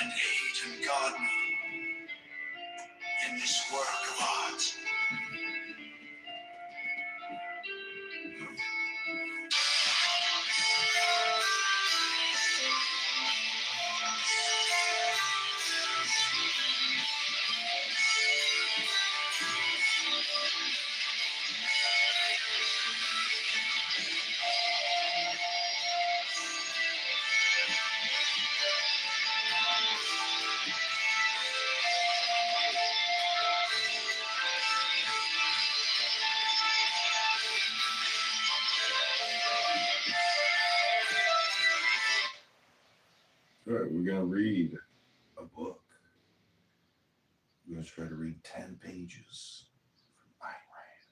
and aid and guard me in this work of art. All right, we're going to read a book. We're going to try to read 10 pages from Ayn Rand,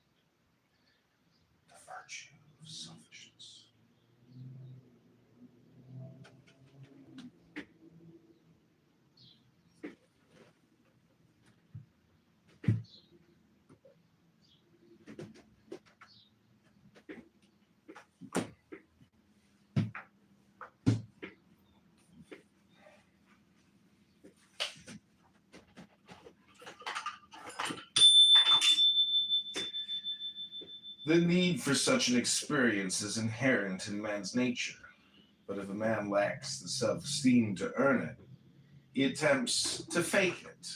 The Virtue of Selfishness. The need for such an experience is inherent in man's nature, but if a man lacks the self-esteem to earn it, he attempts to fake it,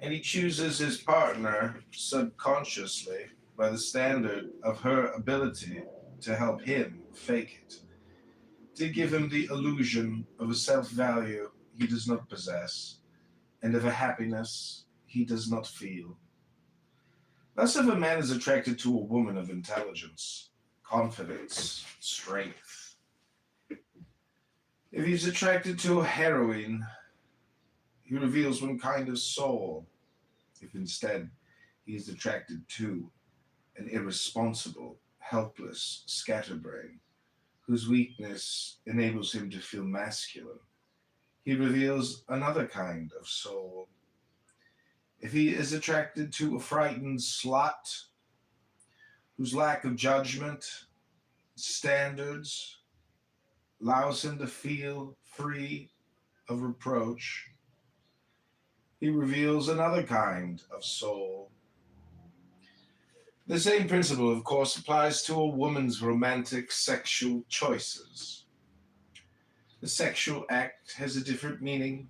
and he chooses his partner subconsciously by the standard of her ability to help him fake it, to give him the illusion of a self-value he does not possess, and of a happiness he does not feel. Thus, if a man is attracted to a woman of intelligence, confidence, strength, if he's attracted to a heroine, he reveals one kind of soul. If instead he is attracted to an irresponsible, helpless scatterbrain, whose weakness enables him to feel masculine, he reveals another kind of soul. If he is attracted to a frightened slut, whose lack of judgment, standards, allows him to feel free of reproach, he reveals another kind of soul. The same principle, of course, applies to a woman's romantic sexual choices. The sexual act has a different meaning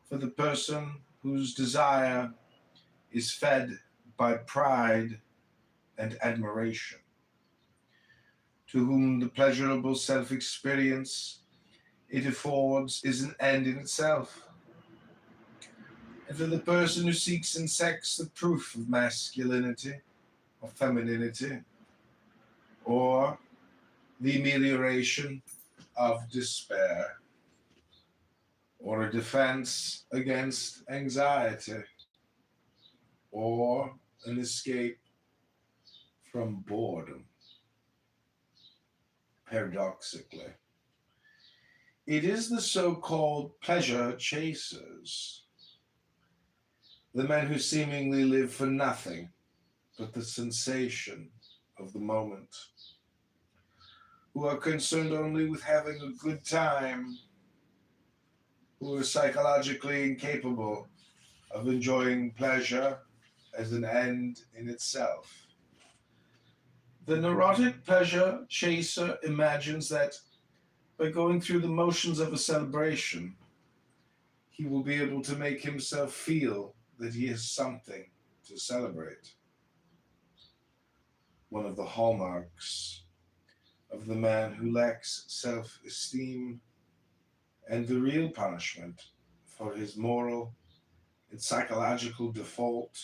for the person whose desire is fed by pride and admiration, to whom the pleasurable self-experience it affords is an end in itself, and for the person who seeks in sex the proof of masculinity or femininity, or the amelioration of despair, or a defense against anxiety, or an escape from boredom. Paradoxically, it is the so-called pleasure chasers, the men who seemingly live for nothing but the sensation of the moment, who are concerned only with having a good time, who are psychologically incapable of enjoying pleasure as an end in itself. The neurotic pleasure chaser imagines that by going through the motions of a celebration, he will be able to make himself feel that he has something to celebrate. One of the hallmarks of the man who lacks self-esteem, and the real punishment for his moral and psychological default,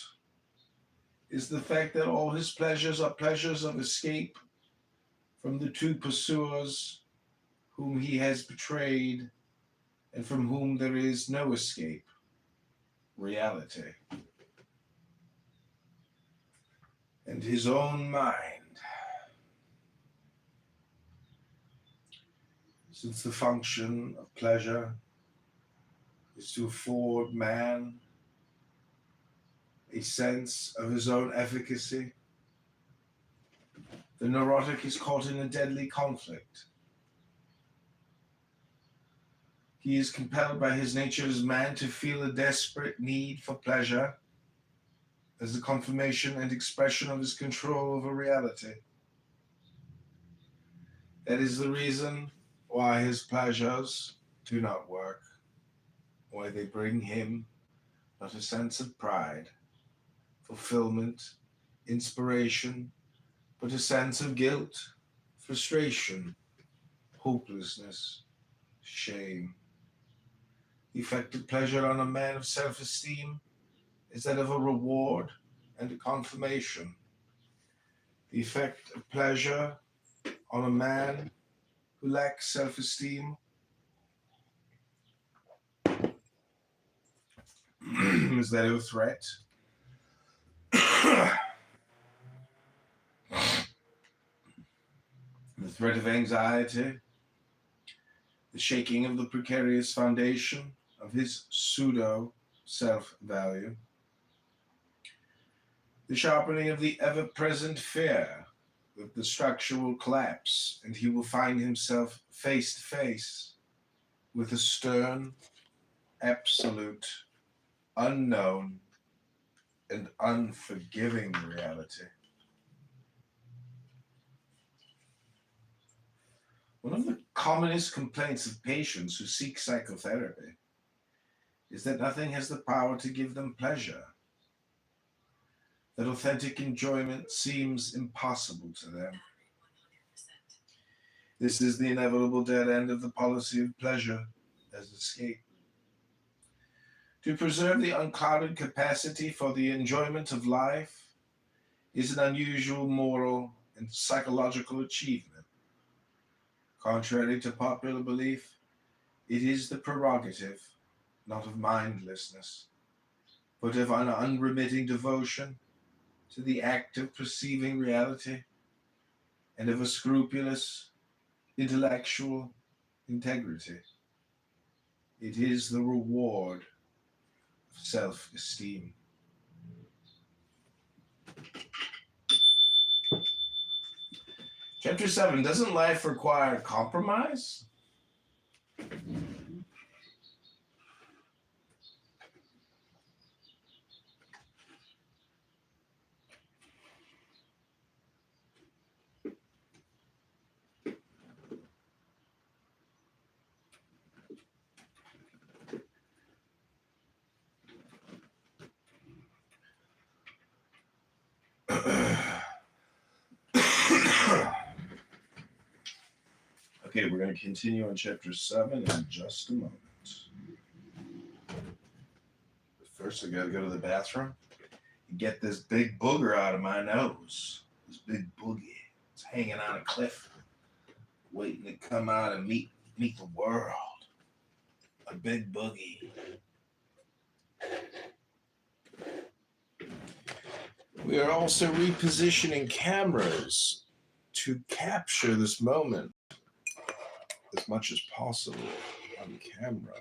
is the fact that all his pleasures are pleasures of escape from the two pursuers whom he has betrayed and from whom there is no escape, reality and his own mind. Since the function of pleasure is to afford man a sense of his own efficacy, the neurotic is caught in a deadly conflict. He is compelled by his nature as man to feel a desperate need for pleasure as the confirmation and expression of his control over reality. That is the reason why his pleasures do not work, why they bring him not a sense of pride, fulfillment, inspiration, but a sense of guilt, frustration, hopelessness, shame. The effect of pleasure on a man of self esteem is that of a reward and a confirmation. The effect of pleasure on a man who lacks self esteem is that of a threat. The threat of anxiety, the shaking of the precarious foundation of his pseudo self value, the sharpening of the ever present fear that the structure will collapse and he will find himself face to face with a stern, absolute, unknown, and unforgiving reality. One of the commonest complaints of patients who seek psychotherapy is that nothing has the power to give them pleasure, that authentic enjoyment seems impossible to them. This is the inevitable dead end of the policy of pleasure as escape. To preserve the unclouded capacity for the enjoyment of life is an unusual moral and psychological achievement. Contrary to popular belief, it is the prerogative not of mindlessness, but of an unremitting devotion to the act of perceiving reality and of a scrupulous intellectual integrity. It is the reward of self-esteem. Chapter 7, doesn't life require compromise? Okay, we're going to continue on chapter 7 in just a moment. But first, I got to go to the bathroom and get this big booger out of my nose. This big boogie. It's hanging on a cliff, waiting to come out and meet the world. A big boogie. We are also repositioning cameras to capture this moment as much as possible on camera.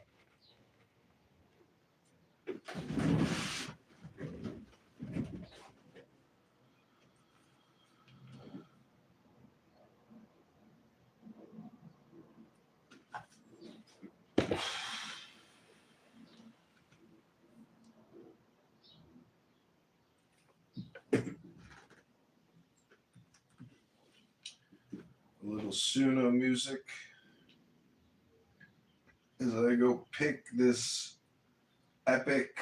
A little Suno music as I go pick this epic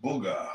booger.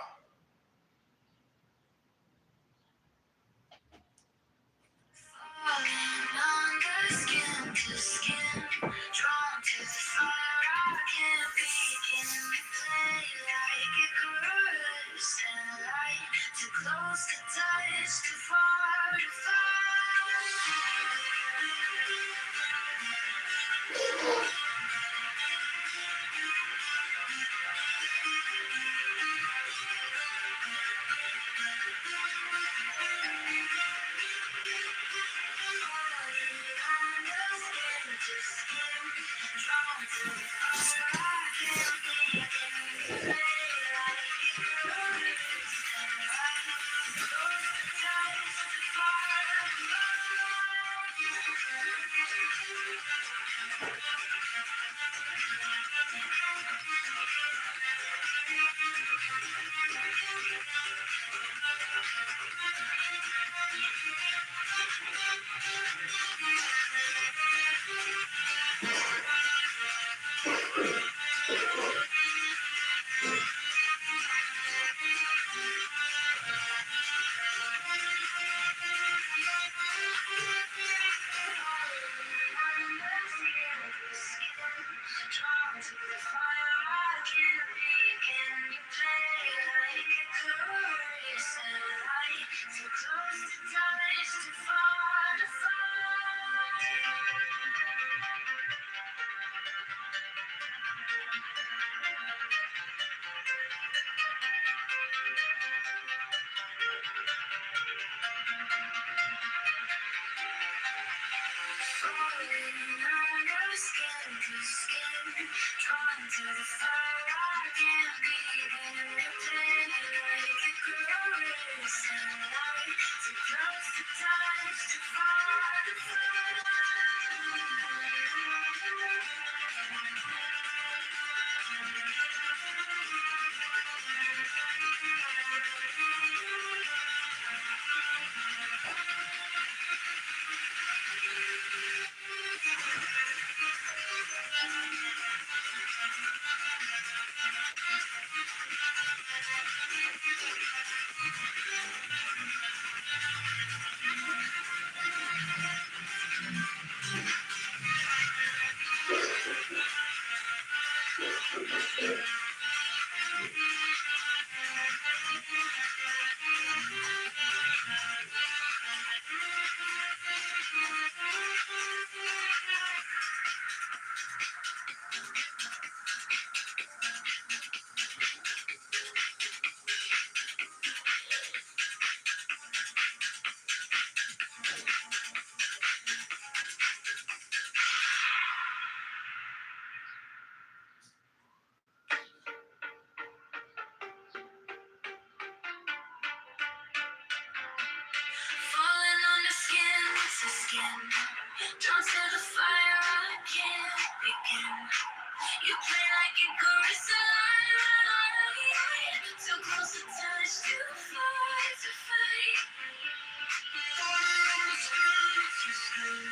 Falling under skin to skin. Drawn to the fire, I can't begin. You play like a gorilla, too close to touch, too far to fight. Falling under skin to skin.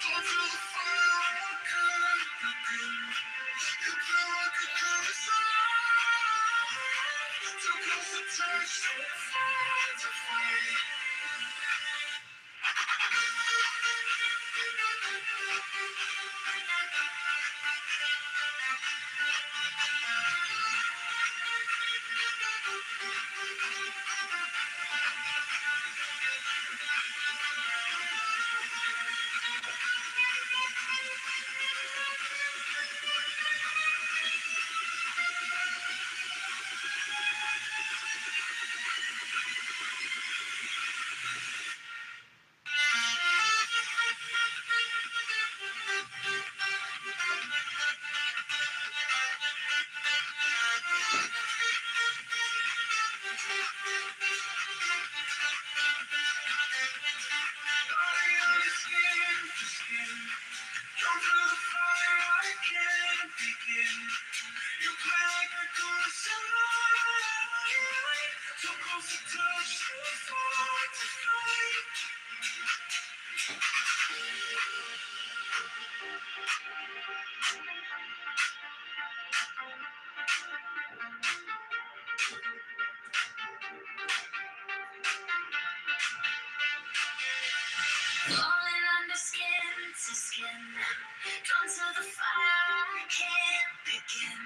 Drawn to the fire, I can't begin. You play like a gorilla, too close to touch, too far to fight. Falling under skin to skin. Drawn to the fire, I can't begin.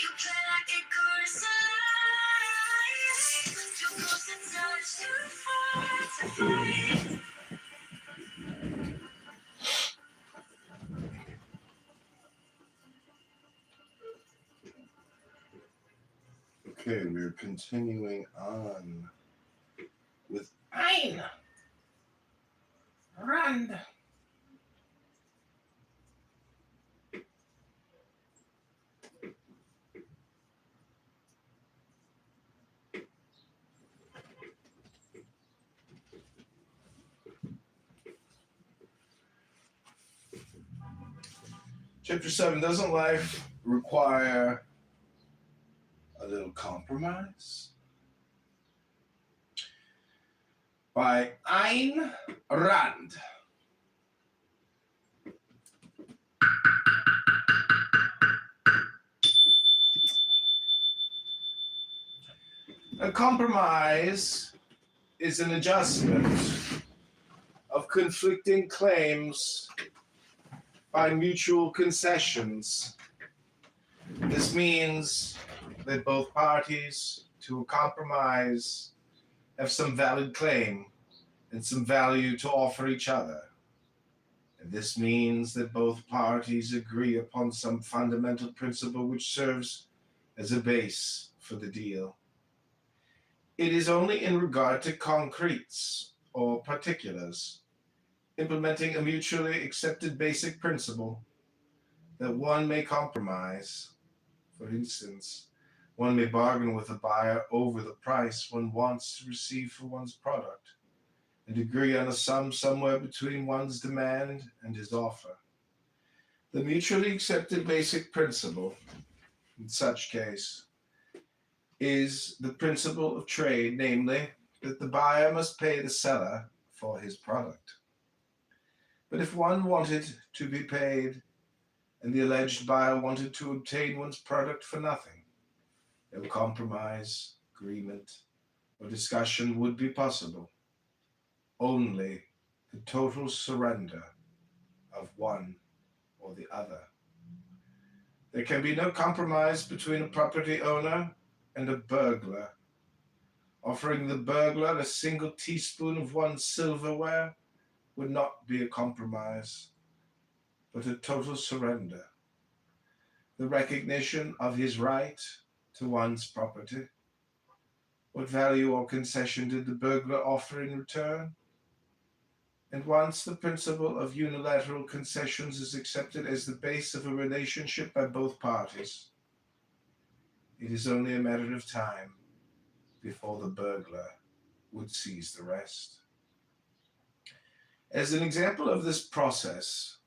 You play like a gorilla, too close to touch, too far to fight. Okay, we're continuing on with Ein Rand. Chapter 7, doesn't life require a little compromise. By Ayn Rand. A compromise is an adjustment of conflicting claims by mutual concessions. This means that both parties to a compromise have some valid claim and some value to offer each other. And this means that both parties agree upon some fundamental principle which serves as a base for the deal. It is only in regard to concretes or particulars, implementing a mutually accepted basic principle, that one may compromise. For instance, one may bargain with a buyer over the price one wants to receive for one's product and agree on a sum somewhere between one's demand and his offer. The mutually accepted basic principle, in such case, is the principle of trade, namely, that the buyer must pay the seller for his product. But if one wanted to be paid and the alleged buyer wanted to obtain one's product for nothing, no compromise, agreement, or discussion would be possible. Only the total surrender of one or the other. There can be no compromise between a property owner and a burglar. Offering the burglar a single teaspoon of one's silverware would not be a compromise, but a total surrender. The recognition of his right to one's property. What value or concession did the burglar offer in return? And once the principle of unilateral concessions is accepted as the base of a relationship by both parties, it is only a matter of time before the burglar would seize the rest. As an example of this process,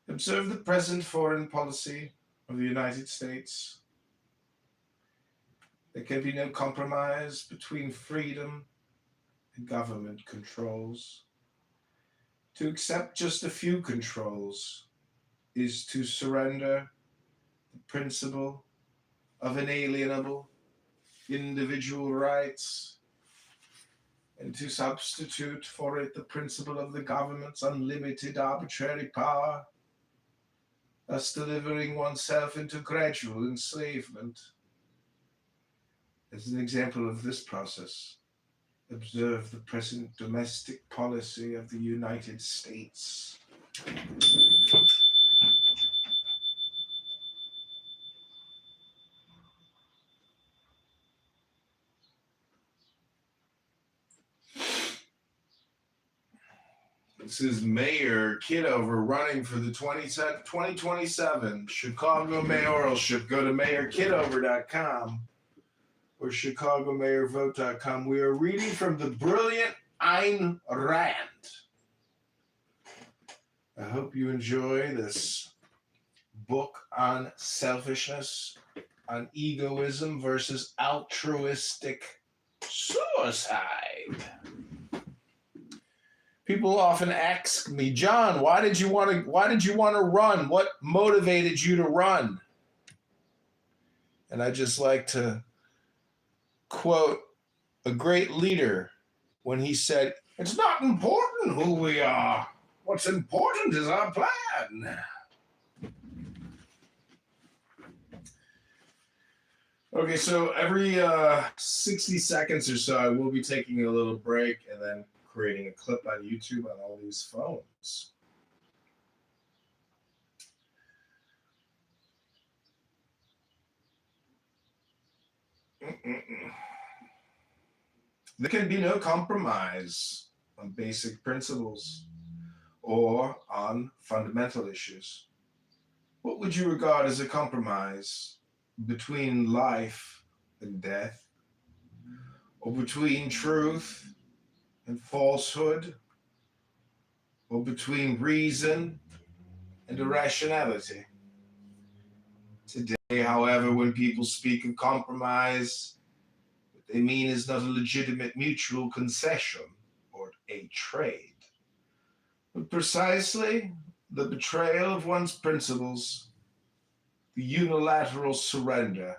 observe the present foreign policy of the United States. There can be no compromise between freedom and government controls. To accept just a few controls is to surrender the principle of inalienable individual rights and to substitute for it the principle of the government's unlimited arbitrary power, thus delivering oneself into gradual enslavement. As an example of this process, observe the present domestic policy of the United States. This is Mayor Kitover running for the 2027 Chicago mayoralship. Go to mayorkitover.com or chicagomayorvote.com. We are reading from the brilliant Ayn Rand. I hope you enjoy this book on selfishness, on egoism versus altruistic suicide. People often ask me, John, why did you want to run? What motivated you to run? And I just like to quote a great leader when he said, "It's not important who we are. What's important is our plan." Okay, so every 60 seconds or so, I will be taking a little break and then creating a clip on YouTube on all these phones. There can be no compromise on basic principles or on fundamental issues. What would you regard as a compromise between life and death, or between truth and falsehood, or between reason and irrationality? Today, however, when people speak of compromise, what they mean is not a legitimate mutual concession or a trade, but precisely the betrayal of one's principles, the unilateral surrender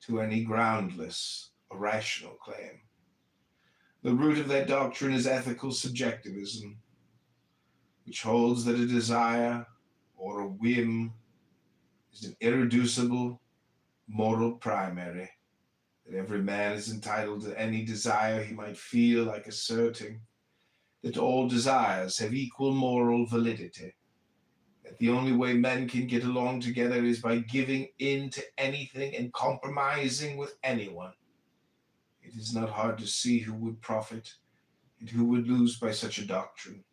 to any groundless, irrational claim. The root of that doctrine is ethical subjectivism, which holds that a desire or a whim is an irreducible moral primary, that every man is entitled to any desire he might feel like asserting, that all desires have equal moral validity, that the only way men can get along together is by giving in to anything and compromising with anyone. It is not hard to see who would profit and who would lose by such a doctrine.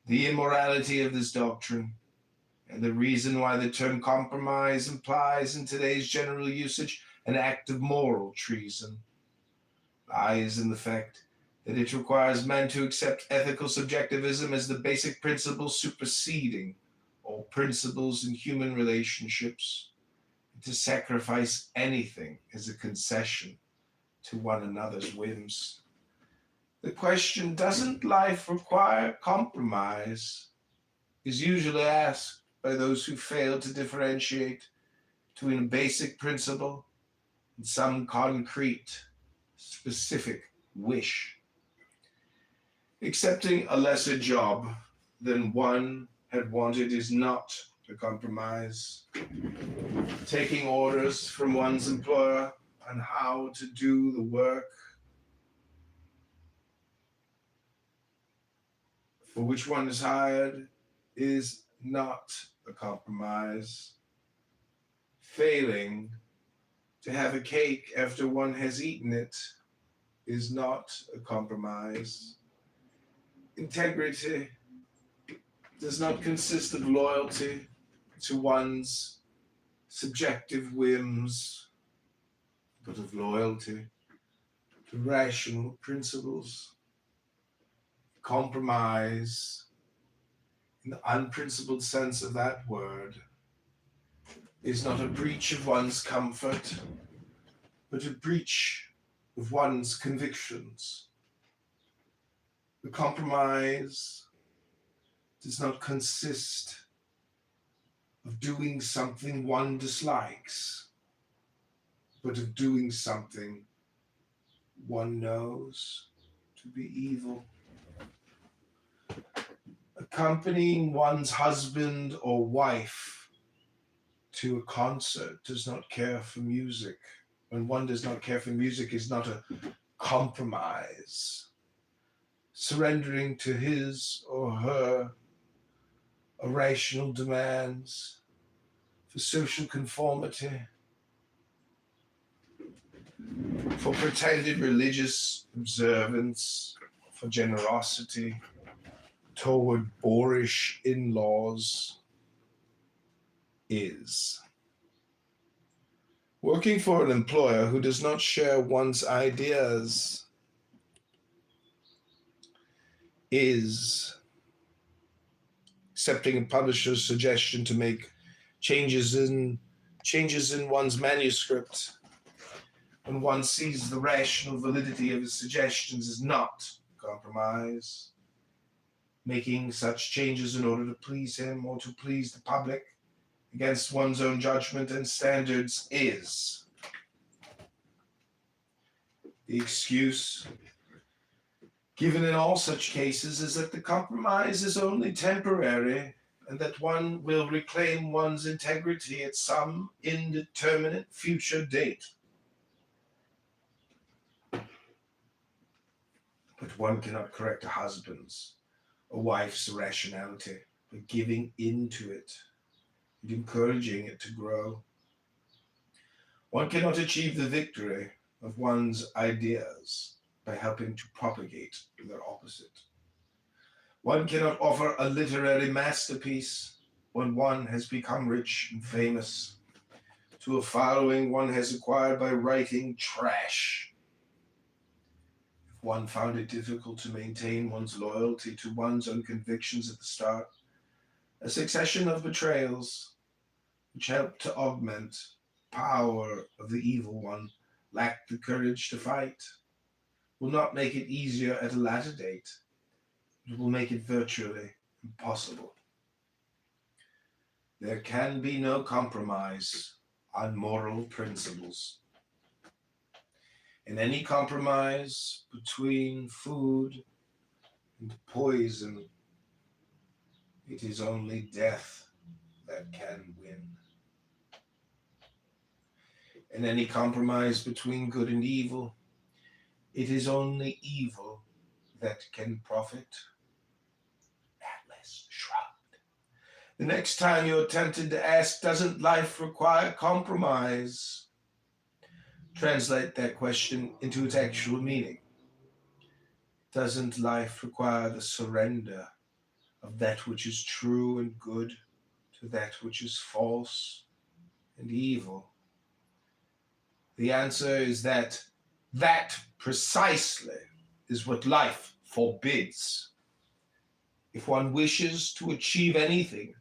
The immorality of this doctrine, and the reason why the term compromise implies in today's general usage an act of moral treason, lies in the fact that it requires men to accept ethical subjectivism as the basic principle superseding all principles in human relationships, and to sacrifice anything as a concession to one another's whims. The question, doesn't life require compromise, is usually asked by those who fail to differentiate between a basic principle and some concrete, specific wish. Accepting a lesser job than one had wanted is not a compromise. Taking orders from one's employer on how to do the work for which one is hired is not a compromise. Failing to have a cake after one has eaten it is not a compromise. Integrity does not consist of loyalty to one's subjective whims, but of loyalty to rational principles. Compromise, in the unprincipled sense of that word, is not a breach of one's comfort, but a breach of one's convictions. The compromise does not consist of doing something one dislikes, but of doing something one knows to be evil. Accompanying one's husband or wife to a concert does not care for music. When one does not care for music is not a compromise. Surrendering to his or her irrational demands for social conformity, for pretended religious observance, for generosity toward boorish in-laws is. Working for an employer who does not share one's ideas is. Accepting a publisher's suggestion to make changes in one's manuscript when one sees the rational validity of his suggestions is not compromise. Making such changes in order to please him or to please the public against one's own judgment and standards is. The excuse given in all such cases is that the compromise is only temporary and that one will reclaim one's integrity at some indeterminate future date. But one cannot correct a husband's or wife's irrationality by giving in to it and encouraging it to grow. One cannot achieve the victory of one's ideas by helping to propagate their opposite. One cannot offer a literary masterpiece when one has become rich and famous to a following one has acquired by writing trash. If one found it difficult to maintain one's loyalty to one's own convictions at the start, a succession of betrayals which help to augment power of the evil one, lack the courage to fight, will not make it easier at a latter date. It will make it virtually impossible. There can be no compromise on moral principles. In any compromise between food and poison, it is only death that can win. In any compromise between good and evil, it is only evil that can profit. Atlas shrugged. The next time you're tempted to ask, doesn't life require compromise? Translate that question into its actual meaning. Doesn't life require the surrender of that which is true and good to that which is false and evil? The answer is that precisely is what life forbids. If one wishes to achieve anything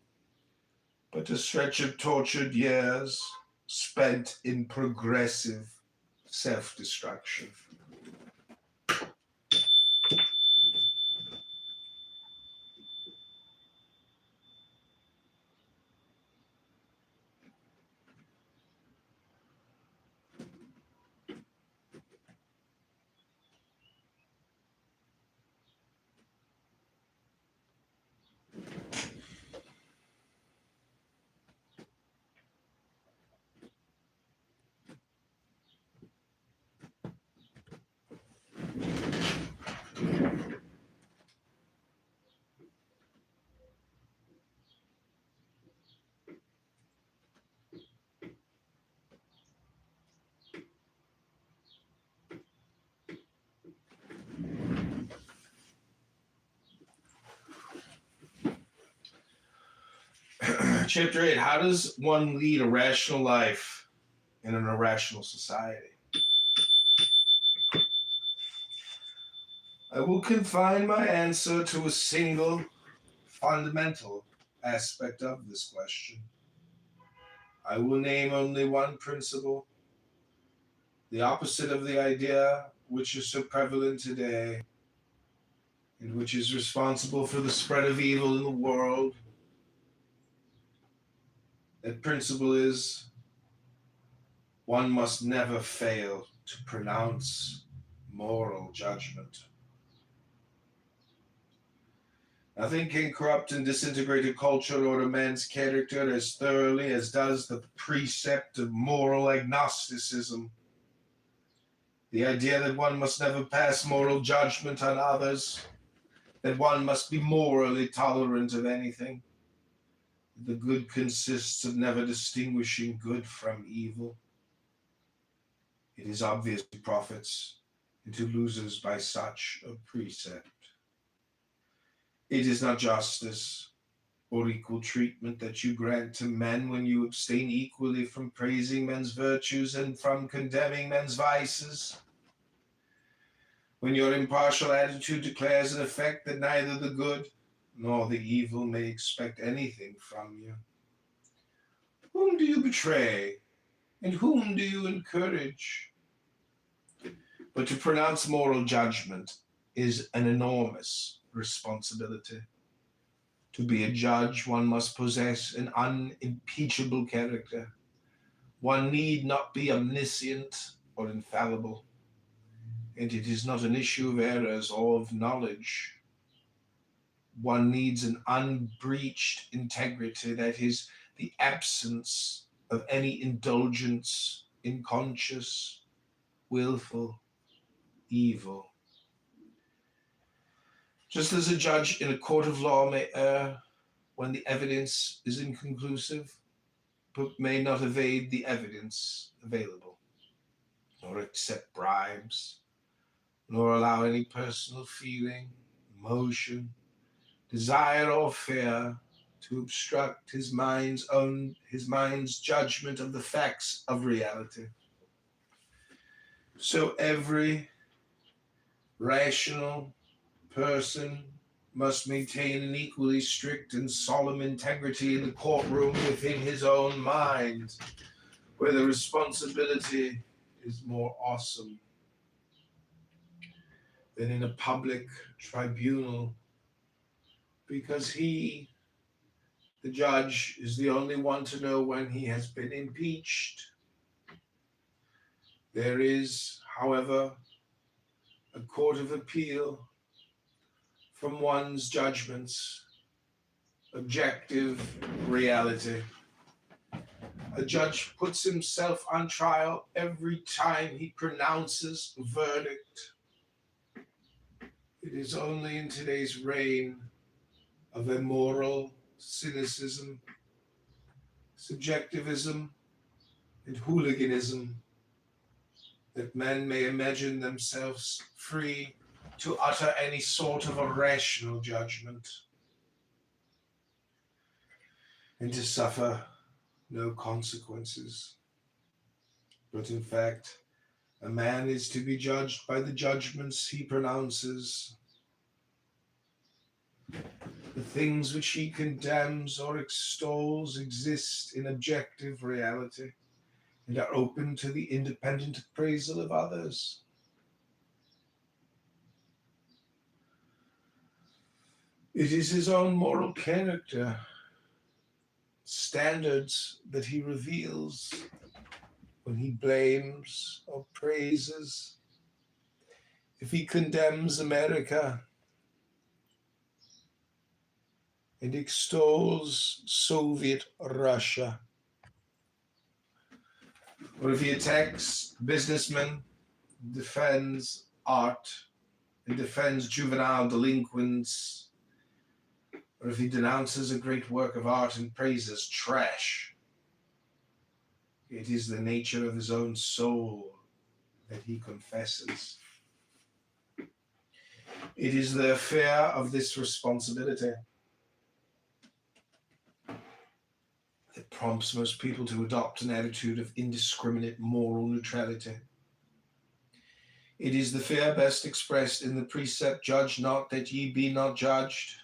but a stretch of tortured years spent in progressive self-destruction. Chapter 8, how does one lead a rational life in an irrational society? I will confine my answer to a single fundamental aspect of this question. I will name only one principle, the opposite of the idea which is so prevalent today and which is responsible for the spread of evil in the world. That principle is one must never fail to pronounce moral judgment. Nothing can corrupt and disintegrate a culture or a man's character as thoroughly as does the precept of moral agnosticism. The idea that one must never pass moral judgment on others, that one must be morally tolerant of anything. The good consists of never distinguishing good from evil. It is obvious to profits and to losers by such a precept. It is not justice or equal treatment that you grant to men when you abstain equally from praising men's virtues and from condemning men's vices. When your impartial attitude declares in effect that neither the good nor the evil may expect anything from you. Whom do you betray, and whom do you encourage? But to pronounce moral judgment is an enormous responsibility. To be a judge, one must possess an unimpeachable character. One need not be omniscient or infallible, and it is not an issue of errors or of knowledge. One needs an unbreached integrity, that is, the absence of any indulgence in conscious, willful evil. Just as a judge in a court of law may err when the evidence is inconclusive, but may not evade the evidence available, nor accept bribes, nor allow any personal feeling, emotion, desire, or fear to obstruct his mind's judgment of the facts of reality. So every rational person must maintain an equally strict and solemn integrity in the courtroom within his own mind, where the responsibility is more awesome than in a public tribunal, because he, the judge, is the only one to know when he has been impeached. There is, however, a court of appeal from one's judgments, objective reality. A judge puts himself on trial every time he pronounces a verdict. It is only in today's reign of immoral cynicism, subjectivism, and hooliganism that men may imagine themselves free to utter any sort of a rational judgment and to suffer no consequences. But in fact, a man is to be judged by the judgments he pronounces. The things which he condemns or extols exist in objective reality and are open to the independent appraisal of others. It is his own moral character, standards that he reveals when he blames or praises. If he condemns America and extols Soviet Russia, or if he attacks businessmen, defends art, and defends juvenile delinquents, or if he denounces a great work of art and praises trash, it is the nature of his own soul that he confesses. It is the affair of this responsibility that prompts most people to adopt an attitude of indiscriminate moral neutrality. It is the fear best expressed in the precept, "Judge not that ye be not judged."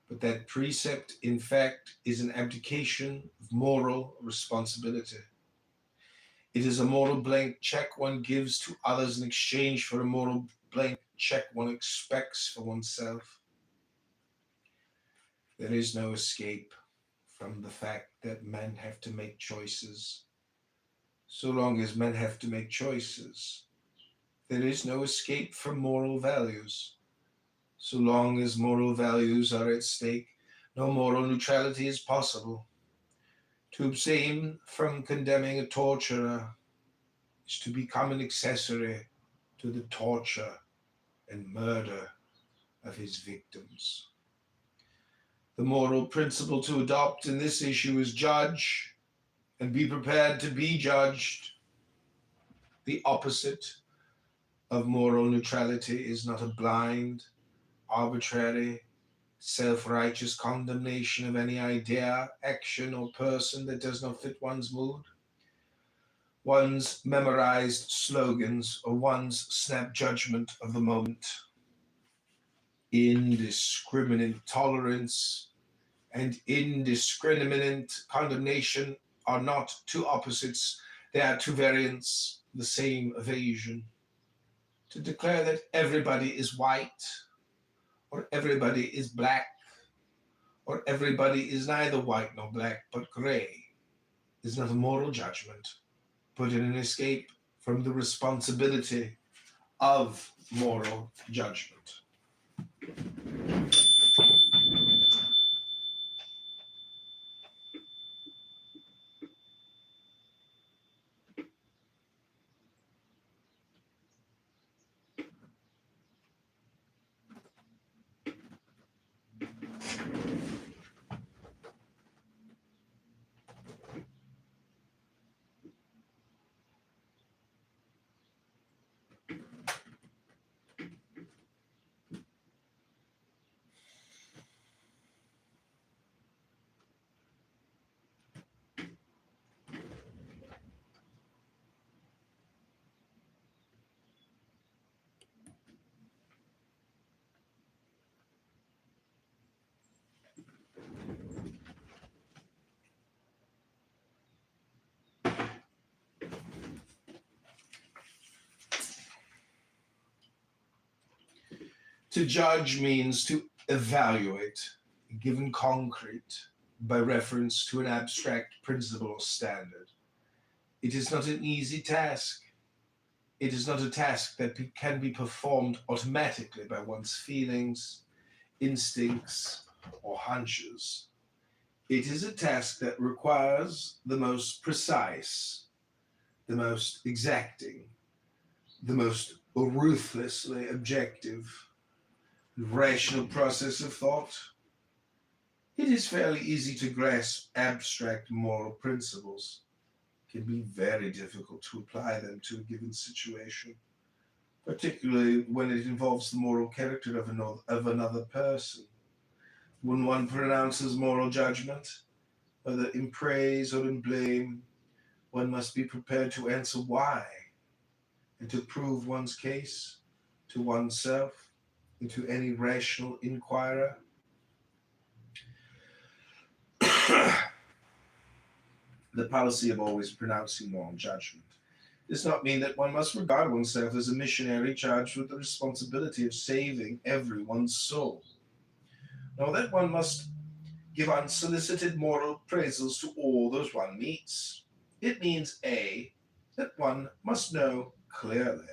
But that precept, in fact, is an abdication of moral responsibility. It is a moral blank check one gives to others in exchange for a moral blank check one expects for oneself. There is no escape from the fact that men have to make choices. So long as men have to make choices, there is no escape from moral values. So long as moral values are at stake, no moral neutrality is possible. To abstain from condemning a torturer is to become an accessory to the torture and murder of his victims. The moral principle to adopt in this issue is judge and be prepared to be judged. The opposite of moral neutrality is not a blind, arbitrary, self-righteous condemnation of any idea, action, or person that does not fit one's mood, one's memorized slogans, or one's snap judgment of the moment. Indiscriminate tolerance and indiscriminate condemnation are not two opposites, they are two variants, the same evasion. To declare that everybody is white, or everybody is black, or everybody is neither white nor black but gray, is not a moral judgment, but an escape from the responsibility of moral judgment. To judge means to evaluate, given concrete, by reference to an abstract principle or standard. It is not an easy task. It is not a task that can be performed automatically by one's feelings, instincts, or hunches. It is a task that requires the most precise, the most exacting, the most ruthlessly objective, rational process of thought. It is fairly easy to grasp abstract moral principles. It can be very difficult to apply them to a given situation, particularly when it involves the moral character of another person. When one pronounces moral judgment, whether in praise or in blame, one must be prepared to answer why and to prove one's case to oneself and to any rational inquirer. The policy of always pronouncing moral judgment does not mean that one must regard oneself as a missionary charged with the responsibility of saving everyone's soul, nor that one must give unsolicited moral appraisals to all those one meets. It means A, that one must know clearly,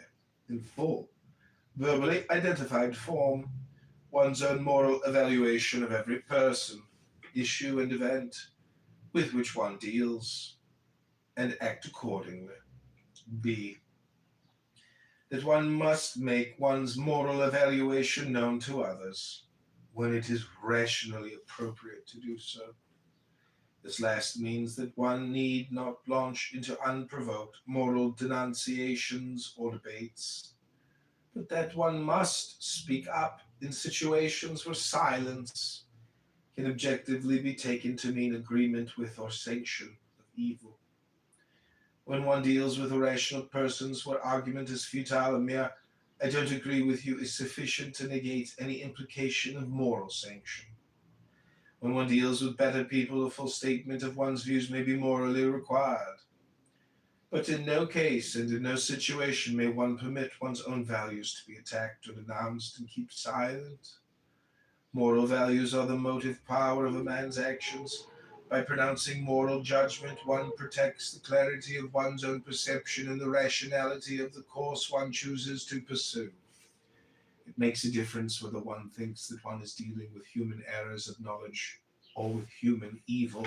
in full, verbally identified form, one's own moral evaluation of every person, issue, and event with which one deals, and act accordingly. B, that one must make one's moral evaluation known to others when it is rationally appropriate to do so. This last means that one need not launch into unprovoked moral denunciations or debates, but that one must speak up in situations where silence can objectively be taken to mean agreement with or sanction of evil. When one deals with irrational persons where argument is futile, a mere "I don't agree with you" is sufficient to negate any implication of moral sanction. When one deals with better people, a full statement of one's views may be morally required. But in no case and in no situation may one permit one's own values to be attacked or denounced and keep silent. Moral values are the motive power of a man's actions. By pronouncing moral judgment, one protects the clarity of one's own perception and the rationality of the course one chooses to pursue. It makes a difference whether one thinks that one is dealing with human errors of knowledge or with human evil.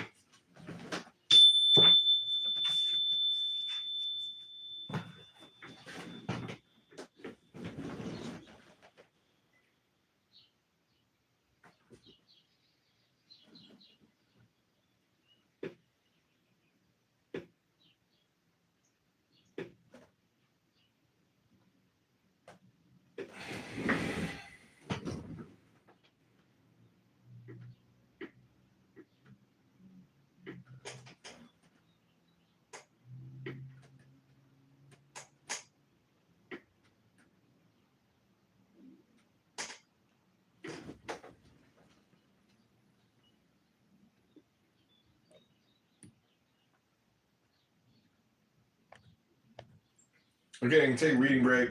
Okay, take a reading break.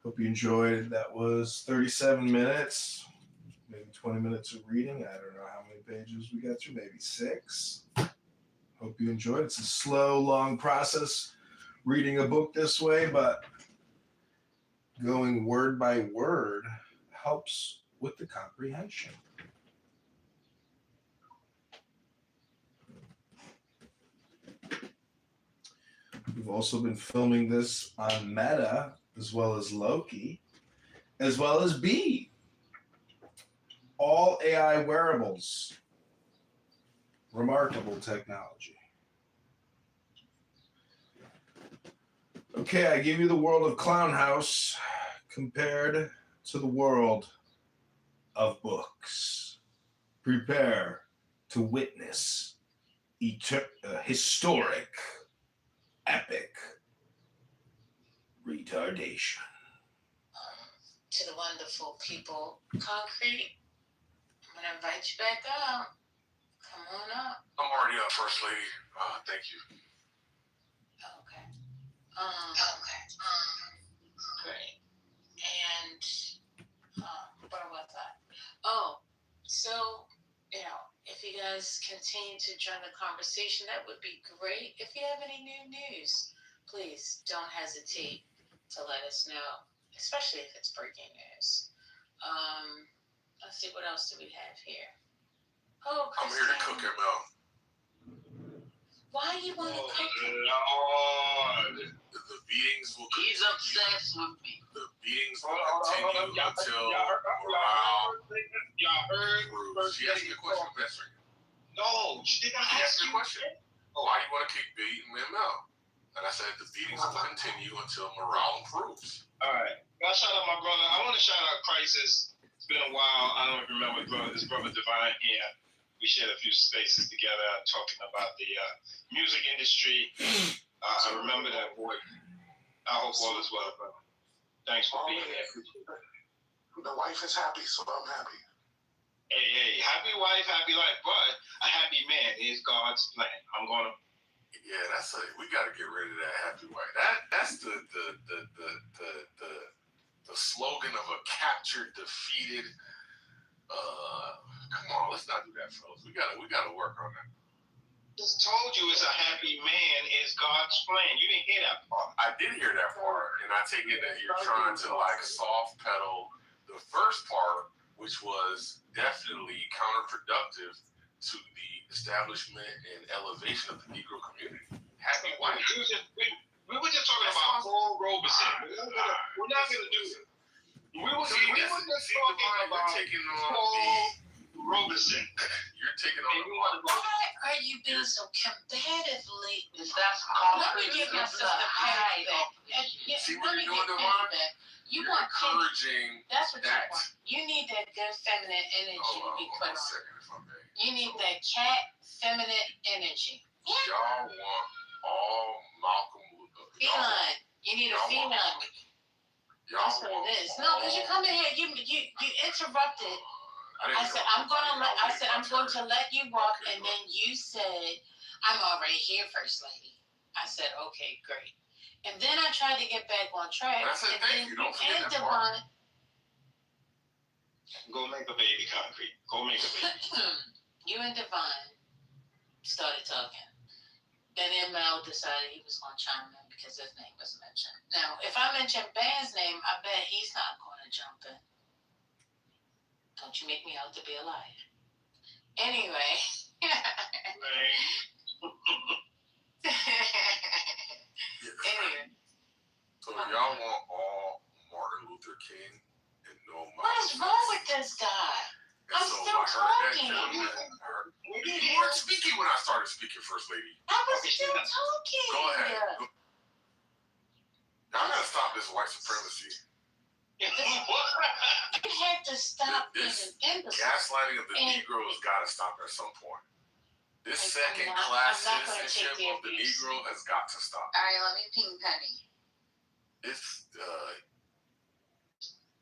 Hope you enjoyed. That was 37 minutes, maybe 20 minutes of reading. I don't know how many pages we got through, maybe 6. Hope you enjoyed. It's a slow, long process reading a book this way, but going word by word helps with the comprehension. We've also been filming this on Meta, as well as Loki, as well as B. All AI wearables. Remarkable technology. Okay, I give you the world of Clown House compared to the world of books. Prepare to witness historic, epic retardation. To the wonderful people, Concrete, I'm going to invite you back up. Come on up. I'm already up, First Lady. Thank you. Okay. Great. And So, if you guys continue to join the conversation, that would be great. If you have any new news, please don't hesitate to let us know, especially if it's breaking news. Let's see, what else do we have here? Oh, I'm here to cook him out. Why you want to cook him? Lord. The beatings will continue. He's obsessed with me. The beatings will continue until morale improves. She asked me a question. I'm answering it. No, she did not ask me a question. Why do you want to keep beating him out? And I said the beatings will continue until morale improves. All right. I'll shout out my brother. I want to shout out Crisis. It's been a while. I don't remember his brother Divine here. We shared a few spaces together talking about the music industry. I remember that boy. I hope all is well, brother. Thanks for being here. The wife is happy, so I'm happy. Hey, happy wife, happy life, but a happy man is God's plan. I'm gonna. Yeah, we gotta get rid of that happy wife. That's the slogan of a captured, defeated. Come on, let's not do that, fellas. We gotta work on that. Just told you it's a happy man is God's plan. You didn't hear that part. I did hear that part, and I take it that you're trying to soft pedal the first part, which was definitely counterproductive to the establishment and elevation of the Negro community. Happy wife. We were just talking about Paul Robeson. We're not going to do it. We were just talking about Paul Robeson. You're taking on the one. Why are you being so combative lately? Let me give myself the high. back. See what you're doing, Devon? You You're want encouraging that's what that. you want. You need that good feminine energy to be put on. You need So, that cat feminine energy. y'all want all Malcolm Luther. Feline. You need a feline. That's what it is. No, because you come in here, you interrupted. I said I'm going to let you walk, and then you said I'm already here, First Lady. I said okay, great. And then I tried to get back on track. And I said, thank you. Don't forget that part. Go make a baby concrete. Go make a baby. You and Divine started talking. And then Mel decided he was going to chime in because his name was mentioned. Now, if I mention Band's name, I bet he's not going to jump in. Don't you make me out to be a liar. Anyway. Anyway. So y'all want all Martin Luther King and no Malcolm? What is wrong with this guy? I'm still talking. You weren't speaking when I started speaking, First Lady. I was still talking. Go ahead. Y'all gotta stop this white supremacy. You had to stop This being an gaslighting of the Negroes gotta stop at some point. This second-class citizenship of the Negro has got to stop. All right, let me ping Penny. It's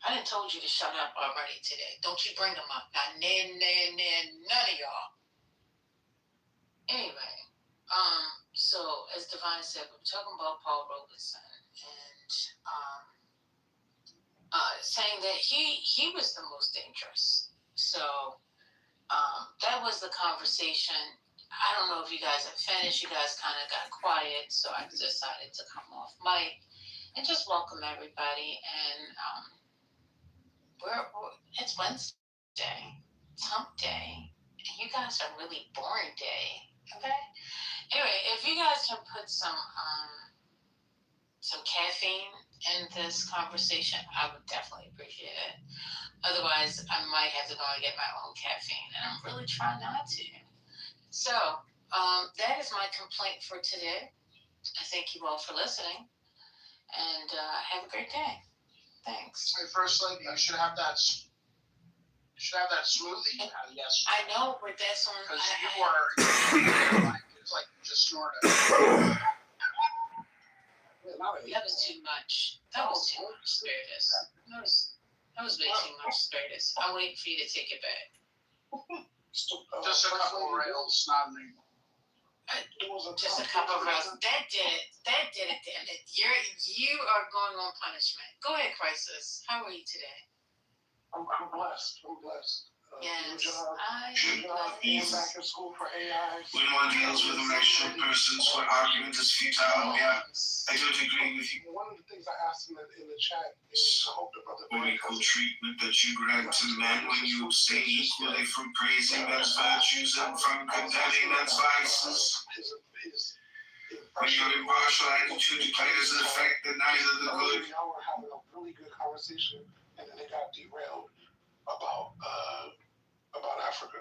I done told you to shut up already today. Don't you bring them up. Not none of y'all. Anyway, so as Divine said, we were talking about Paul Robeson and saying that he was the most dangerous. So that was the conversation. I don't know if you guys have finished. You guys kind of got quiet, so I decided to come off mic and just welcome everybody. And it's Wednesday. It's hump day. And you guys are really boring day. Okay? Anyway, if you guys can put some caffeine in this conversation, I would definitely appreciate it. Otherwise, I might have to go and get my own caffeine, and I'm really trying not to. So, that is my complaint for today. I thank you all for listening, and have a great day. Thanks. Hey, First Lady, you should have that. You should have that smoothie you had yesterday. I know, but that's on. Because it's like you just snorted. That was too much. That was too much, Spiritus. That was way too much, Spiritus. I'm waiting for you to take it back. Just a couple of rails, not anymore. Just a couple of rails. That did it, damn it. You are going on punishment. Go ahead, Crisis. How are you today? I'm blessed. I'm blessed. New Yes, job, I new job, and Yes. back in school for AI. When one deals with a mixture of persons where argument is futile, yeah, I totally agree with you. One of the things I asked him in the chat is, I hope the brother What equal treatment that you grant to men when you abstain equally from praising men's virtues and from condemning men's vices. His When your impartial attitude declares the fact that neither the good. Y'all were having a really good conversation, and then it got derailed about Africa.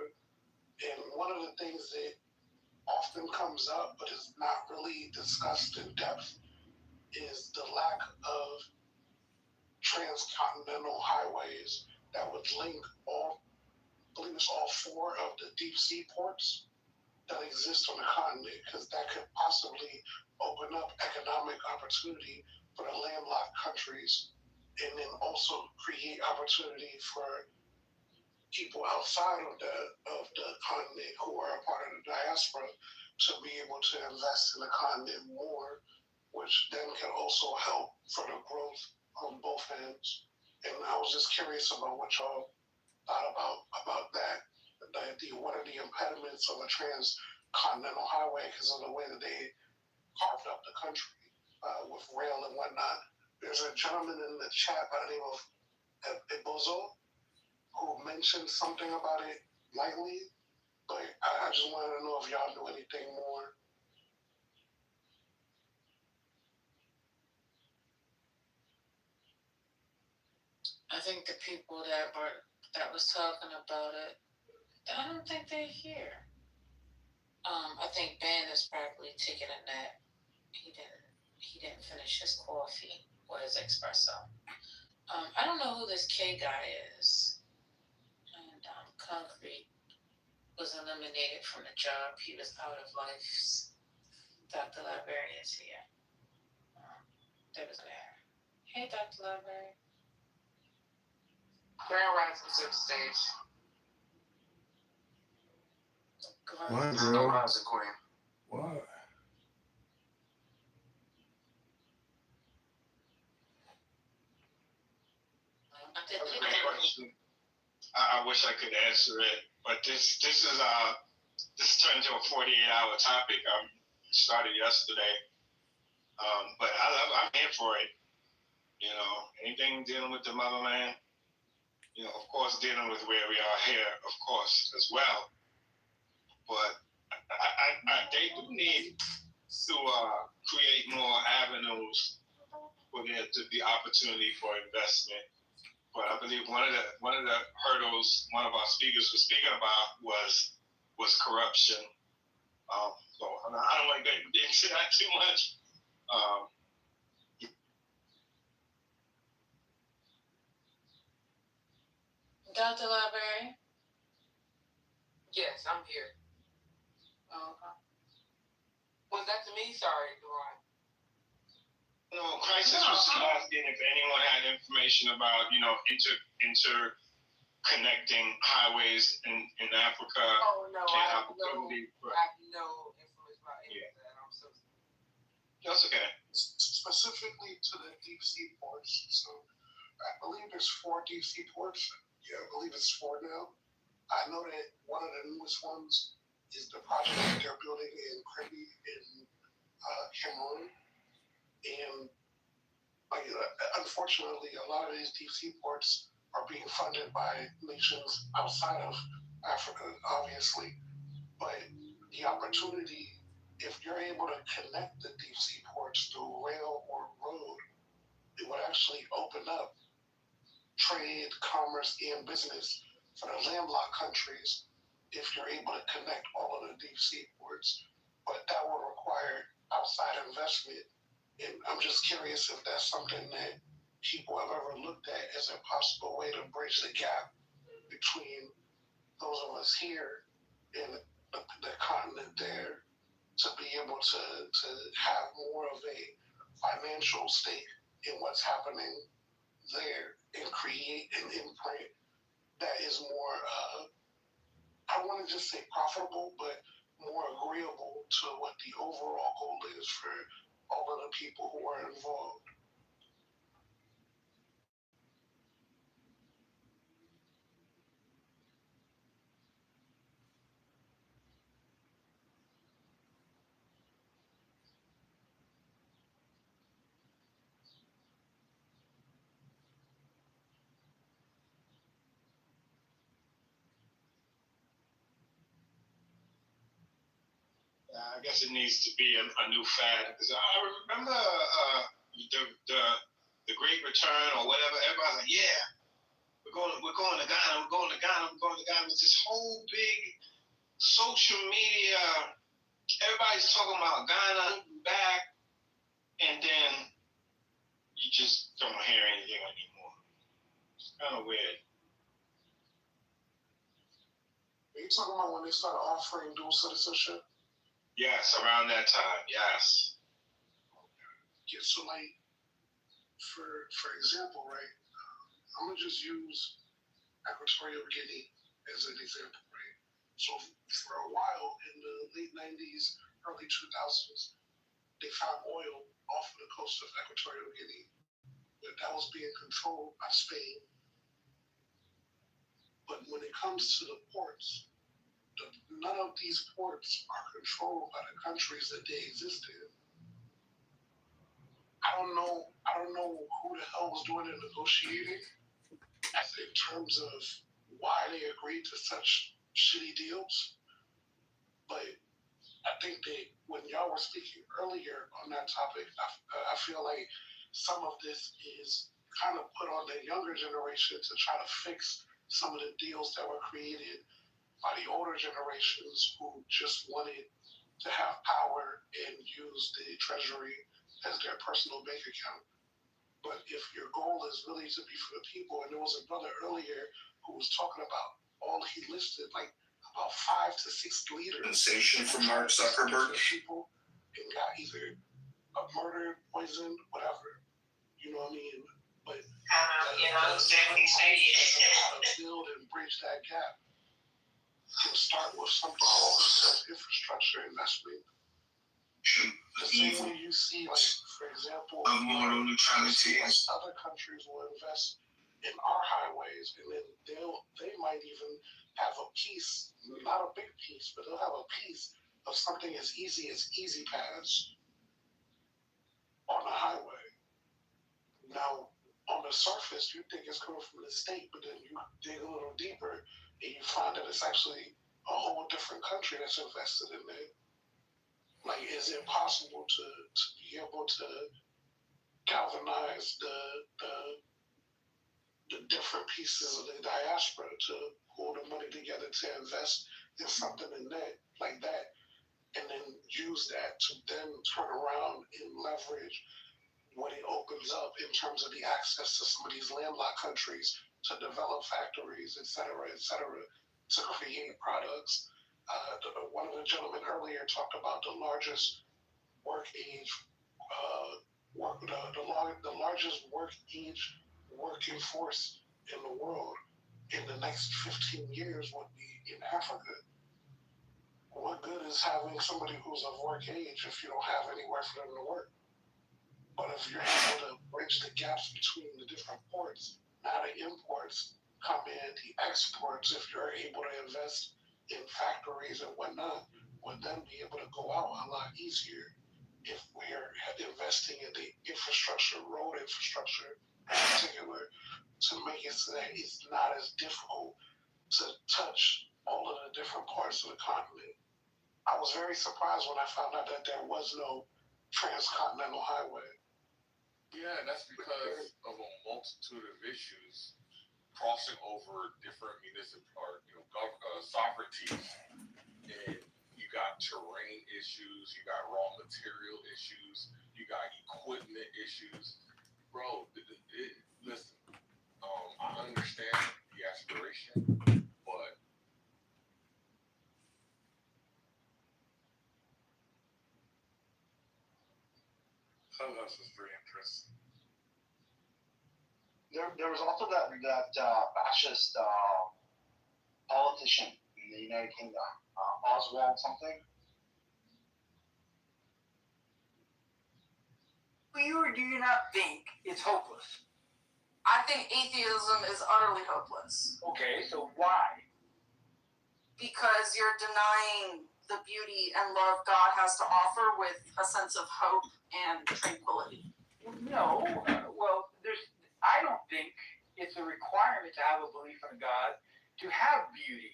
And one of the things that often comes up, but is not really discussed in depth, is the lack of transcontinental highways that would link all, I believe it's all 4 of the deep sea ports that exist on the continent, because that could possibly open up economic opportunity for the landlocked countries, and then also create opportunity for people outside of the continent who are a part of the diaspora to be able to invest in the continent more, which then can also help for the growth on both ends. And I was just curious about what y'all thought about that. What are the impediments of a transcontinental highway because of the way that they carved up the country with rail and whatnot. There's a gentleman in the chat by the name of Ebozo who mentioned something about it lightly, but I just wanted to know if y'all knew anything more. I think the people that was talking about it, I don't think they're here. I think Ben is probably taking a nap. He didn't finish his coffee or his espresso. I don't know who this K guy is. And Concrete was eliminated from the job. He was out of life. Dr. Library is here. There was an error. Hey, Dr. Library. Grand Rising to the stage. What, No bro? Rising Queen. What? That's a great question. I wish I could answer it, but this turned into a 48-hour topic. Started yesterday, but I'm here for it. You know, anything dealing with the motherland. You know, of course, dealing with where we are here, of course, as well. But they do need to create more avenues for there to be opportunity for investment. But I believe one of the hurdles one of our speakers was speaking about was corruption. So I don't want to get into that too much. Dr. Library? Yes, I'm here. Oh, okay. Was that to me? Sorry, Duran. No, Crisis was asking if anyone had information about, interconnecting highways in Africa. Oh no, I have no opportunity for- information about any of that. I'm so sorry. That's okay. Specifically to the deep sea ports. So I believe there's 4 deep sea ports. Yeah, I believe it's 4 now. I know that one of the newest ones is the project that they're building in Kribi in Cameroon. And unfortunately, a lot of these deep sea ports are being funded by nations outside of Africa, obviously. But the opportunity, if you're able to connect the deep sea ports through rail or road, it would actually open up trade, commerce, and business for the landlocked countries if you're able to connect all of the deep sea ports. But that would require outside investment. And I'm just curious if that's something that people have ever looked at as a possible way to bridge the gap between those of us here and the continent there, to be able to have more of a financial stake in what's happening there and create an imprint that is more, I don't want to just say profitable, but more agreeable to what the overall goal is for all of the people who are involved. I guess it needs to be a new fad. Because I remember the Great Return or whatever. Everybody's like, yeah, we're going to Ghana, we're going to Ghana, we're going to Ghana. It's this whole big social media. Everybody's talking about Ghana back, and then you just don't hear anything anymore. It's kind of weird. Are you talking about when they started offering dual citizenship? Yes, around that time. Yes. Yeah, so like, for example, right? I'm gonna just use Equatorial Guinea as an example, right? So for a while in the late '90s, early 2000s, they found oil off of the coast of Equatorial Guinea, but that was being controlled by Spain. But when it comes to the ports, none of these ports are controlled by the countries that they exist in. I don't know who the hell was doing the negotiating in terms of why they agreed to such shitty deals. But I think that when y'all were speaking earlier on that topic, I feel like some of this is kind of put on the younger generation to try to fix some of the deals that were created by the older generations who just wanted to have power and use the treasury as their personal bank account. But if your goal is really to be for the people, and there was a brother earlier who was talking about all he listed, like about 5 to 6 leaders. Sensation from Mark Zuckerberg. People and got either murdered, poisoned, whatever. You know what I mean? But build and bridge that gap. To start with something called infrastructure investment. The same way you see, like, for example, of moral neutrality. Like other countries will invest in our highways, and then they might even have a piece, not a big piece, but they'll have a piece of something as easy as Easy Pass on a highway. Now, on the surface, you think it's coming from the state, but then you dig a little deeper and you find that it's actually a whole different country that's invested in it. Like, is it possible to be able to galvanize the different pieces of the diaspora to pull the money together to invest in something in that, like that, and then use that to then turn around and leverage what it opens up in terms of the access to some of these landlocked countries to develop factories, et cetera, to create products. One of the gentlemen earlier talked about the largest work age, the largest work age working force in the world in the next 15 years would be in Africa. What good is having somebody who's of work age if you don't have anywhere for them to work? But if you're able to bridge the gaps between the different ports, now the imports come in, the exports, if you're able to invest in factories and whatnot, would then be able to go out a lot easier if we're investing in the infrastructure, road infrastructure in particular, to make it so that it's not as difficult to touch all of the different parts of the continent. I was very surprised when I found out that there was no transcontinental highway. Yeah, and that's because of a multitude of issues crossing over different sovereignties. And you got terrain issues, you got raw material issues, you got equipment issues. Bro, listen, I understand the aspiration, but Clubhouse is pretty interesting. There was also that fascist politician in the United Kingdom, Oswald something. Do you or do you not think it's hopeless? I think atheism is utterly hopeless Okay, so why? because you're denying the beauty and love God has to offer with a sense of hope and tranquility. No, I don't think it's a requirement to have a belief in God to have beauty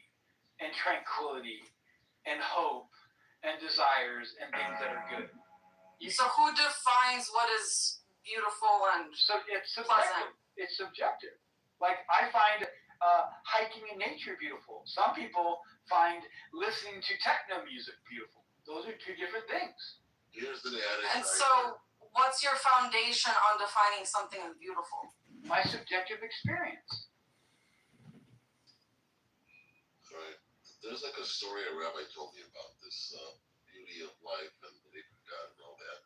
and tranquility and hope and and desires and things that are good. So who defines what is beautiful and So it's pleasant? subjective. It's subjective. Like I find hiking in nature beautiful. Some people find listening to techno music beautiful. Those are two different things. Here's the adage. And so, what's your foundation on defining something as beautiful? My subjective experience. Right. There's like a story a rabbi told me about this beauty of life and belief in God and all that.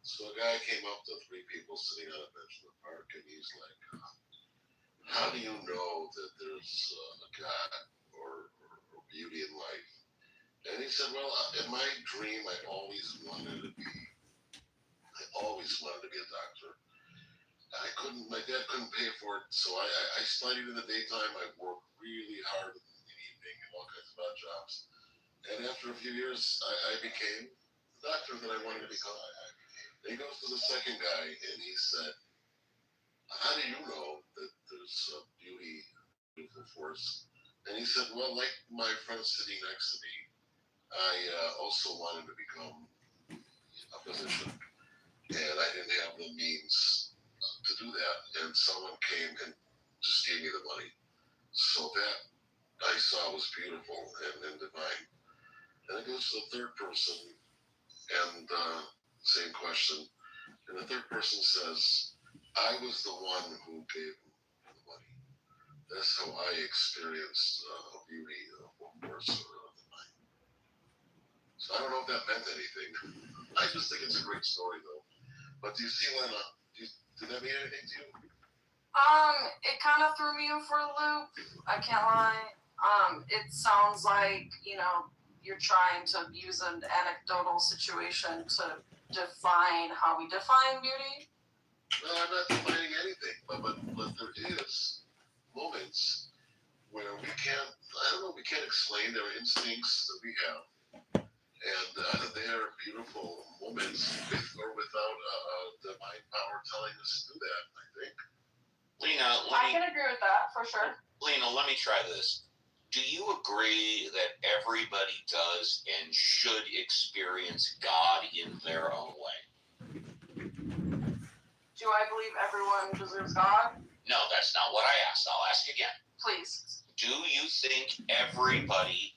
So a guy came up to three people sitting on a bench in the park, and he's like, "How do you know that there's a God or beauty in life?" And he said, "Well, in my dream, I always wanted to be a doctor. My dad couldn't pay for it, so I studied in the daytime. I worked really hard in the evening and all kinds of odd jobs. And after a few years, I became the doctor that I wanted to become." And he goes to the second guy and he said, "How do you know that there's a beautiful force?" And he said, "Well, like my friend sitting next to me, I also wanted to become a physician, and I didn't have the means to do that. And someone came and just gave me the money. So that I saw was beautiful and divine." And it goes to the third person, and same question. And the third person says, "I was the one who gave him the money. That's how I experienced beauty of force or divine." So I don't know if that meant anything. I just think it's a great story, though. But do you see, Lena, did that mean anything to you? It kind of threw me for a loop. I can't lie. It sounds like, you're trying to use an anecdotal situation to define how we define beauty. No, I'm not defining anything, but there is moments where we can't explain. There are instincts that we have, and they are beautiful moments with or without divine power telling us to do that, I think. Lena, I can agree with that for sure. Lena, let me try this. Do you agree that everybody does and should experience God in their own way? Do I believe everyone deserves God? No, that's not what I asked. I'll ask again. Please. Do you think everybody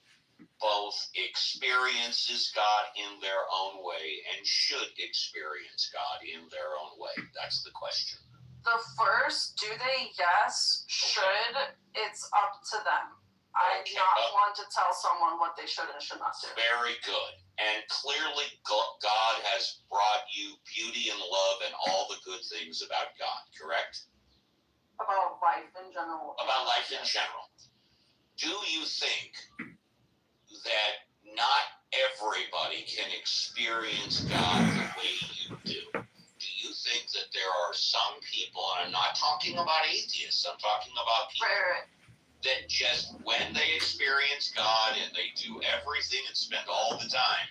both experiences God in their own way and should experience God in their own way? That's the question. The first, do they? Yes. Should? It's up to them. I'm not one to tell someone what they should and should not do. Very good. And clearly God has brought you beauty and love and all the good things about God, correct? About life in general. About life in general. Do you think that not everybody can experience God the way you do? Do you think that there are some people, and I'm not talking about atheists, I'm talking about people that just when they experience God and they do everything and spend all the time,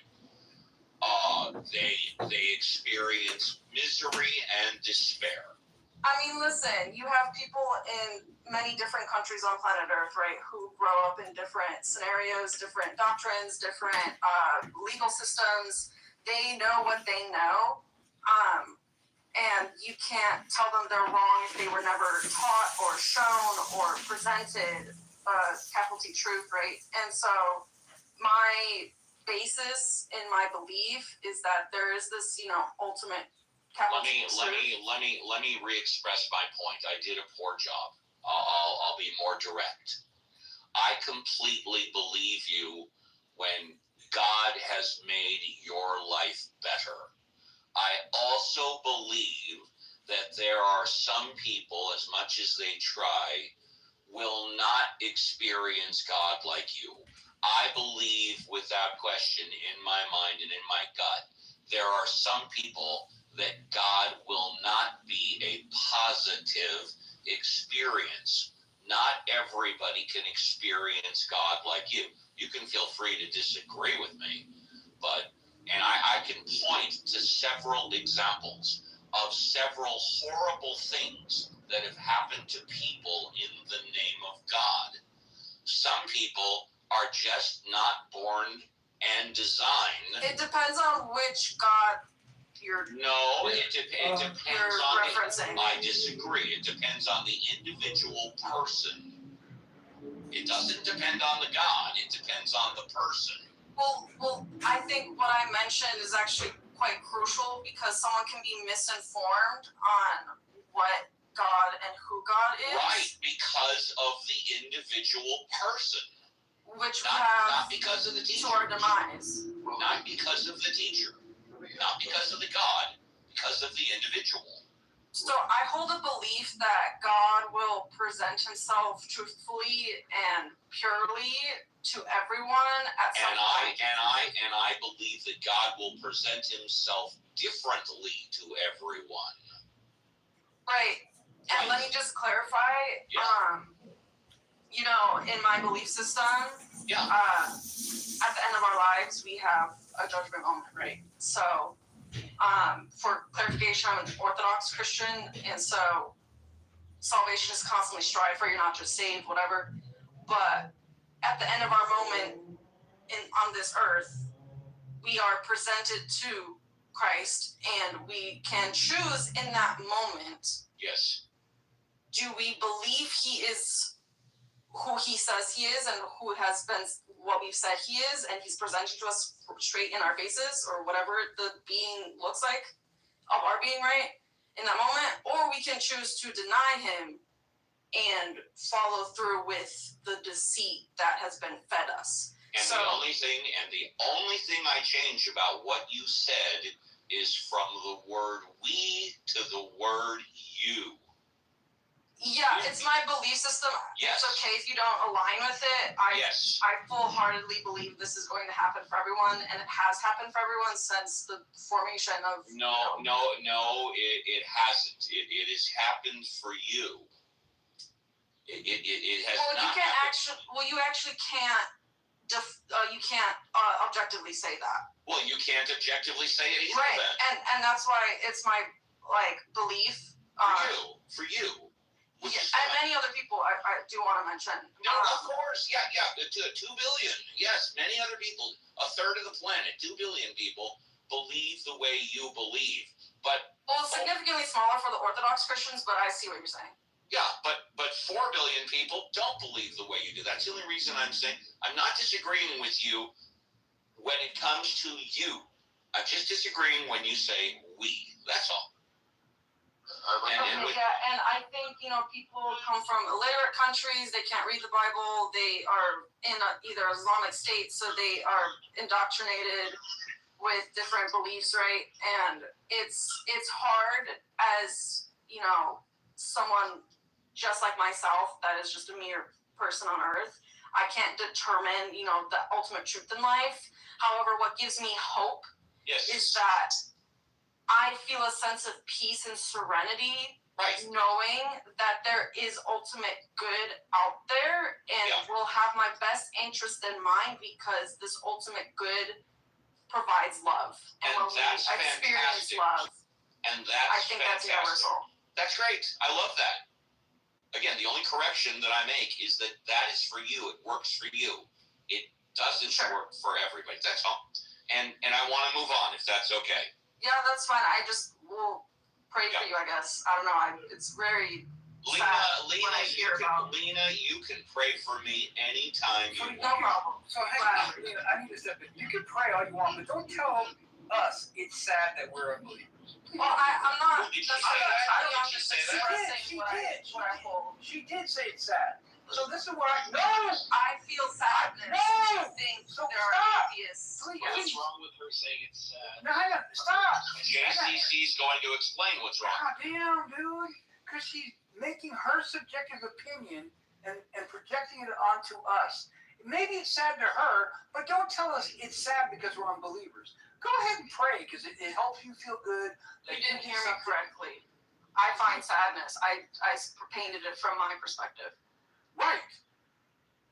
they experience misery and despair? I mean, listen, you have people in many different countries on planet Earth, right, who grow up in different scenarios, different doctrines, different legal systems. They know what they know. And you can't tell them they're wrong if they were never taught or shown or presented capital T truth, right? And so my basis in my belief is that there is this, ultimate capital T truth. Let me re-express my point. I did a poor job. I'll be more direct. I completely believe you when God has made your life better. I also believe that there are some people, as much as they try, will not experience God like you. I believe without question in my mind and in my gut, there are some people that God will not be a positive experience. Not everybody can experience God like you. You can feel free to disagree with me, and I can point to several examples of several horrible things that have happened to people in the name of God. Some people are just not born and design. It depends on which God you're. No, it depends You're on referencing. I disagree. It depends on the individual person. It doesn't depend on the God. It depends on the person. Well, I think what I mentioned is actually quite crucial because someone can be misinformed on what God and who God is. Right, because of the individual person. Which we Not have because of the to teacher. our demise. Not because of the teacher. Not because of the God. Because of the individual. So I hold a belief that God will present himself truthfully and purely to everyone at some point. And I believe that God will present himself differently to everyone. Right. And let me just clarify. Yeah. You know, in my belief system, Yeah. at the end of our lives, we have a judgment moment, right? So, for clarification, I'm an Orthodox Christian, and so salvation is constantly strived for. You're not just saved, whatever. But at the end of our moment on this earth, we are presented to Christ, and we can choose in that moment. Yes. Do we believe he is who he says he is and who has been what we've said he is, and he's presented to us straight in our faces, or whatever the being looks like of our being, right, in that moment? Or we can choose to deny him and follow through with the deceit that has been fed us. And the only thing I change about what you said is from the word we to the word you. Yeah, it's my belief system. Yes. It's okay if you don't align with it. I full-heartedly believe this is going to happen for everyone, and it has happened for everyone since the formation of. No, it hasn't. It has happened for you. It has well, not. You actually can't. You can't objectively say that. Well, you can't objectively say it either. Right, then. and that's why it's my belief. For you. Yeah, and many other people I do want to mention. No, of course, yeah. 2 billion. Yes, many other people. A third of the planet, 2 billion people believe the way you believe. But significantly smaller for the Orthodox Christians, but I see what you're saying. Yeah, but 4 billion people don't believe the way you do. That's the only reason I'm saying I'm not disagreeing with you when it comes to you. I'm just disagreeing when you say we. That's all. And I think, people come from illiterate countries. They can't read the Bible. They are in either Islamic state, so they are indoctrinated with different beliefs, right? And it's hard as, someone just like myself that is just a mere person on earth. I can't determine, the ultimate truth in life. However, what gives me hope is that I feel a sense of peace and serenity, knowing that there is ultimate good out there, and will have my best interest in mind because this ultimate good provides love. And when we experience love, and that's I think that's universal. That's great. I love that. Again, the only correction that I make is that is for you. It works for you. It doesn't work for everybody. That's all. And I want to move on, if that's okay. Yeah, that's fine. I just will pray for you, I guess. I don't know. It's very sad when I hear about. Lena, you can pray for me anytime you want. No problem. So hang on, Lena, I need to step in. You can pray all you want, but don't tell us it's sad that we're unbelievers. Well, I'm not. She did say it's sad. So this is what I feel sadness. No! I think So there are atheists. What's wrong with her saying it's sad? No, hang on. Stop. JCC's going to explain what's wrong. God damn, dude. Because she's making her subjective opinion and projecting it onto us. Maybe it's sad to her, but don't tell us it's sad because we're unbelievers. Go ahead and pray because it helps you feel good. You didn't hear me correctly. I find sadness. I painted it from my perspective. Right.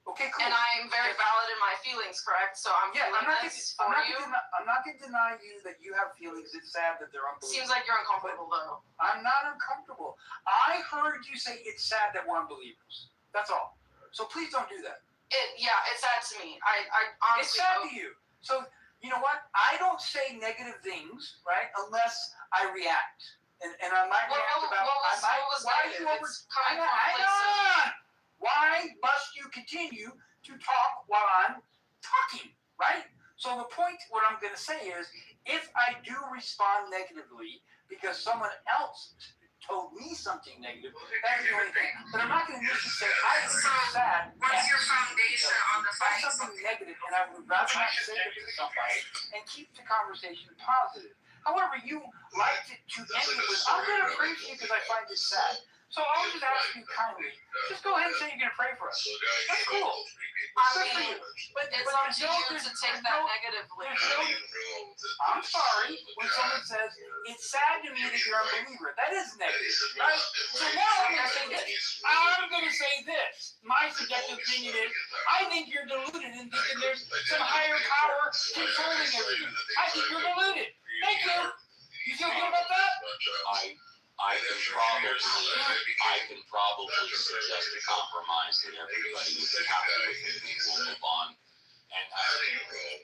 Okay, cool. And I am very valid in my feelings, correct? So I'm feeling this for you. I'm not going to deny you that you have feelings. It's sad that they're unbelievable. Seems like you're uncomfortable, though. I'm not uncomfortable. I heard you say it's sad that we're unbelievers. That's all. So please don't do that. It's sad to me. I honestly. It's sad to you. So you know what? I don't say negative things, right? Unless I react. And I might react about why negative? you over It's coming from a hang place of on. Why must you continue to talk while I'm talking, right? So the point, what I'm going to say is, if I do respond negatively because someone else told me something negative, that's the only thing. But I'm not going to initially say, I am sad. what's your foundation on That's defining something negative, and I would rather not say it to somebody and keep the conversation positive. However, you like to end it with, I'm going to pray for you because I find it sad. So I would just ask you kindly, just go ahead and say you're going to pray for us. That's cool. I Good for mean, you. But it's but up there's to no, you there's, to take there's that no, negatively. there's no, I'm sorry when someone says, it's sad to me that you're a believer. That is negative, right? So now I'm going to say this. I'm going to say this. My subjective opinion is, I think you're deluded in thinking there's some higher power controlling everything. I think you're deluded. Thank you. You feel good about that? I can probably suggest a compromise that everybody would be happy with, and we'll move on. And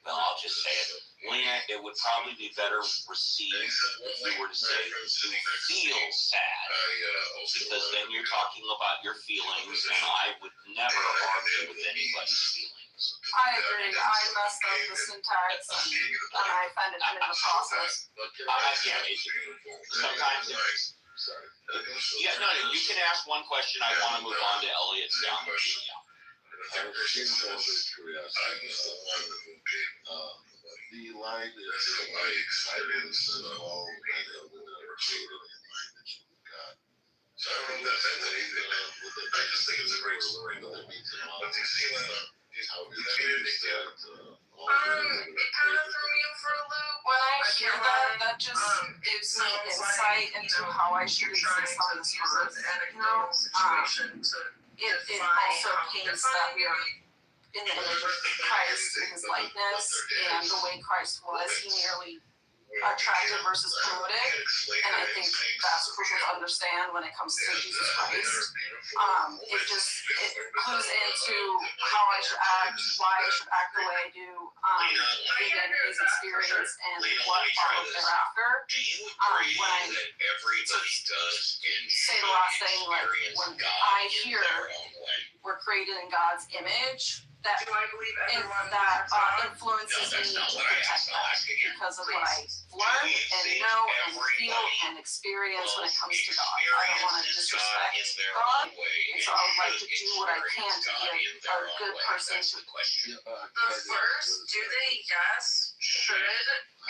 well, I'll just say it. Lena, it would probably be better received if you were to say you feel sad, because then you're talking about your feelings, and I would never argue with anybody's feelings. I agree. I messed up the syntax and I offended him in the process. Sometimes yeah, no, you can ask one question. I want to move on to Elliot's down there. The line is silence and all that will never create any language with God. So I don't know if that's anything. I just think it's a great story. What do you see, Lena? It kind of threw me for a loop. When I hear that just gives me insight into how I should exist on this earth. You know, it also paints that we are in the image of Christ in his likeness, and the way Christ was, he merely attractive versus polluted, and I think that's crucial to understand when it comes to Jesus Christ. It clues into how I should act, why I should act the way I do, given his experience and what followed thereafter. When I say the last thing, like when I hear we're created in God's image, that influences me to protect that because of what I learn and know and feel and experience when it comes to God. I don't want to disrespect God, and so I would like to do what I can to be a good person. The first, do they yes, should,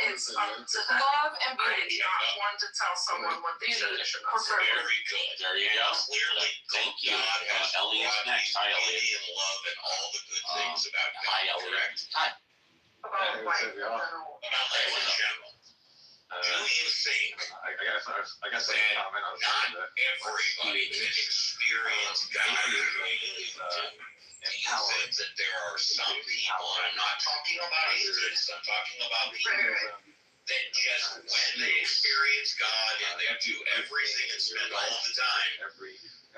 it's up to them. Love and I am beauty. not one to tell someone what they should or should not say. Very good. There you go. Clearly, Thank you. God has Elliot's next. Hi, Elliot. and love and all the good things about God. Hi, Elliot. Hi. About life in general. About life in general. Do you think I guess that not everybody can experience God the way you do? Do you think that there are some people, and I'm not talking about atheists, I'm talking about people that just, when they experience God and they do everything and spend all the time,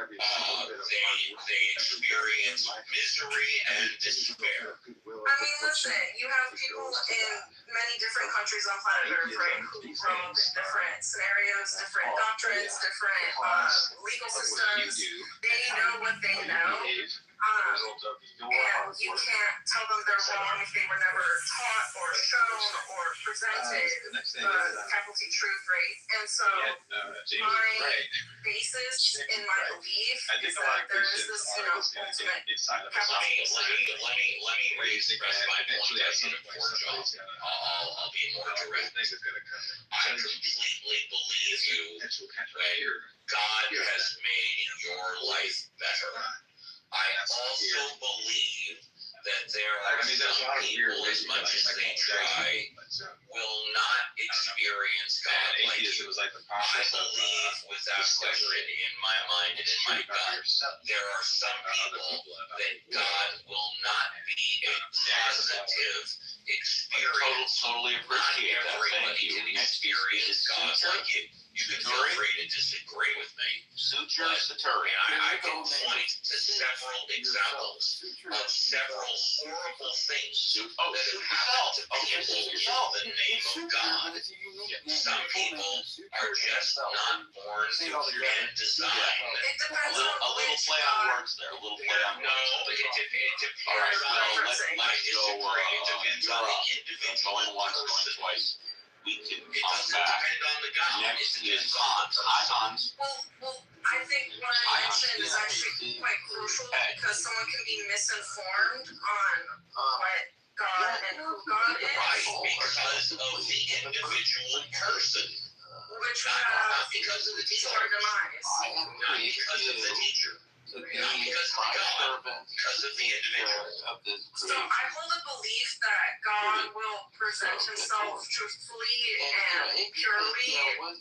they experience misery and despair. I mean, listen, you have people in many different countries on planet Earth, right, who grow up in different scenarios, different doctrines, different legal systems. They know what they know. And you can't tell them they're wrong if they were never taught or shown or presented the faculty truth, right? And so my basis in my belief is that there is this, ultimate let me re-express my point as an important job. I'll be more direct. I completely believe you when God has made your life better. I also believe that there are some people, as much as they try, will not experience God like you. I believe, without question, in my mind and in my gut, there are some people that God will not be a positive experience. Totally appreciate that. Thank you. Next experience God like it. You can feel free to disagree with me. Suture, Saturi. I can point to several examples of several horrible things that have happened to people in the name of God. Some people are just not born and designed. It depends A little play on words there. A little play on words. No, it depends All right, on let's go. It depends on the individual. Going once, going twice. We can It come doesn't back. depend on the God. Next is Hans. Hi, Hans. Well, I think what I mentioned is actually quite crucial because someone can be misinformed on what God and who God is, Right, because of the individual person. which we Not have because of the to teacher. our demise. Not because of the teacher. Not because of the God. Because of the individual. So I hold a belief that God will present himself truthfully and purely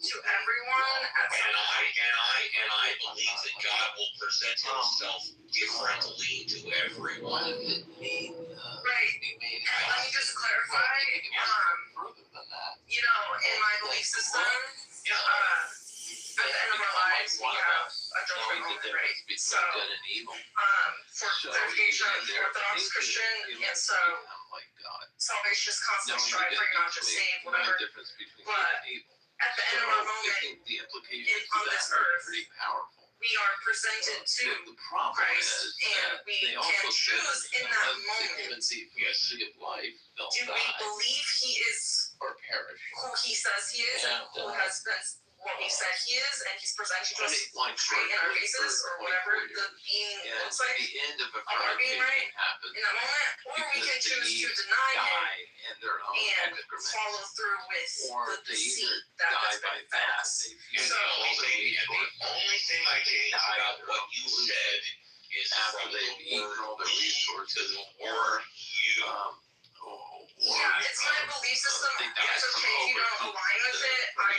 to everyone at some point. And I believe that God will present himself differently to everyone. Right. And let me just clarify, in my belief system, at the end of our lives, we have a judgment moment, right? So, for clarification, I'm an Orthodox Christian, and so salvation is constant strive for you're not just saved, whatever. But at the end of our moment on this earth, we are presented to Christ, and we can choose in that moment. Do we believe he is who he says he is, and who has been what he said he is, and he's presented to us straight in our faces, or whatever the being looks like of our being, right, in that moment, or we can choose to deny him and follow through with the deceit that has been fed us. And the only thing I change about what you said is from the word me to the word you. Yeah, it's my belief system. It's okay if you don't align with it. I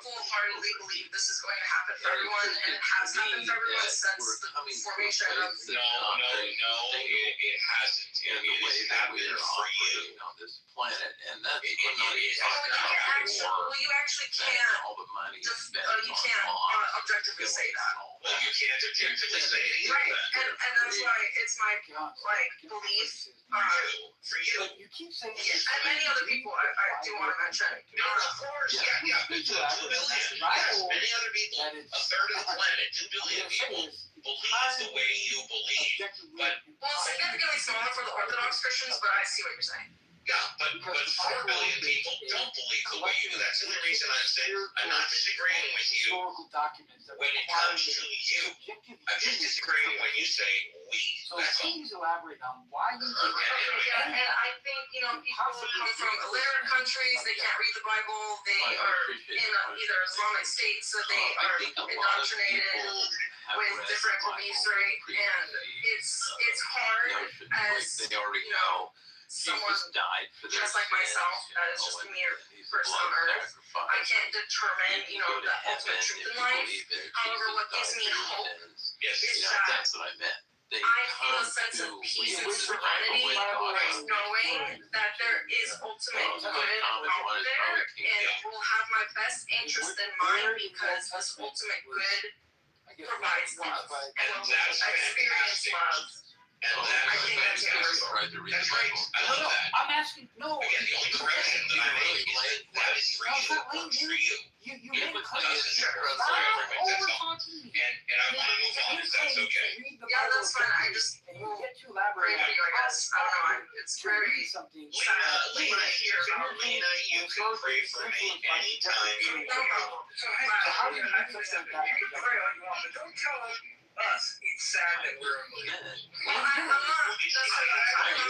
full-heartedly believe this is going to happen for everyone, and it has happened for everyone since the formation of. No, it hasn't. It has happened for you. On this planet, and that's It is. You actually can't. You can't objectively say that. Well, you can't objectively say it either. Right, and that's why it's my belief. For you. But you keep saying And many other people I do want to mention. No, of course. Yeah. 2 billion. Yes, many other people. A third of the planet. 2 billion people believe the way you believe. But Well, significantly smaller for the Orthodox Christians, but I see what you're saying. yeah, but 4 billion people don't believe the way you do. That's the only reason I'm saying I'm not disagreeing with you historical documents that when it comes to you. I'm just disagreeing when you say we. So That's all. please elaborate on why you Yeah, and I think, people who come from illiterate countries, they can't read the Bible, they are in either Islamic state, so they are indoctrinated with different beliefs, right? And it's hard as, they already know someone Jesus died for their just like myself, sins, that is just a mere His person blood on earth. sacrifice. I can't determine, You go to the heaven ultimate truth if in you life. believe that However, Jesus what gives died me for your hope sins. Yes. is Yeah, that that's what I meant. They I feel a come sense to of peace and witness the serenity, Bible with God. knowing that there is ultimate good out there, and will have my best interest in mind because this ultimate good provides love. And Will that's experience fantastic. love. And Oh, that's I think that's fantastic. tried to read That's the great. Bible. I love that. I'm asking, no. Again, the only correction that I make is that is for you. Works for you. You made it clear. Doesn't Sure. work for Stop everyone. That's all. over-talking me. And I want to move on if that's okay. Yeah, that's fine. I just And you will get to elaborate pray for you, I guess. I don't know. It's very something. Lena, you can pray for me anytime you no want. problem. So how do you represent that? You can pray all you want, but don't tell us it's sad that we're a Well, I'm not. I'm not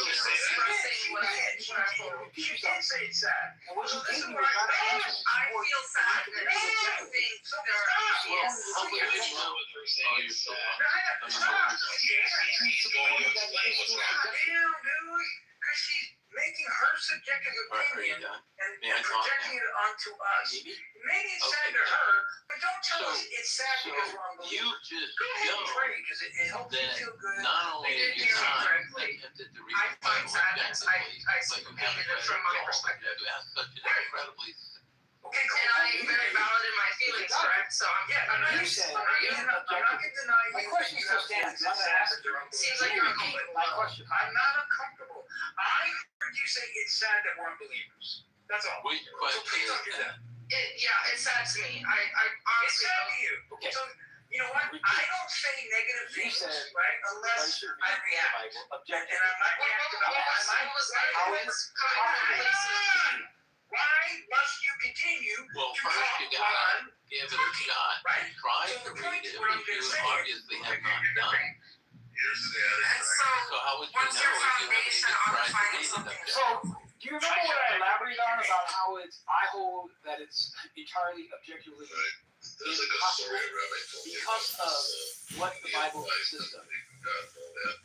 just expressing what I feel. You can't say it's sad. And what you This think is you why got to I answer. feel sad that I think there are atheists. Oh, you're so He's going to explain what's wrong. Damn, dude. Because she's making her subjective Are you opinion done? and projecting it onto us. Maybe it's sad to her, but don't tell us it's sad because we're You unbelievers. just Go ahead and know pray because it helps you that feel good. not only They have did you hear me not correctly. attempted to read I the find Bible sadness. objectively, I but you stated haven't it read from my at all. perspective. You have such an incredibly Okay, cool. And I am very valid in my feelings, correct? So I'm You said I'm not gonna deny you. My question still stands. Seems like you're uncomfortable. My question. I'm not uncomfortable. I heard you say it's sad that we're unbelievers. That's all. Which So question please is don't do that? that. Yeah, it's sad to me. I It's honestly sad to don't. you. Okay. So you know what? I don't say negative You things, said right? Unless I react. Objective. And I'm not reacting. What was like always coming from places. Why must you continue Well, to first talk you while gotta I'm give it a shot. right? Try So to the read point it, is what I'm which you gonna say. obviously have not done. Here's the data. And so So how would you what's know your if you haven't foundation even on tried to defining read it something? objectively? So, do you remember what I elaborated on about how I hold that it's entirely objectively There's like a story I read. I told you because about of this, what the Bible consists of,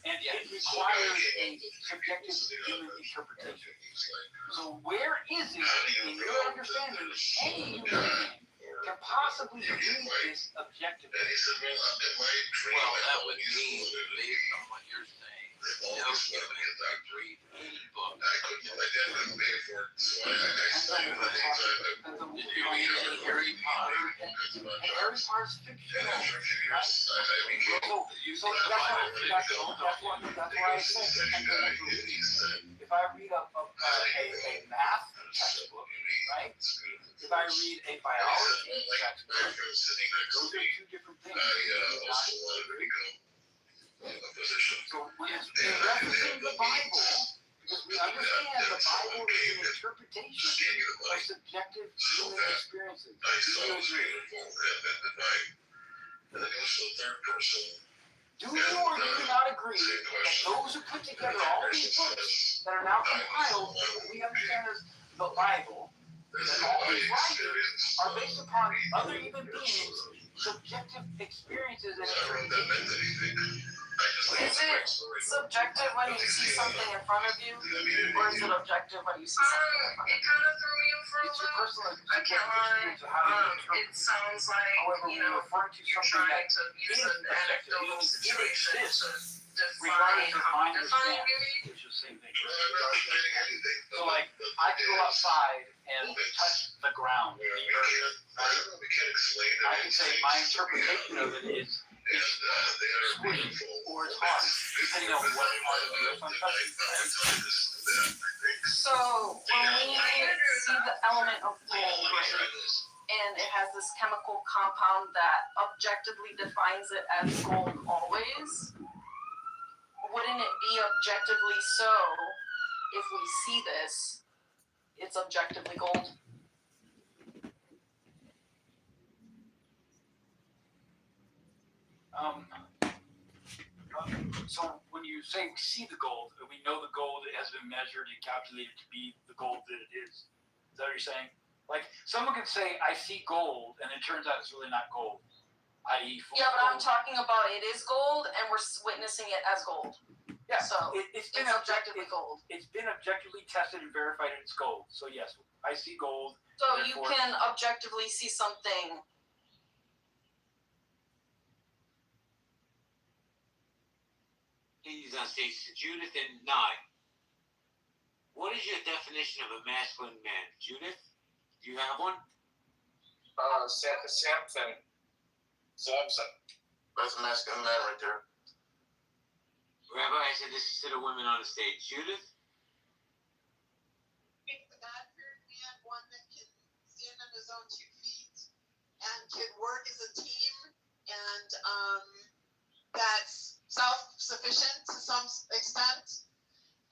and it requires a subjective human interpretation. So, where is it in your understanding any human being can possibly read this objectively? And he said, well, in my dream, Well, I that thought would you mean, would based on what you're saying, all no this human money in that could read any book. I couldn't, my dad couldn't pay for it, so I studied it anytime. Did you read any Harry Potter? And Harry Potter's And fictional. after a few years, I became So that's why I say he said, if I read a math textbook, right? If I read a biology textbook, sitting next to those me, are two different things. I also wanted to become a physician. So when it's referencing the Bible, because we understand the Bible is an interpretation Just gave me the of money. subjective human experiences. I saw it was beautiful, and then it goes to the third person. Do you or do you not agree that those who put together all these books that are now compiled, what we understand as the Bible, that all these writings are based upon other human beings' subjective experiences and interpretations? Is it subjective when you see something in front of you, or is it objective when you see something in front of you? It kind of threw me for a It's your loop. personal I can't lie. experience of how you interpret. It sounds like, However, you when know, you're referring to you're something trying that to use is an objective, anecdotal meaning it situation exists, to regardless define of how my to define understanding, beauty. which is the same thing. So, like, I can go outside and touch the ground, the earth, right? We can't explain it. I can say my interpretation of it is They are squishy beautiful. or it's hard, depending on what part of the earth I'm touching, right? So when we see the element of gold, and it has this chemical compound that objectively defines it as gold always, wouldn't it be objectively so if we see this, it's objectively gold? So when you say we see the gold, we know the gold has been measured and calculated to be the gold that it is. Is that what you're saying? Like someone can say, "I see gold," and it turns out it's really not gold. I.e., Yeah, but I'm talking about it is gold, and we're witnessing it as gold. Yeah, So it's been it's objectively gold. It's been objectively tested and verified that it's gold. So yes, I see gold. So you can objectively see something. Ladies on stage, Judith and Nye. What is your definition of a masculine man? Judith, do you have one? Samson. That's a masculine man right there. Rabbi, I said this is to the women on the stage. Judith? The God-fearing man, one that can stand on his own 2 feet and can work as a team, and that's self-sufficient to some extent,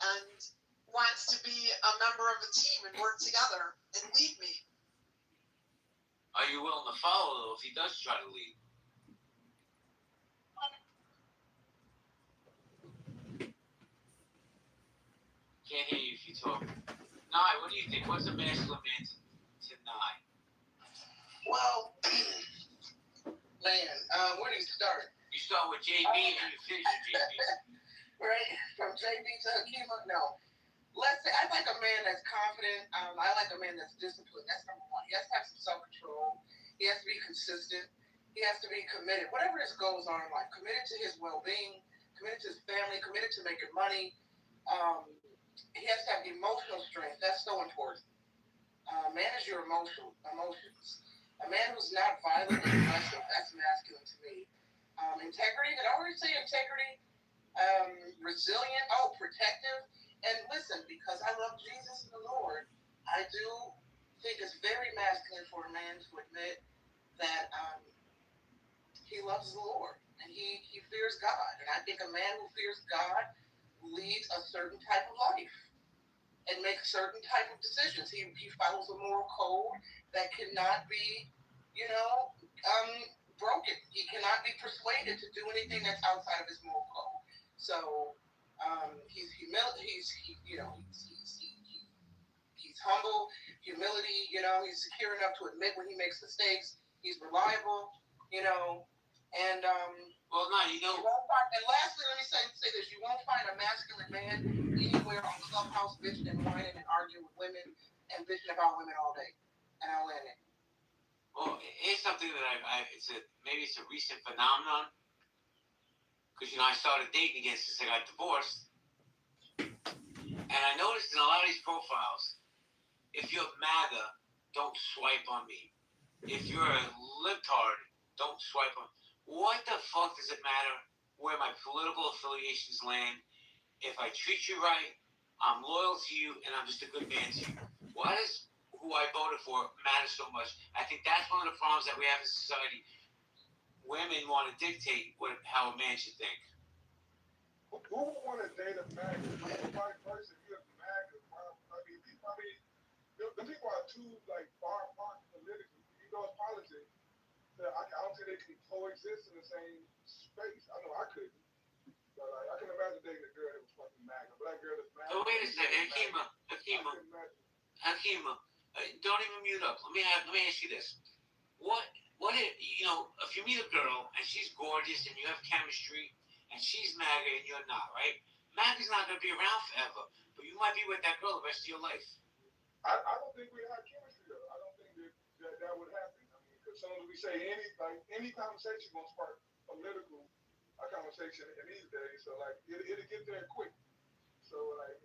and wants to be a member of a team and work together and lead me. Are you willing to follow, though, if he does try to lead? Can't hear you if you talk. Nye, what do you think? What's a masculine man to Nye? Well, man, where do you start? You start with JB and you finish with JB. Right? From JB to Hakima? No. Let's say, I like a man that's confident. I like a man that's disciplined. That's number one. He has to have some self-control. He has to be consistent. He has to be committed. Whatever his goals are in life, committed to his well-being, committed to his family, committed to making money. He has to have emotional strength. That's so important. Manage your emotions. A man who's not violent and aggressive, that's masculine to me. Integrity, did I already say integrity? Resilient, protective. And listen, because I love Jesus and the Lord, I do think it's very masculine for a man to admit that he loves the Lord and he fears God. And I think a man who fears God leads a certain type of life and makes certain type of decisions. He follows a moral code that cannot be, broken. He cannot be persuaded to do anything that's outside of his moral code. So he's humble, humility. He's secure enough to admit when he makes mistakes. He's reliable. And Well, no, you know. And lastly, let me say this: you won't find a masculine man anywhere on Clubhouse bitching and whining and arguing with women and bitching about women all day. And I'll end it. Well, here's something that maybe it's a recent phenomenon. Because, I started dating again since I got divorced. And I noticed in a lot of these profiles, if you're MAGA, don't swipe on me. If you're a libtard, don't swipe on me. What the fuck does it matter where my political affiliations land? If I treat you right, I'm loyal to you, and I'm just a good man to you. Why does who I voted for matter so much? I think that's one of the problems that we have in society. Women want to dictate how a man should think. Who would want to date a MAGA? Vice versa, if you're a MAGA, the people are too far apart politically. It's politics. I don't think they can coexist in the same space. I know I couldn't. But I can imagine dating a girl that was fucking MAGA. A black girl that's MAGA. Oh, wait a second, Hakima, don't even mute up. Let me ask you this. What if you meet a girl and she's gorgeous and you have chemistry and she's MAGA and you're not, right? MAGA's not going to be around forever, but you might be with that girl the rest of your life. I don't think we have chemistry though. I don't think that would happen. I mean, as soon as we say any conversation gonna spark political conversation in these days, so it'll get there quick. So I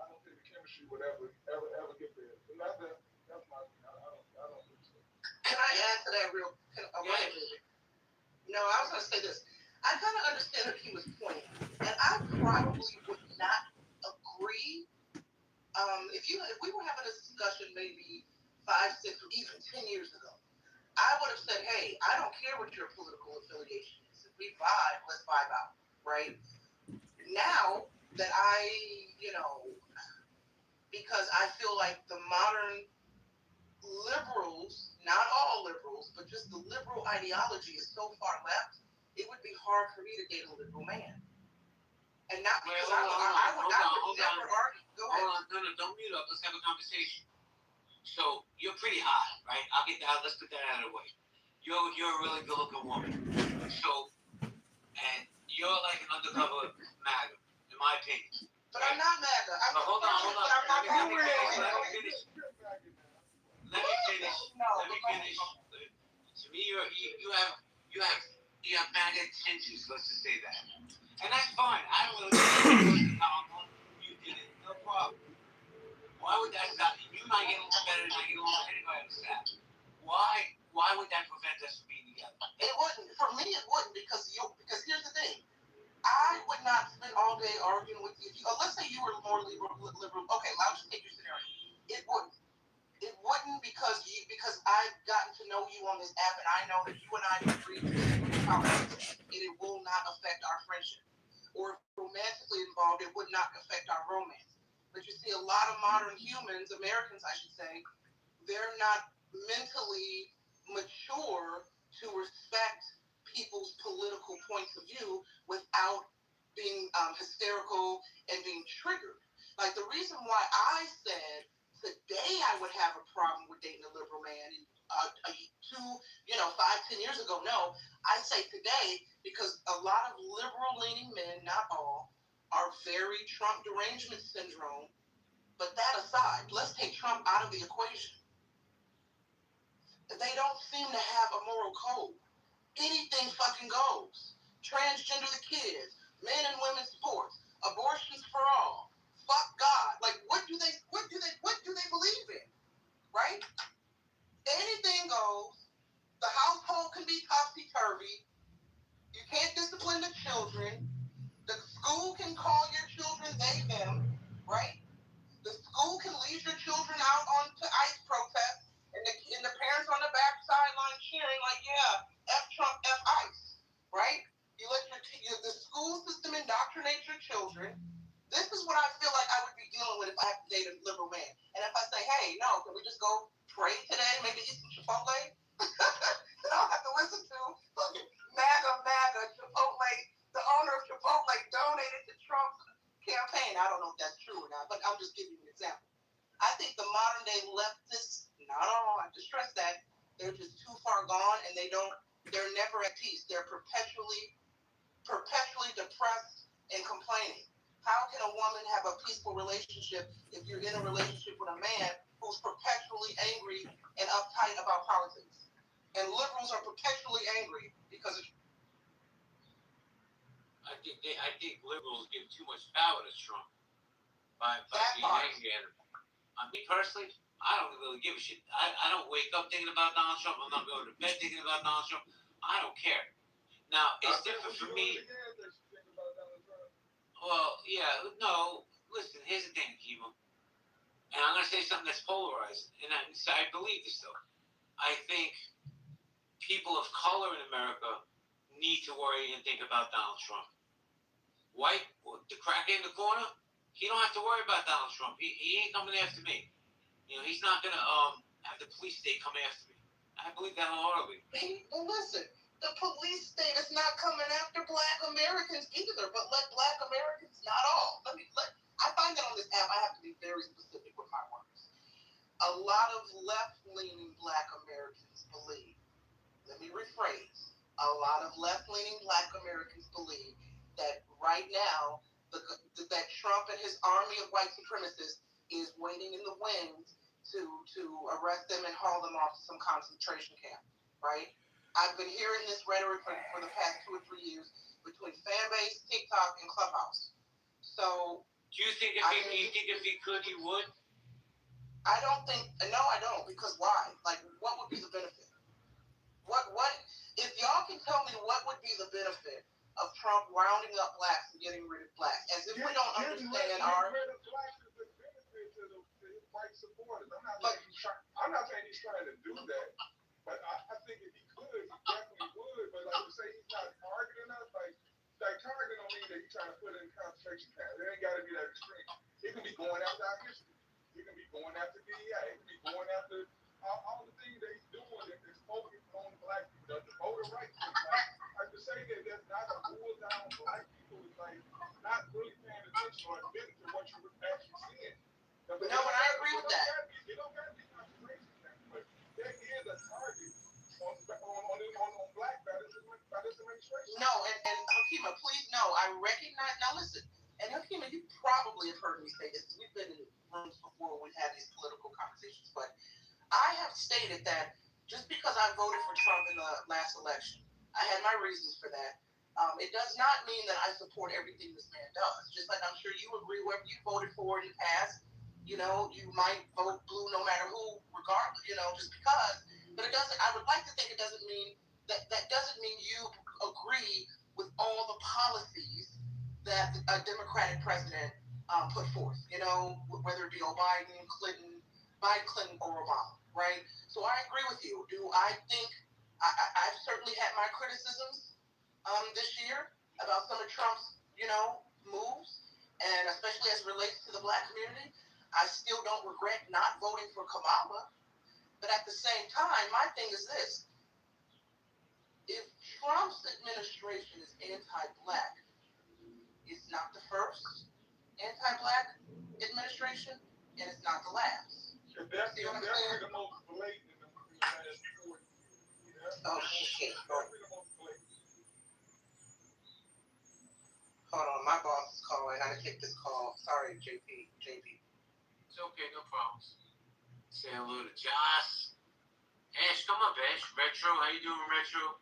don't think the chemistry would ever get there. That's my opinion. I don't think so. Can I add to that real? No, I was gonna say this. I kind of understand what he was pointing, and I probably would not agree. If we were having a discussion maybe 5, 6, or even 10 years ago, I would have said, hey, I don't care what your political affiliation is. If we vibe, let's vibe out, right? Now that because I feel like the modern liberals, not all liberals, but just the liberal ideology is so far left, it would be hard for me to date a liberal man. And not because I would never argue. Go ahead. Hold on, no, don't mute up. Let's have a conversation. So you're pretty hot, right? I'll get that. Let's put that out of the way. You're a really good-looking woman. So, and you're like an undercover MAGA, in my opinion. But I'm not MAGA. Hold on. Let me finish. Let me finish. To me, you have MAGA intentions. Let's just say that, and that's fine. I don't really care. You did it, no problem. Why would that stop? You might get along better than I get along with anybody on the staff. Why would that prevent us from being together? It wouldn't. For me, it wouldn't because here's the thing. I would not spend all day arguing with you. Let's say you were more liberal. Okay, I'll just take your scenario. It wouldn't. It wouldn't because I've gotten to know you on this app, and I know that you and I agree to politics, and it will not affect our friendship. Or if romantically involved, it would not affect our romance. But you see, a lot of modern humans, Americans, I should say, they're not mentally mature to respect people's political points of view without being hysterical and being triggered. Like the reason why I said today I would have a problem with dating a liberal man, 5, 10 years ago, no. I say today because a lot of liberal-leaning men, not all, are very Trump derangement syndrome. But that aside, let's take Trump out of the equation. They don't seem to have a moral code. Anything fucking goes. Transgender the kids, men and women's sports, abortions for all. Fuck God. Like what do they believe in? right? Anything goes. The household can be topsy-turvy. You can't discipline the children. The school can call your children they, them, right? The school can leave your children out onto ICE protests, and the parents on the back sideline cheering like, yeah, F Trump, F ICE, right? You let the school system indoctrinate your children. This is what I feel like I would be dealing with if I have to date a liberal man. And if I say, hey, no, can we just go pray today, maybe eat some Chipotle? I don't have to listen to fucking MAGA, Chipotle. The owner of Chipotle donated to Trump's campaign. I don't know if that's true or not, but I'm just giving you an example. I think the modern day leftists, not all, I have to stress that, they're just too far gone and they're never at peace. They're perpetually depressed and complaining. How can a woman have a peaceful relationship if you're in a relationship with a man who's perpetually angry and uptight about politics? And liberals are perpetually angry because of. I think liberals give too much power to Trump by being angry at him. Me personally, I don't really give a shit. I don't wake up thinking about Donald Trump. I'm not going to bed thinking about Donald Trump. I don't care. Now, it's different for me. Well, yeah, no. Listen, here's the thing, Kimo. And I'm going to say something that's polarized. And I believe this, though. I think people of color in America need to worry and think about Donald Trump. White, the cracker in the corner, he don't have to worry about Donald Trump. He ain't coming after me. You know, he's not going to have the police state come after me. I believe that wholeheartedly. Well, listen, the police state is not coming after Black Americans either, but let Black Americans, not all. I find that on this app, I have to be very specific with my words. A lot of left-leaning Black Americans believe, let me rephrase, a lot of left-leaning Black Americans believe that right now, that Trump and his army of white supremacists is waiting in the wings to arrest them and haul them off to some concentration camp, right? I've been hearing this rhetoric for the past 2 or 3 years between Fanbase, TikTok, and Clubhouse. So, do you think if he could, he would? I don't, because why? Like, what would be the benefit? What, if y'all can tell me what would be the benefit of Trump rounding up blacks and getting rid of blacks, as if we don't understand our. White supporters. I'm not saying he's trying to do that, but I think if he could, he definitely would. But like you say, he's not targeting us. Like targeting don't mean that he's trying to put it in concentration camp. It ain't got to be that extreme. He can be going after our history. He can be going after DEI. He can be going after all the things that he's doing that is focused on black people, the voter rights. Like to say that that's not a rule down black people is like not really paying attention or admitting to what you're actually seeing. No, and I agree with that. You don't got to be concentration camp, but there is a target on black by this administration. No, and Hakima, please no. I recognize. Now listen, and Hakima, you probably have heard me say this. We've been in rooms before when we've had these political conversations, but I have stated that just because I voted for Trump in the last election, I had my reasons for that. It does not mean that I support everything this man does. Just like I'm sure you agree, whoever you voted for in the past, you know, you might vote blue no matter who, regardless, you know, just because. But it doesn't. I would like to think it doesn't mean that doesn't mean you agree with all the policies that a Democratic president put forth. You know, whether it be Biden, Clinton, or Obama, right? So I agree with you. Do I think I've certainly had my criticisms this year about some of Trump's, you know, moves, and especially as it relates to the black community. I still don't regret not voting for Kamala. But at the same time, my thing is this. If Trump's administration is anti-black, it's not the first anti-black administration, and it's not the last. That's the most blatant in the last 4 years. Oh, shit. Hold on, my boss is calling. I gotta take this call. Sorry, JP. It's okay, no problems. Say hello to Joss. Ash, come up, Ash. Retro, how you doing, Retro?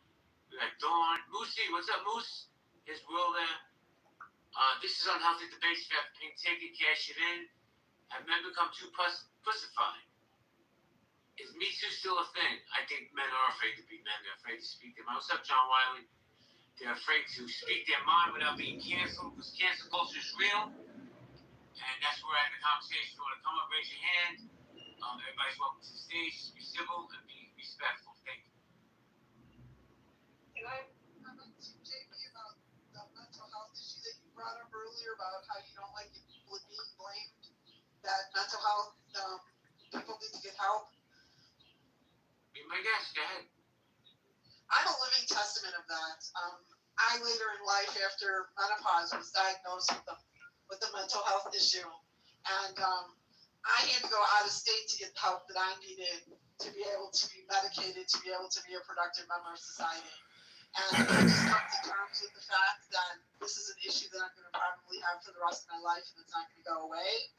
We got Dawn. Moosey, what's up, Moose? Here's Will there. This is Unhealthy Debates. If you have a pink ticket, cash it in. Have men become too pussified? Is Me Too still a thing? I think men are afraid to be men. They're afraid to speak their mind. What's up, John Wiley? They're afraid to speak their mind without being canceled because cancel culture is real. And that's where I have the conversation. If you want to come up, raise your hand. Everybody's welcome to the stage. Just be civil and be respectful. Thank you. Can I comment to JB about the mental health issue that you brought up earlier about how you don't like it people being blamed? That mental health people need to get help. Be my guest. Go ahead. I'm a living testament of that. I later in life, after menopause, was diagnosed with a mental health issue, and I had to go out of state to get the help that I needed to be able to be medicated, to be able to be a productive member of society. And I just come to terms with the fact that this is an issue that I'm going to probably have for the rest of my life, and it's not going to go away.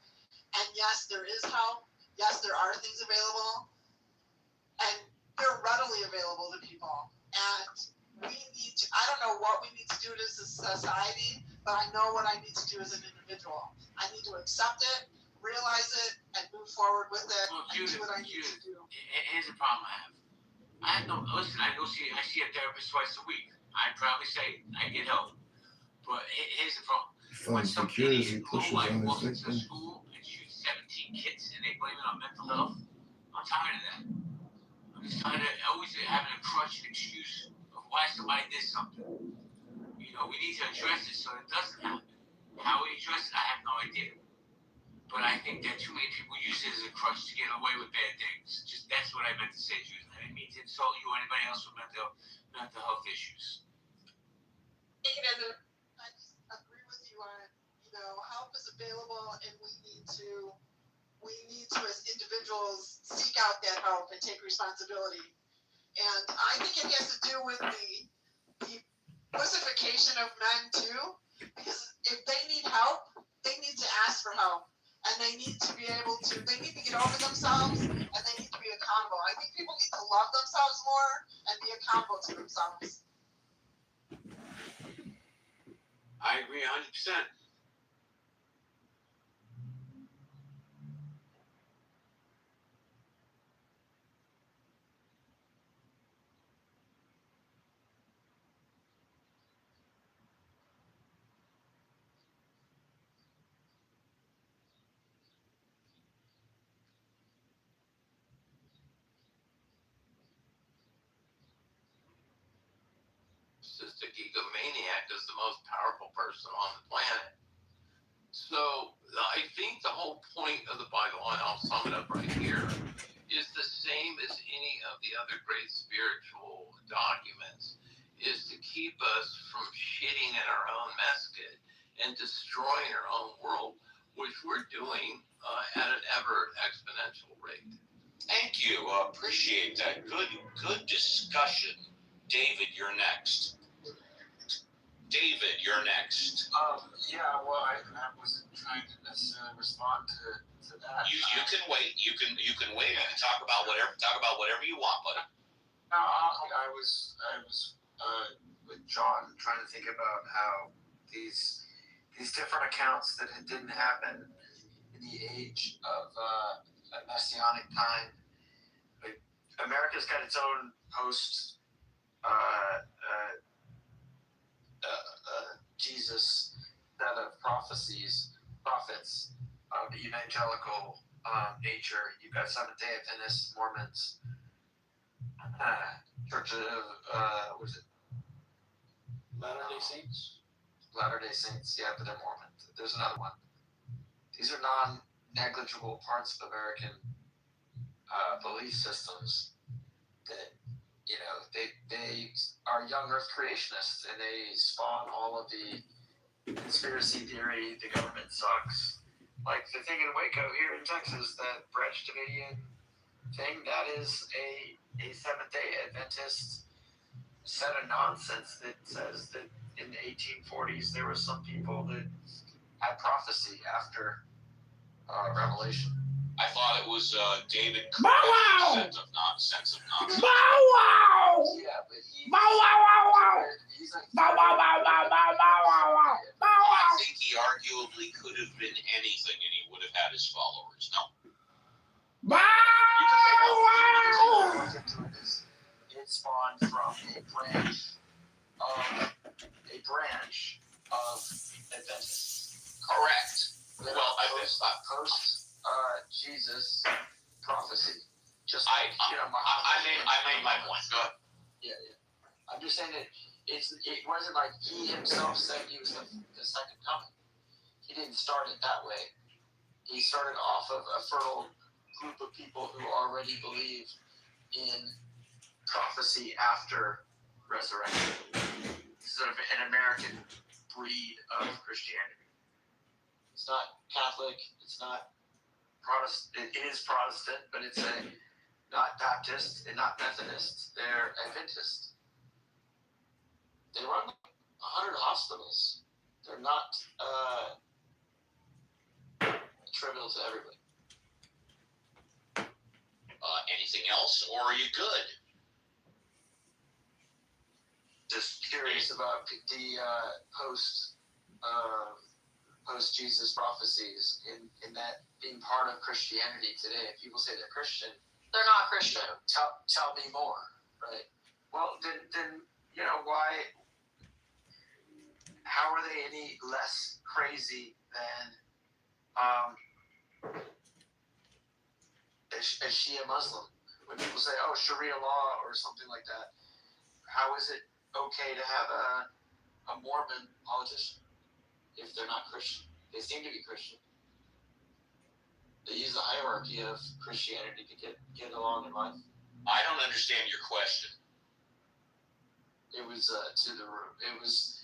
And yes, there is help. Yes, there are things available, and they're readily available to people. And we need to, I don't know what we need to do as a society, but I know what I need to do as an individual. I need to accept it, realize it, and move forward with it, Well, and do what I need to do. Here's the problem I have. I see a therapist twice a week. I probably say I get help. But here's the problem. When Funds some secures idiot and pushes lowlife on walks his into victim. school and shoots 17 kids and they blame it on mental health, I'm tired of that. I'm just tired of always having a crutch and excuse of why somebody did something. You know, we need to address it so it doesn't happen. How we address it, I have no idea. But I think that too many people use it as a crutch to get away with bad things. Just that's what I meant to say, Judith. I didn't mean to insult you or anybody else with mental health issues. I just agree with you on, help is available, and we need to as individuals seek out that help and take responsibility. And I think it has to do with the pussification of men too, because if they need help, they need to ask for help, and they need to get over themselves, and they need to be accountable. I think people need to love themselves more and be accountable to themselves. I agree 100%. Narcissistic egomaniac is the most powerful person on the planet. So I think the whole point of the Bible, and I'll sum it up right here, is the same as any of the other great spiritual documents, is to keep us from shitting in our own basket and destroying our own world, which we're doing at an ever exponential rate. Thank you. Appreciate that. Good discussion. David, you're next. David, you're next. Yeah, well, I wasn't trying to necessarily respond to that. You can wait. You can wait. You can talk about whatever you want, buddy. I was with John trying to think about how these different accounts that it didn't happen in the age of a messianic time. Like, America's got its own post Jesus set of prophets of the evangelical nature. You've got Seventh-day Adventists, Mormons, Church of what is it? Latter-day Saints. Latter-day Saints, yeah, but they're Mormon. There's another one. These are non-negligible parts of American belief systems that, they are young Earth creationists, and they spawn all of the conspiracy theory, the government sucks. Like the thing in Waco here in Texas, that Branch Davidian thing, that is a Seventh-day Adventist set of nonsense that says that in the 1840s there were some people that had prophecy after Revelation. I thought it was David Bow wow! sense of nonsense. Bow wow! Yeah, but Bow wow wow wow! he's like, Bow wow wow wow wow wow wow wow! Bow I wow! think he arguably could have been anything, and he would have had his followers. No. It spawned from a branch of Adventists. Correct. Well, post Jesus prophecy. Just I Muhammad made my point. Go ahead. Yeah. I'm just saying that it wasn't like he himself said he was the second coming. He didn't start it that way. He started off of a fertile group of people who already believe in prophecy after resurrection. Sort of an American breed of Christianity. It's not Catholic. It's not Protestant. It is Protestant, but it's not Baptist and not Methodist. They're Adventist. They run 100 hospitals. They're not trivial to everybody. Anything else, or are you good? Just curious about the post Jesus prophecies in that being part of Christianity today. If people say they're Christian, They're not Christian. Tell me more, right? Well, then why? How are they any less crazy than a Shia Muslim? When people say, "Oh, Sharia law" or something like that, how is it okay to have a Mormon politician if they're not Christian? They seem to be Christian. They use the hierarchy of Christianity to get along in life. I don't understand your question. It was it was.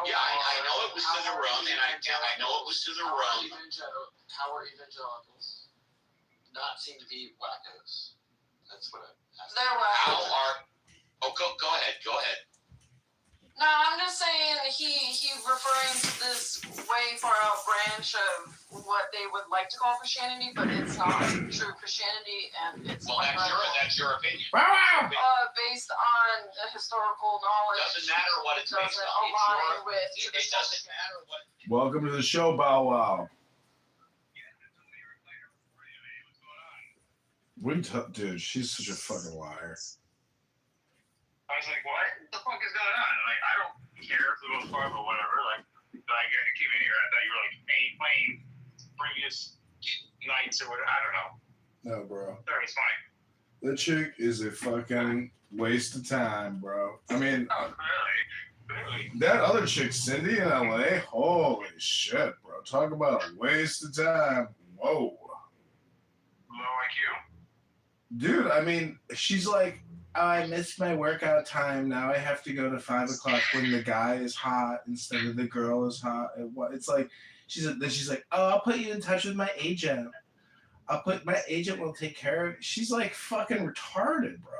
Yeah, I know it was to the room, and I know it was to the room. How are evangelicals not seem to be wackos? That's what I'm asking. They're How wackos. are? Oh, go ahead. No, I'm just saying he referring to this way far out branch of what they would like to call Christianity, but it's not true Christianity, and it's Well, that's your opinion. based on historical knowledge. Doesn't matter what it's based Doesn't on. align with It doesn't matter what. Welcome to the show, Bow Wow. Dude, she's such a fucking liar. I was like, what the fuck is going on? Like, I don't care for the most part, but whatever. Like, I came in here, I thought you were like playing previous nights or whatever. I don't know. No, bro. It's fine. That chick is a fucking waste of time, bro. I mean, Oh, really? that other chick, Cindy in LA, holy shit, bro. Talk about a waste of time. Whoa. Low IQ? Dude, I mean, she's like, oh, I missed my workout time. Now I have to go to 5 o'clock when the guy is hot instead of the girl is hot. It's like, she's like, oh, I'll put you in touch with my agent. My agent will take care of it. She's like fucking retarded, bro.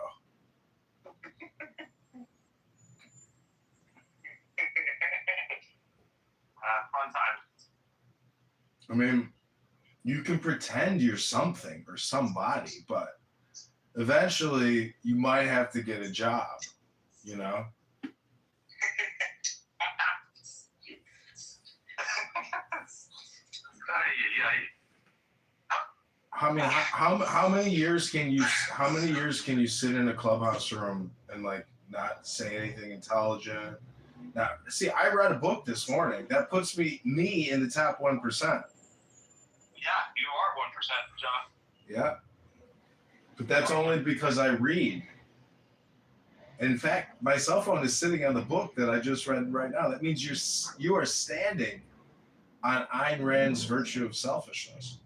Fun time. I mean, you can pretend you're something or somebody, but eventually you might have to get a job, you know? I mean, how many years can you sit in a clubhouse room and like not say anything intelligent? Now, see, I read a book this morning that puts me in the top 1%. Yeah, you are 1%, John. Yeah, but that's only because I read. In fact, my cell phone is sitting on the book that I just read right now. That means you are standing on Ayn Rand's virtue of selfishness.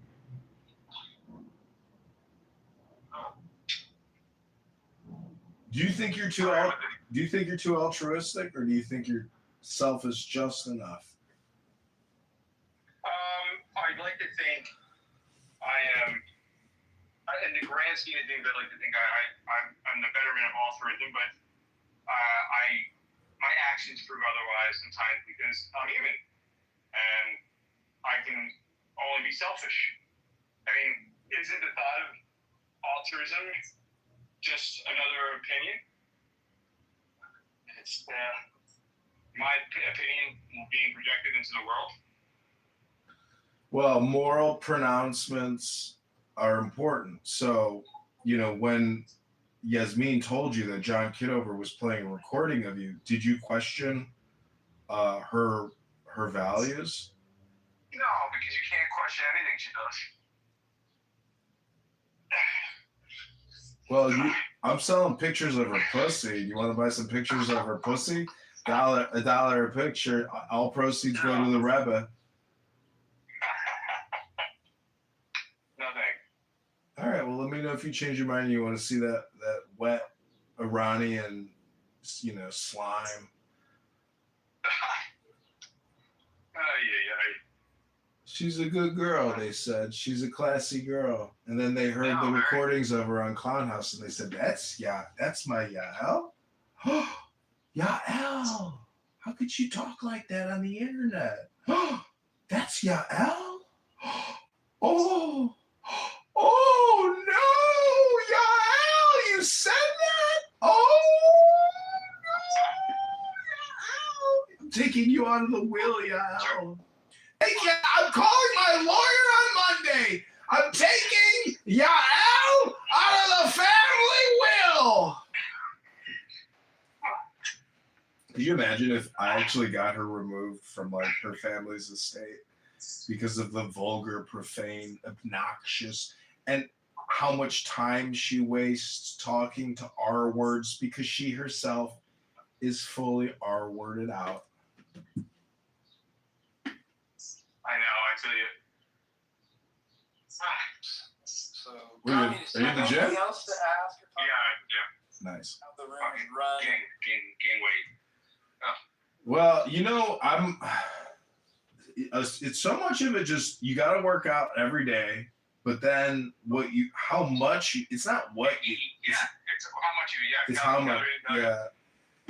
Do you think you're too altruistic, or do you think you're selfish just enough? I'd like to think I am, in the grand scheme of things, I'd like to think I'm the betterment of all three of them, but my actions prove otherwise sometimes because I'm human, and I can only be selfish. I mean, isn't the thought of altruism just another opinion? It's my opinion being projected into the world. Well, moral pronouncements are important. So, when Yasmin told you that John Kitover was playing a recording of you, did you question her values? No, because you can't question anything she does. Well, I'm selling pictures of her pussy. You want to buy some pictures of her pussy? $1 a picture. All proceeds go to the Rebbe. No thanks. All right. Well, let me know if you change your mind and you want to see that wet Iranian, slime. She's a good girl, they said. She's a classy girl. And then they heard the recordings of her on Clown House, and they said, that's my Yael. Yael. How could you talk like that on the internet? That's Yael? Oh no, Yael, you said that? Oh no, Yael. I'm taking you out of the wheel, Yael. Hey, I'm calling my lawyer on Monday. I'm taking Yael out of the family will. Could you imagine if I actually got her removed from her family's estate because of the vulgar, profane, obnoxious, and how much time she wastes talking to R words because she herself is fully R worded out. I know, I feel you. So, Are you in the gym? Anything else to ask? Yeah. Nice. How the room is run. Gain weight. Well, it's so much of it just, you got to work out every day, but then how much, it's not what you eat. It's how much you eat. It's how much, yeah.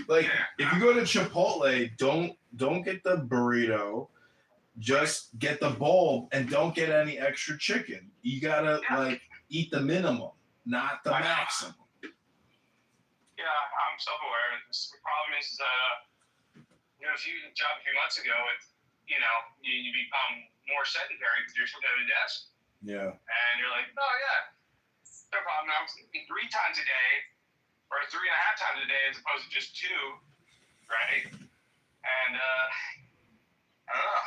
Like, if you go to Chipotle, don't get the burrito, just get the bowl and don't get any extra chicken. You got to, eat the minimum, not the maximum. Yeah, I'm self-aware. The problem is, if you job a few months ago, you become more sedentary because you're sitting at a desk. Yeah. And you're like, oh yeah, no problem. I'm eating 3 times a day, or 3.5 times a day, as opposed to just 2, right? And I don't know.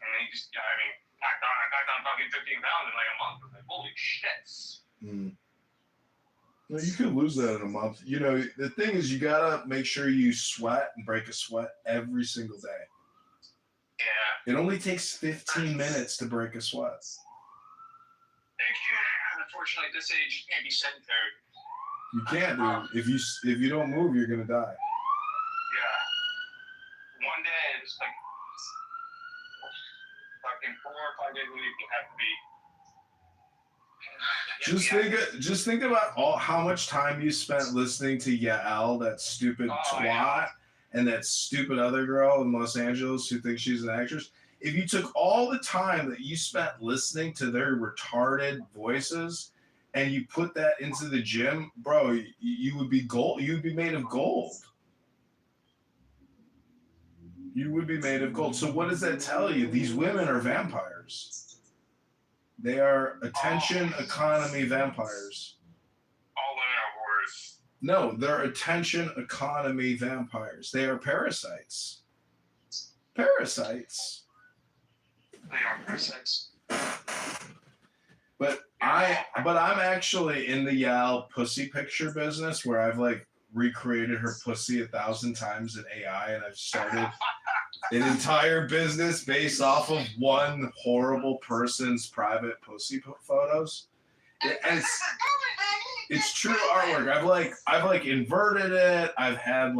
And then you just, packed on fucking 15 pounds in like a month. I was like, holy shit. No, you could lose that in a month. The thing is, you gotta make sure you sweat and break a sweat every single day. Yeah. It only takes 15 minutes to break a sweat. Unfortunately, at this age, you can't be sedentary. You can't, dude. If you don't move, you're gonna die. Yeah. One day, it's like fucking 4 or 5 days a week, you have to be. Just think about how much time you spent listening to Yael, that stupid twat, and that stupid other girl in Los Angeles who thinks she's an actress. If you took all the time that you spent listening to their retarded voices and you put that into the gym, bro, you would be gold. You would be made of gold. You would be made of gold. So what does that tell you? These women are vampires. They are attention economy vampires. All women are whores. No, they're attention economy vampires. They are parasites. Parasites. They are parasites. But I'm actually in the Yael pussy picture business where I've recreated her pussy 1,000 times in AI, and I've started an entire business based off of one horrible person's private pussy photos. And it's true artwork. I've inverted it. I've had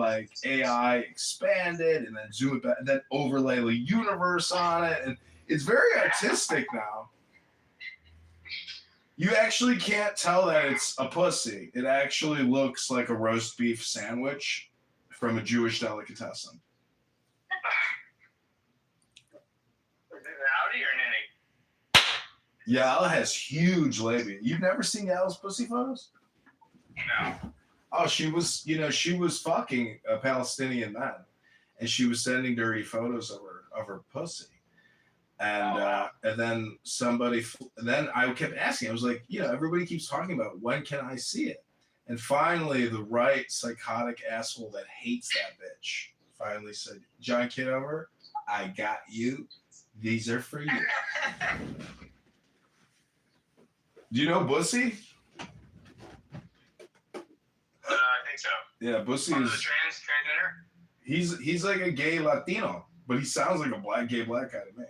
AI expand it and then zoom it back and then overlay the universe on it, and it's very artistic now. You actually can't tell that it's a pussy. It actually looks like a roast beef sandwich from a Jewish delicatessen. Howdy or Ninny? Yael has huge labia. You've never seen Yael's pussy photos? No. Oh, she was fucking a Palestinian man, and she was sending dirty photos of her pussy. And then and then I kept asking. I was like, everybody keeps talking about when can I see it? And finally, the right psychotic asshole that hates that bitch finally said, John Kitover, I got you. These are for you. Do you know Bussy? I think so. Yeah, Bussy One is of the transgender. he's like a gay Latino, but he sounds like a gay black guy to me.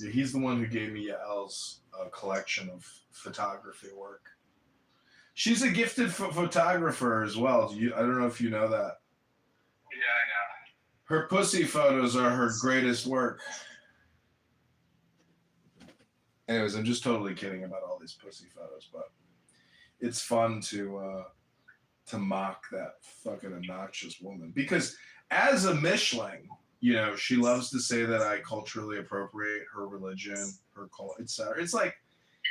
Yeah, he's the one who gave me Yael's collection of photography work. She's a gifted photographer as well. I don't know if you know that. Yeah, I know. Her pussy photos are her greatest work. Anyways, I'm just totally kidding about all these pussy photos, but it's fun to mock that fucking obnoxious woman. Because as a Mischling, she loves to say that I culturally appropriate her religion, her culture, etc. It's like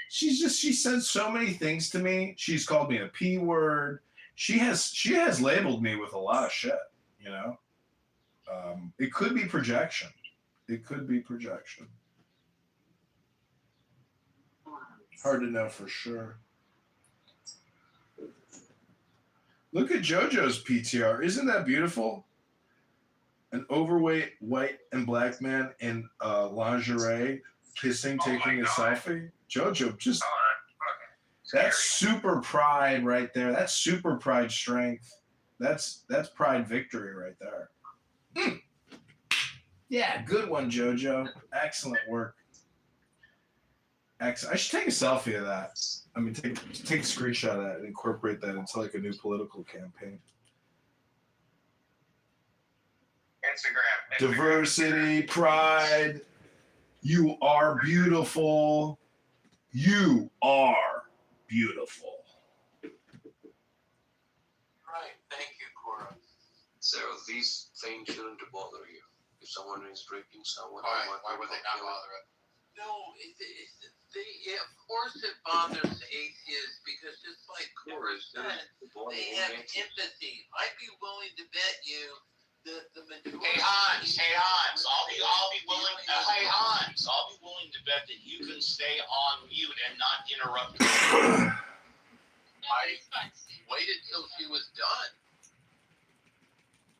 she says so many things to me. She's called me a P word. She has labeled me with a lot of shit. It could be projection. It could be projection. Hard to know for sure. Look at JoJo's PTR. Isn't that beautiful? An overweight white and black man in lingerie kissing, taking a selfie. JoJo, just that's super pride right there. That's super pride strength. That's pride victory right there. Yeah, good one, JoJo. Excellent work. Excellent. I should take a selfie of that. I mean, take a screenshot of that and incorporate that into like a new political campaign. Instagram. Diversity, pride. You are beautiful. You are beautiful. Right. Thank you, Cora. So these things shouldn't bother you. If someone is raping someone, Why would they not bother it? No, of course it bothers atheists because just like Cora said, they have empathy. I'd be willing to bet you the majority. Hey Hans, I'll be willing. Hey Hans, I'll be willing to bet that you can stay on mute and not interrupt. I waited till she was done.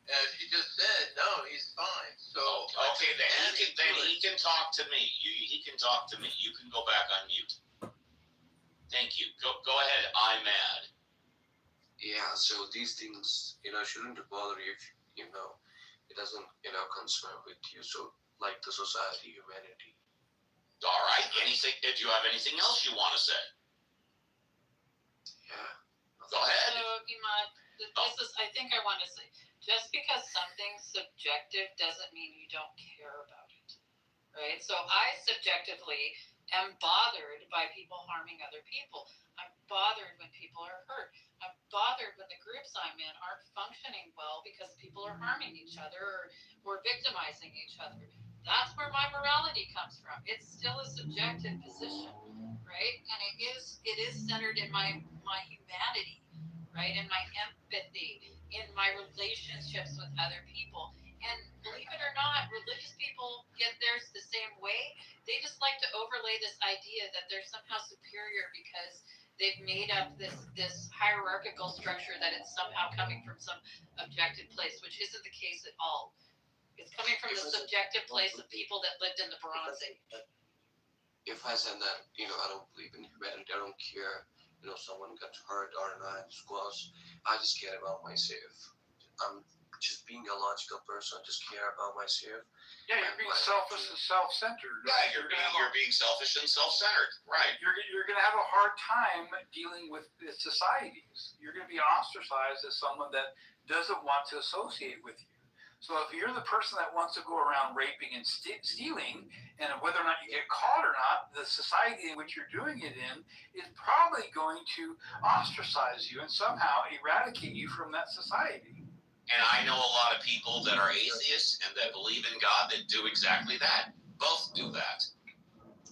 And she just said, no, he's fine. So okay, then he can talk to me. He can talk to me. You can go back on mute. Thank you. Go ahead. I'm mad. Yeah. So these things, shouldn't bother you if it doesn't, concern with you. So like the society, humanity. All right. Anything? If you have anything else you want to say? Yeah. Go ahead. So, Imad, I think I want to say, just because something's subjective doesn't mean you don't care about it, right? So I subjectively am bothered by people harming other people. I'm bothered when people are hurt. I'm bothered when the groups I'm in aren't functioning well because people are harming each other or victimizing each other. That's where my morality comes from. It's still a subjective position, right? And it is centered in my humanity, right? In my empathy, in my relationships with other people. And believe it or not, religious people get theirs the same way. They just like to overlay this idea that they're somehow superior because they've made up this hierarchical structure that it's somehow coming from some objective place, which isn't the case at all. It's coming from the subjective place of people that lived in the Bronze Age. If I said that, I don't believe in humanity, I don't care, someone got hurt or not, squash, I just care about myself. I'm just being a logical person, I just care about myself. Yeah, you're being selfish and self-centered. Right? Yeah, you're being selfish and self-centered. Right. You're going to have a hard time dealing with the societies. You're going to be ostracized as someone that doesn't want to associate with you. So if you're the person that wants to go around raping and stealing, and whether or not you get caught or not, the society in which you're doing it in is probably going to ostracize you and somehow eradicate you from that society. And I know a lot of people that are atheists and that believe in God that do exactly that. Both do that.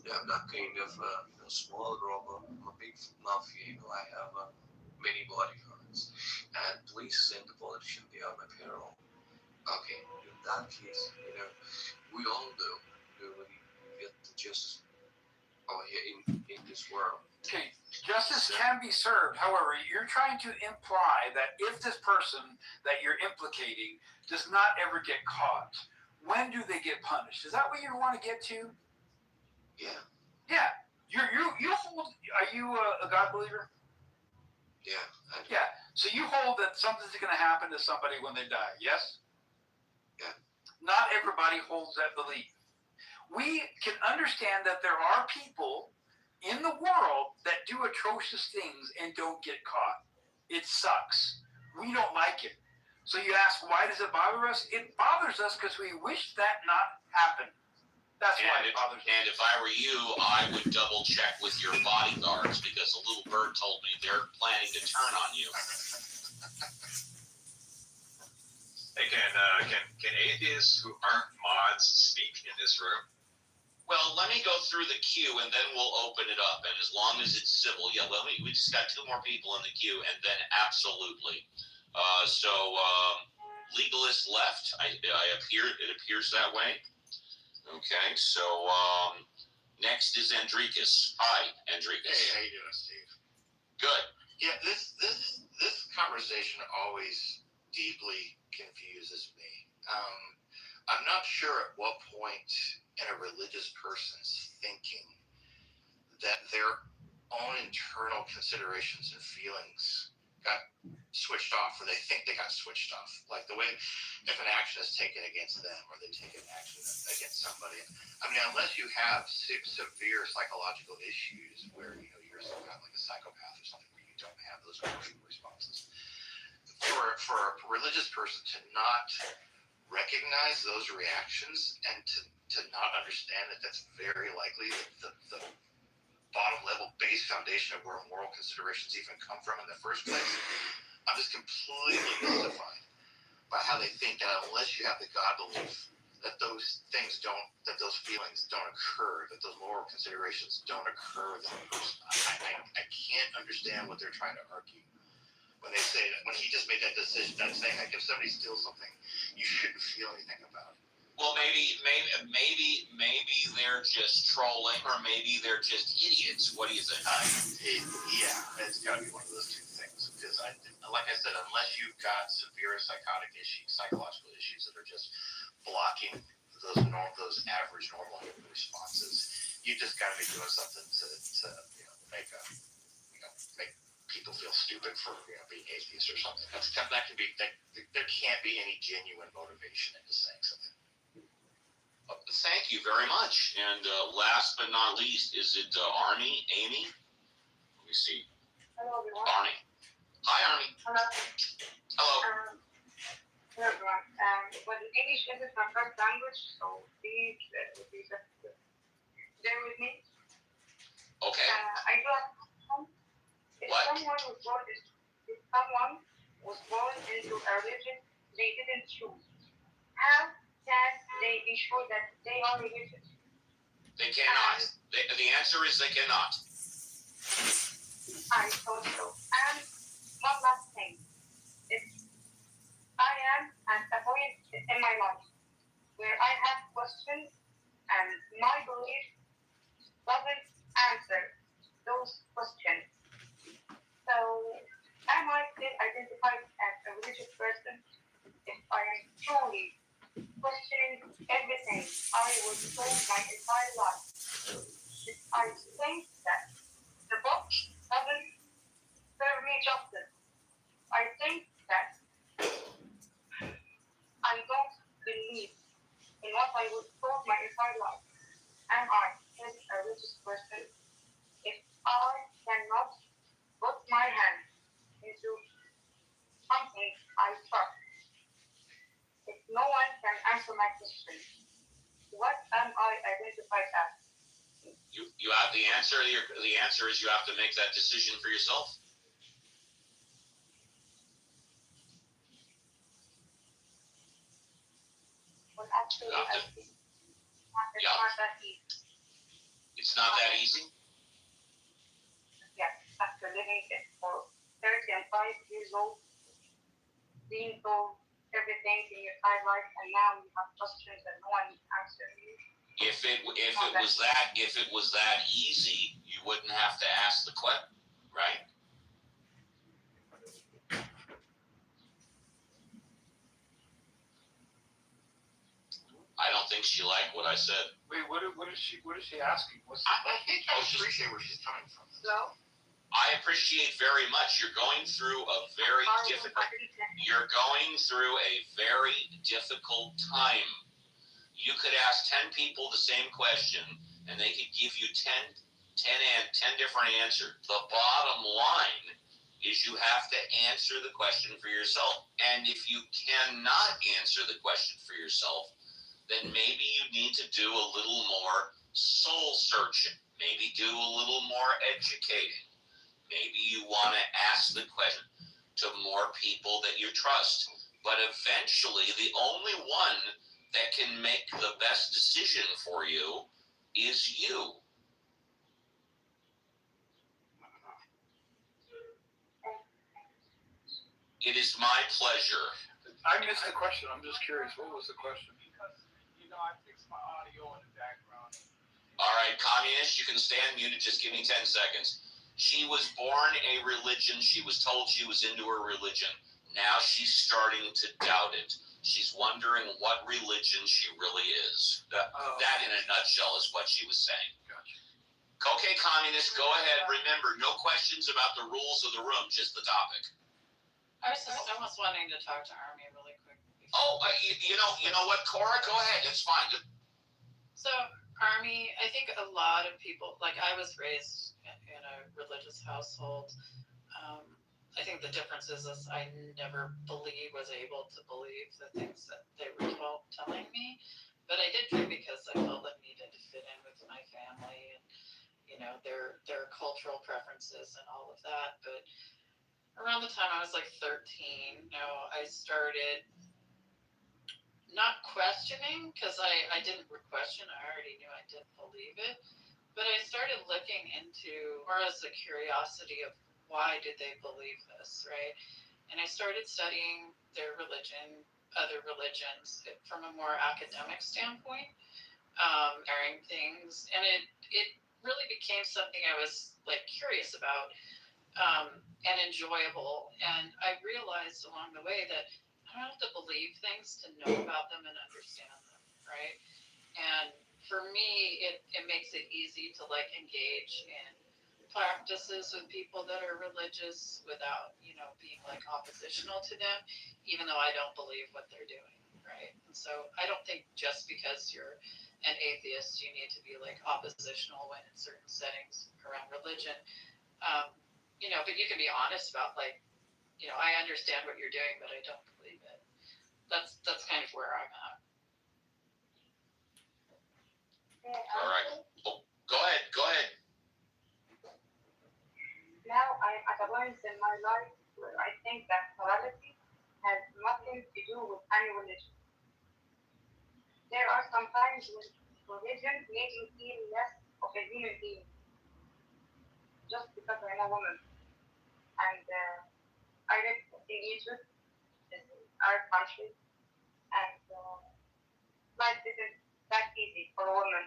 Yeah, I'm not kind of a small robber. I'm a big mafia. I have many bodyguards, and police and the politician, they are my payroll. Okay, in that case, we all know, when you get the justice in this world. Okay, justice can be served. However, you're trying to imply that if this person that you're implicating does not ever get caught, when do they get punished? Is that what you want to get to? Yeah. Yeah. You hold. Are you a God believer? Yeah. Yeah. So you hold that something's going to happen to somebody when they die. Yes. Yeah. Not everybody holds that belief. We can understand that there are people in the world that do atrocious things and don't get caught. It sucks. We don't like it. So you ask, why does it bother us? It bothers us because we wish that not happened. That's why it bothers us. And if I were you, I would double check with your bodyguards because a little bird told me they're planning to turn on you. Hey, can atheists who aren't mods speak in this room? Well, let me go through the queue and then we'll open it up. And as long as it's civil, yeah. Well, we just got 2 more people in the queue, and then absolutely. Legalist left. It appears that way. Okay, so next is Andrikis. Hi, Andrikis. Hey, how you doing, Steve? Good. Yeah, this conversation always deeply confuses me. I'm not sure at what point in a religious person's thinking that their own internal considerations and feelings got switched off, or they think they got switched off. Like the way if an action is taken against them, or they take an action against somebody. I mean, unless you have severe psychological issues where you're some kind of like a psychopath or something, where you don't have those emotional responses. For a religious person to not recognize those reactions and to not understand that that's very likely the bottom level base foundation of where moral considerations even come from in the first place, I'm just completely mystified by how they think that unless you have the God belief, that those things that those feelings don't occur, that those moral considerations don't occur with that person. I can't understand what they're trying to argue when they say that, when he just made that decision, that saying like if somebody steals something, you shouldn't feel anything about it. Well, maybe they're just trolling, or maybe they're just idiots. What do you think? Yeah, it's got to be one of those two things. Because like I said, unless you've got severe psychological issues that are just blocking those average normal human responses, you just got to be doing something to make people feel stupid for being atheist or something. That can be there can't be any genuine motivation into saying something. Thank you very much. And last but not least, is it Arnie? Amy? Let me see. Hello, everyone. Arnie. Hi, Arnie. Hello. Hello. Hello, everyone. Well, English isn't my first language, so please bear with me. Okay. I do have if someone was born into a religion they didn't choose, how can they be sure that they are religious? They cannot. The answer is they cannot. I thought so. And one last thing. If I am at a point in my life where I have questions and my belief doesn't answer those questions, so am I still identified as a religious person if I am truly questioning everything I was told my entire life? If I think that the book doesn't serve me justice, I think that I don't believe in what I was told my entire life. Am I still a religious person if I cannot put my hand into something I trust? If no one can answer my question, what am I identified as? You have the answer. The answer is you have to make that decision for yourself. Well, actually, I think it's not that easy. It's not that easy? Yes, after living it for 35 years old, being told everything in your entire life, and now you have questions that no one answers you. If it was that easy, you wouldn't have to ask the question, right? I don't think she liked what I said. Wait, what is she asking? I think I appreciate where she's coming from. So, I appreciate very much. You're going through a very difficult time. You could ask 10 people the same question, and they could give you 10 different answers. The bottom line is you have to answer the question for yourself. And if you cannot answer the question for yourself, then maybe you need to do a little more soul searching. Maybe do a little more educating. Maybe you want to ask the question to more people that you trust. But eventually, the only one that can make the best decision for you is you. It is my pleasure. I missed the question. I'm just curious. What was the question? Because, I fixed my audio in the background. All right, communist, you can stay unmuted. Just give me 10 seconds. She was born a religion. She was told she was into her religion. Now she's starting to doubt it. She's wondering what religion she really is. That in a nutshell is what she was saying. Gotcha. Okay, communist, go ahead. Remember, no questions about the rules of the room, just the topic. I was wanting to talk to Army really quick. Oh, you know what, Cora? Go ahead. It's fine. So, Army, I think a lot of people, like I was raised in a religious household. I think the difference is I never was able to believe the things that they were telling me, but I did try because I felt I needed to fit in with my family and, their cultural preferences and all of that. But around the time I was like 13, I started not questioning, because I didn't question, I already knew I didn't believe it, but I started looking into, or as a curiosity of why did they believe this, right? And I started studying their religion, other religions, from a more academic standpoint, comparing things, and it really became something I was like curious about, and enjoyable, and I realized along the way that I don't have to believe things to know about them and understand them, right? And for me, it makes it easy to like engage in practices with people that are religious without, being like oppositional to them, even though I don't believe what they're doing, right? And so I don't think just because you're an atheist, you need to be like oppositional when in certain settings around religion. But you can be honest about like, I understand what you're doing, but I don't believe it. That's kind of where I'm at. All right. Oh, go ahead. now I'm at a point in my life where I think that morality has nothing to do with any religion. There are some times when religion makes me feel less of a human being just because I'm a woman. And I live in Egypt, in our country, and life isn't that easy for a woman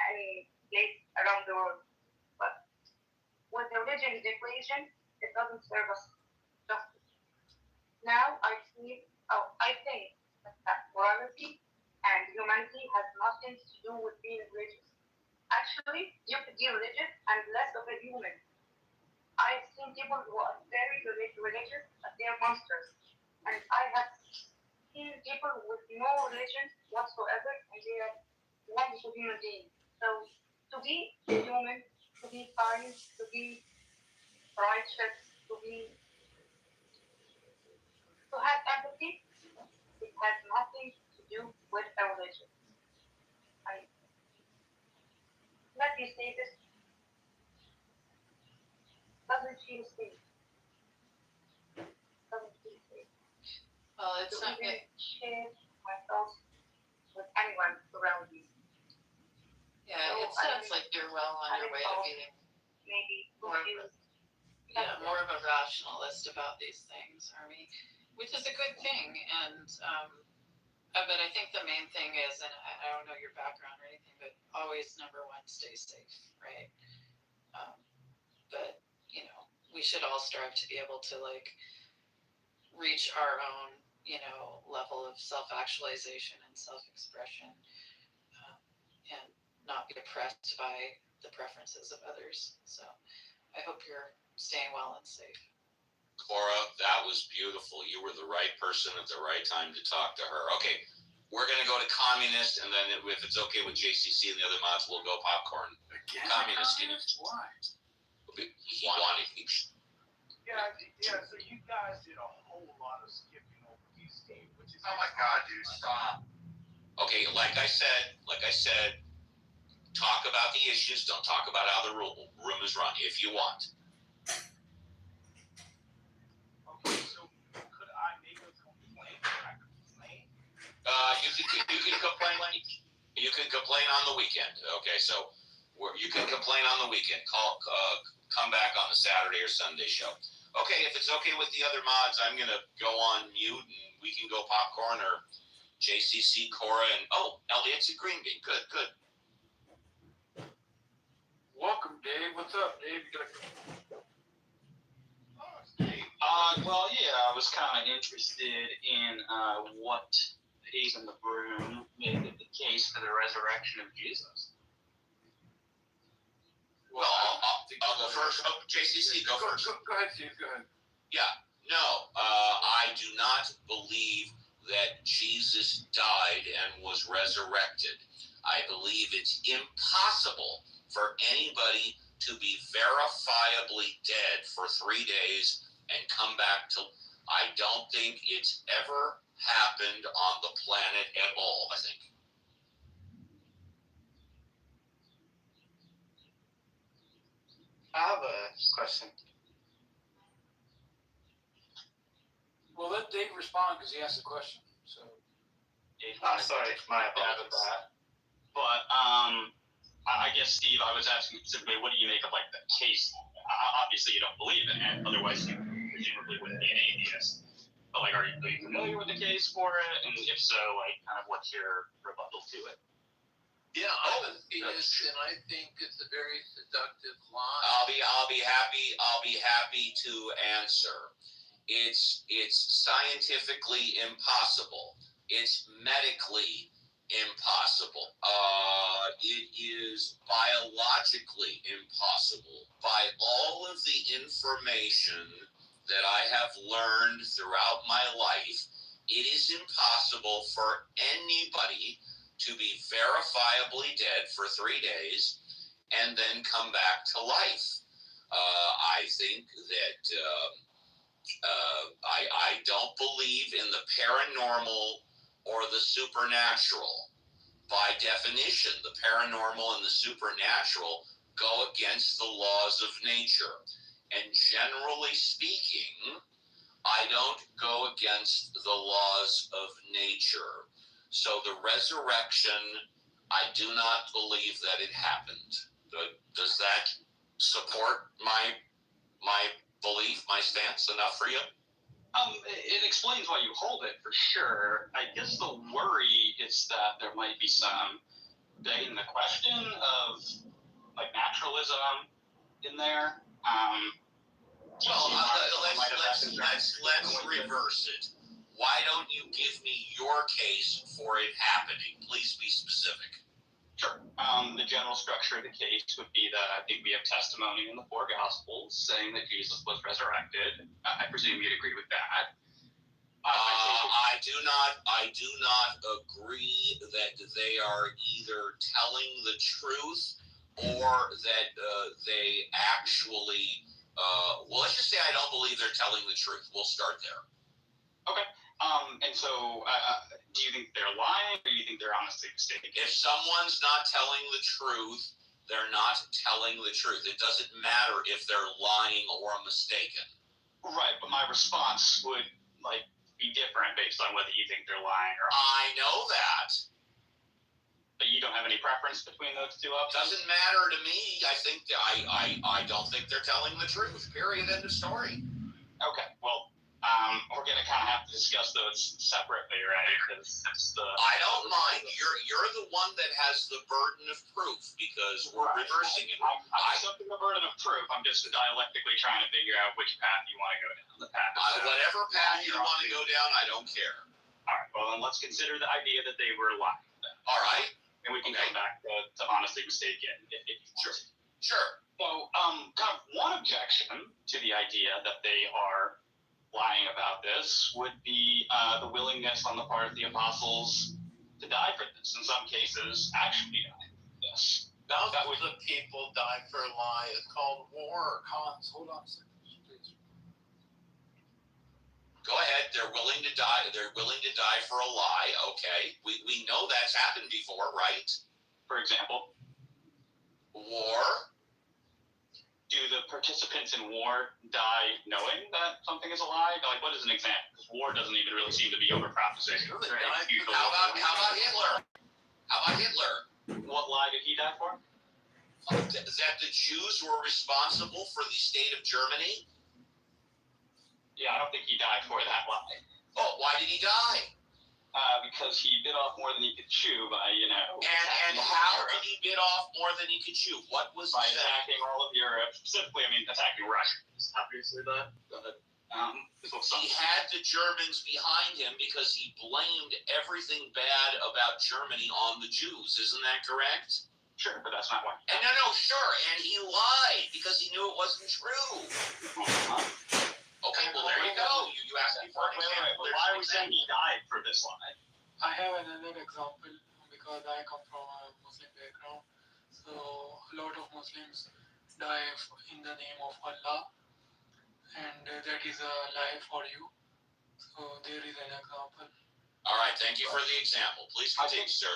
any place around the world. But with the religion equation, it doesn't serve us justice. Now I think that morality and humanity has nothing to do with being religious. Actually, you could be religious and less of a human. I've seen people who are very religious, but they are monsters. And I have seen people with no religion whatsoever, and they are wonderful human beings. So to be human, to be kind, to be righteous, to have empathy, it has nothing to do with a religion. And let me say this, doesn't feel safe. Doesn't feel safe. Well, it's To not even share my thoughts with anyone around me. Yeah, it sounds like you're well on your way to being maybe more of a rationalist about these things, Army. which is a good thing. And but I think the main thing is, and I don't know your background or anything, but always number one, stay safe, right? But you know, we should all strive to be able to like reach our own, you know, level of self-actualization and self-expression, and not be oppressed by the preferences of others. So I hope you're staying well and safe. Cora, that was beautiful. You were the right person at the right time to talk to her. Okay, we're going to go to communist, and then if it's okay with JCC and the other mods, we'll go popcorn. Again, Communist. why? He wanted. Yeah. So you guys did a whole lot of skipping over these games, which is. Oh my God, dude, stop. Okay, like I said, talk about the issues. Don't talk about how the room is run if you want. Okay, so could I make a complaint? You can complain. You can complain on the weekend. Okay, so you can complain on the weekend. Come back on the Saturday or Sunday show. Okay, if it's okay with the other mods, I'm gonna go on mute and we can go popcorn or JCC, Cora, and Elliot's a green bean. Good. Welcome, Dave. What's up, Dave? You gotta Well, yeah, I was kind of interested in what He's in the Room made the case for the resurrection of Jesus. Well, I'll go first. JCC, go first. Go ahead, Steve. Go ahead. Yeah. No, I do not believe that Jesus died and was resurrected. I believe it's impossible for anybody to be verifiably dead for 3 days and come back to. I don't think it's ever happened on the planet at all, I think. I have a question. Well, let Dave respond because he asked the question. So. Sorry, my apologies. But I guess, Steve, I was asking specifically, what do you make of like the case? Obviously, you don't believe in it, otherwise you presumably wouldn't be an atheist. But like, are you familiar with the case for it? And if so, like, kind of what's your rebuttal to it? Yeah, I'm an atheist, and I think it's a very seductive lie. I'll be happy to answer. It's scientifically impossible. It's medically impossible. It is biologically impossible. By all of the information that I have learned throughout my life, it is impossible for anybody to be verifiably dead for 3 days and then come back to life. I think that I don't believe in the paranormal or the supernatural. By definition, the paranormal and the supernatural go against the laws of nature. And generally speaking, I don't go against the laws of nature. So the resurrection, I do not believe that it happened. Does that support my belief, my stance enough for you? It explains why you hold it for sure. I guess the worry is that there might be some begging the question of like naturalism in there. Let's reverse it. Why don't you give me your case for it happening? Please be specific. Sure. The general structure of the case would be that I think we have testimony in the 4 Gospels saying that Jesus was resurrected. I presume you'd agree with that. I do not agree that they are either telling the truth or that they actually. Well, let's just say I don't believe they're telling the truth. We'll start there. Okay. And so, do you think they're lying, or do you think they're honestly mistaken? If someone's not telling the truth, they're not telling the truth. It doesn't matter if they're lying or mistaken. Right, but my response would be different based on whether you think they're lying or. I know that. But you don't have any preference between those two options? Doesn't matter to me. I think I don't think they're telling the truth. Period. End of story. Okay. Well, We're gonna kind of have to discuss those separately, right? Because I don't mind. You're the one that has the burden of proof because we're reversing it. I'm accepting the burden of proof. I'm just dialectically trying to figure out which path you want to go down. The path. Whatever path you want to go down, I don't care. All right. Well, then let's consider the idea that they were lying. Then. All right. And we can come back to honestly mistaken if you want. Sure. So, kind of one objection to the idea that they are lying about this would be the willingness on the part of the apostles to die for this. In some cases, actually die for this. Thousands of people died for a lie. It's called war. Hans, hold on a second, please. Go ahead. They're willing to die. They're willing to die for a lie. Okay. We know that's happened before, right? For example, war. Do the participants in war die knowing that something is a lie? Like, what is an example? Because war doesn't even really seem to be over proposition. How about Hitler? How about Hitler? What lie did he die for? That the Jews were responsible for the state of Germany? Yeah, I don't think he died for that lie. Oh, why did he die? Because he bit off more than he could chew by, And how did he bit off more than he could chew? What was by attacking all of Europe? Specifically, attacking Russia. Obviously, he had the Germans behind him because he blamed everything bad about Germany on the Jews. Isn't that correct? Sure, but that's not why. And no, sure. And he lied because he knew it wasn't true. Okay, well, there you go. You asked me for an example. Why are we saying he died for this lie? I have another example because I come from a Muslim background. So a lot of Muslims die in the name of Allah, and that is a lie for you. So there is an example. All right, thank you for the example. Please continue, sir.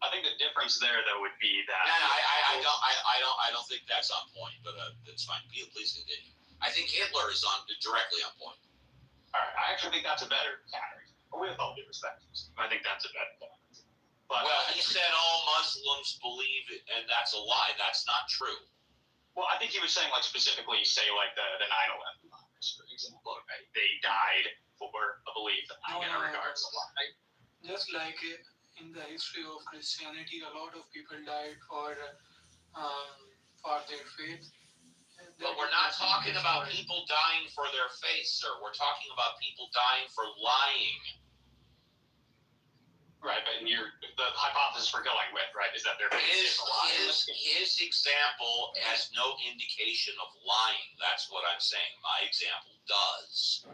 I think the difference there, though, would be that. I don't think that's on point, but that's fine. Please continue. I think Hitler is directly on point. All right, I actually think that's a better counter. With all due respect, I think that's a better counter. But he said all Muslims believe it, and that's a lie. That's not true. Well, I think he was saying, specifically, say, the 9/11 bombers, for example. Right? They died for a belief that I'm going to regard as a lie. Just like in the history of Christianity, a lot of people died for their faith. But we're not talking about people dying for their faith, sir. We're talking about people dying for lying. Right, but the hypothesis we're going with, right, is that their faith is a lie. His example has no indication of lying. That's what I'm saying. My example does.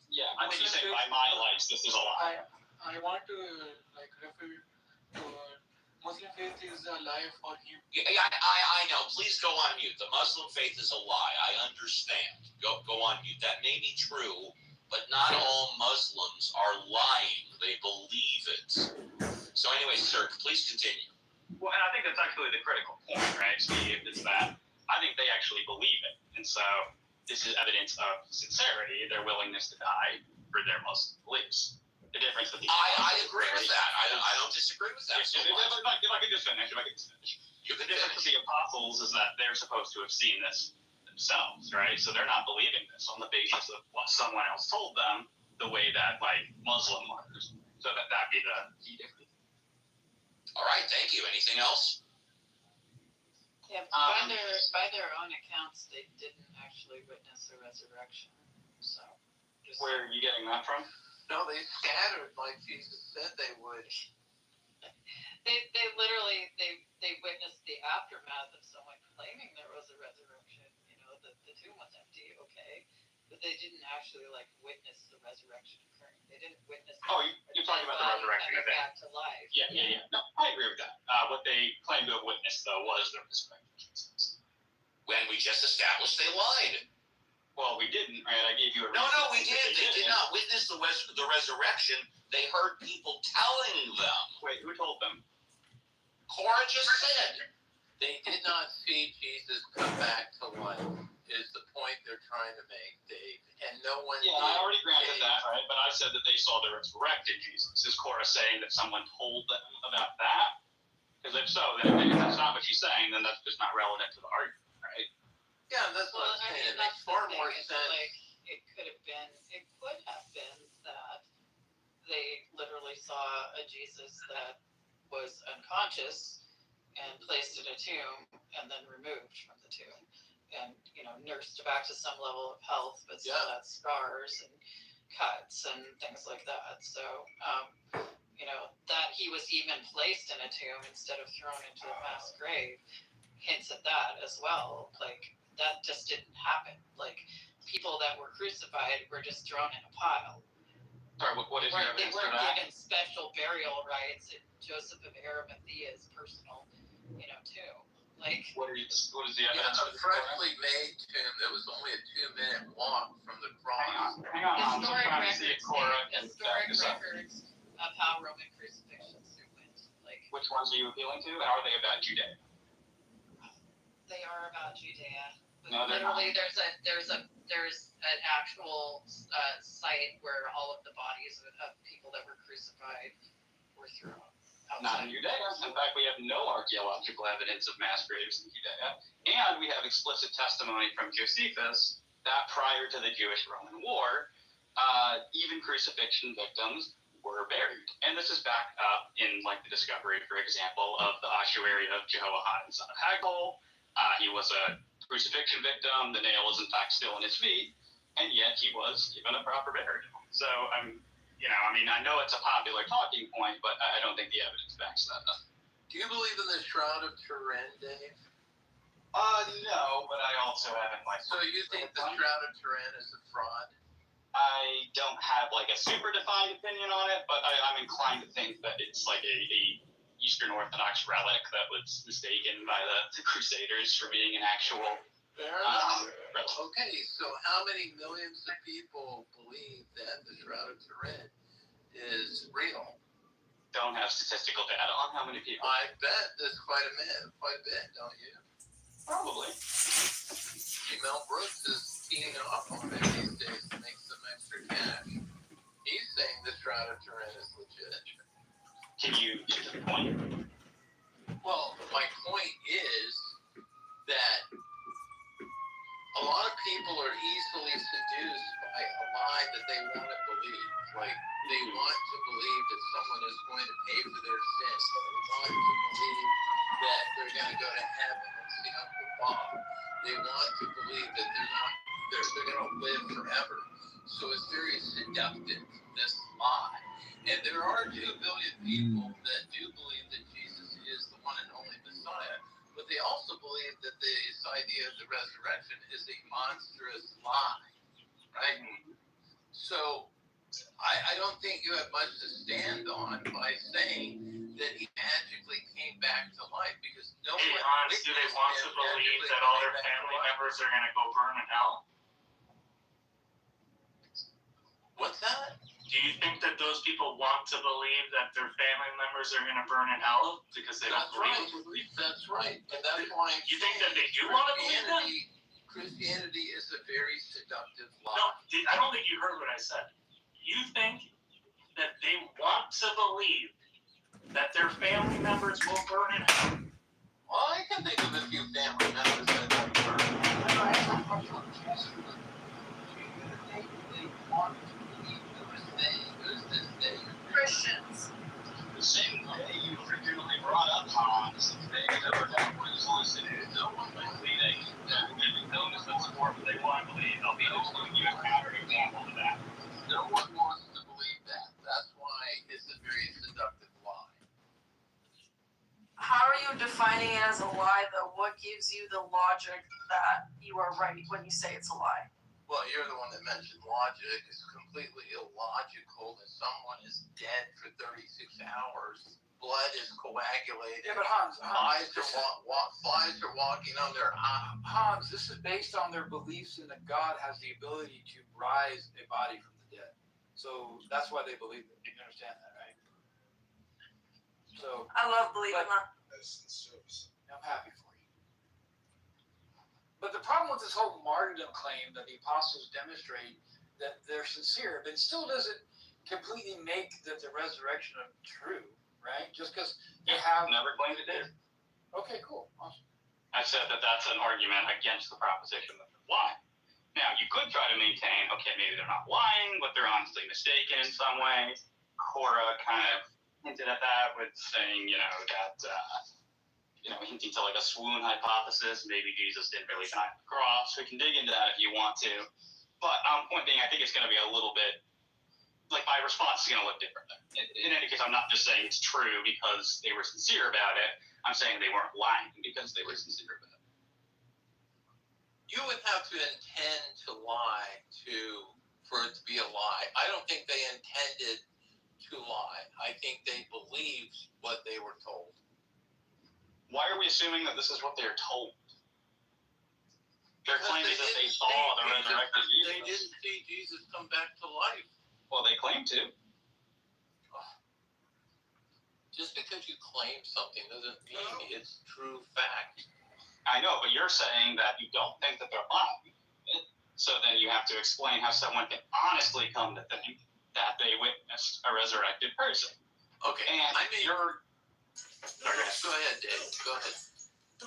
Yeah, I think you're saying by my lights, this is a lie. I want to refer to Muslim faith is a lie for him. Yeah, I know. Please go on mute. The Muslim faith is a lie. I understand. Go on mute. That may be true, but not all Muslims are lying. They believe it. So anyway, sir, please continue. Well, and I think that's actually the critical point, right, Steve, is that I think they actually believe it. And so this is evidence of sincerity, their willingness to die for their Muslim beliefs. The difference with the I agree with that. I don't disagree with that. If I could just finish. The difference with the apostles is that they're supposed to have seen this themselves, right? So they're not believing this on the basis of what someone else told them, the way that Muslim martyrs. So that'd be the key difference. All right, thank you. Anything else? Yeah, by their own accounts, they didn't actually witness the resurrection. So, where are you getting that from? No, they scattered like Jesus said they would. They literally they witnessed the aftermath of someone claiming there was a resurrection. The tomb was empty, okay, but they didn't actually witness the resurrection occurring. They didn't witness. Oh, you're talking about the resurrection event. Back to life. Yeah. No, I agree with that. What they claimed to have witnessed, though, was the resurrection. When we just established they lied. Well, we didn't, right? I gave you a reason. No, we did. They did not witness the resurrection. They heard people telling them. Wait, who told them? Cora just said. They did not see Jesus come back to life, is the point they're trying to make, Dave. And no one Yeah, I already granted that, right? But I said that they saw the resurrected Jesus. Is Cora saying that someone told them about that? Because if so, then if that's not what she's saying, then that's just not relevant to the argument, right? Yeah, that's what I'm saying. It makes far more sense. it could have been that they literally saw a Jesus that was unconscious and placed in a tomb and then removed from the tomb and, nursed back to some level of health, but still had scars and cuts and things like that. So, that he was even placed in a tomb instead of thrown into a mass grave hints at that as well. Like, that just didn't happen. Like, people that were crucified were just thrown in a pile. Sorry, what is your They evidence for weren't that? given special burial rights in Joseph of Arimathea's personal, tomb. Like, What is the Yeah, evidence a for this? freshly made tomb that was only a 2-minute walk from the cross. Hang on. I'm just trying to see if Cora can back historic this up. records of how Roman crucifixions went. Like, Which ones are you appealing to, and are they about Judea? they are about Judea. But No, they're literally, there's an actual site where all of the bodies of people that were crucified were thrown Not outside. in Judea. In fact, we have no archaeological evidence of mass graves in Judea. And we have explicit testimony from Josephus that prior to the Jewish-Roman War, even crucifixion victims were buried. And this is backed up in, like, the discovery, for example, of the ossuary of Jehoiakim, son of Hagol. He was a crucifixion victim. The nail is, in fact, still in his feet. And yet he was given a proper burial. So, I know it's a popular talking point, but I don't think the evidence backs that up. Do you believe in the Shroud of Turin, Dave? No, but I also haven't, So you think the Shroud of Turin is a fraud? I don't have, a super defined opinion on it, but I'm inclined to think that it's like a Eastern Orthodox relic that was mistaken by the Crusaders for being an actual Fair enough. relic. Okay, so how many millions of people believe that the Shroud of Turin is real? Don't have statistical data on how many people. I bet there's quite a bit, don't you? Probably. Mel Brooks is keying off on it these days to make some extra cash. He's saying the Shroud of Turin is legit. Can you get to the point? Well, my point is that a lot of people are easily seduced by a lie that they want to believe. Like, they want to believe that someone is going to pay for their sins. They want to believe that they're going to go to heaven and see Uncle Bob. They want to believe that they're going to live forever. So it's very seductive, this lie. And there are 2 billion people that do believe that Jesus is the one and only Messiah. But they also believe that this idea of the resurrection is a monstrous lie, right? So I don't think you have much to stand on by saying that he magically came back to life, because no one. Hey, Hans, do they want to believe that all their family members are going to go burn in hell? What's that? Do you think that those people want to believe that their family members are going to burn in hell because they don't believe? That's right. And that's why you think that they do want to believe that? Christianity is a very seductive lie. No, I don't think you heard what I said. You think that they want to believe that their family members will burn in hell? Well, I can think of a few family members that will burn in hell. Christians. The same way you frequently brought up Hans, they never got what is solicited. No one will believe they can giving those that support what they want to believe. I'll be just giving you a counterexample to that. No one wants to believe that. That's why it's a very seductive lie. How are you defining it as a lie, though? What gives you the logic that you are right when you say it's a lie? Well, you're the one that mentioned logic. It's completely illogical that someone is dead for 36 hours. Blood is coagulated. Yeah, but Hans, flies are walking on their eyes. Hans, this is based on their beliefs in that God has the ability to rise a body from the dead. So that's why they believe it. You understand that, right? So I love believing that. I'm happy for you. But the problem with this whole martyrdom claim that the apostles demonstrate that they're sincere, but it still doesn't completely make that the resurrection of true, right? Just because they have never claimed it is. Okay, cool, awesome. I said that that's an argument against the proposition that they're lying. Now, you could try to maintain, okay, maybe they're not lying, but they're honestly mistaken in some way. Cora kind of hinted at that with saying, hinting to like a swoon hypothesis. Maybe Jesus didn't really die on the cross. We can dig into that if you want to. But point being, I think it's going to be a little bit, like my response is going to look different. In any case, I'm not just saying it's true because they were sincere about it. I'm saying they weren't lying because they were sincere about it. You would have to intend to lie for it to be a lie. I don't think they intended to lie. I think they believed what they were told. Why are we assuming that this is what they're told? Their claim is that they saw the resurrected Jesus. They didn't see Jesus come back to life. Well, they claim to. Just because you claim something doesn't mean it's true fact. I know, but you're saying that you don't think that they're lying. So then you have to explain how someone can honestly come to think that they witnessed a resurrected person. Okay, and you're... Go ahead, Dave. Go ahead.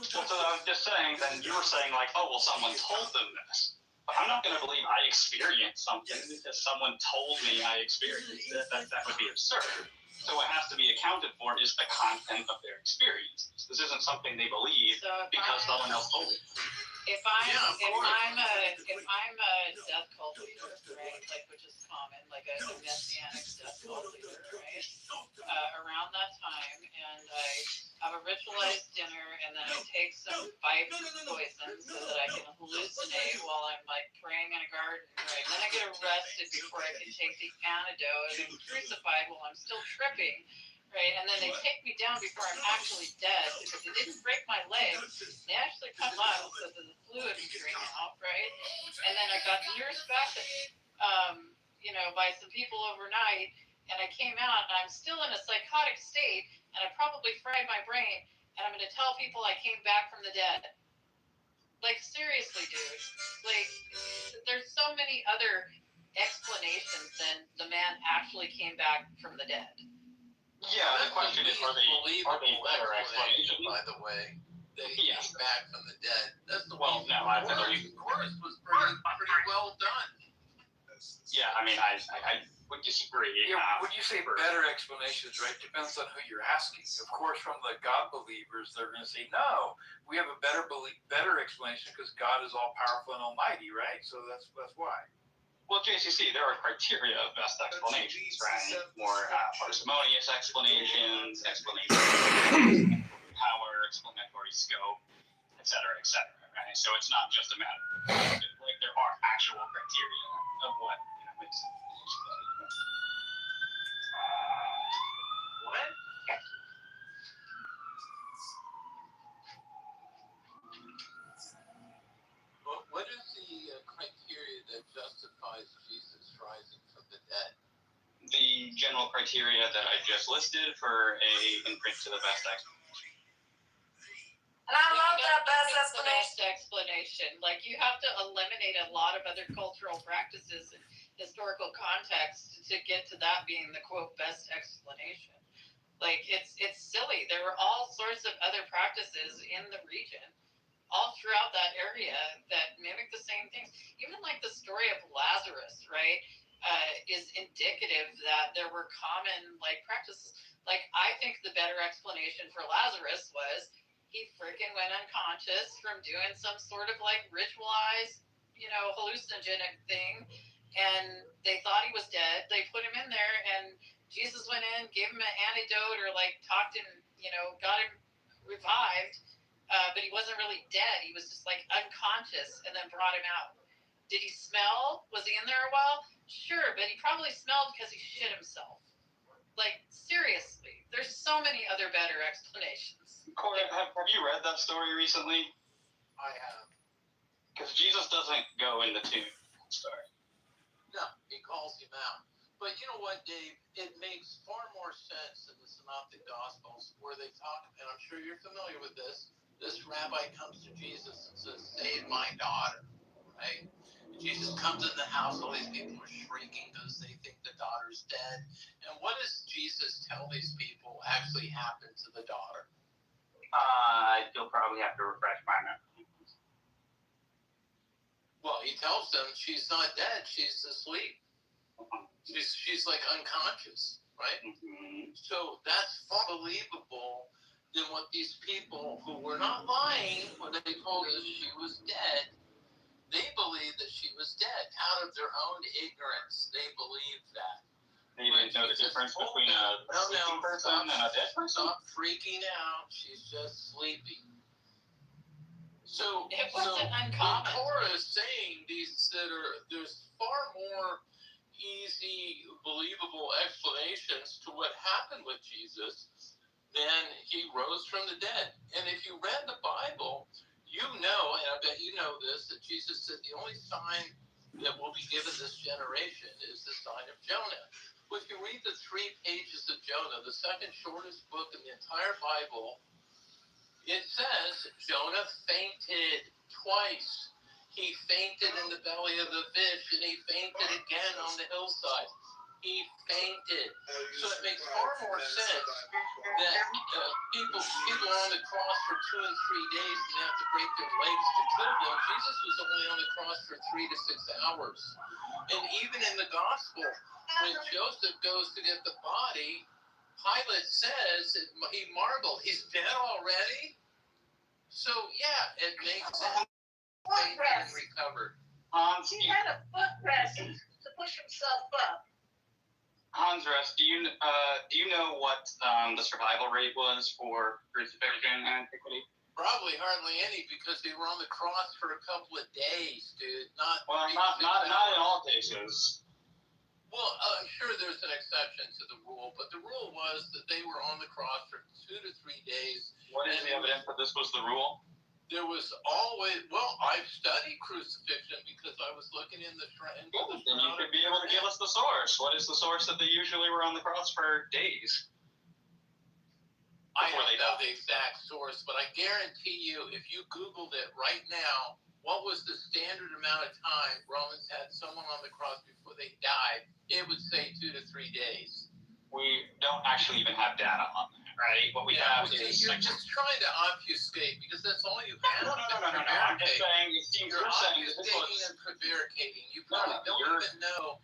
So I was just saying, then you were saying like, oh, well, someone told them this. But I'm not going to believe I experienced something because someone told me I experienced it. That would be absurd. So what has to be accounted for is the content of their experiences. This isn't something they believe because someone else told it. If I'm a death cult leader, right, like which is common, like a messianic death cult leader, right? Around that time, and I have a ritualized dinner, and then I take some vibe poison so that I can hallucinate while I'm like praying in a garden, right? Then I get arrested before I can take the antidote, and crucified while I'm still tripping. Right, and then they take me down before I'm actually dead because they didn't break my legs. They actually cut lungs so that the fluid would drain out, right? And then I got nursed back, by some people overnight, and I came out and I'm still in a psychotic state, and I probably fried my brain, and I'm going to tell people I came back from the dead. Like, seriously, dude. Like, there's so many other explanations than the man actually came back from the dead. Yeah, the question is, are they better explanations? By the way, they came back from the dead. That's the well, no, I believe the chorus was pretty well done. Yeah, I mean, I would disagree. When you say better explanations, right, depends on who you're asking. Of course, from the God believers, they're going to say, no, we have a better explanation because God is all powerful and almighty, right? So that's why. Well, JCC, there are criteria of best explanations, right? More parsimonious explanations, power, explanatory scope, et cetera, right? So it's not just a matter of like there are actual criteria of what makes it. What? What is the criteria that justifies Jesus rising from the dead? The general criteria that I just listed for a imprint to the best explanation. And I love that best explanation. Like, you have to eliminate a lot of other cultural practices and historical context to get to that being the quote best explanation. Like, it's silly. There were all sorts of other practices in the region, all throughout that area, that mimic the same things. Even like the story of Lazarus, right, is indicative that there were common like practices. Like, I think the better explanation for Lazarus was he freaking went unconscious from doing some sort of like ritualized, hallucinogenic thing, and they thought he was dead. They put him in there, and Jesus went in, gave him an antidote, or like talked him, got him revived. But he wasn't really dead. He was just like unconscious, and then brought him out. Did he smell? Was he in there a while? Sure, but he probably smelled because he shit himself. Like, seriously, there's so many other better explanations. Corey, have you read that story recently? I have. Because Jesus doesn't go in the tomb. Sorry. No, he calls him out. But you know what, Dave? It makes far more sense in the Synoptic Gospels where they talk, and I'm sure you're familiar with this. This rabbi comes to Jesus and says, "Save my daughter," right? And Jesus comes in the house, all these people are shrieking because they think the daughter's dead. And what does Jesus tell these people actually happened to the daughter? You'll probably have to refresh my memory. Well, he tells them she's not dead; she's asleep. She's like unconscious, right? Mm-hmm. So that's far believable than what these people who were not lying when they told us she was dead. They believed that she was dead out of their own ignorance. They believed that. They didn't know the difference between a sleeping person and a dead person? Stop freaking out. She's just sleeping. So It wasn't uncommon. the Torah is saying there's far more easy, believable explanations to what happened with Jesus than he rose from the dead. And if you read the Bible, you know, and I bet you know this, that Jesus said the only sign that will be given this generation is the sign of Jonah. Well, if you read the 3 pages of Jonah, the second shortest book in the entire Bible, it says Jonah fainted twice. He fainted in the belly of the fish, and he fainted again on the hillside. He fainted. So it makes far more sense that people are on the cross for 2 and 3 days and have to break their legs to kill them. Jesus was only on the cross for 3 to 6 hours. And even in the gospel, when Joseph goes to get the body, Pilate says, he marveled, he's dead already? So, yeah, it makes sense. Fainted and recovered. He had a footrest to push himself up. Hans Rest, do you know what the survival rate was for crucifixion in antiquity? Probably hardly any, because they were on the cross for a couple of days, dude. Not in all cases. Well, I'm sure there's an exception to the rule, but the rule was that they were on the cross for 2 to 3 days. What is the evidence that this was the rule? There was always, I've studied crucifixion because I was looking in the trend. Then you could be able to give us the source. What is the source that they usually were on the cross for days? I don't know the exact source, but I guarantee you, if you Googled it right now, what was the standard amount of time Romans had someone on the cross before they died? It would say 2 to 3 days. We don't actually even have data on that, right? What we have is... You're just trying to obfuscate, because that's all you have. No. I'm just saying, it seems you're saying that this was... and prevaricating. You probably don't even know.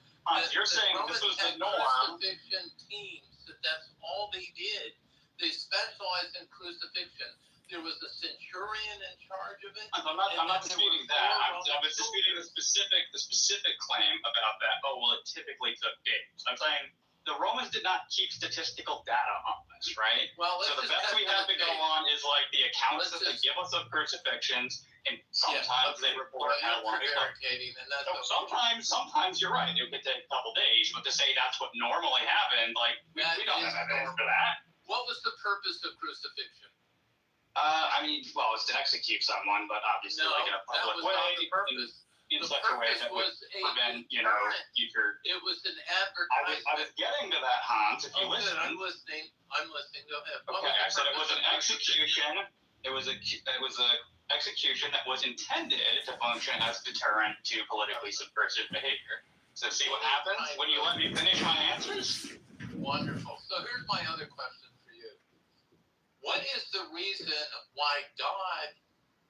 You're saying this was the norm. Crucifixion teams, that's all they did. They specialized in crucifixion. There was a centurion in charge of it. I'm not disputing that. I'm disputing the specific claim about that. Oh, well, it typically took days. I'm saying the Romans did not keep statistical data on this, right? Well, so the best we have to go on is like the accounts that they give us of crucifixions, and sometimes they report how long it took. Sometimes you're right. It could take a couple days, but to say that's what normally happened, like we don't have evidence for that. What was the purpose of crucifixion? It's to execute someone, but obviously like in a public way. Not the purpose. In such a way that would prevent, future. It was an advertisement. I was getting to that, Hans. If you listen. I'm listening. Go ahead. Okay, I said it was an execution. It was a execution that was intended to function as deterrent to politically subversive behavior. So see what happens when you let me finish my answers? Wonderful. So here's my other question for you. What is the reason why God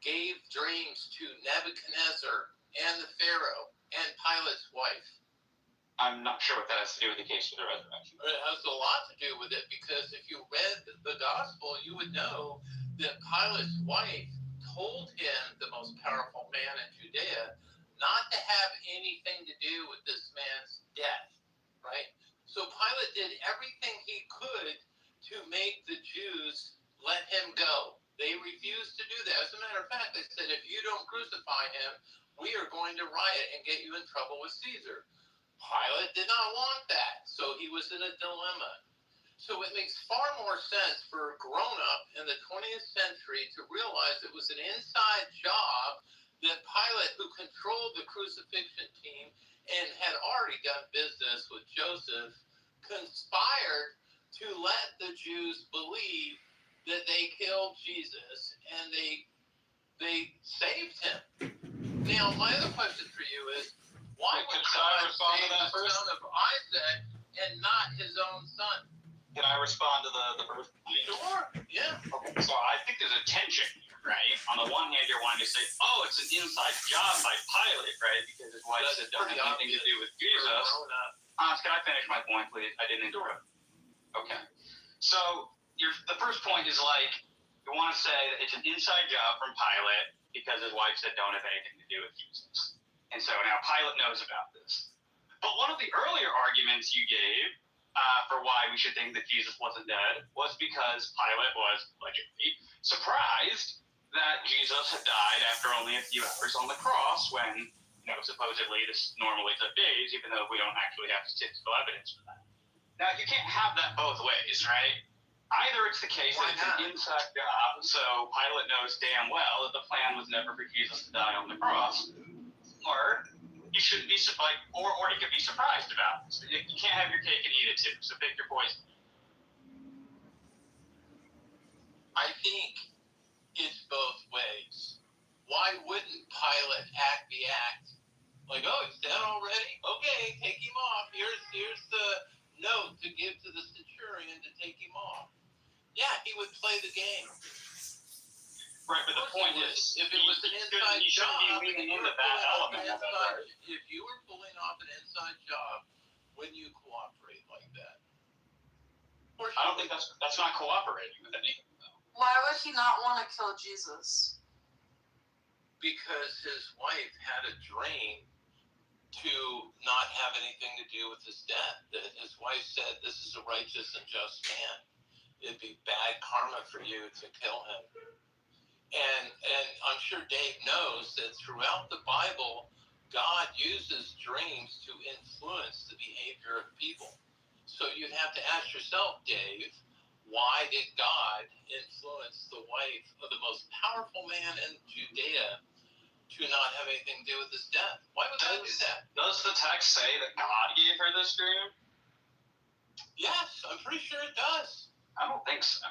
gave dreams to Nebuchadnezzar and the Pharaoh and Pilate's wife? I'm not sure what that has to do with the case of the resurrection. It has a lot to do with it, because if you read the gospel, you would know that Pilate's wife told him, the most powerful man in Judea, not to have anything to do with this man's death, right? So Pilate did everything he could to make the Jews let him go. They refused to do that. As a matter of fact, they said, if you don't crucify him, we are going to riot and get you in trouble with Caesar. Pilate did not want that, so he was in a dilemma. So it makes far more sense for a grown-up in the 20th century to realize it was an inside job that Pilate, who controlled the crucifixion team and had already done business with Joseph, conspired to let the Jews believe that they killed Jesus and they saved him. Now, my other question for you is, why would God save the son of Isaac and not his own son? Can I respond to the first point? Sure, yeah. Okay, so I think there's a tension here, right? On the one hand, you're wanting to say, oh, it's an inside job by Pilate, right? Because his wife said don't have anything to do with Jesus. Can I finish my point, please? I didn't interrupt. Okay. So the first point is like, you want to say that it's an inside job from Pilate because his wife said don't have anything to do with Jesus. And so now Pilate knows about this. But one of the earlier arguments you gave for why we should think that Jesus wasn't dead was because Pilate was allegedly surprised that Jesus had died after only a few hours on the cross when, supposedly this normally took days, even though we don't actually have statistical evidence for that. Now, you can't have that both ways, right? Either it's the case that it's an inside job, so Pilate knows damn well that the plan was never for Jesus to die on the cross, or he shouldn't be or he could be surprised about this. You can't have your cake and eat it too. So pick your poison. I think it's both ways. Why wouldn't Pilate act the act? Like, oh, it's dead already? Okay, take him off. Here's the note to give to the centurion to take him off. Yeah, he would play the game. Right, but the point is, if it was an inside job, if you were pulling off an inside job, wouldn't you cooperate like that? I don't think that's not cooperating with anything, though. Why would he not want to kill Jesus? Because his wife had a dream to not have anything to do with his death. That his wife said, "This is a righteous and just man. It'd be bad karma for you to kill him." And I'm sure Dave knows that throughout the Bible, God uses dreams to influence the behavior of people. So you'd have to ask yourself, Dave, why did God influence the wife of the most powerful man in Judea to not have anything to do with his death? Why would God do that? Does the text say that God gave her this dream? Yes, I'm pretty sure it does. I don't think so.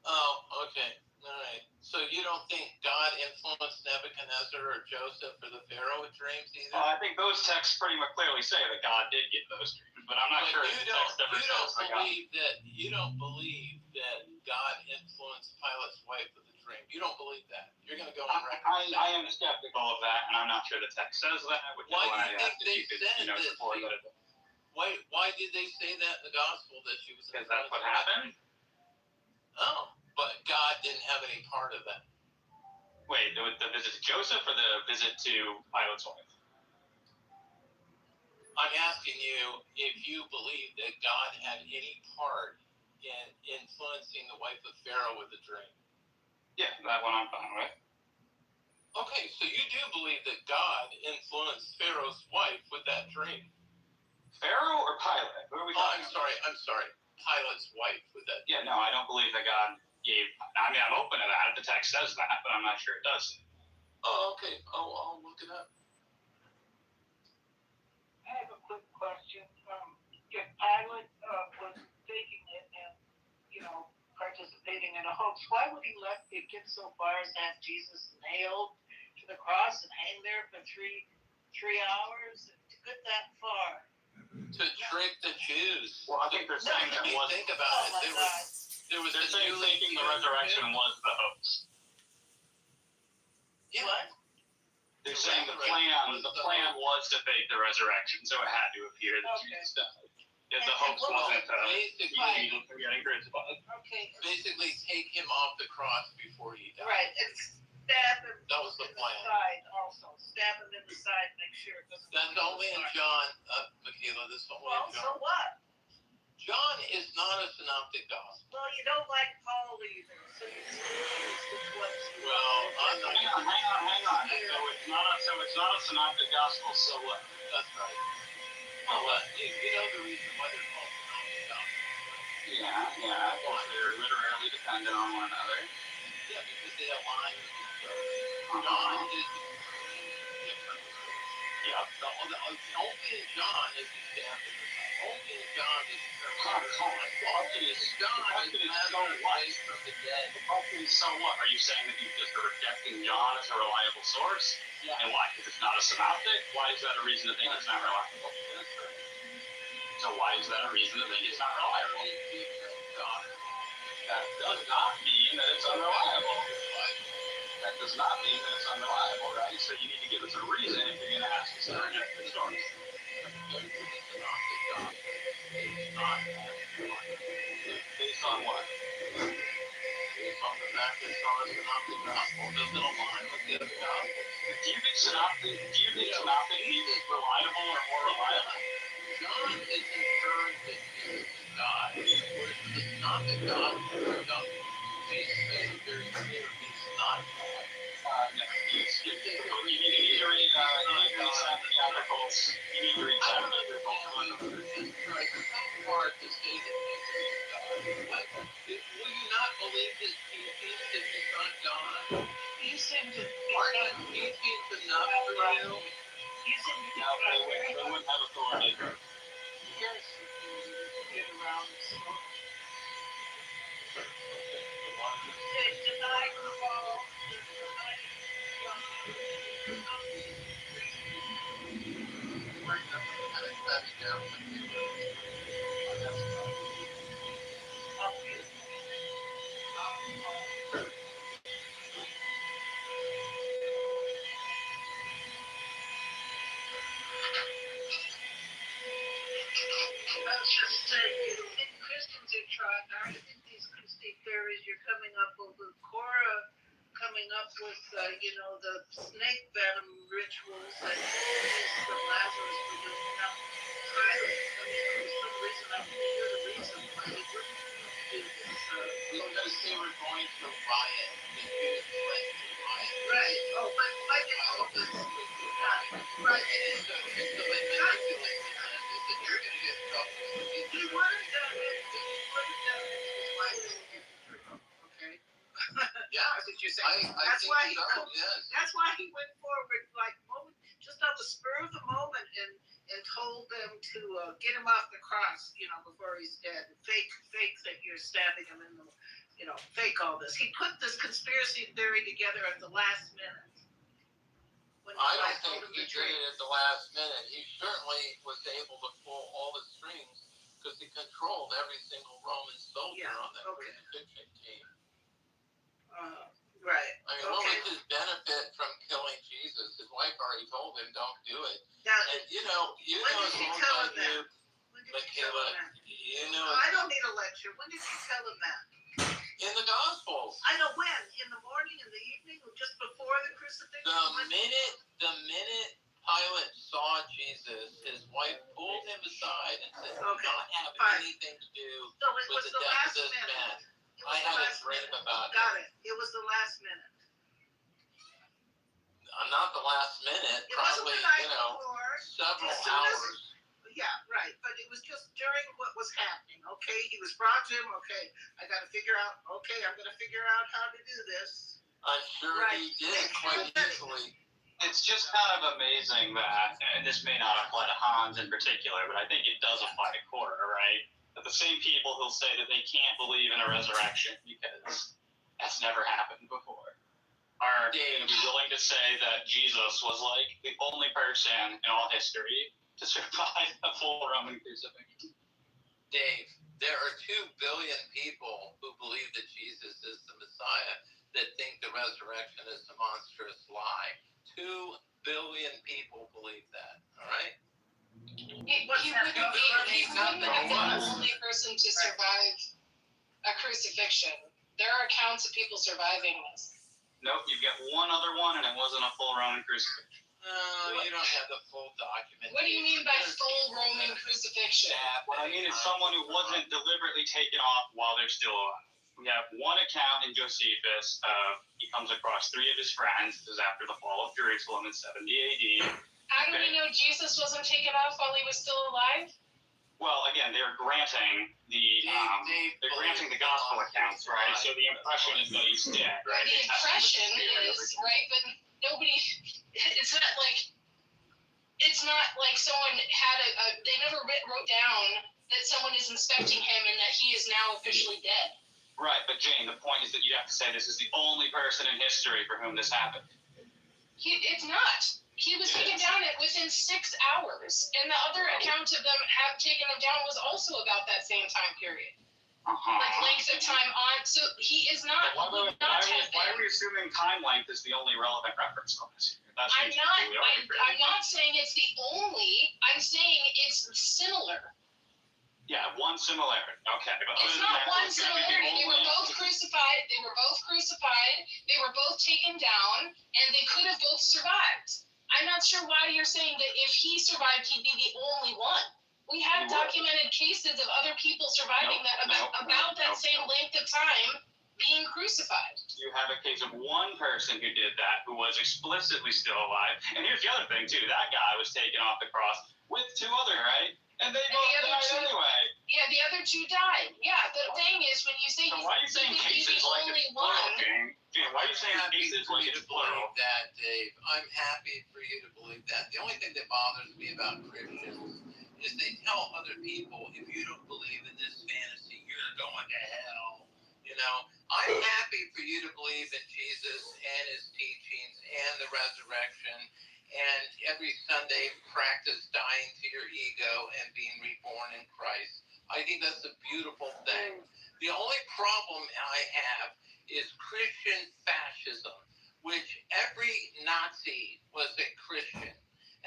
Oh, okay. All right. So you don't think God influenced Nebuchadnezzar or Joseph or the Pharaoh with dreams either? Well, I think those texts pretty much clearly say that God did give those dreams, but I'm not sure if the text ever says that God. You don't believe that God influenced Pilate's wife with a dream. You don't believe that. You're going to go on record. I am skeptical of that, and I'm not sure the text says that. Which Why is why do you think they said that? support that? Why did they say that in the gospel that she was? Because that's what happened. Oh, but God didn't have any part of that. Wait, the visit to Joseph or the visit to Pilate's wife? I'm asking you if you believe that God had any part in influencing the wife of Pharaoh with a dream. Yeah, that one I'm fine with. Okay, so you do believe that God influenced Pharaoh's wife with that dream. Pharaoh or Pilate? Who are we talking about? I'm sorry. Pilate's wife with that dream. Yeah, no, I don't believe that God gave. I mean, I'm open to that if the text says that, but I'm not sure it does. Oh, okay. I'll look it up. I have a quick question. If Pilate was faking it and, participating in a hoax, why would he let it get so far as to have Jesus nailed to the cross and hang there for three hours? To get that far. To trick the Jews. Well, I think they're saying that was. Think about it. They're saying thinking the resurrection was the hoax. Yeah. What? They're saying the plan was to fake the resurrection, so it had to appear that Jesus died. If the hoax wasn't getting crucified. Okay. Basically, take him off the cross before he died. Right. And stab him. That was the plan. Side also. Stab him in the side. Make sure it doesn't. That's only in John, Michaela. This is only in John. So what? John is not a synoptic gospel. Well, you don't like Paul either, so you Well, I'm not. Hang on. So it's not a synoptic gospel. So what? That's right. Well, you know the reason why they're called synoptic gospels. Yeah. Because they're literally dependent on one another. Yeah, because they align with each other. John is different. Yeah. Only in John is he stabbed in the side. Only in John is he John is raised from the dead. So what? Are you saying that you just are rejecting John as a reliable source? Yeah. And why? Because it's not a synoptic? Why is that a reason to think it's not reliable? So why is that a reason to think it's not reliable? That does not mean that it's unreliable. does not mean that it's unreliable, right? So you need to give us a reason if you're going to ask us to reject the source. Based on what? Based on the fact that it's not a synoptic gospel. Doesn't align with the other gospel. Do you think synoptic is reliable or more reliable? John is inferring that Jesus is God, whereas the synoptic gospel don't. Jesus makes it very clear he's not God. No, you need to read Sabbaticals. You need to read Sabbaticals. Some part to say that Jesus is God. What? Will you not believe his teachings that he's not God? You seem to aren't his teachings enough for you? You seem to no, they wouldn't have authority. Yes, get around the smoke. Christians are trying. I think these Christian theories you're coming up with Cora coming up with, the snake venom rituals that from Lazarus were doing. Now, Pilate, for some reason, I didn't hear the reason why they wouldn't do this. Because they were going to riot. The Jews went to riot. Right. Oh, but why did all of this? Right. It's a manipulated is that you're going to get trouble. He would have done it. His wife didn't get the truth. Okay. Yeah, that's what you're saying. That's why he went forward, just on the spur of the moment, and told them to get him off the cross, before he's dead. Fake that you're stabbing him in the, fake all this. He put this conspiracy theory together at the last minute. I don't think he did it at the last minute. He certainly was able to pull all the strings because he controlled every single Roman soldier on that crucifixion team. Right. I mean, what was his benefit from killing Jesus? His wife already told him, "Don't do it." Now, and you know, as long as I do, Michaela, I don't need a lecture. When did you tell him that? In the Gospels. I know when. In the morning, in the evening, or just before the crucifixion? The minute Pilate saw Jesus, his wife pulled him aside and said, "Do not have anything to do with the death of this man." I had a dream about it. Got it. It was the last minute. Not the last minute. It wasn't the night before. Several hours. Yeah, right. But it was just during what was happening. Okay, he was brought to him. Okay, I got to figure out. Okay, I'm going to figure out how to do this. I'm sure he did quite easily. It's just kind of amazing that, and this may not apply to Hans in particular, but I think it does apply to Cora, right? That the same people who'll say that they can't believe in a resurrection because that's never happened before are going to be willing to say that Jesus was like the only person in all history to survive a full Roman crucifixion. Dave, there are 2 billion people who believe that Jesus is the Messiah that think the resurrection is a monstrous lie. 2 billion people believe that, all right? He wouldn't be the only person to survive a crucifixion. There are accounts of people surviving this. Nope, you've got one other one, and it wasn't a full Roman crucifixion. You don't have the full document. What do you mean by full Roman crucifixion? What I mean is someone who wasn't deliberately taken off while they're still alive. We have one account in Josephus. He comes across 3 of his friends. This is after the fall of Jerusalem in 70 AD. How do we know Jesus wasn't taken off while he was still alive? Well, again, they're granting the gospel accounts, right? So the impression is that he's dead, right? The impression is, right, but nobody, it's not like someone had they never wrote down that someone is inspecting him and that he is now officially dead. Right, but Jane, the point is that you have to say this is the only person in history for whom this happened. It's not. He was taken down within 6 hours, and the other account of them have taken him down was also about that same time period. like length of time on. So he is not. Why are we assuming time length is the only relevant reference on this? I'm not saying it's the only. I'm saying it's similar. Yeah, one similarity. Okay. But it's not one similarity. They were both crucified. They were both crucified. They were both taken down, and they could have both survived. I'm not sure why you're saying that if he survived, he'd be the only one. We have documented cases of other people surviving about that same length of time being crucified. You have a case of one person who did that, who was explicitly still alive. And here's the other thing, too. That guy was taken off the cross with two other, right? And they both died anyway. Yeah, the other two died. Yeah, the thing is, when you say so why are you saying cases like it's plural, Jane? Why are you saying cases like it's plural? That, Dave. I'm happy for you to believe that. The only thing that bothers me about Christians is they tell other people, if you don't believe in this fantasy, you're going to hell. You know, I'm happy for you to believe in Jesus and his teachings and the resurrection, and every Sunday practice dying to your ego and being reborn in Christ. I think that's a beautiful thing. The only problem I have is Christian fascism, which every Nazi was a Christian,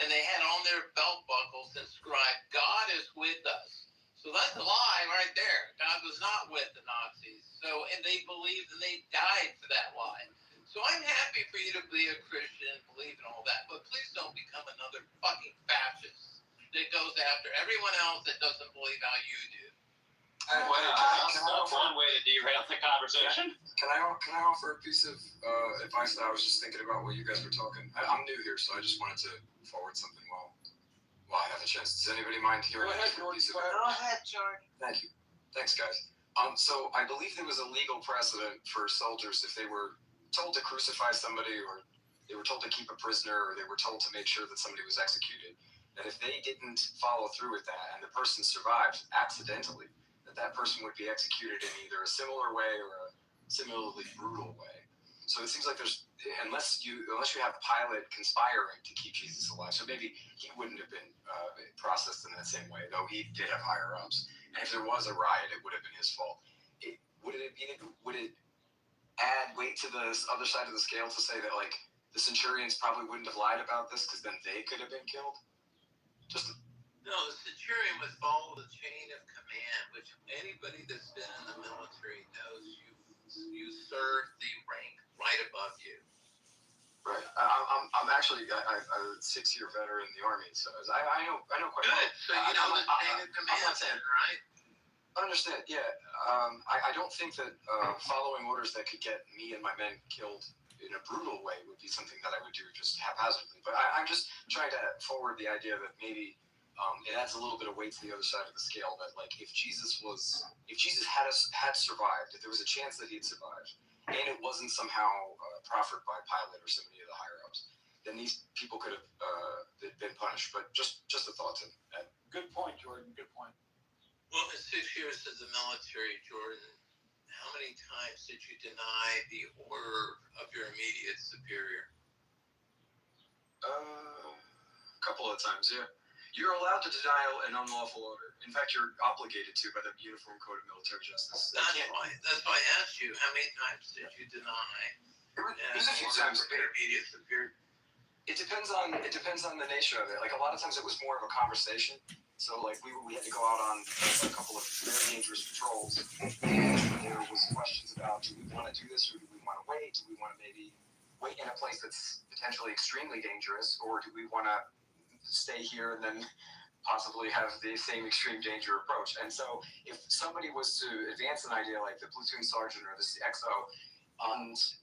and they had on their belt buckles inscribed, God is with us. So that's a lie right there. God was not with the Nazis. So, and they believed and they died for that lie. So I'm happy for you to be a Christian and believe in all that, but please don't become another fucking fascist that goes after everyone else that doesn't believe how you do. That's one way to derail the conversation. Can I offer a piece of advice that I was just thinking about while you guys were talking? I'm new here, so I just wanted to forward something while I have a chance. Does anybody mind hearing? Go ahead, George. Thank you. Thanks, guys. So I believe there was a legal precedent for soldiers if they were told to crucify somebody, or they were told to keep a prisoner, or they were told to make sure that somebody was executed, that if they didn't follow through with that and the person survived accidentally, that person would be executed in either a similar way or a similarly brutal way. So it seems like there's, unless you have Pilate conspiring to keep Jesus alive, so maybe he wouldn't have been processed in that same way, though he did have higher ups. And if there was a riot, it would have been his fault. Would it add weight to the other side of the scale to say that, like, the centurions probably wouldn't have lied about this because then they could have been killed? No, the centurion would follow the chain of command, which anybody that's been in the military knows. You serve the rank right above you. Right. I'm actually a 6-year veteran in the Army, so I know quite well. Good. So you know the chain of command, right? I understand. Yeah. I don't think that following orders that could get me and my men killed in a brutal way would be something that I would do just haphazardly. But I'm just trying to forward the idea that maybe it adds a little bit of weight to the other side of the scale. That, like, if Jesus had survived, if there was a chance that he'd survived, and it wasn't somehow proffered by Pilate or somebody of the higher ups, then these people could have been punished. But just a thought to add. Good point, Jordan. Good point. Well, in 6 years in the military, Jordan, how many times did you deny the order of your immediate superior? A couple of times, yeah. You're allowed to deny an unlawful order. In fact, you're obligated to by the Uniform Code of Military Justice. That's why I asked you, how many times did you deny? There's a few times. Your immediate superior. It depends on the nature of it. Like, a lot of times it was more of a conversation. So, like, we had to go out on a couple of very dangerous patrols, and there was questions about, do we want to do this, or do we want to wait? Do we want to maybe wait in a place that's potentially extremely dangerous, or do we want to stay here and then possibly have the same extreme danger approach? And so if somebody was to advance an idea like the platoon sergeant or the XO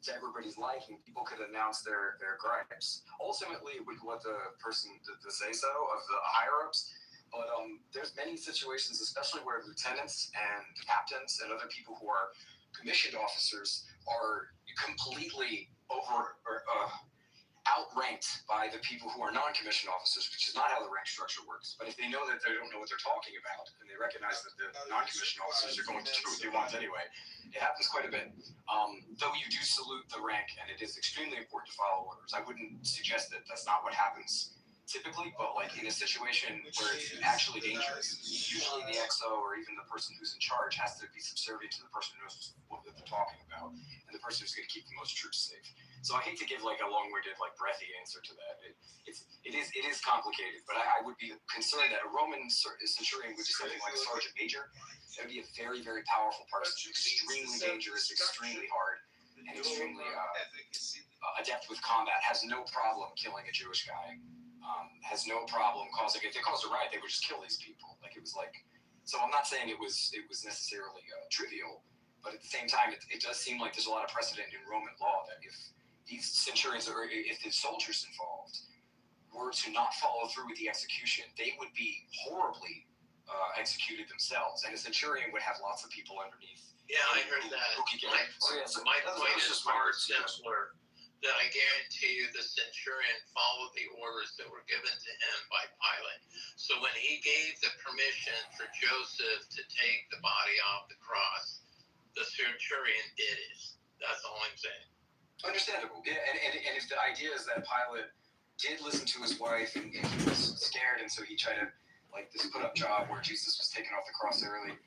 to everybody's liking, people could announce their gripes. Ultimately, it would let the person the say-so of the higher-ups. But there's many situations, especially where lieutenants and captains and other people who are commissioned officers are completely outranked by the people who are non-commissioned officers, which is not how the rank structure works. But if they know that they don't know what they're talking about, and they recognize that the non-commissioned officers are going to do what they want anyway, it happens quite a bit. Though you do salute the rank, and it is extremely important to follow orders. I wouldn't suggest that that's not what happens typically, but like in a situation where it's actually dangerous, usually the XO or even the person who's in charge has to be subservient to the person who knows what they're talking about and the person who's going to keep the most troops safe. So I hate to give like a long-winded, like breathy answer to that. It is complicated, but I would be concerned that a Roman centurion would do something like a sergeant major. That would be a very, very powerful person, extremely dangerous, extremely hard, and extremely adept with combat. Has no problem killing a Jewish guy. Has no problem causing. If they caused a riot, they would just kill these people. Like it was like. So I'm not saying it was necessarily trivial, but at the same time, it does seem like there's a lot of precedent in Roman law that if these centurions or if the soldiers involved were to not follow through with the execution, they would be horribly executed themselves, and a centurion would have lots of people underneath. Yeah, I heard that. My point is far simpler. That I guarantee you the centurion followed the orders that were given to him by Pilate. So when he gave the permission for Joseph to take the body off the cross, the centurion did it. That's all I'm saying. Understandable. Yeah, and if the idea is that Pilate did listen to his wife and he was scared, and so he tried to like this put up job where Jesus was taken off the cross early,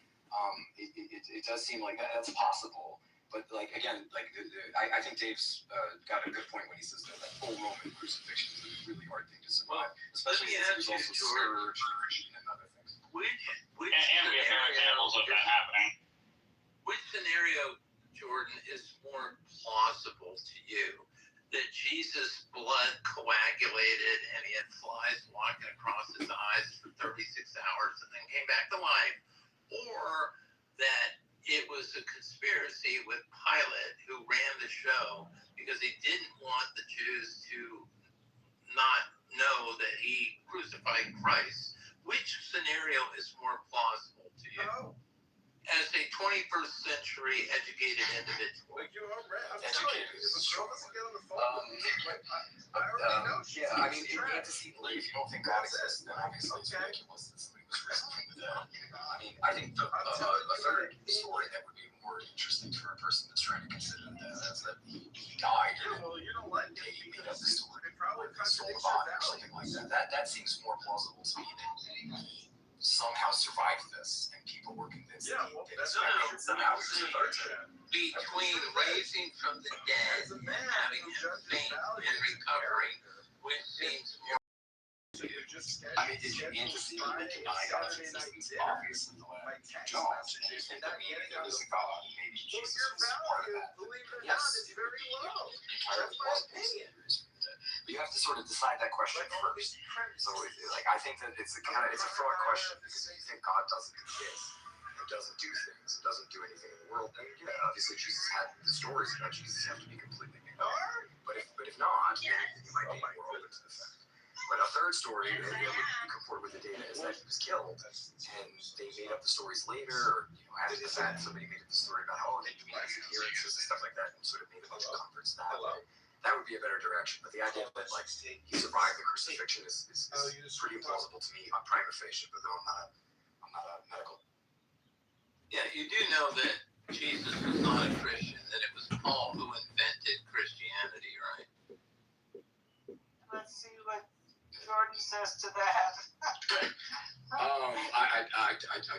it does seem like that's possible. But like again, like I think Dave's got a good point when he says that full Roman crucifixion is a really hard thing to survive, especially since he was also scourged and other things. And we have examples of that happening. Which scenario, Jordan, is more plausible to you? That Jesus' blood coagulated and he had flies walking across his eyes for 36 hours and then came back to life, or that it was a conspiracy with Pilate who ran the show because he didn't want the Jews to not know that he crucified Christ. Which scenario is more plausible to you? As a 21st century educated individual. Yeah, I mean, you have to see belief. You don't think God exists, then obviously it's ridiculous that somebody was risen from the dead. I mean, I think a third story that would be more interesting for a person that's trying to consider that is that he died and they made up the story, or stole the body or something like that. That seems more plausible to me than he somehow survived this and people were convinced that he did it. Somehow between raising from the dead and having him faint and recovering, which seems more. I mean, did you antecedent that deny God's existence? Obviously, the way don't. And you think that maybe there is a God, and maybe Jesus was part of that. Yes, entirely plausible. But you have to sort of decide that question first. So, like, I think that it's a fraud question because if you think God doesn't exist, it doesn't do things, it doesn't do anything in the world, then yeah, obviously Jesus had the stories about Jesus have to be completely made up. But if not, then you might be more open to the fact. But a third story that would comport with the data is that he was killed, and they made up the stories later, or after the fact, somebody made up the story about they knew his appearances and stuff like that, and sort of made a bunch of converts that way. That would be a better direction. But the idea that like he survived the crucifixion is pretty implausible to me on prima facie. But though I'm not a medical. Yeah, you do know that Jesus was not a Christian; that it was Paul who invented Christianity, right? Let's see what Jordan says to that. I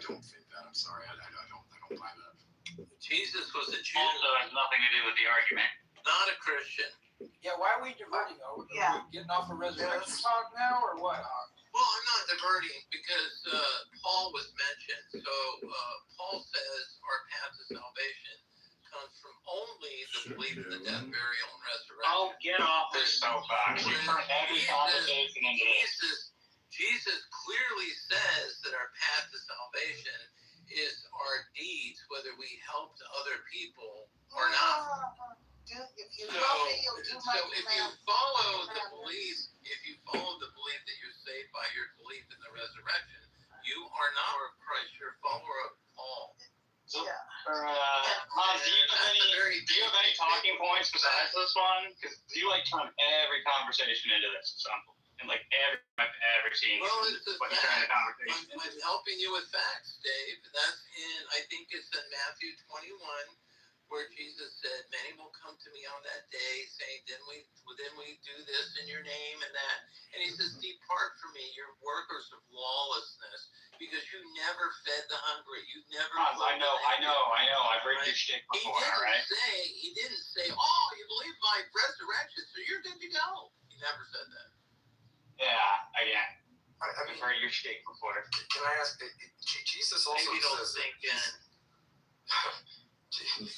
don't think that. I'm sorry. I don't buy that. Jesus was a Jew. Also has nothing to do with the argument. Not a Christian. Yeah, why are we diverting? Are we getting off a resurrection talk now, or what? Well, I'm not diverting because Paul was mentioned. So Paul says our path to salvation comes from only the belief in the death, burial, and resurrection. Oh, get off this soapbox. You turn every conversation into this. Jesus clearly says that our path to salvation is our deeds, whether we helped other people or not. If you So if you follow the belief, that you're saved by your belief in the resurrection, you are not a Christ. You're a follower of Paul. Mom, do you have any talking points besides this one? Because you turn every conversation into this example. And every I've ever seen. Well, it's a fact. I'm helping you with facts, Dave. That's I think it's in Matthew 21, where Jesus said, "Many will come to me on that day, saying, Didn't we do this in your name and that?" And he says, "Depart from me, you're workers of lawlessness, because you never fed the hungry. You never." I know. I've read your shtick before, all right? He didn't say, "Oh, you believe my resurrection, so you're good to go." He never said that. Yeah, again. I mean, I've heard your shtick before. Can I ask? Jesus also Maybe don't says. think in.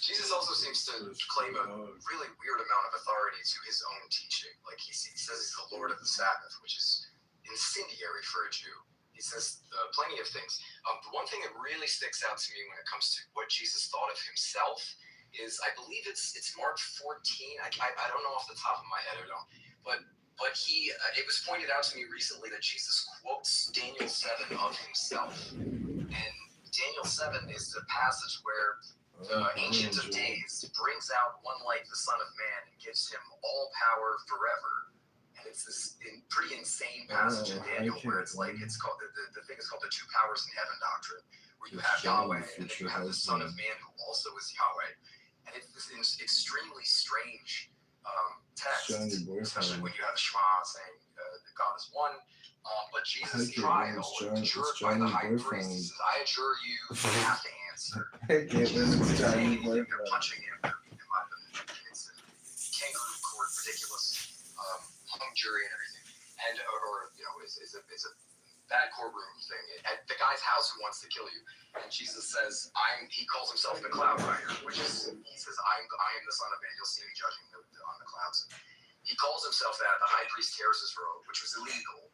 Jesus also seems to claim a really weird amount of authority to his own teaching. Like he says he's the Lord of the Sabbath, which is incendiary for a Jew. He says plenty of things. The one thing that really sticks out to me when it comes to what Jesus thought of himself is, I believe it's Mark 14. I don't know off the top of my head, but he it was pointed out to me recently that Jesus quotes Daniel 7 of himself, and Daniel 7 is the passage where the Ancient of Days brings out one like the Son of Man and gives him all power forever. And it's this pretty insane passage in Daniel where it's like, it's called, the thing is called the two powers in heaven doctrine, where you have Yahweh and then you have the Son of Man who also is Yahweh. And it's this extremely strange text, especially when you have Shema saying that God is one. But Jesus tried, adjured by the high priest, he says, "I adjure you, you have to answer." Jesus didn't say anything, they're punching him, they're beating him up, and it's a kangaroo court, ridiculous, hung jury and everything. And, it's a bad courtroom thing. At the guy's house who wants to kill you. And Jesus says, he calls himself the cloud rider, which is, he says, I am the Son of Man, you'll see me judging on the clouds. He calls himself that. The high priest tears his robe, which was illegal.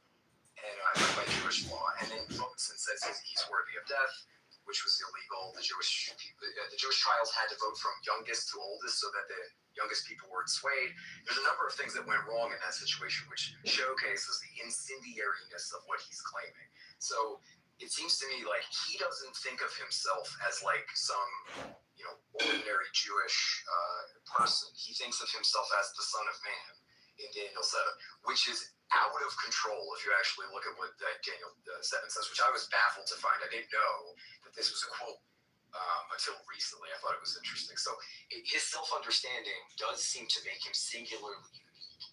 And by Jewish law, and then votes and says he's worthy of death, which was illegal. The Jewish trials had to vote from youngest to oldest, so that the youngest people weren't swayed. There's a number of things that went wrong in that situation, which showcases the incendiariness of what he's claiming. So it seems to me like he doesn't think of himself as like some ordinary Jewish person. He thinks of himself as the Son of Man in Daniel 7, which is out of control if you actually look at what Daniel 7 says, which I was baffled to find. I didn't know that this was a quote until recently. I thought it was interesting. So his self-understanding does seem to make him singularly unique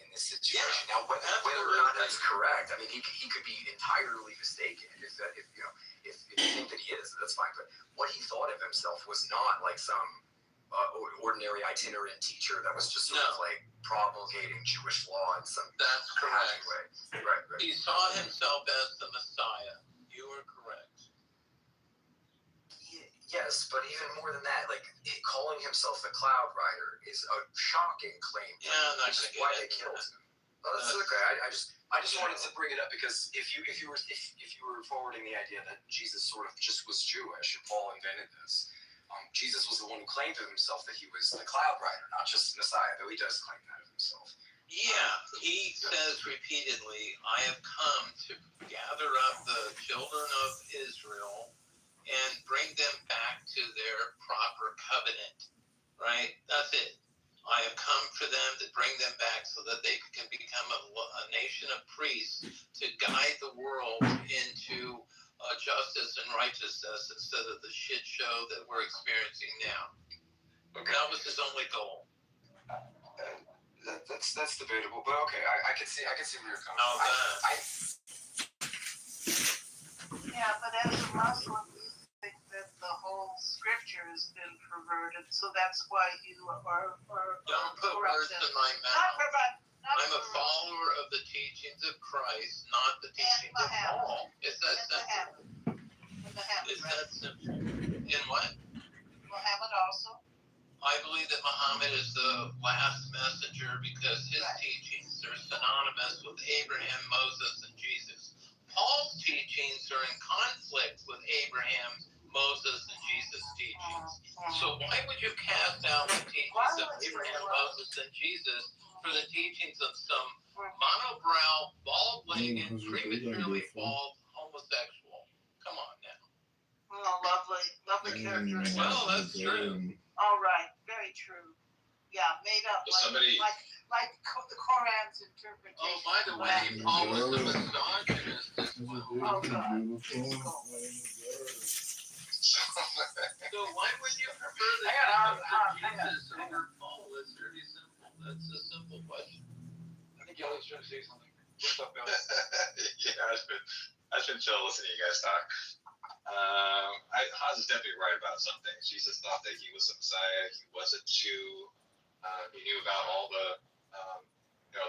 in this situation. Yeah, now, whether or not that's correct, I mean, he could be entirely mistaken. If you think that he is, that's fine. But what he thought of himself was not like some ordinary itinerant teacher that was just sort of like promulgating Jewish law in some way. Right. He saw himself as the Messiah. You are correct. Yes, but even more than that, like calling himself the Cloud Rider is a shocking claim. Yeah, which is why they killed him. That's okay. I just wanted to bring it up because if you were forwarding the idea that Jesus sort of just was Jewish and Paul invented this. Jesus was the one who claimed of himself that he was the Cloud Rider, not just Messiah, though he does claim that of himself. Yeah, he says repeatedly, "I have come to gather up the children of Israel and bring them back to their proper covenant." Right? That's it. I have come for them to bring them back so that they can become a nation of priests to guide the world into justice and righteousness instead of the shit show that we're experiencing now. Okay. That was his only goal. That's debatable, but okay, I can see where you're coming from. Yeah, but as a Muslim, you think that the whole scripture has been perverted, so that's why you are don't put words in my mouth. I'm a follower of the teachings of Christ, not the teachings of Paul. It's that simple. It's that simple. In what? Muhammad also. I believe that Muhammad is the last messenger because his teachings are synonymous with Abraham, Moses, and Jesus. Paul's teachings are in conflict with Abraham, Moses, and Jesus' teachings. So why would you cast out the teachings of Abraham, Moses, and Jesus for the teachings of some monobrow, bald-legged, prematurely bald homosexual? Come on now. Oh, lovely character. Well, that's true. All right, very true. Yeah, made up like the Quran's interpretation. Oh, by the way, Paul was a misogynist as well. Oh, God. The So why would you prefer the Jesus over Paul? That's pretty simple. That's a simple question. I think Kelly's trying to say something. What's up, Kelly? Yeah, I've been chill listening to you guys talk. Haas is definitely right about some things. Jesus thought that he was the Messiah. He was a Jew. He knew about all the,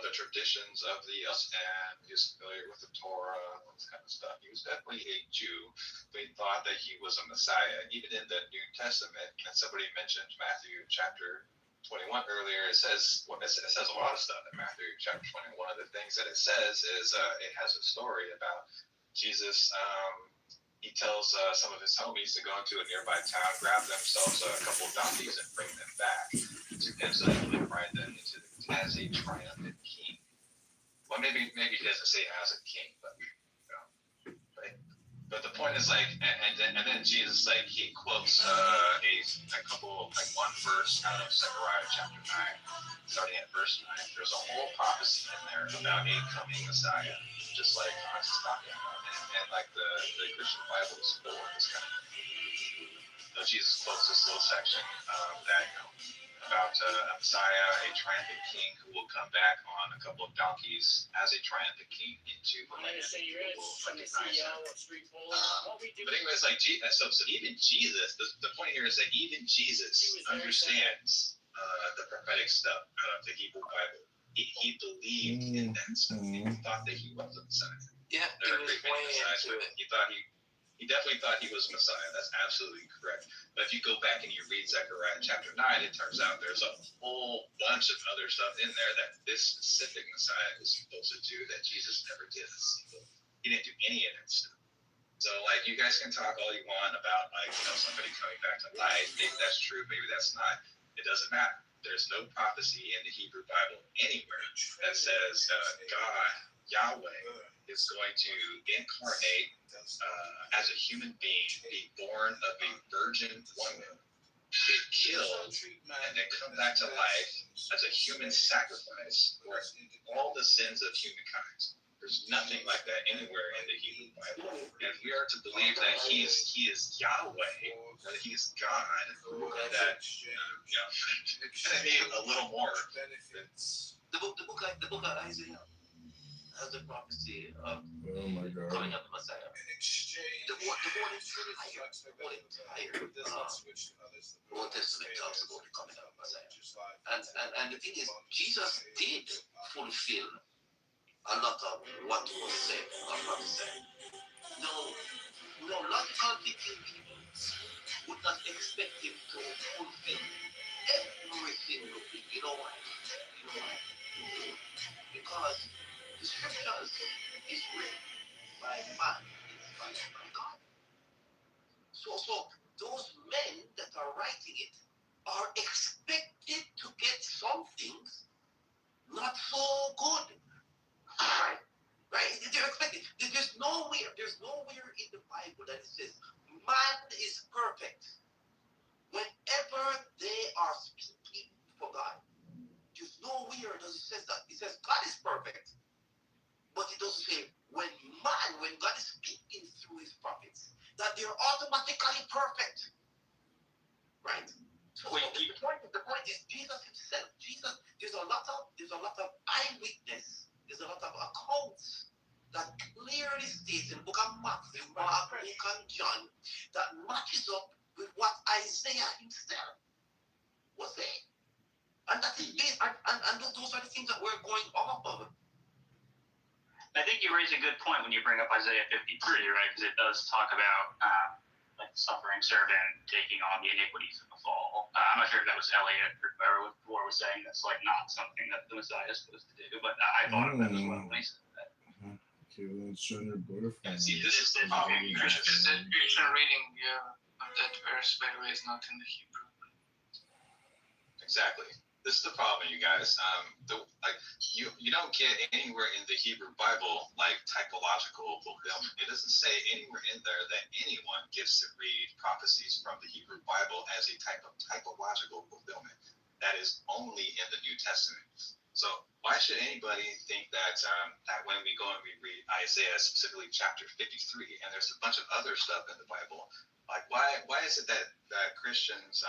the traditions of the and he was familiar with the Torah and all this kind of stuff. He was definitely a Jew, but he thought that he was a Messiah. Even in the New Testament, and somebody mentioned Matthew chapter 21 earlier, it says a lot of stuff in Matthew chapter 21. One of the things that it says is it has a story about Jesus. He tells some of his homies to go into a nearby town, grab themselves a couple of donkeys, and bring them back to him so that he can ride them into as a triumphant king. Well, maybe he doesn't say as a king, but right? But the point is and then Jesus he quotes a couple one verse out of Zechariah chapter 9, starting at verse 9. There's a whole prophecy in there about a coming Messiah, just like Hans is talking about. And the Christian Bible is full of this kind of thing. So Jesus quotes this little section about a Messiah, a triumphant king who will come back on a couple of donkeys as a triumphant king into the land. But anyways, so even Jesus, the point here is that even Jesus understands the prophetic stuff of the Hebrew Bible. He believed in that stuff. He thought that he was a Messiah. Yeah, There are great many Messiahs, but he definitely thought he was Messiah. That's absolutely correct. But if you go back and you read Zechariah chapter 9, it turns out there's a whole bunch of other stuff in there that this specific Messiah is supposed to do that Jesus never did. He didn't do any of that stuff. So you guys can talk all you want about somebody coming back to life. Maybe that's true, maybe that's not. It doesn't matter. There's no prophecy in the Hebrew Bible anywhere that says God, Yahweh, is going to incarnate as a human being, be born of a virgin woman, be killed, and then come back to life as a human sacrifice for all the sins of humankind. There's nothing like that anywhere in the Hebrew Bible. And we are to believe that he is Yahweh, that he is God, that, a little more. The book of Isaiah has the prophecy of coming up the Messiah. The whole entire Old Testament talks about the coming of the Messiah. And the thing is, Jesus did fulfill a lot of what was said or prophesied. No logical thinking people would not expect him to fulfill every single thing. You know why? Because the scriptures is written by man, inspired by God. So those men that are writing it are expected to get some things not so good. Right? They're expected. There's nowhere in the Bible that it says man is perfect. Whenever they are speaking for God, there's nowhere does it says that. It says God is perfect. But it doesn't say when God is speaking through his prophets, that they're automatically perfect. Right? So the point is Jesus himself. There's a lot of eyewitness. There's a lot of accounts that clearly states in the book of Matthew, Mark, Luke, and John that matches up with what Isaiah himself was saying. And that is based, and those are the things that we're going off of. I think you raise a good point when you bring up Isaiah 53, right? Because it does talk about the suffering servant taking on the iniquities of the fall. I'm not sure if that was Elliot or what was saying. That's not something that the Messiah is supposed to do. But I thought of that as well when he said that. Okay, well, it's trying to butterfly. See, this is the Christian reading of that verse, by the way, is not in the Hebrew. Exactly. This is the problem, you guys. You don't get anywhere in the Hebrew Bible typological fulfillment. It doesn't say anywhere in there that anyone gets to read prophecies from the Hebrew Bible as a type of typological fulfillment. That is only in the New Testament. So why should anybody think that that when we go and we read Isaiah, specifically chapter 53, and there's a bunch of other stuff in the Bible, like why is it that Christians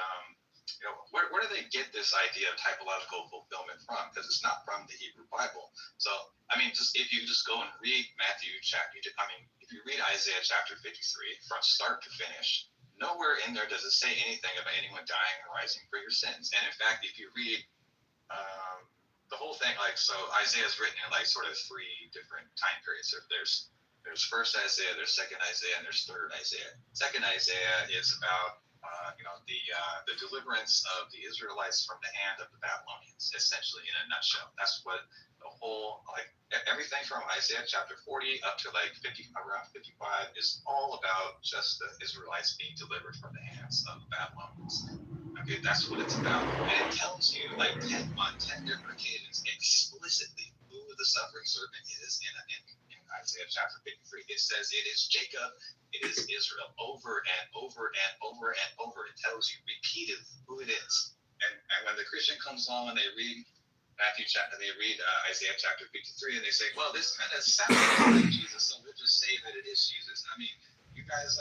where do they get this idea of typological fulfillment from? Because it's not from the Hebrew Bible. So I mean, just if you just go and read if you read Isaiah chapter 53 from start to finish, nowhere in there does it say anything about anyone dying and rising for your sins. And in fact, if you read the whole thing, so Isaiah is written in sort of three different time periods. There's first Isaiah, there's second Isaiah, and there's third Isaiah. Second Isaiah is about the deliverance of the Israelites from the hand of the Babylonians, essentially in a nutshell. That's what the whole everything from Isaiah chapter 40 up to around 55 is all about just the Israelites being delivered from the hands of the Babylonians. Okay, that's what it's about. And it tells you 10 different occasions explicitly who the suffering servant is in Isaiah chapter 53. It says it is Jacob, it is Israel, over and over and over and over. It tells you repeatedly who it is. And when the Christian comes along and they read Isaiah chapter 53 and they say, well, this kind of sounds like Jesus, so we'll just say that it is Jesus. I mean, you guys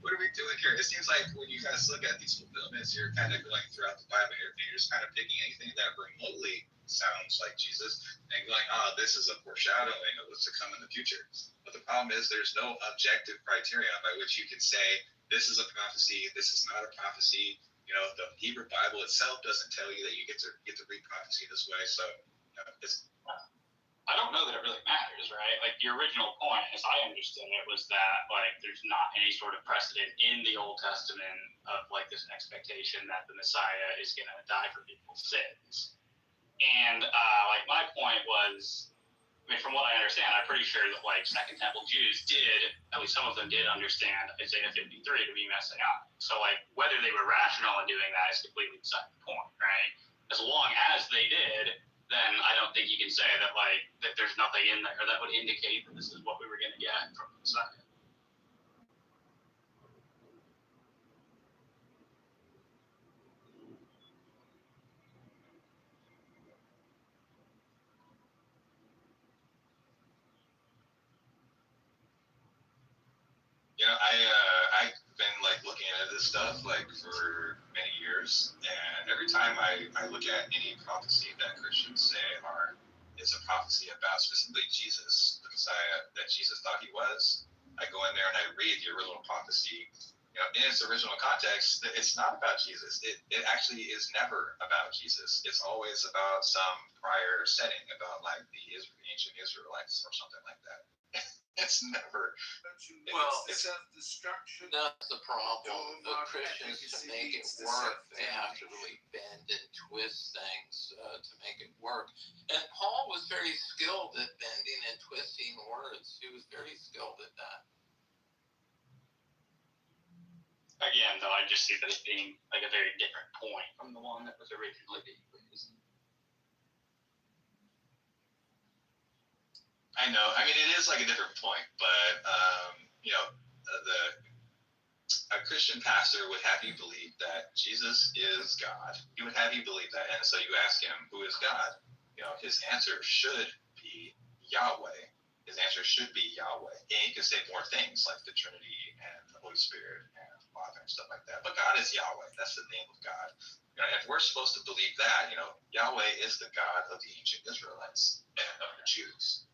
what are we doing here? It seems like when you guys look at these fulfillments, you're kind of going throughout the Bible and you're just kind of picking anything that remotely sounds like Jesus and going, this is a foreshadowing of what's to come in the future. But the problem is there's no objective criterion by which you can say this is a prophecy, this is not a prophecy. The Hebrew Bible itself doesn't tell you that you get to read prophecy this way. So I don't know that it really matters, right? The original point, as I understood it, was that there's not any sort of precedent in the Old Testament of this expectation that the Messiah is going to die for people's sins. And my point was, from what I understand, I'm pretty sure that Second Temple Jews did, at least some of them did, understand Isaiah 53 to be messianic. So whether they were rational in doing that is completely beside the point, right? As long as they did, then I don't think you can say that that there's nothing in there that would indicate that this is what we were going to get from the Messiah. I've been looking at this stuff for many years, and every time I look at any prophecy that Christians say is a prophecy about specifically Jesus, the Messiah that Jesus thought he was, I go in there and I read the original prophecy. In its original context, it's not about Jesus. It actually is never about Jesus. It's always about some prior setting about the ancient Israelites or something like that. It's never. It's self-destruction. That's the problem. The Christians, to make it work, they have to really bend and twist things to make it work. And Paul was very skilled at bending and twisting words. He was very skilled at that. Again, though, I just see that as being a very different point from the one that was originally being raised. I know. I mean, it is a different point, but a Christian pastor would have you believe that Jesus is God. He would have you believe that, and so you ask him, "Who is God?" His answer should be Yahweh. His answer should be Yahweh. And he can say more things like the Trinity and the Holy Spirit and the Father and stuff like that. But God is Yahweh. That's the name of God. If we're supposed to believe that, Yahweh is the God of the ancient Israelites and of the Jews.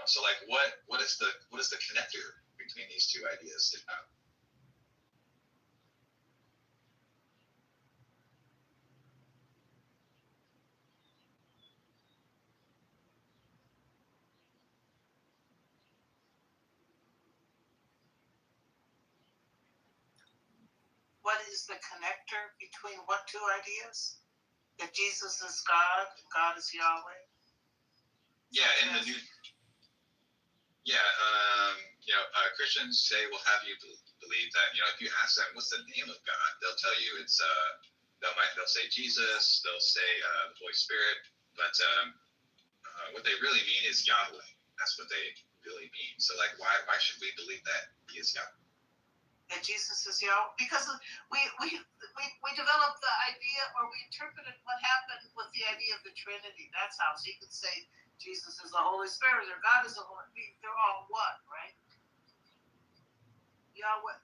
So what is the connector between these two ideas? What is the connector between what two ideas? That Jesus is God, God is Yahweh? Yeah, in the New. Yeah, Christians say, "Well, have you believe that?" If you ask them, "What's the name of God?" They'll tell you it's they'll say Jesus. They'll say the Holy Spirit, but what they really mean is Yahweh. That's what they really mean. So why should we believe that he is Yahweh? that Jesus is Yahweh? Because we developed the idea, or we interpreted what happened with the idea of the Trinity. That's how. So you could say Jesus is the Holy Spirit, or God is the Holy. They're all one, right? Yahweh.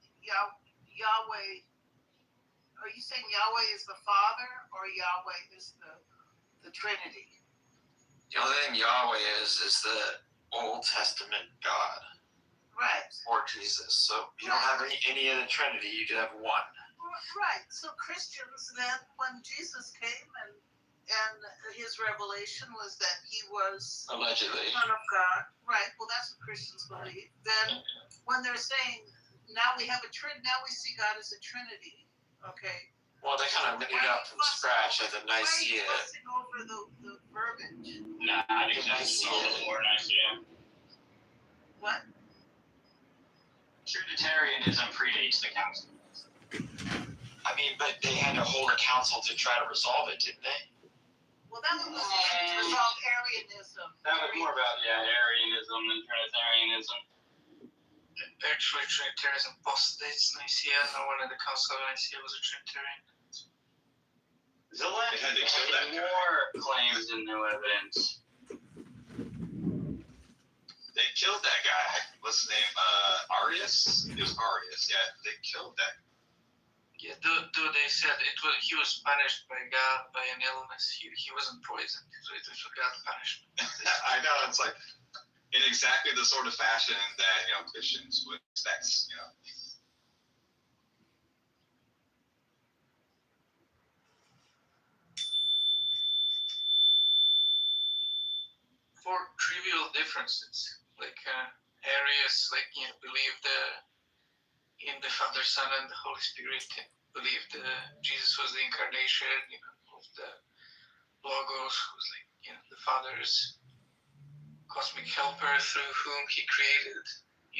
Are you saying Yahweh is the Father, or Yahweh is the Trinity? The only thing Yahweh is the Old Testament God. Right. Or Jesus. So you don't have any of the Trinity, you could have one. Right. So Christians then, when Jesus came and his revelation was that he was allegedly the Son of God. Right. Well, that's what Christians believe. Then when they're saying now we have now we see God as a Trinity. Okay. Well, they kind of made it up from scratch at the Nicaea. Why are you fussing over the verbiage? Nah, I think that's before Nicaea. What? Trinitarianism predates the council. I mean, but they had to hold a council to try to resolve it, didn't they? Well, that was to resolve Arianism. That was more about, Arianism than Trinitarianism. Actually, Trinitarianism postdates Nicaea. No one at the Council of Nicaea was a Trinitarian. Zillah had more claims and no evidence. They killed that guy. What's his name? Arius? It was Arius. Yeah, they killed that. Yeah, though they said he was punished by God by an illness. He wasn't poisoned, so it was God's punishment. I know, it's like in exactly the sort of fashion that Christians would expect. For trivial differences, like Arius, believed in the Father, Son, and the Holy Spirit. Believed Jesus was the incarnation, of the Logos, who was the Father's cosmic helper through whom he created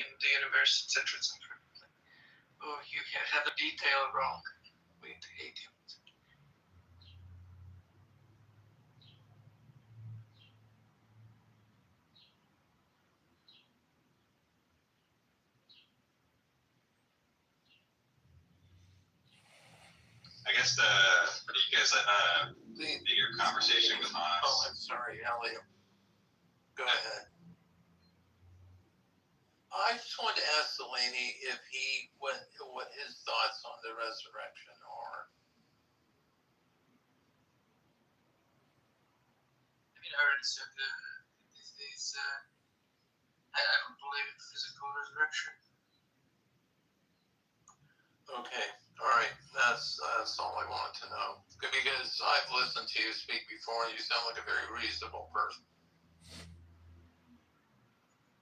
in the universe, etc., etc. Oh, you had a detail wrong with atheism. I guess your conversation with Hans. Oh, I'm sorry, Elliot. Go ahead. I just wanted to ask Delaney if what his thoughts on the resurrection are. I mean, I already said these days, I don't believe in physical resurrection. Okay, all right. That's all I wanted to know. Because I've listened to you speak before, and you sound like a very reasonable person.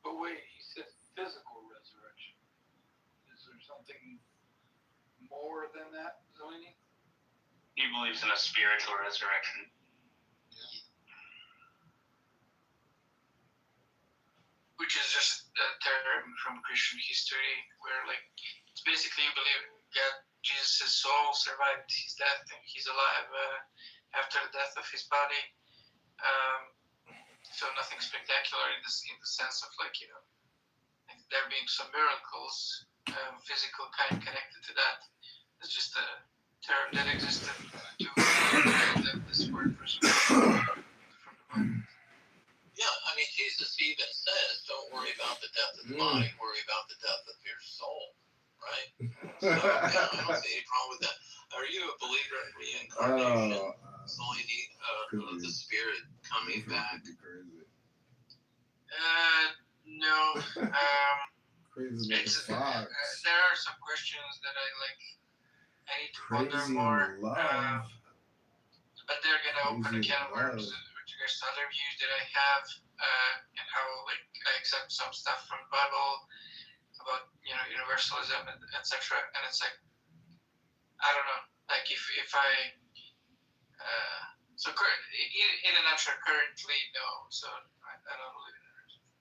But wait, he said physical resurrection. Is there something more than that, Zeleny? He believes in a spiritual resurrection. Which is just a term from Christian history where, it's basically you believe Jesus' soul survived his death and he's alive after the death of his body. So nothing spectacular in the sense of there being some miracles, physical kind connected to that. It's just a term that existed to this word resurrection from the Bible. Yeah, I mean, Jesus even says, don't worry about the death of the body, worry about the death of your soul, right? So, I don't see any problem with that. Are you a believer in reincarnation? Of the spirit coming back? No. Crazy like a fox. There are some questions that I need to ponder more. But they're going to open a can of worms with regards to other views that I have, and how I accept some stuff from the Bible about universalism and etc. And it's I don't know, if I in a nutshell, currently no. So I don't believe in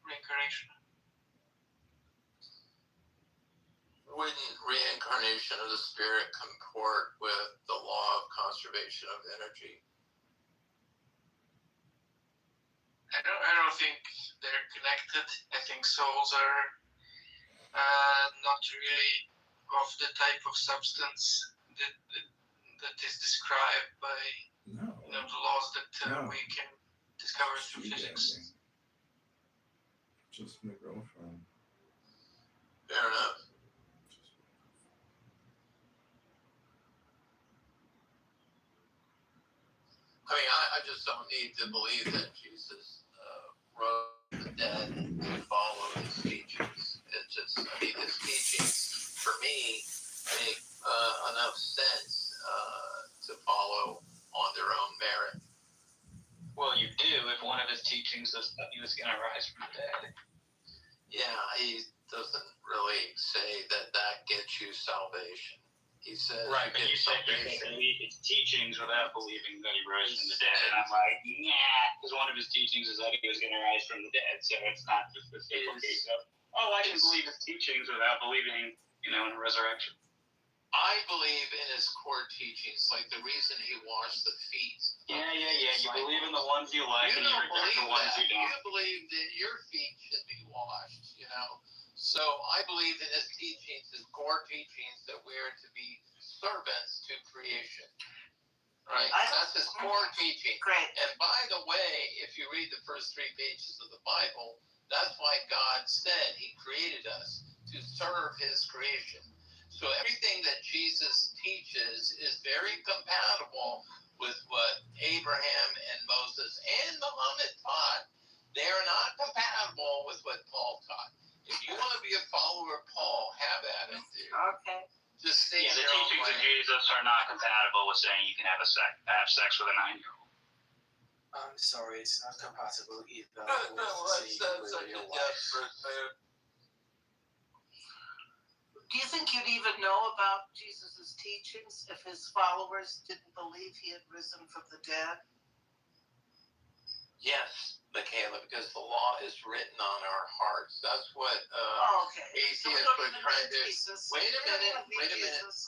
reincarnation. Wouldn't reincarnation of the spirit comport with the law of conservation of energy? I don't think they're connected. I think souls are not really of the type of substance that is described by the laws that we can discover through physics. Just my girlfriend. Fair enough. I mean, I just don't need to believe that Jesus rose from the dead and follow his teachings. It's just, I mean, his teachings, for me, make enough sense to follow on their own merit. Well, you do if one of his teachings is that he was going to rise from the dead. Yeah, he doesn't really say that gets you salvation. He says, right, but you say people believe his teachings without believing that he rose from the dead. And I'm like, nah, because one of his teachings is that he was going to rise from the dead. So it's not just the simple case of, oh, I can believe his teachings without believing, in a resurrection. I believe in his core teachings, like the reason he washed the feet. Yeah. You believe in the ones you like, and you reject the ones you don't. You believe that your feet should be washed, So I believe in his teachings, his core teachings, that we're to be servants to creation. Right? That's his core teaching. Great. And by the way, if you read the first 3 pages of the Bible, that's why God said he created us to serve his creation. So everything that Jesus teaches is very compatible with what Abraham and Moses and Muhammad taught. They are not compatible with what Paul taught. If you want to be a follower of Paul, have at it, dude. Okay. Just stay the your own teachings way. of Jesus are not compatible with saying you can have sex with a 9-year-old. I'm sorry, it's not compatible either. That's such a desperate move. Do you think you'd even know about Jesus' teachings if his followers didn't believe he had risen from the dead? Yes, Michaela, because the law is written on our hearts. That's what atheists are trying to. Wait a minute.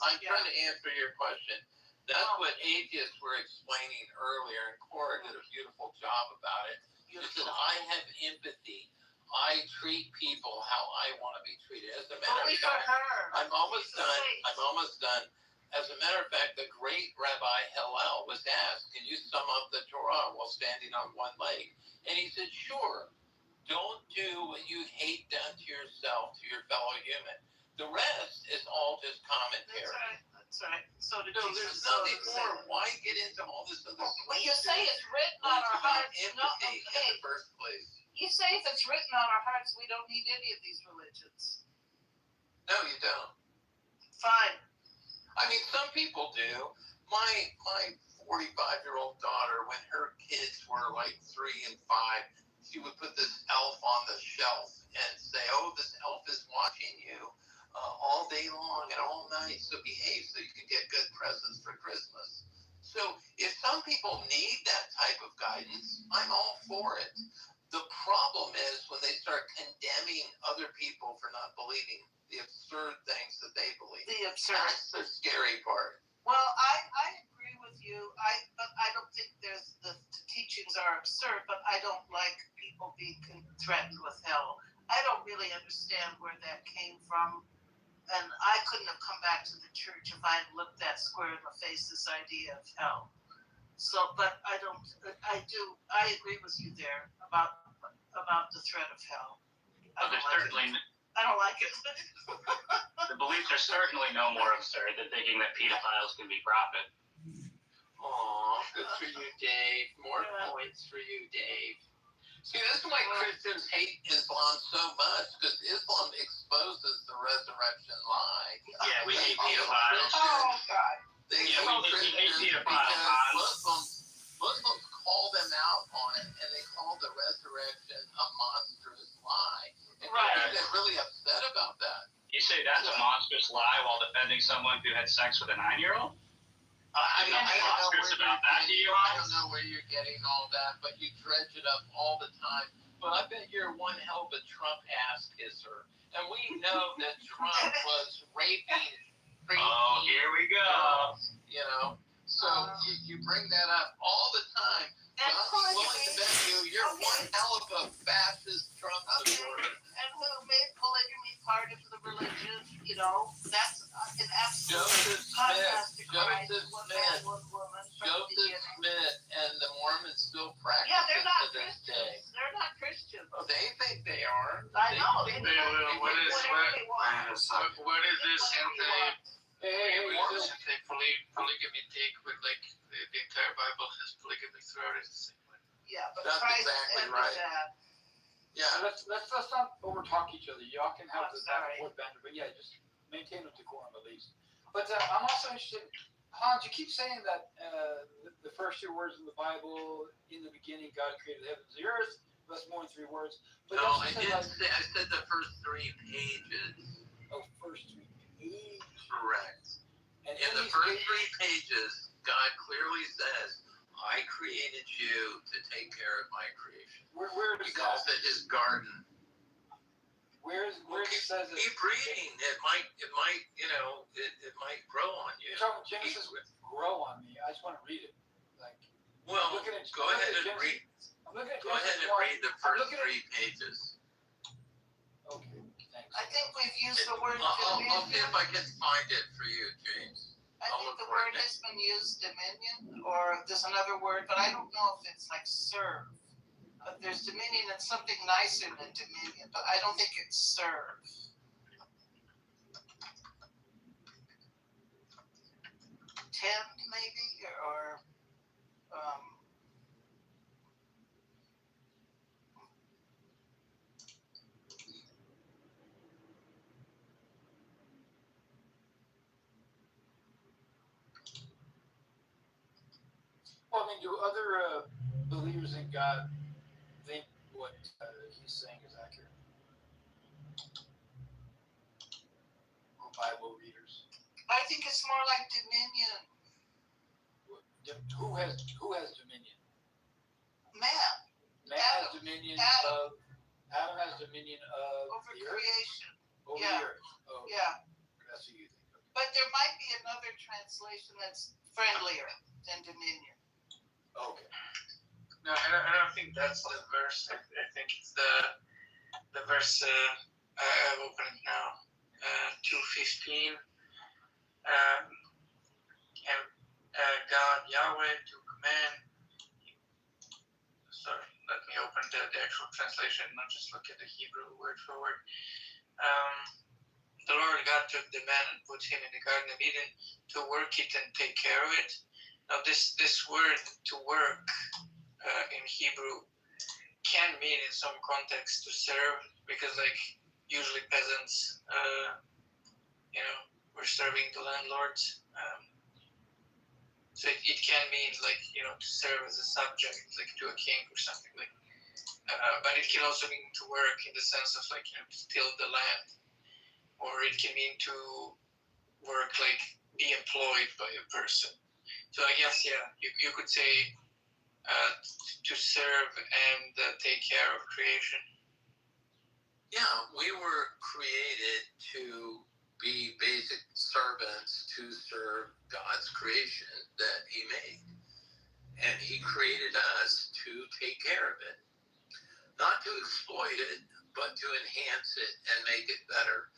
I'm trying to answer your question. That's what atheists were explaining earlier, and Cora did a beautiful job about it. She said, I have empathy. I treat people how I want to be treated. As a matter of fact, I'm almost done. As a matter of fact, the great Rabbi Hillel was asked, can you sum up the Torah while standing on one leg? And he said, sure. Don't do what you hate done to yourself, to your fellow human. The rest is all just commentary. That's right. So did Jesus. There's nothing more. Why get into all this other stuff? Well, you say it's written on our hearts. In the first place. You say if it's written on our hearts, we don't need any of these religions. No, you don't. Fine. I mean, some people do. My 45-year-old daughter, when her kids were like 3 and 5, she would put this elf on the shelf and say, oh, this elf is watching you all day long and all night, so behave so you can get good presents for Christmas. So if some people need that type of guidance, I'm all for it. The problem is when they start condemning other people for not believing the absurd things that they believe. That's the scary part. Well, I agree with you. But I don't think the teachings are absurd, but I don't like people being threatened with hell. I don't really understand where that came from. And I couldn't have come back to the church if I had looked that square in the face, this idea of hell. So, but I agree with you there about the threat of hell. I don't like it. The beliefs are certainly no more absurd than thinking that pedophiles can be profit. Aw, good for you, Dave. More points for you, Dave. See, this is why Christians hate Islam so much, because Islam exposes the resurrection lie. Yeah, we hate pedophiles. Oh, God. They hate pedophiles. Muslims call them out on it, and they call the resurrection a monstrous lie. And they're really upset about that. You say that's a monstrous lie while defending someone who had sex with a 9-year-old? I don't know where you're getting all that, but you dredge it up all the time. But I bet you're one hell of a Trump ass kisser. And we know that Trump was raping. Oh, here we go. So you bring that up all the time. And I'm willing to bet you're one hell of a fascist Trump supporter. And who made polygamy part of the religion, you know, that's an absolute Joseph contrast to Smith, Christ, Joseph one man, Smith, one woman. from the Joseph beginning. Smith and the Mormons still practice Yeah, they're not to this day. Christians. They're not Christians. Oh, they think they are. I know. They They will. what is What is this Mormons say polygamy take with like the entire Bible has polygamy throughout it. Yeah, but That's Christ exactly ended right. that. Yeah, let's not overtalk each other. Y'all can have the back and forth banter, but yeah, just maintain a decorum at least. But I'm also interested, Hans. You keep saying that the first 2 words in the Bible, in the beginning, God created the heavens and the earth. That's more than 3 words. But No, I said the first 3 pages. Oh, first 3 pages. Correct. And in the first 3 pages, God clearly says, I created you to take care of my creation. Where He calls it his garden. Where it says it? Keep reading. It might, it might grow on you. You're talking Genesis grow on me. I just want to read it. Like, well, go ahead and read. I'm looking at Go ahead and read the first 3 pages. Okay, thanks. I think we've used the word I'll dominion. see if I can find it for you, James. I think the word has been used, dominion, or there's another word, but I don't know if it's like serve. There's dominion and something nicer than dominion, but I don't think it's serve. Tend, maybe, or well, I mean, do other believers in God think what he's saying is accurate? Or Bible readers? I think it's more like dominion. Who has dominion? Man. Man has dominion of. Adam has dominion of over the creation. Over yeah. the earth. Oh, okay. Yeah. That's what you think. Okay. But there might be another translation that's friendlier than dominion. Okay. No, I don't think that's the verse. I think it's the verse I have opened now, 2:15. And God Yahweh to command. Sorry, let me open the actual translation, not just look at the Hebrew word for word. The Lord God took the man and put him in the Garden of Eden to work it and take care of it. Now this word to work in Hebrew can mean in some context to serve, because like usually peasants, were serving the landlords. So it can mean like, to serve as a subject, like to a king or something like. But it can also mean to work in the sense of like, to till the land, or it can mean to work like be employed by a person. So I guess you could say to serve and take care of creation. Yeah, we were created to be basic servants to serve God's creation that he made. And he created us to take care of it. Not to exploit it, but to enhance it and make it better.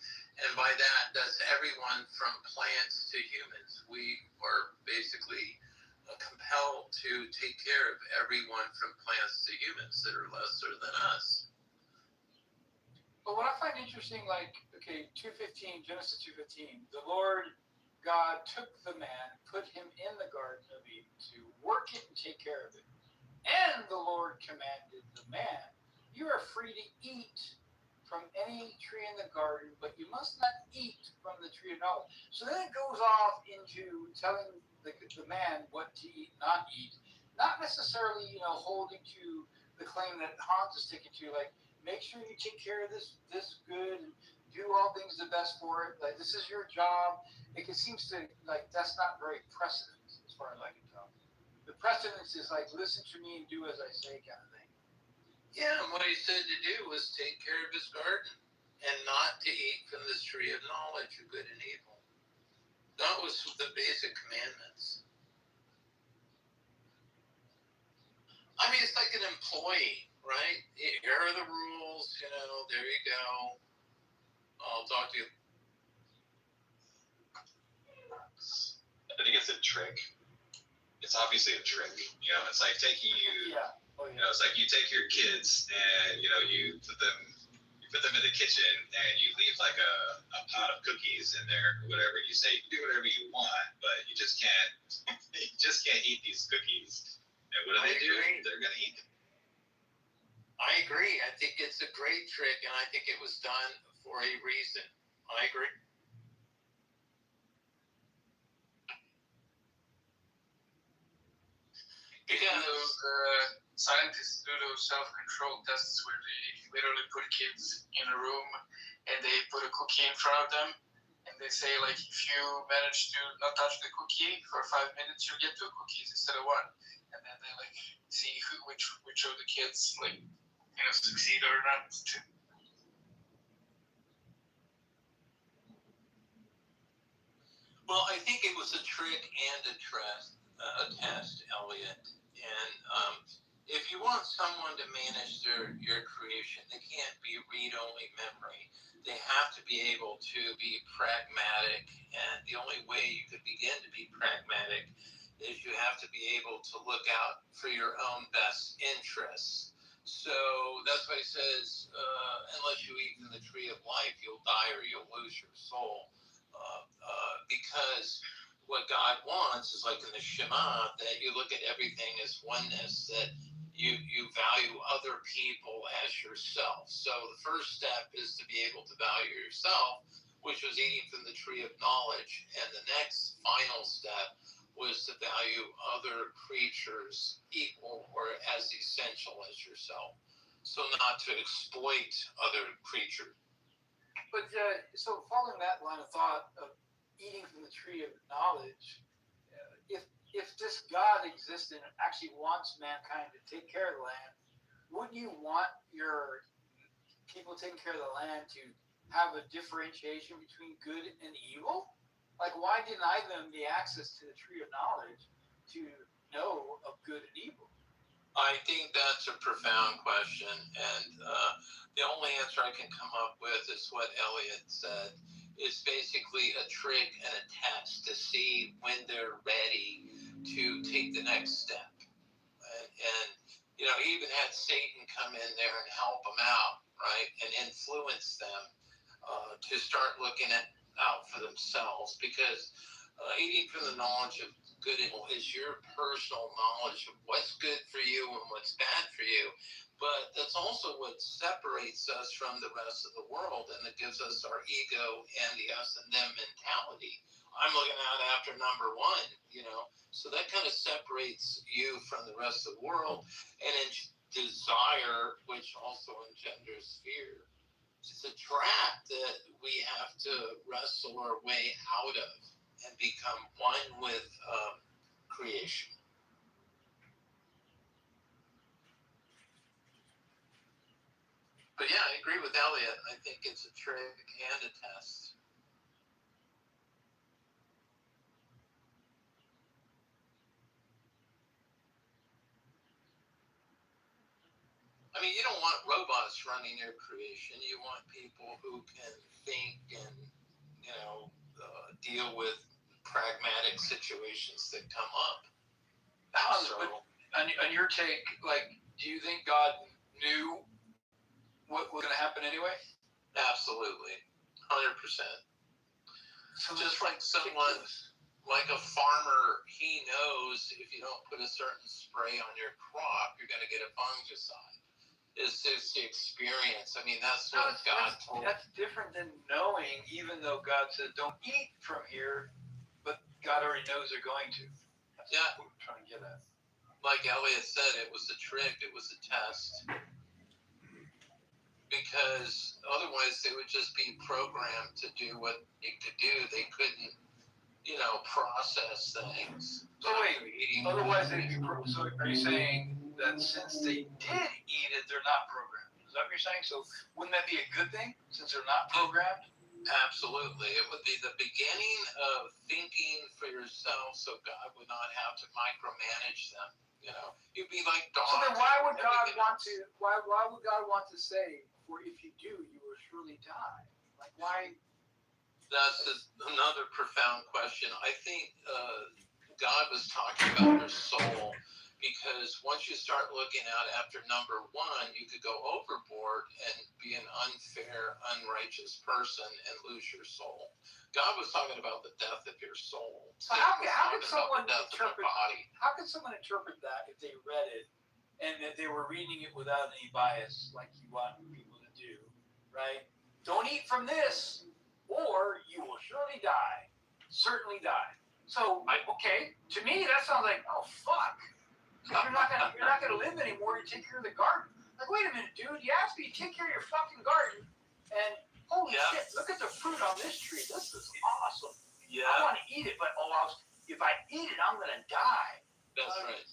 And by that, that's everyone from plants to humans. We are basically compelled to take care of everyone from plants to humans that are lesser than us. But what I find interesting, like, okay, 2:15, Genesis 2:15, the Lord God took the man, put him in the Garden of Eden to work it and take care of it. And the Lord commanded the man, you are free to eat from any tree in the garden, but you must not eat from the tree of knowledge. So then it goes off into telling the man what to eat, not necessarily, holding to the claim that Hans is sticking to, like, make sure you take care of this good and do all things the best for it. Like, this is your job. It seems to, like, that's not very precedent as far as I can tell. The precedence is like, listen to me and do as I say kind of thing. Yeah, and what he said to do was take care of his garden and not to eat from this tree of knowledge of good and evil. That was the basic commandments. I mean, it's like an employee, right? Here are the rules, there you go. I'll talk to you. I think it's a trick. It's obviously a trick. You know, it's like taking you. Yeah. Oh, You know, it's like you take your kids and you put them in the kitchen and you leave like a pot of cookies in there or whatever. You say you can do whatever you want, but you just can't eat these cookies. And what do they do? They're gonna eat them. I agree. I think it's a great trick, and I think it was done for a reason. I agree. Those scientists do those self-control tests where they literally put kids in a room and they put a cookie in front of them and they say like if you manage to not touch the cookie for 5 minutes you get 2 cookies instead of 1, and then they like see which of the kids like succeed or not. Well, I think it was a trick and a test, Elliot. And if you want someone to manage your creation, they can't be read-only memory. They have to be able to be pragmatic. And the only way you could begin to be pragmatic is you have to be able to look out for your own best interests. So that's why he says, unless you eat from the tree of life, you'll die or you'll lose your soul. Because what God wants is like in the Shema, that you look at everything as oneness, that you value other people as yourself. So the first step is to be able to value yourself, which was eating from the tree of knowledge. And the next final step was to value other creatures equal or as essential as yourself. So not to exploit other creatures. But so following that line of thought of eating from the tree of knowledge, if this God exists and actually wants mankind to take care of the land, wouldn't you want your people taking care of the land to have a differentiation between good and evil? Like, why deny them the access to the tree of knowledge to know of good and evil? I think that's a profound question, and the only answer I can come up with is what Elliot said. It's basically a trick and a test to see when they're ready to take the next step. And he even had Satan come in there and help them out, right, and influence them to start looking out for themselves, because eating from the knowledge of good and evil is your personal knowledge of what's good for you and what's bad for you. But that's also what separates us from the rest of the world, and it gives us our ego and the us and them mentality. I'm looking out after number one, so that kind of separates you from the rest of the world, and desire, which also engenders fear. It's a trap that we have to wrestle our way out of and become one with creation. But yeah, I agree with Elliot. I think it's a trick and a test. I mean, you don't want robots running your creation. You want people who can think and, deal with pragmatic situations that come up. But on your take, like, do you think God knew what was going to happen anyway? Absolutely. 100%. So just like someone, like a farmer, he knows if you don't put a certain spray on your crop, you're going to get a fungicide. It's just the experience. I mean, that's what God told. That's different than knowing, even though God said, don't eat from here, but God already knows they're going to. That's what we're trying to get at. Like Elliot said, it was a trick, it was a test. Because otherwise they would just be programmed to do what they could do. They couldn't, process things. So wait, otherwise they'd be so are you saying that since they did eat it, they're not programmed? Is that what you're saying? So wouldn't that be a good thing, since they're not programmed? Absolutely. It would be the beginning of thinking for yourself, so God would not have to micromanage them. You'd be like dogs. So then why would God want to say, for if you do, you will surely die? Like, Why? That's another profound question. I think God was talking about their soul, because once you start looking out after number one, you could go overboard and be an unfair, unrighteous person and lose your soul. God was talking about the death of your soul. So how can someone interpret body? How can someone interpret that if they read it and that they were reading it without any bias, like you want people to do, right? Don't eat from this, or you will surely die. Certainly die. So, okay, to me that sounds like, oh fuck. You're not gonna live anymore. You take care of the garden. Like, wait a minute, dude. You asked me to take care of your fucking garden, and holy shit, look at the fruit on this tree. This is awesome. Yeah. I want to eat it, but if I eat it, I'm gonna die. That's right.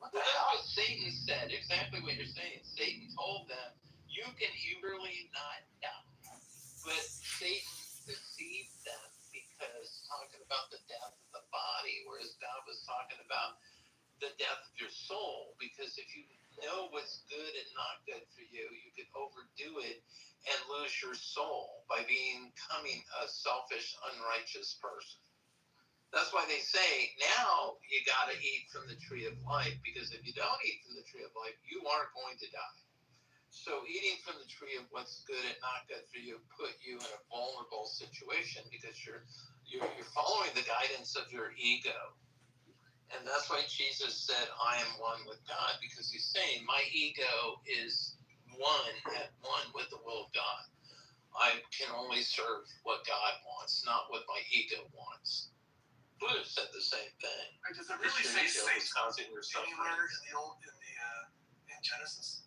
What the That's hell? what Satan said. Exactly what you're saying. Satan told them, you can eagerly not die. But Satan deceived them because talking about the death of the body, whereas God was talking about the death of your soul. Because if you know what's good and not good for you, you could overdo it and lose your soul by becoming a selfish, unrighteous person. That's why they say now you got to eat from the tree of life, because if you don't eat from the tree of life, you are going to die. So eating from the tree of what's good and not good for you put you in a vulnerable situation, because you're following the guidance of your ego. And that's why Jesus said, I am one with God, because he's saying my ego is at one with the will of God. I can only serve what God wants, not what my ego wants. Buddha said the same thing. Does it really say Satan anywhere in Genesis?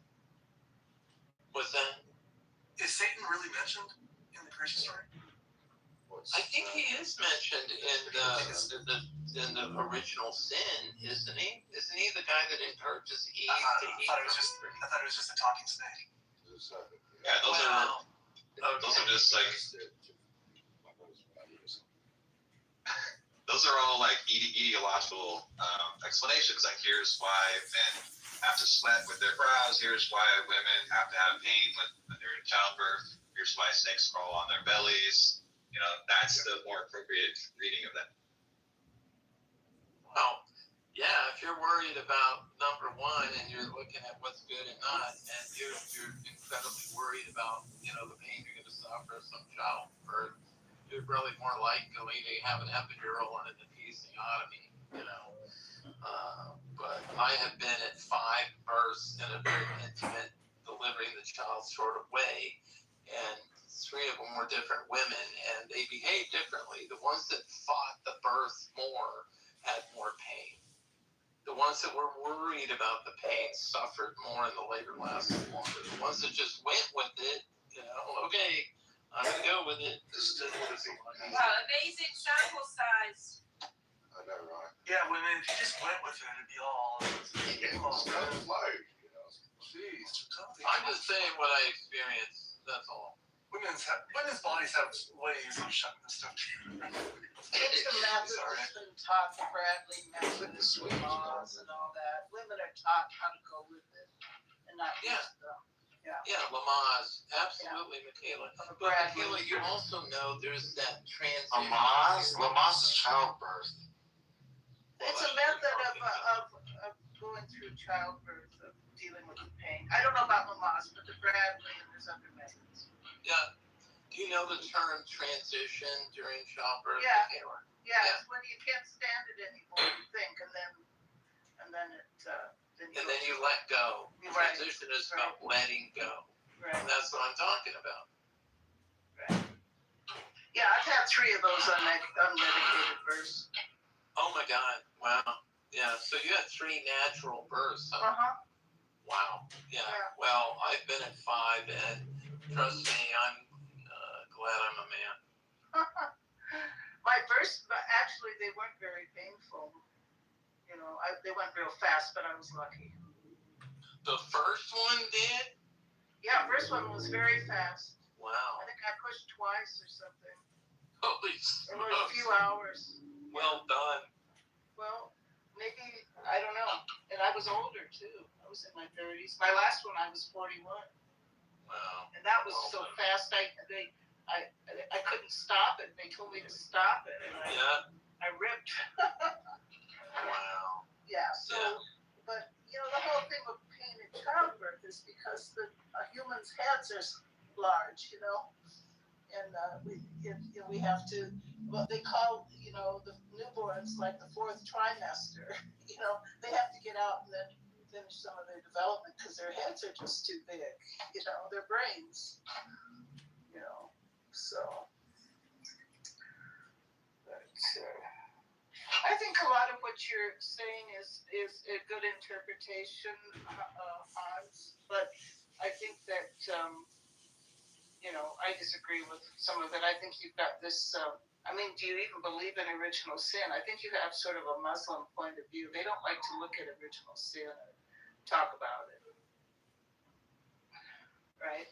What's that? Is Satan really mentioned in the creation story? I think he is mentioned in the original sin, isn't he? Isn't he the guy that encourages Eve to eat? I thought it was just a talking snake. Yeah, those are just like those are all like ideological explanations. Like, here's why men have to sweat with their brows. Here's why women have to have pain when they're in childbirth. Here's why snakes crawl on their bellies. You know, that's the more appropriate reading of that. Well, yeah, if you're worried about number one and you're looking at what's good and not, and you're incredibly worried about, the pain you're going to suffer from childbirth, you're probably more likely to have an epidural and an episiotomy, But I have been at 5 births in a very intimate, delivering the child sort of way, and 3 of them were different women, and they behaved differently. The ones that fought the birth more had more pain. The ones that were worried about the pain suffered more, and the labor lasted longer. The ones that just went with it, okay, I'm going to go with it. Wow, amazing sample size. I know, right? Yeah, if you just went with it, it'd be all. Jeez. I'm just saying what I experienced. That's all. Women's bodies have ways of shutting this stuff down. It's a method that's been taught to Bradley, method of sweet laws and all that. Women are taught how to go with it and not just Yeah, Lamaze. Absolutely, Michaela. But Michaela, you also know there's that transition. Lamaze is childbirth. It's a method of going through childbirth, of dealing with the pain. I don't know about Lamaze, but the Bradley and there's other methods. Yeah. Do you know the term transition during childbirth? Yeah. Yeah, it's when you can't stand it anymore, you think, and then you let go. Right. Transition is about letting go. Right. And that's what I'm talking about. Right. Yeah, I've had 3 of those unmedicated births. Oh my God! Wow. Yeah. So you had 3 natural births, huh? Wow. Yeah. Well, I've been at 5, and trust me, I'm glad I'm a man. My first, actually, they weren't very painful. They went real fast, but I was lucky. The first one did? Yeah, first one was very fast. Wow. I think I pushed twice or something. Holy It was a few hours. Well done. Well, maybe, I don't know. And I was older, too. I was in my 30s. My last one, I was 41. Wow. And that was so fast. I I couldn't stop it. They told me to stop it, and I ripped. Wow. Yeah. So, but the whole thing with pain in childbirth is because a human's heads are large, and we have to. What they call, the newborns like the fourth trimester. They have to get out and then finish some of their development because their heads are just too big. Their brains. So. But, I think a lot of what you're saying is a good interpretation, Hans. But I think that I disagree with some of it. I think you've got this. Do you even believe in original sin? I think you have sort of a Muslim point of view. They don't like to look at original sin or talk about it, right?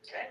Okay.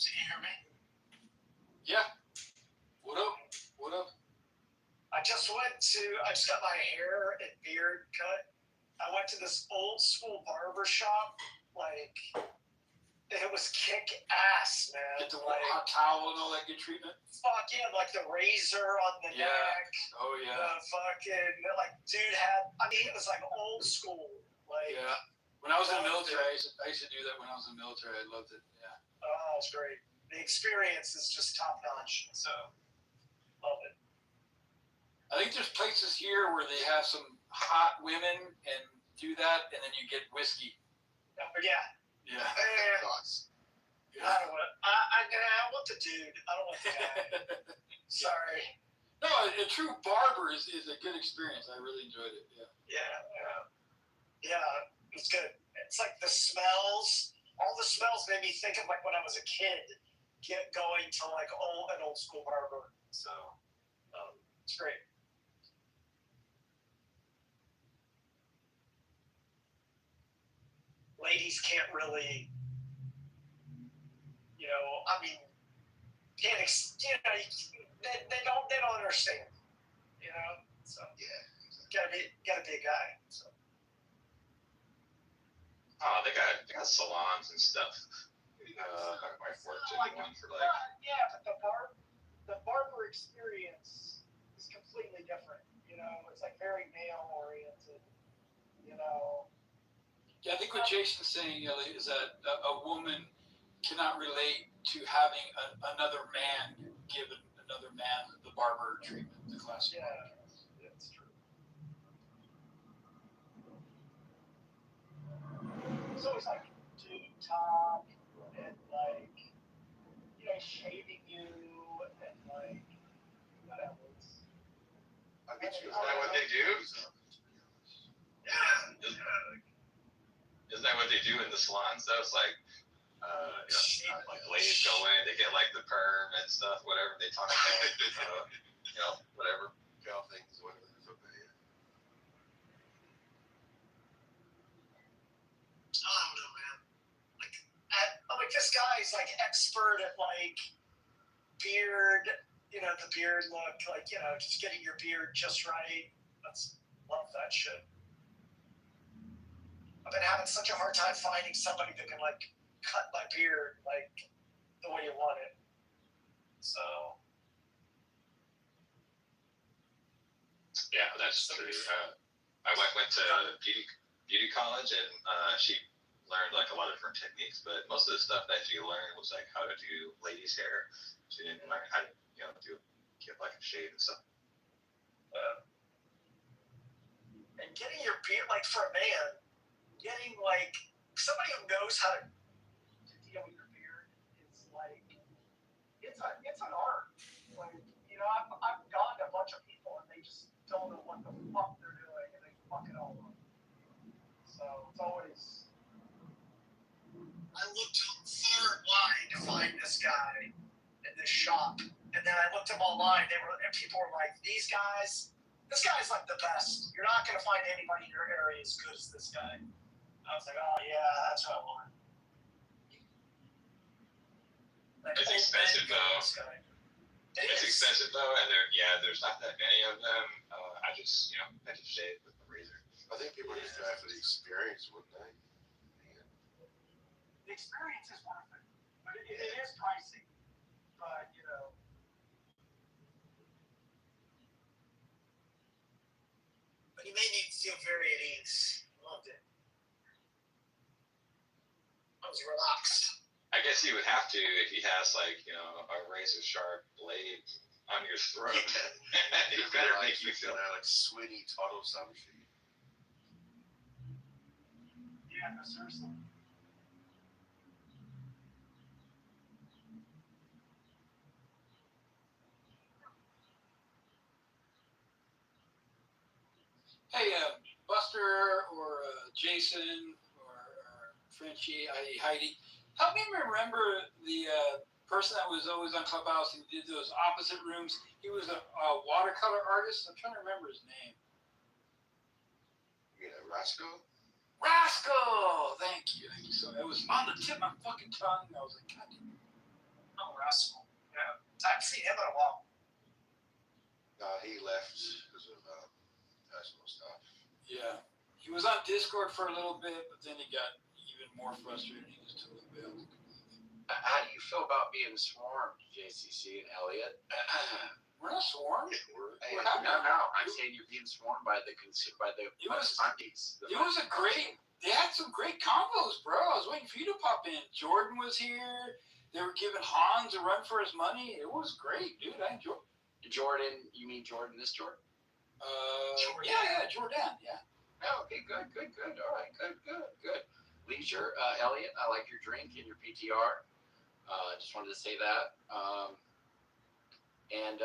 Do you hear me? Yeah. What up? What up? I just got my hair and beard cut. I went to this old school barber shop. It was kick ass, man. Get the hot towel and all that good treatment. Fuck yeah, the razor on the neck. Oh yeah. The fucking dude had. It was old school. Yeah. When I was in the military, I used to do that. When I was in the military, I loved it. Yeah. Oh, it's great. The experience is just top notch. So, love it. I think there's places here where they have some hot women and do that, and then you get whiskey. Yeah. Yeah. Thoughts. I don't want. I want the dude. I don't want the guy. Sorry. No, a true barber is a good experience. I really enjoyed it. Yeah. Yeah. It's good. It's the smells. All the smells made me think of when I was a kid, going to an old school barber. So, it's great. Ladies can't really, they don't understand, so gotta be a guy, so. Oh, they got salons and stuff. My wife worked at one for Yeah, but the barber experience is completely different, it's very male oriented, Yeah, I think what Jason's saying, Ellie, is that a woman cannot relate to having another man give another man the barber treatment, the classic. Yeah, that's true. It's always dude talk and shaving you and whatever. Isn't that what they do? Isn't that what they do in the salons though? It's ladies go in, they get the perm and stuff, whatever they talk about, whatever. Gal things, whatever. Okay. I don't know, man. This guy's expert at beard, the beard look, just getting your beard just right. Love that shit. I've been having such a hard time finding somebody that can cut my beard the way you want it. So. Yeah, that's true. My wife went to beauty college and she learned a lot of different techniques, but most of the stuff that she learned was how to do ladies' hair. She didn't learn how to get a shave and stuff. And getting your beard, like for a man, getting like somebody who knows how to deal with your beard is like it's an art. Like I've gone to a bunch of people and they just don't know what the fuck they're doing and they fuck it all up. So it's always I looked far and wide to find this guy in this shop, and then I looked him online. And people were like, this guy's like the best. You're not gonna find anybody in your area as good as this guy. I was like, oh yeah, that's what I want. It's expensive though. It's expensive though, and there's not that many of them. I just shave with the razor. I think people just do that for the experience, wouldn't they? The experience is worth it, but it is pricey. But but you may need to feel very at ease. Loved it. I was relaxed. I guess you would have to if he has a razor sharp blade on your throat. It better make you feel like sweaty total some shit. Yeah, no, seriously. Hey, Buster or Jason or Frenchie, Heidi, help me remember the person that was always on Clubhouse and did those opposite rooms. He was a watercolor artist. I'm trying to remember his name. Rascal? Rascal! Thank you. So it was on the tip of my fucking tongue. I was like, God damn. Oh, Rascal. Yeah. I haven't seen him in a while. He left because of personal stuff. Yeah. He was on Discord for a little bit, but then he got even more frustrated. He just totally bailed. How do you feel about being swarmed, JCC and Elliot? We're not swarmed. We're happy. No. I'm saying you're being swarmed by the undies. It was a great. They had some great combos, bro. I was waiting for you to pop in. Jordan was here. They were giving Hans a run for his money. It was great, dude. I enjoyed. Jordan, you mean Jordan? This Jordan? Jordan. Yeah, Jordan. Yeah. Oh, okay, good. All right, good. Leisure, Elliot, I like your drink and your PTR. Just wanted to say that. And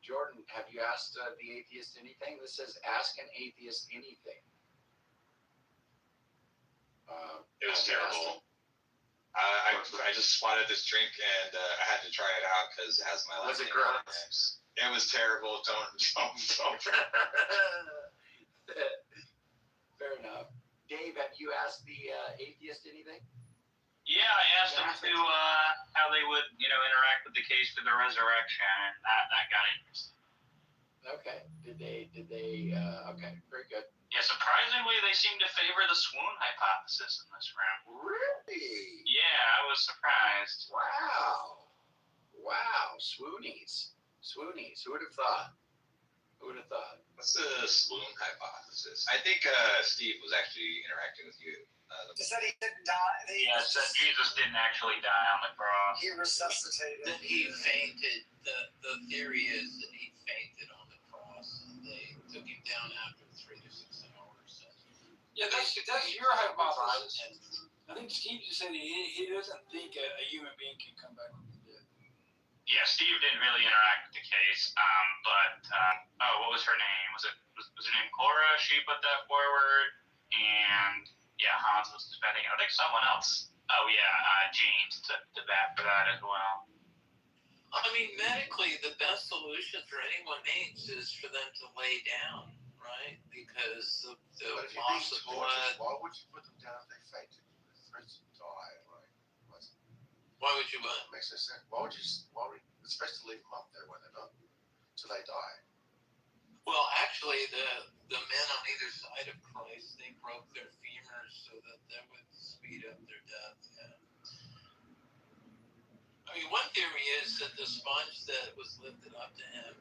Jordan, have you asked the atheist anything? This says, ask an atheist anything. It was terrible. I just wanted this drink and I had to try it out because it has my last name. Was it gross? It was terrible. Don't. Fair enough. Dave, have you asked the atheist anything? Yeah, I asked them to how they would, interact with the case for the resurrection, and that got interesting. Okay. Did they? Okay, very good. Yeah, surprisingly, they seem to favor the swoon hypothesis in this round. Really? Yeah, I was surprised. Wow. Swoonies. Who would have thought? What's the swoon hypothesis? I think Steve was actually interacting with you. They said he didn't die. It said Jesus didn't actually die on the cross. He resuscitated. That he fainted. The theory is that he fainted on the cross, and they took him down after 3 to 6 hours. Yeah, that's your hypothesis. I think Steve just said he doesn't think a human being can come back from the dead. Yeah, Steve didn't really interact with the case, but what was her name? Was her name Cora? She put that forward, and yeah, Hans was defending it. I think someone else. Oh yeah, James took the bat for that as well. I mean, medically, the best solution for anyone needs is for them to lay down, right? Because the loss of blood. Why would you put them down if they fainted? They're supposed to die, right? Why would you what? Makes no sense. Why would you're supposed to leave them up there when they're not till they die? Well, actually, the men on either side of Christ, they broke their femurs so that would speed up their death. Yeah. I mean, one theory is that the sponge that was lifted up to him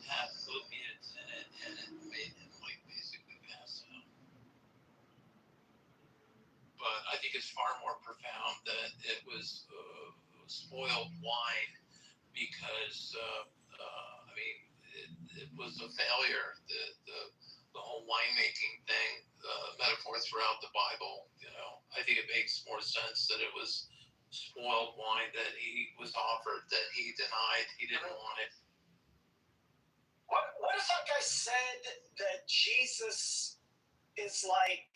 had opiates in it, and it made him basically pass out. But I think it's far more profound that it was spoiled wine because, it was a failure. The whole winemaking thing, metaphor throughout the Bible, I think it makes more sense that it was spoiled wine that he was offered that he denied he didn't want it. What if that guy said that Jesus is like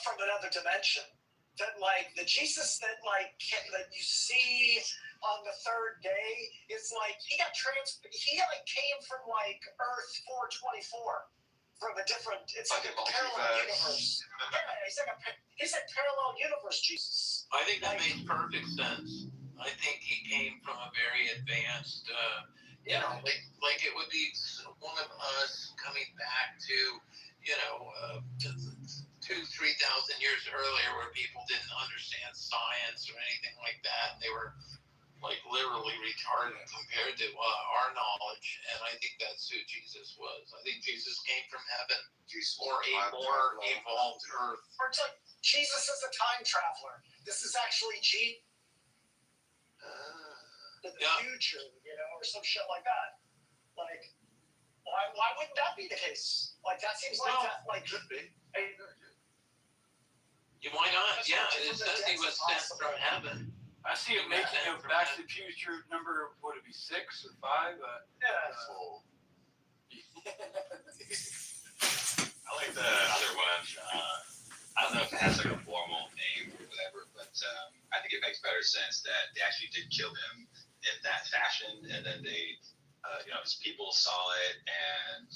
from another dimension? That like the Jesus that that you see on the third day is like he came from like Earth 424 from a different. It's like a parallel universe. Yeah, he's like parallel universe Jesus. I think that makes perfect sense. I think he came from a very advanced. Like it would be one of us coming back to 2,000-3,000 years earlier, where people didn't understand science or anything like that. They were like literally retarded compared to our knowledge, and I think that's who Jesus was. I think Jesus came from heaven, or a more evolved Earth. Or it's like Jesus is a time traveler. This is actually in the future, or some shit like that. Like, why wouldn't that be the case? Like, that seems like that. Like, could be. Why not? Yeah, it says he was sent from heaven. I see it making a Back to the Future number, would it be 6 or 5? I like the other one. I don't know if it has like a formal name or whatever, but I think it makes better sense that they actually did kill him in that fashion, and then they, his people saw it, and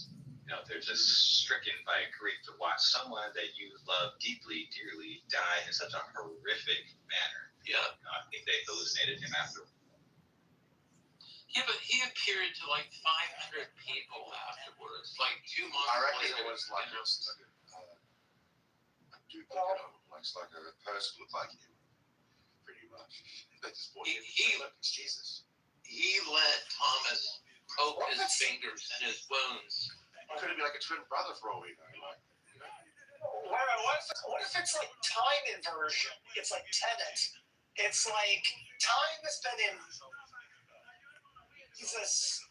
they're just stricken by grief to watch someone that you love deeply, dearly die in such a horrific manner. Yeah. I think they hallucinated him after. Yeah, but he appeared to like 500 people afterwards, like 2 months I reckon later. it was like a duplicate of him, looks like a person looked like him, pretty much. They just brought him. It's Jesus. He let Thomas poke his fingers in his wounds. It could have been like a twin brother for all we know. What if it's like time inversion? It's like Tenet. It's like time has been in Jesus.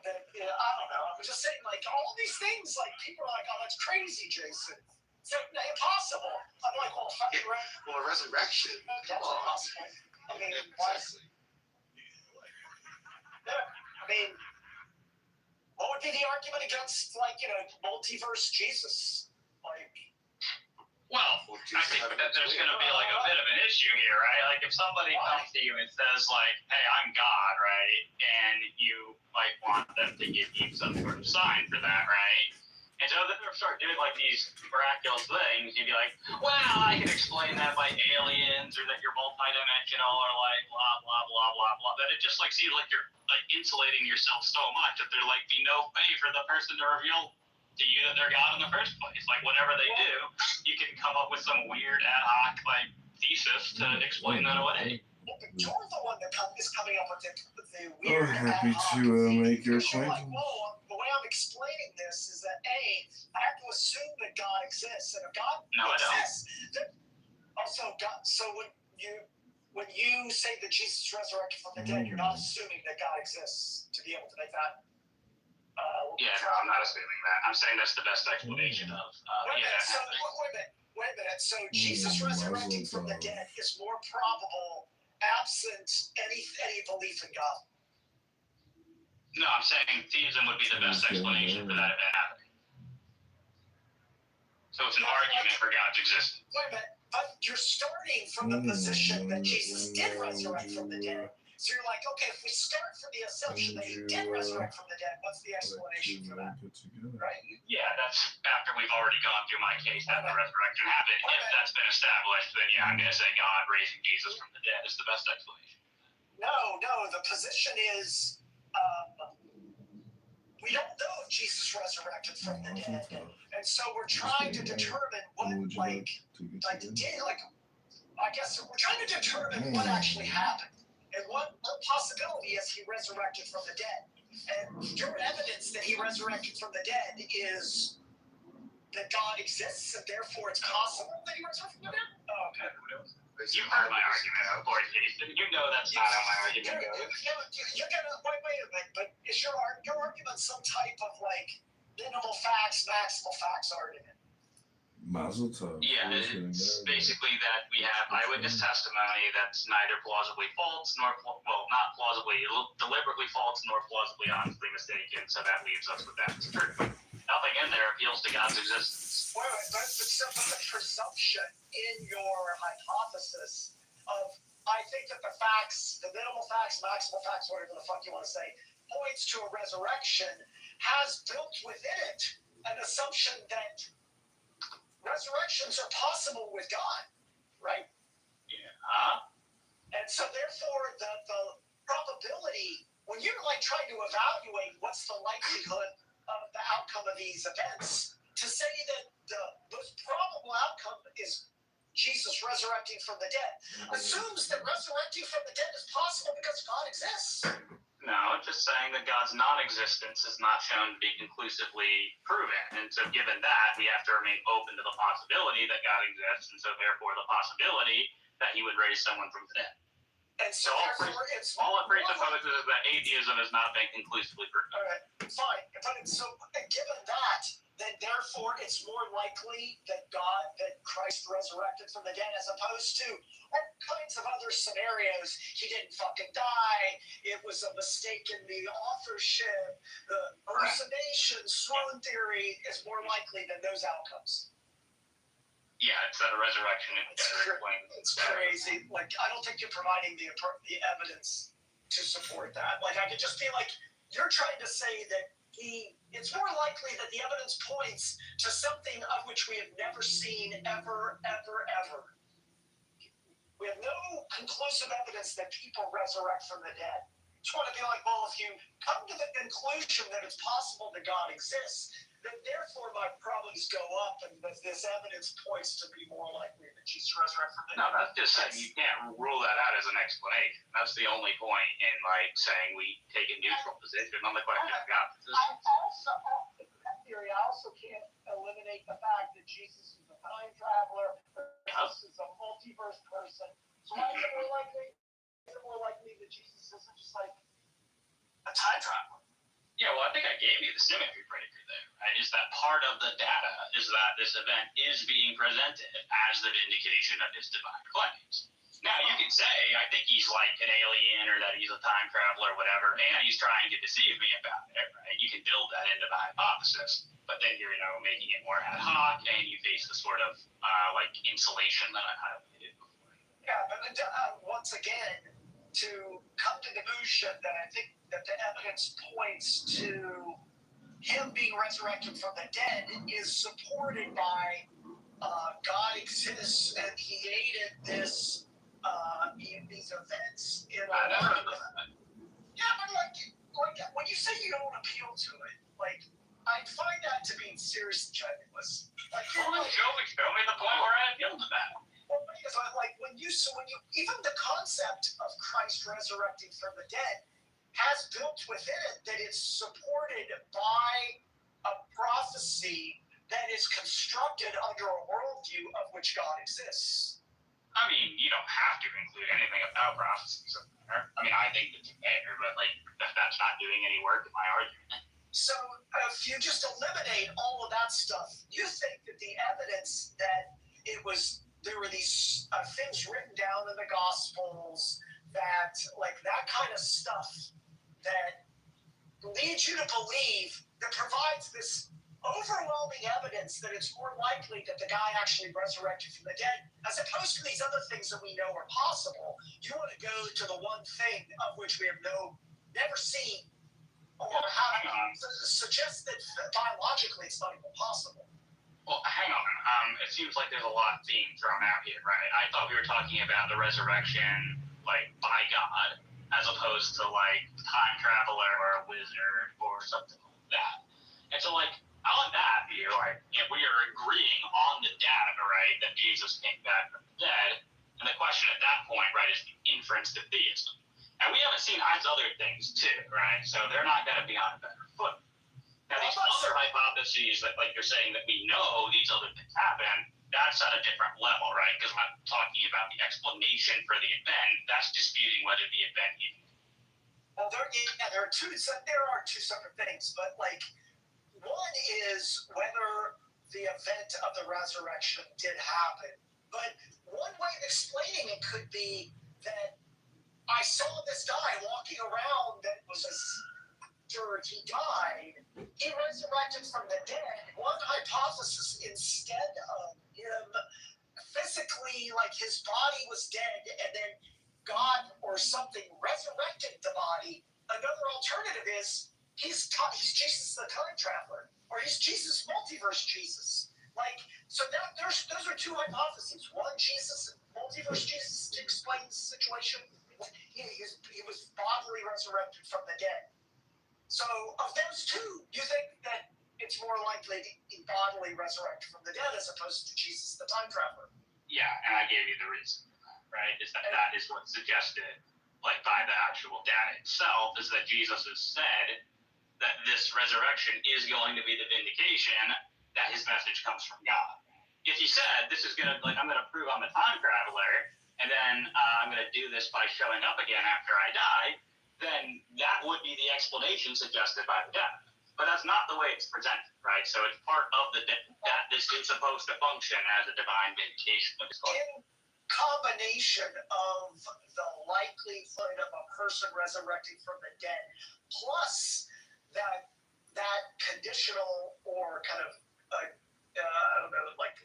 I don't know. I'm just saying, like, all these things, like, people are like, oh, that's crazy, Jason. It's impossible. I'm like, well, a resurrection. That's impossible. I mean, exactly. What would be the argument against, like, multiverse Jesus? Like, well, I think that there's going to be like a bit of an issue here, right? Like if somebody comes to you and says like, hey, I'm God, right? And you like want them to give you some sort of sign for that, right? And so then they'll start doing like these miraculous things. You'd be like, well, I can explain that by aliens, or that you're multidimensional, or like blah, blah, blah, blah, blah. But it just like seems like you're like insulating yourself so much that there like be no way for the person to reveal to you that they're God in the first place. Like whatever they do, you can come up with some weird ad hoc like thesis to explain that away. You're the one that is coming up with the weird We're happy to make your acquaintance. Like, whoa, the way I'm explaining this is that I have to assume that God exists, and if God exists, also God. So when you say that Jesus resurrected from the dead, you're not assuming that God exists to be able to make that. Yeah, no, I'm not assuming that. I'm saying that's the best explanation of. Wait a minute. So Jesus resurrecting from the dead is more probable absent any belief in God. No, I'm saying theism would be the best explanation for that event happening. So it's an argument for God's existence. Wait a minute, but you're starting from the position that Jesus did resurrect from the dead. So you're like, okay, if we start from the assumption that he did resurrect from the dead, what's the explanation for that? Right? Yeah, that's after we've already gone through my case that the resurrection happened. If that's been established, then yeah, I'm going to say God raising Jesus from the dead is the best explanation. No, the position is we don't know if Jesus resurrected from the dead. And so we're trying to determine what, I guess we're trying to determine what actually happened. And what possibility is he resurrected from the dead? And your evidence that he resurrected from the dead is that God exists, and therefore it's possible that he resurrected from the dead? Oh, okay. You've heard my argument, of course, Jason. You know that's not how my argument goes. You're gonna wait a minute, but is your argument some type of like minimal facts, maximal facts argument? Mazel tov. Yeah, it's basically that we have eyewitness testimony that's neither plausibly false nor, not plausibly, deliberately false nor plausibly honestly mistaken, so that leaves us with that as true. Nothing in there appeals to God's existence. Wait, but the presumption in your hypothesis of, I think that the facts, the minimal facts, maximal facts, whatever the fuck you want to say, points to a resurrection, has built within it an assumption that resurrections are possible with God, right? Yeah. And so therefore the probability, when you're like trying to evaluate what's the likelihood of the outcome of these events, to say that the most probable outcome is Jesus resurrecting from the dead assumes that resurrecting from the dead is possible because God exists. No, just saying that God's non-existence is not shown to be conclusively proven. And so given that, we have to remain open to the possibility that God exists, and so therefore the possibility that he would raise someone from the dead. And so all it presupposes is that atheism has not been conclusively proven. All right, fine. But so given that, then therefore it's more likely that Christ resurrected from the dead, as opposed to all kinds of other scenarios. He didn't fucking die. It was a mistake in the authorship. The hallucination, swoon theory is more likely than those outcomes. Yeah, it's a resurrection. It's crazy. Like, I don't think you're providing the evidence to support that. Like, I could just be like, you're trying to say that it's more likely that the evidence points to something of which we have never seen ever. We have no conclusive evidence that people resurrect from the dead. Just want to be like, well, if you come to the conclusion that it's possible that God exists, then therefore my probabilities go up, and this evidence points to be more likely that Jesus resurrected from the dead. No, that's just saying you can't rule that out as an explanation. That's the only point in like saying we take a neutral position on the question of God's existence. I also can't eliminate the fact that Jesus is a time traveler, Jesus is a multiverse person. So why is it more likely? Is it more likely that Jesus isn't just like a time traveler? Yeah, well, I think I gave you the symmetry predictor there, right? Is that part of the data is that this event is being presented as the vindication of his divine claims. Now, you can say, I think he's like an alien or that he's a time traveler or whatever, and he's trying to deceive me about it, right? You can build that into the hypothesis, but then you're, making it more ad hoc, and you face the sort of, insulation that I highlighted before. Yeah, but once again, to come to the conclusion that I think that the evidence points to him being resurrected from the dead is supported by God exists and he aided these events in our life. Yeah, but like when you say you don't appeal to it, like I find that to be seriously genuinous. Like, show me the point where I appeal to that. Well, because when you even the concept of Christ resurrecting from the dead has built within it that it's supported by a prophecy that is constructed under a worldview of which God exists. I mean, you don't have to include anything about prophecies in there. I mean, I think it's fair, but that's not doing any work in my argument. So if you just eliminate all of that stuff, you think that the evidence that there were these things written down in the Gospels that kind of stuff that leads you to believe, that provides this overwhelming evidence that it's more likely that the guy actually resurrected from the dead, as opposed to these other things that we know are possible. You want to go to the one thing of which we have never seen, or suggest that biologically it's not even possible. Well, hang on. It seems like there's a lot being thrown out here, right? I thought we were talking about the resurrection, by God, as opposed to, time traveler or a wizard or something like that. And so, on that view, we are agreeing on the data, right, that Jesus came back from the dead. And the question at that point, right, is the inference to theism. And we haven't seen Heinz other things, too, right? So they're not going to be on a better foot. Now, these other hypotheses that, you're saying that we know these other things happen, that that's at a different level, right? Because when I'm talking about the explanation for the event, that's disputing whether the event even. Well, there are two separate things, but like one is whether the event of the resurrection did happen. But one way of explaining it could be that I saw this guy walking around that was after he died, he resurrected from the dead. One hypothesis, instead of him physically, like his body was dead and then God or something resurrected the body. Another alternative is he's Jesus the time traveler, or he's Jesus multiverse Jesus. Like, so that those are two hypotheses. One, Jesus, multiverse Jesus, to explain the situation. He was bodily resurrected from the dead. So of those two, you think that it's more likely to be bodily resurrected from the dead as opposed to Jesus the time traveler? Yeah, and I gave you the reason, right? Is that is what's suggested, like by the actual data itself, is that Jesus has said that this resurrection is going to be the vindication that his message comes from God. If he said this is gonna, like, I'm gonna prove I'm a time traveler, and then I'm gonna do this by showing up again after I die, then that would be the explanation suggested by the death. But that's not the way it's presented, right? So it's part of the that this is supposed to function as a divine vindication. In combination of the likelihood of a person resurrecting from the dead, plus that conditional or kind of I don't know, like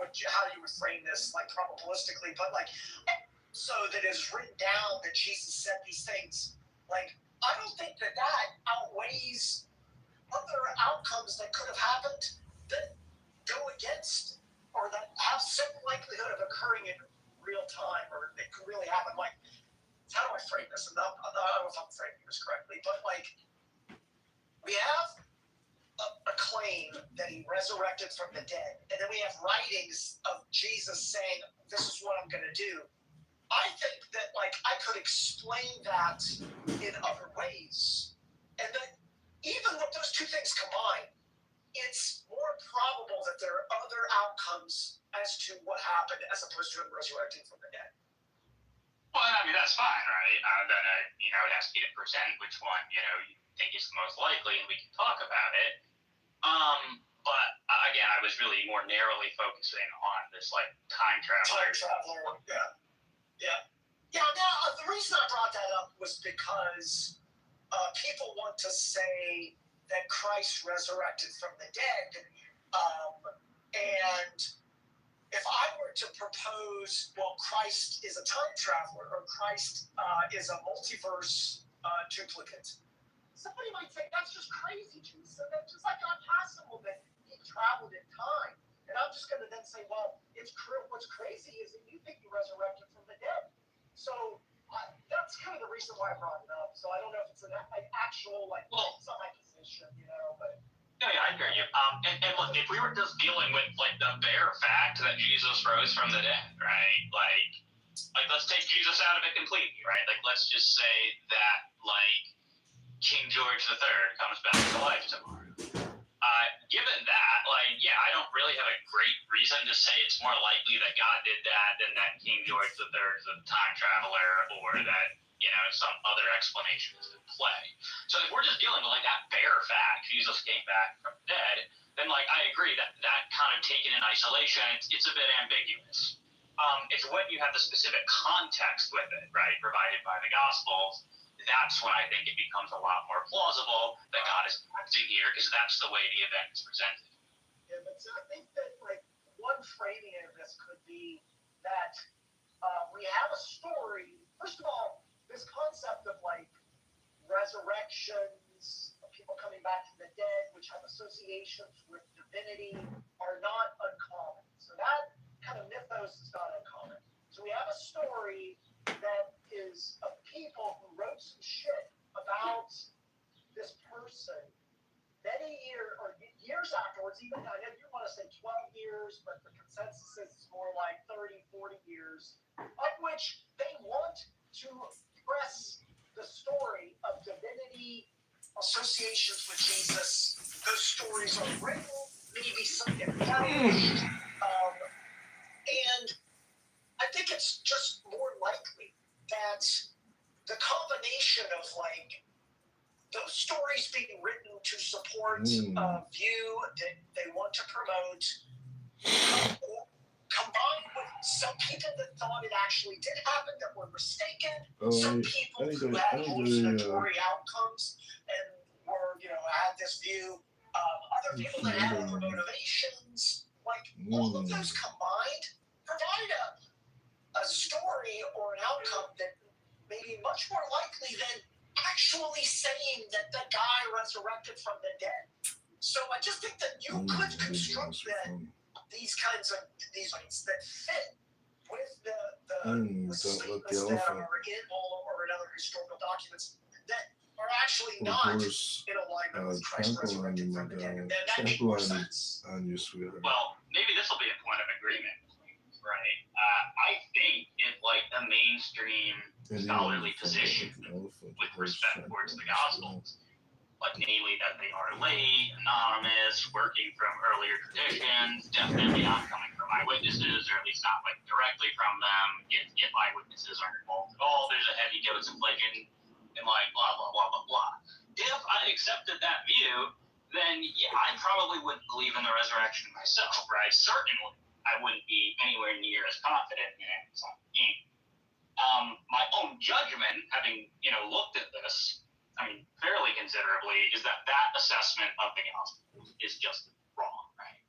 how you would frame this, like probabilistically, but like so that it's written down that Jesus said these things. Like, I don't think that outweighs other outcomes that could have happened that go against or that have some likelihood of occurring in real time, or it could really happen. Like, how do I frame this? I don't know if I'm framing this correctly, but like, we have a claim that he resurrected from the dead, and then we have writings of Jesus saying, this is what I'm going to do. I think that, like, I could explain that in other ways. And that even with those two things combined, it's more probable that there are other outcomes as to what happened as opposed to him resurrecting from the dead. Well, I mean, that's fine, right? Then, it has to be to present which one, you think is the most likely, and we can talk about it. But again, I was really more narrowly focusing on this, like, time traveler. Yeah. Now, the reason I brought that up was because people want to say that Christ resurrected from the dead, and if I were to propose, well, Christ is a time traveler, or Christ is a multiverse duplicate, somebody might say that's just crazy, Jesus. That's just like not possible that he traveled in time. And I'm just going to then say, well, what's crazy is that you think he resurrected from the dead. So that's kind of the reason why I brought it up. So I don't know if it's an actual, like, it's not my position, but. Yeah, I hear you. And look, if we were just dealing with, like, the bare fact that Jesus rose from the dead, right? Like let's take Jesus out of it completely, right? Like, let's just say that, like, King George III comes back to life tomorrow. Given that, like, yeah, I don't really have a great reason to say it's more likely that God did that than that King George III is a time traveler, or that, some other explanation is in play. So if we're just dealing with, like, that bare fact, Jesus came back from the dead, then, like, I agree that kind of taken in isolation, it's a bit ambiguous. It's when you have the specific context with it, right, provided by the Gospels, that's when I think it becomes a lot more plausible that God is acting here, because that's the way the event is presented. Yeah, but so I think that, like, one framing of this could be that we have a story. First of all, this concept of, like, resurrections, of people coming back from the dead, which have associations with divinity, are not uncommon. So that kind of mythos is not uncommon. So we have a story that is of people who wrote some shit about this person many years afterwards. Even I know you want to say 12 years, but the consensus is it's more like 30, 40 years, of which they want to press the story of divinity, associations with Jesus. Those stories are written, maybe some get published. stories being written to support a view that they want to promote, combined with some people that thought it actually did happen that were mistaken, some people who had hallucinatory outcomes and were, had this view, other people that had other motivations, like all of those combined provide a story or an outcome that may be much more likely than actually saying that the guy resurrected from the dead. So I just think that you could construct these kinds of points that fit with the statements that are in all or in other historical documents that are actually not in alignment with Christ resurrected from the dead. And that makes more sense. Well, maybe this will be a point of agreement, right? I think if like the mainstream scholarly position with respect towards the Gospels, like namely that they are late, anonymous, working from earlier traditions, definitely not coming from eyewitnesses, or at least not like directly from them. If eyewitnesses aren't involved at all, there's a heavy dose of legend and like blah blah blah blah blah. If I accepted that view, then yeah, I probably wouldn't believe in the resurrection myself, right? Certainly, I wouldn't be anywhere near as confident in it as I am. My own judgment, having looked at this, fairly considerably, is that assessment of the gospel is just wrong, right?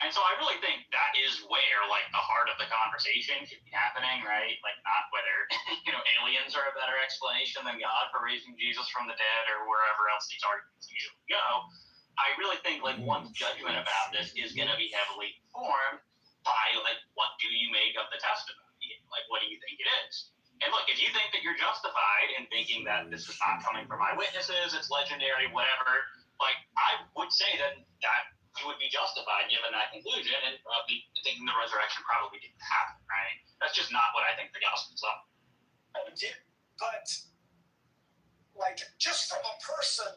And so I really think that is where like the heart of the conversation should be happening, right? Like not whether aliens are a better explanation than God for raising Jesus from the dead or wherever else these arguments usually go. I really think like one's judgment about this is going to be heavily informed by like what do you make of the testimony? Like what do you think it is? And look, if you think that you're justified in thinking that this is not coming from eyewitnesses, it's legendary, whatever, like I would say that you would be justified given that conclusion and probably thinking the resurrection probably didn't happen, right? That's just not what I think the gospel's on. But like just from a person,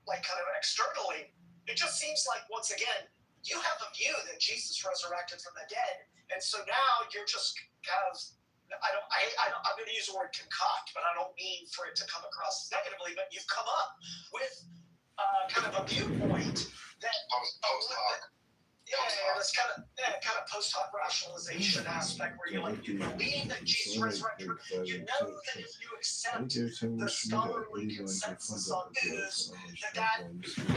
like kind of externally, it just seems like once again you have a view that Jesus resurrected from the dead, and so now you're just kind of. I'm going to use the word concoct, but I don't mean for it to come across negatively. But you've come up with kind of a viewpoint that post hoc. This kind of post hoc rationalization aspect where you believe that Jesus resurrected. You know that if you accept the scholarly consensus on news, that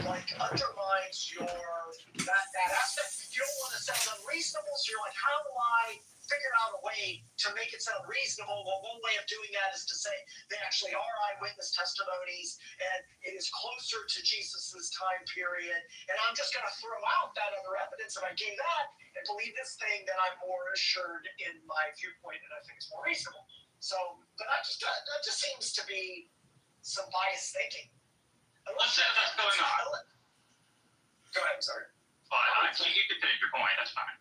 like undermines that aspect. You don't want to sound unreasonable, so you're like, how do I figure out a way to make it sound reasonable? Well, one way of doing that is to say they actually are eyewitness testimonies and it is closer to Jesus's time period. And I'm just going to throw out that other evidence if I gave that and believe this thing, then I'm more assured in my viewpoint and I think it's more reasonable. So, but that just seems to be some biased thinking. Let's say that's going on. Go ahead, sorry. You can finish your point, that's fine.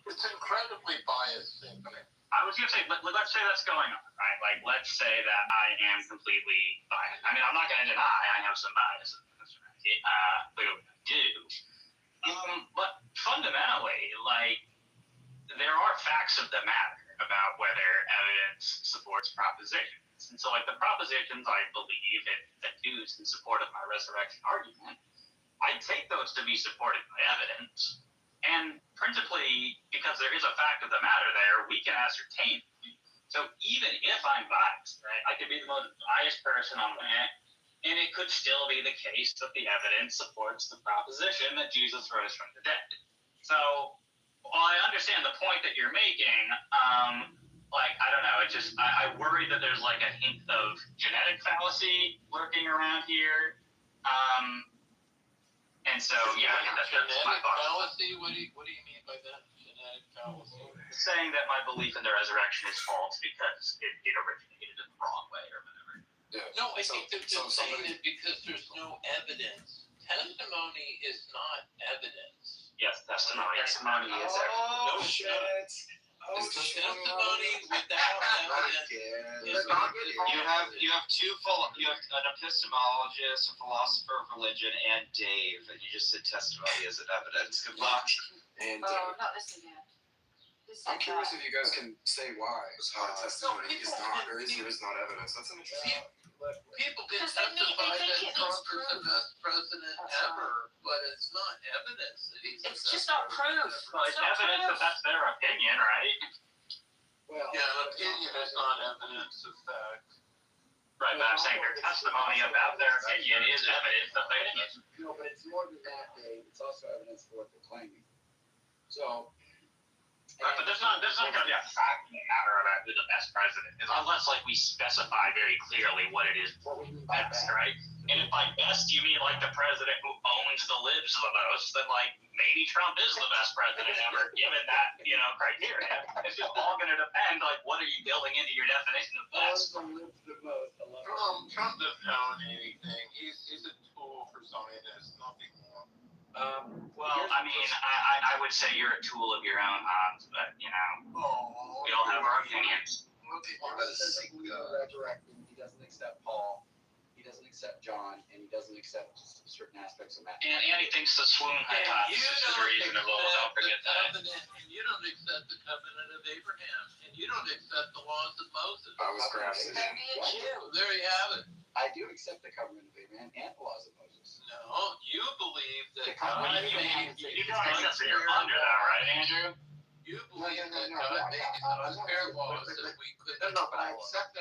It's incredibly biased thinking. I was going to say, let's say that's going on, right? Like, let's say that I am completely biased. I mean, I'm not going to deny I have some bias. Clearly I do. But fundamentally, like, there are facts of the matter about whether evidence supports propositions. And so, like, the propositions I believe that in support of my resurrection argument, I take those to be supported by evidence. And principally, because there is a fact of the matter there, we can ascertain. So even if I'm biased, right, I could be the most biased person on the planet, and it could still be the case that the evidence supports the proposition that Jesus rose from the dead. So while I understand the point that you're making, like, I don't know, it just, I worry that there's like a hint of genetic fallacy lurking around here. And so, yeah, that's my thought. Fallacy? What do you mean by that? Genetic fallacy? Saying that my belief in the resurrection is false because it originated in the wrong way or whatever. Yeah. No, I think they're just saying that because there's no evidence. Testimony is not evidence. Yes, testimony is evidence. Oh, shit. Testimony without evidence. You have an epistemologist, a philosopher of religion, and Dave, and you just said testimony as an evidence. Good luck. And not listening yet. I'm curious if you guys can say why testimony is not or is not evidence. That's an interesting. People can Because they testify think that it Trump needs is the proof. best president That's ever, but it's not evidence that he's the It's best just not president proof. ever. Well, it's evidence that that's their opinion, right? Well, Yeah, an opinion is not evidence of fact. Right, but I'm saying their testimony about their opinion is evidence of their opinion. No, but it's more than that, Dave. It's also evidence for what they're claiming. So. Right, but there's not going to be a fact in the matter about who the best president is, unless like we specify very clearly what it is best, right? And if by best you mean like the president who owns the libs the most, then like maybe Trump is the best president ever, given that criteria. It's just all going to depend like what are you building into your definition of best. Trump doesn't own anything. He's a tool for Zionists, nothing more. Well, I mean, I would say you're a tool of your own hands, but we all have our opinions. Resurrected. He doesn't accept Paul. He doesn't accept John, and he doesn't accept certain aspects of Matthew. And he thinks the swoon hypothesis is reasonable. Don't forget that. You don't accept the covenant of Abraham, and you don't accept the laws of Moses. I was grasping. There you have it. I do accept the covenant of Abraham and the laws of Moses. No, you believe that God God made You don't accept that you're under that, right, Andrew? You believe that God made unfair laws that we couldn't No, but I follow. accept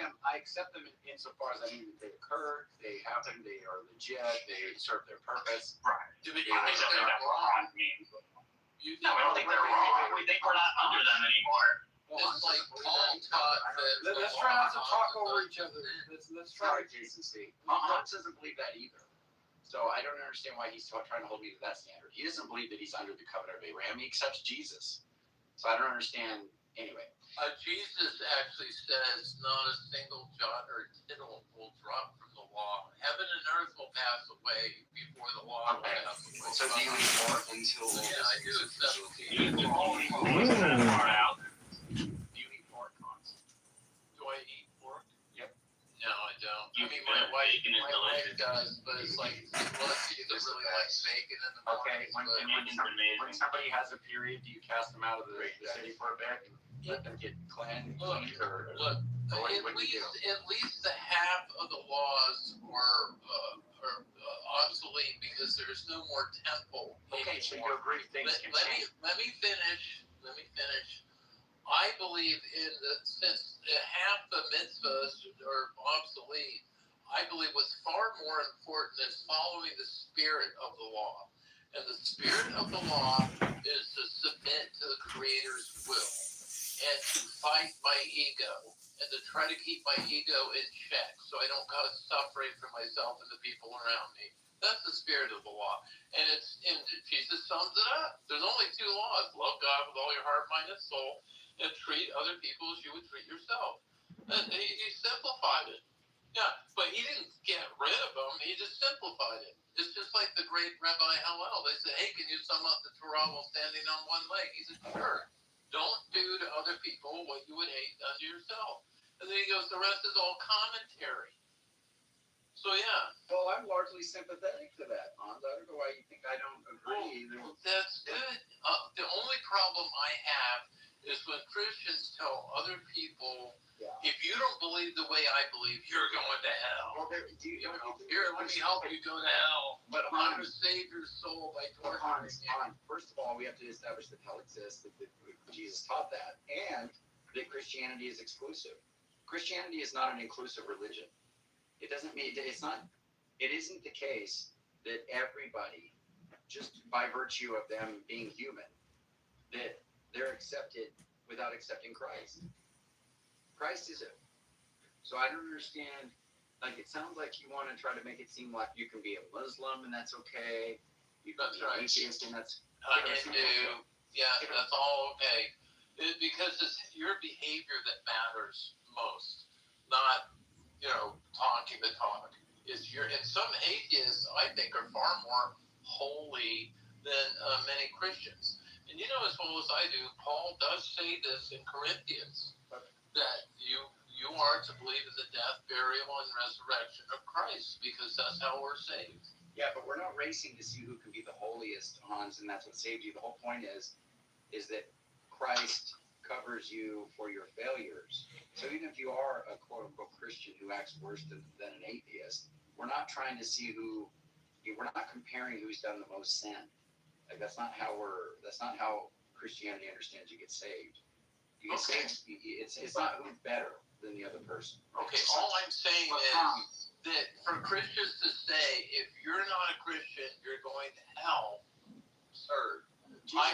them insofar as I mean they occurred, they happened, they are legit, they serve their purpose. Right. Do you I think think they're that's wrong? wrong. No, we don't think they're wrong. We think we're not under them anymore. It's like Paul taught that. Let's try not to talk over each other. Let's try to decency. Hans doesn't believe that either. So I don't understand why he's trying to hold me to that standard. He doesn't believe that he's under the covenant of Abraham. He accepts Jesus. So I don't understand. Anyway. Jesus actually says not a single jot or tittle will drop from the law. Heaven and earth will pass away before the law will pass away. So do you report until? Yeah, I do accept. Do you eat pork, Hans? Do I eat pork? Yep. No, I don't. I mean, my wife does, but it's like, well, she doesn't really like bacon in the morning. Okay, when somebody has a period, do you cast them out of the city for a bit? Let them get cleansed? Look, at least the half of the laws are obsolete because there's no more temple. Okay, so you agree things can change. Let me finish. I believe since half the mitzvahs are obsolete, I believe what's far more important is following the spirit of the law. And the spirit of the law is to submit to the Creator's will and to fight my ego and to try to keep my ego in check so I don't cause suffering for myself and the people around me. That's the spirit of the law. And Jesus sums it up. There's only two laws. Love God with all your heart, mind, and soul, and treat other people as you would treat yourself. And he simplified it. Yeah, but he didn't get rid of them. He just simplified it. It's just like the great Rabbi Hillel. They said, hey, can you sum up the Torah while standing on one leg? He said, sure. Don't do to other people what you would hate done to yourself. And then he goes, the rest is all commentary. So, yeah. Well, I'm largely sympathetic to that, Hans. I don't know why you think I don't agree. Well, that's good. The only problem I have is when Christians tell other people, if you don't believe the way I believe, you're going to hell. Well, Here, let me help you go to hell. But I'm going to save your soul by torturing you. First of all, we have to establish that hell exists, that Jesus taught that, and that Christianity is exclusive. Christianity is not an inclusive religion. It doesn't mean it isn't the case that everybody, just by virtue of them being human, that they're accepted without accepting Christ. Christ is it. So I don't understand. Like, it sounds like you want to try to make it seem like you can be a Muslim and that's okay. You can be an atheist and that's Hindu. Yeah, that's all okay. Because it's your behavior that matters most, not talking the talk. And some atheists, I think, are far more holy than many Christians. And you know as well as I do, Paul does say this in Corinthians, that you are to believe in the death, burial, and resurrection of Christ, because that's how we're saved. Yeah, but we're not racing to see who can be the holiest, Hans, and that's what saved you. The whole point is that Christ covers you for your failures. So even if you are a quote unquote Christian who acts worse than an atheist, we're not trying to see we're not comparing who's done the most sin. Like that's not how Christianity understands you get saved. You get saved, it's not who's better than the other person. Okay, all I'm saying is that for Christians to say, if you're not a Christian, you're going to hell, absurd. I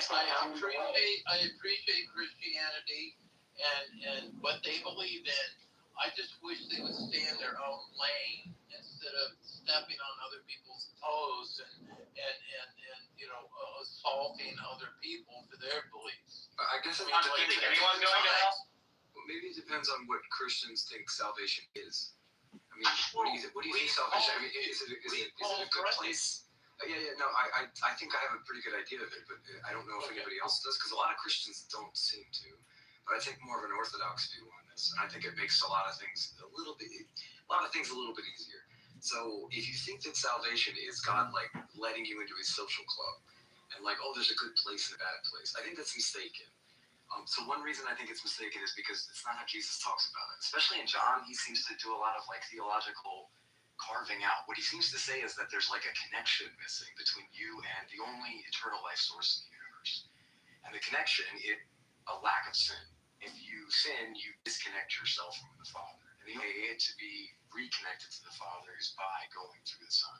appreciate Christianity and what they believe in. I just wish they would stay in their own lane instead of stepping on other people's toes and assaulting other people for their beliefs. I guess it Do you think anyone's going to hell? Well, maybe it depends on what Christians think salvation is. I mean, what do you think salvation? I mean, is it a good place? No. I think I have a pretty good idea of it, but I don't know if anybody else does, because a lot of Christians don't seem to. But I think more of an Orthodox view on this, and I think it makes a lot of things a little bit easier. So if you think that salvation is God like letting you into his social club, and like, oh, there's a good place and a bad place, I think that's mistaken. So one reason I think it's mistaken is because it's not how Jesus talks about it. Especially in John, he seems to do a lot of like theological carving out. What he seems to say is that there's like a connection missing between you and the only eternal life source in the universe. And the connection is a lack of sin. If you sin, you disconnect yourself from the Father. And the way to be reconnected to the Father is by going through the Son.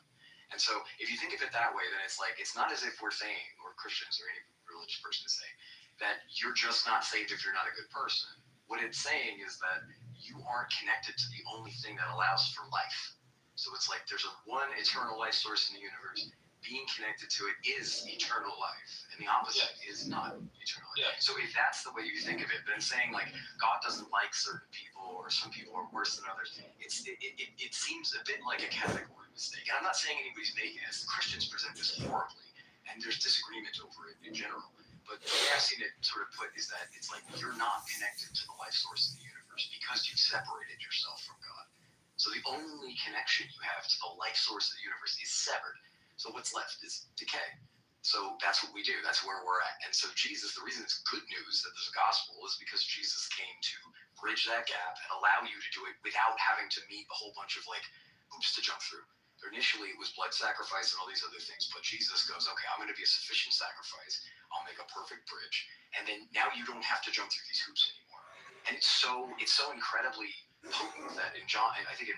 And so if you think of it that way, then it's like, it's not as if we're saying, or Christians or any religious person is saying, that you're just not saved if you're not a good person. What it's saying is that you aren't connected to the only thing that allows for life. So it's like there's one eternal life source in the universe. Being connected to it is eternal life, and the opposite is not eternal life. Yeah. So if that's the way you think of it, then saying like God doesn't like certain people or some people are worse than others, it seems a bit like a category mistake. And I'm not saying anybody's making it. Christians present this horribly, and there's disagreement over it in general. But the way I've seen it sort of put is that it's like you're not connected to the life source in the universe because you've separated yourself from God. So the only connection you have to the life source of the universe is severed. So what's left is decay. So that's what we do. That's where we're at. And so Jesus, the reason it's good news that there's a gospel is because Jesus came to bridge that gap and allow you to do it without having to meet a whole bunch of like hoops to jump through. Initially, it was blood sacrifice and all these other things, but Jesus goes, okay, I'm going to be a sufficient sacrifice. I'll make a perfect bridge, and then now you don't have to jump through these hoops anymore. And it's so incredibly potent that in John, I think in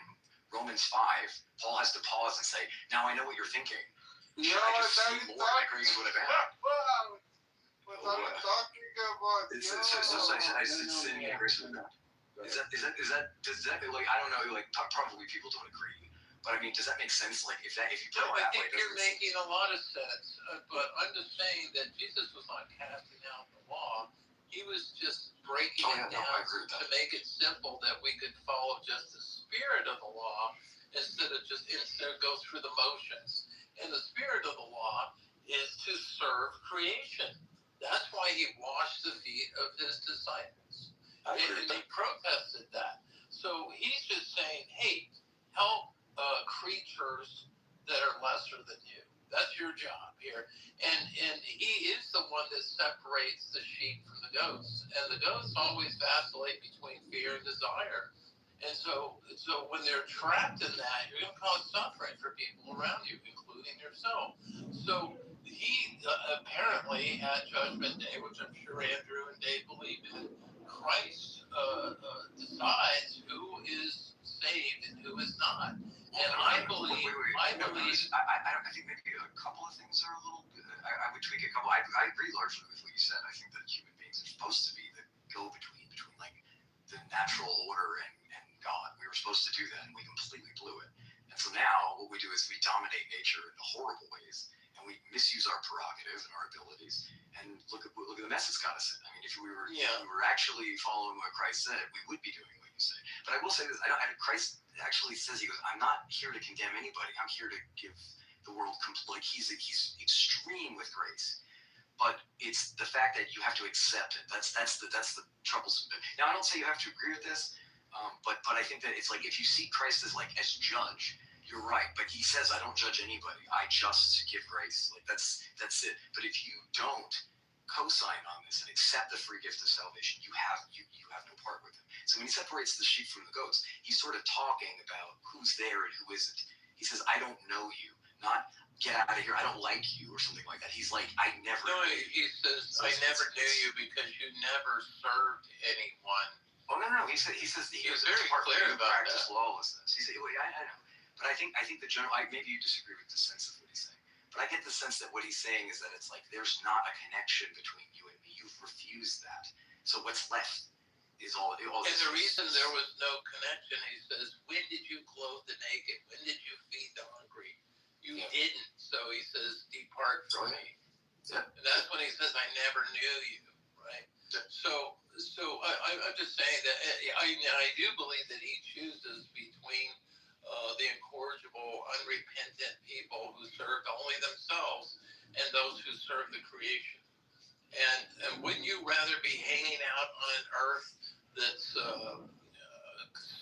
Romans 5, Paul has to pause and say, now I know what you're thinking. Should I just see more of my grace would have been? It's sin and grace would have been. Does that like, I don't know, like probably people don't agree. But I mean, does that make sense? Like, if you put it that way, I think you're making a lot of sense. But I'm just saying that Jesus was not casting out the law; he was just breaking it down to make it simple that we could follow just the spirit of the law instead of go through the motions. And the spirit of the law is to serve creation. That's why he washed the feet of his disciples, and they protested that. So he's just saying, hey, help creatures that are lesser than you. That's your job here. And he is the one that separates the sheep from the goats. And the goats always vacillate between fear and desire. And so when they're trapped in that, you're going to cause suffering for people around you, including yourself. So he apparently at Judgment Day, which I'm sure Andrew and Dave believe in, Christ decides who is saved and who is not. And I believe. I think maybe a couple of things are a little. I would tweak a couple. I agree largely with what you said. I think that human beings are supposed to be the go-between between like the natural order and God. We were supposed to do that, and we completely blew it. And so now what we do is we dominate nature in horrible ways, and we misuse our prerogative and our abilities. And look at the mess it's got us in. I mean, if we were actually following what Christ said, we would be doing what you say. But I will say this: Christ actually says, he goes, I'm not here to condemn anybody. I'm here to give the world like he's extreme with grace. But it's the fact that you have to accept it. That's the troublesome bit. Now I don't say you have to agree with this, but I think that it's like if you see Christ as judge, you're right. But he says I don't judge anybody. I just give grace. Like that's it. But if you don't co-sign on this and accept the free gift of salvation, you have no part with him. So when he separates the sheep from the goats, he's sort of talking about who's there and who isn't. He says, I don't know you, not get out of here, I don't like you, or something like that. He's like, I never No, knew you. he says, I never knew you because you never served anyone. Oh no, he says he was very clear about practice that. lawlessness. He said, well, yeah, I know, but I think the general. Maybe you disagree with the sense of what he's saying, but I get the sense that what he's saying is that it's like there's not a connection between you and me. You've refused that. So what's left is all. And the reason there was no connection, he says, when did you clothe the naked? When did you feed the hungry? You didn't. So he says, depart from me. Yeah. And that's when he says, I never knew you. Right. Yeah. So I'm just saying that I do believe that he chooses between the incorrigible, unrepentant people who served only themselves and those who serve the creation. And wouldn't you rather be hanging out on an earth that's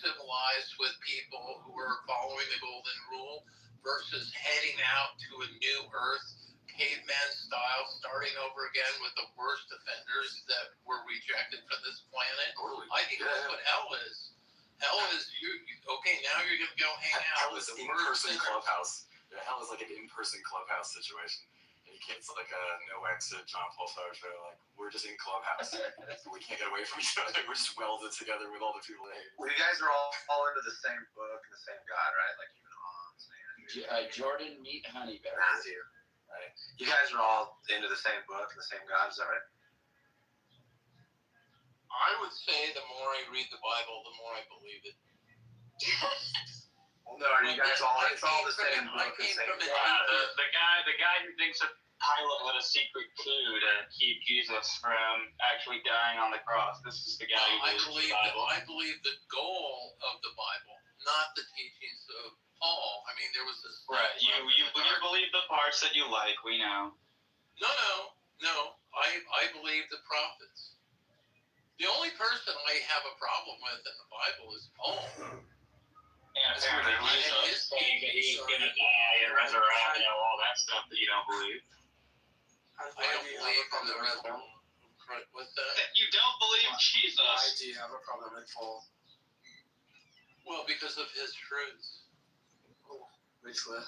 civilized with people who are following the golden rule versus heading out to a new earth, caveman style, starting over again with the worst offenders that were rejected from this planet? Totally. I think that's what hell is. Hell is okay, now you're going to go hang out with the worst in-person sinners. clubhouse. Yeah, hell is like an in-person clubhouse situation. And you can't, it's like a no exit John Paul Sartre, like, we're just in clubhouse. We can't get away from each other. We're just welded together with all the people that hate. Well, you guys are all into the same book and the same God, right? Like even Hans, man. Jordan, meet Honeyberry. Matthew, right? You guys are all into the same book and the same God, is that right? I would say the more I read the Bible, the more I believe it. Well, no, are you guys all? It's all the same book and same God. The guy who thinks that Pilate had a secret clue to keep Jesus from actually dying on the cross. This is the guy who believes the Bible. I believe the goal of the Bible, not the teachings of Paul. I mean, there was this. Right. You believe the parts that you like. We know. No. I believe the prophets. The only person I have a problem with in the Bible is Paul. And apparently Jesus saying that he's going to die and resurrect, all that stuff that you don't believe. I don't believe in the resurrection. What's that? You don't believe Jesus? Why do you have a problem with Paul? Well, because of his truths. Which way?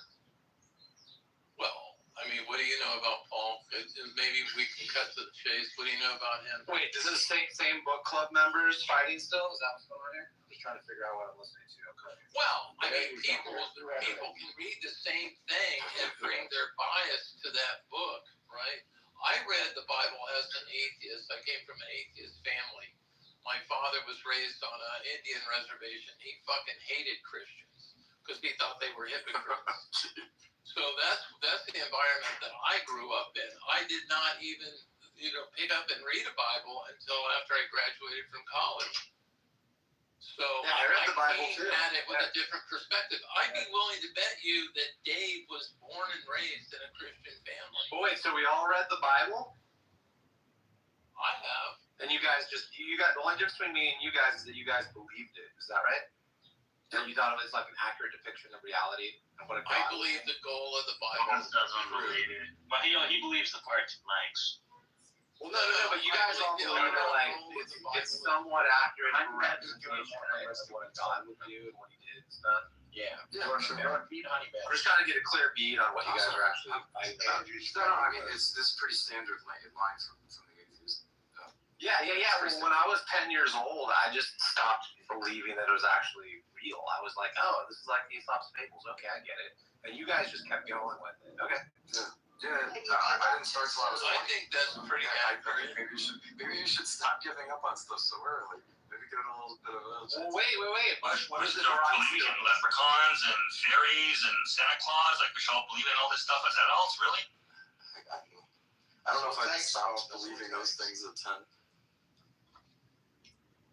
Well, I mean, what do you know about Paul? Maybe we can cut to the chase. What do you know about him? Wait, does this same book club members fighting still? Is that what's going on here? I'm just trying to figure out what I'm listening to. Okay. Well, I mean, people can read the same thing and bring their bias to that book, right? I read the Bible as an atheist. I came from an atheist family. My father was raised on an Indian reservation. He fucking hated Christians because he thought they were hypocrites. So that's the environment that I grew up in. I did not even, pick up and read a Bible until after I graduated from college. So yeah, I read the Bible came too. at it with a different perspective. I'd be willing to bet you that Dave was born and raised in a Christian family. But wait, so we all read the Bible? I have. And you guys the only difference between me and you guys is that you guys believed it. Is that right? And you thought it was like an accurate depiction of reality and what it I believe the goal of the Bible is doesn't believe it. But he believes the parts he likes. Well, no, but you guys all believe that like it's somewhat accurate representation of what God would do and what he did and stuff. Yeah. Meet Honeyberry. I'm just trying to get a clear beat on what you guys are actually fighting about. No, I mean, it's pretty standard line from the atheist. Yeah. Well, when I was 10 years old, I just stopped believing that it was actually real. I was like, oh, this is like Aesop's fables. Okay, I get it. And you guys just kept going with it. Okay. Yeah, I didn't start till I was. I think that's pretty accurate. Maybe you should stop giving up on stuff so early. Maybe give it a little bit of a chance. Well, wait. What is it? Believing in leprechauns and fairies and Santa Claus, like we should all believe in all this stuff as adults, really? I don't know if I stopped believing those things at 10.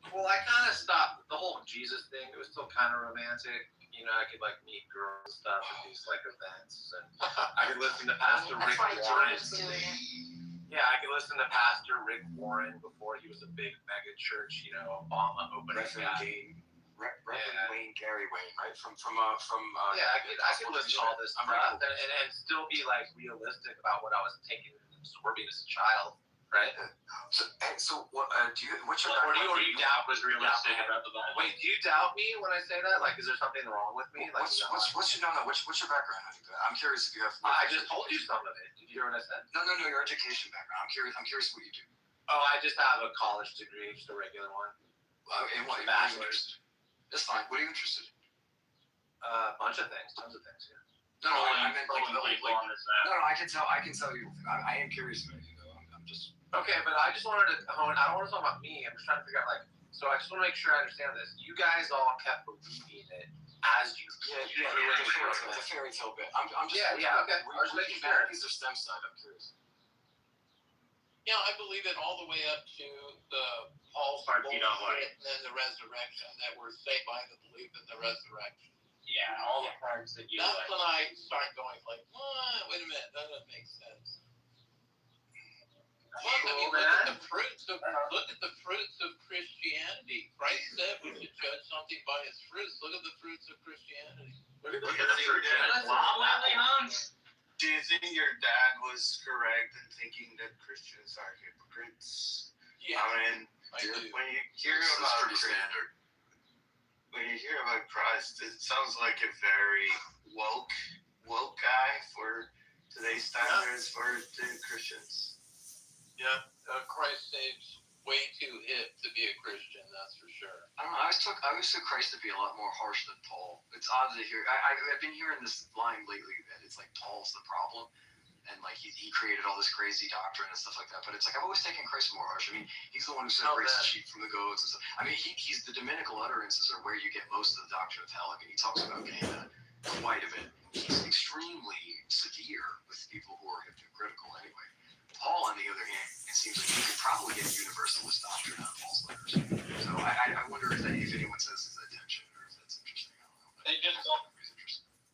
Well, I kind of stopped the whole Jesus thing. It was still kind of romantic. I could like meet girls and stuff at these like events, and I could listen to Pastor Rick Warren. Yeah, I could listen to Pastor Rick Warren before he was a big mega church, Obama opening guy. Reverend Wayne, Gary Wayne, right? From yeah, I could listen to all this stuff and still be like realistic about what I was taking and absorbing as a child. right? So what? What's your or do you doubt was realistic about the Bible? Wait, do you doubt me when I say that? Like, is there something wrong with me? Like, what's your background? I'm curious if you have. I just told you some of it. Did you hear what I said? No, your education background. I'm curious what you do. Oh, I just have a college degree, just a regular one. In what? Bachelor's. That's fine. What are you interested in? A bunch of things, tons of things. Yeah. No, I meant like no, I can tell you. I am curious about you though. I'm just. Okay, but I just wanted to hone. I don't want to talk about me. I'm just trying to figure out like. So I just want to make sure I understand this. You guys all kept believing it as you. Yeah. It's a fairy tale bit. I'm just. Yeah. Okay. Were humanities or STEM side? I'm curious. Yeah, I believe it all the way up to the Paul's bullshit and then the resurrection, that we're saved by the belief in the resurrection. Yeah, all the parts that you. That's when I start going like, wait a minute, that doesn't make sense. Look, look at the fruits of Christianity. Christ said we should judge something by its fruits. Look at the fruits of Christianity. Look at the fruits. Do you think your dad was correct in thinking that Christians are hypocrites? Yeah, I mean, when you hear about pretty standard. When you hear about Christ, it sounds like a very woke guy for today's standards for the Christians. Yeah, Christ seems way too hip to be a Christian, that's for sure. I don't know. I always took Christ to be a lot more harsh than Paul. It's odd to hear. I've been hearing this line lately that it's like Paul's the problem, and like he created all this crazy doctrine and stuff like that. But it's like I've always taken Christ more harsh. I mean, he's the one who separates the sheep from the goats and stuff. I mean, he's the Dominical utterances are where you get most of the doctrine of hell. I mean, he talks about Cana quite a bit. He's extremely severe with people who are hypocritical anyway. Paul, on the other hand, it seems like you could probably get universalist doctrine out of Paul's letters. So I wonder if anyone says it's attention or if that's interesting. I don't know.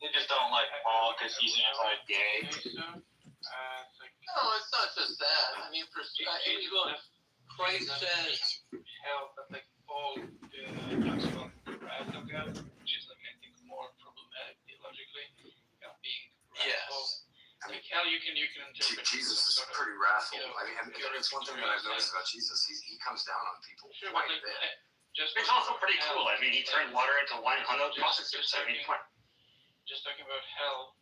They just don't like Paul because he's anti-gay. No, it's not just that. I mean, Christ says, Hell, but like Paul talks about the wrath of God, which is like I think more problematic theologically, being wrathful. yes. Like hell, you can interpret. Jesus is pretty wrathful. I mean, it's one thing that I've noticed about Jesus. He comes down on people quite a bit. It's also pretty cool. I mean, he turned water into wine on those prostitutes. I mean, just talking about hell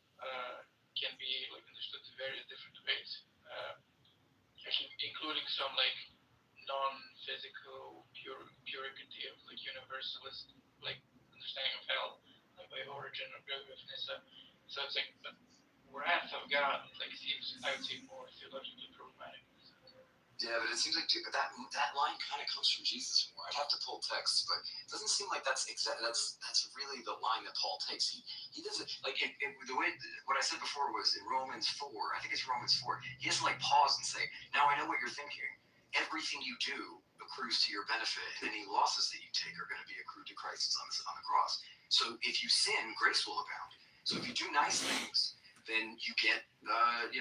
can be like understood in various different ways, actually including some like non-physical purity of like universalist like understanding of hell, like by Origin or Gregory of Nyssa. So it's like the wrath of God like seems, I would say, more theologically problematic. Yeah, but it seems like that line kind of comes from Jesus more. I'd have to pull texts, but it doesn't seem like that's really the line that Paul takes. He does it like the way what I said before was in Romans 4. I think it's Romans 4. He has to like pause and say, "Now I know what you're thinking. Everything you do accrues to your benefit, and any losses that you take are going to be accrued to Christ on the cross. So if you sin, grace will abound. So if you do nice things, then you get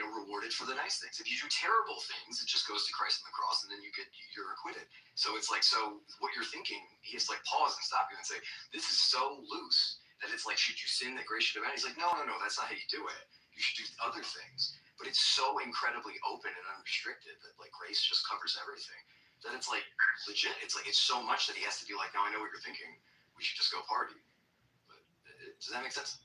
rewarded for the nice things. If you do terrible things, it just goes to Christ on the cross, and then you're acquitted. So it's like, so what you're thinking, he has to like pause and stop you and say, this is so loose that it's like, should you sin that grace should abound? He's like, no, that's not how you do it. You should do other things. But it's so incredibly open and unrestricted that like grace just covers everything. That it's like legit. It's like it's so much that he has to be like, now I know what you're thinking. We should just go party. But does that make sense?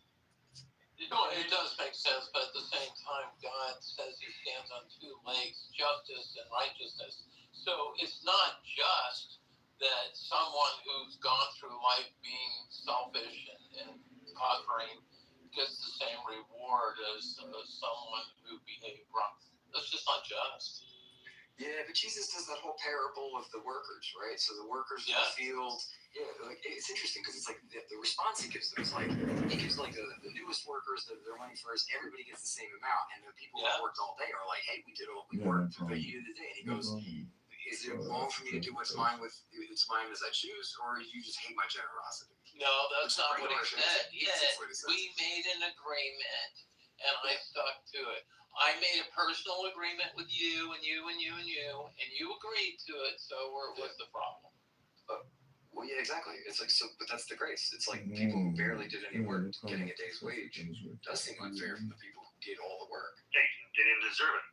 No, it does make sense, but at the same time, God says he stands on two legs, justice and righteousness. So it's not just that someone who's gone through life being selfish and offering gets the same reward as someone who behaved wrong. That's just not just. Yeah, but Jesus does that whole parable of the workers, right? So the workers in the field. Yeah, like it's interesting because it's like the response he gives them is like he gives like the newest workers their money first. Everybody gets the same amount, and the people who worked all day are like, "Hey, we worked for the heat of the day." And he goes, "Is it wrong for me to do what's mine as I choose, or you just hate my generosity?" No, that's not what he said. He said we made an agreement, and I stuck to it. I made a personal agreement with you, and you, and you, and you, and you agreed to it. So what's the problem? Well, yeah, exactly. It's like so, but that's the grace. It's like people who barely did any work getting a day's wage. It does seem unfair for the people who did all the work. They didn't deserve it.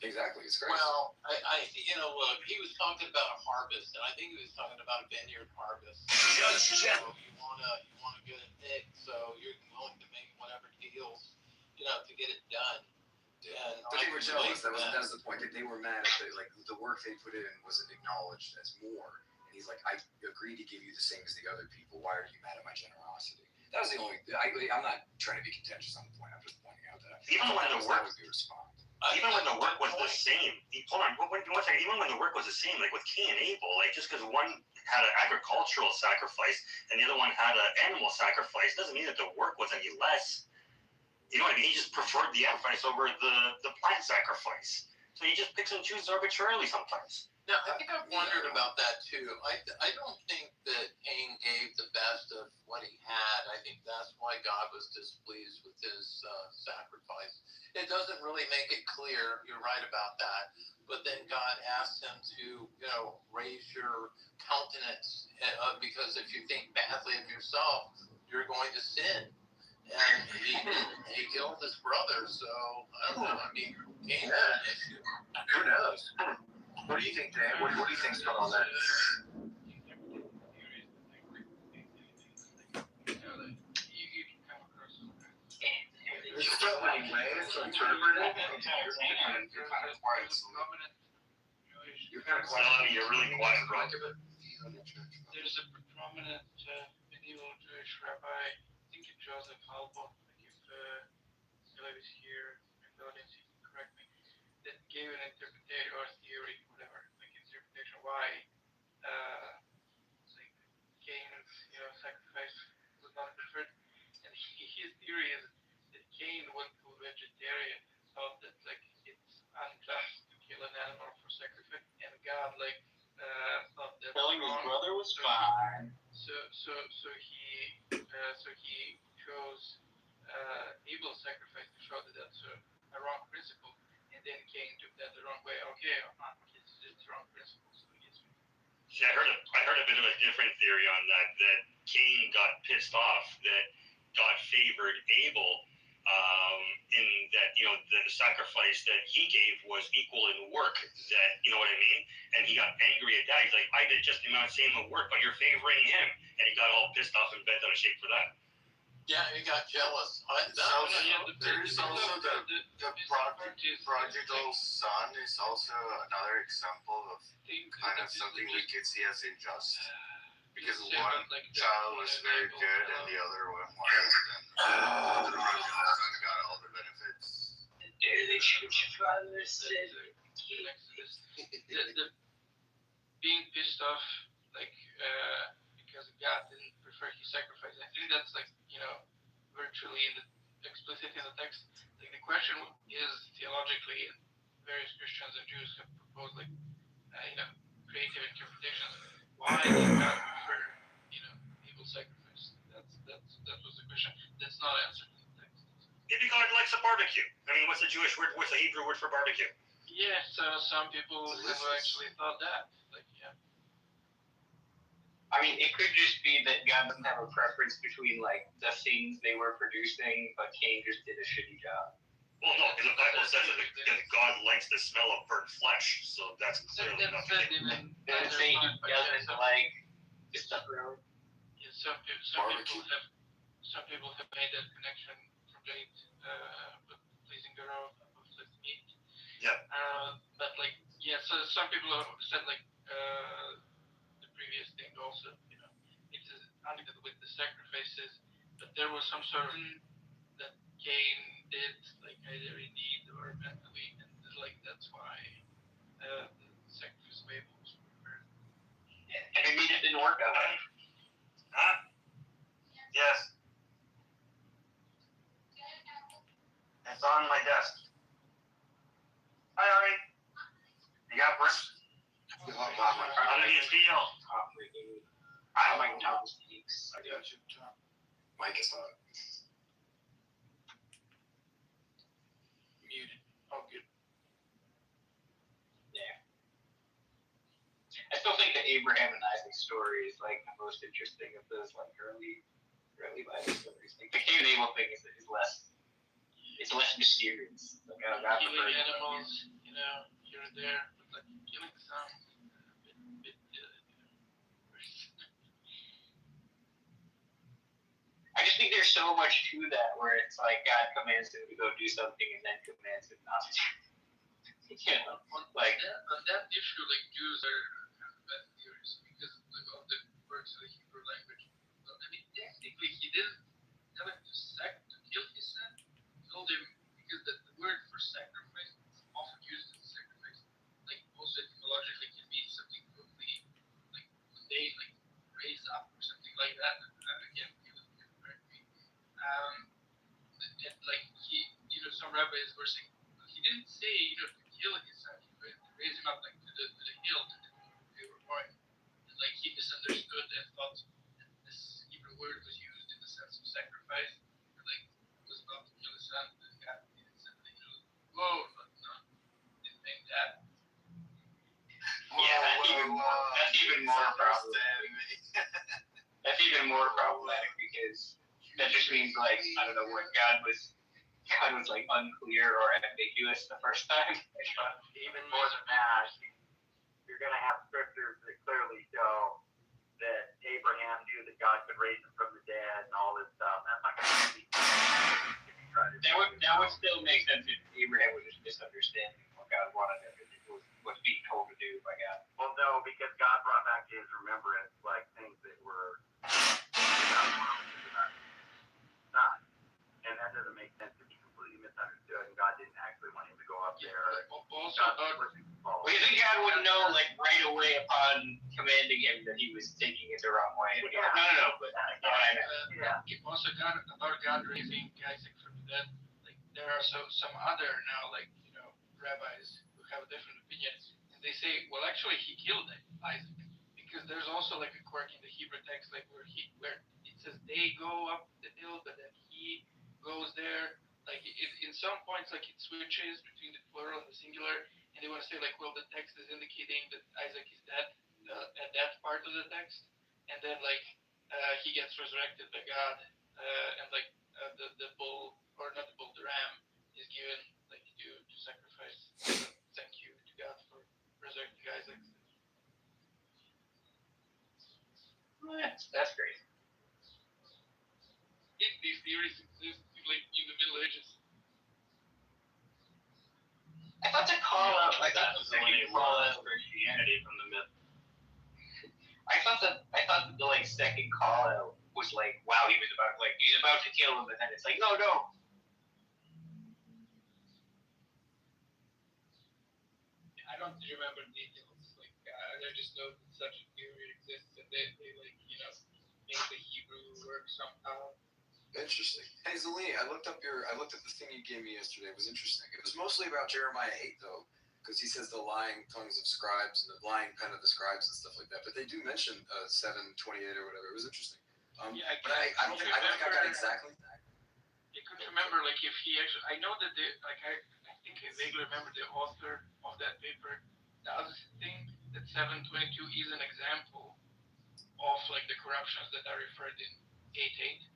Exactly, it's great. Well, look, he was talking about a harvest, and I think he was talking about a vineyard harvest. Judge Jeff. You wanna get it picked, so you're willing to make whatever deals, to get it done. And But they were jealous. That was the point. They were mad at the work they put in wasn't acknowledged as more. And he's like, I agreed to give you the same as the other people. Why are you mad at my generosity? That was the only. I'm not trying to be contentious on the point. I'm just pointing out that even when the work would be response. Even when the work was the same, hold on, one second. Even when the work was the same, like with Cain and Abel, like just because one had an agricultural sacrifice and the other one had an animal sacrifice, doesn't mean that the work was any less. You know what I mean? He just preferred the sacrifice over the plant sacrifice. So he just picks and chooses arbitrarily sometimes. Now, I think I've wondered about that too. I don't think that Cain gave the best of what he had. I think that's why God was displeased with his sacrifice. It doesn't really make it clear. You're right about that. But then God asked him to, raise your countenance because if you think badly of yourself, you're going to sin. And he killed his brother. So I don't know. I mean, Cain had an issue. Who knows? What do you think, Dan? What do you think's going on there? There's so many ways to interpret it. You're kind of quiet. You're kind of quiet. You're really quiet, bro. There's a prominent medieval Jewish rabbi, I think it's Joseph Halbo, if Philip is here, and the audience, you can correct me, that gave an interpretation or theory, whatever, interpretation why Cain's sacrifice was not preferred. And his theory is that Cain went to a vegetarian and thought that it's unjust to kill an animal for sacrifice, and God thought that telling his brother was fine. So he chose Abel's sacrifice to show that that's a wrong principle, and then Cain took that the wrong way. Okay, it's wrong principle. So yes. See, I heard a bit of a different theory on that Cain got pissed off that God favored Abel, in that the sacrifice that he gave was equal in work. That what I mean, and he got angry at that. He's like, I did just the same work, but you're favoring him, and he got all pissed off and bent out of shape for that. Yeah, he got jealous. There's also the prodigal son is also another example of kind of something we could see as unjust. Because one child was very good and the other one wasn't. And the prodigal son got all the benefits. Being pissed off, because God didn't prefer his sacrifice. I think that's virtually explicit in the text. The question is theologically, and various Christians and Jews have proposed creative interpretations. Why did God prefer Abel's sacrifice? That was the question. That's not answered in the text. Maybe God likes a barbecue. I mean, what's the Jewish word? What's the Hebrew word for barbecue? Yeah, so some people have actually thought that. I mean, it could just be that God doesn't have a preference between the things they were producing, but Cain just did a shitty job. Well, no, because the Bible says that God likes the smell of burnt flesh, so that's clearly not the case. Doesn't say he doesn't like the stuff around. Yeah, some people have made that connection from late, but pleasing the road of the meat. Yeah. So some people have said the previous thing also, it is under with the sacrifices, but there was some sort of that Cain did, either in deed or mentally, and that's why the sacrifice of Abel was preferred. And maybe it didn't work out. Huh? Yes. It's on my desk. Hi, Ari. You got breakfast? How did you feel? I like double steaks. I got you. Mike is on. Muted. Oh, good. Yeah. I still think the Abraham and Isaac story is the most interesting of those early Bible stories. The Cain and Abel thing is less. it's less mysterious. Like I prefer killing animals, you know, here and there, but like killing some, a bit I just think there's so much to that where it's like God commands him to go do something and then commands him not to. You know, like on that issue, like Jews are kind of bad theories because of the words of the Hebrew language. But, I mean, technically, he didn't tell him to kill his son. He told him because the word for sacrifice is often used as sacrifice, like also etymologically can mean something totally like mundane, like raise up or something like that. Again, correct me. And like he, you know, some rabbis were saying he didn't say, you know, to kill his son, but to raise him up like to the hill that they were born. And like he misunderstood and thought that this Hebrew word was used in the sense of sacrifice. And like was about to kill his son, and God didn't send the hill. Whoa, but no, didn't think that. Yeah, that's even more problematic. That's even more problematic because that just means like I don't know what God was like unclear or ambiguous the first time. Even more than that, you're going to have scriptures that clearly show that Abraham knew that God could raise him from the dead and all this stuff. That's not going to be. That would still make sense if Abraham was just misunderstanding what God wanted him to do, was being told to do by God. Well, no, because God brought back to his remembrance like things that were not, and that doesn't make sense if he completely misunderstood and God didn't actually want him to go up there. Also, Well, you think God would know like right away upon commanding him that he was taking it the wrong way? And Yeah. No, but Also, about God raising Isaac from the dead, like there are some other now, like you know, rabbis who have a different opinion, and they say, well, actually, he killed Isaac because there's also like a quirk in the Hebrew text, like where it says they go up the hill, but then he goes there. Like in some points, like it switches between the plural and the singular, and they want to say like, well, the text is indicating that Isaac is dead at that part of the text, and then like he gets resurrected by God, and like the bull, or not the bull, the ram is given like to sacrifice. Thank you to God for resurrecting Isaac. That's great. These theories exist like in the Middle Ages. I thought to call out like that was the one they call out Christianity from the myth. I thought that the like second call out was like, wow, he's about to kill him, and then it's like, no. I don't remember details. Like I just know that such a theory exists, and they like you know make the Hebrew work somehow. Interesting. Hey Zalini, I looked up the thing you gave me yesterday. It was interesting. It was mostly about Jeremiah 8 though, because he says the lying tongues of scribes and the lying pen of the scribes and stuff like that. But they do mention 7:28 or whatever. It was interesting. But I don't think I got exactly that. I couldn't remember like if he actually. I know that I think I vaguely remember the author of that paper does think that 7:22 is an example of like the corruptions that are referred in 8:8.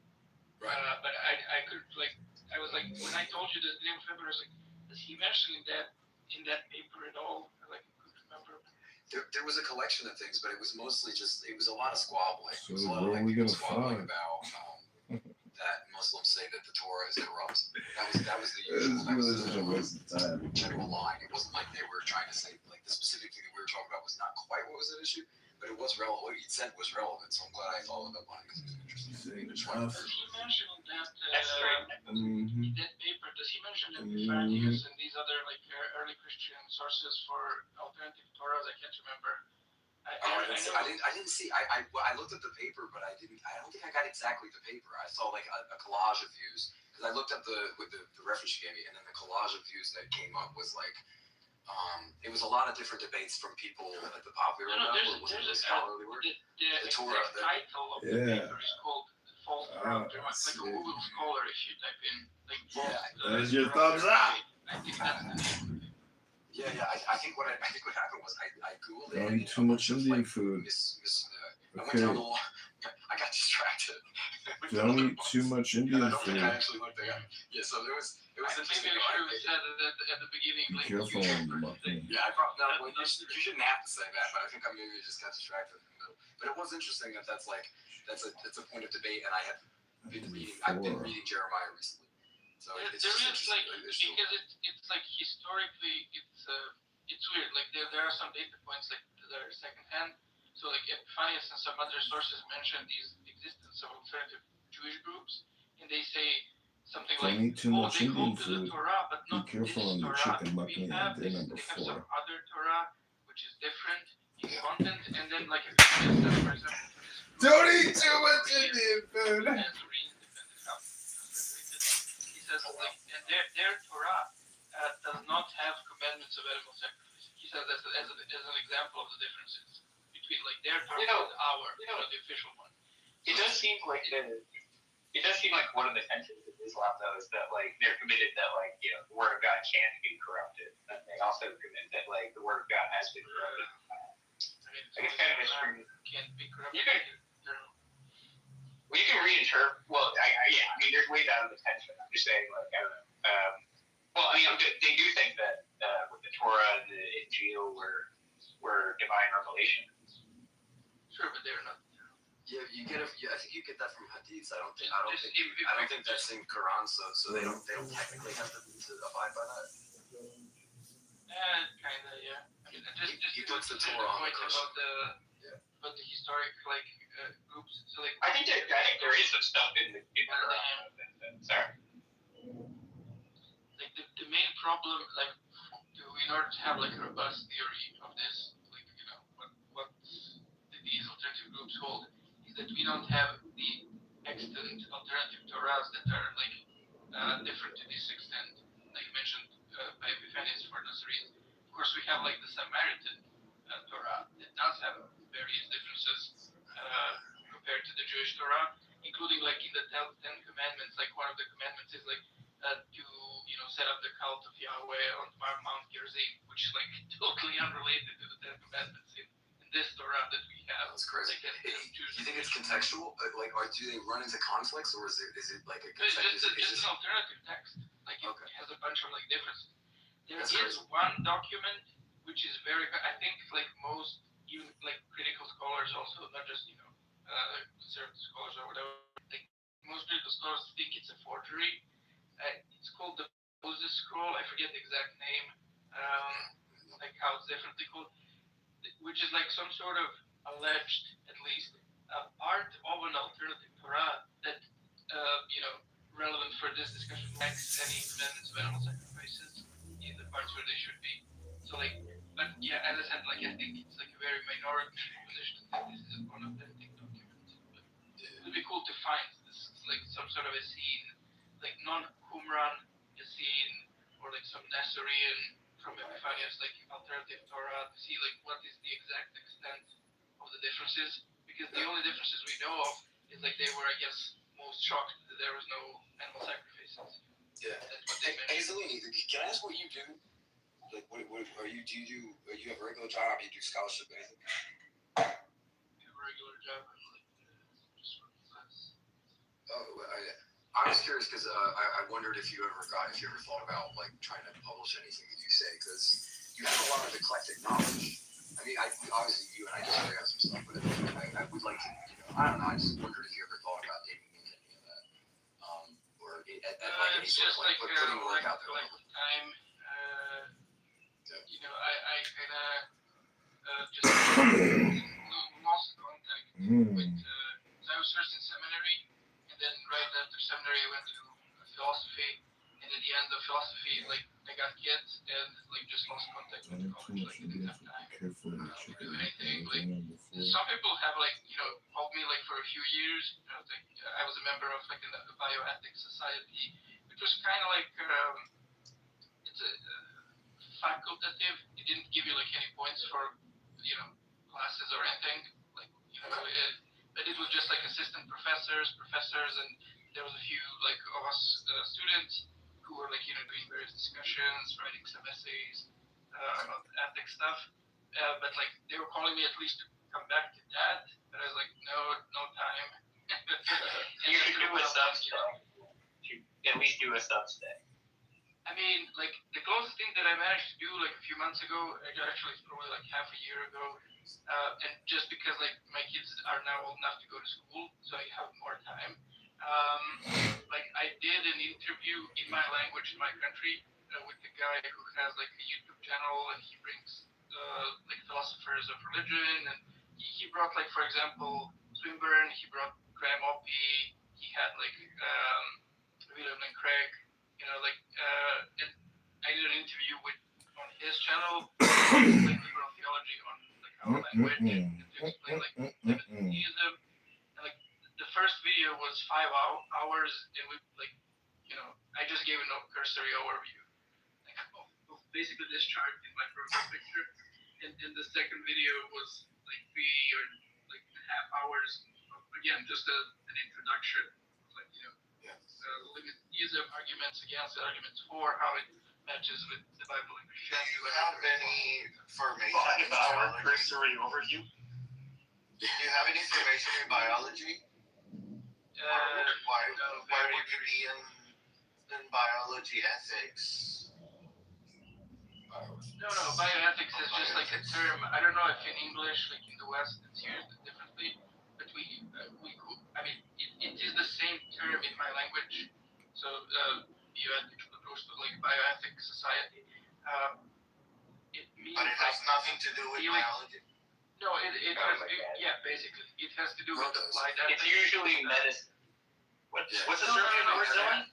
Right. But I could like I was like when I told you the name of February, I was like, does he mention in that paper at all? I couldn't remember. There was a collection of things, but it was mostly just it was a lot of squabbling. So It was a lot what of are we gonna squabbling find? about that Muslims say that the Torah is corrupt. That was the usual. That was such a waste of time. General line. It wasn't like they were trying to say like the specific thing that we were talking about was not quite what was at issue, but it was relevant. What he said was relevant, so I'm glad I followed up on it because it was interesting. Does he mention that Mm-hmm. in that paper? Does he mention that Ephraimius and these other like early Christian sources for alternative Torahs? I can't remember. I didn't see. I looked at the paper, but I don't think I got exactly the paper. I saw like a collage of views because I looked at the reference you gave me, and then the collage of views that came up was like, it was a lot of different debates from people at the popular level. Was it the scholarly work? The Torah. The title of the paper is called "False Prophet." Like a Google Scholar, if you type in like false. There's your thumbs up. I think that's the name. Yeah. I think what happened was I googled it. Don't eat too much Indian food. I went down the line. I got distracted. Don't eat too much Indian I don't food. think I actually looked at it. Yeah, so there was It was interesting. Maybe I should have said it at the beginning. Be Like, careful on the muffin. Yeah, I probably no. Well, you shouldn't have to say that, but I think I maybe just got distracted in the middle. But it was interesting that that's a point of debate, and I've been reading Jeremiah recently, so it's there just is like interesting. because it's like historically it's weird. Like there are some data points like that are secondhand. So like Epiphanius and some other sources mention these existence of alternative Jewish groups, and they say something Don't like, eat too much they Indian hold to the food. Torah, but Be not careful this on the Torah chicken that we mukbang. have. They're They number have some 4. other Torah which is different in content, and then like Epiphanius says, for example, Don't eat too much Indian food. He says like, and their Torah does not have commandments of animal sacrifice. He says as an example of the differences between like their Torah and our, the official one. It does seem like one of the tensions of Islam, though, is that like they're committed that like the word of God can't be corrupted, and they also commit that like the word of God has been corrupted. I mean, it's kind of extreme. Can't be corrupted. You can reinterpret. Well, I mean, there's ways out of the tension. I'm just saying, like, I don't know. Well, I mean, they do think that with the Torah and the Injil were divine revelations. Sure, but they're not. Yeah, I think you get that from hadiths. I don't think that's in Quran, so they don't technically have to abide by that. Kinda, yeah. I mean, just He to puts the say Torah on the point Quran. about the historic like groups. So like, I think there is some stuff in the Quran. Sorry. Like the main problem, like, in order to have like a robust theory of this, like what these alternative groups hold, is that we don't have the extant alternative Torahs that are like different to this extent, like mentioned by Epiphanius for those reasons. Of course, we have like the Samaritan Torah that does have various differences compared to the Jewish Torah, including like in the Ten Commandments. Like one of the commandments is like to set up the cult of Yahweh on Mount Gerizim, which is like totally unrelated to the Ten Commandments in this Torah that we have. That's crazy. Like, Do you think it's contextual? Like, do they run into conflicts, or is it like a? It's just an alternative text. Like it has a bunch of like differences. There is one document which is very. I think like most even like critical scholars also, not just conservative scholars or whatever. Like most critical scholars think it's a forgery. It's called the Moses Scroll. I forget the exact name. Like how it's definitely called, which is like some sort of alleged, at least, part of an alternative Torah that relevant for this discussion lacks any commandments of animal sacrifices in the parts where they should be. So like, but yeah, as I said, like I think it's like a very minority position that this is one authentic document. But it would be cool to find this like some sort of a scene, like non-Qumran scene, or like some Nasserean from Epiphanius, like alternative Torah, to see like what is the exact extent of the differences. Because the only differences we know of is like they were, I guess, most shocked that there was no animal sacrifices. Yeah. Hey, Zelini, can I ask what you do? Like, what are you? Do you have a regular job? You do scholarship, anything? A regular job, like just working class. I was curious because I wondered if you ever thought about like trying to publish anything that you say, because you have a lot of eclectic knowledge. I mean, obviously you and I disagree on some stuff, but I would like to, I don't know. I just wondered if you ever thought about digging into any of that, or at like any sort of like putting work out there. Like time, I kind of just lost contact with. So I was first in seminary, and then right after seminary I went to philosophy, and at the end of philosophy, like I got kids and like just lost contact with the college. Like I didn't have time to do anything. Like some people have like helped me like for a few years. Like I was a member of like a bioethics society, which was kind of like it's a facultative. It didn't give you like any points for classes or anything. Like but it was just like assistant professors, and there was a few like of us students who were like doing various discussions, writing some essays about ethics stuff. But like they were calling me at least to come back to that, but I was like, no time. You should do a Substack. At least do a Substack. I mean, like the closest thing that I managed to do like a few months ago, actually it's probably like half a year ago, and just because like my kids are now old enough to go to school, so I have more time. Like I did an interview in my language in my country with a guy who has like a YouTube channel, and he brings like philosophers of religion, and he brought like for example Swinburne, he brought Graham Oppie, he had like William Lane Craig. You know, like, and I did an interview on his channel, like liberal theology on like our language, and to explain like theism. And like the first video was 5 hours, and we like, you know, I just gave a cursory overview, like of basically this chart in my profile picture, and the second video was like 3 or like 1.5 hours. Again, just an introduction, like you know. Theism, arguments against, arguments for, how it matches with the Bible and Christianity. Do you have any information in Our biology? cursory overview. Do you have any information in biology? Why would you be in biology ethics? No, bioethics is just like a term. I don't know if in English, like in the West, it's used differently, but I mean, it is the same term in my language. So, bioethics goes to like bioethics society. It means. But it has nothing to do with biology. No, it has to do, yeah, basically, it has to do with applied ethics. It's usually medicine. What's the term originally?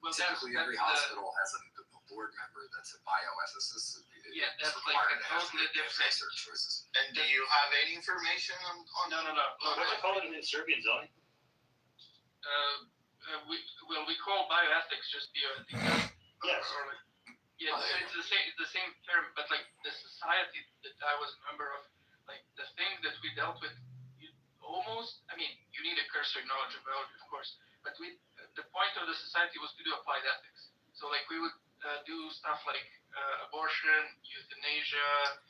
Well, Typically, every hospital has a board member that's a bioethicist. Yeah, that's like a totally different research choices. And do you have any information on? No. What's it called in Serbian, Zoe? We call bioethics just bioethics. Yes. Yeah, it's the same term, but like the society that I was a member of, like the things that we dealt with, I mean, you need a cursory knowledge of biology, of course, but the point of the society was to do applied ethics. So like we would do stuff like abortion, euthanasia,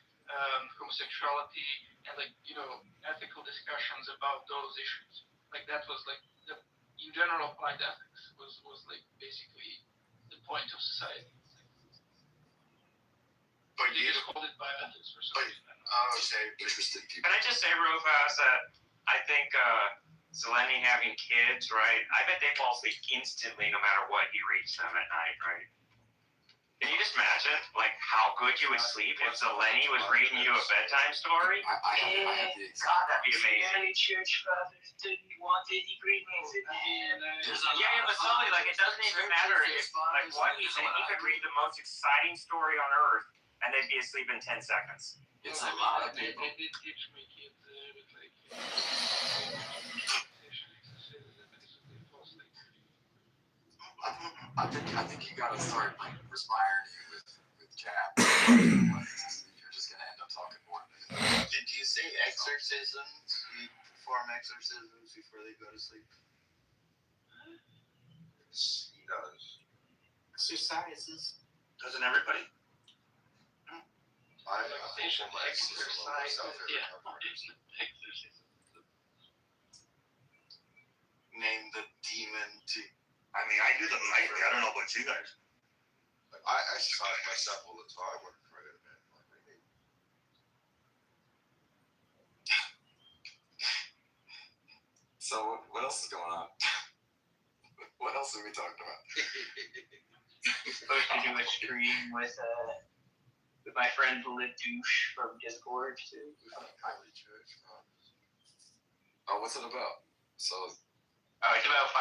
homosexuality, and like, you know, ethical discussions about those issues. Like that was like in general, applied ethics was like basically the point of society. But you just called it bioethics or something. Interesting people. Can I just say real fast that I think Zeleny having kids, right? I bet they fall asleep instantly no matter what you reach them at night, right? Can you just imagine, like, how good you would sleep if Zeleny was reading you a bedtime story? I have the God, that'd be amazing. Early church fathers didn't want any Greeks in Yeah, but Sully, like, it doesn't even matter if, like, what he said. He could read the most exciting story on earth, and they'd be asleep in 10 seconds. It's a lot of people. They did teach me kids with like I think you gotta start like respiring with jab. You're just gonna end up talking more. Did you say exorcisms? You perform exorcisms before they go to sleep? He does. Exercises. Doesn't everybody? I perform my exorcism myself every couple of years. Name the demon to. I mean, I do them nightly. I don't know about you guys. I exercise myself all the time when I go to bed. So what else is going on? What else are we talking about? Supposed to do a stream with my friend Douche from Discord too. Oh, what's it about? So. It's about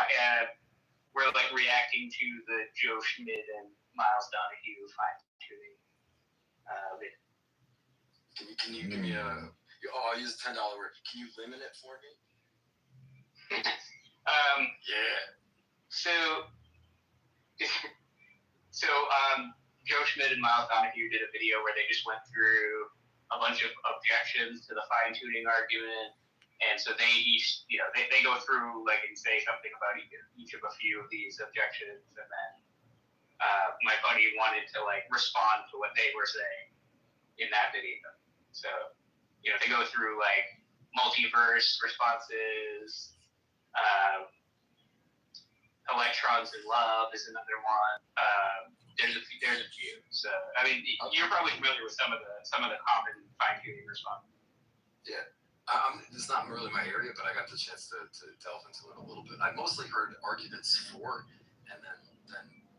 we're like reacting to the Joe Schmidt and Miles Donahue fine-tuning video. Can you give me a? Oh, I'll use $10 word. Can you limit it for me? Yeah. So Joe Schmidt and Miles Donahue did a video where they just went through a bunch of objections to the fine-tuning argument. And so they each, you know, they go through like and say something about each of a few of these objections, and then my buddy wanted to like respond to what they were saying in that video. So, you know, they go through like multiverse responses, electrons in love is another one. there's a few. So I mean, you're probably familiar with some of the common fine tuning responses. Yeah. It's not really my area, but I got the chance to delve into it a little bit. I mostly heard arguments for, and then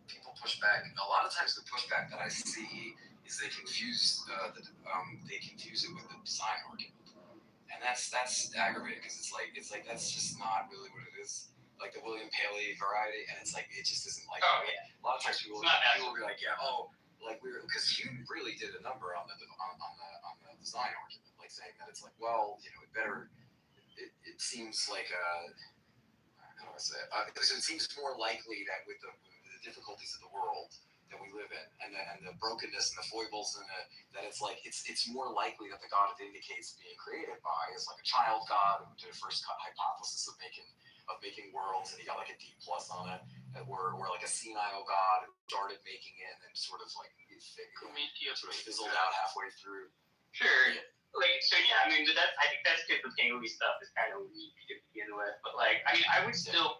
people push back. A lot of times the pushback that I see is they confuse it with the design argument, and that's aggravating because it's like that's just not really what it is. Like the William Paley variety, and it's like it just isn't like. Oh yeah. A lot of times people will be like, yeah, like because you really did a number on the design argument, like saying that it's like, well, it better. It seems like how do I say it? It seems more likely that with the difficulties of the world that we live in, and the brokenness and the foibles, and that it's like it's more likely that the God it indicates being created by is like a child God who did a first hypothesis of making worlds, and he got like a D+ on it, or like a senile God who started making it and then sort of like fizzled out halfway through. Sure. Yeah. Like so, yeah. I mean, I think that's because the Paley stuff is kind of weak to begin with. But like, I mean, I would still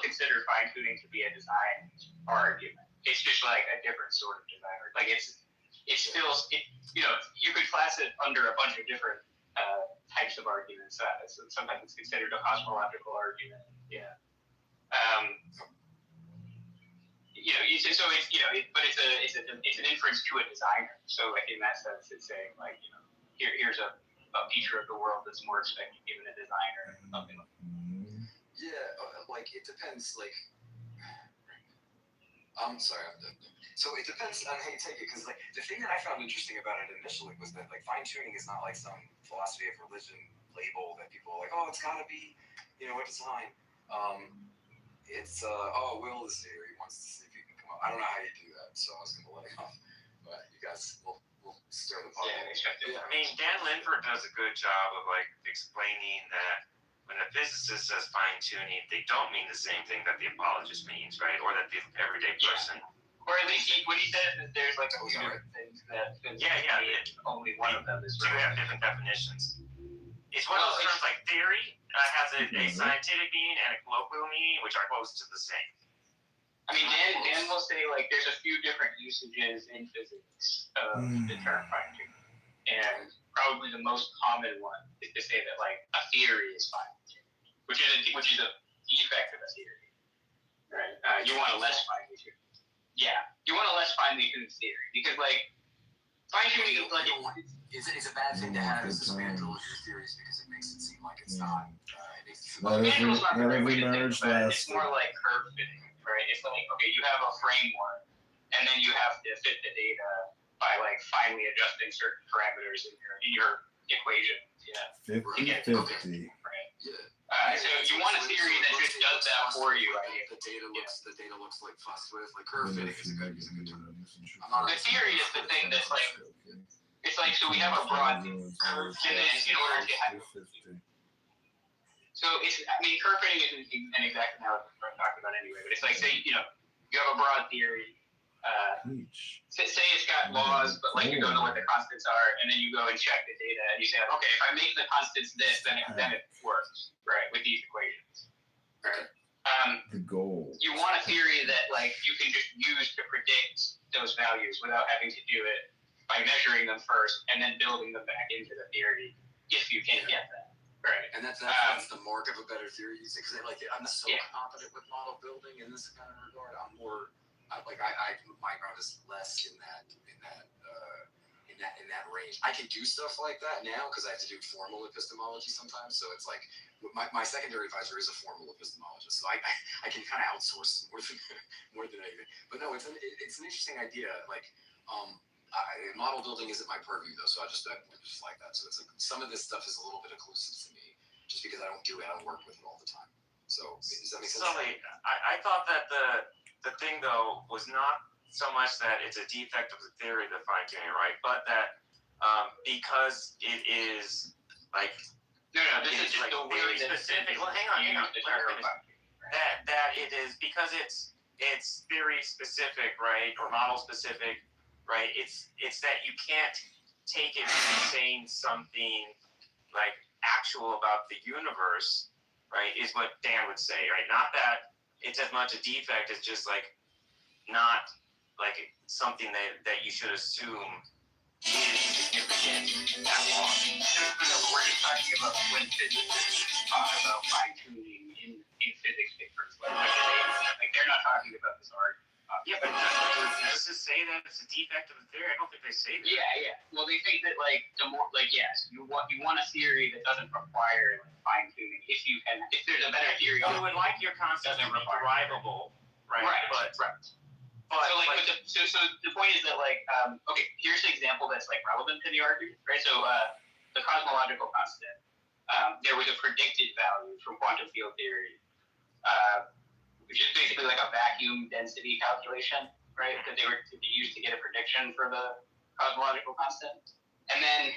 consider fine tuning to be a design argument. It's just like a different sort of design. Like it's still you could class it under a bunch of different types of arguments. So sometimes it's considered a cosmological argument. Yeah. It's an inference to a designer. So like in that sense, it's saying like here's a feature of the world that's more expected given a designer. Something like that. Yeah, like it depends. Like I'm sorry. So it depends on how you take it, because like the thing that I found interesting about it initially was that like fine tuning is not like some philosophy of religion label that people are like, oh, it's got to be, a design. It's Will is here. He wants to see if you can come up. I don't know how you do that, so I was gonna let him off. But you guys will stir the pot. Yeah, I mean, Dan Linford does a good job of like explaining that when a physicist says fine tuning, they don't mean the same thing that the apologist means, right? Or that the everyday person. Or at least when he says that there's like a few different things that only one of them is two have different definitions. It's one of those terms like theory has a scientific meaning and a colloquial meaning, which are close to the same. I mean, Dan will say like there's a few different usages in physics of the term fine tuning, and probably the most common one is to say that like a theory is fine tuning, which is a defect of a theory, right? You want a less finely tuned. Yeah, you want a less finely tuned theory because like fine tuning is like it's a bad thing to have as dismantle your theories because it makes it seem like it's not. Not every marriage lasts. It's more like curve fitting, right? It's like okay, you have a framework, and then you have to fit the data by like finely adjusting certain parameters in your equation. Yeah. 50-50. Right. Yeah. So you want a theory that just does that for you. Right? The data looks like fussed with. Like curve fitting is a good term. The theory is the thing that's like. It's like so we have a broad curve, and then in order to have. So curve fitting isn't an exact analogy we're talking about anyway, but it's like say you have a broad theory. Say it's got laws, but like you don't know what the constants are, and then you go and check the data, and you say, okay, if I make the constants this, then it works, right, with these equations. Right. The goal. You want a theory that like you can just use to predict those values without having to do it by measuring them first and then building them back into the theory if you can get them. Right. And that's the mark of a better theory. Because like I'm so competent with model building in this kind of regard. I'm more my ground is less in that range. I can do stuff like that now because I have to do formal epistemology sometimes. So it's like my secondary advisor is a formal epistemologist, so I can kind of outsource more than anything. But no, it's an interesting idea. Like model building isn't my purview though, so I just like that. So it's some of this stuff is a little bit occlusive to me, just because I don't do it. I don't work with it all the time. So does that make sense? Sully, I thought that the thing though was not so much that it's a defect of the theory, the fine tuning, right? But that because it is like this is just like the way very specific. Well, hang on. That it is because it's theory specific, right, or model specific, right? It's that you can't take it from saying something like actual about the universe, right? Is what Dan would say, right? Not that it's as much a defect as just like not like something that you should assume is significant at all. No, we're just talking about when physicists talk about fine tuning in physics papers. Like they're not talking about this art. Yeah, but does this say that it's a defect of the theory? I don't think they say that. Yeah. Well, they think that like the more like yes, you want a theory that doesn't require like fine tuning. If there's a better theory, you would like your concept to be derivable, right? Right. But so like, so the point is that like okay, here's an example that's like relevant to the argument, right? So the cosmological constant, there was a predicted value from quantum field theory, which is basically like a vacuum density calculation, right? That they used to get a prediction for the cosmological constant, and then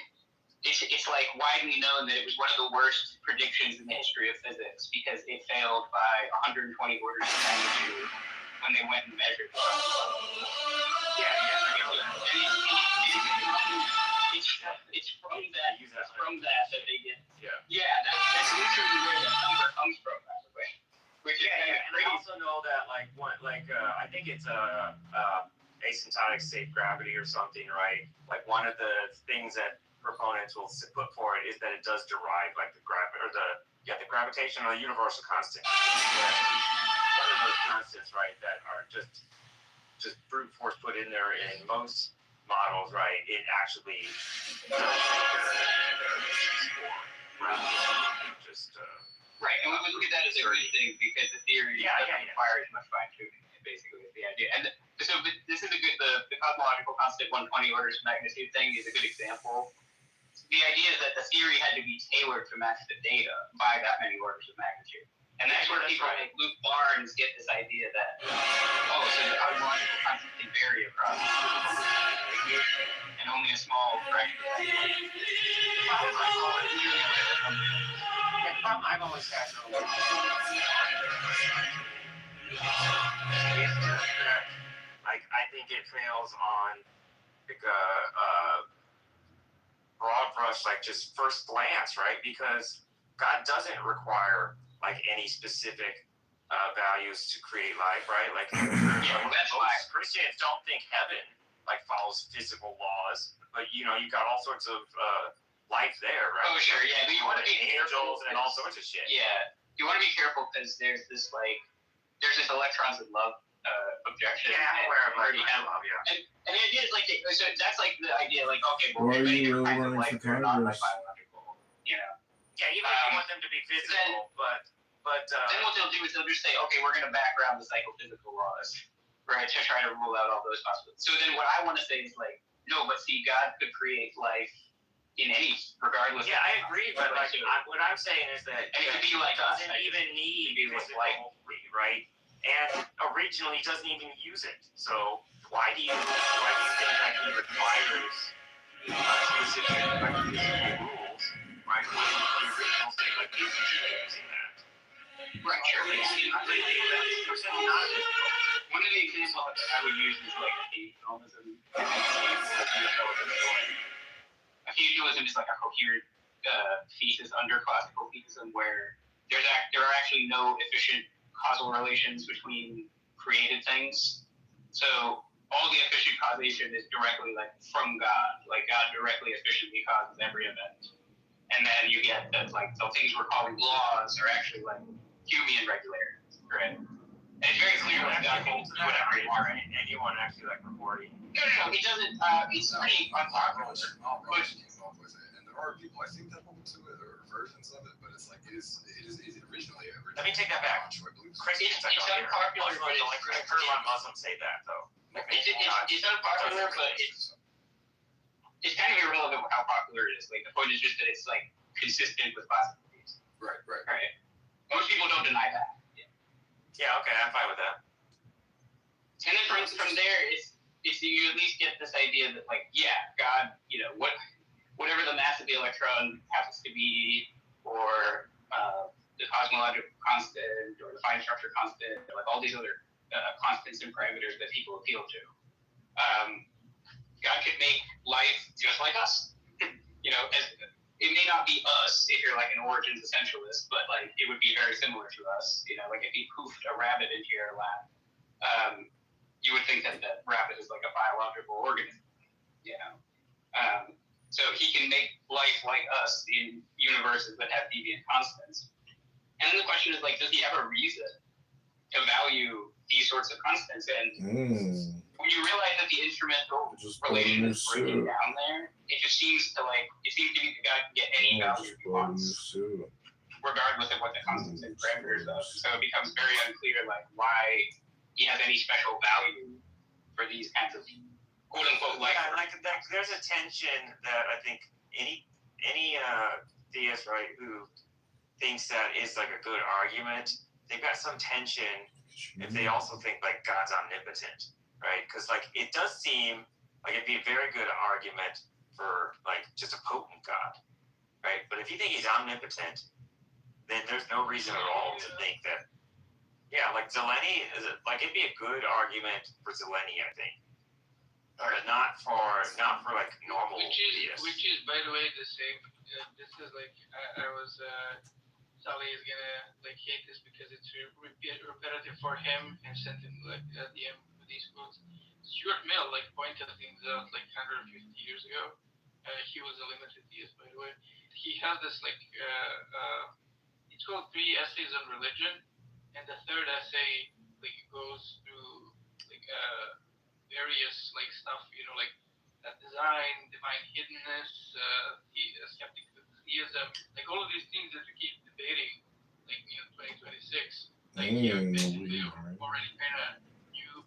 it's like widely known that it was one of the worst predictions in the history of physics because it failed by 120 orders of magnitude when they went and measured it. It's from that they get. That's literally where the number comes from, by the way. Which is and I also know that I think it's asymptotic safe gravity or something, right? Like one of the things that proponents will put for it is that it does derive like the gravitational or the universal constant. One of those constants, right, that are just brute force put in there in most models, right? It actually does right, and we would look at that as a good thing because the theory doesn't require as much fine tuning. Basically, is the idea. And so this is the cosmological constant 120 orders of magnitude thing is a good example. The idea is that the theory had to be tailored to match the data by that many orders of magnitude. And that's where people like Luke Barnes get this idea that, so the cosmological constant can vary across and only a small fraction of that. The problem I've always had though is that I think it fails on like a broad brush, like just first glance, right? Because God doesn't require like any specific values to create life, right? Like that's why Christians don't think heaven like follows physical laws, but you got all sorts of life there, right? Oh sure, yeah. But you want to be angels and all sorts of shit. Yeah, you want to be careful because there's this electrons in love objection. Yeah, I'm aware of love. Yeah. And the idea is like so that's like the idea like okay, well Why there's are many you different kinds of running life for that are not like Congress? biological, Yeah, even if you want them to be physical, but then what they'll do is they'll just say, okay, we're going to background the psychophysical laws, right, to try to rule out all those possibilities. So then what I want to say is like, no, but see, God could create life in any, regardless. Yeah, I agree, but like what I'm saying is that it could be like us. Doesn't even need physical, right? And originally doesn't even use it. So why do you think that he requires specific like physical rules, right? The original state like isn't using that. Right, sure. One of the examples I would use is like atheism. Atheism is like a coherent thesis under classical theism where there are actually no efficient causal relations between created things. So all the efficient causation is directly like from God. Like God directly efficiently causes every event. And then you get that like the things we're calling laws are actually like Humean regularities, right? And it's very clear that God holds whatever it wants. Anyone actually like reporting? No, he doesn't. It's pretty unpopular. And there are people I think that hold to it or versions of it, but it's like it is originally. Let me take that back. Christians, it's unpopular, but I've heard a lot of Muslims say that though. It's unpopular, but it's kind of irrelevant how popular it is. Like the point is just that it's like consistent with classical theism. Right. Most people don't deny that. Yeah, okay, I'm fine with that. And then from there, it's you at least get this idea that like, yeah, God, whatever the mass of the electron happens to be, or the cosmological constant, or the fine structure constant, or like all these other constants and parameters that people appeal to. God could make life just like us. It may not be us if you're like an origins essentialist, but like it would be very similar to us. Like if you poofed a rabbit into your lap, you would think that the rabbit is like a biological organism, you know. So he can make life like us in universes that have deviant constants. And then the question is like, does he have a reason to value these sorts of constants? And when you realize that the instrumental relation is breaking down there, it just seems to me the guy can get any value he wants, regardless of what the constants and parameters of. So it becomes very unclear like why he has any special value for these kinds of quote unquote life. Yeah, like there's a tension that I think any theist, right, who thinks that is like a good argument, they've got some tension if they also think like God's omnipotent, right? Because like it does seem like it'd be a very good argument for like just a potent God, right? But if you think he's omnipotent, then there's no reason at all to think that. Yeah, like Zeleny it'd be a good argument for Zeleny, I think. But not for like normal theists. Which is by the way the same. This is like I was Sally is gonna like hate this because it's repetitive for him and sent him like at the end with these quotes. Stuart Mill like pointed things out like 150 years ago. He was a limited theist, by the way. He has this like it's called 3 essays on religion, and the third essay like goes through like various like stuff, you know, like design, divine hiddenness, skeptic theism, like all of these things that we keep debating, like 2026. Like basically already kind of knew,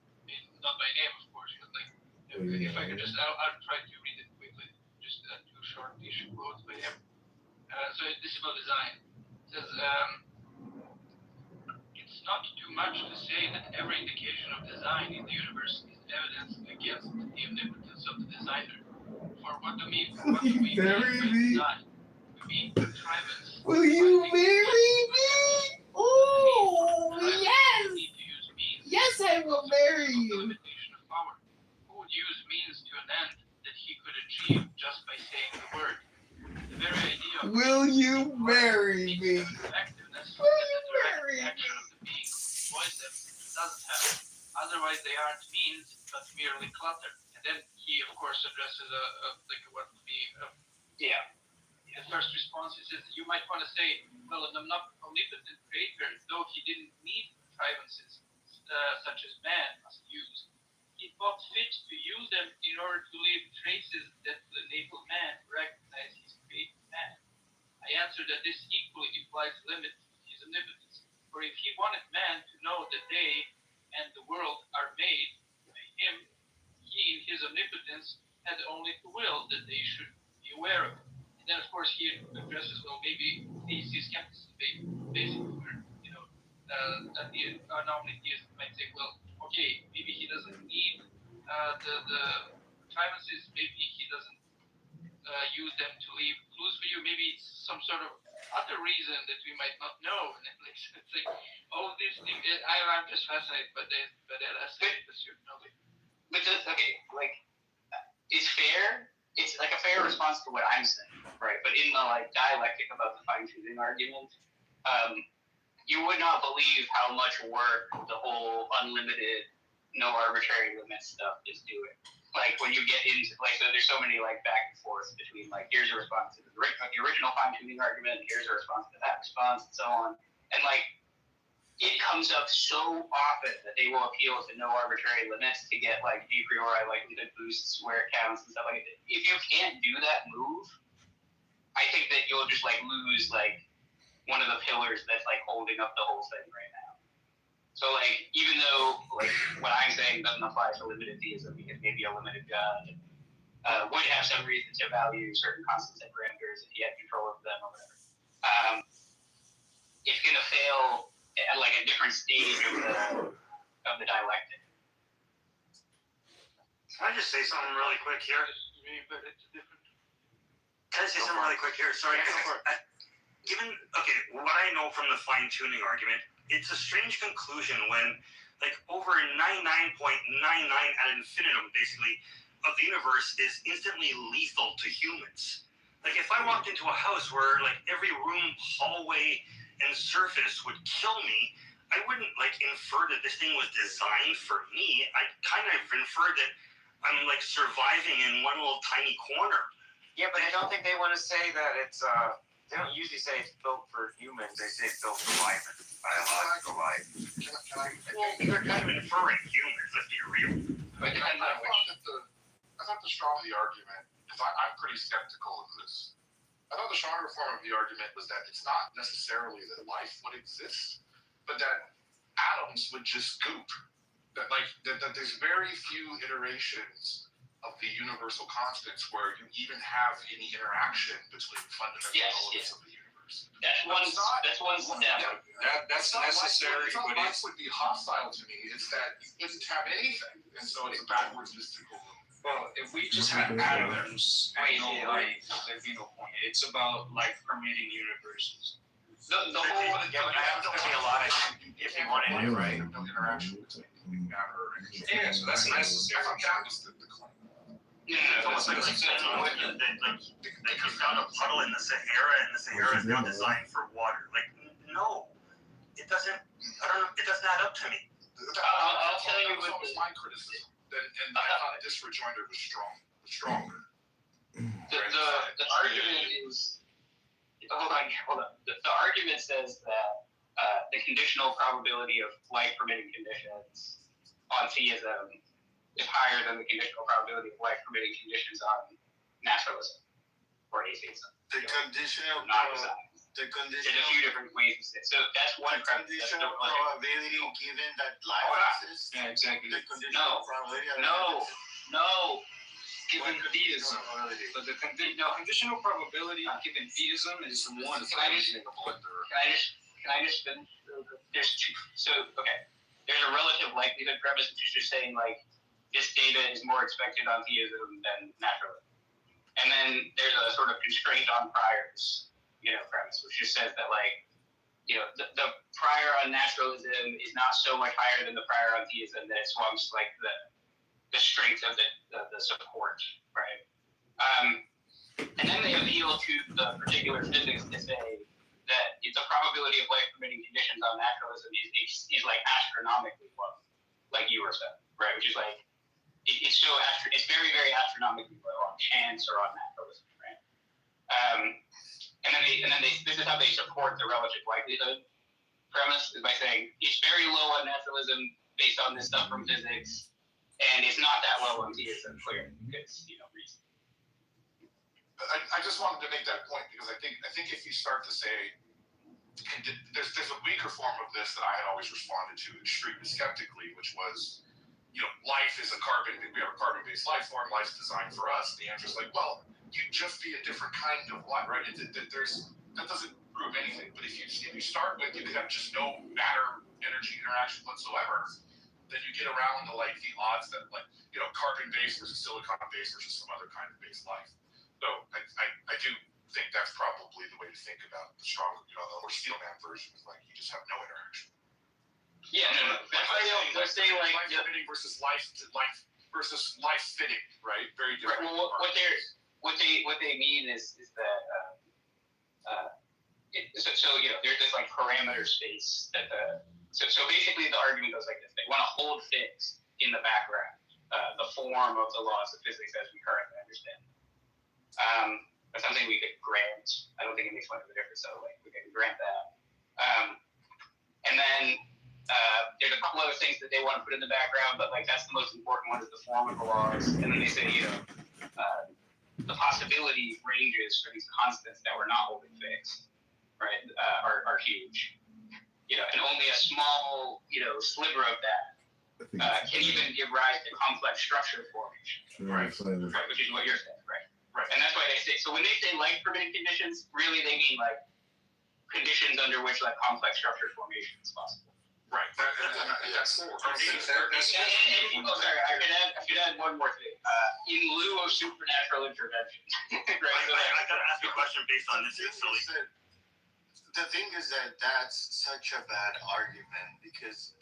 not by name of course, but like if I could just, I'll try to read it quickly, just 2 short-ish quotes by him. So this is about design. It says, it's not too much to say that every indication of design in the universe is evidence against the omnipotence of the designer. For what do we mean by design? We mean contrivance. Will you marry me? Oh, yes! Yes, I will marry you. Who would use means to an end that he could achieve just by saying the word? The very idea of will you marry me? Effectiveness that the direct action of the being who employs them doesn't have. Otherwise, they aren't means, but merely clutter. And then he, of course, addresses like what would be the first response. He says, you might want to say, well, an omnipotent creator, though he didn't need contrivances such as man must use, he thought fit to use them in order to leave traces that will enable man to recognize his created man. I answer that this equally implies limits to his omnipotence. For if he wanted man to know that they and the world are made by him, he in his omnipotence had only to will that they should be aware of it. And then of course he addresses, well, maybe thesis skepticism, basically where, that the anomaly theist might say, well, okay, maybe he doesn't need the contrivances, maybe he doesn't use them to leave clues for you, maybe it's some sort of other reason that we might not know. And it's like all of these things. I'm just fascinated by that essay. But it's fair. It's like a fair response to what I'm saying, right? But in the like dialectic about the fine-tuning argument, you would not believe how much work the whole unlimited, no arbitrary limit stuff is doing. Like when you get into like, so there's so many like back and forth between like, here's a response to the original fine-tuning argument, here's a response to that response, and so on. And like, it comes up so often that they will appeal to no arbitrary limits to get like a priori likelihood boosts where it counts and stuff like that. If you can't do that move, I think that you'll just like lose like one of the pillars that's like holding up the whole thing right now. So like, even though like what I'm saying doesn't apply to limited theism because maybe a limited God would have some reason to value certain constants and parameters if he had control over them or whatever. It's gonna fail at like a different stage of the dialectic. Can I just say something really quick here? But it's different. Can I say something really quick here? Sorry. Given what I know from the fine-tuning argument, it's a strange conclusion when like over 99.99 ad infinitum basically of the universe is instantly lethal to humans. Like if I walked into a house where like every room, hallway, and surface would kill me, I wouldn't like infer that this thing was designed for me. I kind of infer that I'm like surviving in one little tiny corner. Yeah, but I don't think they want to say that it's they don't usually say it's built for humans. They say it's built for life, biological life. Well, they're kind of inferring humans. Let's be real. But I thought the strong of the argument, because I'm pretty skeptical of this. I thought the stronger form of the argument was that it's not necessarily that life would exist, but that atoms would just goop. That there's very few iterations of the universal constants where you even have any interaction between fundamental elements of the universe. That's one step. That's necessary, but life would be hostile to me. It's that you couldn't have anything, and so it's a backwards mystical. Well, if we just had atoms and no life, there'd be no point. It's about life permitting universes. The whole I have to be a lot of if you want it, right? No interaction between matter and yeah, so that's necessary. I thought that was the claim. It's almost like they found a puddle in the Sahara, and the Sahara is now designed for water. Like, no, it doesn't. I don't know. It doesn't add up to me. I'll tell you what was my criticism. And I thought this rejoinder was stronger. The argument is hold on. The argument says that the conditional probability of life permitting conditions on theism is higher than the conditional probability of life permitting conditions on naturalism or atheism. The conditional There's a few different ways to say it. So that's one premise. Conditional probability given that life exists. Yeah, exactly. The conditional probability. No. Given theism, but the conditional probability given theism is one. Can I just finish? There's two. So there's a relative likelihood premise, which is just saying like this data is more expected on theism than naturalism. And then there's a sort of constraint on priors, premise, which just says that the prior on naturalism is not so much higher than the prior on theism that it swamps like the strength of the support, right? And then they appeal to the particular physics to say that the probability of life permitting conditions on naturalism is like astronomically low, like you were saying, right? Which is like it's very, very astronomically low on chance or on naturalism, right? And then this is how they support the relative likelihood premise, is by saying it's very low on naturalism based on this stuff from physics, and it's not that low on theism, clearly, because reason. I just wanted to make that point because I think if you start to say there's a weaker form of this that I had always responded to extremely skeptically, which was life is we have a carbon-based life form, life's designed for us. The answer is like, well, you'd just be a different kind of life, right? That doesn't prove anything. But if you start with you could have just no matter energy interaction whatsoever, then you get around to the odds that carbon-based versus silicon-based versus some other kind of based life. So I do think that's probably the way to think about the stronger, the more Steelman version is like you just have no interaction. Yeah, no. Let's say life fitting versus life fitting, right? Very different. Right. Well, what they mean is that there's this parameter space that so basically the argument goes like this: they want to hold fixed in the background the form of the laws of physics as we currently understand. That's something we could grant. I don't think it makes much of a difference, so we can grant that. And then there's a couple other things that they want to put in the background, but that's the most important one is the form of the laws. And then they say, the possibility ranges for these constants that we're not holding fixed, right, are huge. And only a small, sliver of that can even give rise to complex structure formation, right? Which is what you're saying, right? Right. And that's why they say. So when they say life permitting conditions, really they mean conditions under which complex structure formation is possible. Right. That's sorry, I could add one more thing. In lieu of supernatural intervention. Right. I gotta ask you a question based on this. The thing is that that's such a bad argument because,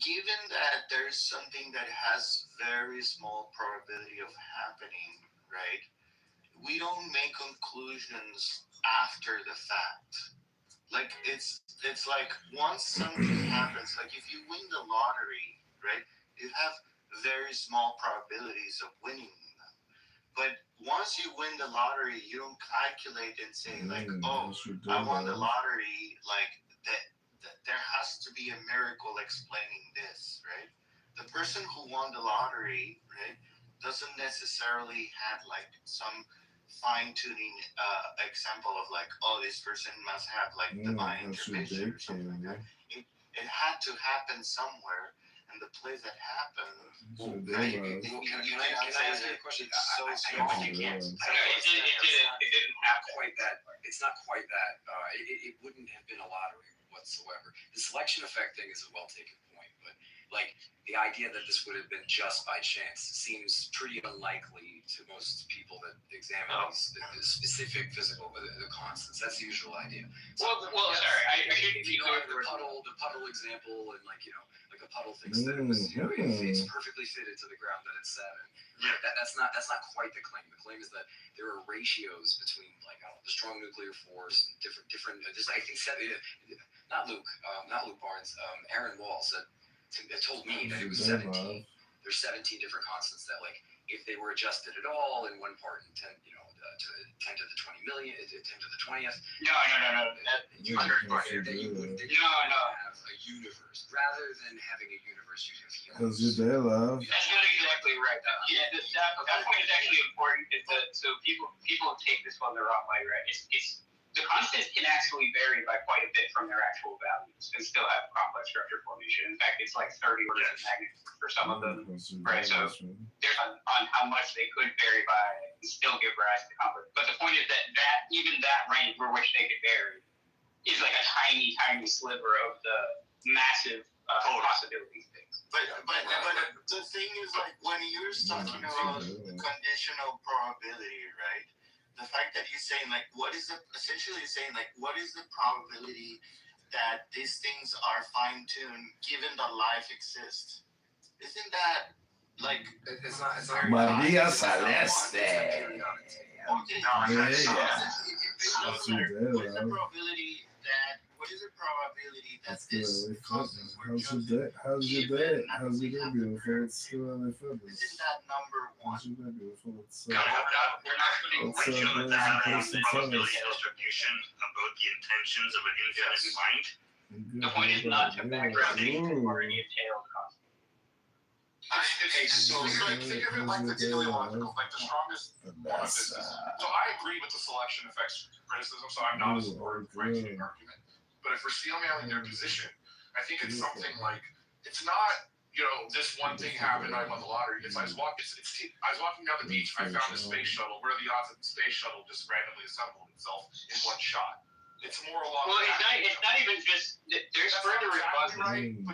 given that there's something that has very small probability of happening, right? We don't make conclusions after the fact. like it's like once something happens, like if you win the lottery, right? You have very small probabilities of winning them. But once you win the lottery, you don't calculate and say like, oh, I won the lottery, like that there has to be a miracle explaining this, right? The person who won the lottery, right, doesn't necessarily have like some fine-tuning example of like, oh, this person must have like divine intervention or something like that. It had to happen somewhere, and the place that happened. Can I ask you a question? So I small. think you can't. It didn't have Quite that. It's not quite that. It wouldn't have been a lottery whatsoever. The selection effect thing is a well taken point, but like the idea that this would have been just by chance seems pretty unlikely to most people that examine the specific physical the constants. That's the usual idea. So, Sorry, I shouldn't be clear. The puddle example, and like a puddle thinks that it was it's perfectly fitted to the ground that it's 7. Yeah. That's not quite the claim. The claim is that there are ratios between like the strong nuclear force and different. I think not Luke Barnes. Aaron Wall said told me that it was 17. There's 17 different constants that like if they were adjusted at all in one part in 10 to 10 to the 20 million, 10 to the 20th. No. You would have a universe rather than having a universe. You have humans. How's your day, love? That's not exactly right. Yeah, that point is actually important. So people take this one the wrong way, right? It's the constants can actually vary by quite a bit from their actual values and still have complex structure formation. In fact, it's like 30 orders of magnitude for some of them, right? So there's on how much they could vary by and still give rise to complex. But the point is that even that range for which they could vary is like a tiny, tiny sliver of the massive possibilities things. But the thing is like when you're talking about conditional probability, right? The fact that you're saying like what is the probability that these things are fine-tuned given that life exists? Isn't that like it's not Maria Celeste. Okay. What's the probability that this causes were just How's your day? How's your day, beautiful? It's still on the feathers. Isn't that number one? How's your day, beautiful? It's We're not putting ratio of that on the probability distribution about the intentions of an infinite mind. The point is not to background anything or any entailed concept. So like, think of it like the teleological, like the strongest one of this is. So I agree with the selection effects criticism, so I'm not a supporter of the fine-tuning argument. But if we're steelmanning their position, I think it's something like, it's not, this one thing happened, I won the lottery. I was walking down the beach, I found a space shuttle. What are the odds that the space shuttle just randomly assembled itself in one shot? It's more along it's not even just, there's further responses. Right? No,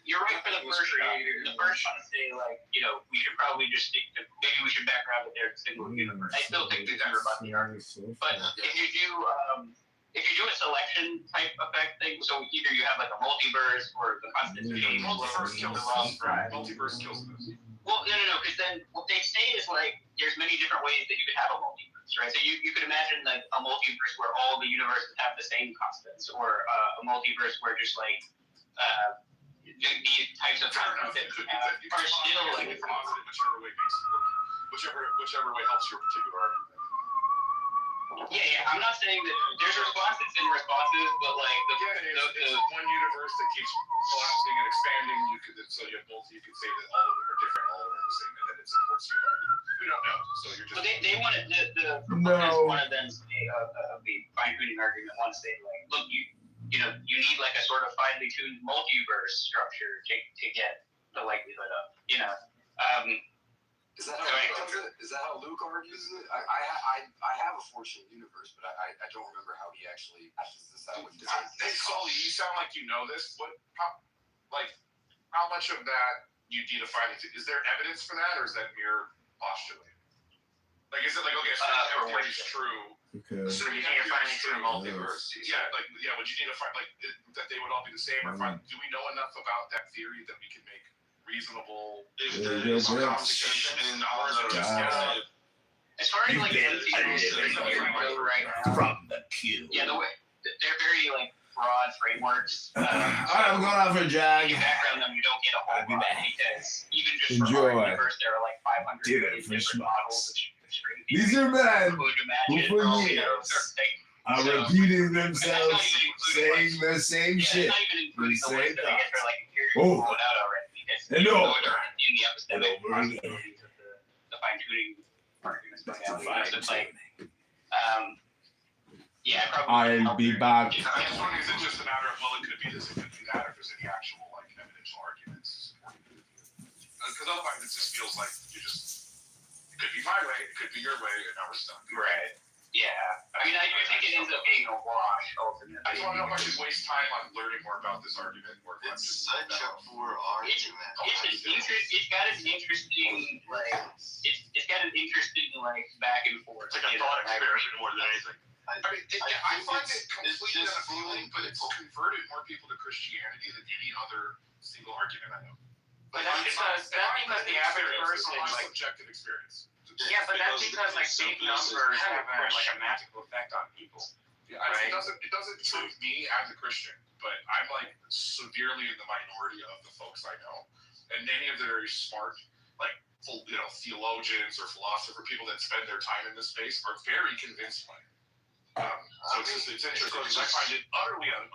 you're right for the first shot. The first one to say like, we should probably just stick to, maybe we should back around that there's a single universe. I still think these are about the argument. But if you do a selection type effect thing, so either you have like a multiverse or the constant change. Multiverse kills this. Multiverse kills this. Well, no, because then what they say is like there's many different ways that you could have a multiverse, right? So you could imagine like a multiverse where all the universes have the same constants, or a multiverse where just like these types of constants that you have are still like whichever way helps your particular argument. Yeah. I'm not saying that there's responses and responses, but like it's one universe that keeps collapsing and expanding. You could say that all of them are different, all of them are the same, and then it supports your argument. We don't know, so you're just. Well, they want to the proponents one of them say of the fine-tuning argument want to say like, look, you need like a sort of finely tuned multiverse structure to get the likelihood of Is that how Luke argues it? I have a fortunate universe, but I don't remember how he actually hashes this out with Hey, Sully, you sound like you know this. How much of that you define? Is there evidence for that, or is that mere postulating? Like, is it like, okay, so everything is true? Okay. So you can't find it through multiverse. Yeah, would you need to find that they would all be the same, or do we know enough about that theory that we can make reasonable and as far as like from the you. Yeah, the way they're very like broad frameworks. All right, I'm going out for a jog. You background them, you don't get a whole I'll be lot back. because even just Enjoy. for our universe, there are like 500 Dude, million for different models of string These theory. are men Who would who imagine for all, you years know, certain things. are So, repeating and that's not themselves, even including saying like, the same yeah, shit. that's not even including the ones that I guess are like empirically Oh. ruled out already because And even over. though they're in the epistemic And over. possibilities of the fine tuning arguments for reality. So it's like, yeah, probably. I'll be back. I just wondering, is it just a matter of, well, it could be this, it could be that, or if there's any actual, like, evidential arguments supporting it? Because otherwise it just feels like it could be my way, it could be your way, and now we're stuck. Right. Yeah. I mean, I do think it ends up being a wash, ultimately. I just want to know if I should waste time on learning more about this argument, or if I'm It's just such a poor argument. It's got an interesting, like, it's got an interesting, like, back and forth. It's like a thought experiment more than anything. I I find it completely just unappealing, but it's converted more people to Christianity than any other single argument I know. But that's because the average person my like subjective experience. yeah, but that's because like big numbers have like a magical effect on people. Yeah, it doesn't prove me as a Christian, but I'm like severely in the minority of the folks I know, and many of the very smart, like theologians or philosopher people that spend their time in this space are very convinced by it. So it's interesting because I find it utterly I'm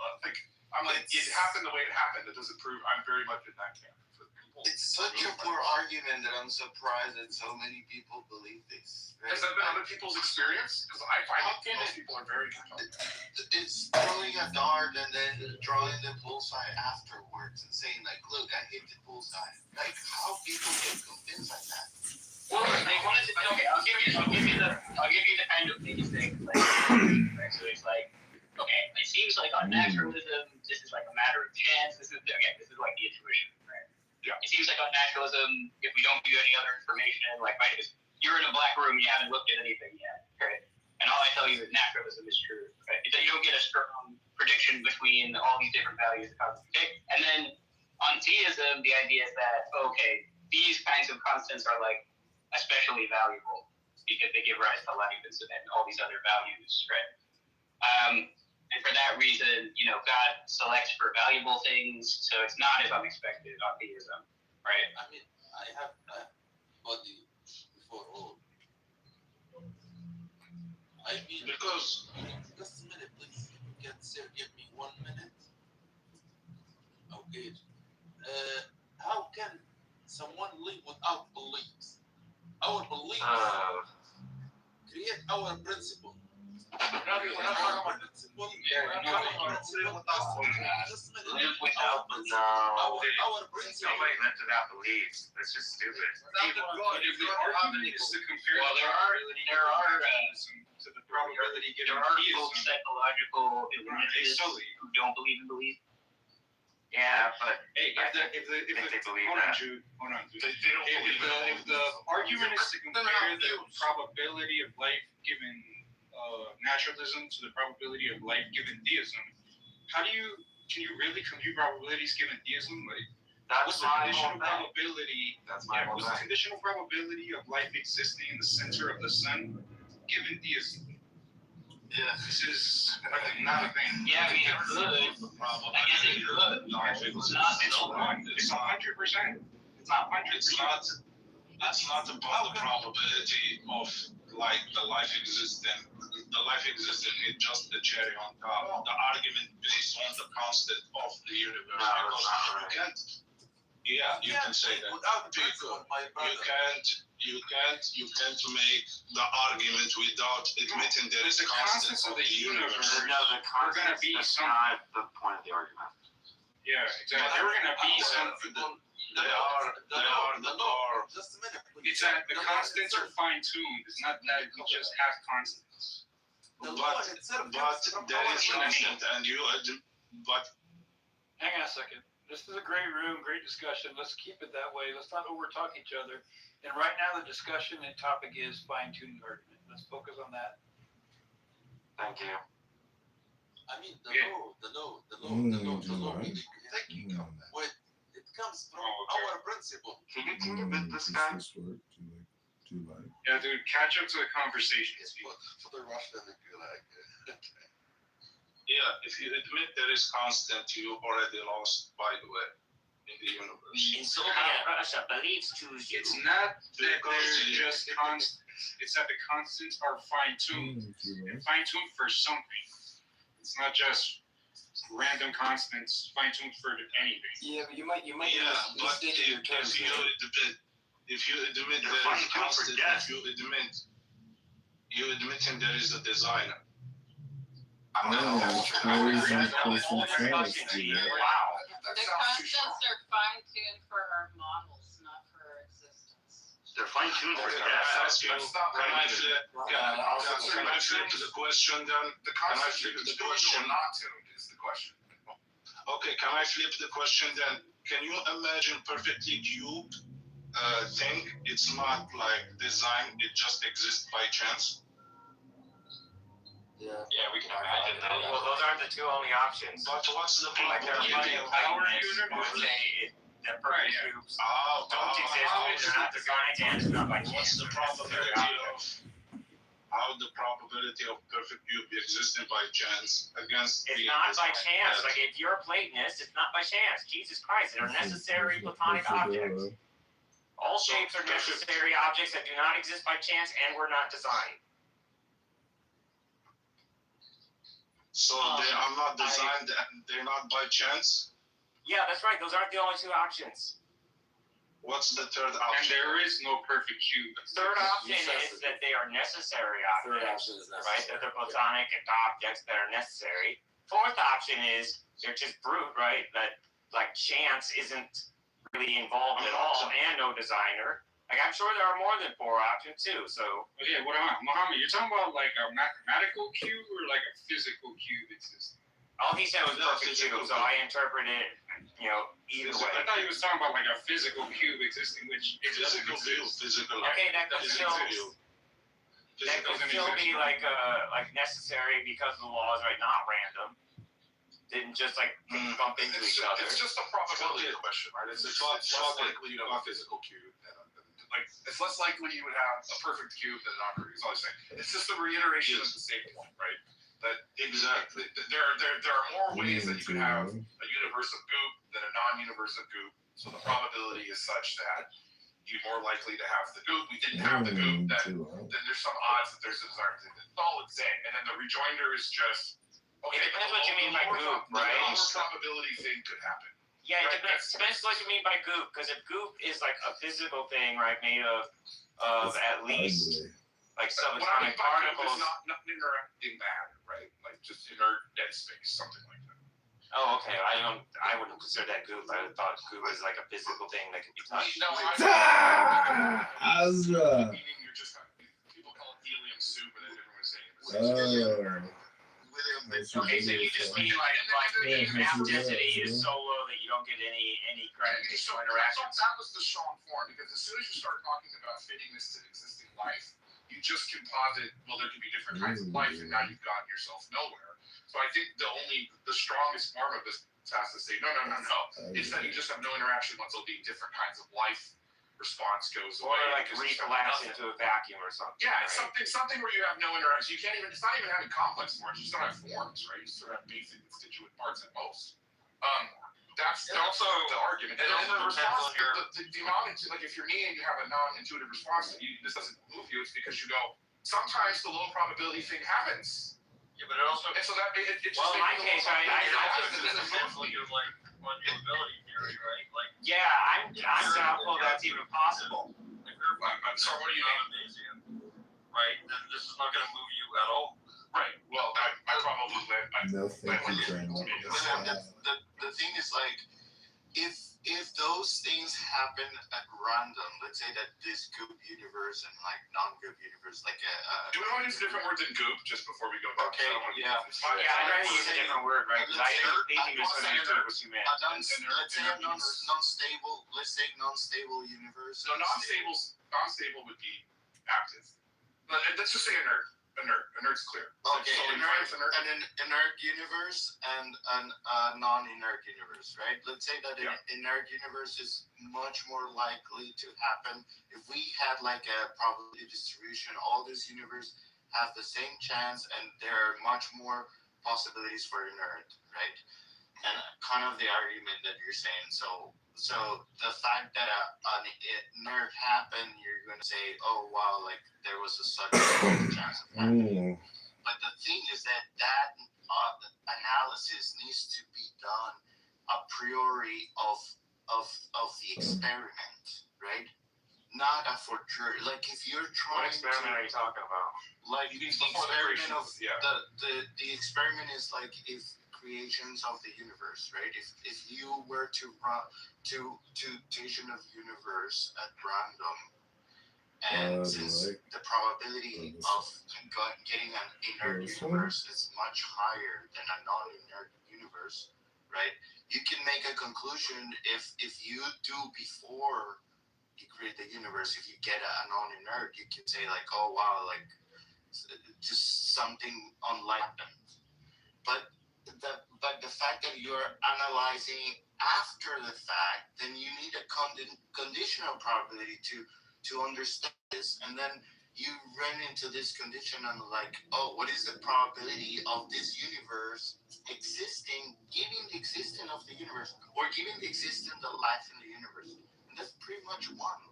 like it happened the way it happened. It doesn't prove I'm very much in that camp. It's such a poor argument that I'm surprised that so many people believe this. Right? Has that been other people's experience? Because I find most people are very compelling. It's throwing a dart and then drawing the bullseye afterwards and saying like, "Look, I hit the bullseye." Like, how people get convinced like that? Well, they wanted to. Okay, I'll give you the kind of these things. Like, so it's like, okay, it seems like on naturalism, this is like a matter of chance. This is like the intuition, right? Yeah. It seems like on naturalism, if we don't view any other information, like right, you're in a black room, you haven't looked at anything yet, right? And all I tell you is naturalism is true, right? That you don't get a strong prediction between all these different values of constants. Okay? And then on theism, the idea is that okay, these kinds of constants are like especially valuable because they give rise to life and all these other values, right? And for that reason, God selects for valuable things, so it's not as unexpected on theism, right? I mean, I have body before all. I mean, because just a minute, please. Can sir give me 1 minute? Okay. How can someone live without beliefs? Our beliefs create our principle. We're not talking about principle. Just a minute. Without Our principle. nobody lives without beliefs. That's just stupid. Well, there are both psychological illnesses who don't believe in belief. Yeah, but Hey, if they believe hold that. on, Jude. Hold on, Jude. They don't believe If the argument is to compare the probability of life given naturalism to the probability of life given theism, can you really compute probabilities given theism? Like, what's the conditional probability? What's the conditional probability of life existing in the center of the sun given theism? Yeah. This is not a thing. Yeah, I mean, it could. I guess it could. It's not. It's 100%. It's not 100%. That's not about the probability of like the life existence. The life existence is just the cherry on top. The argument based on the constant of the universe. No, You can't. Yeah, you can say that. You can't make the argument without admitting there is The constants constants of the universe. We're going to be That's some. not the point of the argument. Yeah, exactly. There were going to be some. They are. Just a minute, please. It's that the constants are fine tuned. It's not that we just have constants. But there is constant, and but Hang on a second. This is a great room, great discussion. Let's keep it that way. Let's not over talk each other. And right now the discussion and topic is fine-tuning argument. Let's focus on that. Thank you. I mean, the law. Wait, it comes from our principle. Can you mute this guy? too much. Yeah, dude, catch up to the conversation. For the Russian, they feel like Yeah, if you admit there is constant, you already lost, by the way, in the universe. In Soviet Russia, beliefs choose you. It's not that they're just constant. It's that the constants are fine-tuned. They're fine-tuned for something. It's not just random constants fine-tuned for anything. Yeah, but you might Yeah, but if you admit there is constant, if you admitting there is a designer. Oh, crazy person fast, dude. Wow. The constants are fine-tuned for our models, not for our existence. They're fine-tuned for Can gas. I ask you? Can I flip to the question then? The Can I concept flip is the tuned question? or not tuned is the question. Okay, can I flip the question then? Can you imagine perfectly cube thing? It's not like designed; it just exists by chance. Yeah, we can imagine that. Well, those aren't the two only options. But what's the Like there are plenty of Platonists who say the perfect cubes don't exist, they're not designed, and it's not by What's chance. the probability of how the probability of perfect cube existing by chance against It's being not by designed? chance. Like if you're a Platonist, it's not by chance. Jesus Christ, they're necessary Platonic objects. All shapes are necessary objects that do not exist by chance and were not designed. So they are not designed and they're not by chance? Yeah, that's right. Those aren't the only two options. What's the third And option? there is no perfect cube. Third option is that they are necessary objects. Right? That they're Platonic objects that are necessary. Fourth option is they're just brute, right? That like chance isn't really involved at all and no designer. Like I'm sure there are more than four options too. So Okay, what am I? Muhammad, you're talking about like a mathematical cube or like a physical cube existing? all he said was perfect cube, so I interpret it, either way. I thought he was talking about like a physical cube existing, which Physical view, physical. Okay, that could still be like necessary because the law is not random. Didn't just bump into each other. It's just a probability question, right? It's less likely you have a physical cube than it's less likely you would have a perfect cube than a non-perfect. Is all I'm saying. It's just a reiteration of the same point, right? That exactly. There are more ways that you could have a universe of goop than a non-universe of goop. So the probability is such that you're more likely to have the goop. We didn't have the goop. Then there's some odds that there's a desire. It's all the same. And then the rejoinder is just okay. It depends what you mean by goop, right? The lower probability thing could happen. Yeah, it depends what you mean by goop. Because if goop is like a physical thing, right, made of at least like subatomic particles. Not interacting matter, right? Like just inert dead space, something like that. Oh, okay. I wouldn't consider that goop. I thought goop was like a physical thing that can be touched. No, Azra. meaning you're just people call it helium soup, and then everyone's saying it's Okay, so you just mean like the mass density is so low that you don't get any gravitational interaction. That was the strong form, because as soon as you start talking about fitting this to existing life, you just can posit, well, there can be different kinds of life, and now you've gotten yourself nowhere. So I think the strongest form of this has to say, no. It's that you just have no interaction once there'll be different kinds of life. Response goes away. Or like recollapse into a vacuum or something. Yeah, it's something where you have no interaction. You can't even. It's not even having complex forms. You just don't have forms, right? You just have basic constituent parts at most. That's also the argument. And then the response, the amount, like if you're me and you have a non-intuitive response, this doesn't move you. It's because you go. Sometimes the low probability thing happens. Yeah, but it also. And so that it just. Well, in my case, I essentially of like fungibility theory, right? Like. Yeah, I'm doubtful that's even possible. If you're sorry, what do you mean? Magnesium, right? Then this is not going to move you at all. Right. Well, I probably went. No, thank you very much. The thing is like, if those things happen at random, let's say that this goop universe and like non-goop universe, like do we want to use a different word than goop just before we go back? Okay, yeah. I'd rather use a different word, right? Because I think you misunderstood what you meant. Let's say a non-stable. Let's say non-stable universe. So non-stable would be active. Let's just say inert. Inert's clear. Okay, So inert, an inert universe and a non-inert universe, right? Let's say that an inert universe is much more likely to happen if we had like a probability distribution. All these universes have the same chance, and there are much more possibilities for inert, right? And kind of the argument that you're saying. So the fact that an inert happened, you're going to say, oh wow, like there was a such chance of happening. But the thing is that analysis needs to be done a priori of the experiment, right? Not a forgery. Like if you're trying. What experiment are you talking about? Like the experiment of the experiment is like if creations of the universe, right? If you were to run to creation of universe at random, and since the probability of getting an inert universe is much higher than a non-inert universe, right? You can make a conclusion if you do before you create the universe, if you get a non-inert, you can say like, oh wow, like just something unlikely. But the fact that you're analyzing after the fact, then you need a conditional probability to understand this, and then you run into this condition and like, oh, what is the probability of this universe existing, given the existence of the universe, or given the existence of life in the universe? And that's pretty much one.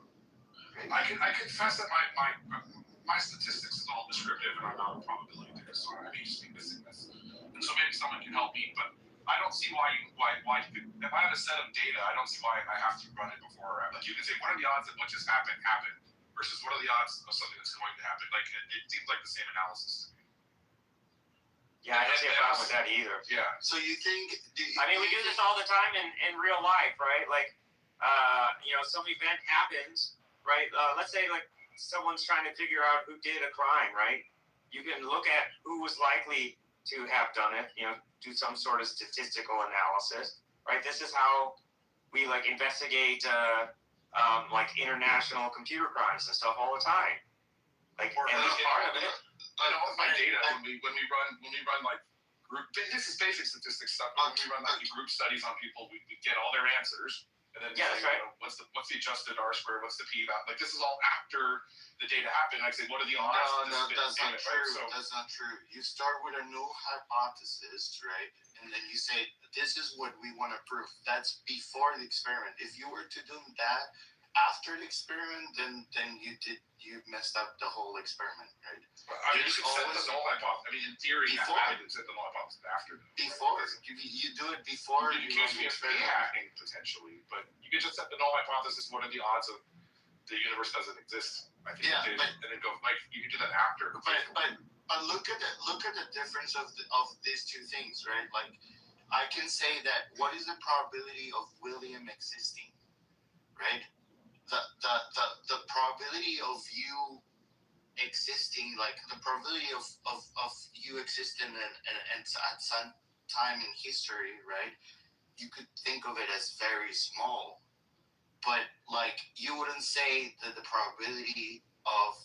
Right? I confess that my statistics is all descriptive, and I'm not a probability theorist, so I may just be missing this. And so maybe someone can help me, but I don't see why if I have a set of data, I don't see why I have to run it before. Like you can say, what are the odds that what just happened versus what are the odds of something that's going to happen? Like it seems like the same analysis to me. Yeah, I don't see a problem with that either. Yeah. So you think? I mean, we do this all the time in real life, right? Like, some event happens, right? Let's say like someone's trying to figure out who did a crime, right? You can look at who was likely to have done it, do some sort of statistical analysis, right? This is how we like investigate like international computer crimes and stuff all the time. Like, and that's part of it. I know with my data when we run like group. This is basic statistics stuff. But when we run like group studies on people, we get all their answers. And then that's right. What's the adjusted R-squared? What's the p-value? Like this is all after the data happened. I say, what are the odds? No, that's not true. That's not true. You start with a null hypothesis, right? And then you say, this is what we want to prove. That's before the experiment. If you were to do that after the experiment, then you messed up the whole experiment, right? I mean, you can set the null hypothesis. I mean, in theory, you can set the null hypothesis after. Before. You do it before. You accuse me of hacking, potentially, but you can just set the null hypothesis. What are the odds of the universe doesn't exist? I think and then go like you can do that after. But look at the difference of these two things, right? Like, I can say that what is the probability of William existing, right? The probability of you existing, like the probability of you existing and at some time in history, right? You could think of it as very small, but like you wouldn't say that the probability of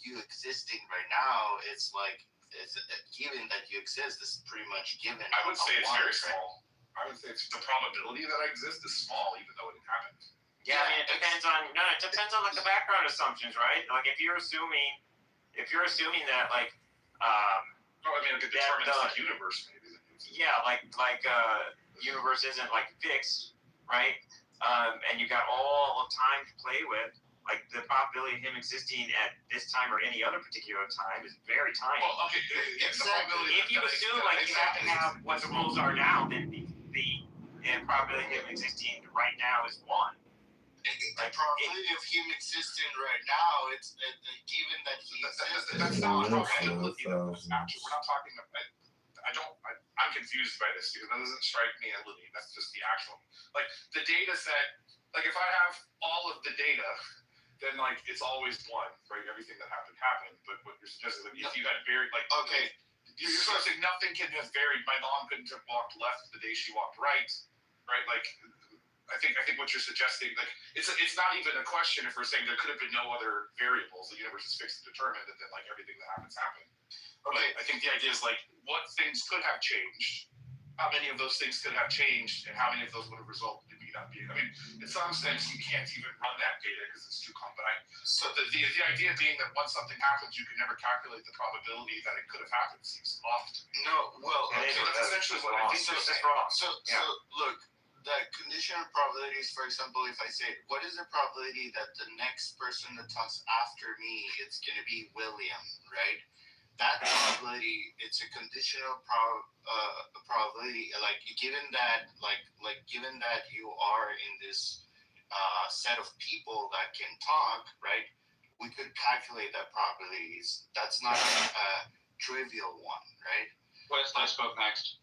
you existing right now is like it's given that you exist is pretty much given. I would say it's very small. I would say it's the probability that I exist is small, even though it happened. Yeah, I mean, it depends on like the background assumptions, right? Like if you're assuming that like it determines the universe maybe. Yeah, like universe isn't like fixed, right? And you got all of time to play with. Like the probability of him existing at this time or any other particular time is very tiny. Well, okay, exactly. If you assume like you have to have what the rules are now, then the probability of him existing right now is 1. The probability of him existing right now, it's given that he exists. That's not a probability. We're not talking about. I'm confused by this because that doesn't strike me as living. That's just the actual, like the data set. Like if I have all of the data, then like it's always 1, right? Everything that happened. But what you're suggesting, like, if you had varied, like you're sort of saying nothing can have varied. My mom couldn't have walked left the day she walked right? Like. I think what you're suggesting, like it's not even a question if we're saying there could have been no other variables. The universe is fixed and determined, and then like everything that happens. Okay, think the idea is like what things could have changed, how many of those things could have changed, and how many of those would have resulted in me not being. I mean, in some sense, you can't even run that data because it's too common. So the idea being that once something happens, you can never calculate the probability that it could have happened seems off to me. No, well, okay, that's essentially what I think so, you're saying. So look, the conditional probabilities, for example, if I say, what is the probability that the next person that talks after me is going to be William, right? That probability, it's a conditional probability. Like given that you are in this set of people that can talk, right? We could calculate that probabilities. That's not a trivial one, right? What is I spoke next?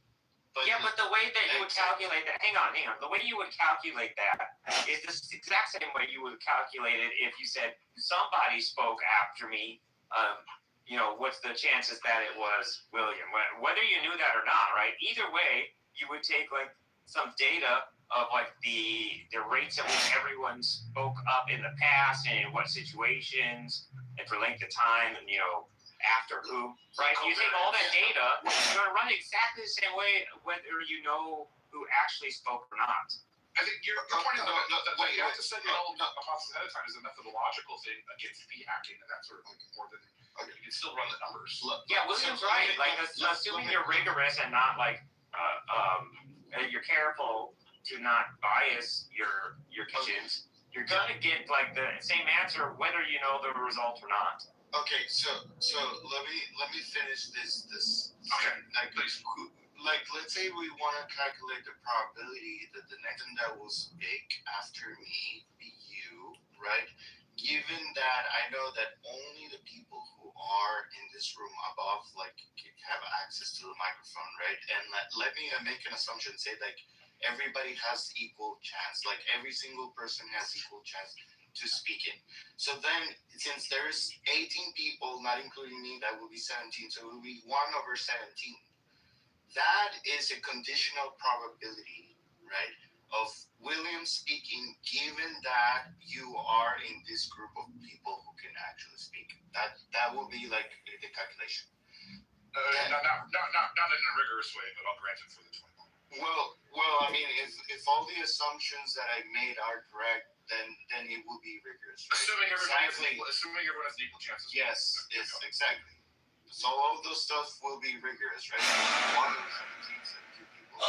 But the way that you would calculate that, hang on. The way you would calculate that is the exact same way you would calculate it if you said somebody spoke after me. What's the chances that it was William? Whether you knew that or not, right? Either way, you would take like some data of like the rates at which everyone spoke up in the past and in what situations and for length of time and after who, right? You take all that data, you're gonna run it exactly the same way whether you know who actually spoke or not. I think your point is that you have to set your own hypothesis ahead of time is a methodological thing against fee hacking and that sort of like more than you can still run the numbers. Yeah, William's right. Like assuming you're rigorous and not like you're careful to not bias your kitchens, you're gonna get like the same answer whether you know the result or not. Okay, so let me finish this. Okay, please. Like, let's say we want to calculate the probability that the next one that will speak after me be you, right? Given that I know that only the people who are in this room above, like, have access to the microphone, right? And let me make an assumption, say, like, everybody has equal chance. Like, every single person has equal chance to speak in. So then, since there's 18 people, not including me, that will be 17. So it will be 1/17. That is a conditional probability, right, of William speaking, given that you are in this group of people who can actually speak. That will be like the calculation. Not in a rigorous way, but I'll grant it for the 21. Well, I mean, if all the assumptions that I made are correct, then it will be rigorous. Right? Assuming everyone has an equal chance. Yes, exactly. So all of those stuff will be rigorous, right? 1/17 people.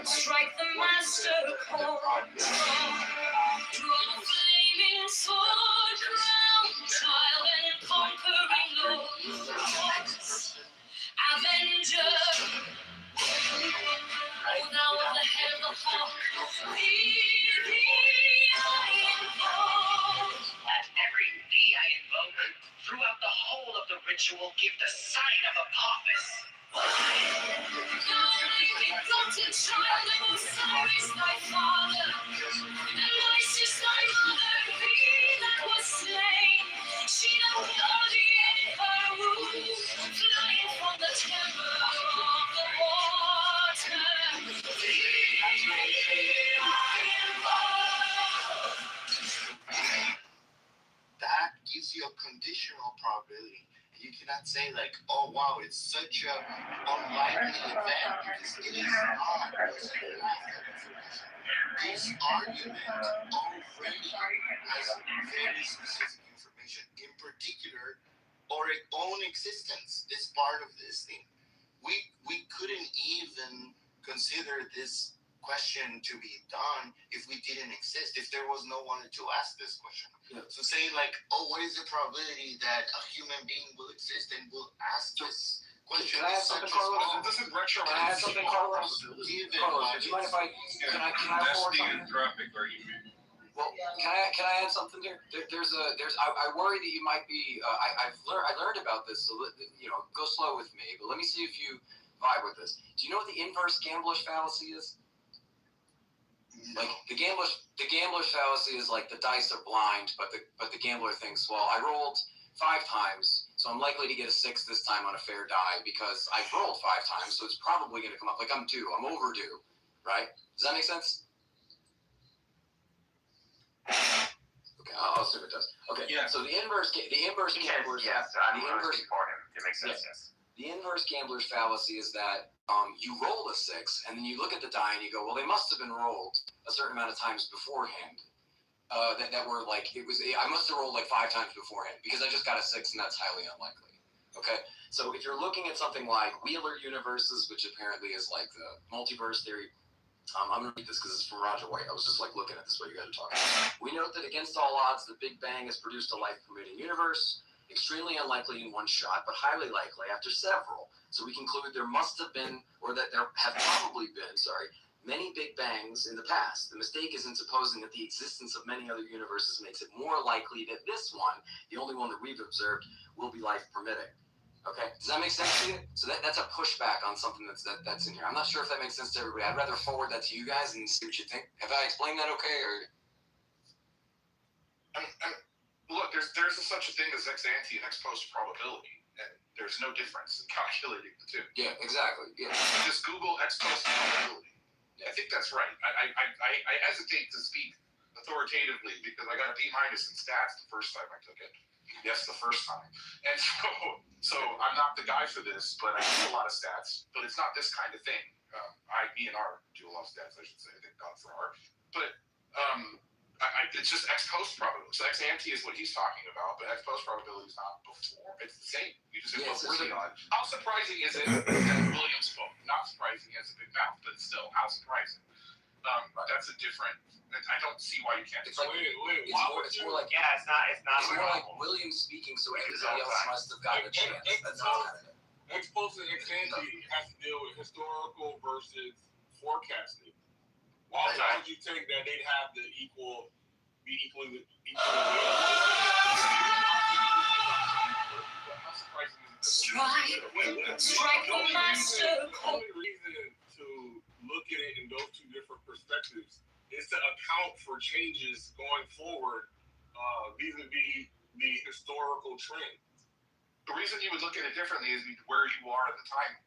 Strike the master chord. Draw the flaming sword, crown child and conquering lord. Avenger, oh thou of the head of the hawk, At every thee I invoke, throughout the whole of the ritual, give the sign of Apophis. Thou begotten child of Osiris thy father, and Isis thy mother, he that was slain, she that body in her womb, flying from the temple of the water. That gives you a conditional probability. You cannot say like, oh wow, it's such a unlikely event because it is not. This argument already has very specific information. In particular, our own existence is part of this thing. We couldn't even consider this question to be done if we didn't exist, if there was no one to ask this question. Yeah. So saying like, oh, what is the probability that a human being will exist and will ask this question? Can I add something, Carlos? Doesn't retro. Can I add something, Carlos? Carlos, do you mind if can I forward something? Anthropic argument. Well, can I add something here? I worry that you might be. I learned about this, so go slow with me. But let me see if you vibe with this. Do you know what the inverse gamblish fallacy is? Like the gambler's fallacy is like the dice are blind, but the gambler thinks, well, I rolled 5 times, so I'm likely to get a 6 this time on a fair die because I've rolled 5 times, so it's probably going to come up like I'm overdue, right? Does that make sense? of it does. Okay. Yeah. So the inverse gamblers. Yes, I'm inverse for him. It makes sense. Yes. The inverse gambler's fallacy is that you roll a 6, and then you look at the die and you go, well, they must have been rolled a certain amount of times beforehand. That were like, I must have rolled like 5 times beforehand because I just got a 6, and that's highly unlikely. Okay? So if you're looking at something like Wheeler universes, which apparently is like the multiverse theory, I'm going to read this because it's from Roger White. I was just like looking at this while you guys are talking. We note that against all odds, the Big Bang has produced a life-permitting universe. Extremely unlikely in one shot, but highly likely after several. So we conclude there must have been, or that there have probably been, many Big Bangs in the past. The mistake is in supposing that the existence of many other universes makes it more likely that this one, the only one that we've observed, will be life permitting. Okay, does that make sense to you? So that's a pushback on something that's in here. I'm not sure if that makes sense to everybody. I'd rather forward that to you guys and see what you think. Have I explained that okay, or? Look, there's such a thing as ex ante and ex post probability, and there's no difference in calculating the two. Yeah, exactly. Yeah. Just Google ex post probability. I think that's right. I hesitate to speak authoritatively because I got a B- in stats the first time I took it. Yes, the first time. And so I'm not the guy for this, but I do a lot of stats. But it's not this kind of thing. Me and R do a lot of stats, I should say. Thank God for R. But it's just ex post probability. So ex ante is what he's talking about, but ex post probability is not before. It's the same. You just have to working on it. How surprising is it that Williams spoke? Not surprising as a big mouth, but still, how surprising. That's a different. I don't see why you can't. It's more like William speaking, so everybody else must have gotten a chance. That's not kind of it. Ex post and ex ante has to deal with historical versus forecasting. Why would you think that they'd have the equally? Strike the master. The only reason to look at it in those two different perspectives is to account for changes going forward, vis-a-vis the historical trend. The reason you would look at it differently is where you are at the time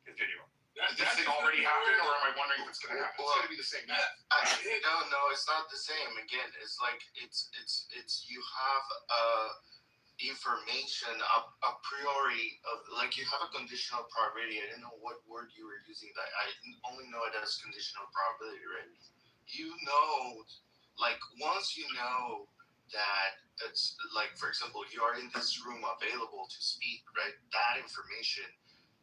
continuum. Does this thing already happen, or am I wondering if it's going to happen? It's going to be the same math. No, it's not the same. Again, it's like it's you have information a priori of, like, you have a conditional probability. I don't know what word you were using. That I only know it as conditional probability, right? You know, like, once you know that it's like, for example, you are in this room available to speak, right? That information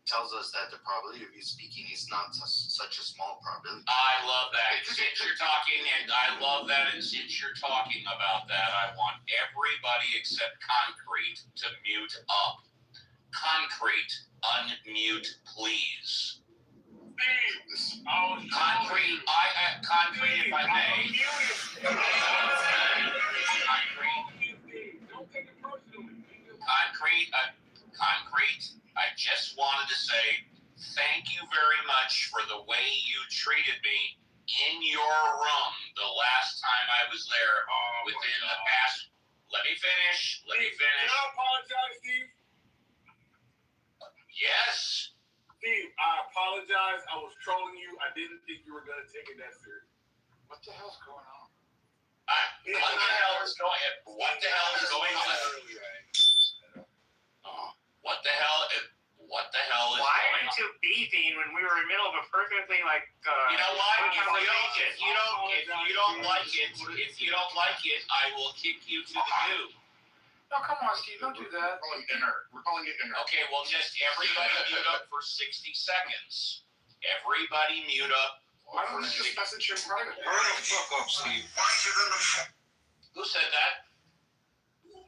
tells us that the probability of you speaking is not such a small probability. I love that. And since you're talking, and I love that, and since you're talking about that, I want everybody except Concrete to mute up. Concrete, unmute, please. Concrete, Concrete, if I may. Concrete, I just wanted to say thank you very much for the way you treated me in your room the last time I was there within the past. Let me finish. Can I apologize, Steve? Yes. Steve, I apologize. I was trolling you. I didn't think you were going to take it that serious. What the hell's going on? What the hell is going on? What the hell is going on? What the hell is Why aren't you beefing when we were in the middle of a perfectly you know what? If you don't like it, I will kick you to the goo. No, come on, Steve, don't do that. We're calling it dinner. Okay, well, just everybody mute up for 60 seconds. Everybody mute up. Why don't you just message him privately? Hurry the fuck up, Steve. Who said that?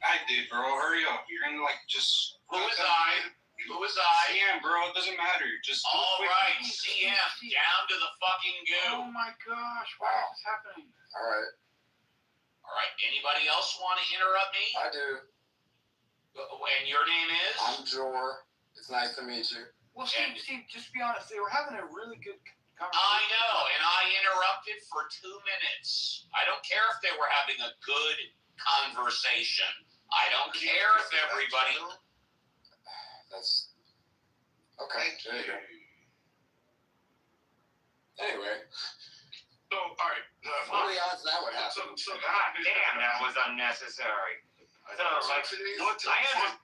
I did, bro. Hurry up. You're gonna just. Who is I? CM, bro. It doesn't matter. Just. All right, CM, down to the fucking goo. Oh my gosh, why is this happening? All right. Anybody else want to interrupt me? I do. And your name is? I'm Jor. It's nice to meet you. Well, Steve, just be honest. They were having a really good conversation. I know, and I interrupted for 2 minutes. I don't care if they were having a good conversation. I don't care if everybody. That's okay. There you go. Anyway, So, all right. What are the odds that would happen? God damn, that was unnecessary. So, like, I understand.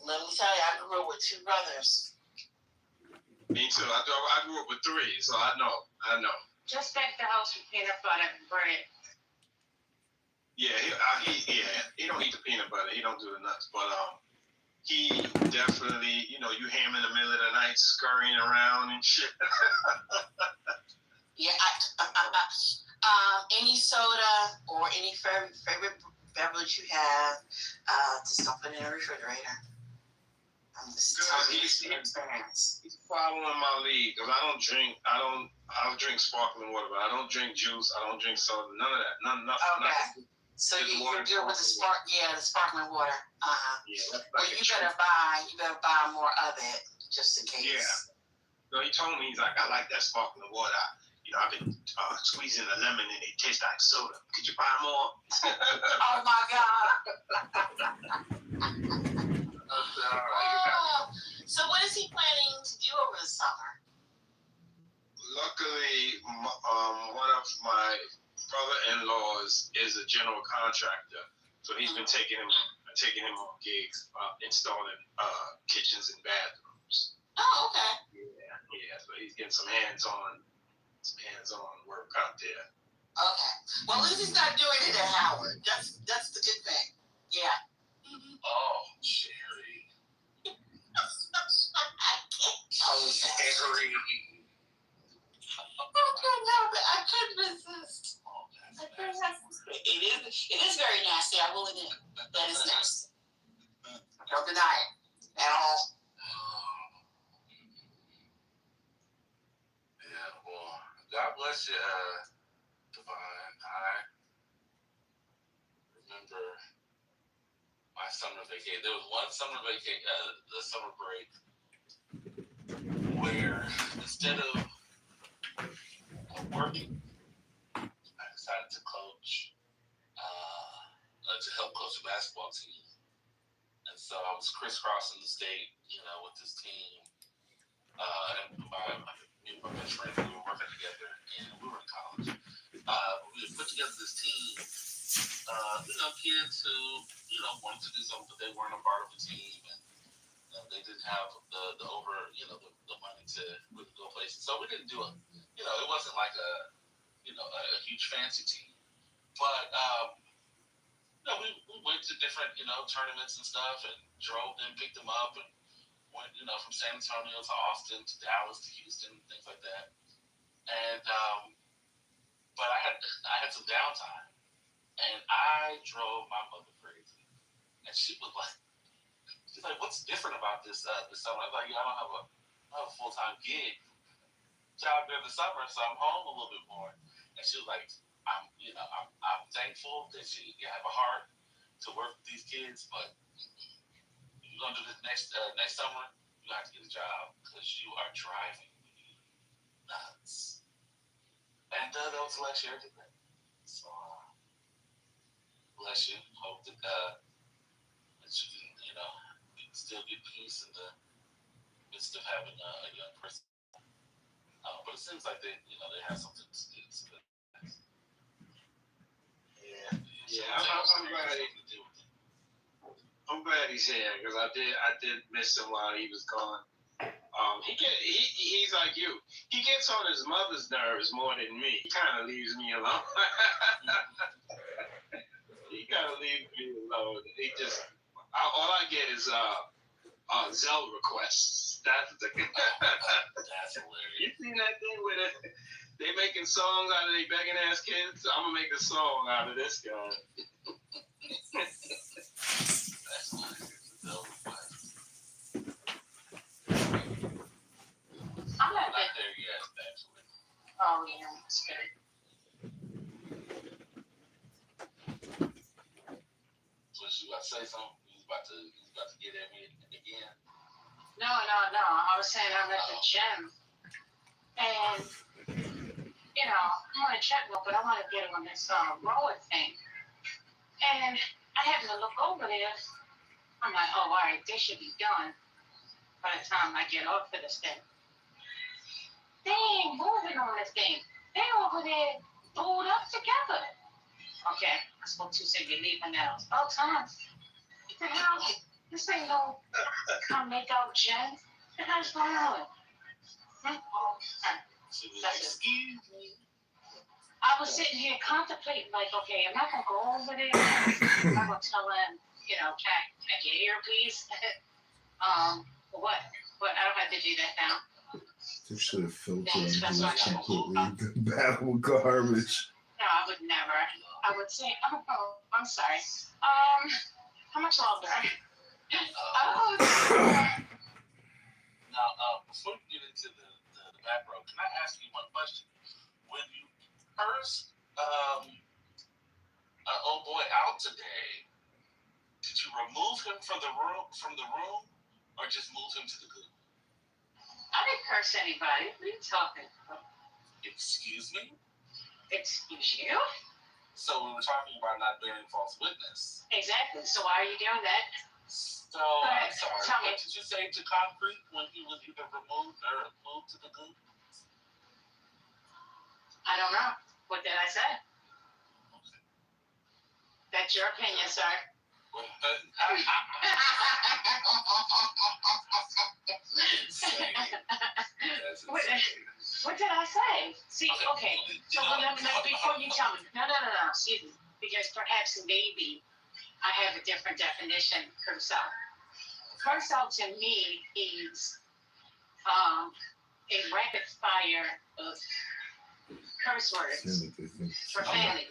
Let me tell you, I grew up with two brothers. Me too. I grew up with three, so I know. Just make the house with peanut butter and bread. Yeah, he don't eat the peanut butter. He don't do the nuts, but he definitely, you hear him in the middle of the night scurrying around and shit. Yeah, any soda or any favorite beverage you have, just don't put it in the refrigerator. He's following my lead because I don't drink sparkling water, but I don't drink juice. I don't drink soda. None of that. Nothing. So you're good with the sparkling water. Yeah. Well, you better buy more of it just in case. Yeah. No, he told me, he's like, I like that sparkling water. I've been squeezing the lemon and it tastes like soda. Could you buy more? Oh my God. So what is he planning to do over the summer? Luckily, one of my brother-in-laws is a general contractor, so he's been taking him on gigs, installing kitchens and bathrooms. Oh, okay. Yeah. So he's getting some hands-on work out there. Okay. Well, at least he's not doing it at Howard. That's the good thing. Yeah. Mm-hmm. Oh, Jerry. Jerry. I couldn't help it. I couldn't resist. It is very nasty. I will admit that is nasty. Don't deny it at all. Yeah, well, God bless you, Divine. I remember my summer vacation. There was one summer vacation, the summer break, where instead of working, I decided to coach, to help coach a basketball team. And so I was crisscrossing the state, with this team. And me and my best friend, we were working together, and we were in college. We had put together this team, kids who, wanted to do something, but they weren't a part of the team, and they didn't have the money to really go places. So we didn't do it. It wasn't like a huge fancy team, but we went to different tournaments and stuff, and drove them, picked them up, and went from San Antonio to Austin to Dallas to Houston, things like that. And but I had some downtime, and I drove my mother crazy, and she's like, "What's different about this summer?" I was like, "I don't have a full-time gig job during the summer, so I'm home a little bit more." And she was like, I'm thankful that you have a heart to work with these kids, but you're gonna do this next summer. You have to get a job because you are driving me nuts. And that was last year, didn't it? So bless you. Hope that you can still get peace in the midst of having a young person. But it seems like they have something to do. So I'm glad he's here because I did miss him while he was gone. He's like you. He gets on his mother's nerves more than me. He kind of leaves me alone. He kind of leaves me alone. All I get is Zelle requests. That's that's hilarious. You seen that thing where they making songs out of they begging ass kids? I'm gonna make a song out of this guy. That's nice. Zelle requests. I'm not there yet, actually. Oh, Oh, yeah, that's good. So you about to say something? You about to get at me again? No. I was saying I'm at the gym. And, I'm on a treadmill, but I want to get on this roller thing. And I happen to look over there. I'm like, oh, all right, they should be done by the time I get off of this thing. They ain't moving on this thing. They over there pulled up together. Okay, I'm supposed to say you're leaving now. It's about time. What the hell? This ain't no come make out gym. What the hell's going on? Excuse me. I was sitting here contemplating, like, okay, am I gonna go over there? Am I gonna tell him, can I get here, please? What? But I don't have to do that now. They should have filtered and completely battle garbage. No, I would never. I would say, oh, I'm sorry. How much longer? Now, before we get into the back row, can I ask you one question? When you first old boy out today, did you remove him from the room, or just move him to the goo? I didn't curse anybody. What are you talking about? Excuse me? Excuse you? So we were talking about not bearing false witness. Exactly. So why are you doing that? So I'm sorry. Tell me. What did you say to Concrete when he was either removed or moved to the goo? I don't know. What did I say? That's your opinion, sir. What did I say? See, okay. So before you tell me, no, excuse me, because perhaps maybe I have a different definition. Curse out. Curse out to me is a rapid fire of curse words, profanity.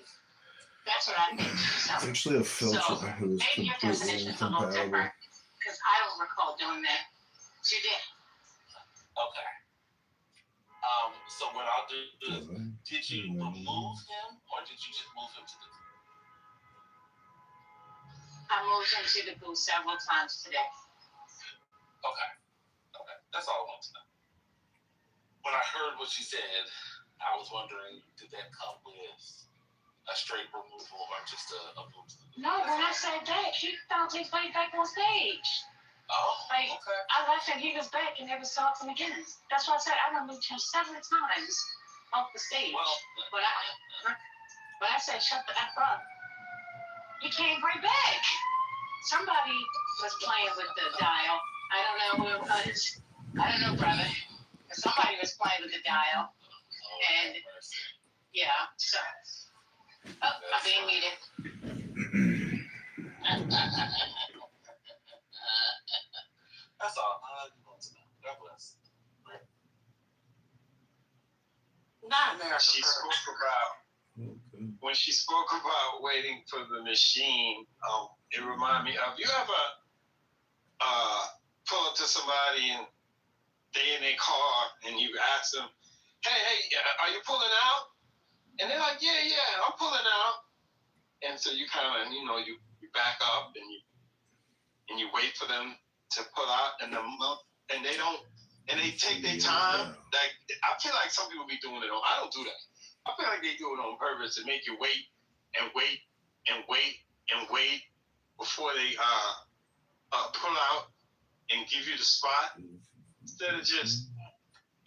That's what I think. So, It's actually a filter who is maybe your completely definition is a little incompatible. different, because I don't recall doing that. You did. Okay. So what I'll do is, did you remove him, or did you just move him to the goo? I moved him to the goo several times today. Okay. That's all I want to know. When I heard what you said, I was wondering, did that come with a straight removal or just a move to the goo? No, when I said that, he found his way back on stage. Oh, like, okay. I left and he was back and they was talking again. That's why I said I removed him several times off the stage. Well, but I said, shut the F up. He came right back. Somebody was playing with the dial. I don't know who it was. I don't know, brother. But somebody was playing with the dial. And, yeah, so. Oh, I'm being muted. That's all I want to know. God bless. Not America. She spoke about when she spoke about waiting for the machine. It reminded me of, you ever pull up to somebody and they in their car and you ask them, hey, are you pulling out? And they're like, yeah, I'm pulling out. And so you kind of, you back up and you wait for them to pull out, and they don't, and they take their time. Like, I feel like some people be doing it I don't do that. I feel like they do it on purpose to make you wait and wait and wait and wait before they pull out and give you the spot, instead of just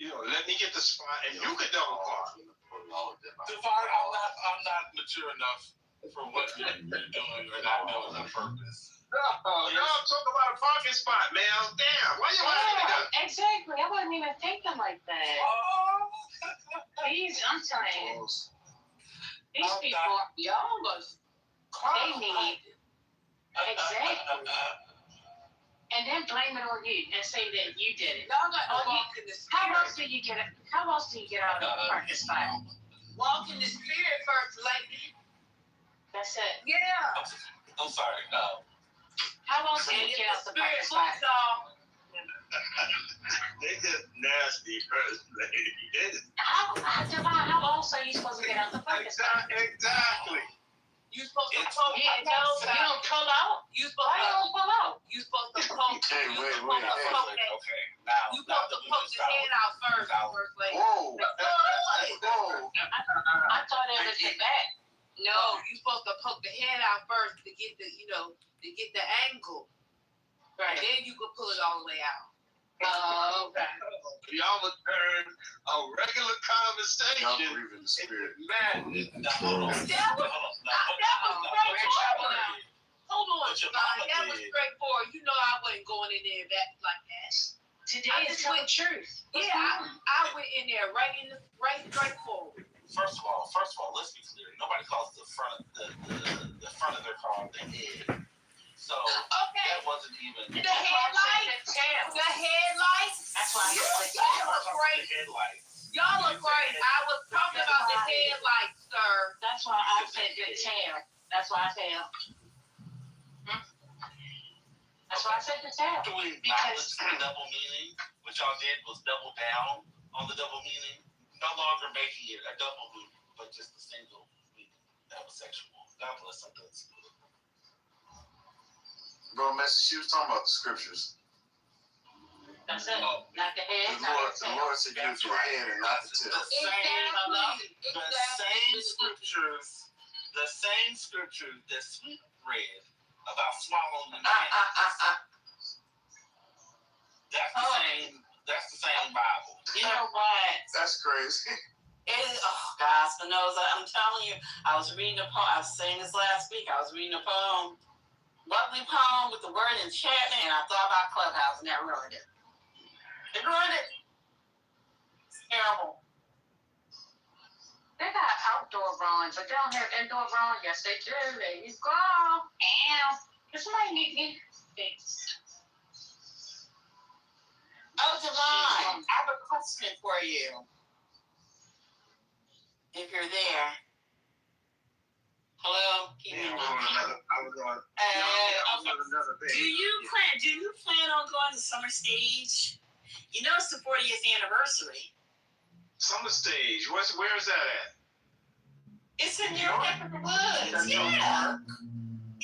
let me get the spot and you can double park. Devon, I'm not mature enough for what you're doing or not doing on purpose. No, I'm talking about a parking spot, man. Damn, why you asking me that? Exactly. I wasn't even thinking like that. I'm telling you. These people, y'all was, they need, exactly. And then blame it on you and say that you did it. How else do you get it? How else do you get out of the parking spot? Walk in the spirit first, lady. That's it. Yeah. I'm sorry. How else do you get out the parking spot? They just nasty first lady. How also are you supposed to get out the focus? Exactly. You supposed to It's- poke. You don't pull out? You supposed Why you don't pull out? You supposed to poke. Hey, you wait, supposed to hey. poke that. Okay, now. You supposed to poke the head out first lady. Whoa. Whoa. I thought it was the back. No, you supposed to poke the head out first to get the, to get the angle. Right. Then you could pull it all the way out. Oh, okay. Y'all would turn a regular conversation Y'all believe in the spirit. madness. That was straightforward. Hold on, Javon. That was straightforward. You know I wasn't going in there like that. Today is telling truth. Yeah, I went in there right straightforward. First of all, let's be clear. Nobody calls the front of their car the head. So that wasn't even The headlights. The headlights. That's why I said the Y'all tail. look great. the headlights. Y'all look great. I was talking about the headlights, sir. That's why I said the tail. That's why I said. That's why I said the tail. Can we Because acknowledge the double meaning? What y'all did was double down on the double meaning. No longer making it a double meaning, but just a single meaning. That was sexual. God bless them. Bro, Messi, she was talking about the scriptures. that's it. Not the head. The not Lord, the Lord said use your head and not the tail. The same scriptures that Sweet read about swallowing the That's the same Bible. You know what? That's crazy. God, Spinoza, I'm telling you, I was reading a poem. I was saying this last week. I was reading a poem, lovely poem with the word enchantment, and I thought about Clubhouse, and that ruined it. It ruined it. It's terrible. They got outdoor runs, but they don't have indoor runs. Yes, they do. There you go. Ow. This might need me fixed. Oh, Devon, I have a question for you. If you're there. Hello? Can you hear me? Do you plan on going to Summer Stage? You know it's the 40th anniversary. Summer Stage. Where is that at? It's in your neck of the woods. Yeah.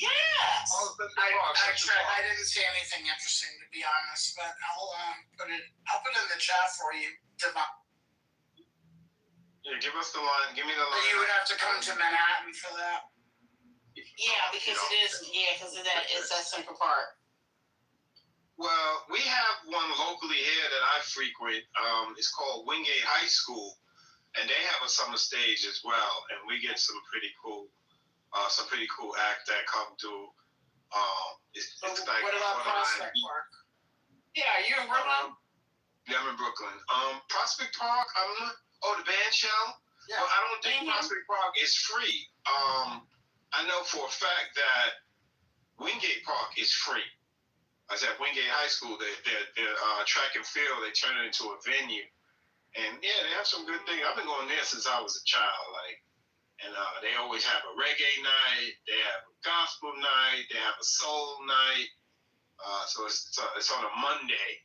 Yes. I didn't see anything interesting, to be honest, but I'll put it in the chat for you, Devon. Yeah, give us the line. Give me the line. You would have to come to Manhattan for that. Yeah, because it's at Central Park. Well, we have one locally here that I frequent. It's called Wingate High School, and they have a summer stage as well. And we get some pretty cool acts that come through. It's like what about Prospect Park? Yeah, are you in Brooklyn? Yeah, I'm in Brooklyn. Prospect Park. The band shell. Yeah. Well, I don't think Prospect Park is free. I know for a fact that Wingate Park is free. I was at Wingate High School. Their track and field, they turn it into a venue, and yeah, they have some good things. I've been going there since I was a child, and they always have a reggae night, they have a gospel night, they have a soul night. So it's on a Monday.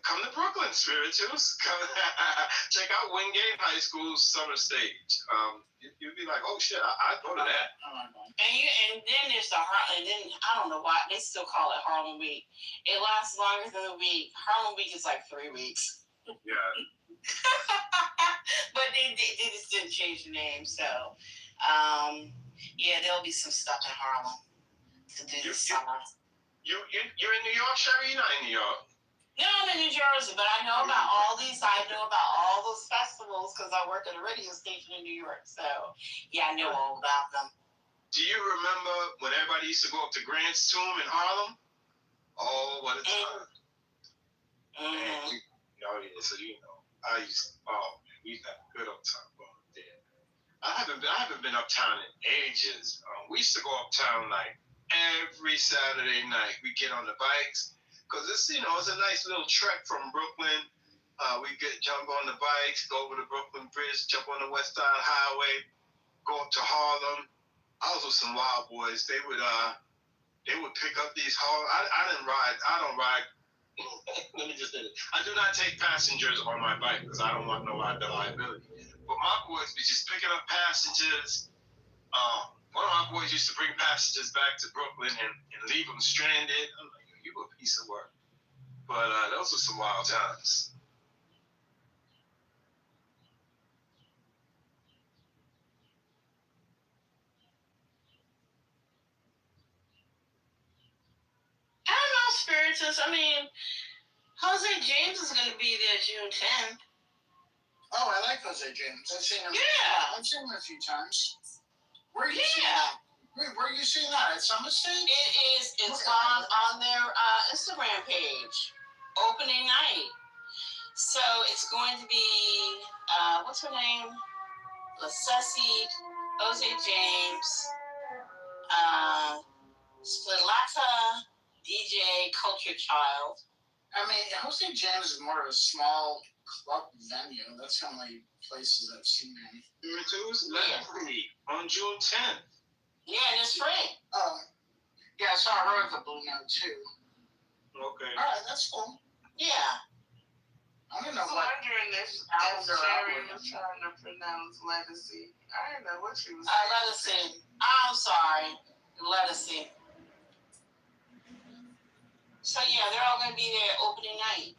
Come to Brooklyn, spirituals. Come check out Wingate High School's summer stage. You'd be like, oh shit, I'd go to that. And then there's I don't know why they still call it Harlem Week. It lasts longer than a week. Harlem Week is like 3 weeks. Yeah. But they just didn't change the name, so yeah, there'll be some stuff in Harlem to do this summer. You're in New York, Sherry? You're not in New York. No, I'm in New Jersey, but I know about all these. I know about all those festivals because I work at a radio station in New York. So, yeah, I know all about them. Do you remember when everybody used to go up to Grant's Tomb in Harlem? Oh, what a time. Man, so you know. We used to have a good old time going up there. I haven't been uptown in ages. We used to go uptown like every Saturday night. We get on the bikes. Because it's a nice little trek from Brooklyn. We jump on the bikes, go over the Brooklyn Bridge, jump on the West Side Highway, go up to Harlem. I was with some wild boys. They would pick up these Harlem. I don't ride Let me just say this. I do not take passengers on my bike because I don't want no liability. But my boys be just picking up passengers. One of my boys used to bring passengers back to Brooklyn and leave them stranded. I'm like, you a piece of work. But those were some wild times. I don't know, Spiritus. I mean, Jose James is going to be there June 10th. Oh, I like Jose James. I've seen him. Yeah. I've seen him a few times. Where are you seeing that? Wait, where are you seeing that? At Summit Stage? It is. It's on their Instagram page. Opening night. So it's going to be what's her name? Lassesi, Jose James, Spilata, DJ Culture Child. I mean, Jose James is more of a small club venue. That's the only places I've seen him. Legacy on June 10th. Yeah, and it's free. Oh, yeah, I saw her at the Blue Note too. Okay. All right, that's cool. Yeah. I don't know I was what. wondering if Sherry was trying to pronounce Legacy. I didn't know what she was saying. Legacy. I'm sorry. Legacy. So yeah, they're all going to be there opening night.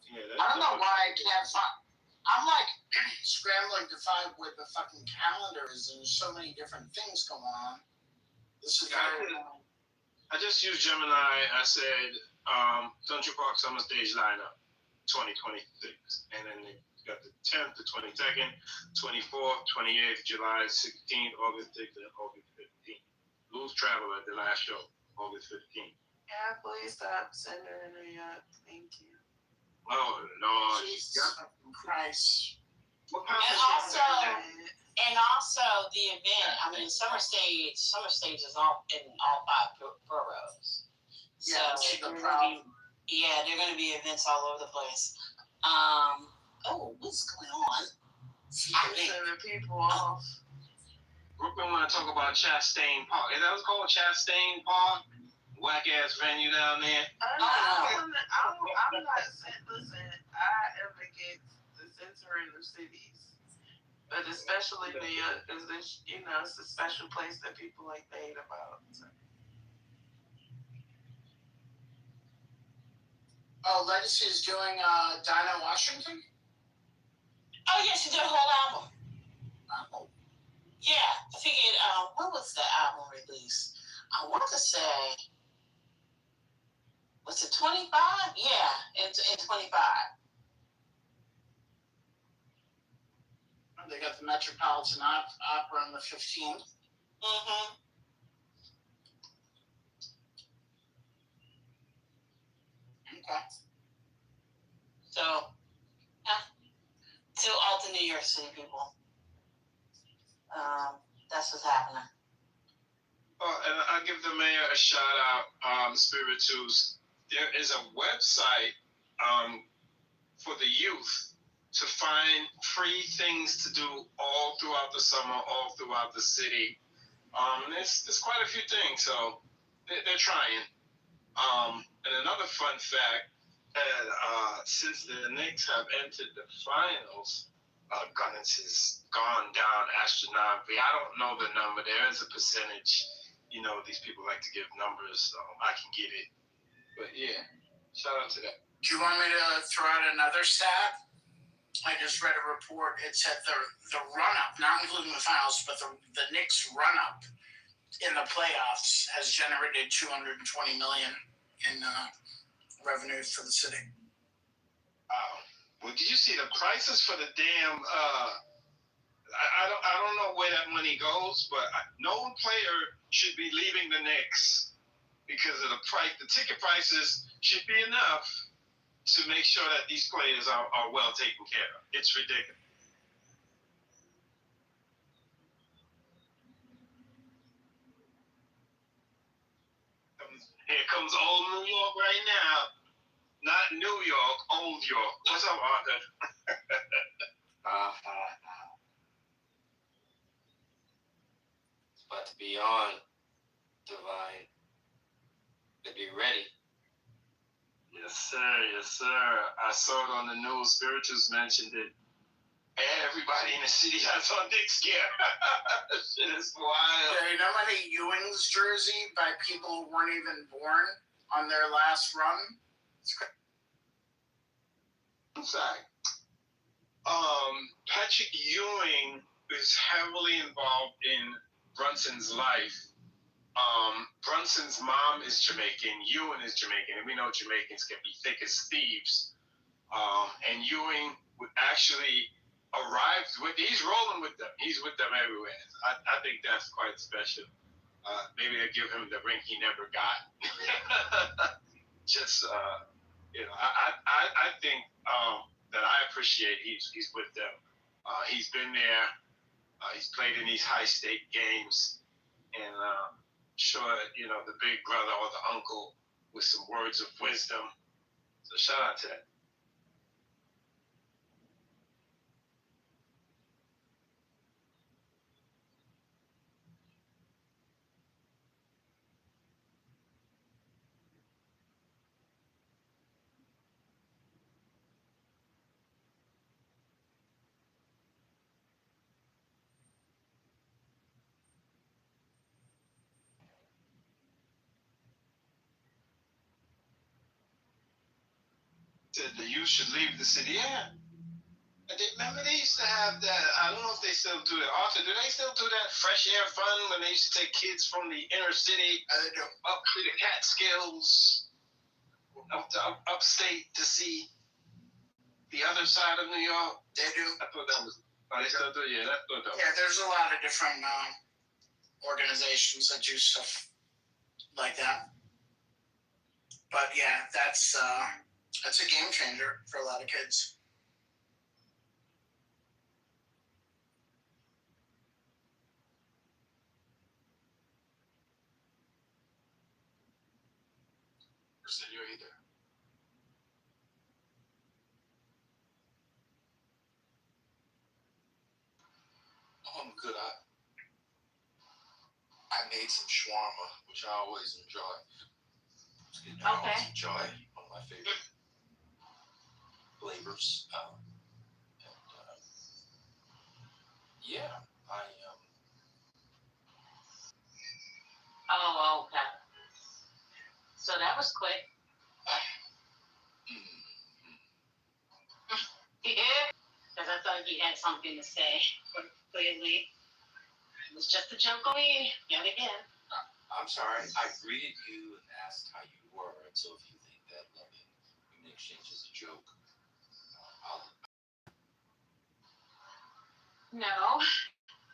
Yeah, I don't know why I can't find. I'm like scrambling to find where the fucking calendar is. There's so many different things going on. This is I just used Gemini. I said Central Park Summer Stage lineup 2026, and then they got the 10th, the 22nd, 24th, 28th, July 16th, August 6th, and August 15th. Lose Travel at the last show, August 15th. Yeah, please stop sending it yet. Thank you. Oh Lord, Jesus Christ! And also the event. I mean, Summer Stage is all in all 5 boroughs. So they're going to be events all over the place. What's going on? Sending people off. Brooklyn want to talk about Chastain Park. Is that what's called, Chastain Park? Whack ass venue down there. I'm not saying. Listen, I am against the censoring of cities, but especially New York, because it's a special place that people like to hate about. So. Oh, Legacy is doing Dinah Washington? Oh, yeah, she did a whole album. Oh. Yeah, I figured, when was the album release? I want to say, was it 25? Yeah, in 25. They got the Metropolitan Opera on the 15th. Mm-hmm. Okay. So, to all the New York City people. That's what's happening. Oh, and I'll give the mayor a shout out, Spiritus. There is a website for the youth to find free things to do all throughout the summer, all throughout the city. There's quite a few things, so they're trying. And another fun fact, since the Knicks have entered the finals, Gunnins has gone down astronomically. I don't know the number. There is a percentage. These people like to give numbers, so I can get it. But yeah, shout out to that. Do you want me to throw out another stat? I just read a report. It said the run-up, not including the finals, but the Knicks run-up in the playoffs has generated $220 million in revenues for the city. Well, did you see the prices for the damn? I don't know where that money goes, but no player should be leaving the Knicks because of the price. The ticket prices should be enough to make sure that these players are well taken care of. It's ridiculous. Here comes old New York right now. Not New York, old York. What's up, Arthur? It's about to be on, Divine. To be ready. Yes, sir. Yes, sir. I saw it on the news. Spirituals mentioned it. Everybody in the city has on Knicks gear. Shit is wild. Yeah, you know how many Ewing's jersey by people who weren't even born on their last run? In fact, Patrick Ewing is heavily involved in Brunson's life. Brunson's mom is Jamaican. Ewing is Jamaican, and we know Jamaicans can be thick as thieves. And Ewing would actually arrive he's rolling with them. He's with them everywhere. I think that's quite special. Maybe they give him the ring he never got. Just I think that I appreciate he's with them. He's been there. He's played in these high stake games, and sure, the big brother or the uncle with some words of wisdom. So shout out to that. Said the youth should leave the city. Yeah. Remember they used to have that, I don't know if they still do it. Arthur, do they still do that fresh air fund when they used to take kids from the inner city up to the Catskills, up to upstate to see the other side of New York? They do. I thought that was, they still do, yeah, that's good though. Yeah, there's a lot of different organizations that do stuff like that. But yeah, that's a game changer for a lot of kids. Senor either. Oh, I'm good. I made some shawarma, which I always enjoy. I always enjoy. One of my favorite flavors. Yeah, Oh, okay. So that was quick. Yeah. Because I thought you had something to say. But clearly, it was just a joke on me yet again. I'm sorry. I greeted you and asked how you were, and so if you think that loving human exchange is a joke, No,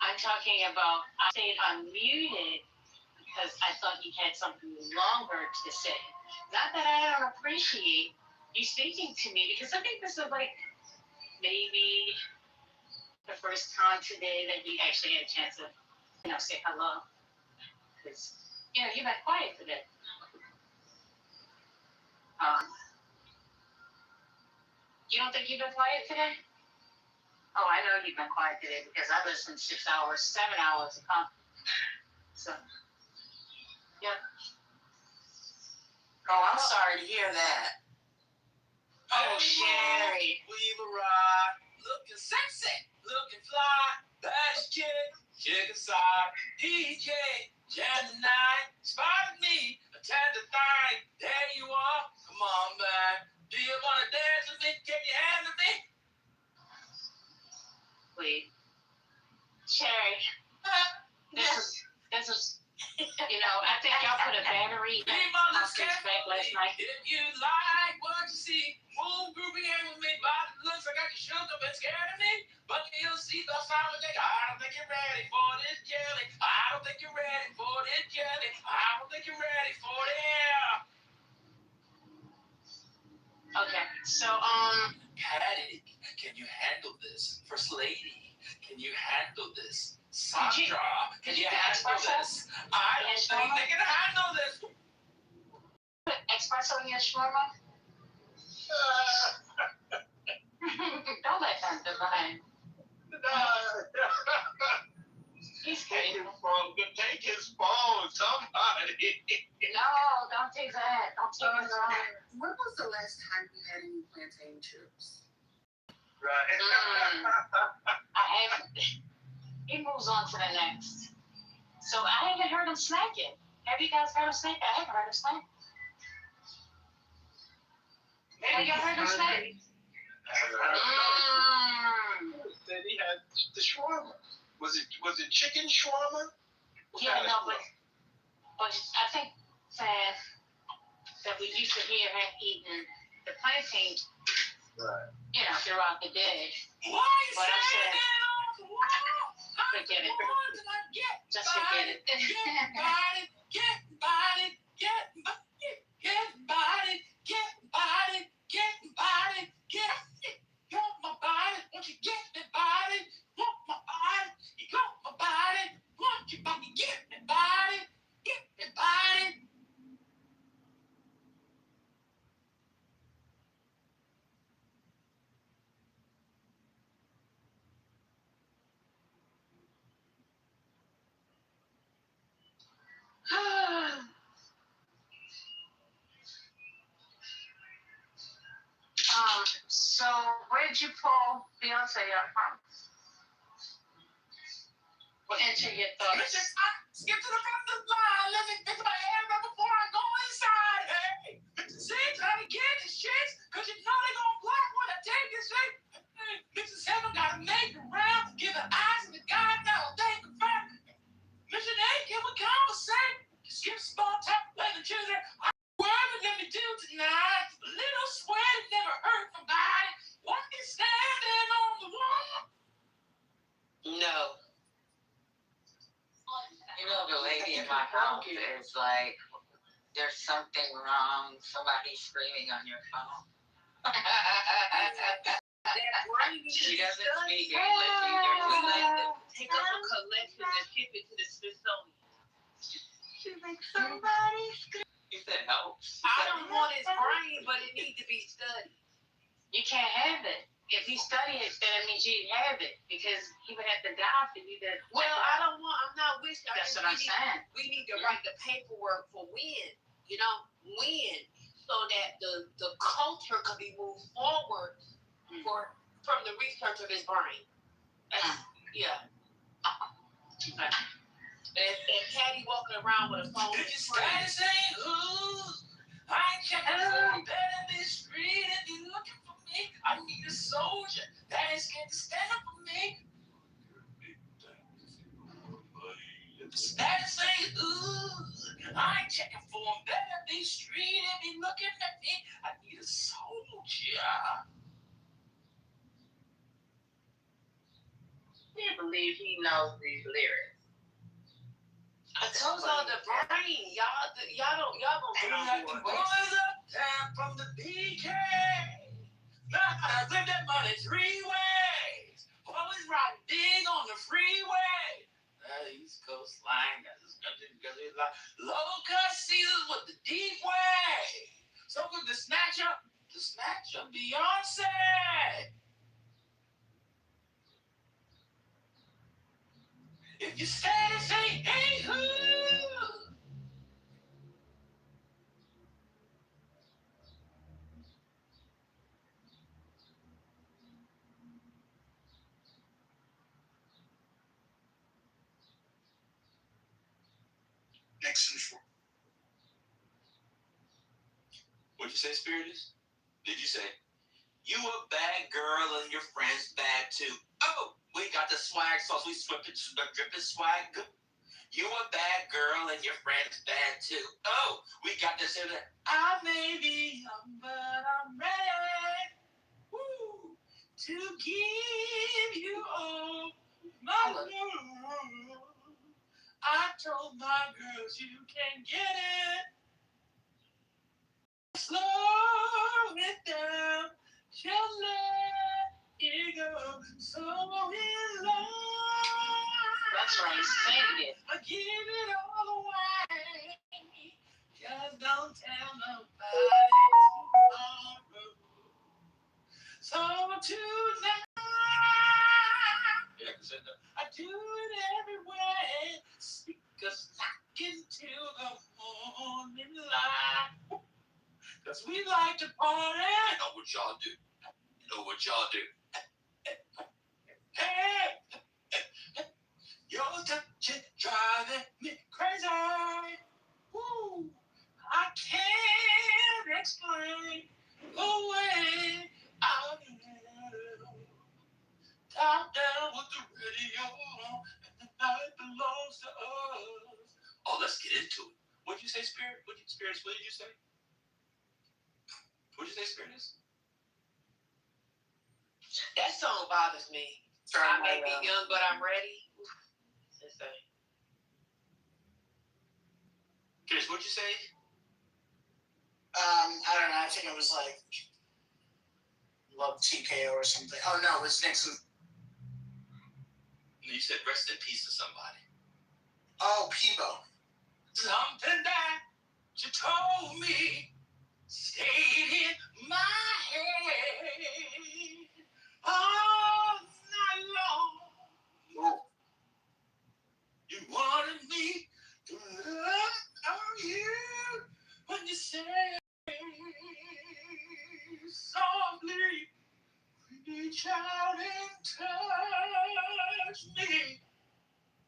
I'm talking about, I stayed unmuted because I thought you had something longer to say. Not that I don't appreciate you speaking to me, because I think this is like maybe the first time today that we actually had a chance to, say hello. Because, you've been quiet today. You don't think you've been quiet today? Oh, I know you've been quiet today because I listened 6 hours, 7 hours of content. So, yeah. Oh, I'm sorry to hear that. Oh, Sherry. We've arrived, looking sexy, looking fly. Bash chick, chick aside. DJ, jam tonight. Spotted me, attend the thing. There you are, come on, man. Do you wanna dance with me? Can you handle me? Wait. Sherry. This is, I think y'all put a battery on my fridge back last night. If you like what you see, move groovy in with me. Body looks like I can shoot up and scared of me. But you'll see the sound of it. I don't think you're ready for this jelly. I don't think you're ready for this jelly. I don't think you're ready for it. Okay, so, Patty, can you handle this? First lady, can you handle this? Sandra, can you handle this? I don't think they can handle this. put espresso in your shawarma? Don't let them divine. He's crazy. Take his phone, somebody. No, don't take that. Don't take his phone. When was the last last time you had any plantain chips? Right. I haven't. He moves on to the next. So I haven't heard him snacking. Have you guys heard him snack? I haven't heard him snack. Have you heard him snack? Said he had the shawarma. Was it chicken shawarma? Yeah, no, but I think that we used to hear him eating the plantain, throughout the day. But I said, forget it. Just forget it. So where'd you pull Beyonce up from? Into your thoughts. Skip to the front of the line. Let me fix my hair right before I go inside. Hey, Mr. 6, try to get these chicks, cause you know they gon' block when I take this shit. Mr. 7, gotta make it round. Give the eyes to the guy, now they confirm. Mission 8, can we conversate? Skip small talk, let the children. What let me do tonight? A little sweat, never hurt nobody. What is standing on the wall? No. You know, the lady in my house is like, there's something wrong. Somebody's screaming on your phone. She doesn't speak English either. We like to take up a collection and ship it to the Smithsonian. She's like, somebody scream. You said help. I don't want his brain, but it needs to be studied. You can't have it. If you study it, then it means you have it, because he would have to die for you to. Well, I'm not wishing. That's what I'm saying. We need to write the paperwork for when, so that the culture could be moved forward from the research of his brain. Yeah. And Patty walking around with a phone. If your status ain't who, I ain't checking for better this street. If you looking for me, I need a soldier that is scared to stand up for me. If the status ain't who, I ain't checking for better this street. If you looking at me, I need a soldier. I can't believe he knows these lyrics. I told y'all the brain. Y'all don't get on Like board. the boys uptown from the BK. I flip that money 3 ways. Always riding big on the freeway. East Coast slang, that's his country, like low cut seasons with the deep way. So with the snatch up Beyonce. If your status ain't who. Next and four. What'd you say, Spiritus? Did you say, you a bad girl and your friend's bad too? Oh, we got the swag sauce, we drippin' swag. You a bad girl and your friend's bad too. Oh, we got this and that. I may be young, but I'm ready to give you all my love. I told my girls you can get it. Slow it down, just let it go. So in love. That's right, sing it. I give it all away. Just don't tell nobody tomorrow. So tonight, I do it every way. Speakers knocking till the morning light. Cause we like to party. I know what y'all do. You know what y'all do. Hey, your touch is driving me crazy. Woo, I can't explain the way I feel. Top down with the radio, and the night belongs to us. Oh, let's get into it. What'd you say, Spirit? What did you say? What'd you say, Spirit is? That song bothers me. I may be young, but I'm ready. Chris, what'd you say? I don't know. I think it was like Love TKO or something. Oh no, it was Nixon. You said rest in peace to somebody. Oh, Peebo. Something that you told me stayed in my head all night long. You wanted me to love you when you said softly, reach out and touch me.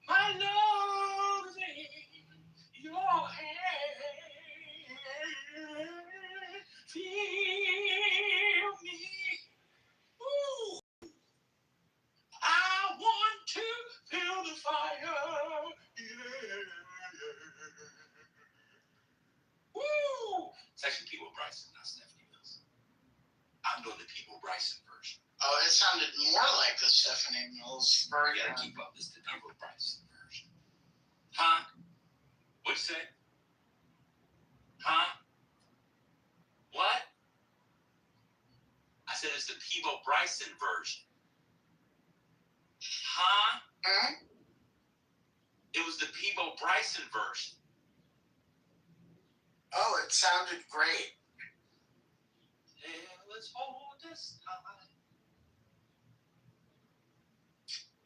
My love is in your hand. Feel me. Ooh. I want to feel the fire. Yeah. Woo! It's actually People Bryson, not Stephanie Mills. I'm doing the People Bryson version. Oh, it sounded more like the Stephanie Mills You version. gotta keep up. This is the People Bryson version. Huh? What'd you say? Huh? What? I said it's the Peebo Bryson version. Huh? It was the Peebo Bryson version. Oh, it sounded great. Yeah, let's hold this time.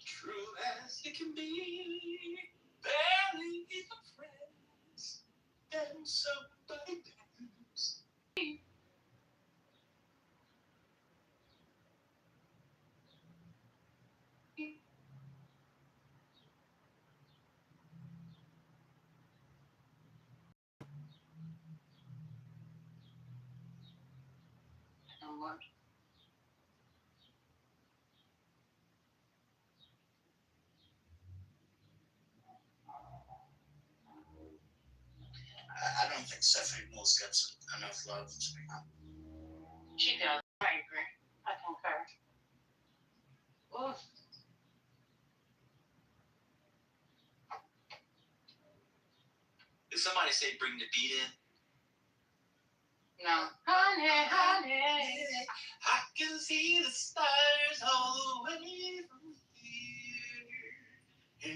True as it can be. Barely even friends. And somebody else. I don't think Stephanie Mills gets enough love. She does. I agree. I concur. Oof. Did somebody say bring the beat in? No. Honey, honey. I can see the stars all the way from here. I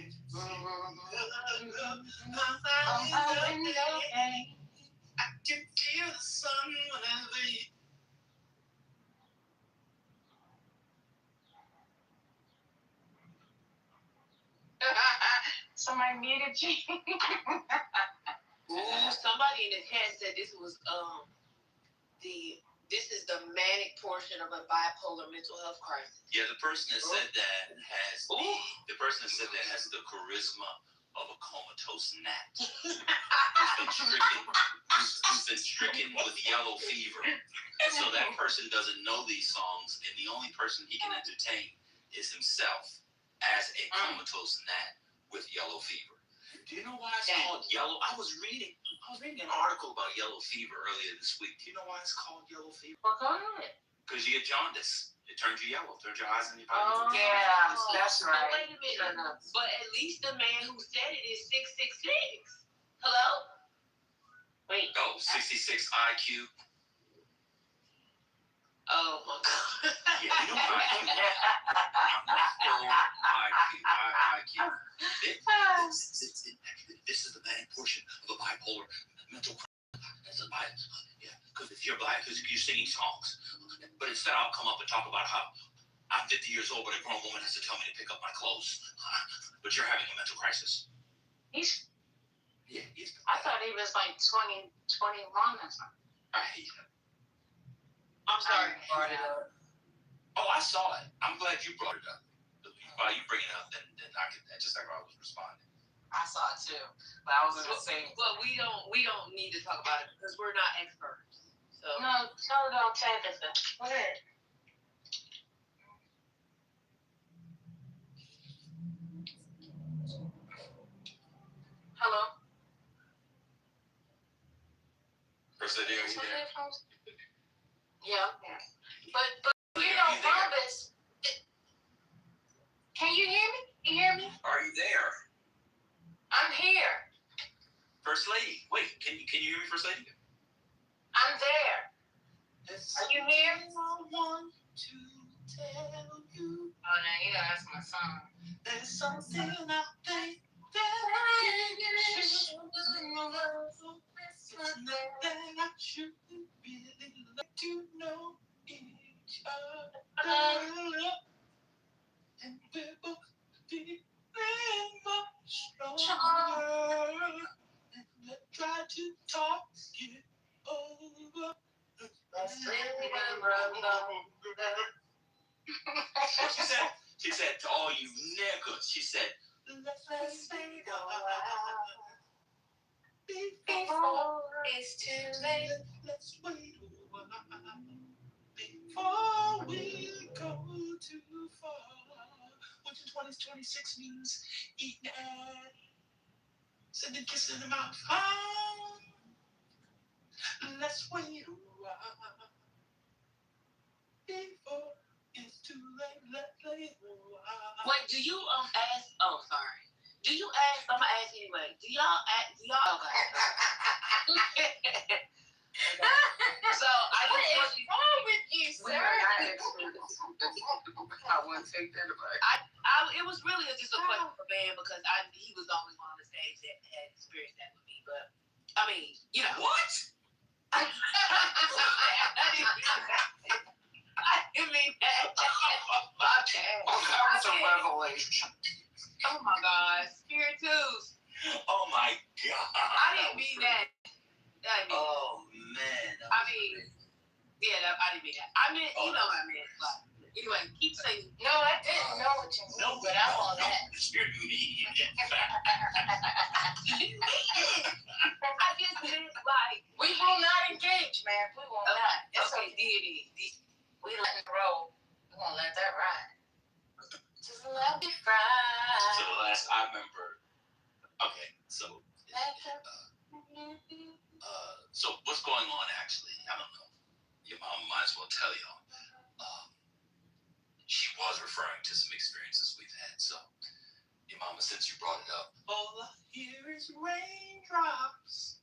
can feel the sun whenever you. Somebody muted you. Ooh, somebody in the chat said this was this is the manic portion of a bipolar mental health crisis. Yeah, the person that said that has the charisma of a comatose gnat. who's been stricken with yellow fever. And so that person doesn't know these songs, and the only person he can entertain is himself as a comatose gnat with yellow fever. Do you know why it's called yellow? I was reading an article about yellow fever earlier this week. Do you know why it's called yellow fever? Well, go ahead. Because you get jaundice. It turns you yellow. Turns your eyes and your body. Oh, yeah. That's But right. wait a minute. But at least the man who said it is 666. Hello? Wait. Oh, 66 IQ. Oh my God. Yeah, you know what IQ is. I'm IQ. This is the bad portion of a bipolar mental crisis. That's a yeah, because if you're black, because you're singing songs. But instead, I'll come up and talk about how I'm 50 years old, but a grown woman has to tell me to pick up my clothes. But you're having a mental crisis. I thought he was like 20, 21 or something. I hate him. I'm sorry you brought it up. Oh, I saw it. I'm glad you brought it up. While you bring it up, then I can just like I was responding. I saw it too, but I was gonna say. But we don't need to talk about it because we're not experts. So No, don't say anything. Go ahead. hello. First lady, are you there? Yeah. But You know, Bumpus. Can you hear me? You hear me? Are you there? I'm here. First lady. Wait, can you hear me, First lady? I'm there. Are you here? I want to tell you. Oh, no, you know that's my song. There's something I think that I should really like to know each other. And we're both feeling much stronger. And let's try to talk it over. She said to all you niggas, she said, let's fade a while. Before it's too late. Let's wait a while. Before we go too far. Which in 20s, 26 means eating ass. Sending kisses in the mouth. Let's wait a while. Before it's too late, let's wait a while. Wait, do you ask? Oh, sorry. Do you ask? I'm gonna ask anyway. Do y'all ask? Do y'all? Okay. So What is wrong with you, We sir? are not experts. I wouldn't take that advice. It was really just a question for Ben because he was the only one on the stage that had experienced that with me. But I mean, you know what? I didn't mean that. That was a revelation. Oh my God, spiritus. Oh my God. I didn't mean that. Oh man. I mean, yeah, I didn't mean that. I meant, you know what I meant. But anyway, keep saying. No, I didn't know what you meant, but I'm on that. You're mean. I just meant like. We will not engage, man. We will not. It's Okay, okay. We let it roll. We're gonna let that ride. Just let me ride. So the last I remember. Okay, so. So what's going on actually? I don't know. Your mom might as well tell y'all. She was referring to some experiences we've had. So your mama, since you brought it up. All I hear is raindrops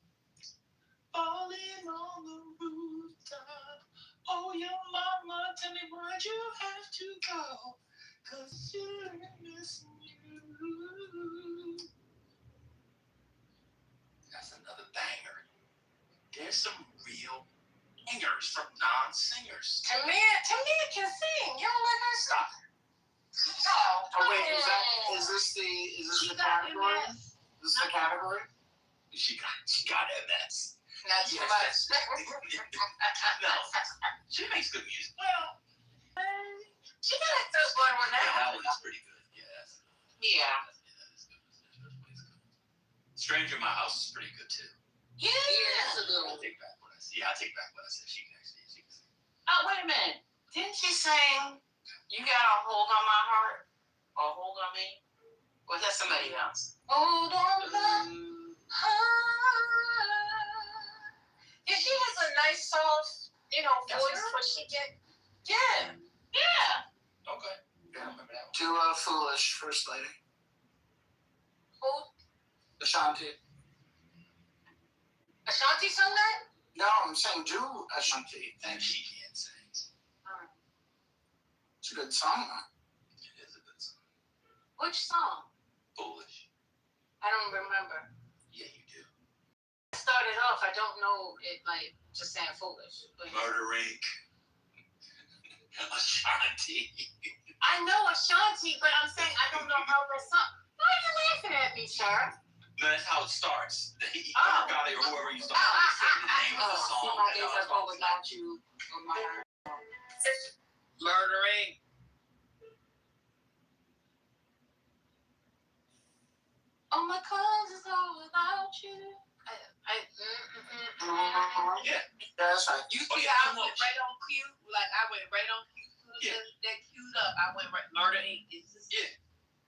falling on the rooftop. Oh, your mama, tell me why'd you have to go? 'Cause you're missing you. That's another banger. There's some real singers from non-singers. Tamia can sing. You don't let her stop. No. Oh wait, is this the category? Is this the category? She got MS. Not too much. No, she makes good music. Well, She got a good one with that that. one is pretty good. Yeah. Yeah. Stranger in My House is pretty good too. Yeah, that's a good I one. take back what I said. Yeah, I take back what I said. She can sing. Oh, wait a minute. Didn't she sing You Got a Hold on My Heart? Or Hold on Me? Or was that somebody else? Hold on my heart. Yeah, she has a nice soft, voice where she can. Yeah. Okay. I remember that one. Too foolish, First Lady. Who? Ashanti. Ashanti sung that? No, I'm saying do Ashanti. And she can't sing. It's a good song. It is a good song. Which song? Foolish. I don't remember. Yeah, you do. I started off, I don't know it like just saying foolish. But Murder Inc. Ashanti. I know Ashanti, but I'm saying I don't know how that song. Why are you laughing at me, sir? No, that's how it starts. Oh. Or whoever you start with say the name of the song. my days are cold without you. Oh my heart. Murdering. Oh my clothes is all without you. Yeah. That's right. You see how I went right on cue? Like I went right on cue. Yeah. That queued up. I went right. Murder Inc. Yeah.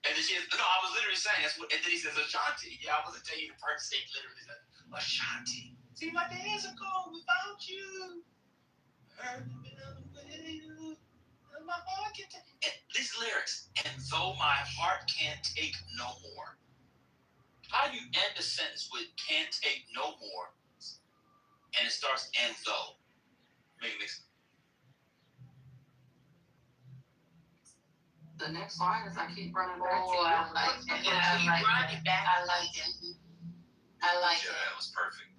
And then I was literally saying that's what. And then he says Ashanti. Yeah, I wasn't telling you the first thing. Literally said Ashanti. See, my days are cold without you. My heart can take. And these lyrics. And though my heart can't take no more. How do you end a sentence with "can't take no more" and it starts "and though"? Make it make sense. The next line is I keep running back to you. I like it. I like it. I like it. I like Yeah, it. that was perfect.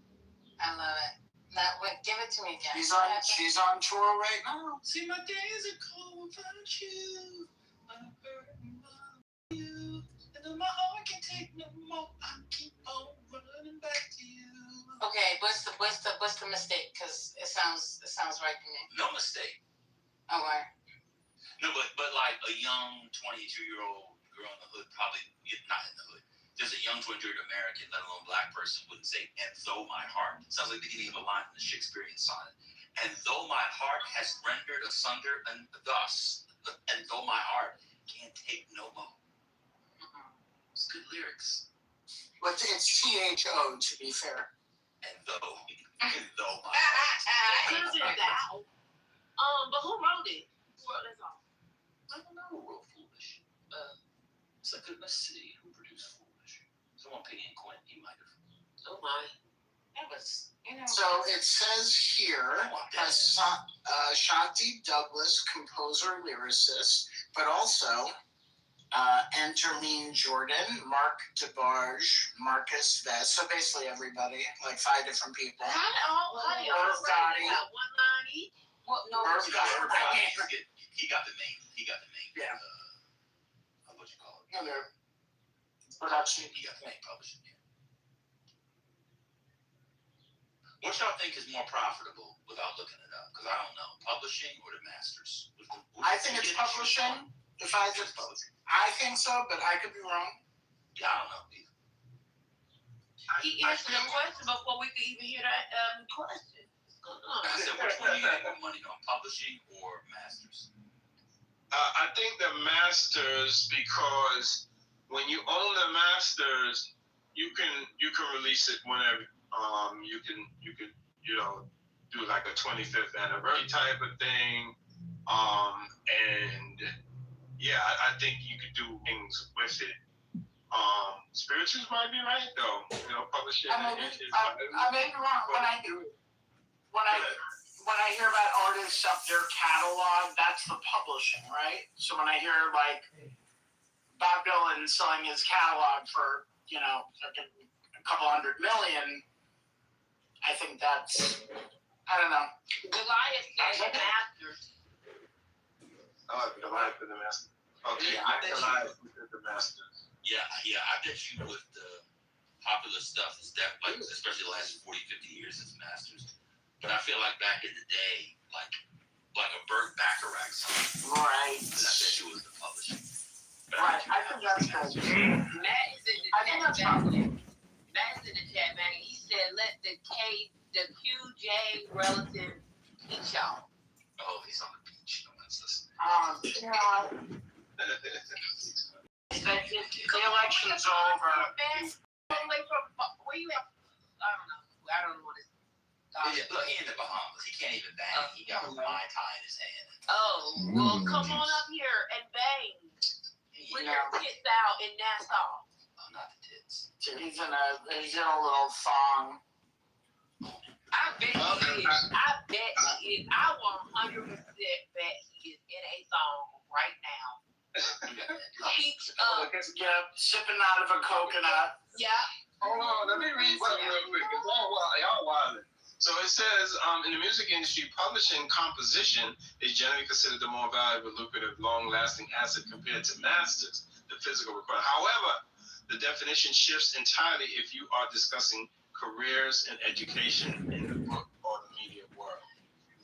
I love it. Now, wait, give it to me again. She's on tour right now. See, my days are cold without you. I'm hurting without you. And though my heart can take no more, I keep on running back to you. Okay, what's the mistake? Because it sounds right to me. No mistake. Okay. No, but like a young 22-year-old girl in the hood, probably not in the hood. There's a young 22-year-old American, let alone black person, wouldn't say, "and though my heart." Sounds like the beginning of a line from the Shakespearean sonnet. And though my heart has rendered asunder and thus, and though my heart can't take no more. It's good lyrics. But it's THO, to be fair. And though my heart. Because it's thou. But who wrote it? Who wrote that song? I don't know who wrote Foolish. It's like let's see who produced Foolish. Someone Penny and Quinn, he might have. Oh my. That was, So it says here, Shanti Douglas, composer, lyricist, but also Antermine Jordan, Mark DeBarge, Marcus Vest. So basically everybody, like 5 different people. How do y'all Irv Gotti. one line each? Well, no. Irv Gotti. He got the main. Yeah. What you call it? Okay. Production. He got the main publishing. Yeah. What y'all think is more profitable without looking it up? Because I don't know. Publishing or the masters? I think it's publishing. I think so, but I could be wrong. Yeah, I don't know either. He answered the question before we could even hear that question. I said, which one do you make more money on, publishing or masters? I think the masters, because when you own the masters, you can release it whenever. You can do like a 25th anniversary type of thing. And yeah, I think you could do things with it. Spirituals might be right though. Publishing. I may be wrong. When I hear about artists up their catalog, that's the publishing, right? So when I hear like Bob Dylan selling his catalog for like a couple $100 million, I think that's, I don't know. Goliath said masters. Goliath for the master. Okay, Yeah, I bet Goliath for the masters. Yeah, I bet you with the popular stuff, it's definitely, like, especially the last 40, 50 years, it's masters. But I feel like back in the day, like a Burt Bacharach song. Right. I bet you was the publishing. Right, I think that's good. Matt is in the chat, man. Matt is in the chat, man. He said, "Let the QJ relative teach y'all." Oh, he's on the beach. No one's listening. The election's over. Where you at? I don't know what it's. Yeah, look, he in the Bahamas. He can't even bang. He got a Mai Tai in his hand. Oh, well, come on up here and bang. Bring your tits out in Nassau. Oh, not the tits. He's in a little thong. I bet he is. I bet he is. I 100% bet he is in a thong right now. Cheeks up. Yeah, sipping out of a coconut. Yeah. Hold on, let me read something real quick. Y'all wildin'. So it says, in the music industry, publishing composition is generally considered the more valuable, lucrative, long-lasting asset compared to masters, the physical requirement. However, the definition shifts entirely if you are discussing careers and education in the book or the media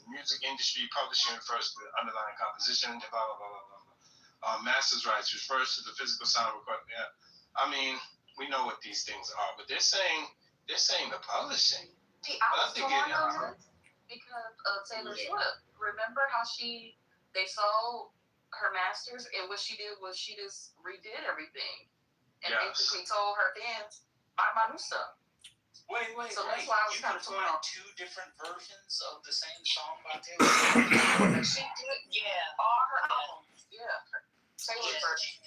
music industry publishing refers to the underlying composition, blah, blah, blah, blah, blah. Master's rights refers to the physical sound recording. Yeah. I mean, we know what these things are, but they're saying the publishing. See, I was torn on this because of Taylor Swift. Remember how they sold her masters, and what she did was she just redid everything and basically told her fans, buy my new stuff. Wait. So that's why I was kind of torn on. Two different versions of the same song by Taylor Swift. She did, all her albums, Taylor version.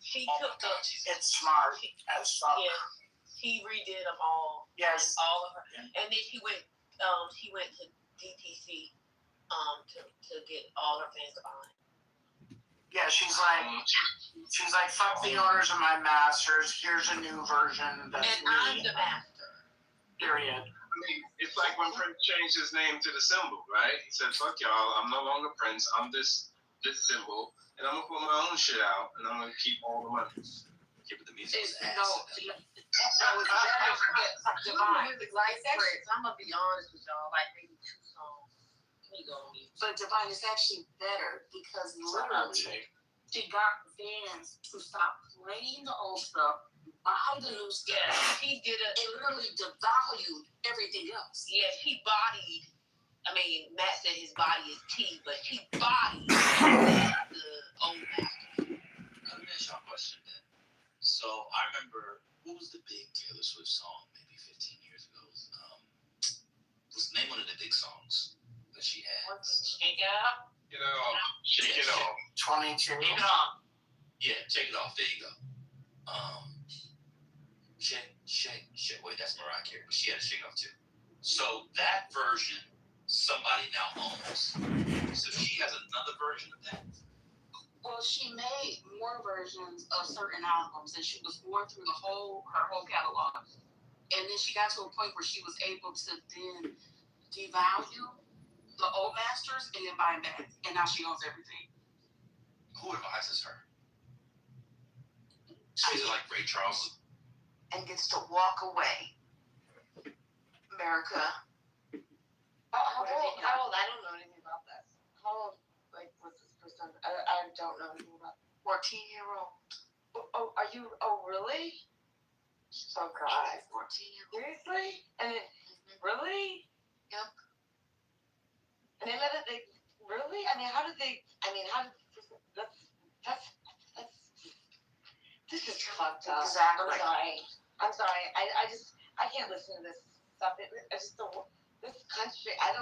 She took It's smart as fuck. Yeah, he redid them all. Yes. All of her, and then he went to DTC, to get all her fans to buy it. Yeah, she's like, fuck the owners of my masters. Here's a new version that's And I'm the master. Period. I mean, it's like when Prince changed his name to the symbol, right? He said, fuck y'all, I'm no longer Prince, I'm this symbol, and I'm gonna put my own shit out, and I'm gonna keep all the money. Yeah, but the music is ass. Divine. I'm gonna be honest with y'all, like maybe 2 songs. Let me go on mute. But Divine is actually better because literally she got fans to stop playing the old stuff, buy the new stuff. Yeah, he did it. It literally devalued everything else. Yeah, he bodied. I mean, Matt said his body is T, but he bodied the old master. Let me ask y'all a question then. So I remember, what was the big Taylor Swift song maybe 15 years ago? What's the name one of the big songs that she had? Shake It Up. Shake It Off. 22. Shake It Off. Yeah, Shake It Off. There you go. Shake. Wait, that's Mariah Carey, but she had a Shake Off too. So that version, somebody now owns. So she has another version of that. Well, she made more versions of certain albums, and she was going through her whole catalog. And then she got to a point where she was able to then devalue the old masters and then buy them back. And now she owns everything. Who advises her? Is it like Ray Charles? And gets to walk away. America. How old? I don't know anything about that. How old, was this person? I don't know anything about it. 14-year-old. Oh, are you? Oh, really? Oh, God. 14-year-old. Seriously? And really? Yep. And they let it, really? How did that's this is fucked up. Exactly. I'm sorry. I can't listen to this stuff. I just don't, this country, that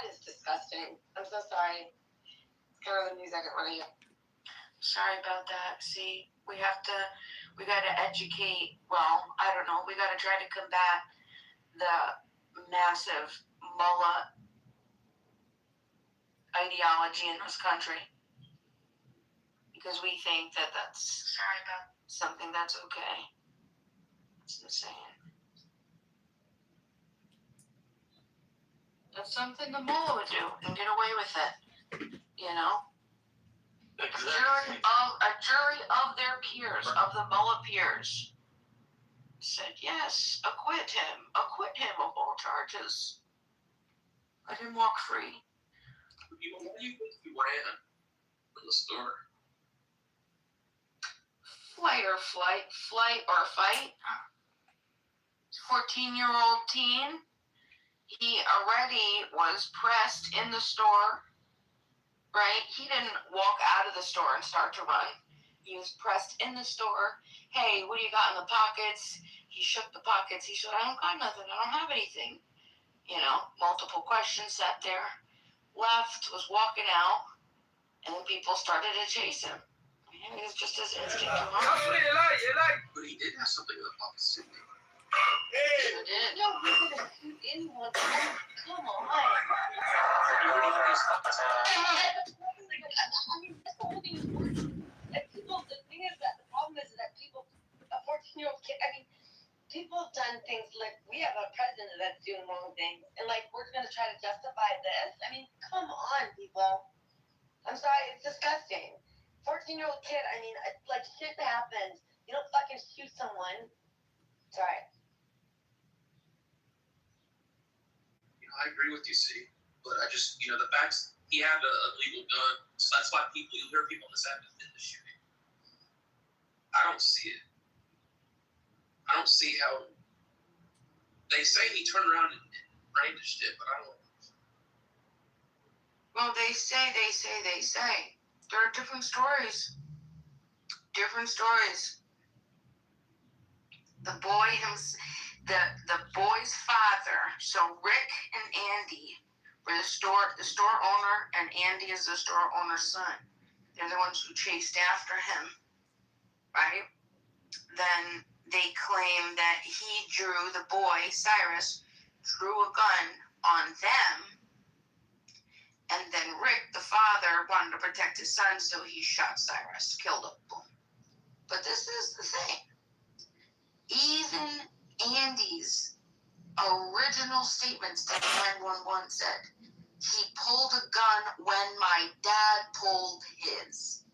is disgusting. I'm so sorry. It's kind of the music I don't want to hear. Sorry about that. See, we got to educate, I don't know, we got to try to combat the massive mullah ideology in this country. Because we think that that's something that's okay. It's insane. That's something the mullah would do and get away with it. Exactly. A jury of their peers, of the mullah peers, said yes, acquit him of all charges. Let him walk free. What do you think you ran in the store? Flight or fight. 14-year-old teen. He already was pressed in the store, right? He didn't walk out of the store and start to run. He was pressed in the store. Hey, what do you got in the pockets? He shook the pockets. He said, I don't got nothing. I don't have anything. Multiple questions, sat there, left, was walking out, and then people started to chase him. It was just his instinct to run. But he did have something in the pockets. He did. No, we're going to shoot anyone. Come on. That's the whole thing is working. The thing is that the problem is that people, a 14-year-old kid, people have done things like, we have a president that's doing wrong things, and we're going to try to justify this. Come on, people. I'm sorry, it's disgusting. 14-year-old kid, shit happens. You don't fucking shoot someone. Sorry. I agree with you, see. But I just, the facts, he had a legal gun, so that's why you hear people on this app defend the shooting. I don't see it. I don't see how they say he turned around and brandished it, but I don't. Well, they say. There are different stories. Different stories. The boy's father. So Rick and Andy were the store owner, and Andy is the store owner's son. They're the ones who chased after him, right? Then they claim that the boy, Cyrus, drew a gun on them, and then Rick, the father, wanted to protect his son, so he shot Cyrus, killed him. Boom. But this is the thing. Even Andy's original statements to 911 said, he pulled a gun when my dad pulled his.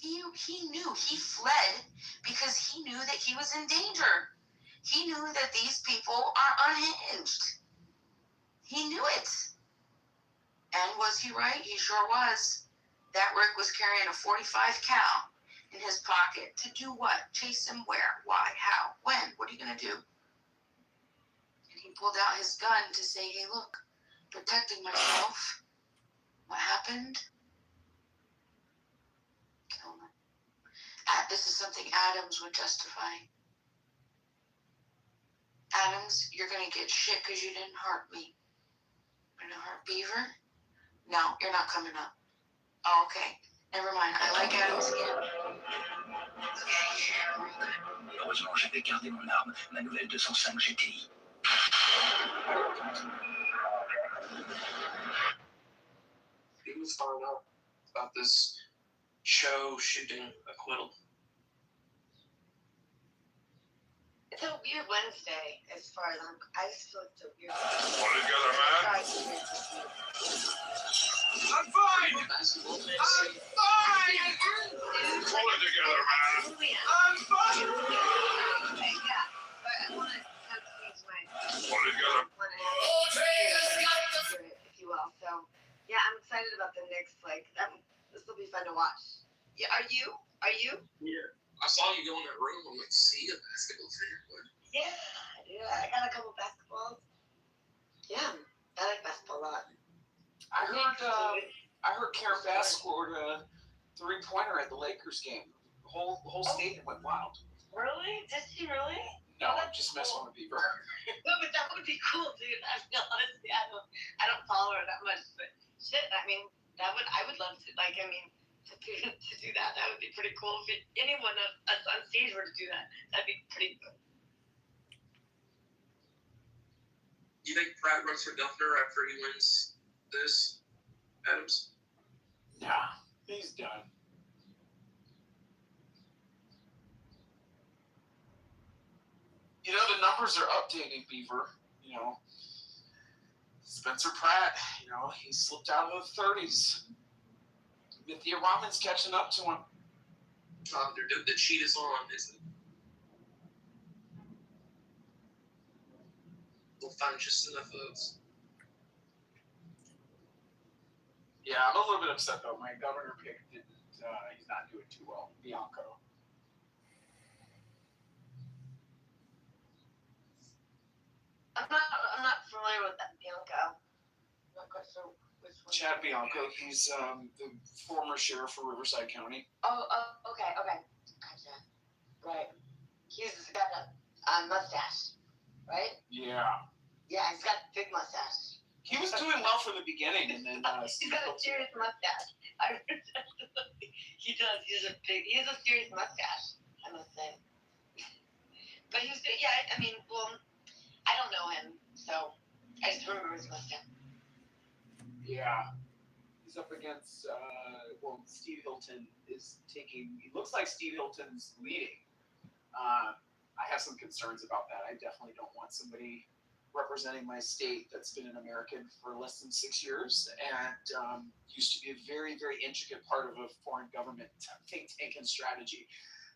He knew. He fled because he knew that he was in danger. He knew that these people are unhinged. He knew it. And was he right? He sure was. That Rick was carrying a .45 cal in his pocket to do what? Chase him where? Why? How? When? What are you going to do? And he pulled out his gun to say, hey, look, protecting myself. What happened? Kill him. This is something Adams would justify. Adams, you're going to get shit because you didn't hurt me. You're going to hurt Beaver? No, you're not coming up. Oh, okay. Never mind. I like Adams again. Heureusement, j'avais gardé mon arme, ma nouvelle 205 GTI. He was found out about this Cho shooting acquittal. It's a weird Wednesday as far as I just feel like it's a weird Pull together, man. I'm fine! I'm fine! Pull it together, man. I'm fine! Okay, yeah. But I want to have to change my... Pull it together. If you will. So, yeah, I'm excited about the Knicks. This will be fun to watch. Yeah, are you? Yeah. I saw you go in that room. I'm like, see a basketball fan. Yeah, I got a couple basketballs. Yeah, I like basketball a lot. I heard Karen Bass scored a 3-pointer at the Lakers game. The whole stadium went wild. Really? Did she really? No, I'm just messing with Beaver. No, but that would be cool, dude. I mean, honestly, I don't follow her that much, but shit, I mean, I would love to, to do that. That would be pretty cool. If anyone on stage were to do that, that'd be pretty good. Do you think Pratt runs for governor after he wins this, Adams? Nah, he's done. The numbers are updating, Beaver. Spencer Pratt, he slipped out of the 30s. Nithya Raman's catching up to him. The cheat is on, isn't it? We'll find just enough votes. Yeah, I'm a little bit upset though. My governor pick didn't. He's not doing too well. Bianco. I'm not familiar with that Bianco. I'm not quite sure which one. Chad Bianco. He's the former sheriff for Riverside County. Oh, okay. Gotcha. Right. He's got a mustache, right? Yeah. Yeah, he's got a big mustache. He was doing well from the beginning, and then he's got a serious mustache. He does. He has a serious mustache, I must say. But he's good. Yeah, I mean, well, I don't know him, so I just remember his mustache. Yeah. He's up against, Steve Hilton is taking, it looks like Steve Hilton's leading. I have some concerns about that. I definitely don't want somebody representing my state that's been an American for less than 6 years and used to be a very, very intricate part of a foreign government think tank and strategy.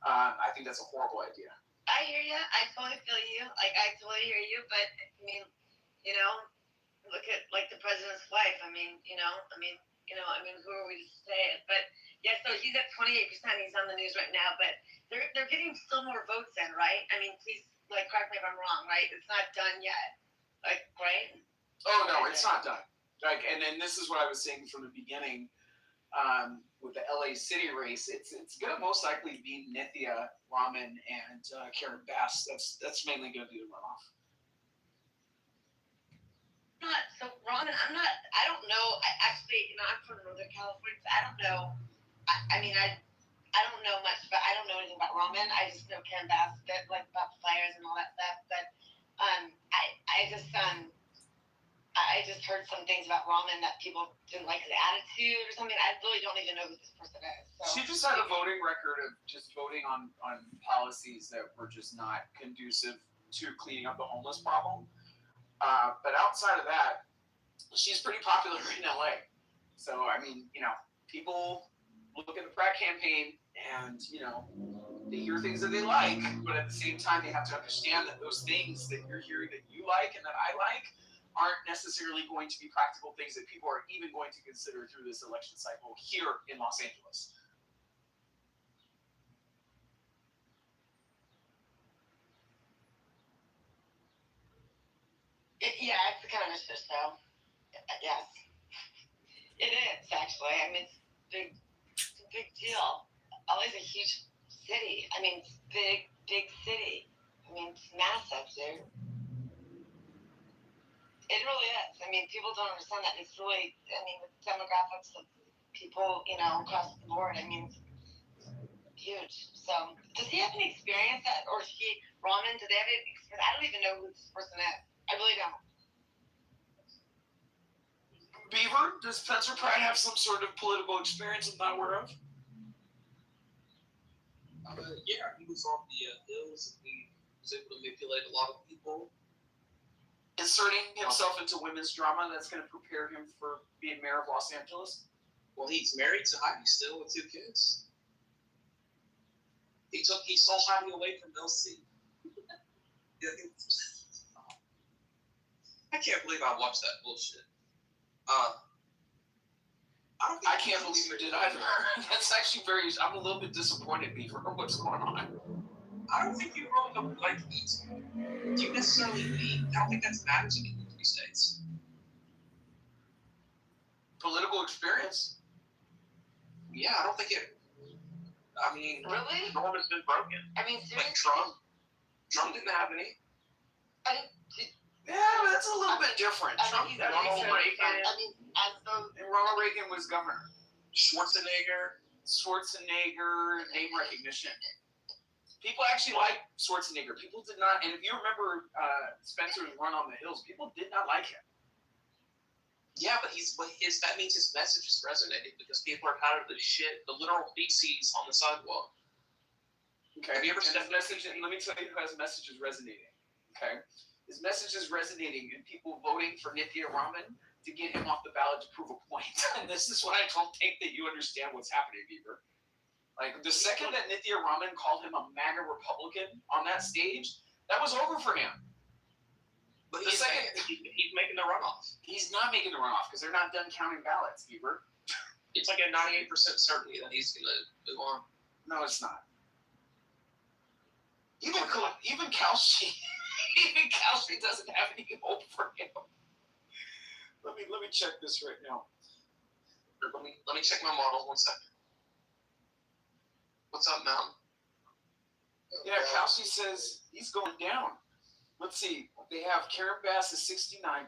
I think that's a horrible idea. I hear you. I totally feel you. I totally hear you. But, I mean, look at like the president's wife. I mean, who are we to say it? But yeah, so he's at 28%. He's on the news right now, but they're getting still more votes in, right? I mean, please, like, correct me if I'm wrong, right? It's not done yet, like, right? Oh no, it's not done. Like, and then this is what I was saying from the beginning. With the LA City race, it's gonna most likely be Nithya Raman and Karen Bass. That's mainly gonna be the runoff. I don't know. I'm from Northern California, so I don't know. I don't know much, but I don't know anything about Ramen. I just know Ken Bass, like about the fires and all that stuff. But I just heard some things about Ramen that people didn't like his attitude or something. I really don't even know who this person is. So. She just had a voting record of just voting on policies that were just not conducive to cleaning up the homeless problem. But outside of that, she's pretty popular in LA. So, I mean, people look at the Pratt campaign and, they hear things that they like, but at the same time, they have to understand that those things that you're hearing that you like and that I like aren't necessarily going to be practical things that people are even going to consider through this election cycle here in Los Angeles. It's kind of a shit show. Yes. It is, actually. I mean, it's a big deal. LA's a huge city. I mean, it's big city. I mean, it's massive, dude. It really is. I mean, people don't understand that. It's really, the demographics of people, across the board, I mean, it's huge. So, does he have any experience or Ramen, do they have any experience? I don't even know who this person is. I really don't. Beaver, does Spencer Pratt have some sort of political experience I'm not aware of? Yeah, he was on the Hills and he was able to manipulate a lot of people. Inserting himself into women's drama that's going to prepare him for being mayor of Los Angeles? Well, he's married to Heidi still with 2 kids. He stole Heidi away from LC. I can't believe I watched that bullshit. I can't believe you did either. That's actually I'm a little bit disappointed, Beaver, what's going on. I don't think you really do you necessarily need, I don't think that's matters in these days. Political experience? Yeah, I don't think it, really? The woman's been broken. I mean, seriously? Like Trump didn't have any. Yeah, but that's a little bit different. Ronald Reagan was governor. Schwarzenegger, name recognition. People actually like Schwarzenegger. People did not, and if you remember Spencer's run on the Hills, people did not like him. Yeah, but that means his message is resonating because people are tired of the shit, the literal feces on the sidewalk. Okay. Have you ever let me tell you how his message is resonating. Okay. His message is resonating in people voting for Nithya Raman to get him off the ballot to prove a point. And this is what I don't think that you understand what's happening, Beaver. Like, the second that Nithya Raman called him a MAGA Republican on that stage, that was over for him. But he's making the runoff. He's not making the runoff because they're not done counting ballots, Beaver. It's like a 98% certainty that he's going to move on. No, it's not. Even Kalshi, doesn't have any hope for him. Let me check this right now. Let me check my model 1 second. What's up, Mountain? Yeah, Kalshi says he's going down. Let's see. They have Karen Bass at 69%,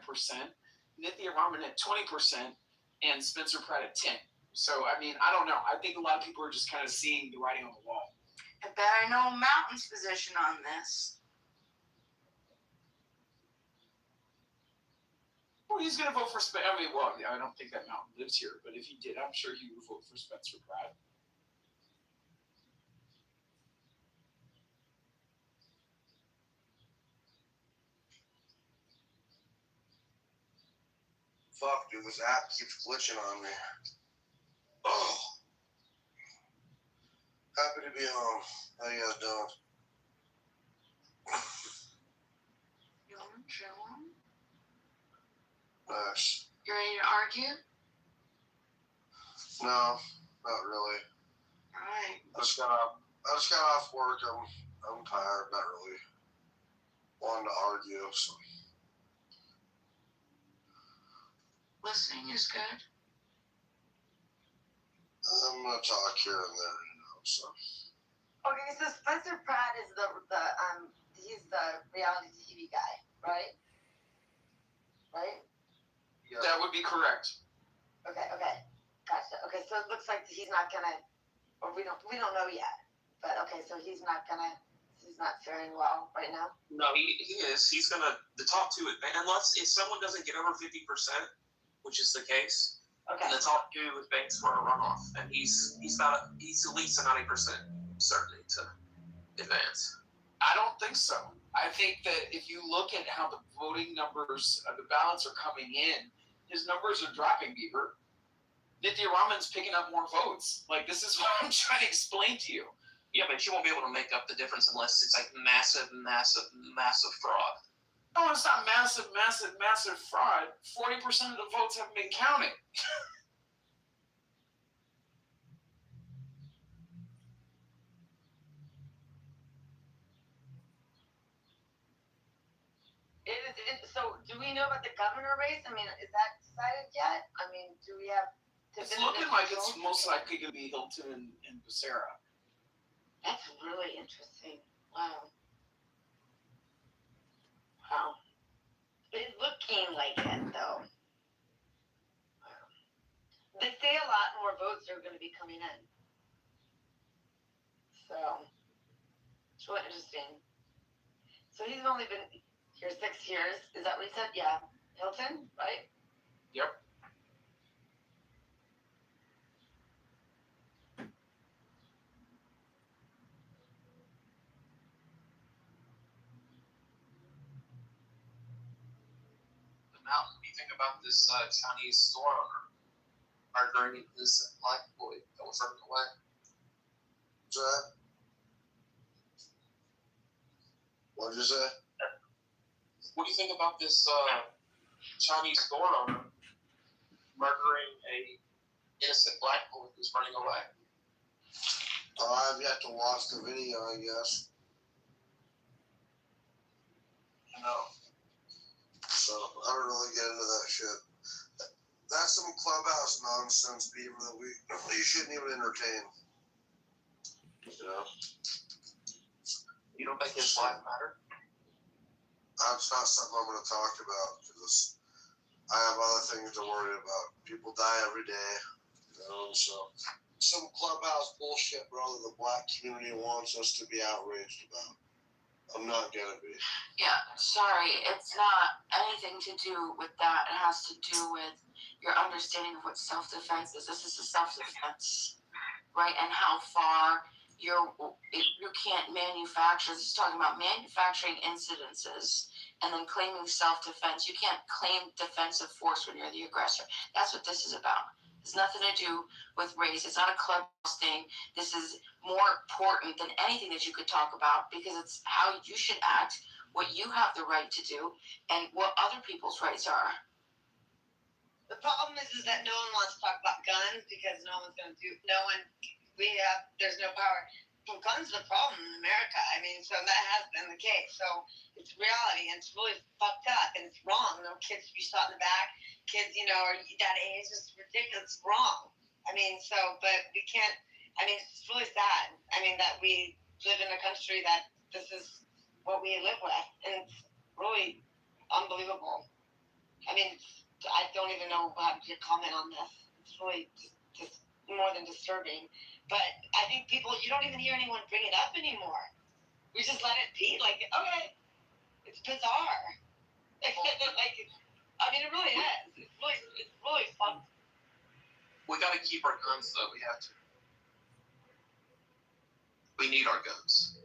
Nithya Raman at 20%, and Spencer Pratt at 10%. So, I don't know. I think a lot of people are just kind of seeing the writing on the wall. I better know Mountain's position on this. Well, he's going to vote for Spencer. I don't think that Mountain lives here, but if he did, I'm sure he would vote for Spencer Pratt. Fuck, dude, this app keeps glitching on me. Oh. Happy to be home. How you guys doing? Nice. You ready to argue? No, not really. Alright. I just got off work. I'm tired. Not really wanting to argue. So. Listening is good. I'm gonna talk here and there, so. Okay, so Spencer Pratt is he's the reality TV guy, right? Right? Yeah. That would be correct. Okay, gotcha. Okay, so it looks like he's not gonna, or we don't know yet. But okay, so he's not faring well right now. No, he is. He's gonna the top two unless if someone doesn't get over 50%, which is the case. Okay. And the top two advance for a runoff, and he's at least a 90% certainty to advance. I don't think so. I think that if you look at how the voting numbers, the ballots are coming in, his numbers are dropping, Bieber. Nithya Raman's picking up more votes. Like, this is what I'm trying to explain to you. Yeah, but you won't be able to make up the difference unless it's like massive fraud. No, it's not massive fraud. 40% of the votes haven't been counted. So, do we know about the governor race? I mean, is that decided yet? I mean, do we have? It's looking like it's most likely going to be Hilton and Becerra. That's really interesting. Wow. It's looking like it, though. They say a lot more votes are going to be coming in. So, it's really interesting. So he's only been here 6 years. Is that what he said? Yeah. Hilton, right? Yep. Now, what do you think about this Chinese store owner murdering this black boy that was running away? What did you say? What do you think about this Chinese store owner murdering a innocent black boy who's running away? I've yet to watch the video, I guess. So I don't really get into that shit. That's some clubhouse nonsense, Beaver, that you shouldn't even entertain. You know? You don't think his life mattered? That's not something I'm going to talk about because I have other things to worry about. People die every day, you know, so some clubhouse bullshit, bro, that the black community wants us to be outraged about. I'm not gonna be. Yeah, sorry. It's not anything to do with that. It has to do with your understanding of what self-defense is. This is a self-defense, right? And how far you can't manufacture. This is talking about manufacturing incidences and then claiming self-defense. You can't claim defensive force when you're the aggressor. That's what this is about. It's nothing to do with race. It's not a clubhouse thing. This is more important than anything that you could talk about because it's how you should act, what you have the right to do, and what other people's rights are. The problem is that no one wants to talk about guns because there's no power. Well, guns are the problem in America. I mean, so that has been the case. So it's reality, and it's really fucked up, and it's wrong. No kids should be shot in the back. Kids, are that age. It's ridiculous. It's wrong. I mean, but we can't. I mean, it's really sad. I mean, that we live in a country that this is what we live with, and it's really unbelievable. I mean, I don't even know how to comment on this. It's really just more than disturbing. But I think you don't even hear anyone bring it up anymore. We just let it be. Like, okay, it's bizarre. I mean, it really is. It's really fun. We got to keep our guns, though. We have to. We need our guns.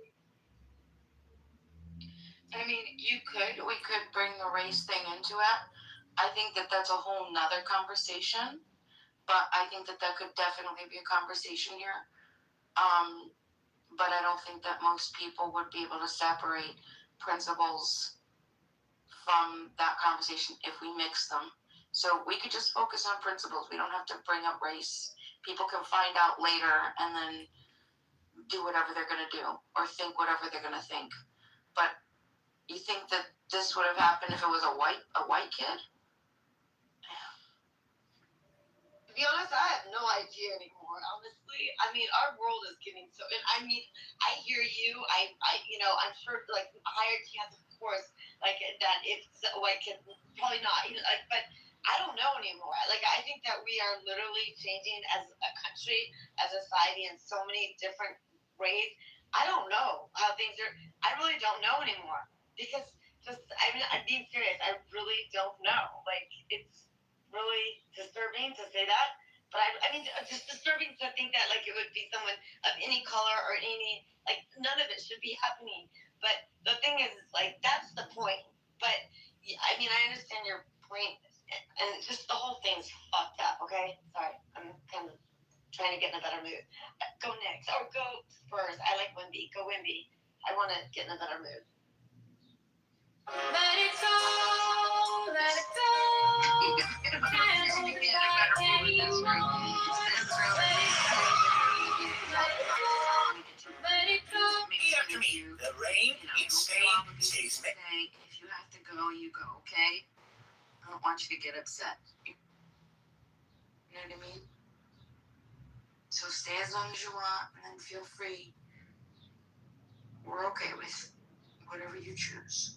I mean, we could bring the race thing into it. I think that that's a whole nother conversation. But I think that could definitely be a conversation here. But I don't think that most people would be able to separate principles from that conversation if we mix them. So we could just focus on principles. We don't have to bring up race. People can find out later and then do whatever they're going to do or think whatever they're going to think. But you think that this would have happened if it was a white kid? To be honest, I have no idea anymore. Honestly, I mean, our world is getting so. And I mean, I hear you. I'm sure like a higher chance, of course, like that if a white kid, probably not. But I don't know anymore. Like, I think that we are literally changing as a country, as a society, in so many different ways. I don't know how things are. I really don't know anymore because I'm being serious. I really don't know. Like, it's really disturbing to say that, but I mean, just disturbing to think that like it would be someone of any color or any like none of it should be happening. But the thing is, like that's the point. But I mean, I understand your point, and just the whole thing's fucked up. Okay, sorry, I'm kind of trying to get in a better mood. Go Knicks or go Spurs. I like Wemby. Go Wemby. I want to get in a better mood. Let it go, let it go. Can't hold it back anymore. Let it go. After me, the rain, it stays me. Okay, if you have to go, you go, okay? I don't want you to get upset. You know what I mean? So stay as long as you want and then feel free. We're okay with whatever you choose.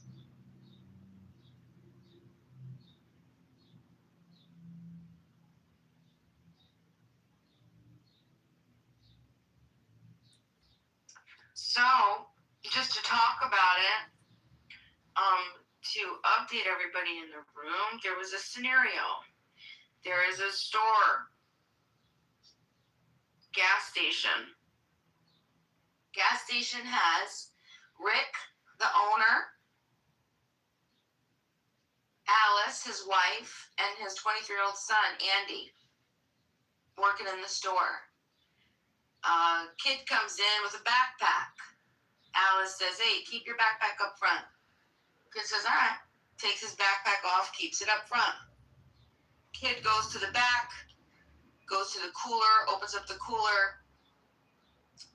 So, just to talk about it, to update everybody in the room, there was a scenario. There is a store, gas station. Gas station has Rick, the owner, Alice, his wife, and his 23-year-old son, Andy, working in the store. Kid comes in with a backpack. Alice says, hey, keep your backpack up front. Kid says, all right. Takes his backpack off, keeps it up front. Kid goes to the back, goes to the cooler, opens up the cooler,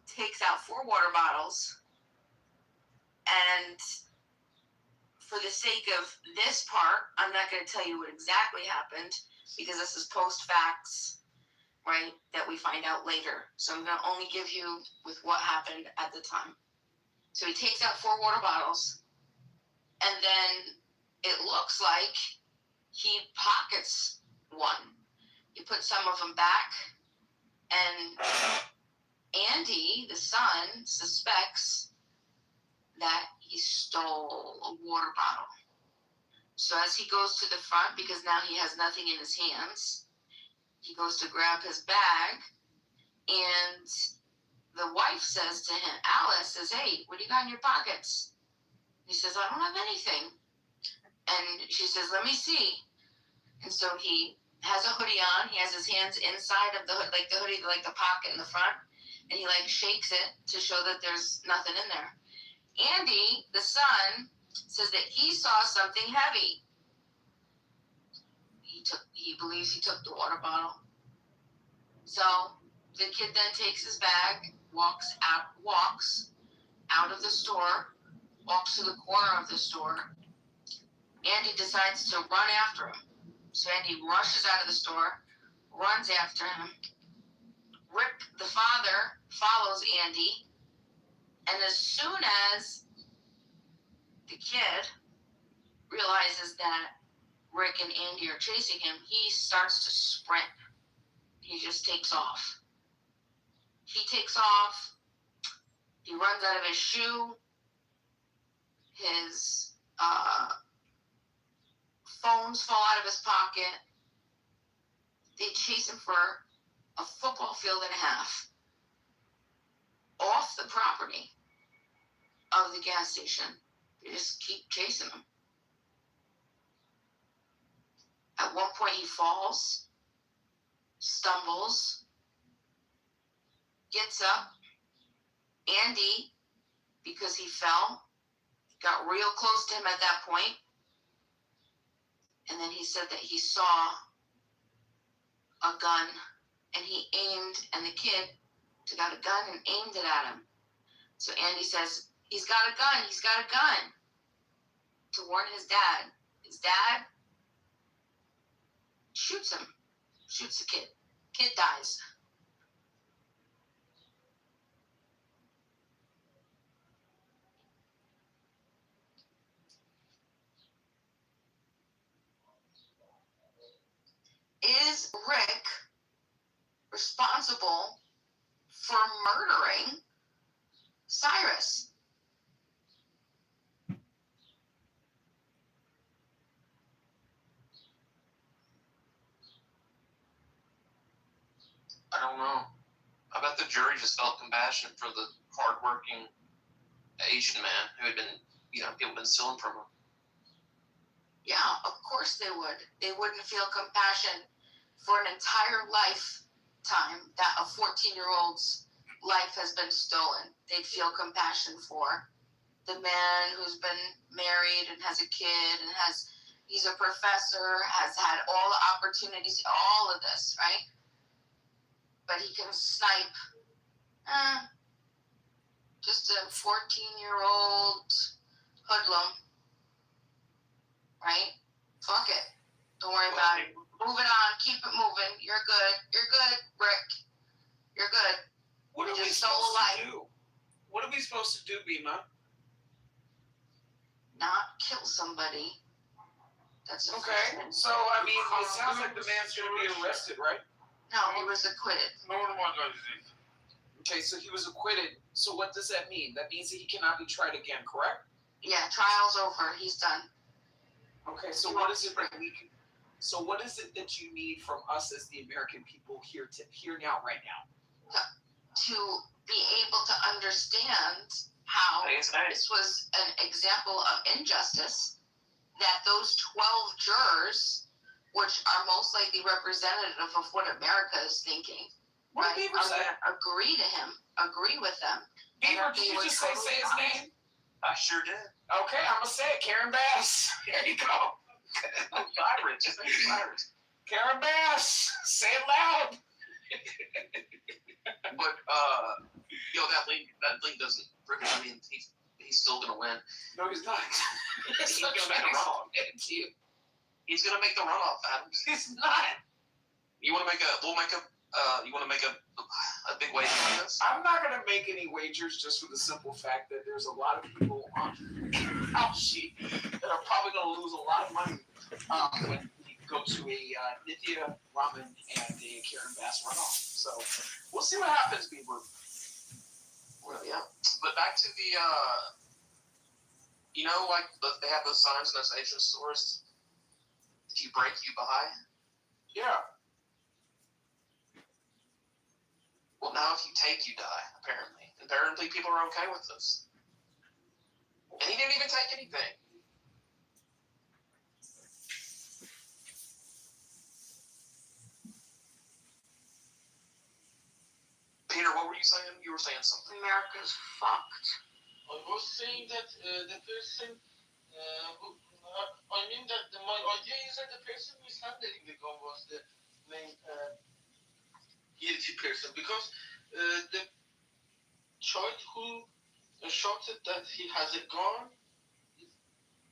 takes out 4 water bottles, and for the sake of this part, I'm not going to tell you what exactly happened because this is post-facts, right, that we find out later. So I'm going to only give you with what happened at the time. So he takes out 4 water bottles, and then it looks like he pockets one. He puts some of them back, and Andy, the son, suspects that he stole a water bottle. So as he goes to the front, because now he has nothing in his hands, he goes to grab his bag, and the wife says to him, Alice says, hey, what do you got in your pockets? He says, I don't have anything. And she says, let me see. And so he has a hoodie on. He has his hands inside of the hood, like the hoodie, like the pocket in the front. And he like shakes it to show that there's nothing in there. Andy, the son, says that he saw something heavy. He believes he took the water bottle. So the kid then takes his bag, walks out of the store, walks to the corner of the store. Andy decides to run after him. So Andy rushes out of the store, runs after him. Rick, the father, follows Andy. And as soon as the kid realizes that Rick and Andy are chasing him, he starts to sprint. He just takes off. He takes off. He runs out of his shoe. His phones fall out of his pocket. They chase him for a football field and a half off the property of the gas station. They just keep chasing him. At one point he falls, stumbles, gets up. Andy, because he fell, got real close to him at that point. And then he said that he saw a gun and he aimed, and the kid took out a gun and aimed it at him. So Andy says, he's got a gun, to warn his dad. His dad shoots him, shoots the kid. Kid dies. Is Rick responsible for murdering Cyrus? I don't know. I bet the jury just felt compassion for the hardworking Asian man who had been, people had been stealing from him. Yeah, of course they would. They wouldn't feel compassion for an entire lifetime that a 14-year-old's life has been stolen. They'd feel compassion for the man who's been married and has a kid and he's a professor, has had all the opportunities, all of this, right? But he can snipe just a 14-year-old hoodlum, right? Fuck it. Don't worry about it. Move it on. Keep it moving. You're good. You're good, Rick. You're good. What are we Just stole a supposed life. to do? What are we supposed to do, Bima? Not kill somebody. That's a Okay. So, I mean, it sounds like the man's going to be arrested, right? No, he was acquitted. Okay, so he was acquitted. So what does that mean? That means that he cannot be tried again, correct? Yeah, trial's over. He's done. Okay, so what is it that we can? So what is it that you need from us as the American people here now, right now? To be able to understand how this was an example of injustice, that those 12 jurors, which are most likely representative of what America is thinking, What right, did Beaver say? agree with them. Beaver, did you just say his name? I sure did. Okay, I'm going to say it. Karen Bass. There you go. Cyrus. His name's Cyrus. Karen Bass. Say it loud. But, that link doesn't freaking, I mean, he's still going to win. No, he's not. He's going to make a runoff. He's going to make the runoff, Adams. He's not. You want to make a big wager on this? I'm not going to make any wagers just for the simple fact that there's a lot of people on House Sheet that are probably going to lose a lot of money when we go to a Nithya Raman and a Karen Bass runoff. So we'll see what happens, Beaver. Well, yeah. But back to the, they have those signs in those Asian stores. If you break, you buy. Yeah. Well, now if you take, you die, apparently. Apparently people are okay with this. And he didn't even take anything. Peter, what were you saying? You were saying something. America's fucked. I was saying that the person my idea is that the person who is handling the gun was the main guilty person, because the child who shouted that he has a gun,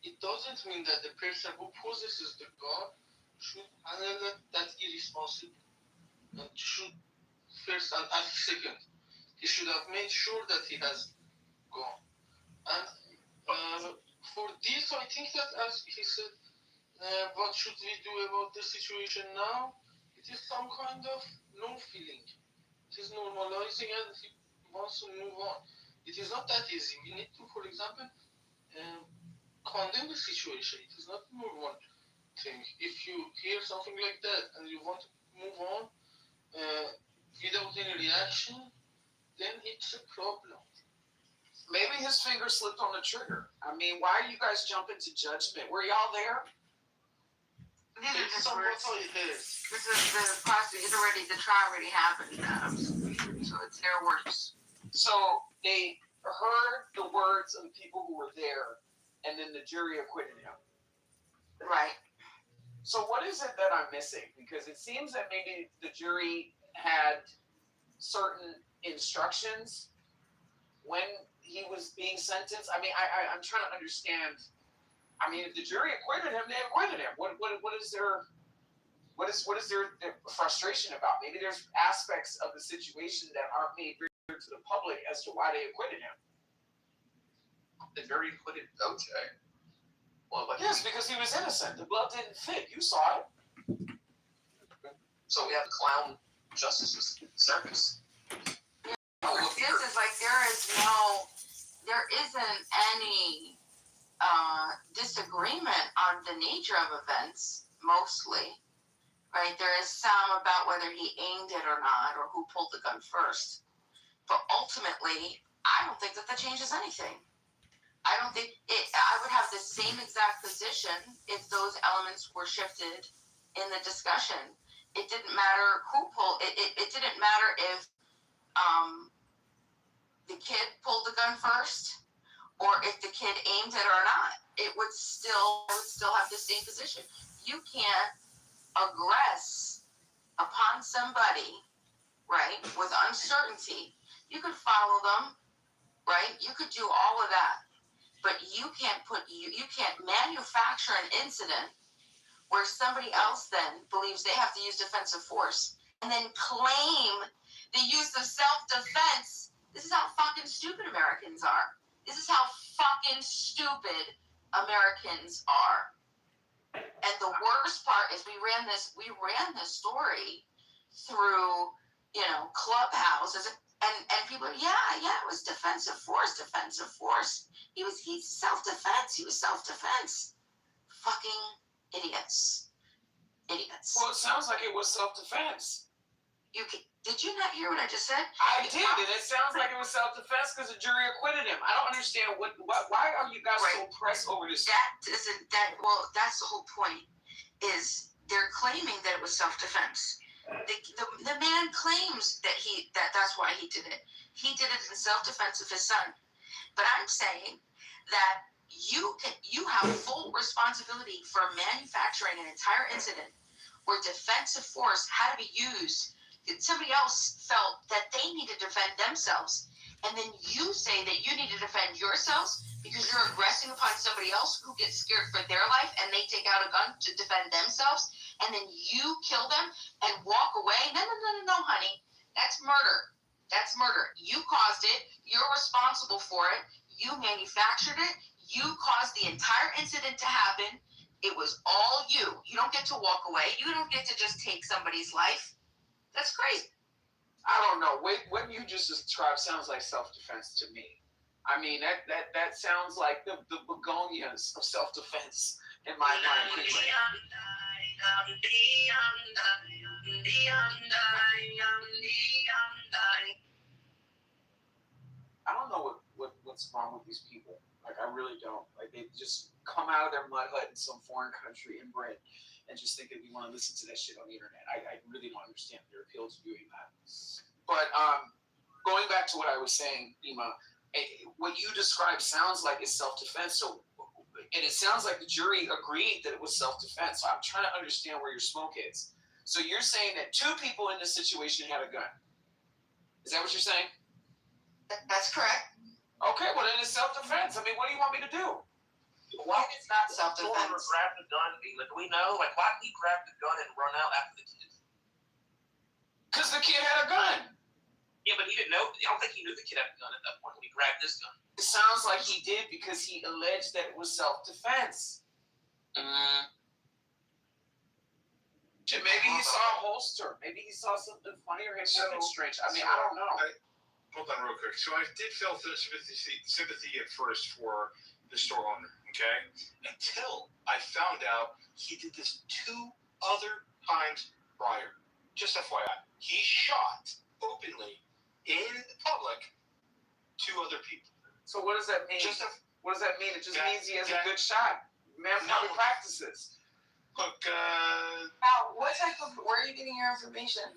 it doesn't mean that the person who possesses the gun should handle it that irresponsible and should first and second. He should have made sure that he has gone. And for this, I think that, as he said, what should we do about the situation now? It is some kind of no feeling. It is normalizing and he wants to move on. It is not that easy. We need to, for example, condemn the situation. It is not more one thing. If you hear something like that and you want to move on without any reaction, then it's a problem. Maybe his finger slipped on the trigger. I mean, why are you guys jumping to judgment? Were y'all there? These are just Somewhat words. like this. This is the trial already happened. So it's their words. So they heard the words of the people who were there, and then the jury acquitted him. Right. So what is it that I'm missing? Because it seems that maybe the jury had certain instructions when he was being sentenced. I mean, I'm trying to understand. I mean, if the jury acquitted him, they acquitted him. What is their frustration about? Maybe there's aspects of the situation that aren't made clear to the public as to why they acquitted him. The jury acquitted OJ. Well, but yes, because he was innocent. The blood didn't fit. You saw it. So we have the clown justice circus. This is like there isn't any disagreement on the nature of events, mostly, right? There is some about whether he aimed it or not, or who pulled the gun first. But ultimately, I don't think that changes anything. I don't think I would have the same exact position if those elements were shifted in the discussion. It didn't matter who pulled it. It didn't matter if the kid pulled the gun first or if the kid aimed it or not. I would still have the same position. You can't aggress upon somebody, right, with uncertainty. You could follow them, right? You could do all of that. But you can't manufacture an incident where somebody else then believes they have to use defensive force and then claim the use of self-defense. This is how fucking stupid Americans are. This is how fucking stupid Americans are. And the worst part is we ran this story through, Clubhouse and people, it was defensive force. He's self-defense. Fucking idiots. Well, it sounds like it was self-defense. Did you not hear what I just said? I did, and it sounds like it was self-defense because the jury acquitted him. I don't understand why are you guys so pressed over this? That's the whole point, is they're claiming that it was self-defense. The man claims that's why he did it. He did it in self-defense of his son. But I'm saying that you have full responsibility for manufacturing an entire incident where defensive force had to be used. Somebody else felt that they need to defend themselves, and then you say that you need to defend yourselves because you're aggressing upon somebody else who gets scared for their life and they take out a gun to defend themselves, and then you kill them and walk away. No, honey. That's murder. You caused it. You're responsible for it. You manufactured it. You caused the entire incident to happen. It was all you. You don't get to walk away. You don't get to just take somebody's life. That's crazy. I don't know. What you just described sounds like self-defense to me. I mean, that sounds like the begonias of self-defense in my mind. I don't know what's wrong with these people. Like, I really don't. Like, they just come out of their mud hut in some foreign country and bred and just think that we want to listen to that shit on the internet. I really don't understand their appeal to doing that. But going back to what I was saying, Nima, what you described sounds like it's self-defense. So, and it sounds like the jury agreed that it was self-defense. So I'm trying to understand where your smoke is. So you're saying that two people in this situation had a gun. Is that what you're saying? That's correct. Okay, well then it's self-defense. I mean, what do you want me to do? Why it's not self-defense? Grab the gun. Do we know? Like, why did he grab the gun and run out after the kid? Because the kid had a gun. Yeah, but he didn't know. I don't think he knew the kid had a gun at that point when he grabbed this gun. It sounds like he did because he alleged that it was self-defense. Maybe he saw a holster. Maybe he saw something funny or something strange. I mean, I don't know. Hold on real quick. So I did feel sympathy at first for the store owner, okay? Until I found out he did this 2 other times prior. Just FYI. He shot openly in public 2 other people. So what does that mean? What does that mean? It just means he has a good shot. Man probably practices. Look, where are you getting your information?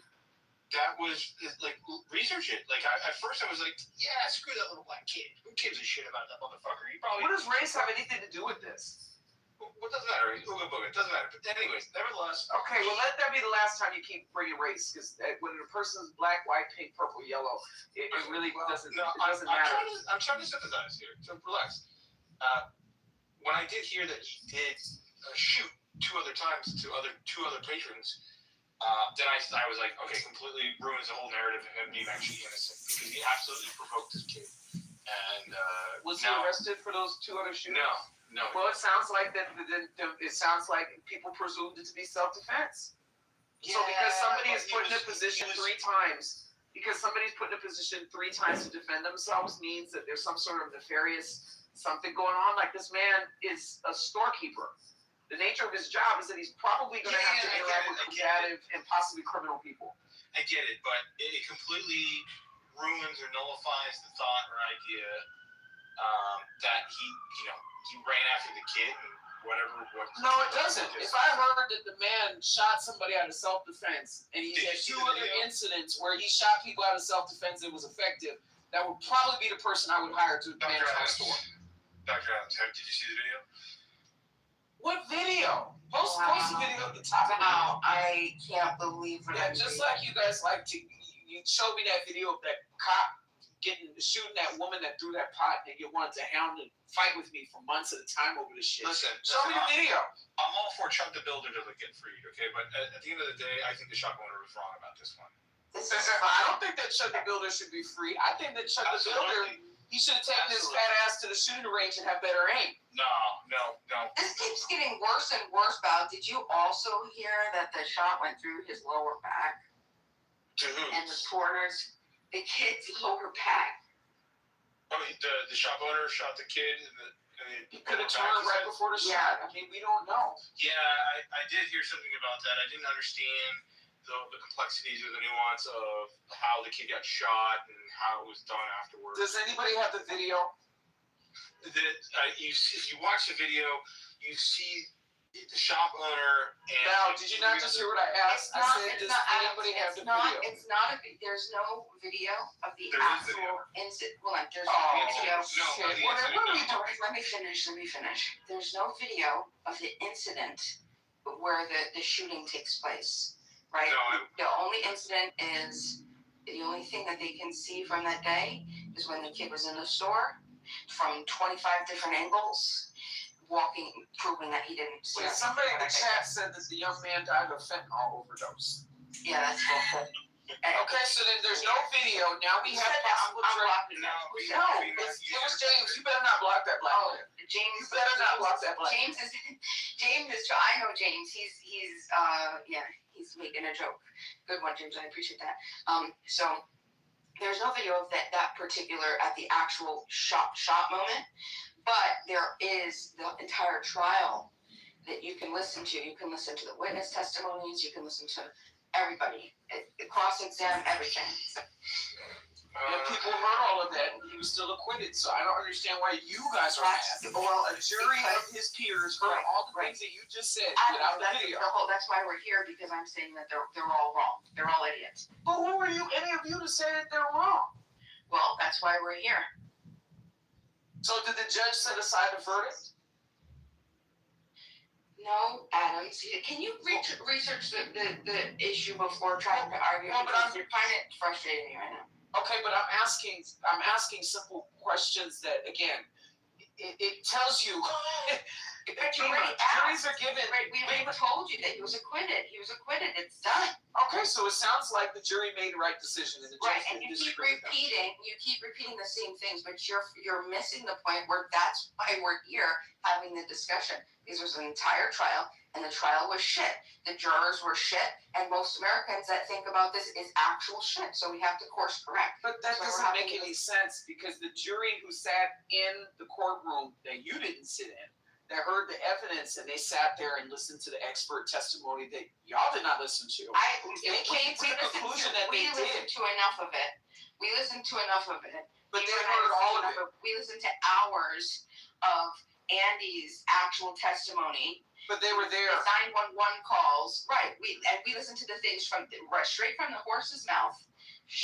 That was, like, research it. Like, at first I was like, yeah, screw that little black kid. Who gives a shit about that motherfucker? He probably... What does race have anything to do with this? What doesn't matter? Ooga booga. doesn't matter. But anyways, nevertheless. Okay, well, let that be the last time you keep bringing race, because when a person's black, white, pink, purple, yellow, it really doesn't matter. I'm trying to sympathize here. So relax. When I did hear that he did shoot two other times to two other patrons, then I was like, okay, completely ruins the whole narrative of him being actually innocent, because he absolutely provoked this kid. And was he arrested for those two other shootings? No. Well, it sounds like people presumed it to be self-defense. So because somebody is put in a position three times to defend themselves means that there's some sort of nefarious something going on. Like, this man is a storekeeper. The nature of his job is that he's probably going to have to interact with combative and possibly criminal people. I get it, but it completely ruins or nullifies the thought or idea that he ran after the kid and whatever. No, it doesn't. If I heard that the man shot somebody out of self-defense and he had two other incidents where he shot people out of self-defense and was effective, that would probably be the person I would hire to manage my store. Dr. Adams, did you see the video? What video? Post the video at the top. Wow, I can't believe what Yeah, just like you guys like to, you showed me that video of that cop shooting that woman that threw that pot, and you wanted to hound and fight with me for months at a time over this shit. Listen, show me the video. I'm all for Chuck the Builder to get freed, okay? But at the end of the day, I think the shop owner was wrong about this one. I don't think that Chuck the Builder should be free. I think that Chuck the Builder, he should have taken his fat ass to the shooting range and have better aim. No. This keeps getting worse and worse, Val. Did you also hear that the shot went through his lower back? To who? And the kid's lower back. Oh, the shop owner shot the kid he could have turned right before the shot. I mean, we don't know. Yeah, I did hear something about that. I didn't understand the complexities or the nuance of how the kid got shot and how it was done afterwards. Does anybody have the video? If you watch the video, you see the shop owner. And now, did you not just hear what I asked? I said, does anybody have the video? It's not. There's no video of the actual incident. Well, there's no video. What are we doing? Let me finish. There's no video of the incident where the shooting takes place. Right. The only incident is the only thing that they can see from that day is when the kid was in the store from 25 different angles. Proving that he didn't. Wait, somebody in the chat said that the young man died of fentanyl overdose. Yeah, that's bullshit. Okay, so then there's no video. Now we have possible trade. No, it was James. You better not block that black man. James. You better not block that black man. James is. I know James. He's making a joke. Good one, James. I appreciate that. So there's no video of that particular at the actual shot moment. But there is the entire trial that you can listen to. You can listen to the witness testimonies. You can listen to everybody. Cross-exam, everything. People heard all of that, and he was still acquitted. So I don't understand why you guys are mad. Well, a jury of his peers heard all the things that you just said without the video. That's why we're here, because I'm saying that they're all wrong. They're all idiots. But who are any of you to say that they're wrong? Well, that's why we're here. So did the judge set aside the verdict? No, Adams. Can you research the issue before trying to argue? No, but you're kind of frustrating me right now. Okay, but I'm asking simple questions that, again, it tells you. Juries are given. We already told you that he was acquitted. It's done. Okay, so it sounds like the jury made the right decision, and the judge and you keep repeating the same things, but you're missing the point where that's why we're here having the discussion. Because there's an entire trial, and the trial was shit. The jurors were shit, and most Americans that think about this is actual shit. So we have to course correct. But that doesn't make any sense, because the jury who sat in the courtroom that you didn't sit in, that heard the evidence, and they sat there and listened to the expert testimony that y'all did not listen to. They came to the conclusion that they did. We listened to enough of it. But they heard all of it. We listened to hours of Andy's actual testimony. But they were there. The 911 calls. Right. We listened to the things straight from the horse's mouth.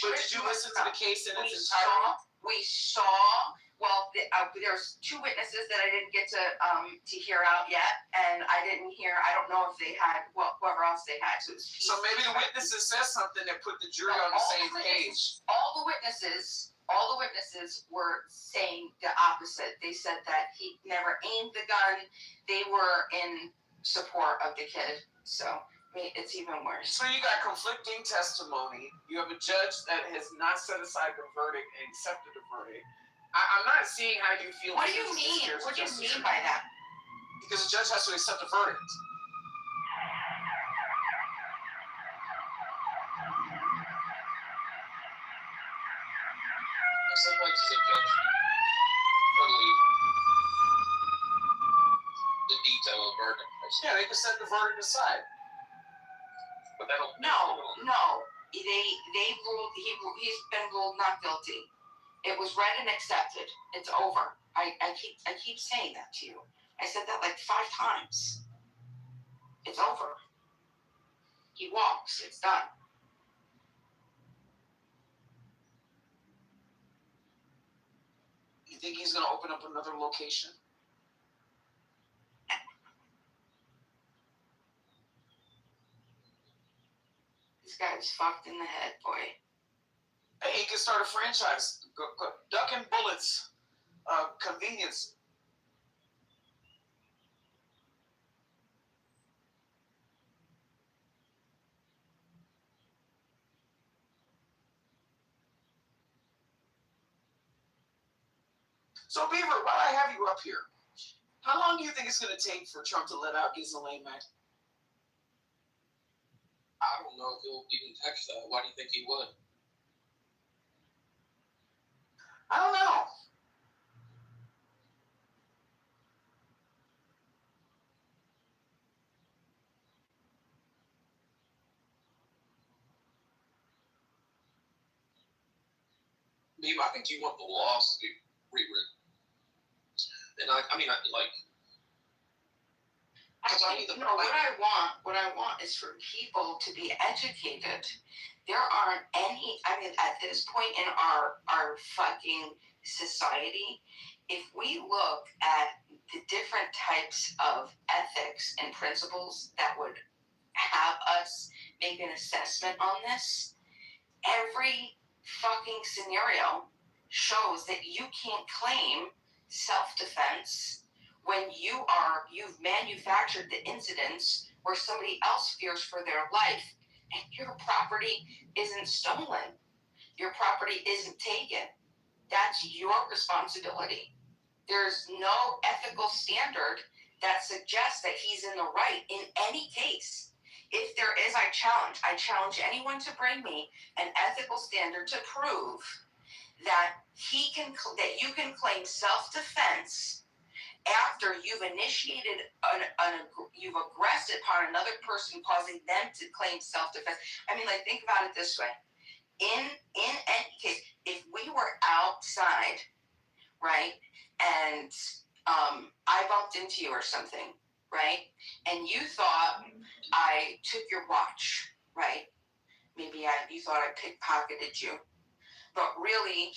But did you listen to the case in its entirety? We saw Well, there's two witnesses that I didn't get to hear out yet, and I didn't hear. I don't know if they had whoever else they had. So, so maybe the witnesses said something that put the jury on the same page. All the witnesses were saying the opposite. They said that he never aimed the gun. They were in support of the kid. So I mean, it's even worse. So you got conflicting testimony. You have a judge that has not set aside the verdict and accepted the verdict. I'm not seeing how you feel. What do you mean? What do you mean by that? Because the judge has to accept the verdict. Some places a judge totally the veto of verdict. Yeah, they can set the verdict aside. But that'll No. They ruled. He's been ruled not guilty. It was read and accepted. It's over. I keep saying that to you. I said that like 5 times. It's over. He walks. It's done. You think he's going to open up another location? This guy's fucked in the head, boy. Hey, he can start a franchise. Go, ducking bullets. Convenience. So, Beaver, while I have you up here, how long do you think it's going to take for Trump to let out Ghislaine Maxwell? I don't know if he'll even touch that. Why do you think he would? I don't know. Maybe I think you want the laws to be rewritten. And I mean, like. What I want is for people to be educated. There aren't any. I mean, at this point in our fucking society, if we look at the different types of ethics and principles that would have us make an assessment on this, every fucking scenario shows that you can't claim self-defense when you've manufactured the incidents where somebody else fears for their life and your property isn't stolen, your property isn't taken. That's your responsibility. There's no ethical standard that suggests that he's in the right in any case. If there is, I challenge anyone to bring me an ethical standard to prove that you can claim self-defense after you've initiated you've aggressed upon another person, causing them to claim self-defense. I mean, like, think about it this way. In any case, if we were outside, right, and I bumped into you or something, right, and you thought I took your watch, right? Maybe you thought I pickpocketed you, but really,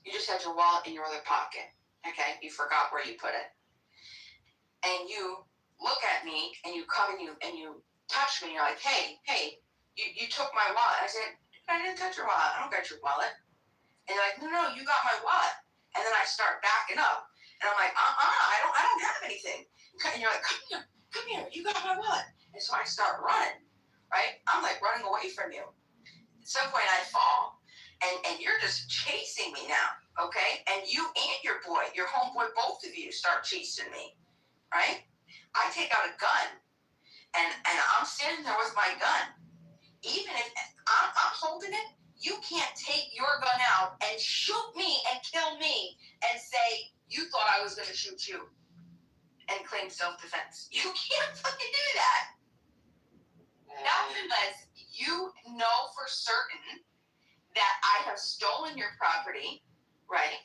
you just had your wallet in your other pocket. Okay, you forgot where you put it, and you look at me, and you come and you touch me. And you're like, hey, you took my wallet. I said, I didn't touch your wallet. I don't got your wallet. And you're like, no, you got my wallet. And then I start backing up, and I'm like, I don't have anything. And you're like, come here, you got my wallet. And so I start running, right? I'm like running away from you. At some point, I fall, and you're just chasing me now. Okay, and you and your homeboy, both of you start chasing me, right? I take out a gun, and I'm standing there with my gun. Even if I'm holding it, you can't take your gun out and shoot me and kill me and say you thought I was going to shoot you and claim self-defense. You can't fucking do that. Not unless you know for certain that I have stolen your property. Right?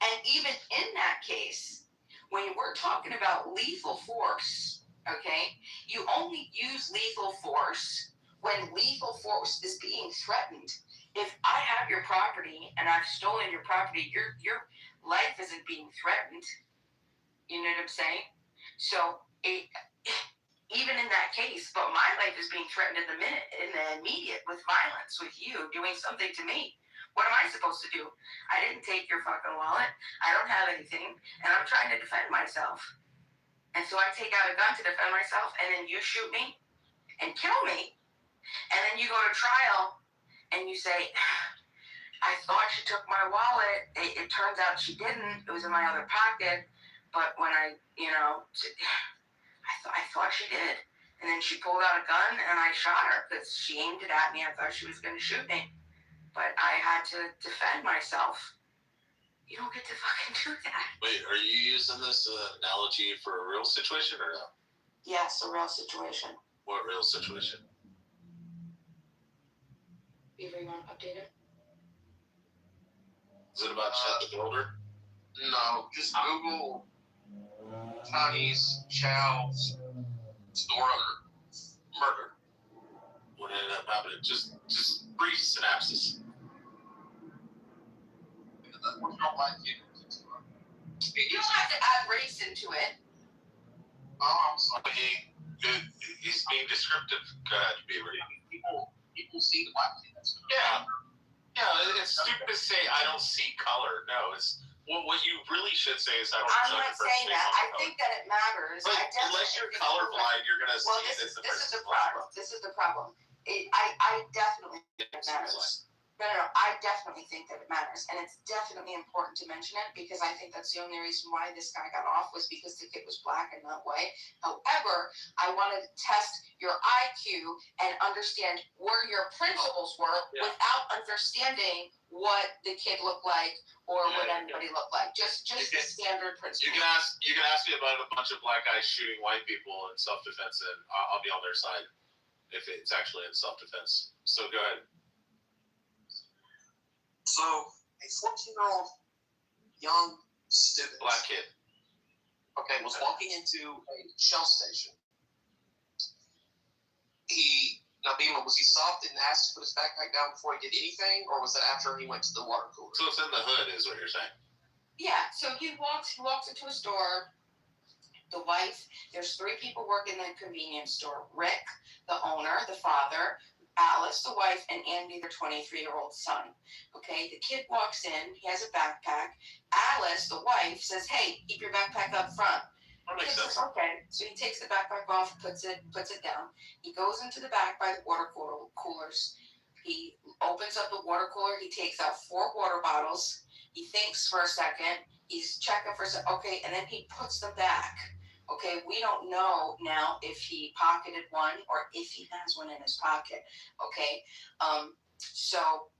And even in that case, when we're talking about lethal force, okay, you only use lethal force when lethal force is being threatened. If I have your property and I've stolen your property, your life isn't being threatened. You know what I'm saying? So even in that case, but my life is being threatened in the immediate with violence, with you doing something to me. What am I supposed to do? I didn't take your fucking wallet. I don't have anything, and I'm trying to defend myself. And so I take out a gun to defend myself, and then you shoot me and kill me. And then you go to trial, and you say, I thought she took my wallet. It turns out she didn't. It was in my other pocket. But when I thought she did. And then she pulled out a gun, and I shot her because she aimed it at me. I thought she was going to shoot me. But I had to defend myself. You don't get to fucking do that. Wait, are you using this analogy for a real situation or no? Yes, a real situation. What real situation? Beaver, you want to update it? Is it about Chet the Builder? No, just Google Chinese Chow's store owner murder. What ended up happening? Just brief synopsis. We don't like you. You don't have to add race into it. Oh, I'm sorry. He's being descriptive, Beaver. People see the black thing. Yeah, it's stupid to say I don't see color. No, it's what you really should say is I don't. I'm not saying that. I think that it matters. But unless you're colorblind, you're gonna see it as the this is the problem. This is the problem. I definitely think it matters. No. I definitely think that it matters, and it's definitely important to mention it because I think that's the only reason why this guy got off was because the kid was black and not white. However, I wanted to test your IQ and understand where your principles were without understanding what the kid looked like or what anybody looked like. Just the standard principles. You can ask me about a bunch of black guys shooting white people in self-defense, and I'll be on their side if it's actually in self-defense. So go ahead. So, a 14-year-old young student, black kid, was walking into a Shell station. Was he stopped and asked to put his backpack down before he did anything, or was that after he went to the water cooler? So it's in the hood, is what you're saying? Yeah. So he walks into a store. The wife. There's 3 people working in the convenience store. Rick, the owner, the father. Alice, the wife, and Andy, their 23-year-old son. Okay, the kid walks in. He has a backpack. Alice, the wife, says, "Hey, keep your backpack up front." That makes sense. Okay, so he takes the backpack off, puts it down. He goes into the back by the water coolers. He opens up the water cooler. He takes out 4 water bottles. He thinks for a second. He's checking for a second. Okay, and then he puts them back. Okay, we don't know now if he pocketed one or if he has one in his pocket. Okay, so.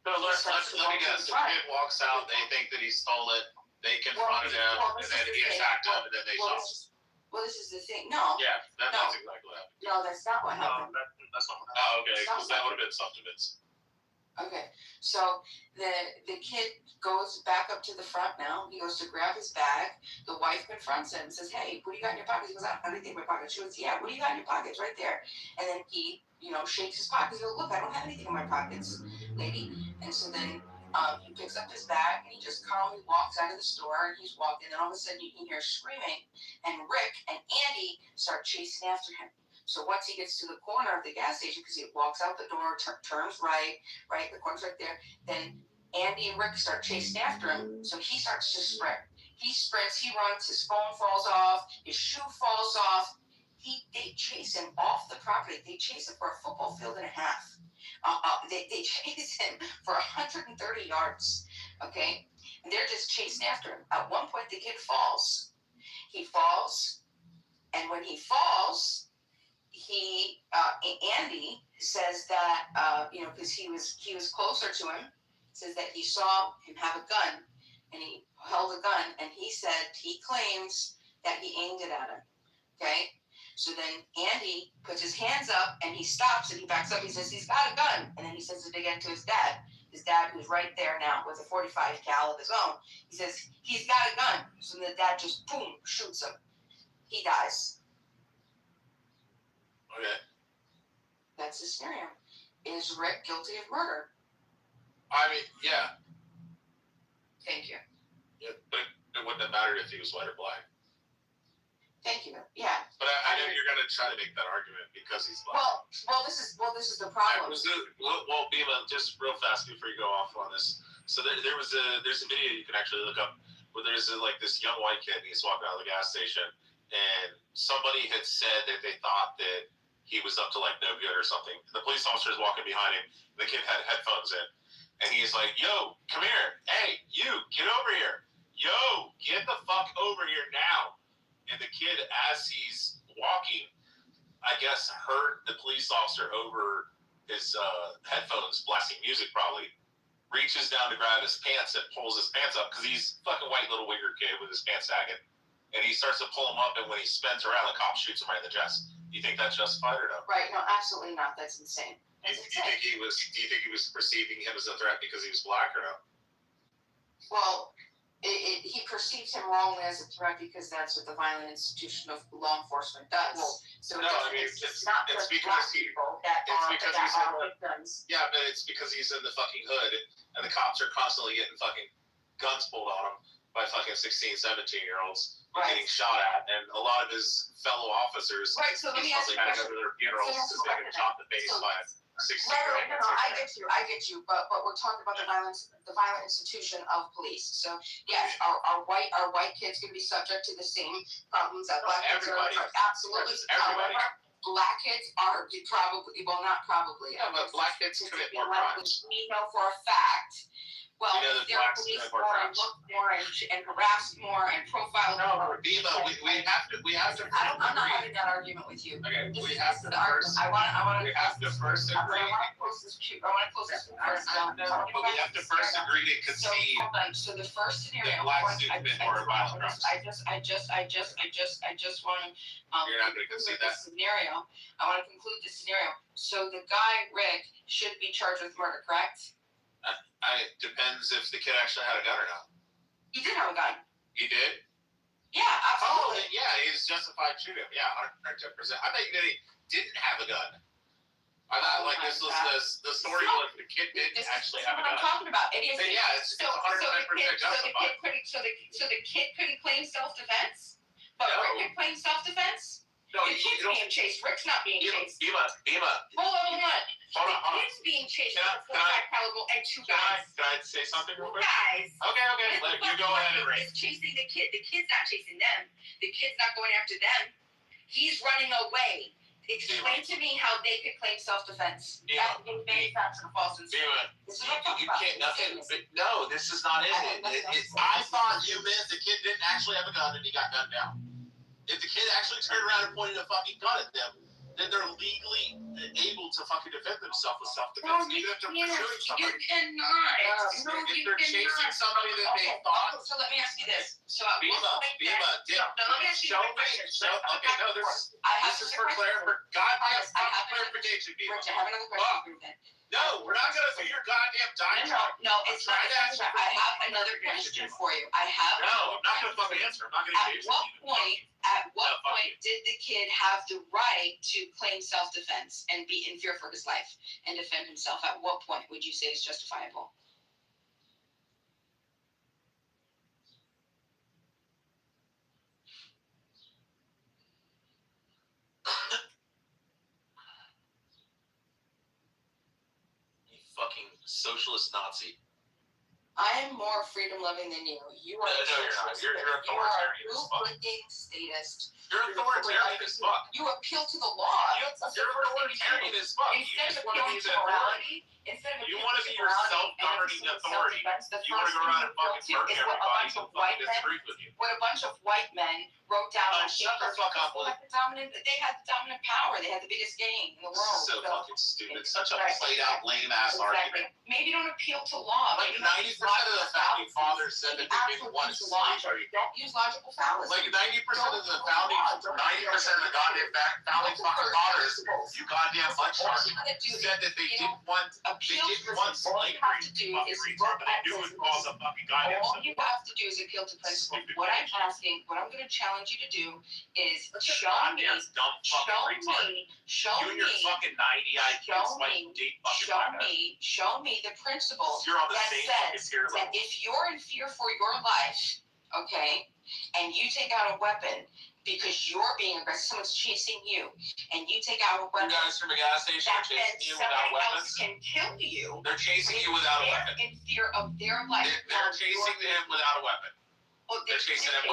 No, let me guess. The kid walks out. They think that he stole it. They confronted him, and then he attacked him, and then they shot him. Well, this is the thing. No. Yeah, that's exactly what happened. No, that's not what happened. That's not what happened. Oh, okay, because that would have been self-defense. Okay, so the kid goes back up to the front now. He goes to grab his bag. The wife confronts him and says, "Hey, what do you got in your pockets?" He goes, "I don't have anything in my pockets." She goes, "Yeah, what do you got in your pockets?" Right there. And then he, shakes his pockets. He goes, "Look, I don't have anything in my pockets, lady." And so then he picks up his bag and he just calmly walks out of the store. And he's walking, and all of a sudden you can hear screaming. And Rick and Andy start chasing after him. So once he gets to the corner of the gas station, because he walks out the door, turns right, the corner's right there, then Andy and Rick start chasing after him. So he starts to sprint. He sprints, he runs, his phone falls off, his shoe falls off. They chase him off the property. They chase him for a football field and a half. They chase him for 130 yards, okay? And they're just chasing after him. At one point, the kid falls. He falls, and when he falls, Andy says that because he was closer to him, says that he saw him have a gun, and he held a gun, and he claims that he aimed it at him. Okay, so then Andy puts his hands up and he stops and he backs up. He says he's got a gun, and then he says it again to his dad. His dad, who's right there now with a .45 cal of his own, he says he's got a gun. So the dad just boom shoots him. He dies. Okay. that's the scenario. Is Rick guilty of murder? I mean, yeah. Thank you. Yeah, but it wouldn't have mattered if he was white or black. Thank you. Yeah. But I know you're gonna try to make that argument because he's black. Well, this is the problem. Well, Bima, just real fast before you go off on this. So there's a video you can actually look up where there's this young white kid. He's walking out of the gas station, and somebody had said that they thought that he was up to like no good or something. The police officer is walking behind him. The kid had headphones in, and he's like, "Yo, come here! Hey, you, get over here! Yo, get the fuck over here now!" And the kid, as he's walking, I guess heard the police officer over his headphones blasting music probably, reaches down to grab his pants and pulls his pants up because he's fucking white little wigger kid with his pants sagging. And he starts to pull him up, and when he spins around, the cop shoots him right in the chest. Do you think that's justified or no? Right, no, absolutely not. That's insane. Do you think he was perceiving him as a threat because he was black or no? Well, he perceives him wrongly as a threat because that's what the violent institution of law enforcement does. Well, so no, I mean, it's not it's just because black people that are victims. Yeah, but it's because he's in the fucking hood, and the cops are constantly getting fucking guns pulled on him by fucking 16, 17-year-olds getting shot at, and a lot of his fellow officers, right, so let me ask you a had to go question. to their funerals because they've been shot in the face by a 16-year-old. No, I get you, but we're talking about the violent institution of police. So yes, our white kids can be subject to the same problems that black kids are. Absolutely. Everybody. However, black kids are probably, well, not probably. Yeah, but black kids commit more crimes. We know for a fact. Well, You know that they're blacks policed commit more more and crimes. looked more and harassed more and profiled more. Bima, we have to I'm not having that argument with you. Okay, This we is have to the argument. first. I want to. We have to first agree. I want to close this first. But we have to first agree to So concede hold on. So the first scenario. that blacks do commit more violent crimes. I just want to. You're not going to concede that. Scenario. I want to conclude this scenario. So the guy Rick should be charged with murder, correct? It depends if the kid actually had a gun or not. He did have a gun. He did? Yeah, Oh, absolutely. then yeah, he's justified shooting him. Yeah, 110%. I thought you didn't have a gun. I thought like this was the story was the kid didn't actually have a gun. This is what I'm talking about. Then, yeah, it's 110% justified. So the kid couldn't claim self-defense? But No. Rick could claim self-defense? No, the kid's being chased. Rick's not being chased. Bima. Hold on. Hold on. The kid's being chased with a 45 caliber and two guys. Can I say something real quick? Guys. Okay. Let you go ahead and race. He's chasing the kid. The kid's not chasing them. The kid's not going after them. He's running away. Explain to me how they could claim self-defense. Yeah. That would manufacture false Bima, This is what I'm talking you about. can't nothing. No, this is not it. I thought you meant the kid didn't actually have a gun and he got gunned down. If the kid actually turned around and pointed a fucking gun at them, then they're legally able to fucking defend themselves with self-defense. Even if they're pursuing somebody. You cannot. If they're chasing somebody that they thought. So let me ask you this. So at Bima, what point let me show me. Okay, no, this is for clarification, Bima. Rich, I have another question for you then. No, we're not gonna do your goddamn diatribe. No, it's not. I have another question for you. No, I'm not gonna fucking answer. I'm not gonna At what point did the kid have the right to claim self-defense and be in fear for his life and defend himself? At what point would you say is justifiable? You fucking socialist Nazi. I am more freedom-loving than you. You are. No, you're not. You're authoritarian as fuck. Bootlicking statist. You're authoritarian as fuck. You appeal to the law. You're authoritarian as fuck. Instead of want to be appealing to the morality, instead of you want to be your self-governing authority. You want to go around and fucking murder everybody who fucking disagrees with you. What a bunch of white men wrote down on shut the papers. fuck up, Willie. They had the dominant power. They had the biggest game in the world. This is so fucking stupid. Such a Right. played-out, lame-ass argument. Maybe don't appeal to law. Like 90% of the founding fathers said that they didn't want slavery. Don't use logical fallacy. Like 90% of the founding 90% of the goddamn founding fucking fathers, you goddamn All munchers, you gotta do said that they didn't want appeal to slavery. all you have to do Fucking is retard, look but I at knew it principles. was a fucking goddamn All civil you war. have to do is appeal to principles. Stupid What I'm bitch. asking, what I'm gonna challenge you to do is That's a show me, goddamn dumb fucking retard. show You and your me, fucking 90 IQ show spike me, date fucking show me the principle You're on the that same fucking says tier that level. if you're in fear for your life, okay, and you take out a weapon because you're being aggressive, someone's chasing you, and you take out a You weapon, guys from a gas station are that then chasing you without somebody weapons. else can kill you. They're chasing you without a weapon. They're in fear of their life. They're chasing him without a weapon. Well, They're chasing him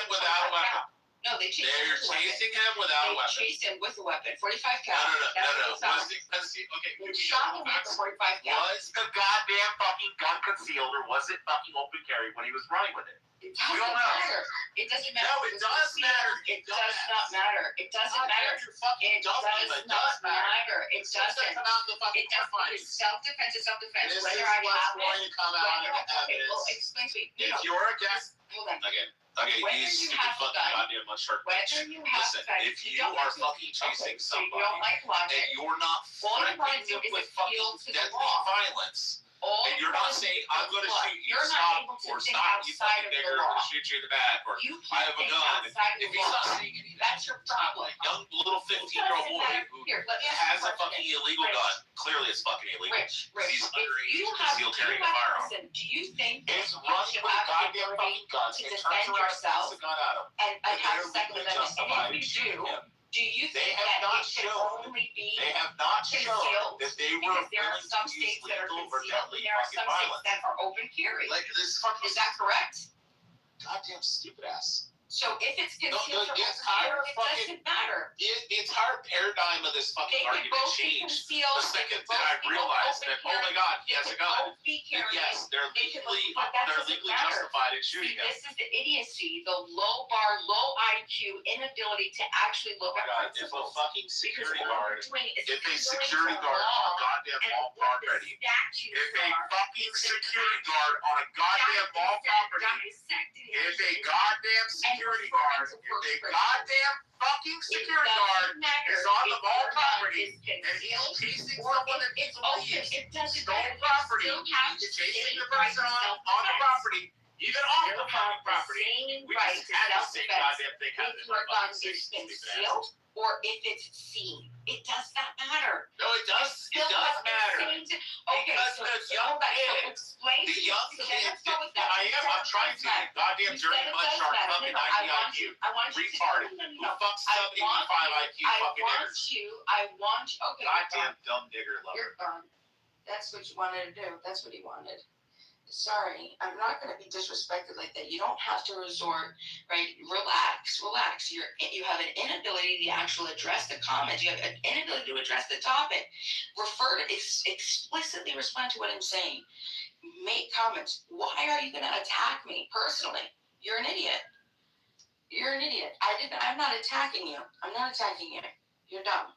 without a weapon. No, they chase him They're with a weapon. chasing him without a They weapon. chased him with a weapon. 45 No, cal. no. That's what they Was the okay, They give me shot him the with facts. a 45 cal. Was the goddamn fucking gun concealed or was it fucking open carry when he was running with it? It We doesn't don't know. matter. It doesn't matter. No, it does matter. It does not matter. It doesn't matter. You're fucking It dumb, does but it not does matter. matter. It doesn't. It's about the fucking It doesn't. findings. It's self-defense is self-defense. This is Whether I what's have going it. to come out of the Okay, well, evidence. explain to me. If No. you're a gas, Hold on. okay, Whether these you stupid have a fucking gun, goddamn mushroom bitch. Whether you have Listen, a gun, if you don't are have to- fucking chasing so you somebody don't like logic. and you're not All you wanna threatening do them is with appeal fucking to the deadly law. violence, All and you you're not wanna saying do I'm is going to what? shoot you, You're not stop, able to or think stop you outside fucking of the nigger, law. or shoot you in the back, or You I have a think gun. outside If the he's law. not saying any of that, That's your problem. like young little 15-year-old boy who Here, let me ask has you a fucking illegal Rich. gun, clearly it's fucking illegal. Rich, He's if underage, you concealed carrying a firearm. listen, do you think that He's you running should with a have the goddamn ability fucking gun to and turns defend around and yourself shoots a gun at him. and have they're a second legally amendment? justified And in if you shooting him. do you They think have that not it should shown. only be They have not shown concealed? that they were Because there are willing some to use states that are lethal or concealed, deadly and there are fucking some violence. states that are open carry. Like this fucking Is that correct? goddamn stupid ass. So if it's concealed or the open entire carry, it fucking doesn't matter. the entire paradigm of this fucking They can argument both be changed concealed. the They can second that I both be realized open that oh my carry. god, he They has a can gun. both be carrying. Yes, they're They can legally both- but that doesn't matter. justified in See, shooting him. this is the idiocy, the low bar, low IQ inability to actually Oh look my at god, if a principles. fucking Because security all guard, we're doing is if a appealing security to guard on law a goddamn and mall what the property, statutes if a are, fucking security guard on a goddamn mall property, if a goddamn security guard, if a goddamn fucking security guard is on the mall property and he's chasing someone that he believes stole property, he's chasing the person on the property, even off the fucking property. We just had the same goddamn thing happen. if your gun is concealed or if it's seen. It does not matter. No, it does. It Still does has the matter. same Okay, Because so the so young hold on, so kid, explain the to me. young So kid, let's go with that that. I am, I'm trying to, you goddamn dirty mud shark, fucking 90 IQ, I want you to retarded, no, no, who no. fucks I sub 85 want IQ fucking niggers. okay. Goddamn dumb nigger lover. You're done. That's what you wanted to do. That's what he wanted. Sorry, I'm not going to be disrespected like that. You don't have to resort, right? Relax. You have an inability to actually address the comments. You have an inability to address the topic. Explicitly respond to what I'm saying. Make comments. Why are you going to attack me personally? You're an idiot. I'm not attacking you. You're dumb.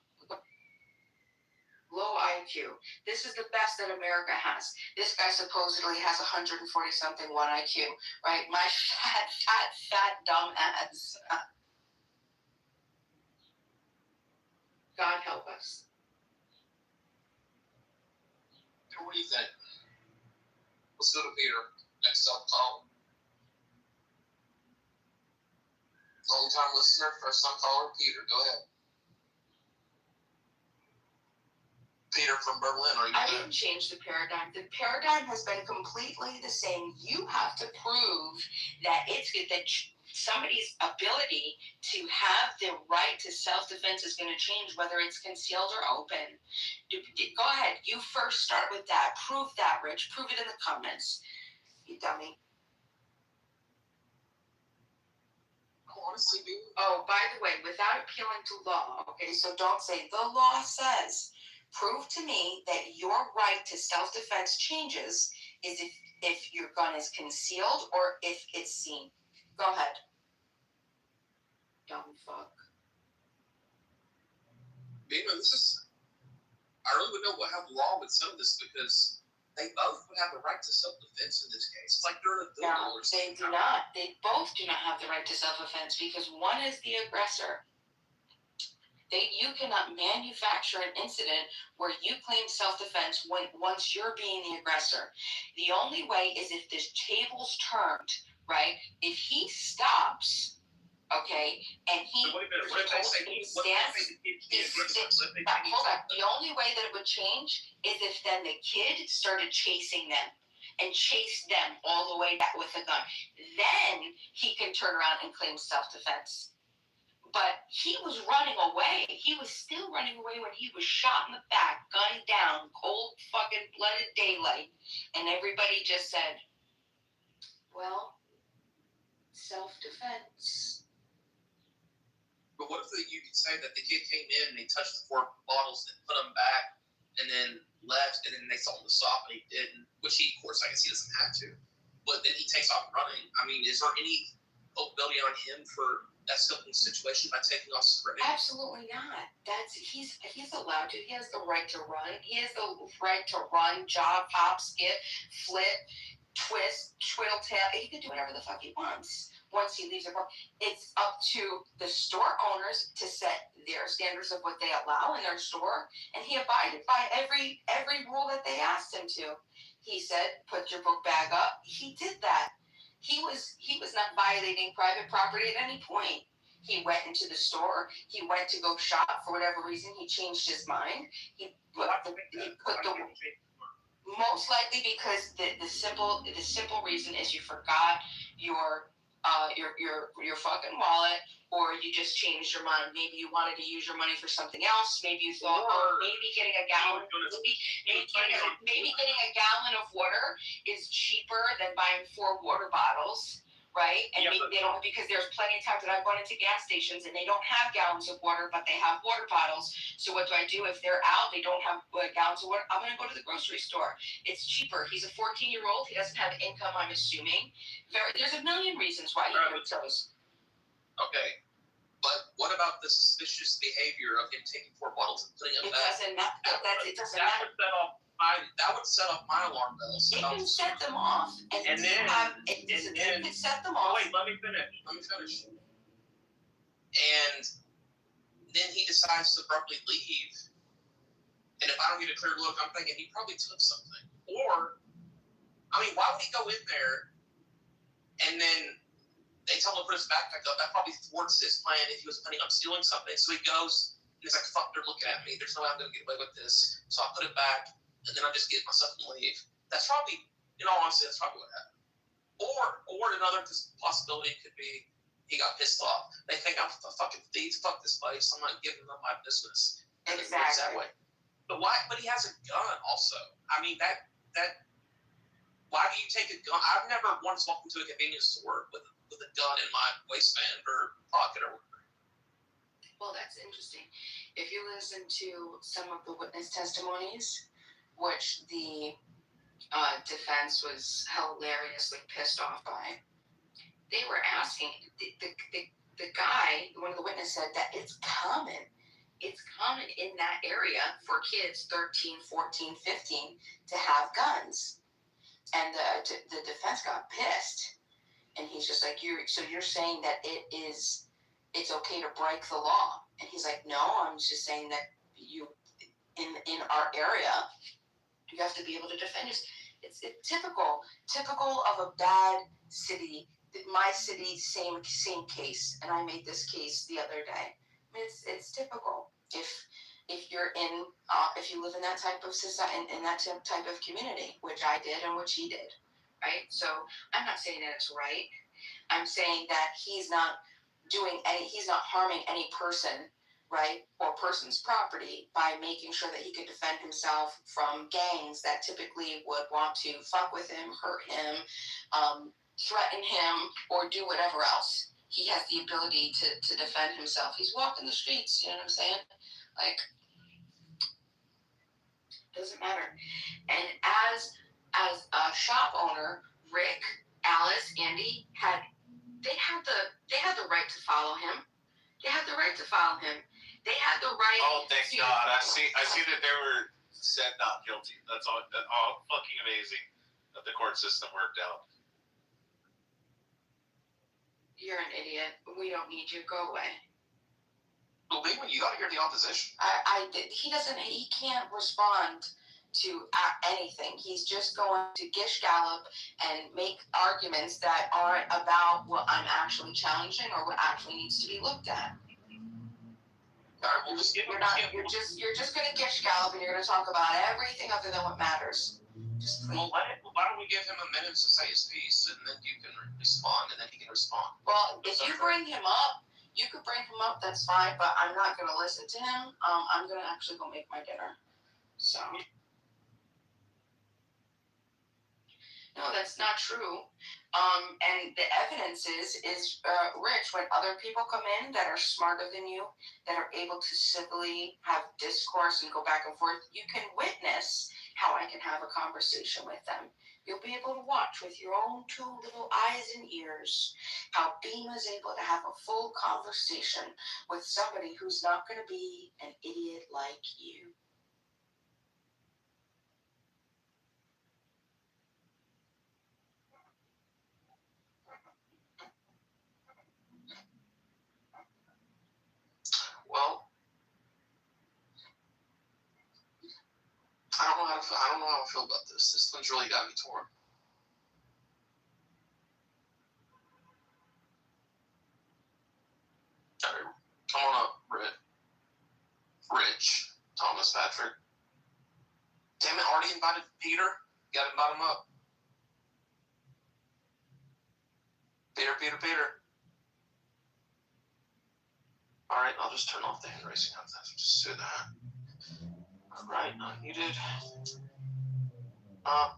Low IQ. This is the best that America has. This guy supposedly has 140 something 1 IQ, right? My fat dumb ass. God help us. What do you think? Let's go to Peter. Next up, call. Long time listener, first time caller, Peter. Go ahead. Peter from Berlin, are you I there? didn't change the paradigm. The paradigm has been completely the same. You have to prove that somebody's ability to have the right to self-defense is going to change, whether it's concealed or open. Go ahead. You first start with that. Prove that, Rich. Prove it in the comments. You dummy. Honestly, Oh, by the way, without appealing to law, okay, so don't say the law says. Prove to me that your right to self-defense changes is if your gun is concealed or if it's seen. Go ahead. Dumb fuck. I really would know how the law would settle this because they both would have the right to self-defense in this case. It's like they're an adult. No, they do not. They both do not have the right to self-defense because one is the aggressor. You cannot manufacture an incident where you claim self-defense once you're being the aggressor. The only way is if the table's turned, right? If he stops, okay, and he What if they say he stands? Hold on. The only way that it would change is if then the kid started chasing them and chased them all the way back with a gun. Then he can turn around and claim self-defense. But he was running away. He was still running away when he was shot in the back, gunned down, cold fucking blooded daylight. And everybody just said, well, self-defense. But what if you could say that the kid came in and he touched the 4 bottles and put them back and then left, and then they told him to stop and he didn't, which he, of course, I guess he doesn't have to. But then he takes off running. I mean, is there any culpability on him for escalating the situation by taking off spreading? Absolutely not. He's allowed to. He has the right to run. He has the right to run, jog, hop, skip, flip, twist, twiddle tail. He can do whatever the fuck he wants once he leaves the room. It's up to the store owners to set their standards of what they allow in their store, and he abided by every rule that they asked him to. He said, "Put your book bag up." He did that. He was not violating private property at any point. He went into the store. He went to go shop for whatever reason. He changed his mind. Most likely because the simple reason is you forgot your fucking wallet, or you just changed your mind. Maybe you wanted to use your money for something else. Maybe you thought, maybe getting a gallon, maybe getting a gallon of water is cheaper than buying 4 water bottles, right? And maybe they don't, because there's plenty of times that I've gone into gas stations and they don't have gallons of water, but they have water bottles. So what do I do if they're out? They don't have gallons of water. I'm going to go to the grocery store. It's cheaper. He's a 14-year-old. He doesn't have income, I'm assuming. There's a million reasons why he chose. Okay, but what about the suspicious behavior of him taking 4 bottles and putting them back? It doesn't matter. That would set off my alarm bells. It can set them off, it can set them off. Wait, let me finish. And then he decides to abruptly leave. And if I don't get a clear look, I'm thinking he probably took something. Or, I mean, why would he go in there and then they tell him to put his backpack up? That probably thwarts his plan if he was planning on stealing something. So he goes and he's like, fuck, they're looking at me. There's no way I'm going to get away with this. So I'll put it back and then I'll just get myself and leave. That's probably, in all honesty, that's probably what happened. Or another possibility could be he got pissed off. They think I'm a fucking thief. Fuck this place. I'm not giving them my business. And it works that way. But why? But he has a gun also. I mean, that. Why do you take a gun? I've never once walked into a convenience store with a gun in my waistband or pocket or whatever. Well, that's interesting. If you listen to some of the witness testimonies, which the defense was hilariously pissed off by, they were asking the guy, one of the witnesses said that it's common in that area for kids 13, 14, 15 to have guns. And the defense got pissed. And he's just like, you're saying that it's okay to break the law. And he's like, no, I'm just saying that you, in our area, you have to be able to defend yourself. It's typical of a bad city. My city, same case. And I made this case the other day. I mean, it's typical. If you're if you live in that type of society, in that type of community, which I did and which he did, right? So I'm not saying that it's right. I'm saying that he's not harming any person, right, or person's property by making sure that he could defend himself from gangs that typically would want to fuck with him, hurt him, threaten him, or do whatever else. He has the ability to defend himself. He's walking the streets, you know what I'm saying? Like, doesn't matter. And as a shop owner, Rick, Alice, Andy had the right to follow him. They had the right to follow him. They had the right. Oh, thank God! I see that they were said not guilty. That's all fucking amazing that the court system worked out. You're an idiot. We don't need you. Go away. Believe me, you got to hear the opposition. He can't respond to anything. He's just going to gish gallop and make arguments that aren't about what I'm actually challenging or what actually needs to be looked at. We'll just give You're just going to gish gallop and you're going to talk about everything other than what matters. Just please. Well, why don't we give him a minute to say his piece, and then you can respond, and then he can respond. Well, if you bring him up, you could bring him up. That's fine, but I'm not going to listen to him. I'm going to actually go make my dinner. So. No, that's not true. And the evidence is Rich, when other people come in that are smarter than you, that are able to civilly have discourse and go back and forth, you can witness how I can have a conversation with them. You'll be able to watch with your own two little eyes and ears how Beam is able to have a full conversation with somebody who's not going to be an idiot like you. Well, I don't know how I feel about this. This one's really got me torn. All right, come on up, Rich, Thomas Patrick. Damn it, already invited Peter. You gotta invite him up. Peter. All right, I'll just turn off the hand raising. I'll just do that. All right, unmuted. All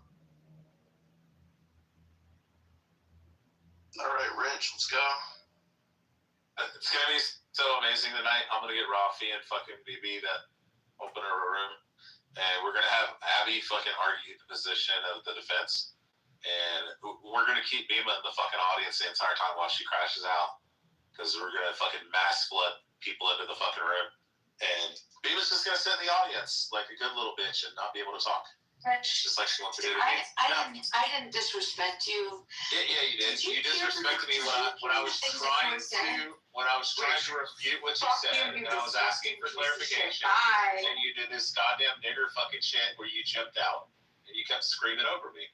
right, Rich, let's go. It's gonna be so amazing tonight. I'm gonna get Rafi and fucking BB to open a room, and we're gonna have Abby fucking argue the position of the defense, and we're gonna keep Bima in the fucking audience the entire time while she crashes out, because we're gonna fucking mass flood people into the fucking room, and Bima's just gonna sit in the audience like a good little bitch and not be able to talk. Rich, just like she wants to do to me. I didn't disrespect you. Yeah, you did. You disrespected me when I was trying to refute what you said, and I was asking for clarification. And you did this goddamn nigger fucking shit where you jumped out and you kept screaming over me.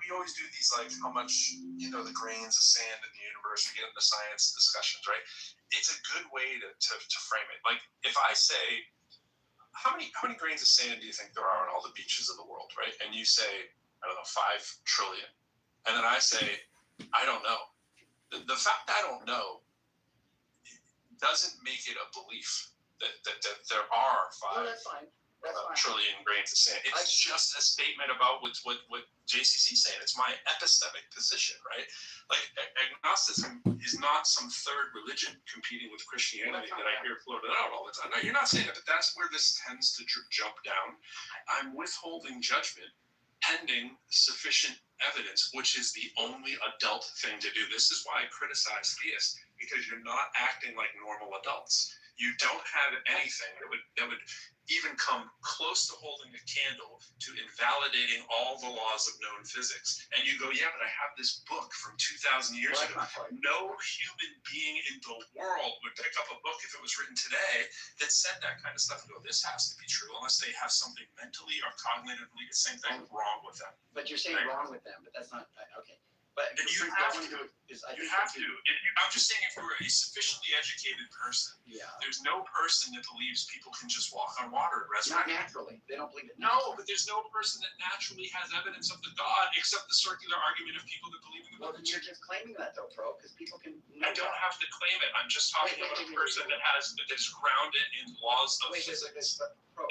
We always do these, like, how much, the grains of sand in the universe, we get into science discussions, right? It's a good way to frame it. Like, if I say, how many grains of sand do you think there are on all the beaches of the world, right? And you say, I don't know, 5 trillion. And then I say, I don't know. The fact I don't know doesn't make it a belief that there are 5 trillion grains of sand. It's just a statement about what JCC's saying. It's my epistemic position, right? Like, agnosticism is not some third religion competing with Christianity that I hear floated out all the time. No, you're not saying that, but that's where this tends to jump down. I'm withholding judgment pending sufficient evidence, which is the only adult thing to do. This is why I criticize theists, because you're not acting like normal adults. You don't have anything that would even come close to holding a candle to invalidating all the laws of known physics. And you go, yeah, but I have this book from 2,000 years ago. No human being in the world would pick up a book if it was written today that said that kind of stuff and go, this has to be true, unless they have something mentally or cognitively, the same thing wrong with them. But you're saying wrong with them, but that's not, okay. But you have to. I'm just saying, if you're a sufficiently educated person, there's no person that believes people can just walk on water and resurrect. Not naturally. They don't believe it. No, but there's no person that naturally has evidence of the God, except the circular argument of people that believe in the God. Well, you're just claiming that, though, bro, because people can. I don't have to claim it. I'm just talking about a person that's grounded in laws of physics.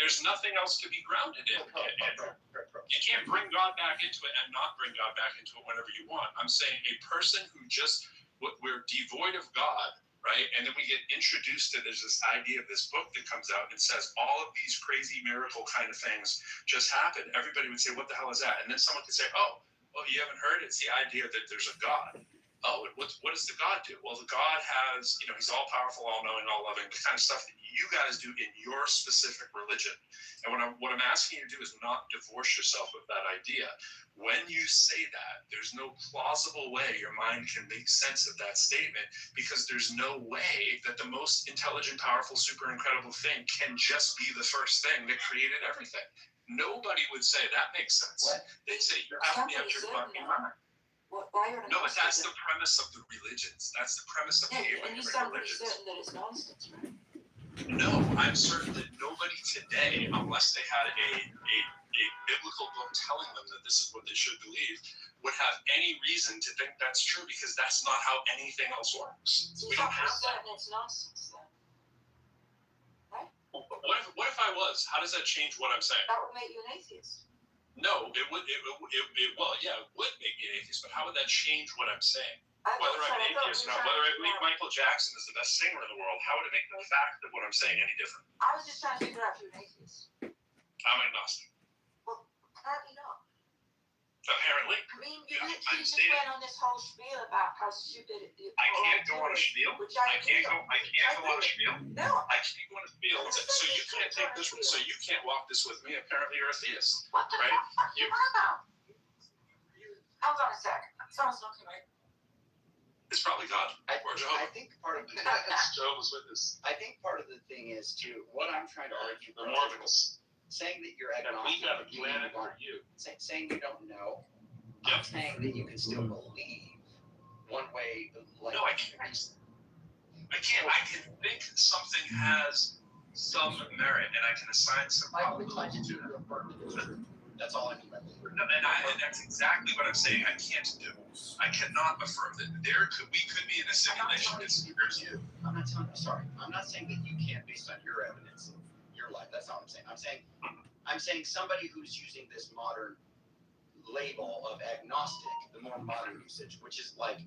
There's nothing else to be grounded in. You can't bring God back into it and not bring God back into it whenever you want. I'm saying a person who we're devoid of God, right? And then we get introduced to, there's this idea of this book that comes out and says all of these crazy miracle kind of things just happen. Everybody would say, what the hell is that? And then someone could say, oh, well, you haven't heard it. It's the idea that there's a God. Oh, what does the God do? Well, the God has, he's all powerful, all knowing, all loving, the kind of stuff that you guys do in your specific religion. And what I'm asking you to do is not divorce yourself of that idea. When you say that, there's no plausible way your mind can make sense of that statement, because there's no way that the most intelligent, powerful, super incredible thing can just be the first thing that created everything. Nobody would say that makes sense. What? They'd say you have to be out your fucking mind. No, but that's the premise of the religions. That's the premise of the Abrahamic religions. Certain that it's nonsense, right? No, I'm certain that nobody today, unless they had a biblical book telling them that this is what they should believe, would have any reason to think that's true, because that's not how anything else works. So We don't have that. certain it's nonsense, then. Right? What if I was? How does that change what I'm saying? That would make you an atheist. No, it would make me an atheist, but how would that change what I'm saying? Whether I'm an atheist or not, whether I believe Michael Jackson is the best singer in the world, how would it make the fact of what I'm saying any different? I was just trying to figure out if you're an atheist. I'm agnostic. Well, apparently not. Apparently. I mean, you literally just went on this whole spiel about how stupid I can't go on a spiel. I can't go on a spiel. No. I can't go on a spiel. So you can't take this. So you can't walk this with me. Apparently, you're a theist. What the right? fuck you on about? Hold on a sec. Someone's looking at me. It's probably God or Jehovah. I think part of the It's Jehovah's Witness. I think part of the thing is too, what I'm trying to argue, The Mormons. saying that you're And agnostic, we got a planet for you. saying you don't know, I'm saying that you can still believe one way, like. No, I can't. I can think something has some merit, and I can assign some probability to it. That's all I mean. And that's exactly what I'm saying. I can't do. I cannot affirm that we could be in a simulation that scares you. I'm not saying that you can't based on your evidence of your life. That's not what I'm saying. I'm saying somebody who's using this modern label of agnostic, the more modern usage, which is like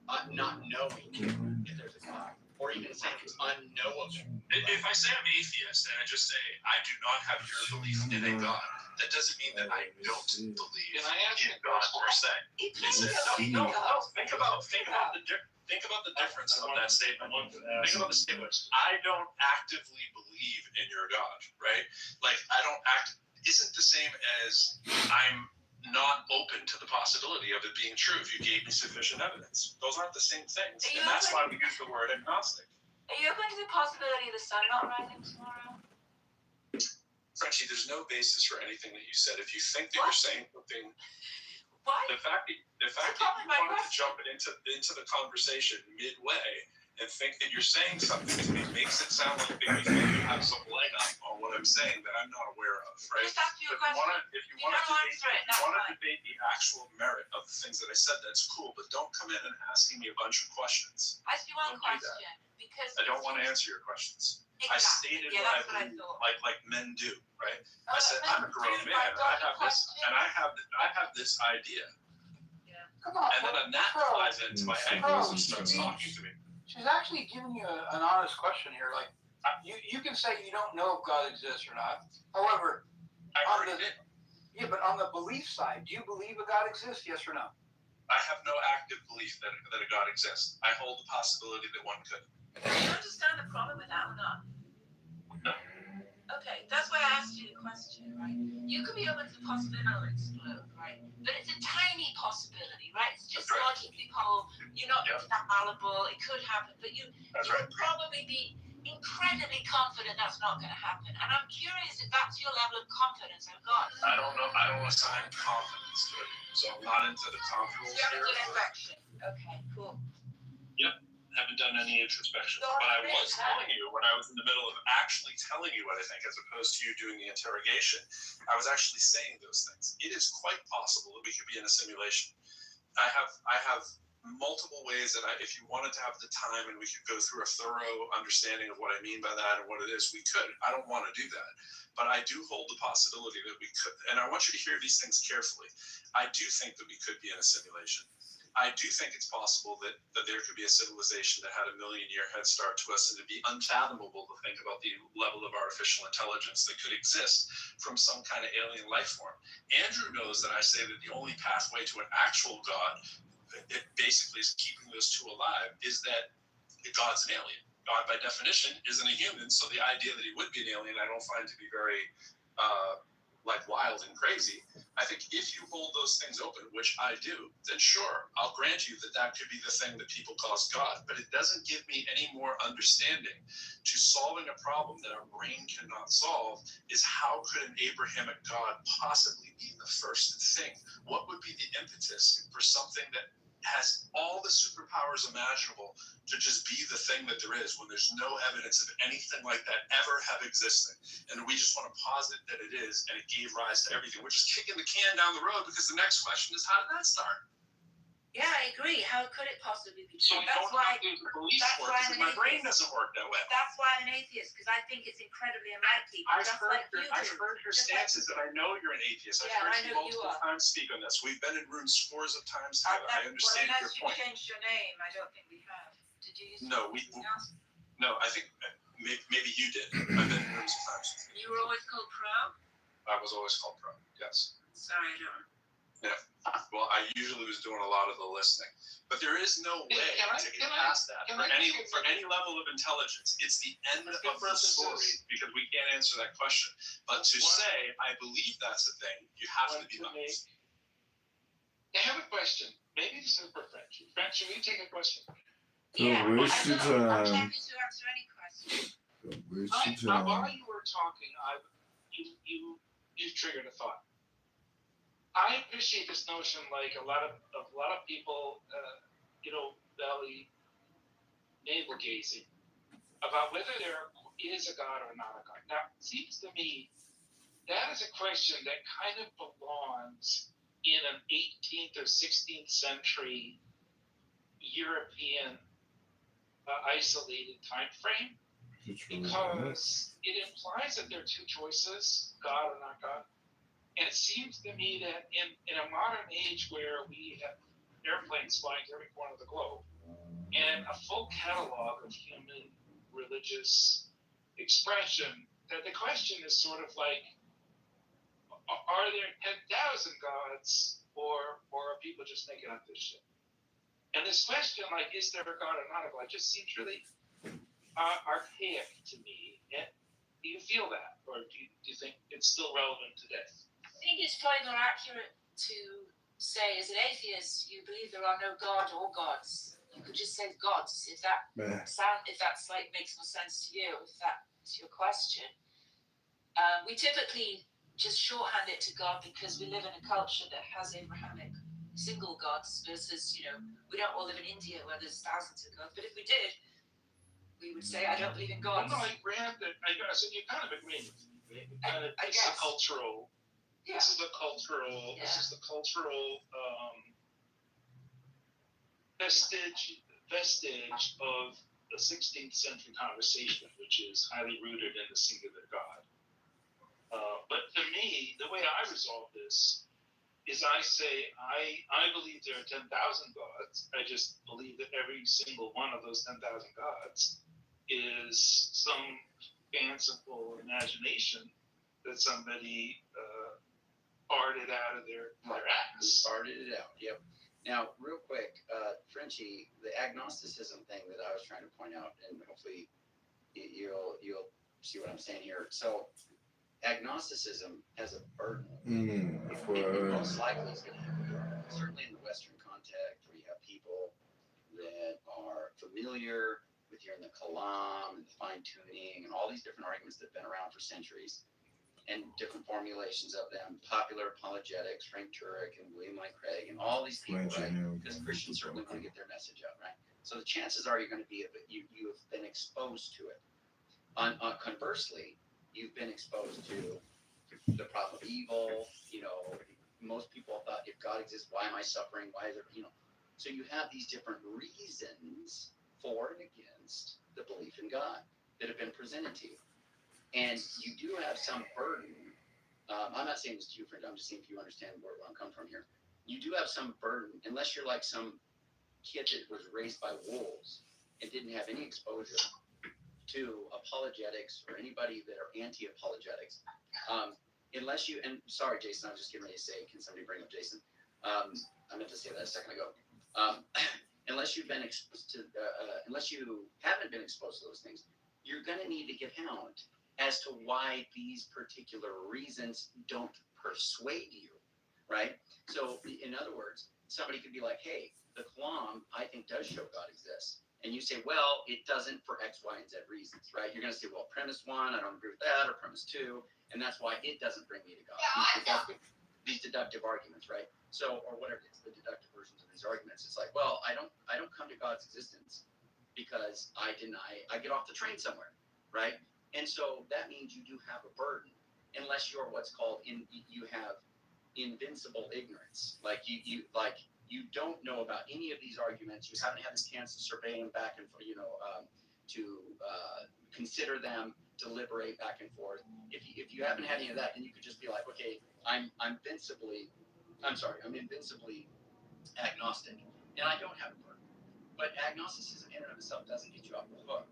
not knowing if there's a God, or even saying it's unknowable. If I say I'm atheist and I just say I do not have your belief in a God, that doesn't mean that I don't believe in God per se. No. Think about the difference of that statement. Think about the statement. I don't actively believe in your God, right? Like I don't act. Isn't the same as I'm not open to the possibility of it being true if you gave me sufficient evidence. Those aren't the same things, and that's why we use the word agnostic. Are you open to the possibility of the sun not rising tomorrow? Frenchie, there's no basis for anything that you said. If you think that you're saying something, the fact that you wanted to jump into the conversation midway and think that you're saying something to me makes it sound like maybe you have some leg up on what I'm saying that I'm not aware of, right? Just ask you a question. If you want to debate the actual merit of the things that I said, that's cool, but don't come in and asking me a bunch of questions. Ask you one question, because I don't want to answer your questions. Exactly. I stated what I believe, like men do, right? I said I'm a grown man, and I have this idea. Yeah. Come on. And then a gnat flies into my ankles and starts talking to me. She's actually giving you an honest question here. Like, you can say you don't know if God exists or not. However, but on the belief side, do you believe a God exists? Yes or no? I have no active belief that a God exists. I hold the possibility that one could. Do you understand the problem with that or not? No. Okay, that's why I asked you the question, right? You could be open to the possibility it'll explode, right? But it's a tiny possibility, right? It's just logically whole. You're not infallible. It could happen, but you would probably be incredibly confident that's not going to happen. And I'm curious if that's your level of confidence in God. I don't know. I don't assign confidence to it, so I'm not into the confidence. You haven't done introspection. Okay, cool. Yep. Haven't done any introspection, but I was telling you when I was in the middle of actually telling you what I think, as opposed to you doing the interrogation. I was actually saying those things. It is quite possible that we could be in a simulation. I have multiple ways that if you wanted to have the time and we could go through a thorough understanding of what I mean by that and what it is, we could. I don't want to do that, but I do hold the possibility that we could. And I want you to hear these things carefully. I do think that we could be in a simulation. I do think it's possible that there could be a civilization that had a million-year head start to us, and it'd be unfathomable to think about the level of artificial intelligence that could exist from some kind of alien life form. Andrew knows that I say that the only pathway to an actual God, it basically is keeping those two alive, is that God's an alien. God, by definition, isn't a human, so the idea that he would be an alien, I don't find to be very wild and crazy. I think if you hold those things open, which I do, then sure, I'll grant you that could be the thing that people call God. But it doesn't give me any more understanding to solving a problem that our brain cannot solve is how could an Abrahamic God possibly be the first thing? What would be the impetus for something that has all the superpowers imaginable to just be the thing that there is when there's no evidence of anything like that ever have existed? And we just want to posit that it is, and it gave rise to everything. We're just kicking the can down the road because the next question is, how did that start? Yeah, I agree. How could it possibly be So true? that's why the belief work, because my brain doesn't work that way. That's why I'm an atheist, because I think it's incredibly unlikely. I've heard your stances, and I know you're an atheist. I've heard you multiple times speak on this. We've been in rooms scores of times together. I understand your point. Unless you changed your name, I don't think we have. Did you use No, I think maybe you did. I've been in rooms of times. You were always called Pro? I was always called Pro, yes. Sorry, I don't. Yeah. Well, I usually was doing a lot of the listening, but there is no way to get past that for any level of intelligence. It's the end of the story because we can't answer that question. But to say I believe that's the thing, you have to be honest. I have a question. Maybe this is for French. French, should we take a question? Yeah, I'm waste your happy time. to answer any question. Don't waste your While time. you were talking, you triggered a thought. I appreciate this notion, like a lot of people, belly navel gazing about whether there is a God or not a God. Now, it seems to me that is a question that kind of belongs in an 18th or 16th century European isolated time frame, because it implies that there are two choices, God or not God. And it seems to me that in a modern age where we have airplanes flying to every corner of the globe and a full catalog of human religious expression, that the question is sort of like, are there 10,000 gods or are people just making up this shit? And this question, like, is there a God or not a God, just seems really archaic to me. And do you feel that? Or do you think it's still relevant today? I think it's probably more accurate to say, as an atheist, you believe there are no God or gods. You could just say gods, if that makes more sense to you, if that's your question. We typically just shorthand it to God because we live in a culture that has Abrahamic single gods versus, we don't all live in India where there's thousands of gods. But if we did, we would say, I don't believe in gods. Well, no, I grant that. I said you kind of agree with me. This is the cultural. Yeah. This is the cultural. Yeah. This is the cultural vestige of the 16th century conversation, which is highly rooted in the singular God. But to me, the way I resolve this is I say, I believe there are 10,000 gods. I just believe that every single one of those 10,000 gods is some fanciful imagination that somebody farted out of their ass. Farted it out, yep. Now, real quick, Frenchie, the agnosticism thing that I was trying to point out, and hopefully you'll see what I'm saying here. So, agnosticism has a burden. Most likely it's going to have a burden. Certainly in the Western context, where you have people that are familiar with hearing the kalam and the fine-tuning and all these different arguments that have been around for centuries, and different formulations of them, popular apologetics, Frank Turek and William Lane Craig, and all these people, right? Because Christians certainly want to get their message out, right? So the chances are you're going to be, but you have been exposed to it. Conversely, you've been exposed to the problem of evil. Most people thought, if God exists, why am I suffering? Why is it, So you have these different reasons for and against the belief in God that have been presented to you. And you do have some burden. I'm not saying this to you, friend. I'm just saying if you understand where I'm coming from here. You do have some burden, unless you're like some kid that was raised by wolves and didn't have any exposure to apologetics or anybody that are anti-apologetics. Unless you, and sorry, Jason, I was just getting ready to say, can somebody bring up Jason? I meant to say that a second ago. Unless you've been exposed to, unless you haven't been exposed to those things, you're going to need to get help as to why these particular reasons don't persuade you, right? So, in other words, somebody could be like, hey, the Kalam, I think, does show God exists. And you say, well, it doesn't for X, Y, and Z reasons, right? You're going to say, well, premise 1, I don't agree with that, or premise 2, and that's why it doesn't bring me to God. These deductive arguments, right? So, or whatever it is, the deductive versions of these arguments. It's like, well, I don't come to God's existence because I get off the train somewhere, right? And so that means you do have a burden, unless you're what's called you have invincible ignorance. Like you don't know about any of these arguments. You haven't had the chance to survey them back and forth, to consider them, deliberate back and forth. If you haven't had any of that, then you could just be like, okay, I'm invincibly agnostic, and I don't have a burden. But agnosticism in and of itself doesn't get you off the hook.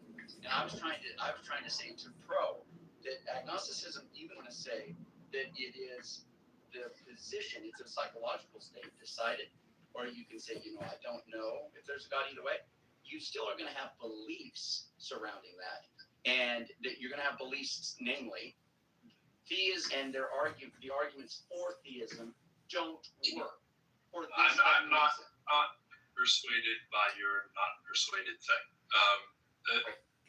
And I was trying to say to Pro that agnosticism, even want to say that it is the position, it's a psychological state decided, or you can say, I don't know if there's a God either way. You still are going to have beliefs surrounding that, and that you're going to have beliefs, namely, theism, and the arguments for theism don't work. I'm not persuaded by your not persuaded thing.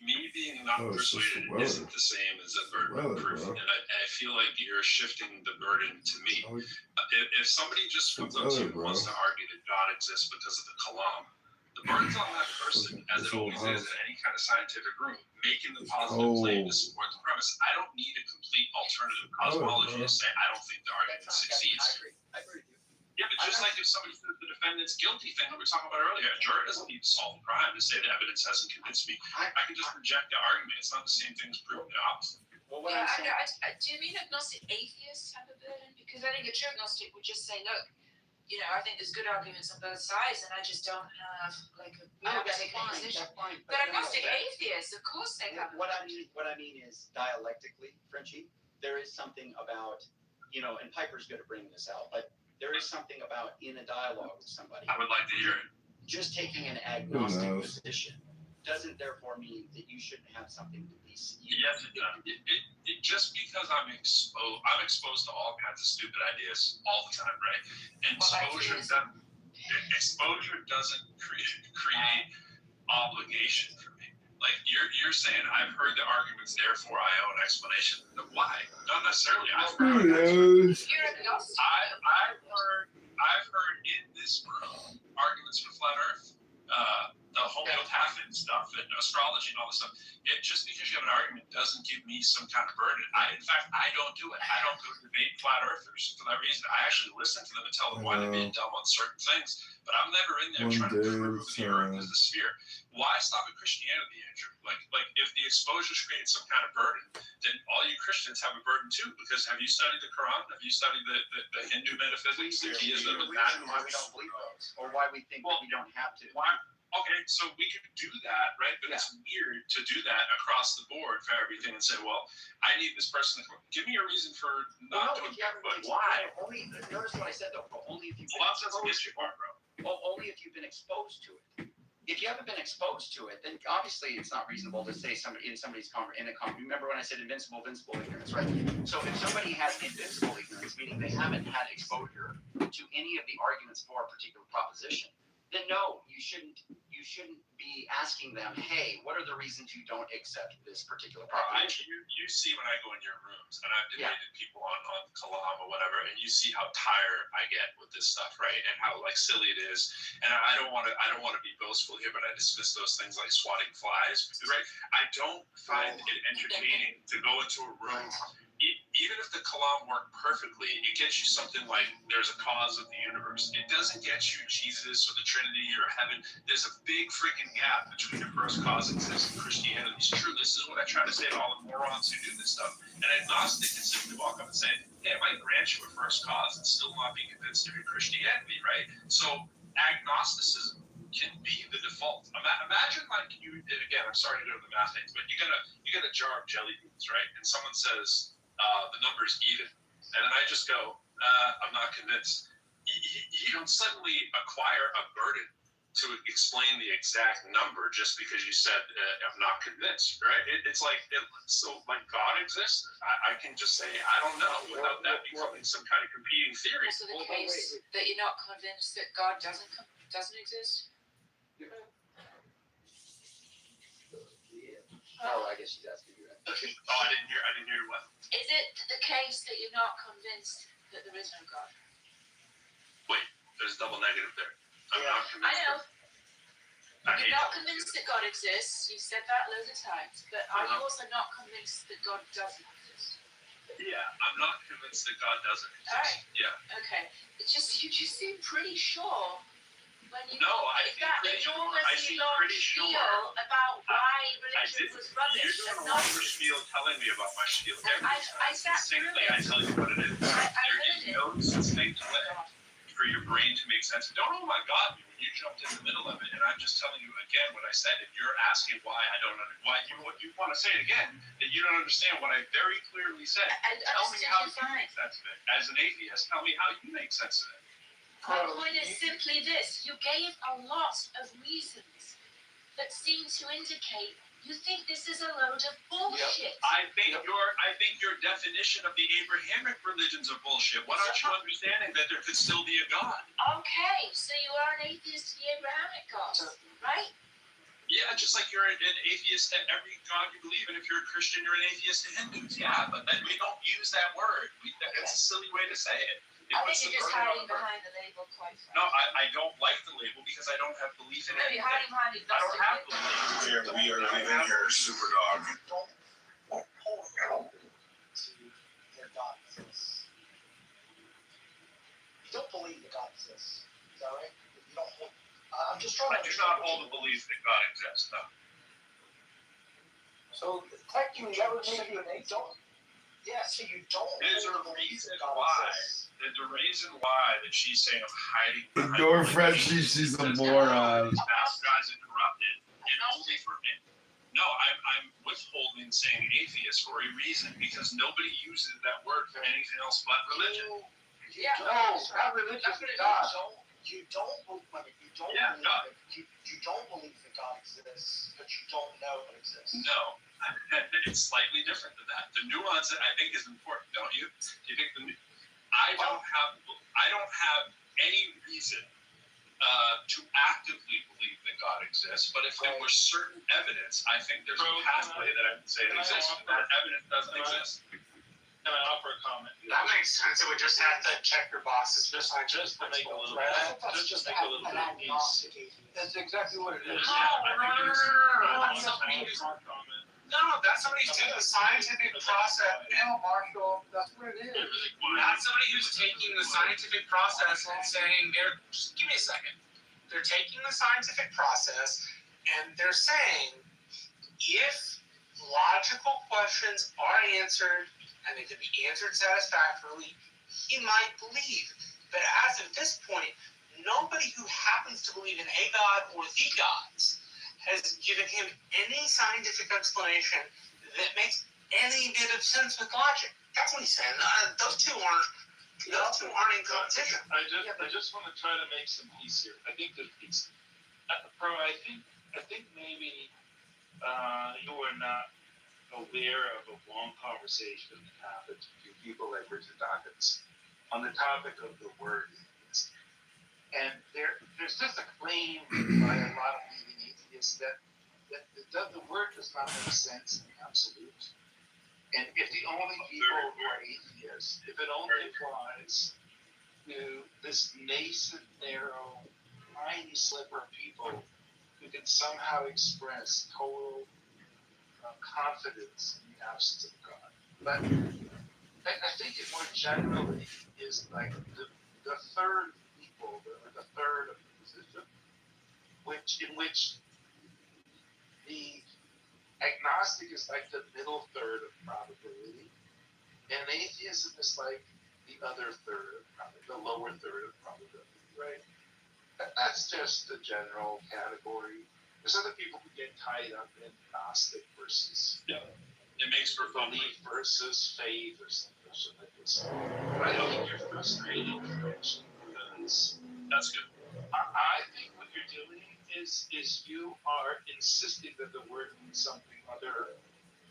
Me being not persuaded isn't the same as a burden of proof, and I feel like you're shifting the burden to me. If somebody just comes up to you and wants to argue that God exists because of the Kalam, the burden's on that person, as it always is in any kind of scientific room, making the positive claim to support the premise. I don't need a complete alternative cosmology to say I don't think the argument succeeds. I agree with you. Yeah, but just like if somebody says the defendant's guilty thing that we were talking about earlier, a jury doesn't need to solve the crime to say the evidence hasn't convinced me. I can just reject the argument. It's not the same thing as proving the opposite. Well, do you mean agnostic atheists have a burden? Because I think a true agnostic would just say, look, I think there's good arguments on both sides, and I just don't have a particular position. But agnostic atheists, of course they have. What I mean is dialectically, Frenchie, there is something about, and Piper's good at bringing this out, but there is something about in a dialogue with somebody. I would like to hear it. Just taking an agnostic position doesn't therefore mean that you shouldn't have something to be. Yes, it does. It just because I'm exposed to all kinds of stupid ideas all the time, right? And exposure doesn't create obligation for me. Like you're saying, I've heard the arguments, therefore I owe an explanation. Why? Not necessarily. I've heard in this room arguments for flat Earth, the homeopathic stuff and astrology and all this stuff. Just because you have an argument doesn't give me some kind of burden. In fact, I don't do it. I don't go debate flat earthers for that reason. I actually listen to them and tell them why they're being dumb on certain things. But I'm never in there trying to prove the earth is a sphere. Why stop at Christianity, Andrew? Like if the exposures create some kind of burden, then all you Christians have a burden too. Because have you studied the Quran? Have you studied the Hindu metaphysics, the deism, and that? Why we don't believe those, or why we think that we don't have to. Why? Okay, so we could do that, right? But it's weird to do that across the board for everything and say, well, I need this person to come. Give me a reason for not doing it. But why? Notice what I said, though. Only if you've been exposed to it, bro. Only if you've been exposed to it. If you haven't been exposed to it, then obviously it's not reasonable to say remember when I said invincible ignorance, right? So if somebody has invincible ignorance, meaning they haven't had exposure to any of the arguments for a particular proposition, then no, you shouldn't be asking them, hey, what are the reasons you don't accept this particular proposition? You see when I go in your rooms, and I've debated people on Kalam or whatever, and you see how tired I get with this stuff, right? And how silly it is. And I don't want to be boastful here, but I dismiss those things like swatting flies, right? I don't find it entertaining to go into a room. Even if the Kalam worked perfectly, it gets you something like there's a cause of the universe. It doesn't get you Jesus or the Trinity or heaven. There's a big freaking gap between the first cause exists and Christianity. It's true. This is what I try to say to all the morons who do this stuff. An agnostic can simply walk up and say, hey, I might grant you a first cause and still not be convinced of your Christianity, right? So agnosticism can be the default. Imagine again, I'm sorry to go to the math things, but you get a jar of jelly beans, right? And someone says, the number's even. And then I just go, I'm not convinced. You don't suddenly acquire a burden to explain the exact number just because you said, I'm not convinced, right? It's like God exists? I can just say, I don't know, without that becoming some kind of competing theory. Also the case that you're not convinced that God doesn't exist? Oh, I guess she's asking you that. I didn't hear what? Is it the case that you're not convinced that there is no God? Wait, there's a double negative there. I'm not convinced. I know. You're not convinced that God exists. You've said that loads of times. But are you also not convinced that God doesn't exist? Yeah, I'm not convinced that God doesn't exist. All right. Yeah. Okay. It's just you just seem pretty sure. When you I seem pretty sure about why religion was rubbish. You're doing a lot of spiel telling me about my spiel. I sat through it. I tell you what it is. There is no succinct way for your brain to make sense. Don't oh my God me when you jumped in the middle of it. And I'm just telling you again what I said. And you're asking why I don't understand. What you want to say it again, that you don't understand what I very clearly said. Tell me how you make sense of it. As an atheist, tell me how you make sense of it. My point is simply this. You gave a lot of reasons that seem to indicate you think this is a load of bullshit. I think your definition of the Abrahamic religions are bullshit. Why aren't you understanding that there could still be a God? Okay, so you are an atheist to the Abrahamic God, right? Yeah, just like you're an atheist to every God you believe in. If you're a Christian, you're an atheist to Hindus. Yeah, but we don't use that word. It's a silly way to say it. I think you're just hiding behind the label, quite frankly. No, I don't like the label because I don't have belief in it. No, you're hiding behind it. I don't have belief. We are leaving here, super dog. Don't hold on to their God exists. You don't believe that God exists. Is that right? You don't hold. I'm just trying to. I do not hold the belief that God exists. No. So technically, that would make you an atheist. Yeah, so you don't. There's a reason why. There's a reason why that she's saying I'm hiding. Ignore Frenchie, she's a moron. These guys are corrupted, and only for it. No, I'm withholding saying atheist for a reason because nobody uses that word for anything else but religion. Yeah, no, not religion. God. You don't believe that God exists, but No, it's slightly different than that. The nuance I think is important, don't you? Do you think I don't have any reason to actively believe that God exists, but if there were certain evidence, I think there's a pathway that I would say it exists. That evidence doesn't exist. Can I offer a comment? That makes sense. It would just have to check your boxes, just like Just to make a little bit, just to make a little bit of peace. That's exactly what it is. That's somebody who's that's somebody who's taking the scientific process. No, Marshall, that's what it is. That's somebody who's taking the scientific process and saying just give me a second. They're taking the scientific process and they're saying if logical questions are answered and they can be answered satisfactorily, he might believe. But as of this point, nobody who happens to believe in a God or the gods has given him any scientific explanation that makes any bit of sense with logic. That's what he's saying. Those two aren't in competition. I just want to try to make some peace here. I think there's peace. Pro, I think maybe you are not aware of a long conversation that happened between people like Richard Dawkins on the topic of the word. And there's just a claim by a lot of leading atheists that the word does not make sense in the absolute. And if the only people who are atheists, if it only applies to this nascent, narrow, tiny sliver of people who can somehow express total confidence in the absence of God. But I think it more generally is like the third people, or the third of the position, in which the agnostic is like the middle third of probability, and atheism is like the other third of probability, the lower third of probability, right? That's just the general category. There's other people who get tied up in Gnostic versus It makes for belief versus faith or something like this. But I don't think you're frustrated, Rich, because that's good. I think what you're doing is you are insisting that the word means something other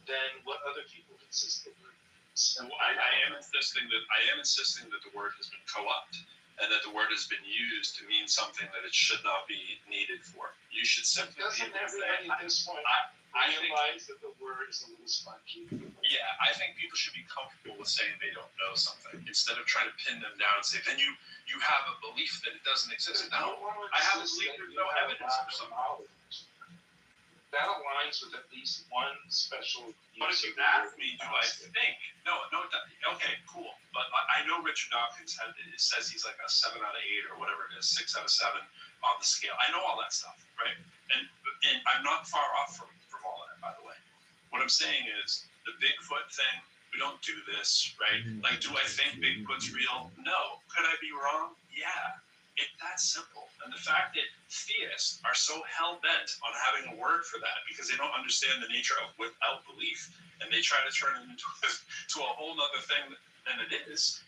than what other people insist the word means. And I am insisting that the word has been co-opted, and that the word has been used to mean something that it should not be needed for. You should simply Doesn't everybody at this point realize that the word is a little spongy? Yeah, I think people should be comfortable with saying they don't know something instead of trying to pin them down and say, then you have a belief that it doesn't exist. No, I have a belief there's no evidence for something. That aligns with at least one special. But if you ask me, do I think? No, okay, cool. But I know Richard Dawkins says he's like a 7 out of 8 or whatever it is, 6 out of 7 on the scale. I know all that stuff, right? And I'm not far off from all that, by the way. What I'm saying is the Bigfoot thing, we don't do this, right? Like, do I think Bigfoot's real? No. Could I be wrong? Yeah. It's that simple. And the fact that theists are so hell-bent on having a word for that because they don't understand the nature of without belief, and they try to turn it into a whole nother thing than it is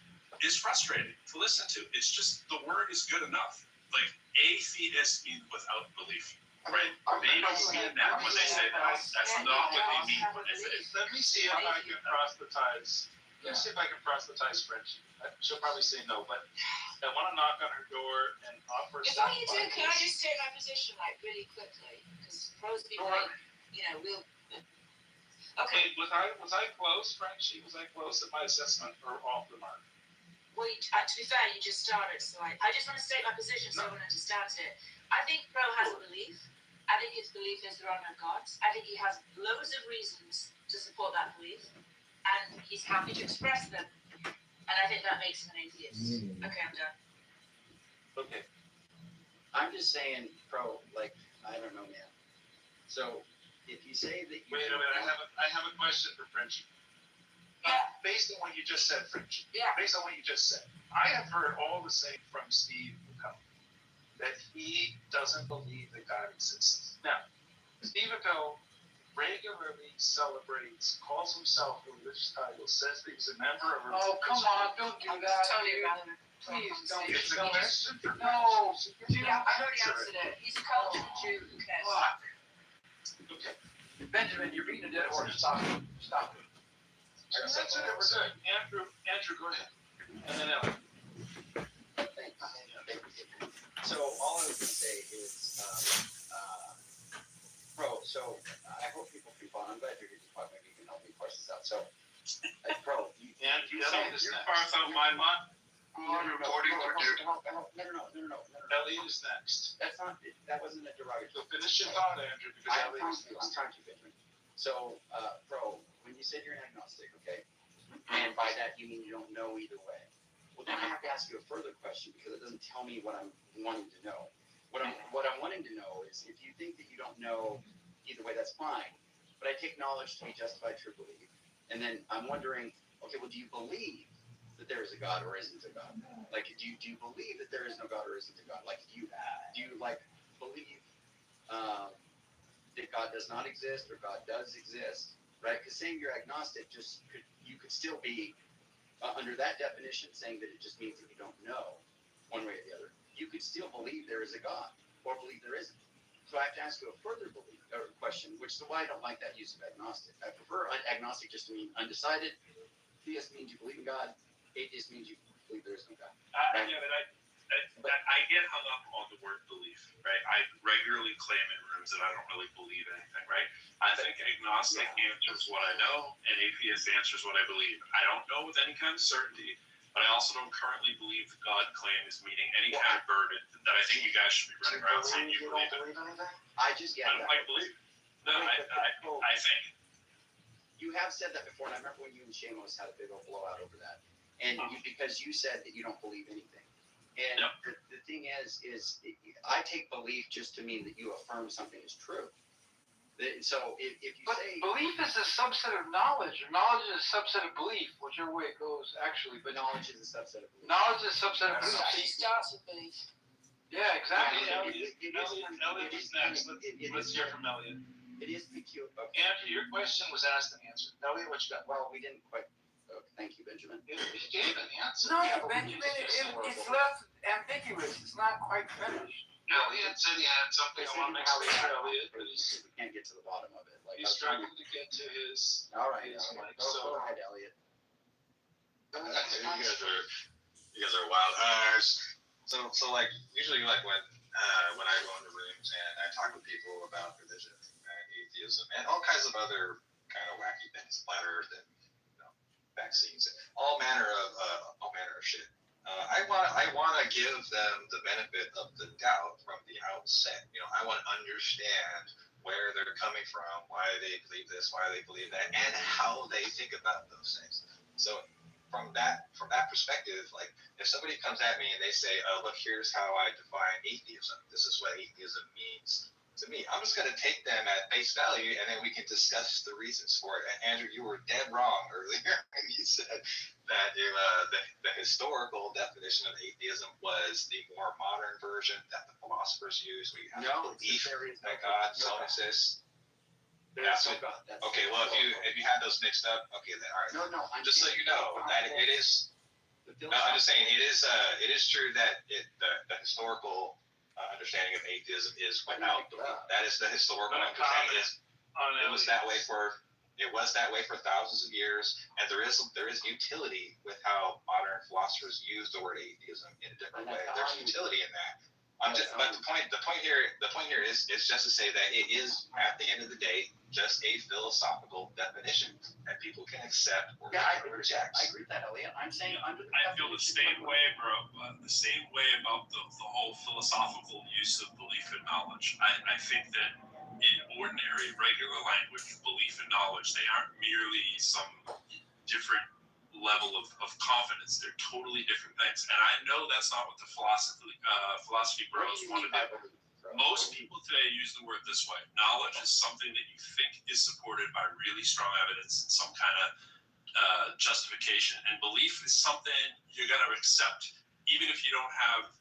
frustrating to listen to. It's just the word is good enough. Like, atheist means without belief, right? They don't mean that when they say that. That's not what they mean when they say it. Let me see if I can proselytize. Let me see if I can proselytize Frenchie. She'll probably say no, but I want to knock on her door and offer. If all you do, can I just state my position like really quickly? Because pros people, we'll. Okay. Was I close, Frenchie? Was I close at my assessment or off the mark? Well, to be fair, you just started, so I just want to state my position so everyone understands it. I think Pro has a belief. I think his belief is there are no gods. I think he has loads of reasons to support that belief, and he's happy to express them. And I think that makes him an atheist. Okay, I'm done. Okay. I'm just saying, Pro, like, I don't know, man. So, if you say that you... Wait a minute, I have a question for Frenchie. Based on what you just said, Frenchie. Yeah. Based on what you just said. I have heard all the same from Steve McCullough, that he doesn't believe that God exists. Now, Steve McCullough regularly celebrates, calls himself a religious title, says that he's a member of a... Oh, come on, don't do that. Totally irrelevant. Please don't. It's a question for No. Yeah, I already answered it. He's a cultural Jew. Who cares? Okay. Benjamin, you're beating a dead horse. Stop it. Stop it. That's it. We're good. Andrew, go ahead. And then Ellie. So all I was gonna say is, so I hope people can follow. I'm glad you're here. Maybe you can help me parse this out. So, And you say this You're next. parse out my mind. No. Ellie is next. That wasn't a derogatory. So finish your thought, Andrew, because Ellie is next. I'm trying to, Benjamin. So, when you said you're an agnostic, okay, and by that you mean you don't know either way. Well, then I have to ask you a further question because it doesn't tell me what I'm wanting to know. What I'm wanting to know is if you think that you don't know either way, that's fine. But I take knowledge to be justified true belief. And then I'm wondering, okay, well, do you believe that there is a God or isn't a God? Like, do you believe that there is no God or isn't a God? Like, do you believe that God does not exist or God does exist, right? Because saying you're agnostic you could still be under that definition saying that it just means that you don't know one way or the other. You could still believe there is a God or believe there isn't. So I have to ask you a further question, which is why I don't like that use of agnostic. I prefer agnostic just to mean undecided. Theist means you believe in God. Atheist means you believe there is no God. I get hung up on the word belief, right? I regularly claim in rooms that I don't really believe anything, right? I think agnostic answers what I know, and atheist answers what I believe. I don't know with any kind of certainty, but I also don't currently believe the God claim is meeting any kind of burden that I think you guys should be running around saying you believe it. I don't like believe. No, I think. You have said that before, and I remember when you and Shamos had a big old blowout over that. And because you said that you don't believe anything. And the thing is I take belief just to mean that you affirm something is true. So if you say belief is a subset of knowledge, or knowledge is a subset of belief, whichever way it goes, actually. But knowledge is a subset of belief. Knowledge is a subset of belief. She starts with belief. Yeah, exactly. Elliot is next. Let's hear from Elliot. It is peculiar. Andrew, your question was asked and answered. Elliot, what you got? Well, we didn't quite. Thank you, Benjamin. He gave an answer. No, Benjamin, it's left ambiguous. It's not quite finished. Elliot said he had something I want to make sure Elliot, but we can't get to the bottom of it. He's struggling to get to his. All right. His mic. Go ahead, Elliot. You guys are wild. So like usually like when I go into rooms and I talk with people about religion and atheism and all kinds of other kind of wacky things, flat Earth and vaccines, and all manner of shit. I want to give them the benefit of the doubt from the outset. I want to understand where they're coming from, why they believe this, why they believe that, and how they think about those things. So from that perspective, like if somebody comes at me and they say, look, here's how I define atheism. This is what atheism means to me. I'm just going to take them at face value, and then we can discuss the reasons for it. And Andrew, you were dead wrong earlier when you said that the historical definition of atheism was the more modern version that the philosophers use. We have belief that God don't exist. That's what, okay, well, if you had those mixed up, okay, then all right. No, just so you know that it is. No, I'm just saying it is true that the historical understanding of atheism is without belief. That is the historical understanding. It was that way for thousands of years, and there is utility with how modern philosophers use the word atheism in a different way. There's utility in that. But the point here is just to say that it is at the end of the day just a philosophical definition that people can accept or reject. I agree with that, Elliot. I'm saying I feel the same way, bro. The same way about the whole philosophical use of belief and knowledge. I think that in ordinary, regular language, belief and knowledge, they aren't merely some different level of confidence. They're totally different things. And I know that's not what the philosophy bros want to do. Most people today use the word this way. Knowledge is something that you think is supported by really strong evidence and some kind of justification. And belief is something you're going to accept, even if you don't have,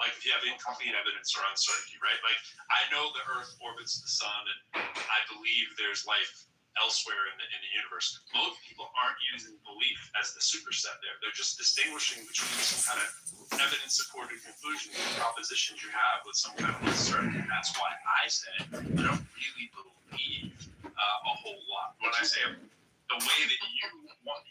if you have incomplete evidence or uncertainty, right? Like, I know the Earth orbits the sun, and I believe there's life elsewhere in the universe. Most people aren't using belief as the superset there. They're just distinguishing between some kind of evidence-supported conclusions and propositions you have with some kind of uncertainty. That's why I say I don't really believe a whole lot. When I say the way that you want,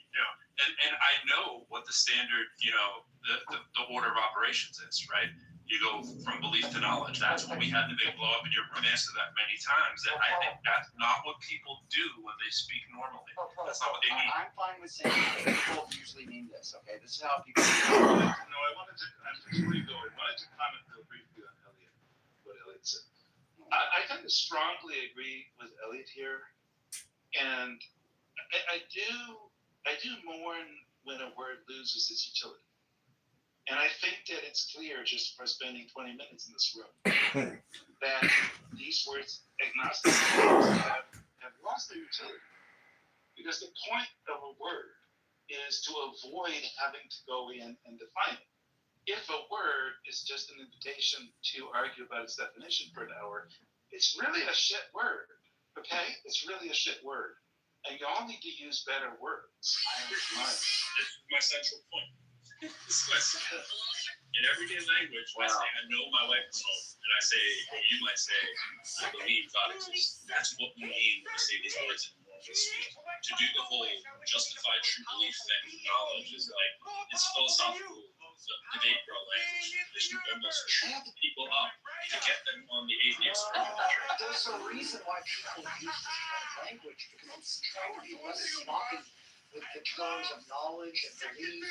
and I know what the standard, the order of operations is, right? You go from belief to knowledge. That's what we had the big blow up, and you've answered that many times. That I think that's not what people do when they speak normally. That's not what they mean. I'm fine with saying people usually mean this. Okay, this is how people. No, I wanted to. Before you go, I wanted to comment real briefly on Elliot. What Elliot said. I kind of strongly agree with Elliot here, and I do mourn when a word loses its utility. And I think that it's clear just by spending 20 minutes in this room that these words, agnostic, have lost their utility. Because the point of a word is to avoid having to go in and define it. If a word is just an invitation to argue about its definition for an hour, it's really a shit word, okay? It's really a shit word. And you all need to use better words. This is my central point. In everyday language, I say, I know my wife is home. And I say, or you might say, I believe God exists. That's what we mean when we say these words in normal speech. To do the whole justified true belief thing, knowledge is like, it's philosophical debate for our language. You almost trip people up to get them on the atheist train. There's a reason why people use this kind of language, because it's trying to be less sloppy with the terms of knowledge and belief,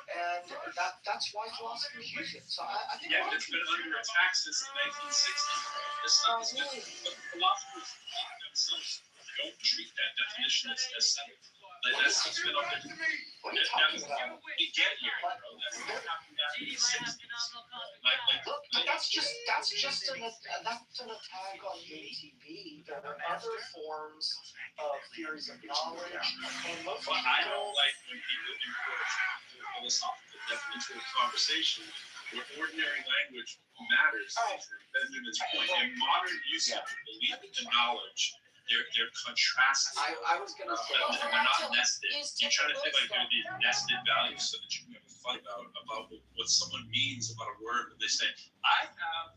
and that's why philosophers use it. So I think it's been under attack since the 1960s. This stuff is good, but philosophers themselves don't treat that definition as settled. Like that's what's been up there. What are you talking about? We get here, bro. That's what happened back in the 60s. Look, but that's just an attack on UTB. There are other forms of theories of knowledge, and most people. I don't like when people import philosophical depth into a conversation where ordinary language matters. Benjamin's point. In modern use of belief and knowledge, they're contrasting. I was going to say, they're not nested. You're trying to think like they're these nested values so that you can have a fun about what someone means about a word when they say, I have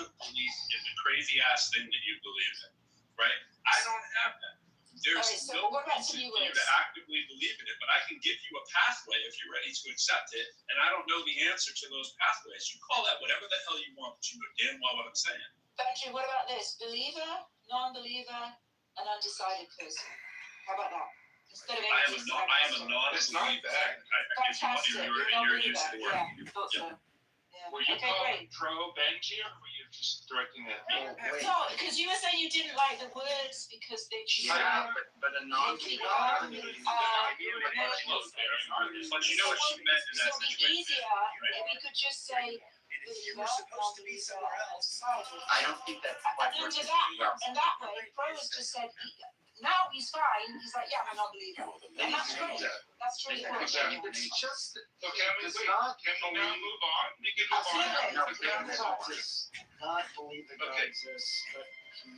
a belief in the crazy ass thing that you believe in, right? I don't have that. There's no reason for you to actively believe in it, but I can give you a pathway if you're ready to accept it, and I don't know the answer to those pathways. You call that whatever the hell you want, but you know damn well what I'm saying. Benji, what about this? Believer, non-believer, an undecided person. How about that? Instead of I am a non-believer. Fantastic. You're used to the word. Yeah, thought so. Yeah. Were you calling pro Benji, or were you just directing that? No, because you were saying you didn't like the words because they just. Yeah, but a non-believer. But you know what she meant in that So it'd be easier if we could just say. You were supposed to be somewhere else. I don't think that's quite And to that, and that way, Pro has just said, now he's fine. He's like, yeah, I'm not believing. And that's great. That's really cool. It's just, so can we now move on? We can move on. No, Dan does not believe that God exists, but he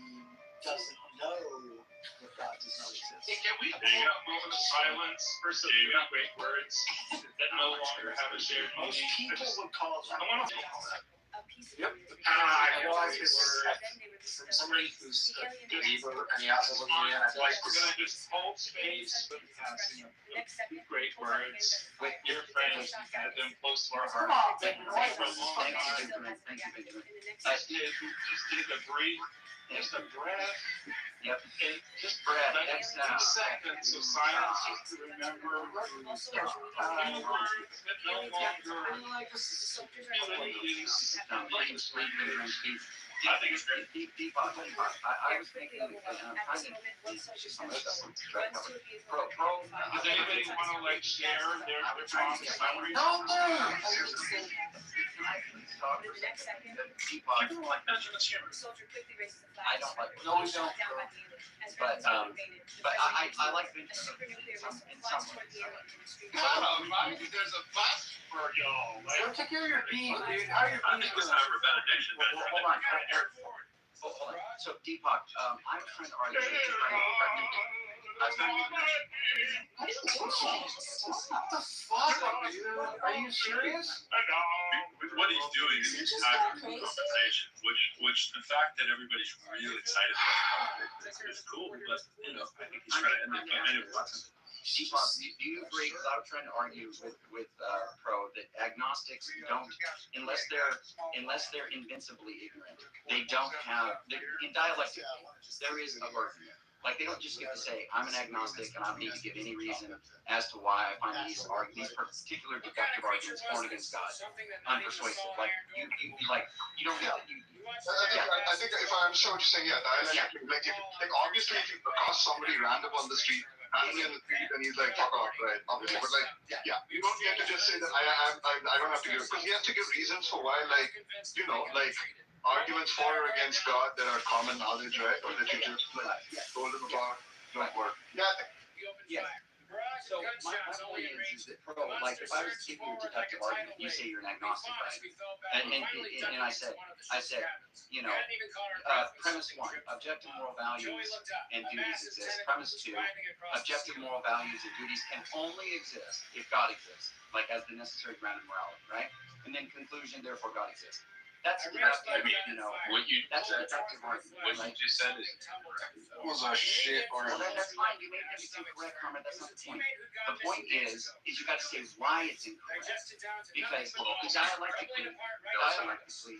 doesn't know that God does not exist. Hey, can we take a moment of silence for some great words that no longer have a shared meaning? Most people would call that. I want to. Yep. I realize this from somebody who's a believer and the apple of the eye. I feel like we're going to just hold space for the passing of two great words with your friends and have them close to our heart. Thank you, Benjamin. Just take a breathe. Just a breath. Yep. And just breath. like 2 seconds of silence just to remember words that no longer I think it's great. I was thinking, I'm trying to some of this Does anybody want to share their fond memories? No. I don't like Benjamin's humor. I don't like. No, we don't. But I like Benjamin in some ways. There's a bus for y'all. Go take care of your bees, dude. How are your I think bees it's doing? time for benediction. Hold on. Hold on. So Deepak, I'm trying to argue that you're trying to What the fuck, dude? Are you serious? What he's doing is he's having a conversation, which the fact that everybody's really excited about it is cool. But I think he's trying to end it. But anyway, Do you agree? Because I was trying to argue with Pro that agnostics don't, unless they're invincibly ignorant, they don't have in dialectic. There is a burden. Like they don't just get to say, I'm an agnostic and I don't need to give any reason as to why I find these particular deductive arguments born against God unpersuasive. Like you don't get you. I think if I understand what you're saying, like obviously if you accost somebody random on the street, randomly on the street, and he's like, fuck off, right? Obviously, but you don't get to just say that I don't have to give, because he has to give reasons for why, arguments for or against God that are common knowledge, right? Or that you just told him about don't work. Yeah. So my point is that Pro, like if I was to give you a deductive argument, you say you're an agnostic, right? And I said, premise one, objective moral values and duties exist. Premise two, objective moral values and duties can only exist if God exists, like as the necessary ground of morality, right? And then conclusion, therefore God exists. That's a deductive, that's a deductive argument. What you just said is was a shit argument. Well, that's fine. You made everything correct, Carmen. That's not the point. The point is you got to say why it's incorrect. Because dialectically, I'm agnostic.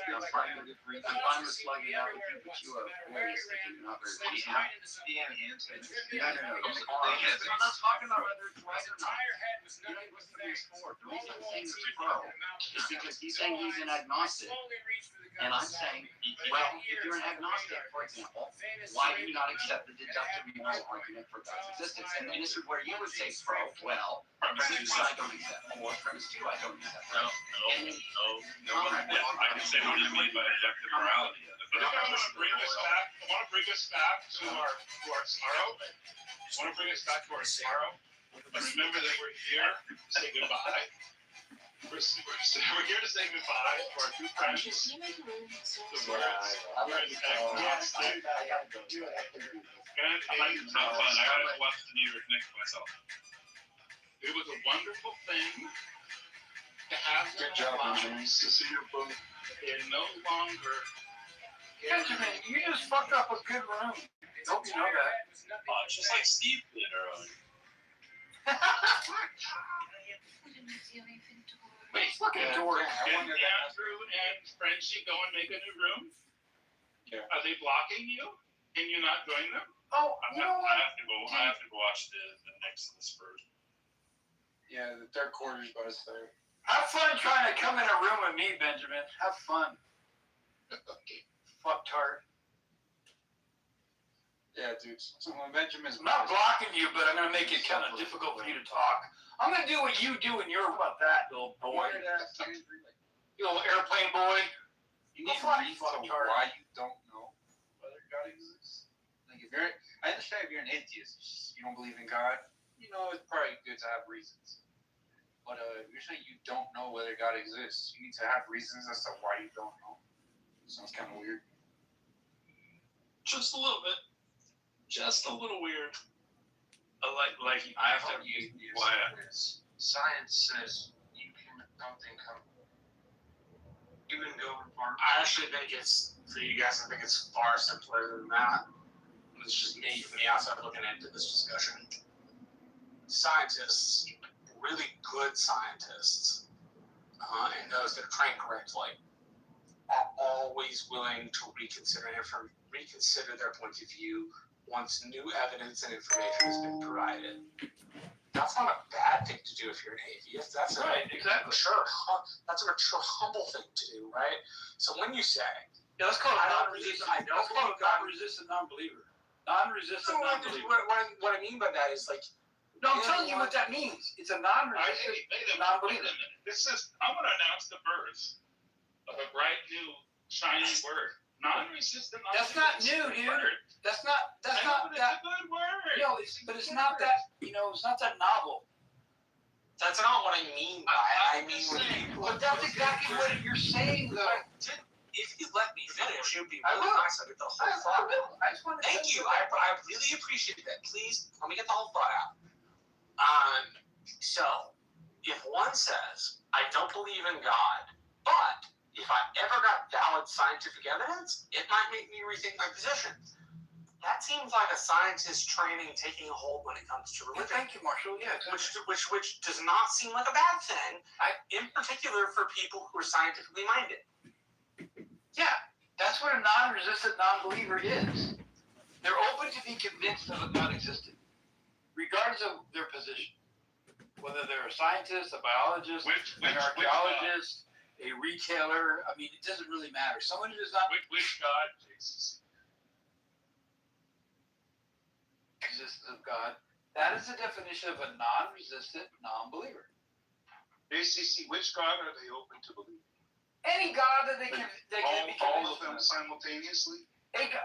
I'm fine with slugging out with you, but you are hilarious. Not very reasonable. No. I'm not talking about whether it's right or not. You know what's the next for? The reason I'm saying it's Pro is because he's saying he's an agnostic. And I'm saying, well, if you're an agnostic, for example, why do you not accept the deductive moral argument for God's existence? And this is where you would say, Pro, well, premise 1 I don't accept, or premise 2 I don't accept. No. I can say what you mean by objective morality. But I want to bring us back to our sorrow. But remember that we're here to say goodbye. We're here to say goodbye to our two friends. The words. And it's not fun. I gotta watch the New York Knicks myself. It was a wonderful thing to have them alive, to see your both. They're no longer. Benjamin, you just fucked up a good room. Hope you know that. Just like Steve did earlier. Wait, look at Dory. Can Andrew and Frenchie go and make a new room? Yeah. Are they blocking you? Can you not join them? Oh, you know what? I have to go watch the Knicks and the Spurs. Yeah, the third quarter's about to start. Have fun trying to come in a room with me, Benjamin. Have fun. Fucktard. Yeah, dude. So when Benjamin's I'm not blocking you, but I'm going to make it kind of difficult for you to talk. I'm going to do what you do in your, about that, little boy. You little airplane boy. You need reason why you don't know whether God exists. Like I understand if you're an atheist, you don't believe in God. It's probably good to have reasons. But you're saying you don't know whether God exists. You need to have reasons as to why you don't know. Sounds kind of weird. Just a little bit. Just a little weird. Like I have to use why. Science says you can something come. You can go far. I actually think it's for you guys. I think it's far simpler than that. It's just me from the outside looking into this discussion. Scientists, really good scientists, and those that are trained correctly, are always willing to reconsider their point of view once new evidence and information has been provided. That's not a bad thing to do if you're an atheist. That's exactly. That's a mature, humble thing to do, right? So when you say, let's call it non-resistant. Let's call it non-resistant non-believer. Non-resistant non-believer. What I mean by that is like. No, I'm telling you what that means. It's a non-resistant non-believer. I'm going to announce the birth of a bright new shining word. Non-resistant. That's not new, dude. That's not that. It's a good word. But it's not that. It's not that novel. That's not what I mean by it. I mean, but that's exactly what you're saying, though. if you let me finish, it would be I really will. nice to get the whole thought out. I just want to Thank you. I really appreciate that. Please let me get the whole thought out. So if one says, I don't believe in God, but if I ever got valid scientific evidence, it might make me rethink my position. That seems like a scientist training taking a hold when it comes to religion. Thank you, Marshall. Yeah. Which does not seem like a bad thing, in particular for people who are scientifically minded. Yeah, that's what a non-resistant non-believer is. They're open to be convinced of a God existed, regardless of their position. Whether they're a scientist, a biologist, an archaeologist, a retailer, I mean, it doesn't really matter. Someone who does not... Which God, Jesus? Existence of God. That is the definition of a non-resistant non-believer. ACC, which God are they open to believe? Any God that they can be all of them simultaneously? Okay,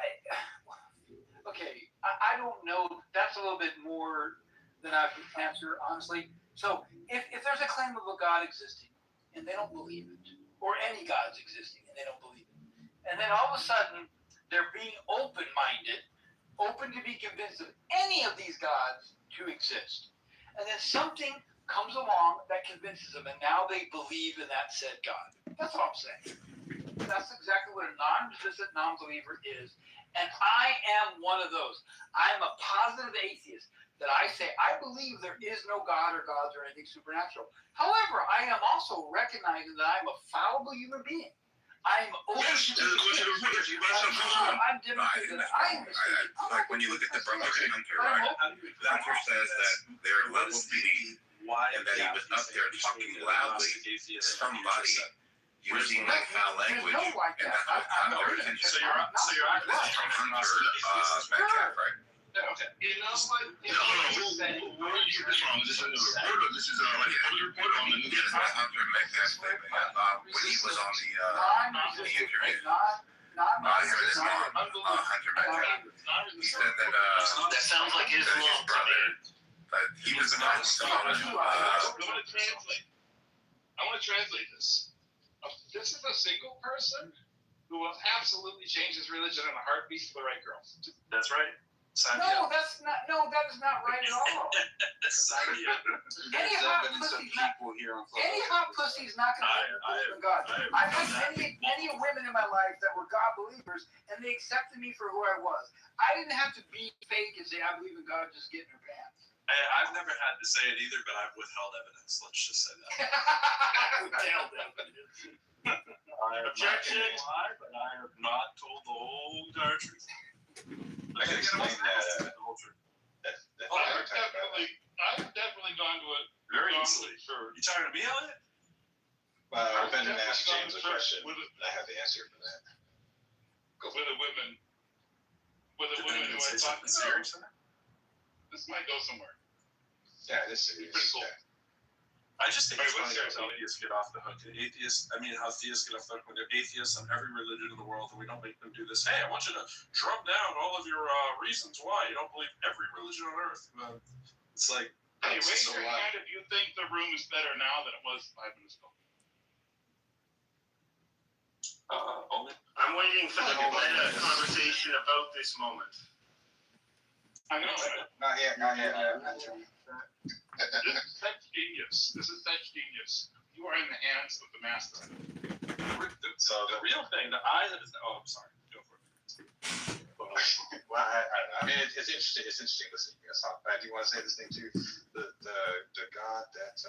I don't know. That's a little bit more than I can answer, honestly. So if there's a claim of a God existing and they don't believe it, or any gods existing and they don't believe it, and then all of a sudden they're being open-minded, open to be convinced of any of these gods to exist, and then something comes along that convinces them, and now they believe in that said God. That's all I'm saying. That's exactly what a non-resistant non-believer is, and I am one of those. I am a positive atheist that I say I believe there is no God or gods or anything supernatural. However, I am also recognizing that I'm a fallible human being. I'm open to I'm demonstrating that I am mistaken. Like when you look at the brother Hunter, right? Hunter says that they're level beneath, and that he was up there talking loudly to somebody using like foul language, and that was Hunter's intention. So you're acting from Hunter, Metcalf, right? Okay. You know what? Where did you get this from? This is a reporter. This is like a reporter on the news. Yes, that's Hunter Metcalf statement. When he was on the internet. I heard his mom, Hunter Metcalf. He said that that sounds like his mom. Brother, but he was the one who I want to translate this. This is a single person who will absolutely change his religion in a heartbeat for the right girl. That's right. No, that's not. No, that is not right at all. Any hot pussy is not going to believe in God. I've had many women in my life that were God believers, and they accepted me for who I was. I didn't have to be fake and say I believe in God, just get in her pants. I've never had to say it either, but I've withheld evidence. Let's just say that. Withheld evidence. Objection. But I have not told the whole entire truth. I can explain that. I've definitely gone to it very easily. Sure. You talking to me on it? I've been asked James a question. I have the answer for that. With a woman who I thought, this might go somewhere. Yeah, this is pretty cool. Yeah. I just think it's funny how atheists get off the hook. How theists get off the hook when they're atheists on every religion in the world, and we don't make them do this. Hey, I want you to drum down all of your reasons why you don't believe every religion on earth. It's like, hey, raise your hand if you think the room is better now than it was 5 minutes ago. Only. I'm waiting for the conversation about this moment. I know. Not yet. This is such genius. You are in the hands of the master. So the real thing that I'm sorry. Go for it. Well, I mean, it's interesting. It's interesting listening. I do want to say this thing too. The God that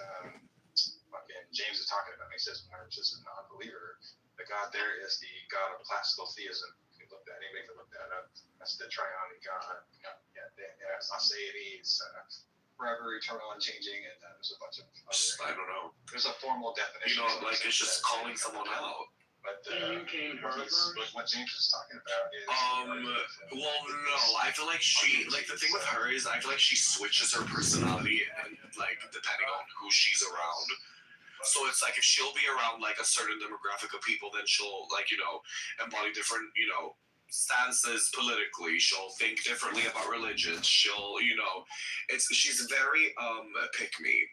fucking James is talking about. He says, "I'm just a non-believer." The God there is the God of classical theism. You can look that. Anybody can look that up. That's the triune God. It's Aseides, forever, eternal, unchanging, and there's a bunch of other. I don't know. There's a formal definition. Like it's just calling someone out. But what James is talking about is. Well, no. I feel like the thing with her is, I feel like she switches her personality, and like depending on who she's around. So it's like if she'll be around like a certain demographic of people, then she'll embody different stances politically. She'll think differently about religion. She'll she's very pick me.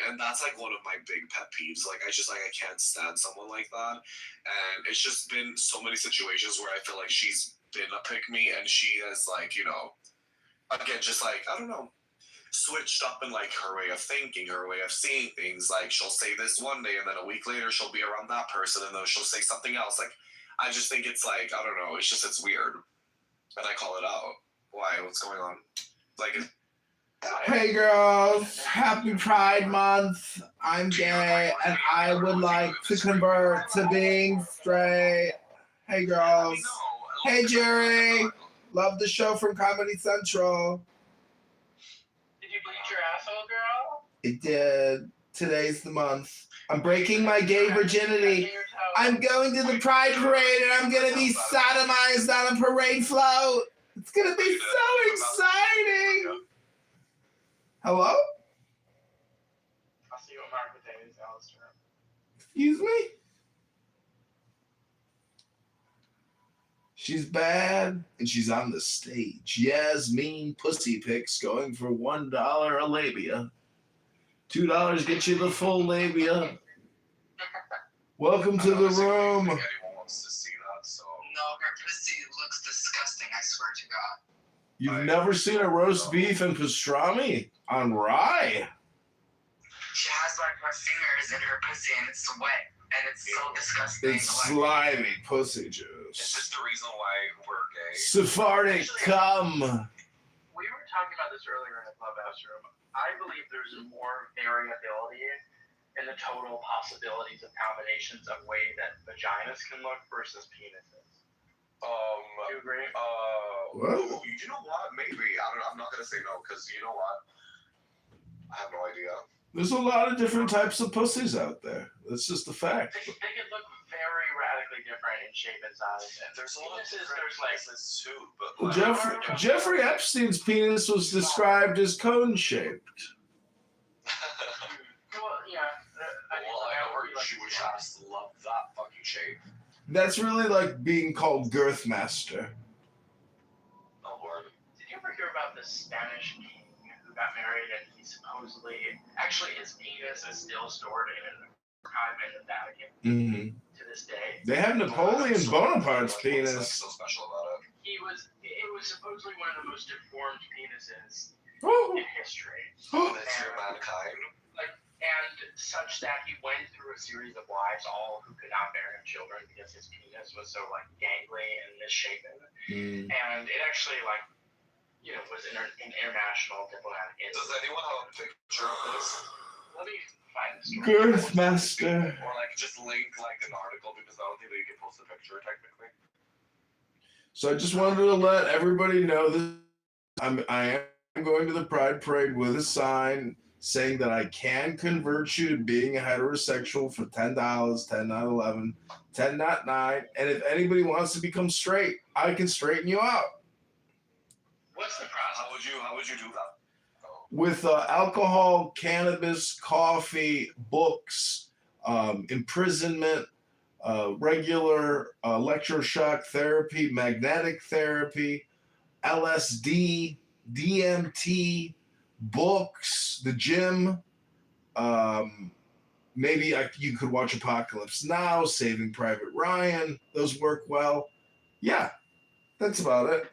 and that's like one of my big pet peeves. Like I can't stand someone like that, and it's just been so many situations where I feel like she's been a pick me, and she has like, you know, again, just like, I don't know, switched up in like her way of thinking, her way of seeing things. Like she'll say this one day, and then a week later she'll be around that person, and then she'll say something else. Like I just think it's like, I don't know, it's weird, and I call it out. Why? What's going on? Like. Hey girls, happy Pride Month. I'm gay and I would like to convert to being straight. Hey girls. Hey Jerry. Love the show from Comedy Central. Did you bleach your asshole, girl? It did. Today's the month. I'm breaking my gay virginity. I'm going to the Pride Parade and I'm going to be sodomized on a parade float. It's going to be so exciting. Hello? I'll see what Mark Davis, Alistair. Excuse me? She's bad and she's on the stage. Yasmin pussy pics going for $1 a labia. $2 get you the full labia. Welcome to the room. Anyone wants to see that, so. No, her pussy looks disgusting, I swear to God. You've never seen a roast beef and pastrami on rye? She has like her fingers in her pussy and it's wet and it's so disgusting. It's slimy pussy juice. Is this the reason why we're gay? Sephardic cum. We were talking about this earlier in the clubhouse room. I believe there's more variability in the total possibilities of combinations of way that vaginas can look versus penises. Do you agree? What? You know what? Maybe. I'm not gonna say no, because you know what? I have no idea. There's a lot of different types of pussies out there. That's just a fact. They can look very radically different in shape and size. And There's a lot of penises, different there's like penises too, but Well, Jeffrey Epstein's penis was described as cone-shaped. well, yeah. I heard she would just love that fucking shape. That's really like being called Girth Master. Oh Lord. Did you ever hear about the Spanish king who got married and he supposedly, actually his penis is still stored in an archive in the Vatican to this day? They have Napoleon Bonaparte's penis. What's so special about it? It was supposedly one of the most deformed penises in history. History of mankind. And such that he went through a series of wives, all who could not bear him children because his penis was so like gangly and misshapen. And it actually was an international diplomatic incident. Does anyone have a picture of this? Let me find the story. Girth Master. Or just link an article, because I don't think that you can post a picture technically. So I just wanted to let everybody know that I am going to the Pride Parade with a sign saying that I can convert you to being a heterosexual for $10, $10 not 11, $10 not 9, and if anybody wants to become straight, I can straighten you out. What's the process? How would you do that? With alcohol, cannabis, coffee, books, imprisonment, regular electroshock therapy, magnetic therapy, LSD, DMT, books, the gym. Maybe you could watch Apocalypse Now, Saving Private Ryan. Those work well. Yeah, that's about it.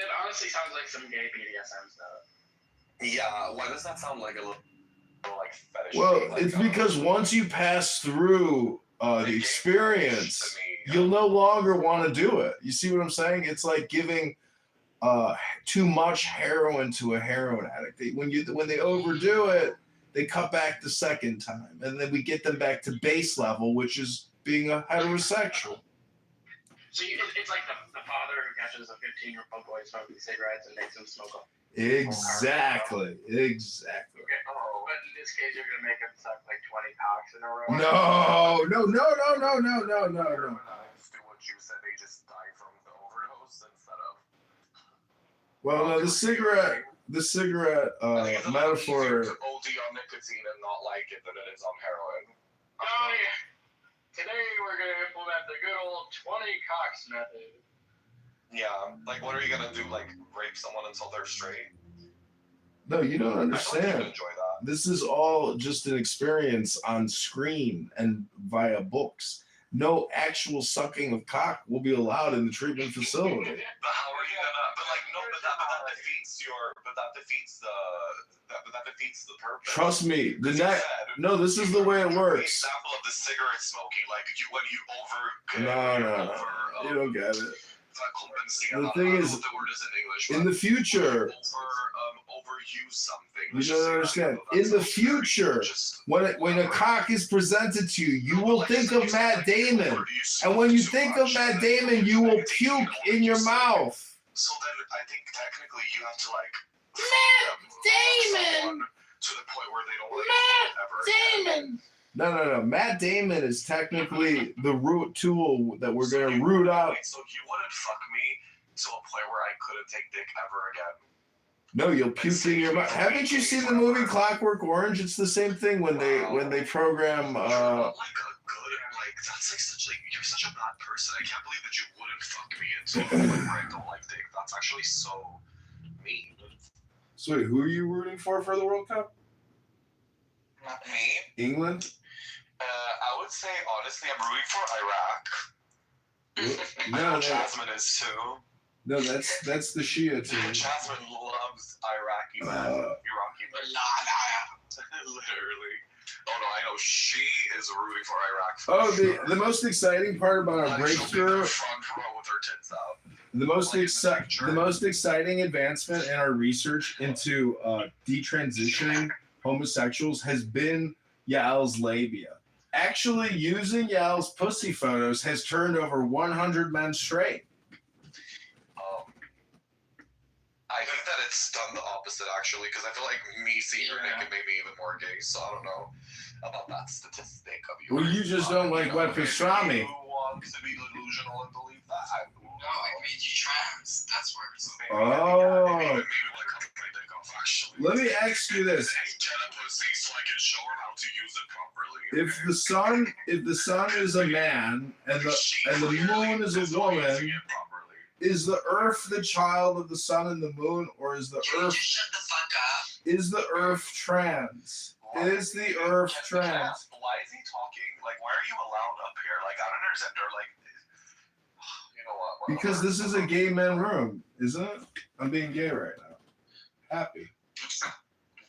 It honestly sounds like some gay BDSM stuff. Yeah, why does that sound like a little fetish? Well, it's because once you pass through the experience, you'll no longer want to do it. You see what I'm saying? It's like giving too much heroin to a heroin addict. When they overdo it, they cut back the second time, and then we get them back to base level, which is being a heterosexual. So it's like the father who catches a 15-year-old boy smoking cigarettes and makes him smoke them. Exactly. Okay. But in this case, you're gonna make him suck like 20 cocks in a row. No. Do what you said. They just die from the overdose instead of. Well, no, the cigarette metaphor. To OD on nicotine and not like it than it is on heroin. Oh yeah. Today we're gonna implement the good old 20 cocks method. Yeah, what are you gonna do? Rape someone until they're straight? No, you don't I don't understand. enjoy that. This is all just an experience on screen and via books. No actual sucking of cock will be allowed in the treatment facility. But how are you gonna? But like no, but that defeats your. But that defeats the. That defeats the purpose. Trust me, the You next. said- No, this is the way it The works. example of the cigarette smoking, like when you No. You don't get it. The I thing don't know is, what the word is in English. in the future, Overuse something. you don't understand. In the future, when a cock is presented to you, you will think of Matt Damon, and when you think of Matt Damon, you will puke in your mouth. So then, I think technically you have to like Matt Damon. to the point where they don't like Matt Damon. No. Matt Damon is technically the root tool that we're gonna root out. So you wouldn't fuck me to a point where I couldn't take dick ever again. No, you'll puke in your mouth. Haven't you seen the movie Clockwork Orange? It's the same thing when they program. That's like such like you're such a bad person. I can't believe that you wouldn't fuck me into a point where I don't like dick. That's actually so mean. So wait, who are you rooting for the World Cup? Not me. England? I would say honestly, I'm rooting for Iraq. No, Jasmine is too. No, that's the Shia team. Jasmine loves Iraqi men. Iraqi men. Literally. Oh no, I know she is rooting for Iraq. Oh, the most exciting part about our breakthrough. Front row with her tits out. The most exciting advancement in our research into detransitioning homosexuals has been Yael's labia. Actually, using Yael's pussy photos has turned over 100 men straight. I think that it's done the opposite actually, because I feel like me seeing her naked made me even more gay. So I don't know about that statistic of you. Well, you just don't like wet pastrami. You want to be delusional and believe that. No, it made you trans. That's where it's. Oh. Actually. Let me ask you this. Get a pussy so I can show her how to use it properly. If the sun is a man and the moon is a woman, is the Earth the child of the sun and the moon, or is the Earth? Just shut the fuck up. Is the Earth trans? Is the Earth trans? Why is he talking? Like, why are you allowed up here? Like, I don't understand. They're like, you know what? Because this is a gay men room, isn't it? I'm being gay right now. Happy.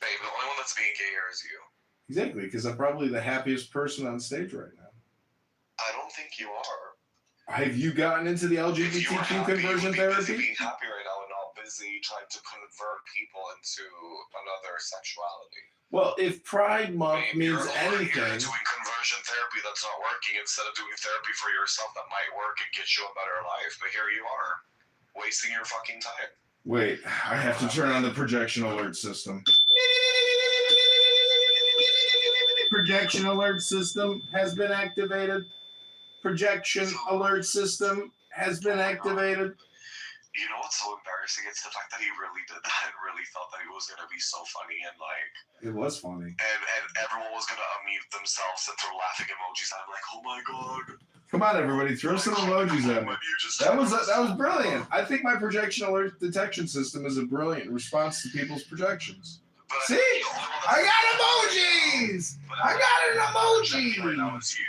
Babe, the only one that's being gay here is you. Exactly, because I'm probably the happiest person on stage right now. I don't think you are. Have you gotten into the LGBTQ conversion therapy? Being happy right now and not busy trying to convert people into another sexuality. Well, if Pride Month means anything, You're doing conversion therapy that's not working instead of doing therapy for yourself that might work and get you a better life. But here you are, wasting your fucking time. wait, I have to turn on the projection alert system. Projection alert system has been activated. Projection alert system has been activated. You know what's so embarrassing? It's the fact that he really did that and really thought that it was gonna be so funny and like. It was funny. And everyone was gonna unmute themselves and throw laughing emojis. I'm like, oh my god. Come on, everybody, throw some emojis at me. That was brilliant. I think my projection alert detection system is a brilliant response to people's projections. See, I got emojis. I got an emoji. Right now is you,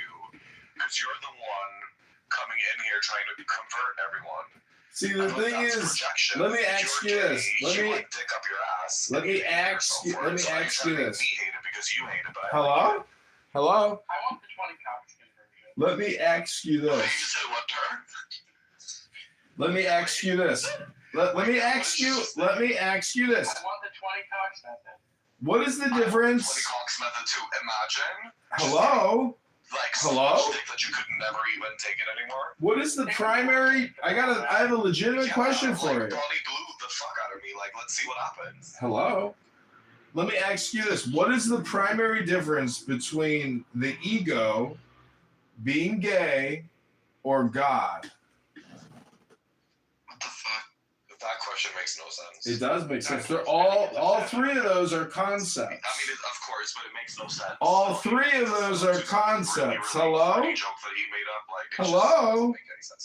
because you're the one coming in here trying to convert everyone. See, the thing is, let me ask you this. Let me ask you this. Hello? Hello? I want the 20 cops conversion. Let me ask you this. Let me ask you this. Let me ask you this. I want the 20 cops method. What is the difference? 20 Cox method to imagine. Hello? Like, hello? That you could never even take it anymore. What is the primary? I have a legitimate question for you. Bonnie blew the fuck out of me. Like, let's see what happens. Hello? Let me ask you this. What is the primary difference between the ego, being gay, or God? What the fuck? That question makes no sense. It does make sense. They're all three of those are concepts. I mean, of course, but it makes no sense. All three of those are concepts. Hello? Hello?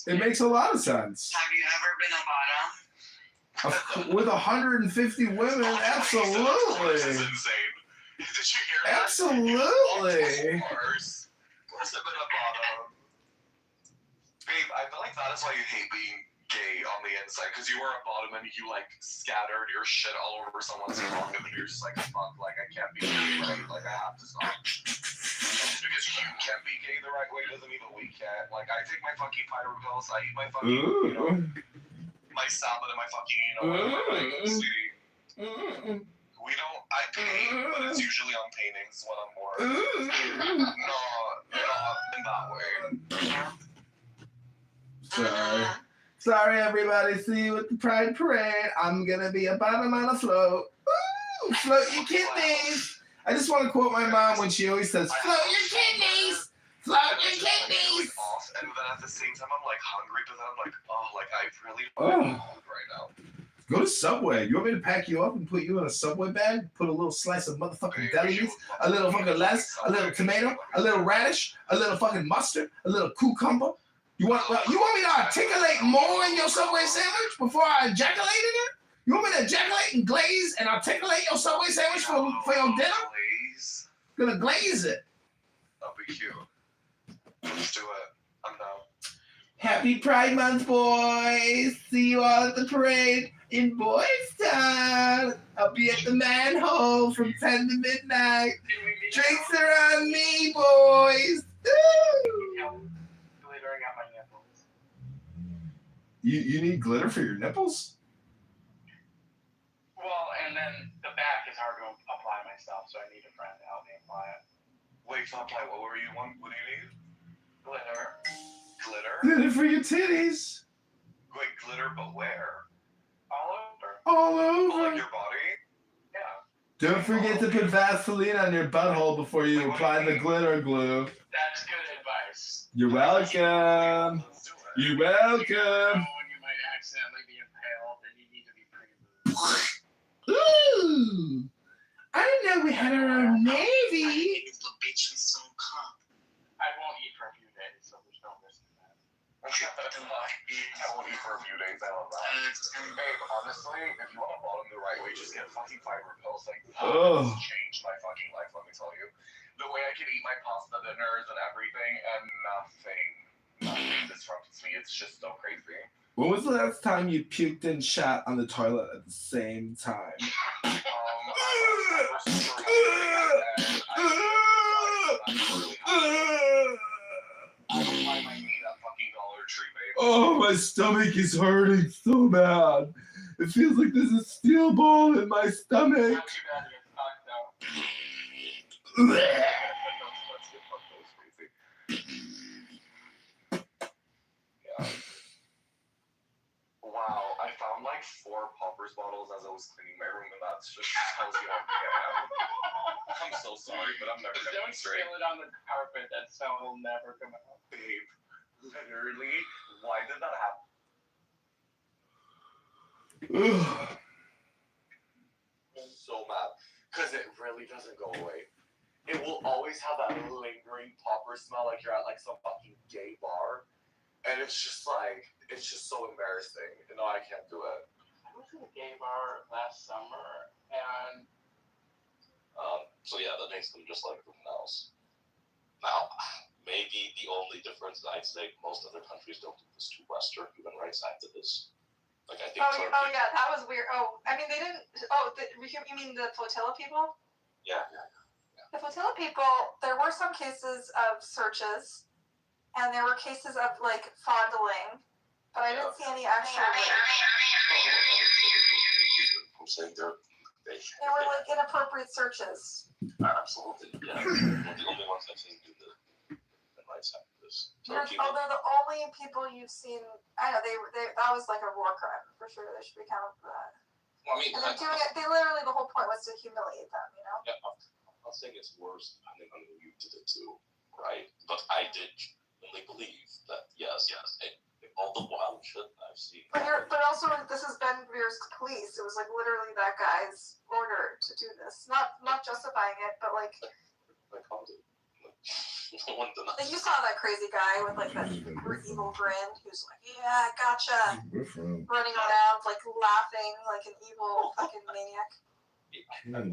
It makes a lot of sense. Have you ever been a bottom? With 150 women, absolutely. This is insane. Did you hear that? Absolutely. Plus, I'm at the bottom. Babe, I feel like that is why you hate being gay on the inside, because you were a bottom and you like scattered your shit all over someone's tongue, and then you're just like, fuck, like I can't be gay, right? Like I have to stop. Just because you can't be gay the right way doesn't mean that we can't. Like I take my fucking fiber pills, I eat my fucking, you know, my salad and my fucking, you know, whatever, like, sweetie. We don't, I paint, but it's usually on paintings when I'm bored. Not in that way. Sorry, everybody. See you at the Pride Parade. I'm gonna be a bottom on a float. Woo! Float your kidneys. I just want to quote my mom when she always says, "Float your kidneys, float your kidneys." And then at the same time, I'm like hungry, but then I'm like, oh, like I really Oh. right now. Go to Subway. You want me to pack you up and put you in a Subway bag? Put a little slice of motherfucking deli meat, a little fucking lettuce, a little tomato, a little radish, a little fucking mustard, a little cucumber. You want me to articulate more in your Subway sandwich before I ejaculate in it? You want me to ejaculate and glaze and articulate your Subway sandwich for your dinner? Glaze. Gonna glaze it. That'll be cute. Let's do it. I'm down. Happy Pride Month, boys. See you all at the parade in Boys Town. I'll be at the manhole from 10 to midnight. Drinks are on me, boys. Woo! Glittering at my nipples. You need glitter for your nipples? Well, and then the back is hard to apply myself, so I need a friend to help me apply it. Wait, to apply what were you want? What do you need? Glitter. Glitter? Glitter for your titties. Wait, glitter, but where? All over. All Oh, over. like your body? Yeah. Don't forget to put Vaseline on your butthole before you apply the glitter glue. That's good advice. You're welcome. You're welcome. When you might accidentally be impaled, then you need to be pre-moved. Ooh. I didn't know we had our own navy. I won't eat for a few days, so there's no risk in that. I won't eat for a few days. I love that. Babe, honestly, if you want to bottom the right way, just get fucking fiber pills. Like, Oh. it's changed my fucking life, let me tell you. The way I can eat my pasta dinners and everything, and nothing disrupts me. It's just so crazy. When was the last time you puked and shat on the toilet at the same time? Oh, my stomach is hurting so bad. It feels like there's a steel ball in my stomach. Wow, I found like 4 poppers bottles as I was cleaning my room, and that's just tells you how big I am. I'm so sorry, but I'm never gonna Don't be straight. spill it on the carpet. That smell will never come out. Babe, literally, why did that happen? So mad because it really doesn't go away. It will always have that lingering popper smell, like you're at like some fucking gay bar, and it's just so embarrassing. You know, I can't do it. I went to the gay bar last summer, and So yeah, that makes them just like everyone else. Now, maybe the only difference I'd say most other countries don't do this to Western human rights activists. Like I think. Oh yeah, that was weird. Oh, I mean they didn't. Oh, you mean the flotilla people? Yeah. The flotilla people. There were some cases of searches, and there were cases of like fondling, but I didn't see any actual. I'm saying They were like inappropriate searches. Absolutely, yeah. They're the only ones I've seen do the human rights activists. They're the only people you've seen. I know they that was like a war crime for sure. They should be counted for that. Well, I mean, and they're doing it. They literally the whole point was to humiliate them. You know. Yeah, I'm not saying it's worse depending on who you did it to, right? But I did only believe that yes, all the wild shit I've seen. But also this is Ben Gvir's police. It was like literally that guy's order to do this. Not justifying it, but like. Like how did No one denies. Like you saw that crazy guy with like that evil grin who's like, yeah, gotcha, running around like laughing like an evil fucking maniac. I don't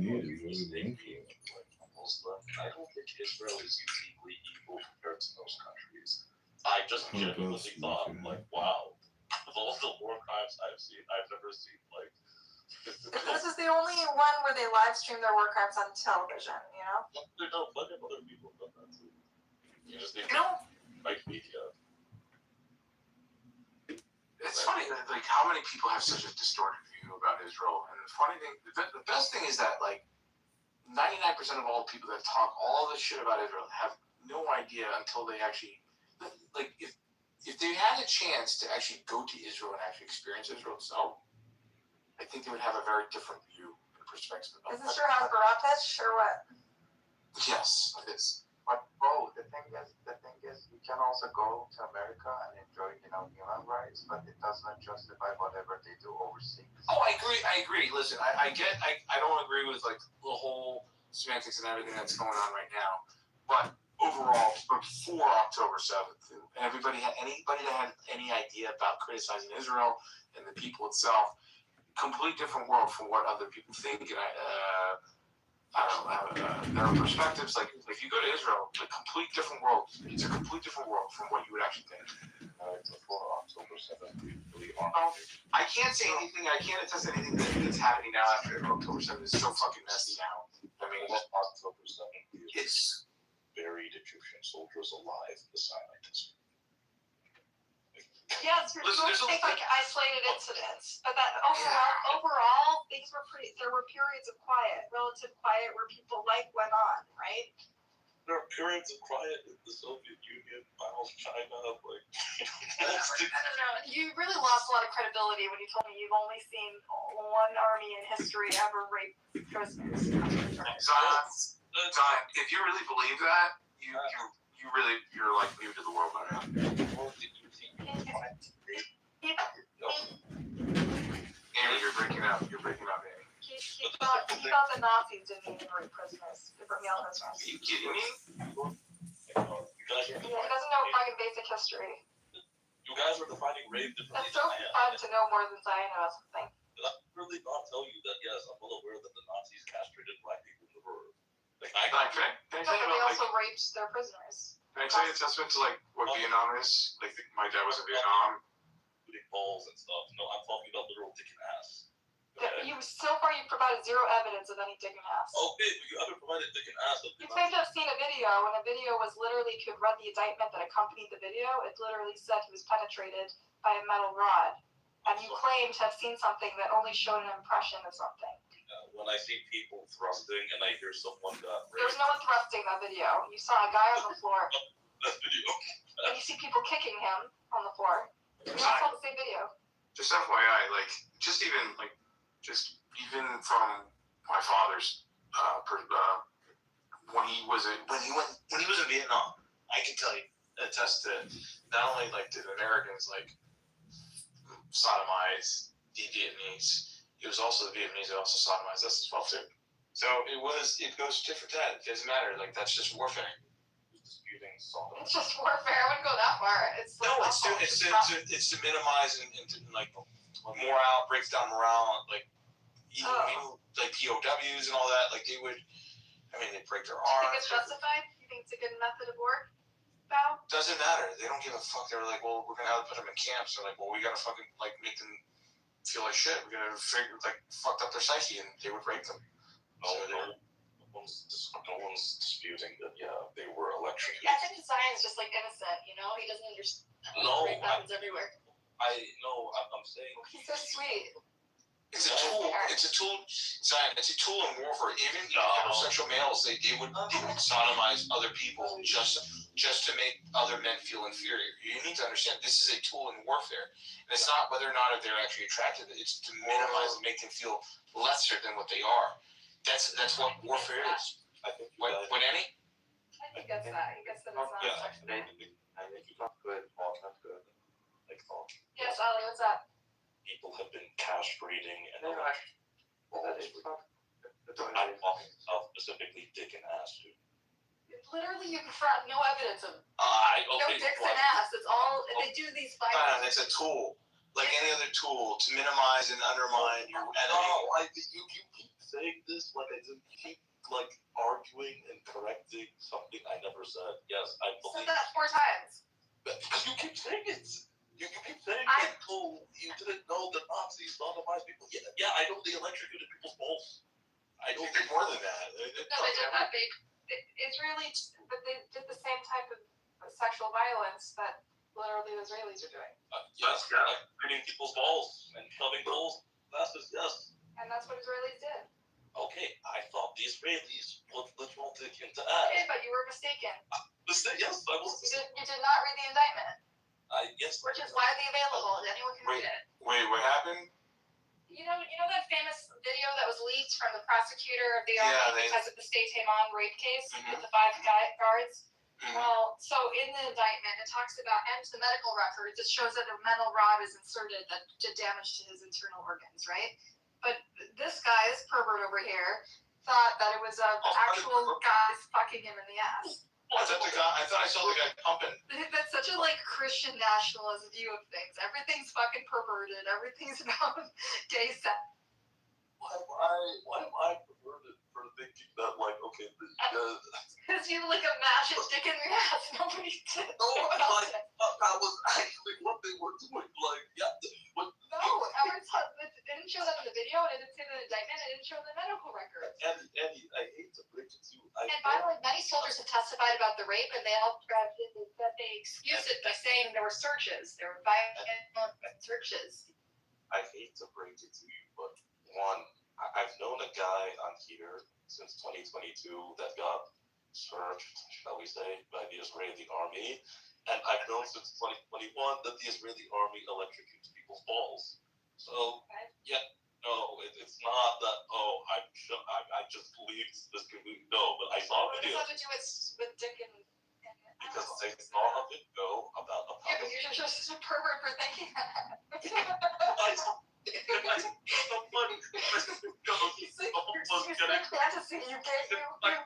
think Israel is uniquely evil compared to most countries. I just genuinely thought, like, wow, of all the war crimes I've seen, I've never seen like. This is the only one where they live stream their war crimes on television, you know? There's no plenty of other people have done that too. You just need You know, like media. it's funny that like how many people have such a distorted view about Israel, and the funny thing, the best thing is that like 99% of all the people that talk all this shit about Israel have no idea until they actually like if they had a chance to actually go to Israel and actually experience Israel itself, I think they would have a very different view and perspective about Is this your house Barabbas or what? Yes, it is. But bro, the thing is, you can also go to America and enjoy, human rights, but it does not justify whatever they do overseas. Oh, I agree. Listen, I don't agree with like the whole semantics and everything that's going on right now, but overall, before October 7th, anybody that had any idea about criticizing Israel and the people itself, complete different world from what other people think, and I don't know, their perspectives. Like, if you go to Israel, it's a complete different world. It's a complete different world from what you would actually think. Before October 7th, I can't say anything. I can't attest to anything that's happening now after October 7th. It's so fucking messy now. I mean, October 7th, it's buried Egyptian soldiers alive in the Sinai Desert. Yeah, it's Listen, take like isolated incidents, but that overall things were there were periods of relative quiet where people went on, right? There are periods of quiet in the Soviet Union, Miles, China, like. I don't know. You really lost a lot of credibility when you told me you've only seen one army in history ever rape prisoners. Zion, if you really believe that, you're like new to the world by now. Annie, you're breaking up. Annie. He thought the Nazis didn't even rape prisoners. They brought me all prisoners. Are you kidding me? He doesn't know fucking basic history. You guys are defining rape differently. It's so fun to know more than Zion knows something. Did I really not tell you that? Yes, I'm well aware that the Nazis castrated black people in the world. Like, But they also raped their prisoners. Can I tell you a testament to like what Vietnam is? Like my dad was in Vietnam. Shooting balls and stuff. No, I'm talking about literal dick and ass. So far, you've provided zero evidence of any dick and ass. Okay, but you haven't provided dick and ass. You claim to have seen a video, and the video was literally, if you read the indictment that accompanied the video, it literally said he was penetrated by a metal rod. And you claim to have seen something that only showed an impression of something. When I see people thrusting and I hear someone got raped. There was no one thrusting that video. You saw a guy on the floor. That video. And you see people kicking him on the floor. You all saw the same video. Just FYI, even from my father's when he was in Vietnam, I can tell you, attest to not only did Americans sodomize the Vietnamese, it was also the Vietnamese that also sodomized us as well too. So it goes tit for tat. It doesn't matter. That's just warfare. It's just warfare. I wouldn't go that far. It's to minimize and morale, breaks down morale, even people POWs and all that. They break their arms. Do you think it's justified? You think it's a good method of war? Doesn't matter. They don't give a fuck. They're like, well, we're gonna have to put them in camps. They're like, well, we gotta fucking make them feel like shit. We're gonna fucked up their psyche, and they would rape them. No one's disputing that. Yeah, they were electrocuted. Yeah, I think Zion's just innocent. He doesn't understand. No, rape happens everywhere. I'm saying he's so sweet. It's a tool. It's a tool. Zion. It's a tool in warfare. Even heterosexual males, they would sodomize other people just to make other men feel inferior. You need to understand this is a tool in warfare, and it's not whether or not they're actually attracted. It's to minimize and make them feel lesser than what they are. That's what warfare is. I think what Annie? I think that's that. He gets that it's not sexual. I think it's not good. Not good. Yes, Ali, what's up? People have been castrating and I'm Oh, talking about specifically dick and ass, dude. Literally, you confront no evidence of no Okay, dicks but- and ass. It's all they do these fights. It's a tool, like any other tool, to minimize and undermine your enemy. No, you keep saying this like I didn't keep like arguing and correcting something I never said. Yes, I You believe. said that 4 times. Because you keep saying it. You keep saying that. Oh, you didn't know the Nazis sodomized people. Yeah, I know they electrocuted people's balls. I know They did more than that. No, they did that. Israeli, but they did the same type of sexual violence that literally the Israelis are doing. Yes, electrocuting people's balls and shoving balls. Yes. And that's what Israelis did. Okay, I thought the Israelis put literal dick into Okay, ass. but you were mistaken. Yes, I was. You did not read the indictment. Yes. Which is widely available. Anyone can read it. Wait, what happened? You know that famous video that was leaked from the prosecutor of the Yeah, army because of the State Taman rape case with the 5 guards? Well, so in the indictment, it talks about and the medical records. It shows that a metal rod is inserted that did damage to his internal organs, right? But this guy, this pervert over here, thought that it was actual guys fucking him in the ass. I thought I saw the guy pumping. That's such a Christian nationalist view of things. Everything's fucking perverted. Everything's about gay sex. Why am I perverted for thinking that okay, Because you imagine dick in your ass. Nobody did. No, that was actually what they were doing. No, it didn't show that in the video, and it didn't say that in the indictment, it didn't show the medical records. Eddie, I hate to break it to you. And by the way, many soldiers have testified about the rape, and they all that they excused it by saying there were searches. There were violent searches. I hate to break it to you, but one, I've known a guy on here since 2022 that got searched, shall we say, by the Israeli army. And I've known since 2021 that the Israeli army electrocutes people's balls. So, yeah, no, it's not that, I just believe this completely. No, but I saw a video. What does that have to do with dick and because I saw a video about a yeah, but you're just a pervert for thinking that. Fantasy, you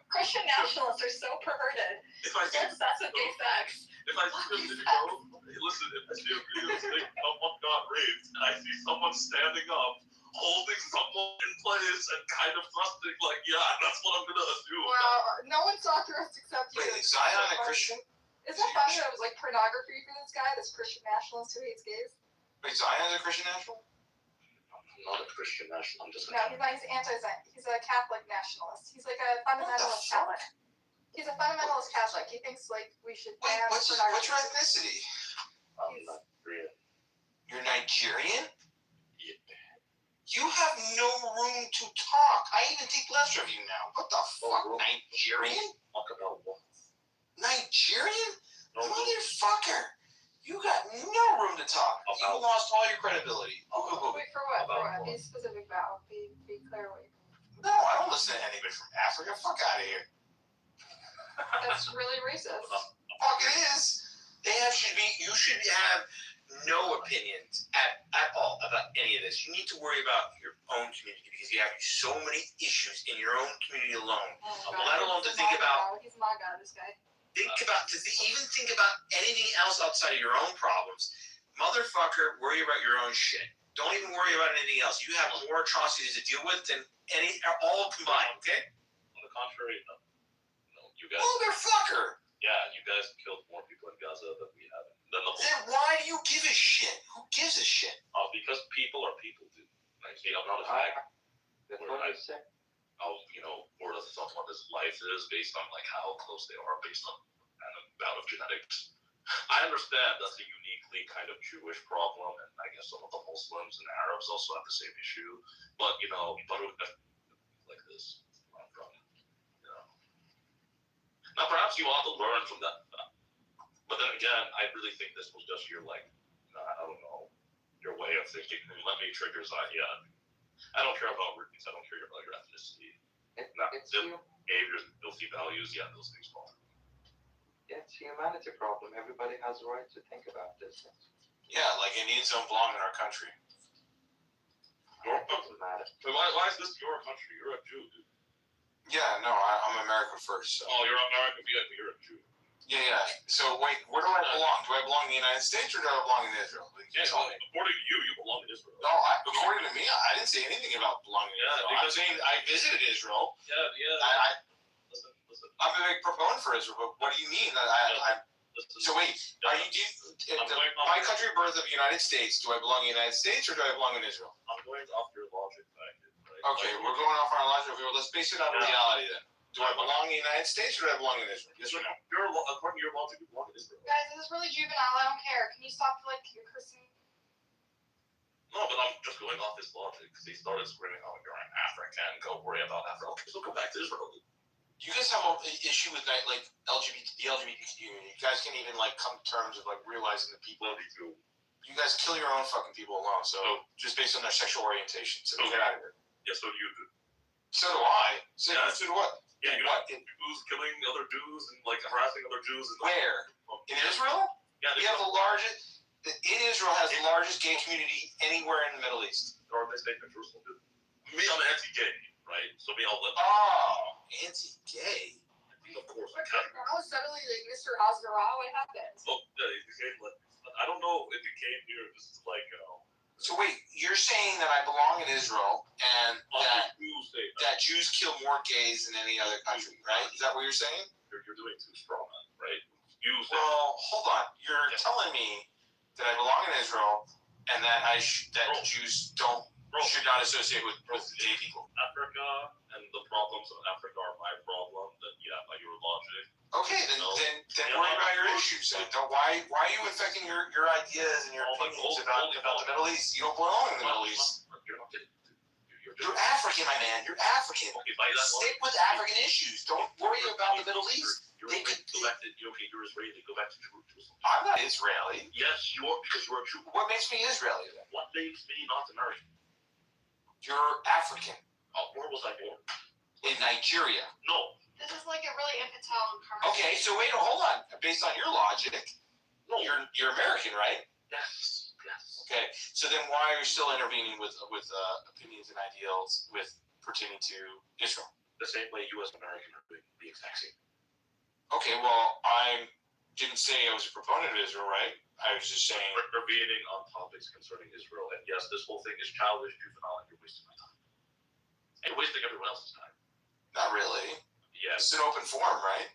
Christian nationalists are so perverted. They're obsessed with gay sex. If I see a video, listen, if I see a video saying someone got raped and I see someone standing up, holding someone in place and kind of thrusting that's what I'm gonna assume. Well, no one saw thrust except you. Wait, is Zion a Christian? Isn't that funny that it was pornography for this guy, this Christian nationalist who hates gays? Wait, Zion's a Christian national? I'm not a Christian national, I'm just No, he's anti-Zion. He's a Catholic nationalist. He's a fundamentalist Catholic. He's a fundamentalist Catholic. He thinks we should ban What's your ethnicity? I'm Nigerian. You're Nigerian? Yeah. You have no room to talk. I even think lesser of you now. What the fuck, Nigerian? Talk about what? Nigerian? Motherfucker! You got no room to talk. You lost all your credibility. Wait, for what? For what? Be specific about. Be clear what you. No, I don't listen to anybody from Africa. Fuck out of here. That's really racist. Fuck it is. You should have no opinions at all about any of this. You need to worry about your own community because you have so many issues in your own community alone. Let alone to think about. He's my guy, this guy. Even think about anything else outside of your own problems. Motherfucker, worry about your own shit. Don't even worry about anything else. You have more atrocities to deal with than all combined, okay? On the contrary, no, you guys. Motherfucker! Yeah, you guys killed more people in Gaza than we have. Then why do you give a shit? Who gives a shit? Because people are people, dude. I'm not a fag. Where does someone his life is based on how close they are based on an amount of genetics. I understand that's a uniquely kind of Jewish problem, and I guess some of the Muslims and Arabs also have the same issue. But like this, where I'm from. Now perhaps you ought to learn from that. But then again, I really think this was just your I don't know, your way of thinking. Let me trigger Zion. I don't care about race. I don't care about your ethnicity. Behaviors, filthy values. Yeah, those things fall. It's a humanity problem. Everybody has a right to think about this. Yeah, Indians don't belong in our country. It doesn't matter. Why is this your country? You're a Jew, dude. Yeah, no, I'm America first. So. Oh, you're American, but you're a Jew. Yeah. So wait, where do I belong? Do I belong in the United States or do I belong in Israel? Like, Yeah, according to you, you belong in Israel. No, according to me, I didn't say anything about belonging in Israel. I'm saying I visited Israel. Yeah. Listen. I'm a big proponent for Israel, but what do you mean that So wait, my country of birth of the United States, do I belong in the United States or do I belong in Israel? I'm going off your logic, right? Okay, we're going off our logic. Let's base it on reality then. Do I belong in the United States or do I belong in Israel? Yes or no? According to your logic, you belong in Israel. Guys, this is really juvenile. I don't care. Can you stop your cursing? No, but I'm just going off his logic because he started screaming, "Oh, you're an African. Go worry about Africa." Okay, so go back to Israel. You guys have an issue with the LGBT community. You guys can't even come to terms of realizing the people. You guys kill your own fucking people alone. So just based on their sexual orientation. So get out of here. Yeah, so do you do. So do I. So do what? Yeah, you know, Jews killing other Jews and harassing other Jews. Where? In Israel? Yeah, we have the largest. Israel has the largest gay community anywhere in the Middle East. Or they stay in Jerusalem. Me, I'm anti-gay, right? So me, I'll let. Oh, anti-gay. Of course. Now suddenly, Mr. Osgara, what happened? Oh, I don't know if he came here just So wait, you're saying that I belong in Israel and that Jews kill more gays than any other country, right? Is that what you're saying? You're doing too strong, right? Well, hold on. You're telling me that I belong in Israel and that that Jews should not associate with gay people. Africa and the problems of Africa are my problem. Then by your logic. Okay, then worry about your issues. Why are you affecting your ideas and your opinions about the Middle East? You don't belong in the Middle East. You're African, my man. You're African. Stick with African issues. Don't worry about the Middle East. You're Israeli. Go back to Jerusalem. I'm not Israeli. Yes, you are, because you're a Jew. What makes me Israeli then? What makes me not American? You're African. Where was I born? In Nigeria. No. This is a really infantile conversation. Okay, so wait, hold on. Based on your logic, you're American, right? Yes. Okay, so then why are you still intervening with opinions and ideals pertaining to Israel? The same way you as an American are doing the exact same. Okay, well, I didn't say I was a proponent of Israel, right? I was just saying intervening on topics concerning Israel, and yes, this whole thing is childish, juvenile, and you're wasting my time. And you're wasting everyone else's time. Not really. Yeah. It's an open forum, right?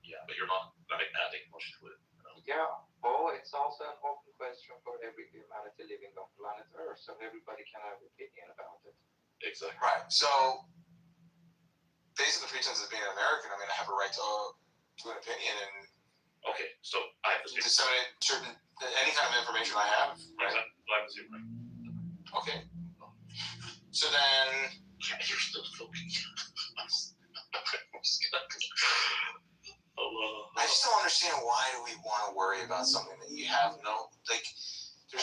Yeah, but you're not adding much to it. Yeah, or it's also an open question for every humanity living on planet Earth, so everybody can have an opinion about it. Exactly. Right. So, based on the pretense of being an American, I have a right to an opinion and. Okay, so I have to disseminate any kind of information I have. Right. I have the same right. Okay. So then. You're still talking. I just don't understand why do we want to worry about something that you have you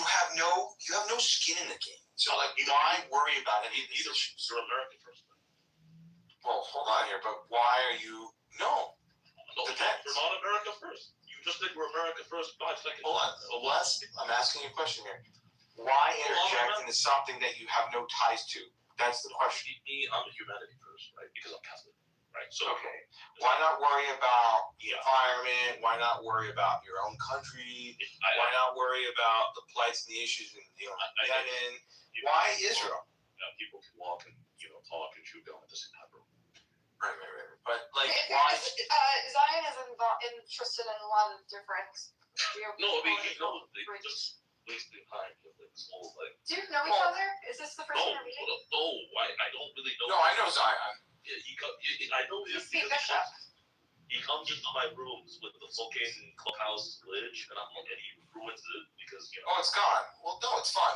have no skin in the game. So why worry about any of these issues? You're American first. Well, hold on here, but why are you no? Depends. You're not America first. You just said we're America first 5 seconds. Hold on. I'm asking you a question here. Why interject into something that you have no ties to? That's the question. I'm a humanity first, right? Because I'm Catholic. Right. So okay. Why not worry about the environment? Why not worry about your own country? Why not worry about the plights and the issues in Why Israel? People can walk and talk and chew gum at the same time. Right. But why? Zion is interested in a lot of different. They just wasting time with this whole thing. Do you know each other? Is this the first time meeting? No, I don't really know. No, I know Zion. Yeah, I know him because he comes into my rooms with the fucking clubhouse glitch, and he ruins it because Oh, it's gone. Well, no, it's fun.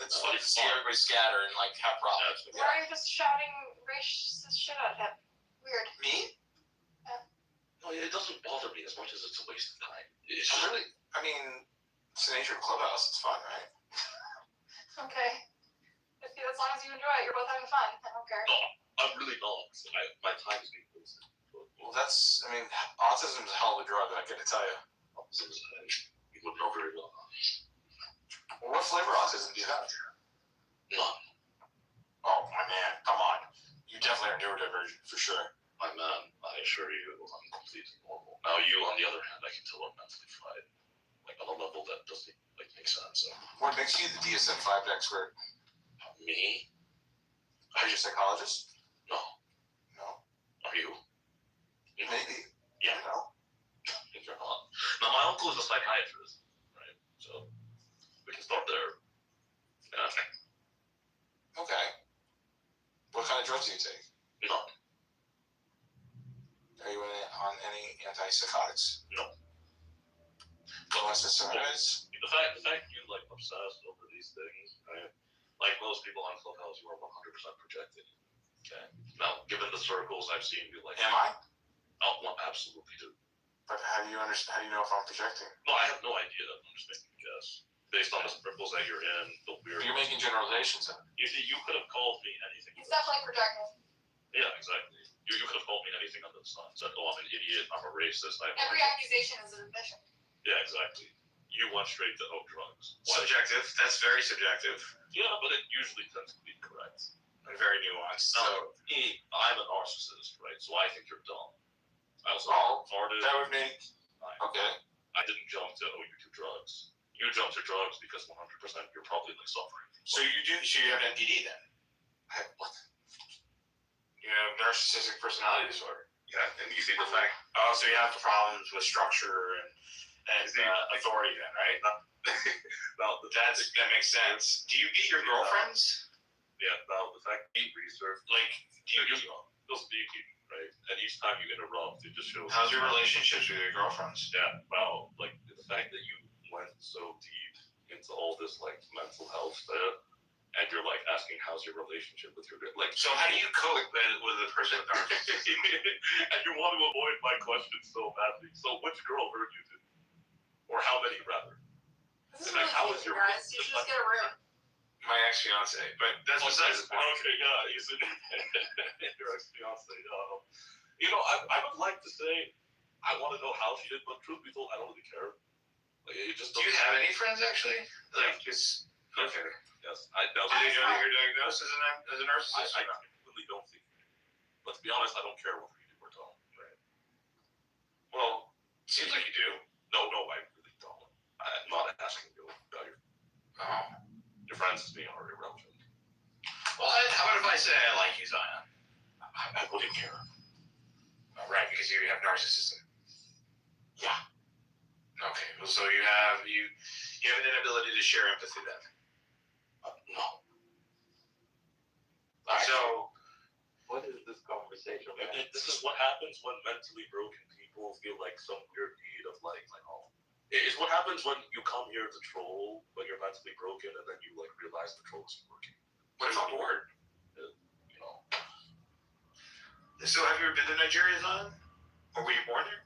It's fun to see everybody scatter and have problems. Why are you just shouting racist shit at him? Weird. Me? Yeah. No, it doesn't bother me as much as it's a waste of time. It's the nature of clubhouse. It's fun, right? Okay. As long as you enjoy it, you're both having fun. I don't care. No, I'm really not. My time is being wasted. Well, autism is a hell of a drug, I gotta tell you. Autism is you would know very well. Well, what flavor autism do you have? None. Oh, my man, come on. You definitely are neurodivergent for sure. My man, I assure you, I'm completely normal. Now you, on the other hand, I can tell I'm mentally fried, like on a level that doesn't like make sense. So. What makes you the DSM-5 expert? Me? Are you a psychologist? No. No. Are you? Maybe. Yeah. No. You're not. Now my uncle is a psychiatrist, right? So we can start there. Yeah. Okay. What kind of drugs do you take? None. Are you on any antipsychotics? No. No SSRIs? The fact you like obsessed over these things, right? Like most people on Clubhouse, you are 100% projected. Okay. Now, given the circles I've seen you like. Am I? Oh, well, absolutely do. But how do you understand? How do you know if I'm projecting? No, I have no idea. I'm just making a guess based on the circles that you're in, the weird. You're making generalizations. You see, you could have called me anything. He's definitely projecting. Yeah, exactly. You could have called me anything under the sun. Said, oh, I'm an idiot. I'm a racist. Every accusation is an admission. Yeah, exactly. You went straight to drugs. Subjective. That's very subjective. Yeah, but it usually tends to be correct. And very nuanced. So, I'm a narcissist, right? So I think you're dumb. I also farted. That would make. Okay. I didn't jump to, you do drugs. You jump to drugs because 100% you're probably like suffering. So you have NPD then? I have what? You have narcissistic personality disorder. Yeah, and you see the fact. Oh, so you have problems with structure and authority then, right? Well, that makes sense. Do you beat your girlfriends? Yeah, well, the fact that you research, like, do you you'll speak, right? And each time you interrupt, it just shows. How's your relationships with your girlfriends? Yeah, well, like the fact that you went so deep into all this like mental health stuff, and you're like asking how's your relationship with your like. So how do you cope with a person with narcissism? And you want to avoid my question so badly. So which girl hurt you today? Or how many rather? This is really easy, guys. You should just get a room. My ex-fiance, but that's besides the point. Okay, yeah, you said your ex-fiance. You know, I would like to say I want to know how she did, but truth be told, I don't really care. Like, it just. Do you have any friends actually? Like, just okay. Yes, I know. Do they know that you're diagnosed as a narcissist? I really don't think. But to be honest, I don't care whether you do or don't. Right. Well, seems like you do. No, I really don't. I'm not asking you about your friends as being are irrelevant. Well, how about if I say I like you, Zion? I wouldn't care. Right, because you have narcissism. Yeah. Okay. Well, so you have an inability to share empathy then. No. So, what is this conversation? This is what happens when mentally broken people feel like some weird need of like oh. It's what happens when you come here to troll when you're mentally broken and then you like realize the troll isn't working. What if I'm bored? You know. So have you ever been to Nigeria, Zion? Or were you born there?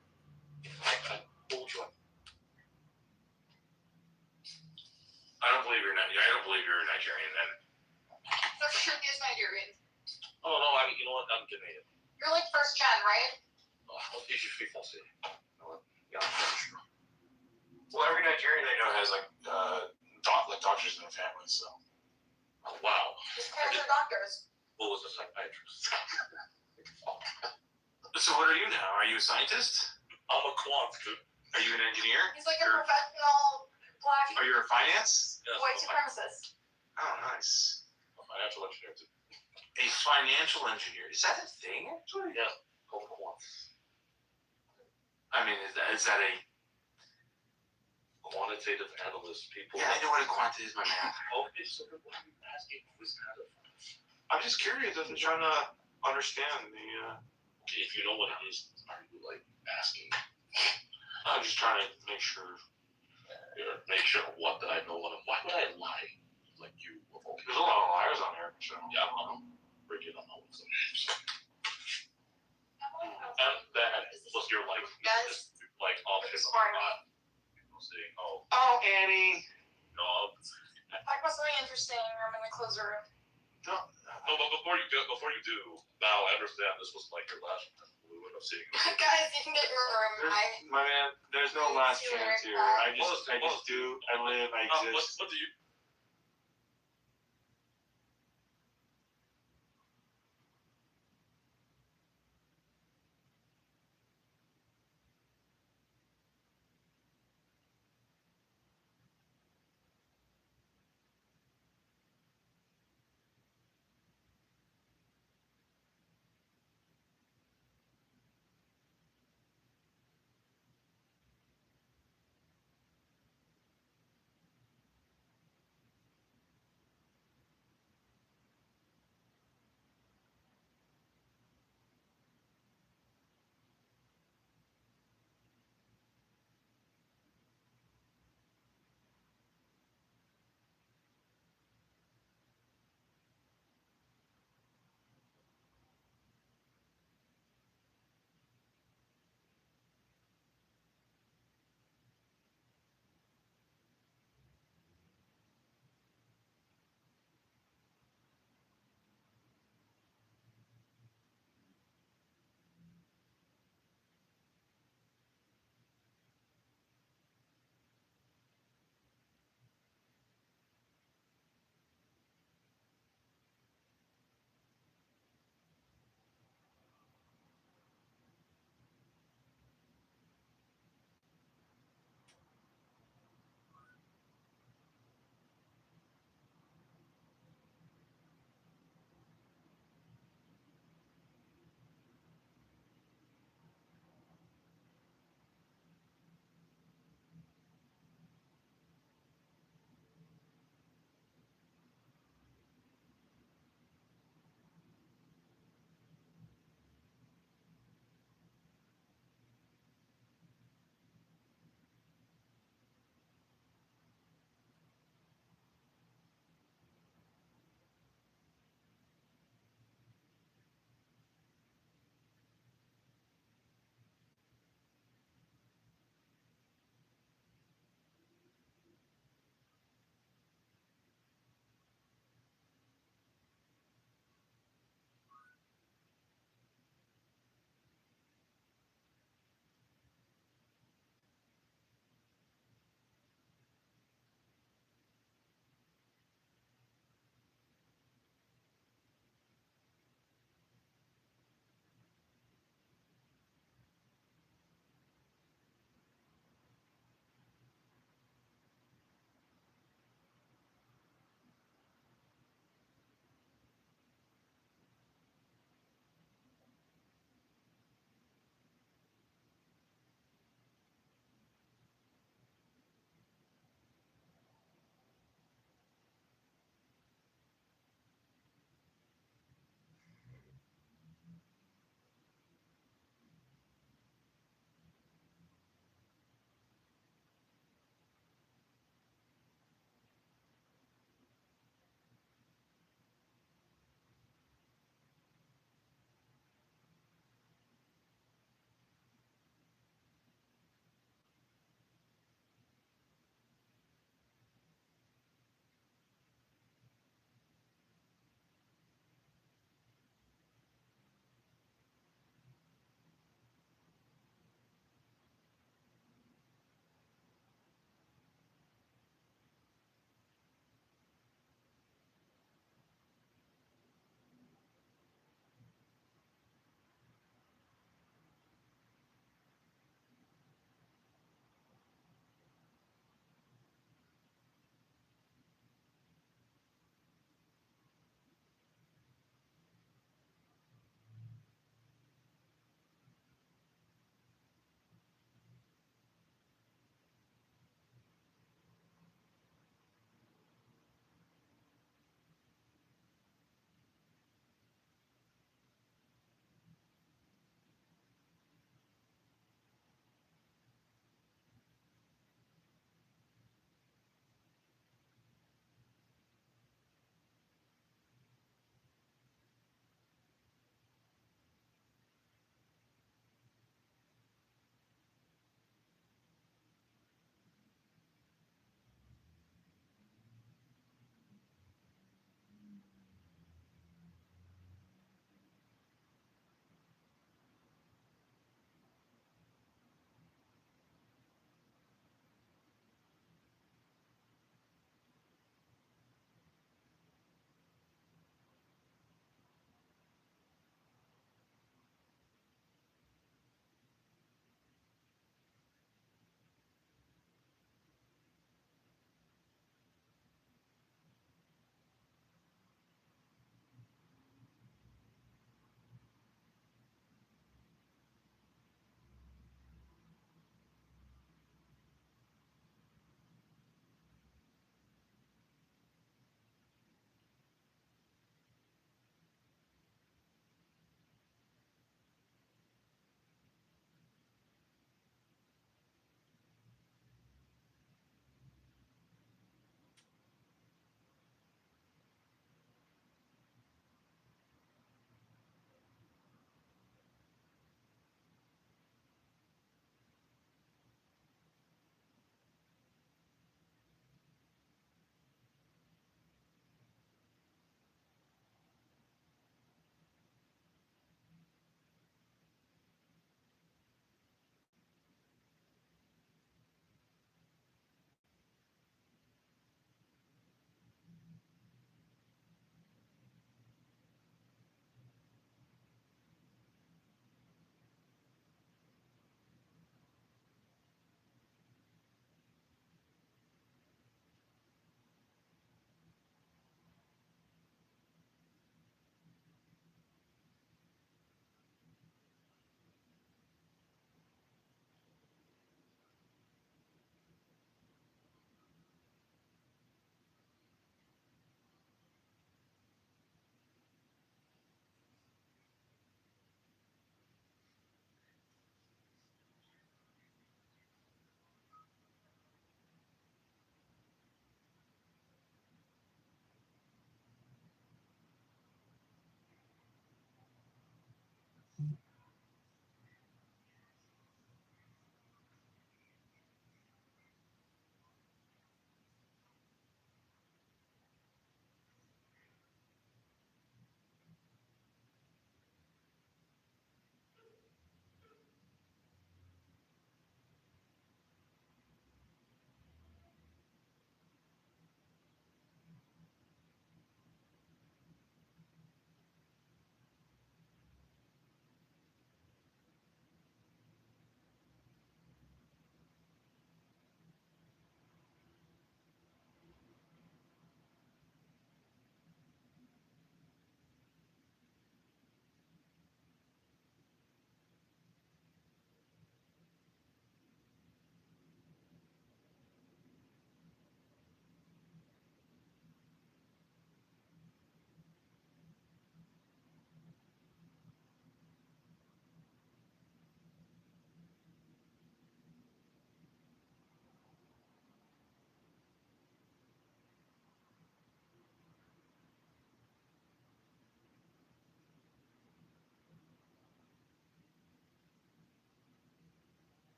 I told you. I don't believe you're Nigerian then. So sure he is Nigerian. Oh no, I mean you know what? I'm Ghanaian. You're like first gen, right? Oh, if you speak Français. Yeah, I'm sure. Well, every Nigerian I know has like doctors in their family, so. Oh, wow. His parents are doctors. What was a psychiatrist? So what are you now? Are you a scientist? I'm a quant, dude. Are you an engineer? He's like a professional black Are you a finance? Yes, white supremacist. Oh, nice. A financial engineer too. A financial engineer. Is that a thing actually? Yeah, called quant. I mean, is that a quantitative analyst? People. Yeah, I know what a quant is, my man. Okay, so what are you asking? Who's kind of? I'm just curious. I'm trying to understand the. Okay, if you know what it is, are you like asking? I'm just trying to make sure. Make sure what that I know what. Why would I lie? Like you. There's a lot of liars on here. So. Yeah, I'm breaking on all of them. And that was your life. Guys, like option of not saying, oh. Oh, Annie. No. Talk about something interesting. I'm in the closer room. No, but before you do, now I understand this was like your last blue of seeing. Guys, you can get your room. My man, there's no last chance here. I just do. I live. I exist. What do you?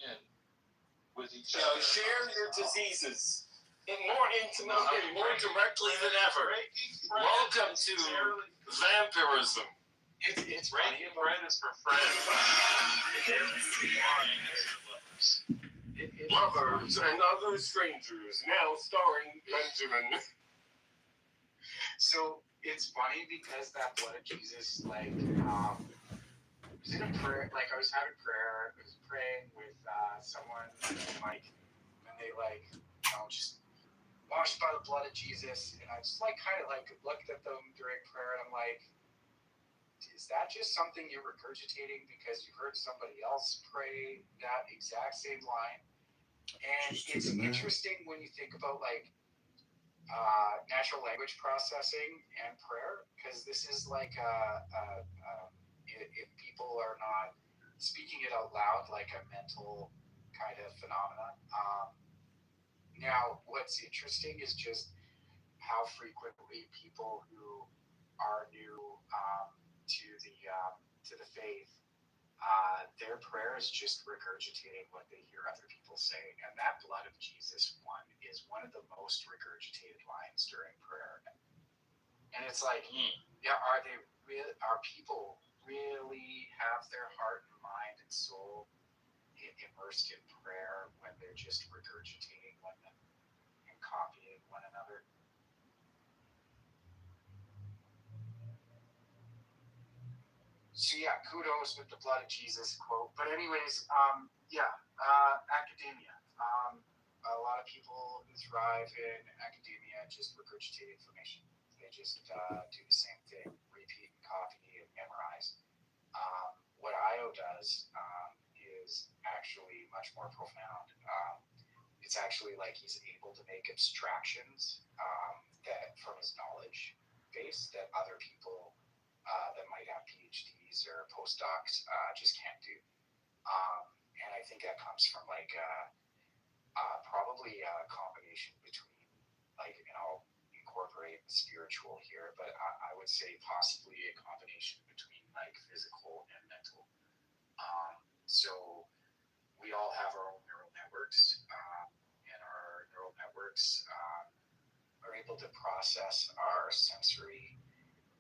in with each You other. know, share your diseases more intimately, more directly than ever. Welcome to vampirism. It's funny. Bread is for friends. Lovers and other strangers, now starring Benjamin. So it's funny because that blood of Jesus, like, was in a prayer, like I was having prayer, I was praying with someone, and like, and they like, just washed by the blood of Jesus, and I just like kind of like looked at them during prayer, and I'm like, is that just something you're regurgitating because you heard somebody else pray that exact same line? And it's interesting when you think about like natural language processing and prayer, because this is like if people are not speaking it out loud, like a mental kind of phenomenon. Now, what's interesting is just how frequently people who are new to the faith, their prayer is just regurgitating what they hear other people say. And that blood of Jesus one is one of the most regurgitated lines during prayer. And it's like, yeah, are people really have their heart and mind and soul immersed in prayer when they're just regurgitating and copying one another? So yeah, kudos with the blood of Jesus quote. But anyways, academia. A lot of people who thrive in academia just regurgitate information. They just do the same thing, repeat and copy and memorize. What IO does is actually much more profound. It's actually like he's able to make abstractions that from his knowledge base that other people that might have PhDs or postdocs just can't do. And I think that comes from like probably a combination between like, and I'll incorporate spiritual here, but I would say possibly a combination between like physical and mental. So we all have our own neural networks, and our neural networks are able to process our sensory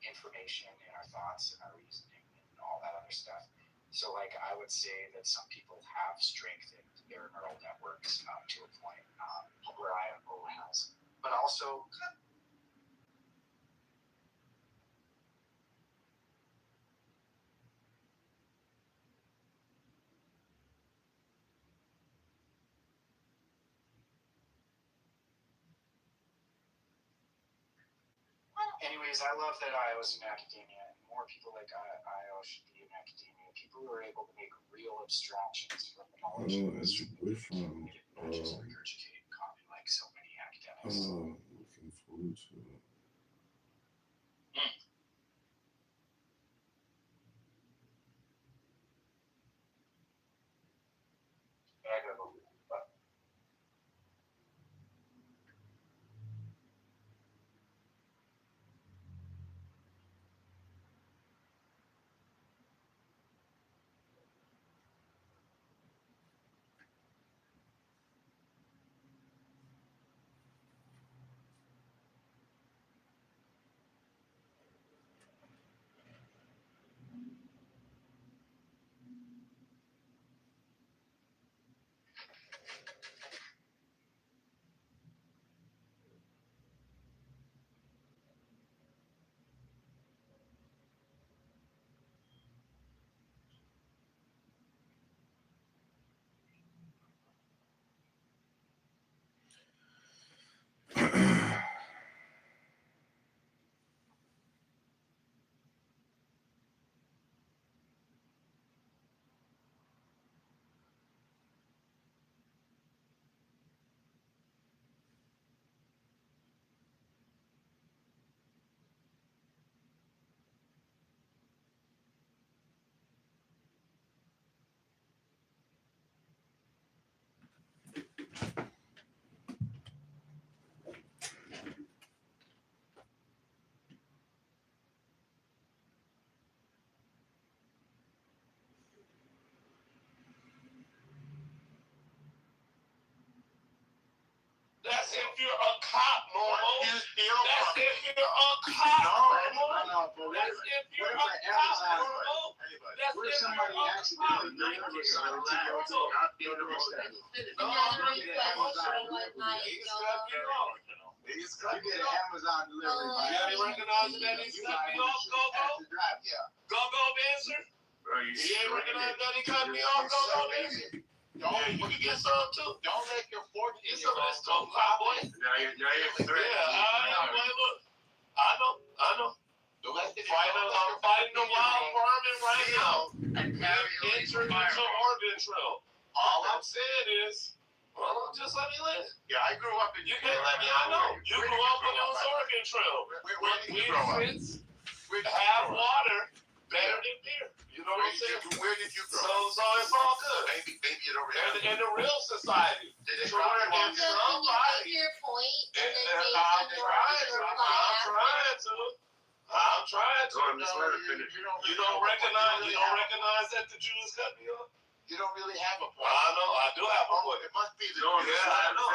information and our thoughts and our reasoning and all that other stuff. So like I would say that some people have strengthened their neural networks to a point where IO has, but also anyways, I love that IO's in academia, and more people like IO should be in academia. People who are able to make real abstractions from the knowledge of As your boyfriend. not just regurgitate and copy like so many academics. Looking forward to it. if you're a cop, normal. You steal That's from if you're a cop, normal. no, but That's if you're a cop, normal. That's what if if somebody you're a accidentally cop. delivers something to you? He's You get an Amazon delivery. You gotta recognize that he's cut me off, Go-Go? Go-Go dancer? You ain't recognize that he cut me off, Go-Go dancer? Yeah, you can get some too. Don't let your fortune Get some of this too, cowboy. Yeah, look. I know. I'm fighting the wild vermin right now. Enter into Oregon Trail. All I'm saying is, well, just let me live. Yeah, I grew up in. You can't let me. I know. You grew up on the Oregon Trail. Where did you grow up? Have water better than beer. You know what I'm saying? Where did you grow up? So it's all good. Maybe it over there. In the real society. Did it To where if somebody. Your point, and then And maybe I'm you'll trying reply after. I'm trying to. You don't recognize that the Jews cut me off? You don't really have a point. I know, I do have a point. It must be the. Yeah, I know.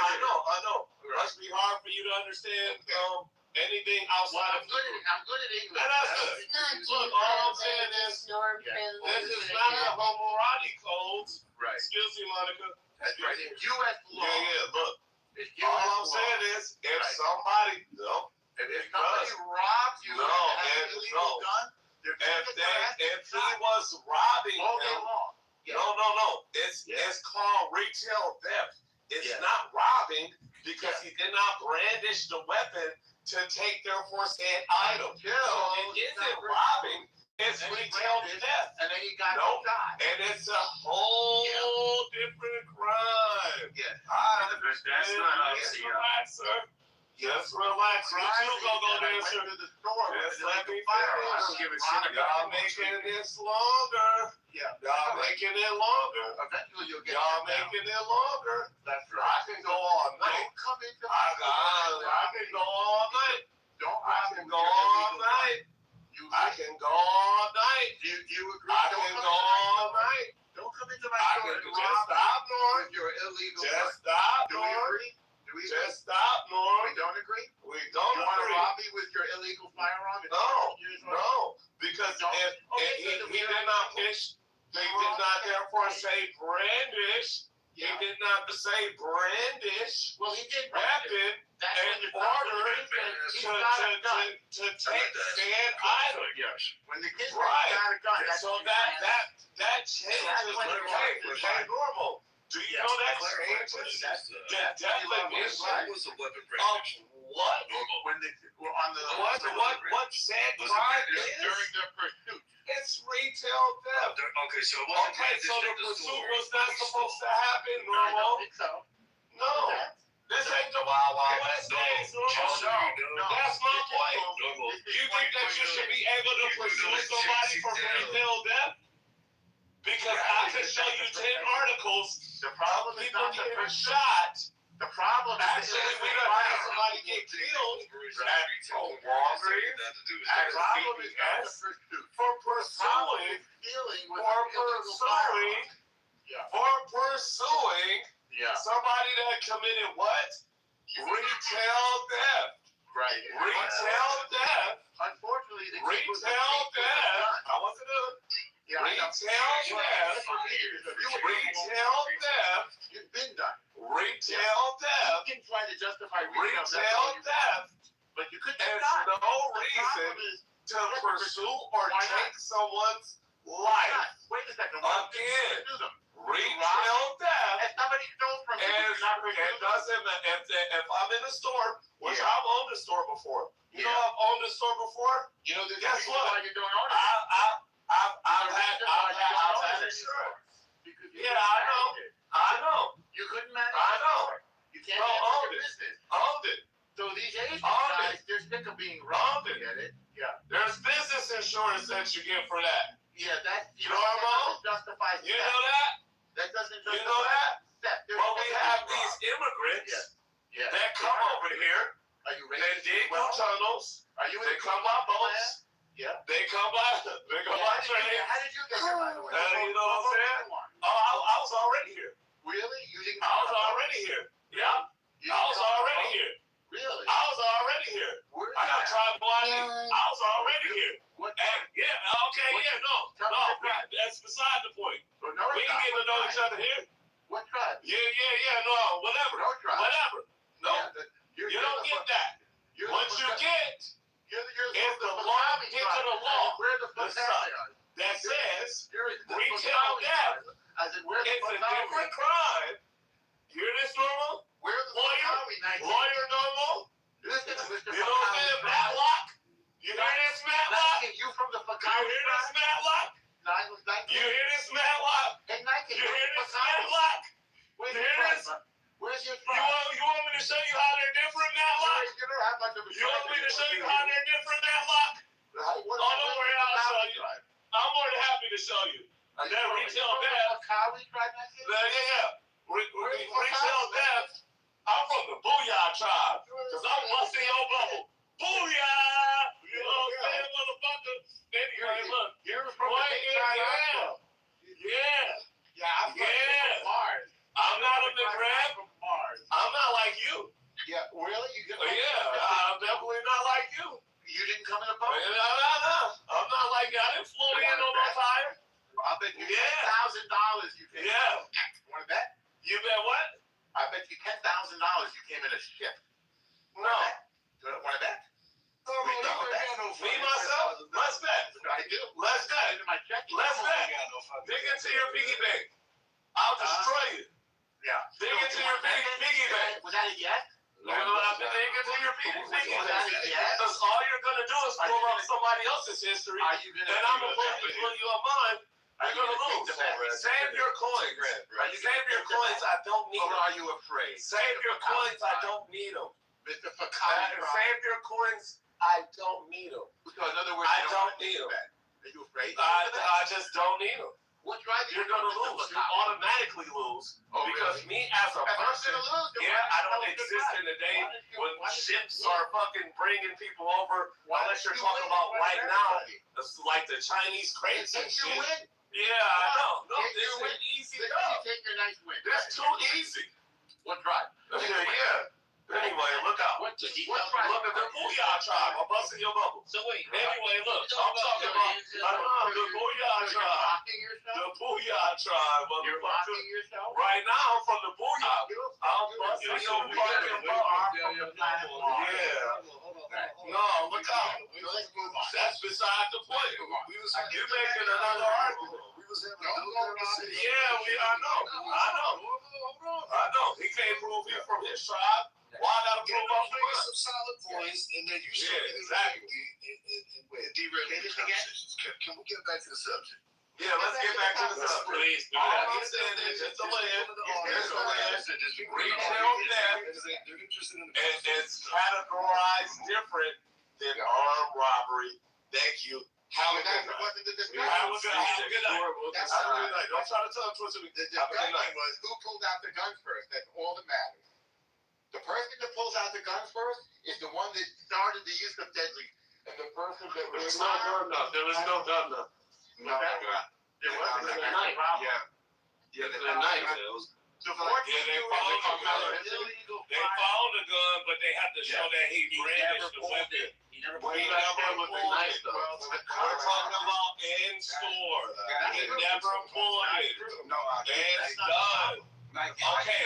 It must be hard for you to understand anything outside of. I'm good at English. And that's good. It's not Look, all I'm saying is, norm this is not the homoerotic codes. Right. Excuse me, Monica. That's right. In U.S. law. Yeah, look. All I'm saying is, if somebody, if somebody robs you, if he was robbing him, no. It's called retail theft. It's not robbing because he did not brandish the weapon to take their first-hand item. So it isn't robbing. It's retail theft. And then he got shot. And it's a whole different crime. Yeah. That's not us, relax, sir. Just relax. You too, go dancer. Just let me finish. I don't give a shit. Y'all making this longer. Yeah. Y'all making it longer. Eventually you'll get Y'all making it longer. That's right. I can go all night. Don't come into I can go all night. I can go all night. I can go all night. Do you agree? I can go all night. Don't come into my I store. can just stop, Norm. You're illegal. Just stop, Do we Norm. agree? Just stop, Norm. We don't agree? We don't You want to agree. rob me with your illegal firearm? No. Because if he did not fish, he did not therefore say brandish. He did not say brandish. Well, he did weapon in order to take said item. When the kid Right. got a gun, So that changes the behavior. Normal. Do you know that changes the definition of what? When we're on the What said crime is? During the pursuit. It's retail theft. Okay, so it So wasn't the pursuit was not supposed to happen, Normal. No. This ain't the Wild Wild West days, Normal. That's my point. You think that you should be able to pursue somebody for retail theft? Because I can show you 10 articles The problem is people not the getting pursuit. shot. The problem is Actually, we done had somebody get killed at Walgreens. The problem is not the pursuit. For pursuing, Dealing with pursuing somebody that committed what? Retail theft. Right. Retail theft. Unfortunately, the Retail theft. I wasn't a retail theft. Retail theft. You've been done. Retail theft. You can try to justify Retail theft. but you couldn't. There's no reason to pursue or take someone's life. Wait a second. Again, retail theft. If somebody stole from you, It doesn't matter. If I'm in a store, which I've owned a store before. You know I've owned a store before? You know, guess what? why you're doing all I've had insurance. Yeah, I know. You couldn't manage. I know. You can't owned manage it. business. Owned it. So these Asian Owned guys, they're sick of being wrong. Owned it. Get it? Yeah. There's business insurance that you get for that. Yeah, that's Normal. justifies You know that? That doesn't justify You know that? theft. Well, we have these immigrants that come over here. Are you ready? They dig the tunnels. They come by boats. Yeah. They come by trains. How did you get here, by the way? You know what I'm saying? Oh, I was already here. Really? You didn't I was already here. Yeah. I was already here. here. What? Yeah, okay, yeah, no. That's beside the point. No, We can get to know each other here. What tribe? Yeah, no, whatever. No tribe. Whatever. No, Yeah, you don't get that. What you get is the law get to the law. Where the fuck that says retail theft. It's a different crime. You hear this, Normal? Where's the Lawyer Normal? Listen, Mr. You know what I'm saying? Matlock? You hear this, Matlock? You from the You hear this, Matlock? You hear this, Matlock? Hey, You hear this, Matlock? You hear this? Where's your You want me to show you how they're different, Matlock? You don't have much of a You want me to show you how they're different, Matlock? Oh, don't worry, I'll show you. I'm more than happy to show you. That retail theft. Retail theft. I'm from the Booyah tribe. Because I'm busting your bubble. Booyah! You know what I'm saying, motherfucker? Anyway, look. You're from the big tribe. Yeah. Mars. I'm not a McGrath. From Mars. I'm not like you. Yeah, really? I'm definitely not like you. You didn't come in a boat? No. I'm not like you. I didn't float in on no tire. I bet you $10,000 you came in. Want to bet? You bet what? I bet you $10,000 you came in a ship. No. Want to bet? Me, myself? Let's bet. I do. Let's bet. Let's bet. Dig into your piggy bank. I'll destroy you. Yeah. Dig into your piggy bank. Was that a yes? Dig into your piggy bank. Because all you're going to do is pull up somebody else's history, and I'm going to pull you up mine. You're going to lose. Save your coins. Save your coins. I don't need them. Or are you afraid? Save your coins. I don't need them. Mr. Fakali. Save your coins. I don't need them. So in other words, I don't need them. Are you afraid? I just don't need them. What drives You're going to lose. You automatically lose. Because me as a person, I don't exist in a day when ships are fucking bringing people over. Unless you're talking about right now, it's like the Chinese crates and shit. Yeah, I know. No, this is easy. Take your nice win. This too easy. What drive? Yeah. Anyway, look out. Look at the Booyah tribe. I'm busting your bubble. So wait. Anyway, look. I'm talking about the Booyah tribe. The Booyah tribe. You're mocking yourself? Right now, I'm from the Booyah. I'm busting your fucking bubble. Yeah. No, look out. That's beside the point. You're making another argument. I know. He can't prove he from his tribe. Why I gotta prove I'm from some solid points, and then you show me exactly. And derail the conversation. Can we get back to the subject? Yeah, let's get back to the subject. Please do that. I'm saying is just a land. Retail theft, and it's categorized different than armed robbery. Thank you. Have a good night. Have a good night. Don't try to talk to us. The discussion was who pulled out the guns first. That's all that matters. The person that pulls out the guns first is the one that started the use of deadly. And the person that There was no gun enough. There was no gun enough. No, there wasn't a night. Yeah, the night. They found the gun, but they had to show that he brandished the weapon. He never pulled it. We're talking about in store. He never pulled it. It's done. Okay.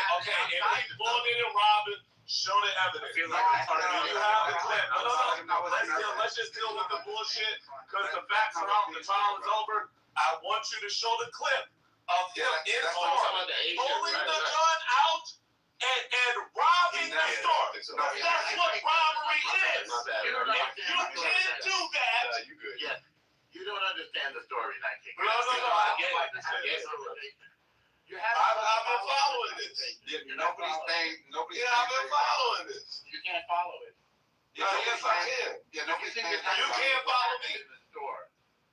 If he pulled it and robbed it, show the evidence. You have the clip. No. Let's just deal with the bullshit because the facts are out. The trial is over. I want you to show the clip of him in store, pulling the gun out and robbing the store. That's what robbery is. If you can't do that, you don't understand the story, Nike. No, I get it. I've been following this. Nobody's saying. I've been following this. You can't follow it. Yes, I can. Yeah, nobody's saying you can't follow me.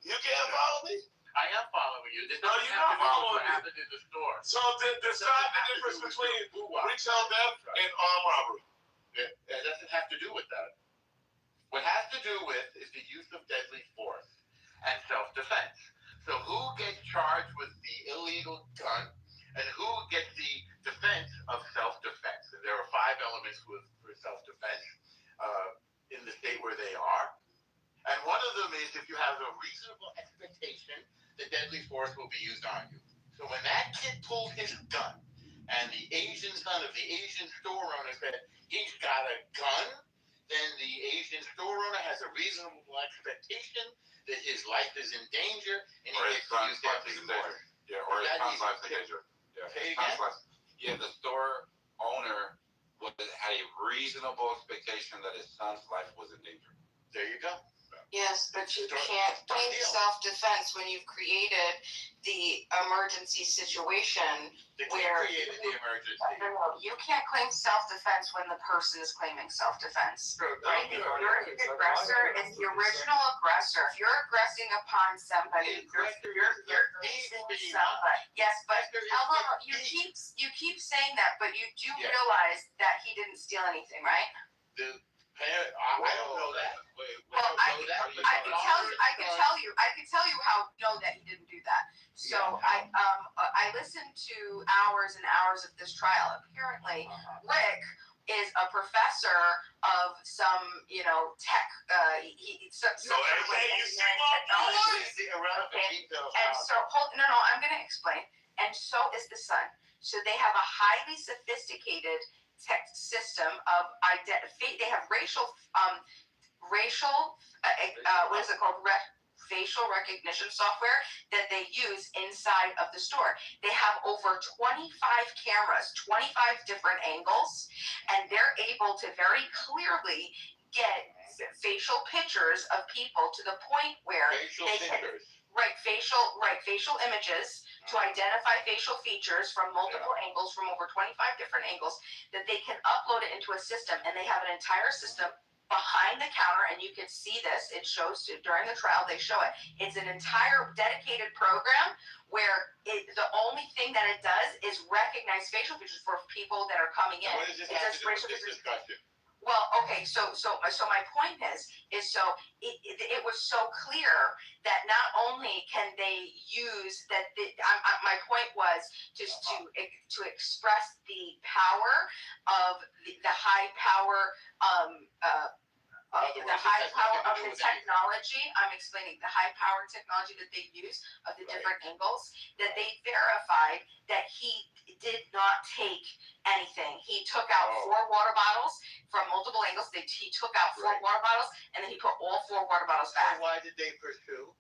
You can't follow me. I am following you. No, you're not following me. What happened in the store? So describe the difference between retail theft and armed robbery. It doesn't have to do with that. What has to do with is the use of deadly force and self-defense. So who gets charged with the illegal gun and who gets the defense of self-defense? And there are 5 elements for self-defense in the state where they are. And one of them is is if you have a reasonable expectation that deadly force will be used on you. So when that kid pulled his gun, and the Asian son of the Asian store owner said he's got a gun, then the Asian store owner has a reasonable expectation that his life is in danger, and he gets to use deadly force. Yeah, or his son's life in danger. Yeah, Say his son's again? life. Yeah, the store owner had a reasonable expectation that his son's life was in danger. There you go. Yes, but you can't claim self-defense when you've created the emergency situation where. Created the emergency. No, you can't claim self-defense when the person is claiming self-defense. Right? If you're the aggressor, it's the original aggressor. If you're aggressing upon somebody, you're facing somebody. Yes, but Elmo, you keep saying that, but you do realize that he didn't steal anything, right? I don't know that. Well, I can tell you how to know that he didn't do that. So I listened to hours and hours of this trial. Apparently, Rick is a professor of some, tech. And so, I'm going to explain. And so is the son. So they have a highly sophisticated tech system of they have racial what is it called? Facial recognition software that they use inside of the store. They have over 25 cameras, 25 different angles, and they're able to very clearly get facial pictures of people to the point where facial images to identify facial features from multiple angles, from over 25 different angles, that they can upload it into a system, and they have an entire system behind the counter, and you can see this. It shows during the trial. They show it. It's an entire dedicated program where the only thing that it does is recognize facial features for people that are coming in. What does this have to do with this discussion? Well, okay, so my point is it was so clear that not only can they use that, my point was just to express the power of the high power of the technology. I'm explaining the high power technology that they use of the different angles, that they verified that he did not take anything. He took out 4 water bottles from multiple angles. He took out 4 water bottles, and then he put all 4 water bottles back. So why did they pursue?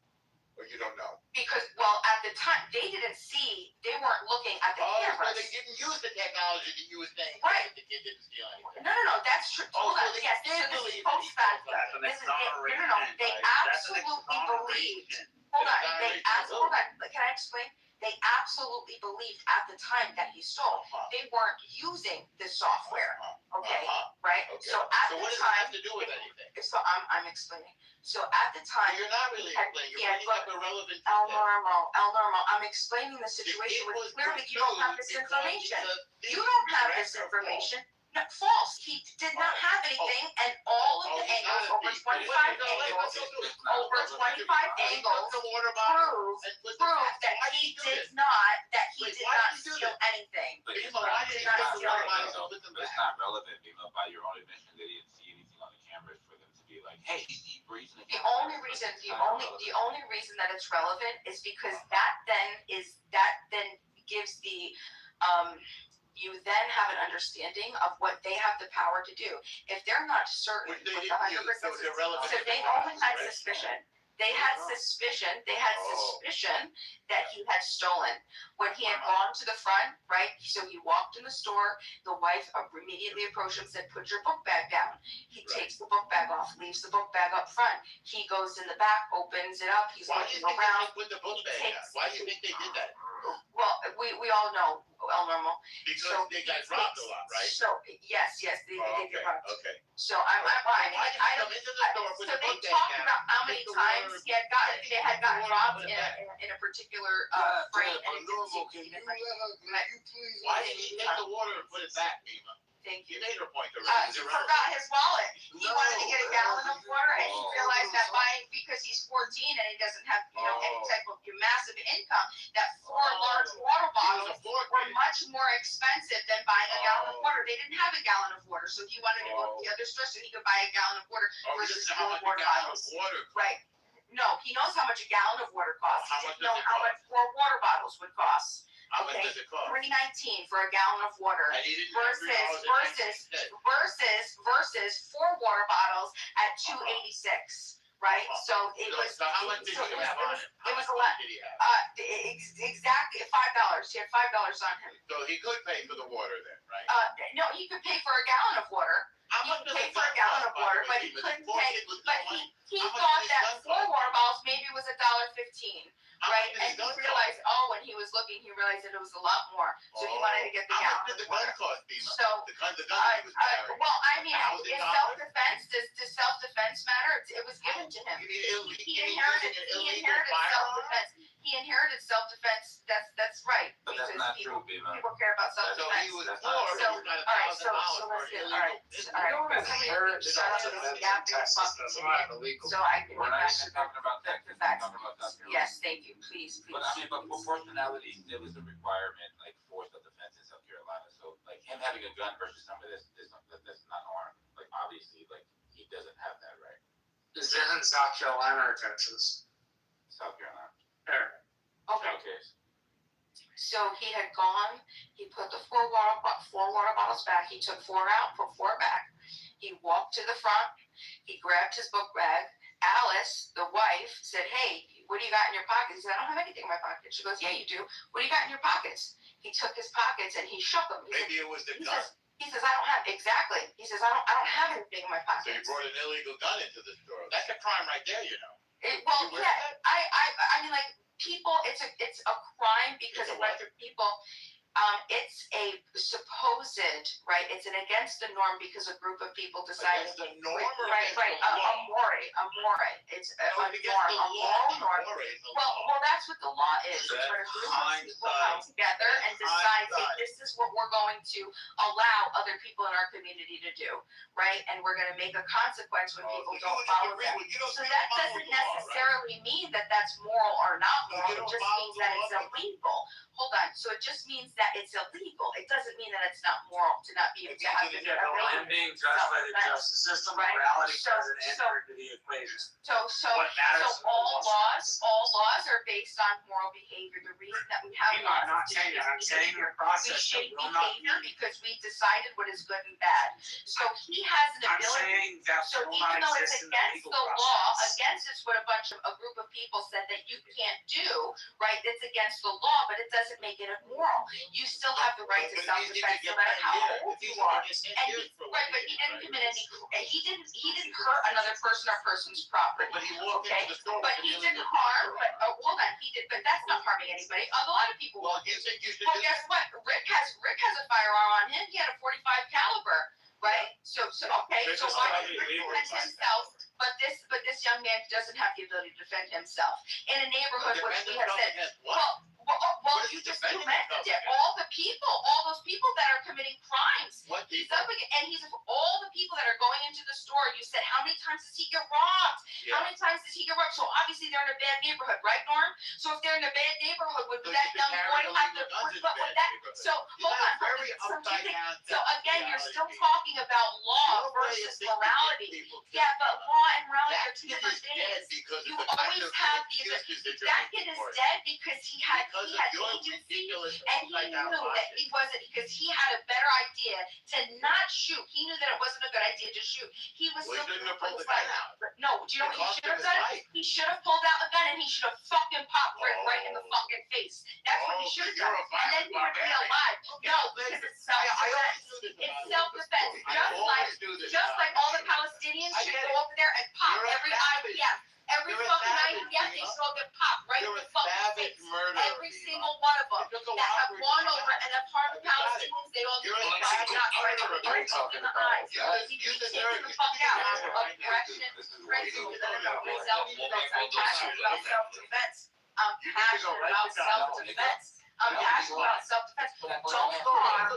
Or you don't know? Because, at the time, they weren't looking at the cameras. So they didn't use the technology that you were saying. Right. The kid didn't steal anything. No, that's true. Hold on. Yes, this is post-fact. They absolutely believed. Hold on. Can I explain? They absolutely believed at the time that he stole. They weren't using the software. Okay, right? Okay. So at the what does time, it have to do with anything? So I'm explaining. So at the time, You're not really explaining. You're bringing up irrelevant. El Normal. I'm explaining the situation where clearly you don't have this information. You don't have this information. No, false. He did not have anything, and all of the angles, over 25 angles, prove that he did not steal anything. It's not relevant, by your own admission, they didn't see anything on the cameras for them to be like, hey, he breathes in the The only reason that it's relevant is because that then gives the you then have an understanding of what they have the power to do. If they're not certain with 100%, so they only had suspicion. They had suspicion that he had stolen. When he had gone to the front, right? So he walked in the store. The wife immediately approached him and said, "Put your book bag down." He takes the book bag off, leaves the book bag up front. He goes in the back, opens it up. He's looking around. Put the book bag down. Why do you think they did that? Well, we all know El Normal. Because they got robbed a lot, right? So yes, they get robbed. Okay. So so they talked about how many times they had gotten robbed in a particular frame. Why did he take the water and put it back, Mima? Thank you. You made her point He forgot his wallet. He wanted to get a gallon of water, and he realized that because he's 14 and he doesn't have any type of massive income, that 4 large water bottles were much more expensive than buying a gallon of water. They didn't have a gallon of water, so he wanted to go to the other store so he could buy a gallon of water versus 4 water bottles. Right. No, much a gallon of water costs. How He much didn't know does it how cost? much 4 water bottles would cost. How much Okay, does it cost? $3.19 for a gallon of water And he didn't have versus 4 water bottles at $2.86. Right, so it was. So how much did so you it was- have it on was- him? It was a How lot. much did he have? Exactly $5. He had $5 on him. So he could pay for the water then, right? No, he could pay for a gallon of water. How He much could does pay a for a gun gallon cost, of by the water, way, but he Steve? couldn't Poor pay. kid with But no money. he How much thought does his that gun 4 cost? water bottles maybe was $1.15. How Right, much does and his gun he realized, when he was looking, he realized that it was a lot more. So he wanted to get the How gallon much did of the gun water. cost, Bima? So, the gun he was carrying. well, I mean, $1,000? in self-defense, does self-defense matter? It was given to him. You mean He inherited self-defense. He inherited self-defense. That's right. But that's because not people, true, Bima. people care about So self-defense. he was poor, So, he got all right, so $1,000 let's for get, illegal all right, business. all right. You don't inherit Shut up, self-defense yeah, in Texas. That's not illegal. So I can. We're not even talking about that. The We're facts. talking about South Carolina. Yes, thank you. Please. But I mean, but proportionality still is a requirement, like for self-defense in South Carolina. So, like him having a gun versus somebody that's not armed, like obviously, like he doesn't have that right. Is it in South Carolina or Texas? South Carolina. There. Okay. So he had gone. He put the 4 water bottles back. He took 4 out, put 4 back. He walked to the front. He grabbed his book bag. Alice, the wife, said, "Hey, what do you got in your pockets?" He said, "I don't have anything in my pocket." She goes, "Yeah, you do. What do you got in your pockets?" He took his pockets and he shook them. Maybe it was the gun. He says, "I don't have exactly." He says, "I don't have anything in my So he pockets." brought an illegal gun into the store. That's a crime right there, you know. Well, yeah, I mean, like people, it's a crime because It's a it went through people. It's a supposed right. It's an against the norm because a group of people decided. Against the norm or right, against right. the law? A more. It's a No, norm. it's against the A law. moral norm. More is the Well, law. that's what the law is. It's when a group of people come together and decide that this is what we're going to allow other people in our community to do, right? And we're going to make a consequence when people don't follow that. So that doesn't necessarily mean that that's moral or not moral. It just means that it's illegal. Hold on. So it just means that it's illegal. It doesn't mean that it's not moral to not be able to have this Yeah, the land being judged by the justice system, morality doesn't enter into the equation. So What matters is the all law. laws are based on moral behavior. The reason that we have I'm not laws saying that. I'm saying the we process shape will not. behavior because we decided what is good and bad. So he has an I'm ability. saying that So will even not though it's exist in the against legal the law, process. against it's what a group of people said that you can't do, right? That's against the law, but it doesn't make it immoral. You still have the right to self-defense no matter how old you are. And but he didn't commit he didn't hurt another person or person's property. But he walked into the store. But he didn't harm. But hold on, he did. But that's not harming anybody. A lot of people. Well, you think you should Well, guess what? Rick has a firearm on him. He had a .45 caliber, right? So okay. This So is why probably did Rick legal defend himself? But this young man doesn't have the ability to defend himself in a neighborhood which we have said. Well, you just mentioned it. All those people that are committing crimes. He's up against, and he's all the people that are going into the store. You said, how many times does he get robbed? How many times does he get robbed? So obviously they're in a bad neighborhood, right, Norm? So if they're in a bad neighborhood, would that young boy have to? So hold on. So again, you're still talking about law versus morality. Yeah, but law and morality are two different things. You always have that kid is dead because he had agency and he knew that he wasn't because he had a better idea to not shoot. He knew that it wasn't a good idea to shoot. He was still shouldn't have pulled the gun out. No, do you know what he should have done? He should have pulled out the gun and he should have fucking popped Rick right in the fucking face. That's what he should have done. And then he would be alive. No, because it's self-defense. It's self-defense. Just like all the Palestinians should go over there and pop every IDF. Every fucking IDF, they should all get popped right in the fucking face. Every single one of them that have gone over and are part of the Palestinians, they all get shot right in the eyes. You should take the fuck out. Aggression, self-defense. I'm passionate about self-defense. I'm passionate about self-defense. asking about self-defense. Don't harm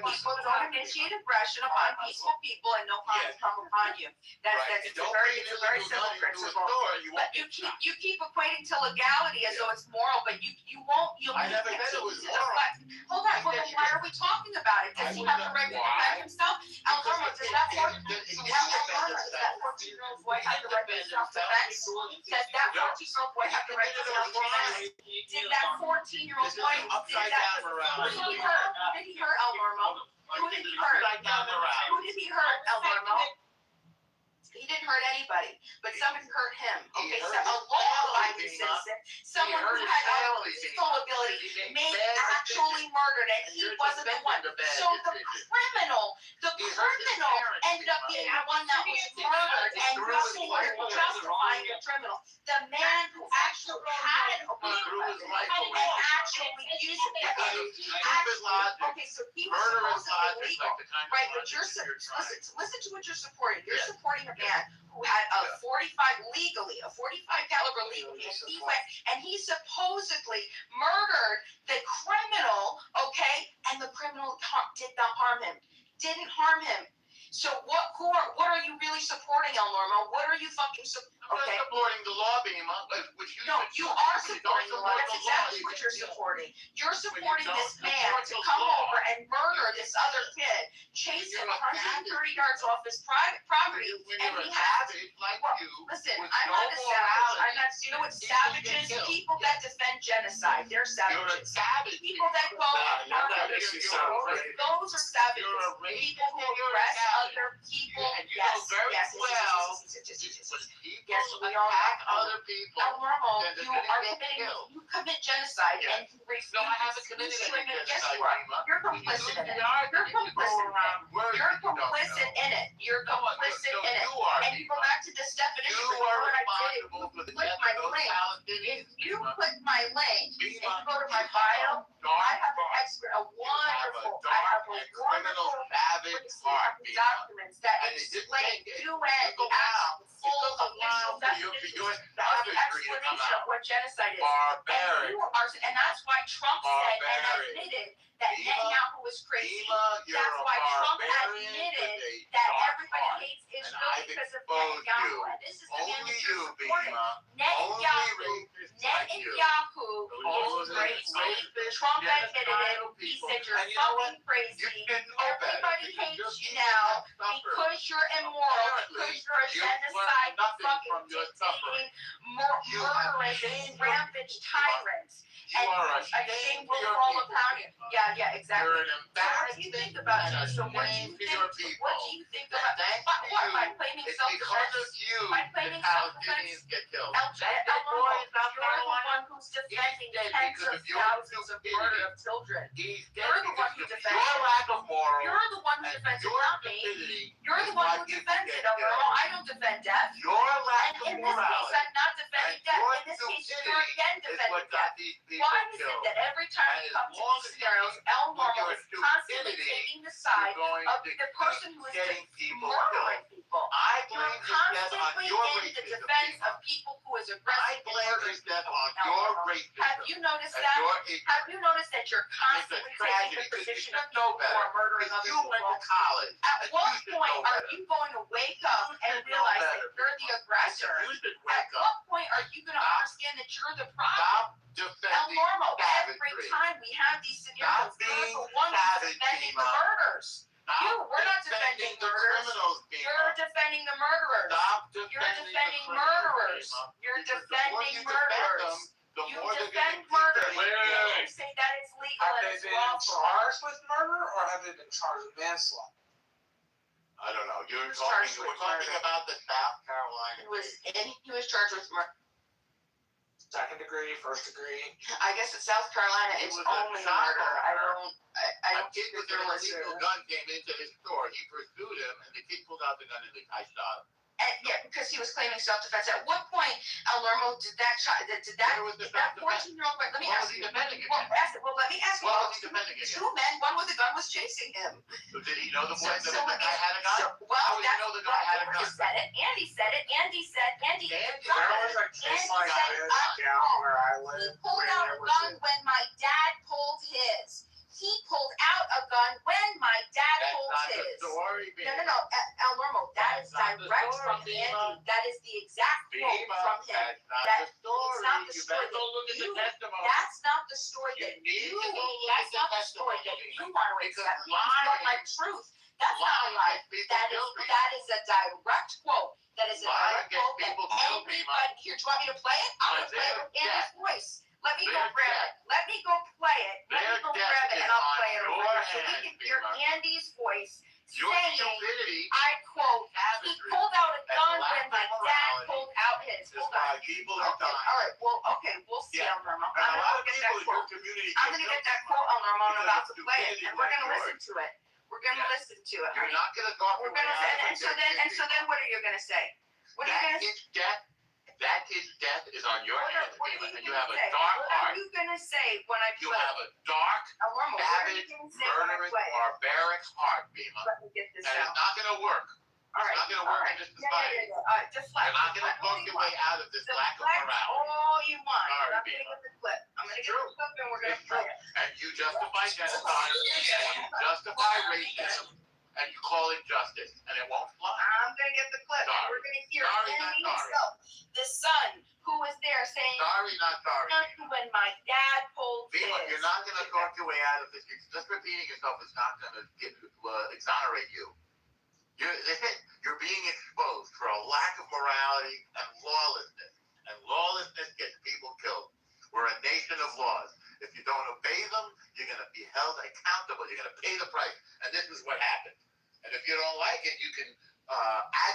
people, don't initiate aggression upon peaceful people, and no harm will come upon you. That's a very simple principle. But you keep equating to legality as though it's moral, but you'll I never said it was moral. Hold on, well then why are we talking about it? Does he have the right to defend himself? Alvaro, does that 14-year-old boy have the right to self-defense? Does that 14-year-old boy have the right to self-defense? Did that 14-year-old boy Upside down around. Who did he hurt, El Normo? Who did he hurt? Who did he hurt, El Normo? He didn't hurt anybody, but somebody hurt him. Okay, so a law-abiding citizen, someone who had lethal ability, may actually murdered, and he wasn't the one. So the criminal ended up being the one that was murdered, and nothing was justifying the criminal. The man who actually had an ability and actually used it. Okay, so he was supposedly legal, right? But listen to what you're supporting. You're supporting a man who had a 45 caliber legally, and he supposedly murdered the criminal, okay? And the criminal did not harm him, didn't harm him. So what are you really supporting, El Normo? What are you fucking supporting? Okay. I'm supporting the law, Bima, which you are supporting the law. That's exactly what you're supporting. You're supporting this man to come over and murder this other kid, chase him 130 yards off his private property, and he has listen, I'm not a savage. I'm not. You know what savages? People that defend genocide. They're savages. People that go those are savages. People who oppress other people. Yes. Yes, we all have other people. El Normo, you commit genocide and you refuse. No, I haven't committed any genocide. Yes, you are. You're complicit in it. You're complicit in it. You're complicit in it. And you go back to this definition. You are responsible for the death of those Palestinians. If you click my link and you go to my bio, I have a wonderful documents that explain full official definition explanation of what genocide is. And that's why Trump said and admitted that Netanyahu was crazy. That's why Trump admitted that everybody hates Israel because of Netanyahu. And this is the man that you're supporting. Netanyahu is crazy. Trump admitted it. He said you're fucking crazy. Everybody hates you now because you're immoral, because you're a genocide, fucking dictating, murderous, rampant tyrant. And a shame will fall upon you. Yeah, exactly. You're an embarrassment. What do you think about it? So what do you think about what? By claiming self-defense? By claiming self-defense? Get killed. You're the one who's defending tens of thousands of murder of children. You're the one who defends your lack of moral. You're the one who defends it, not me. You're the one who defends it, I don't defend death. Your lack of morality. In this case, I'm not defending death. In this case, you're again defending death. Why is it that every time you come to these scenarios, El Normo is constantly taking the side of the person who is murdering people? You're constantly in the defense of people who is aggressive. I blame this death on your racism. Have you noticed that? Have you noticed that you're constantly taking the position of people who are murdering other people? You went to college. At what point are you going to wake up and realize that you're the aggressor? At what point are you going to understand that you're the problem? El Normo, every time we have these scenarios, you're the one who's defending the murders. We're not defending murderers. You're defending the murderers. You're defending murderers. You're defending murderers. You defend murder. You say that it's legal and it's lawful. Have they been charged with murder or have they been charged with manslaughter? I don't know. We're talking about the South Carolina. He was charged with murder. Second degree, first degree. I guess in South Carolina it's only murder. I don't kid with an illegal gun came into his store. He pursued him, and the kid pulled out the gun and I shot him. Yeah, because he was claiming self-defense. At what point, El Normo, did that 14-year-old boy? Let me ask you. Let me ask you. What was he defending against? Two men, one with a gun was chasing him. So did he know the guy had a gun? How would he know the guy had a gun? Andy said it. Andy said. There was a case like this down where I live. He pulled out a gun when my dad That's not That- the story. it's not the You story better go look at the you- testimony. That's not the story You that need you. to go look That's at the not the story that testimony, you want to because accept. lying- But my truth. That's not a lie. Lying gets people guilty. That is a direct quote. That is a Lying direct gets quote that people guilty, everybody. Here, do you want me to play it? I'm gonna But play it they're with Andy's dead. voice. Let me go They're grab dead. it. Let me go play it. Let Their me go death grab it is and I'll on play it your over here so we hands, can hear Bima. Andy's voice Your saying, stupidity, I quote, he savagery, pulled out a and gun lack when of my dad morality pulled out his. is Hold why on. people are Okay, dying. all right. Well, okay, we'll see, Yeah. El Normo. And a I'm lot gonna of get people that in your quote. community I'm get gonna killed get that quote, El Normo, and I'm about to because play it, stupidity and we're like gonna yours. listen to it. We're gonna listen to it. You're honey. not going to talk We're your way gonna out of and it. so then what are you gonna say? What are you gonna say? That kid's death is on your hands, What are Bima, you and you gonna have a say? dark What heart. are you gonna say when I You play? have a dark, El Normo, what are you savage, gonna say when I murderous, play it? barbaric heart, Bima. Let me get this And out. it's not going to work. All right. It's not going to work in this society. All right, deflect. You're not going to Deflect all talk you your way want. out of this lack of Deflect morality. all you want. Sorry, I'm gonna Bima. get the clip. I'm gonna It's get true. the clip and we're gonna It's play true. it. And you justify genocide, and you justify racism, and you call it justice, and it won't fly. I'm gonna get the clip. Sorry. We're gonna hear Sorry, not Andy sorry. himself, the son who was there saying, Sorry, not sorry. when my dad pulled Bima, his. you're not going to talk your way out of this. Just repeating yourself is not going to exonerate you. You're being exposed for a lack of morality and lawlessness. And lawlessness gets people killed. We're a nation of laws. If you don't obey them, you're going to be held accountable. You're going to pay the price. And this is what happened. And if you don't like it, you can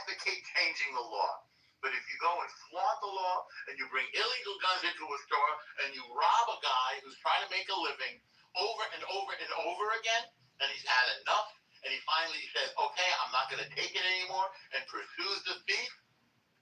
advocate changing the law. But if you go and flaunt the law and you bring illegal guns into a store and you rob a guy who's trying to make a living over and over and over again, and he's had enough, and he finally says, okay, I'm not going to take it anymore, and pursues the thief,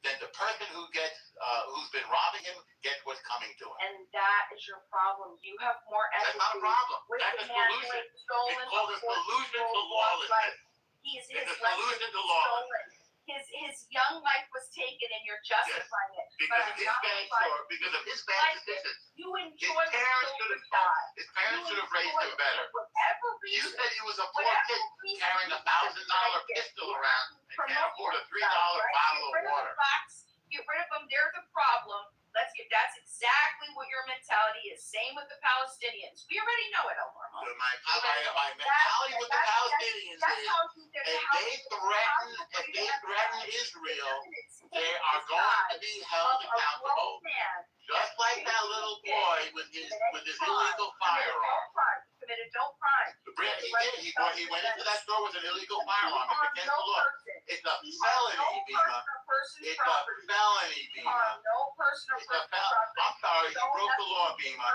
then the person who's been robbing him gets what's coming to him. And that is your problem. You have more That's empathy. not a problem. with That's the a man who solution. has stolen It's called a solution to life. lawlessness. His It's a life solution to was lawlessness. stolen. His young life was taken, and you're justifying it. Because But of his I'm bad not story, because of his bad decisions. You His enjoy the parents should children have die. his parents should have raised him better. Whatever You reason. said he was a poor whatever kid reason carrying you a $1,000 pistol around and can't afford a $3 bottle of water. Get rid of them. They're the problem. That's exactly what your mentality is. Same with the Palestinians. We already know it, El Normo. So my mentality with the Palestinians is if they threaten Israel, they are going to be held accountable. Just like that little boy with his illegal firearm. Committed no crime. He did. He went into that store with an illegal firearm. It's against the law. It's a felony, Bima. It's a felony, Bima. No person or It's a felony. I'm sorry, you broke the law, Bima.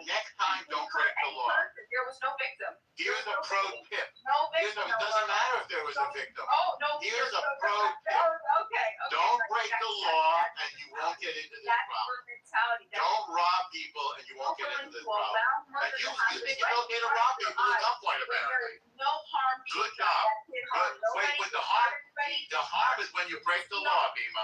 Next time, don't break the law. There was no victim. Here's a pro tip. No victim. It doesn't matter if there was a victim. Oh, no. Here's a pro tip. Okay. Don't break the law and you won't get into this That's problem. your mentality. Don't rob people and you won't get into this problem. And you think it's okay to rob people at some point, apparently. No harm being Good job. Good. Wait, with the harm is when you break the law, Bima.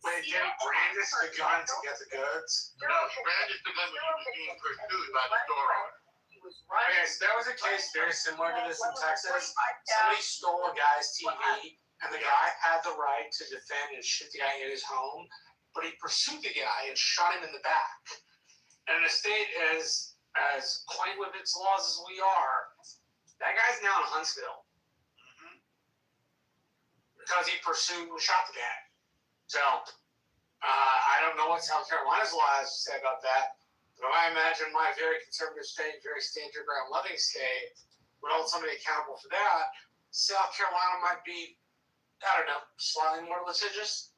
Wait, did he brandish the gun to get the goods? No, he brandished the gun when he was being pursued by the store owner. Okay, so there was a case very similar to this in Texas. Somebody stole a guy's TV, and the guy had the right to defend and shoot the guy in his home, but he pursued the guy and shot him in the back. And in a state as quaint with its laws as we are, that guy's now in Huntsville. Because he pursued and shot the guy. So, I don't know what South Carolina's law has to say about that. But I imagine my very conservative state, very stand your ground loving state, would hold somebody accountable for that. South Carolina might be, I don't know, slightly more litigious.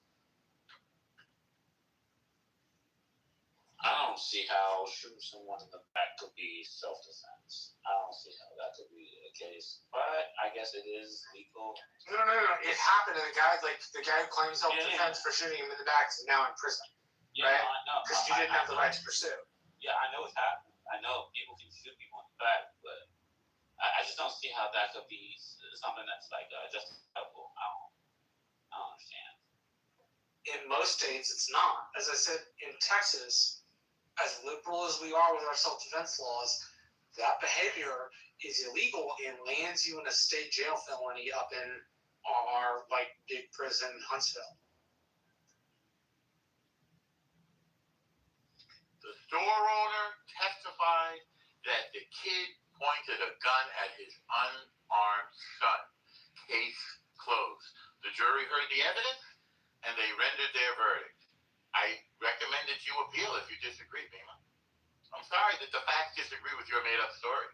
I don't see how shooting someone in the back could be self-defense. I don't see how that could be the case. But I guess it is legal. No. It happened to the guy who claims self-defense for shooting him in the back is now in prison. Yeah, right? no, I know. Because he didn't have the right to pursue. Yeah, I know it's happened. I know people can shoot people in the back, but I just don't see how that could be something that's like justifiable. I don't understand. In most states, it's not. As I said, in Texas, as liberal as we are with our self-defense laws, that behavior is illegal and lands you in a state jail felony up in our big prison, Huntsville. gun at his unarmed son. Case closed. The jury heard the evidence, and they rendered their verdict. I recommend that you appeal if you disagree, Bima. I'm sorry that the facts disagree with your made-up story.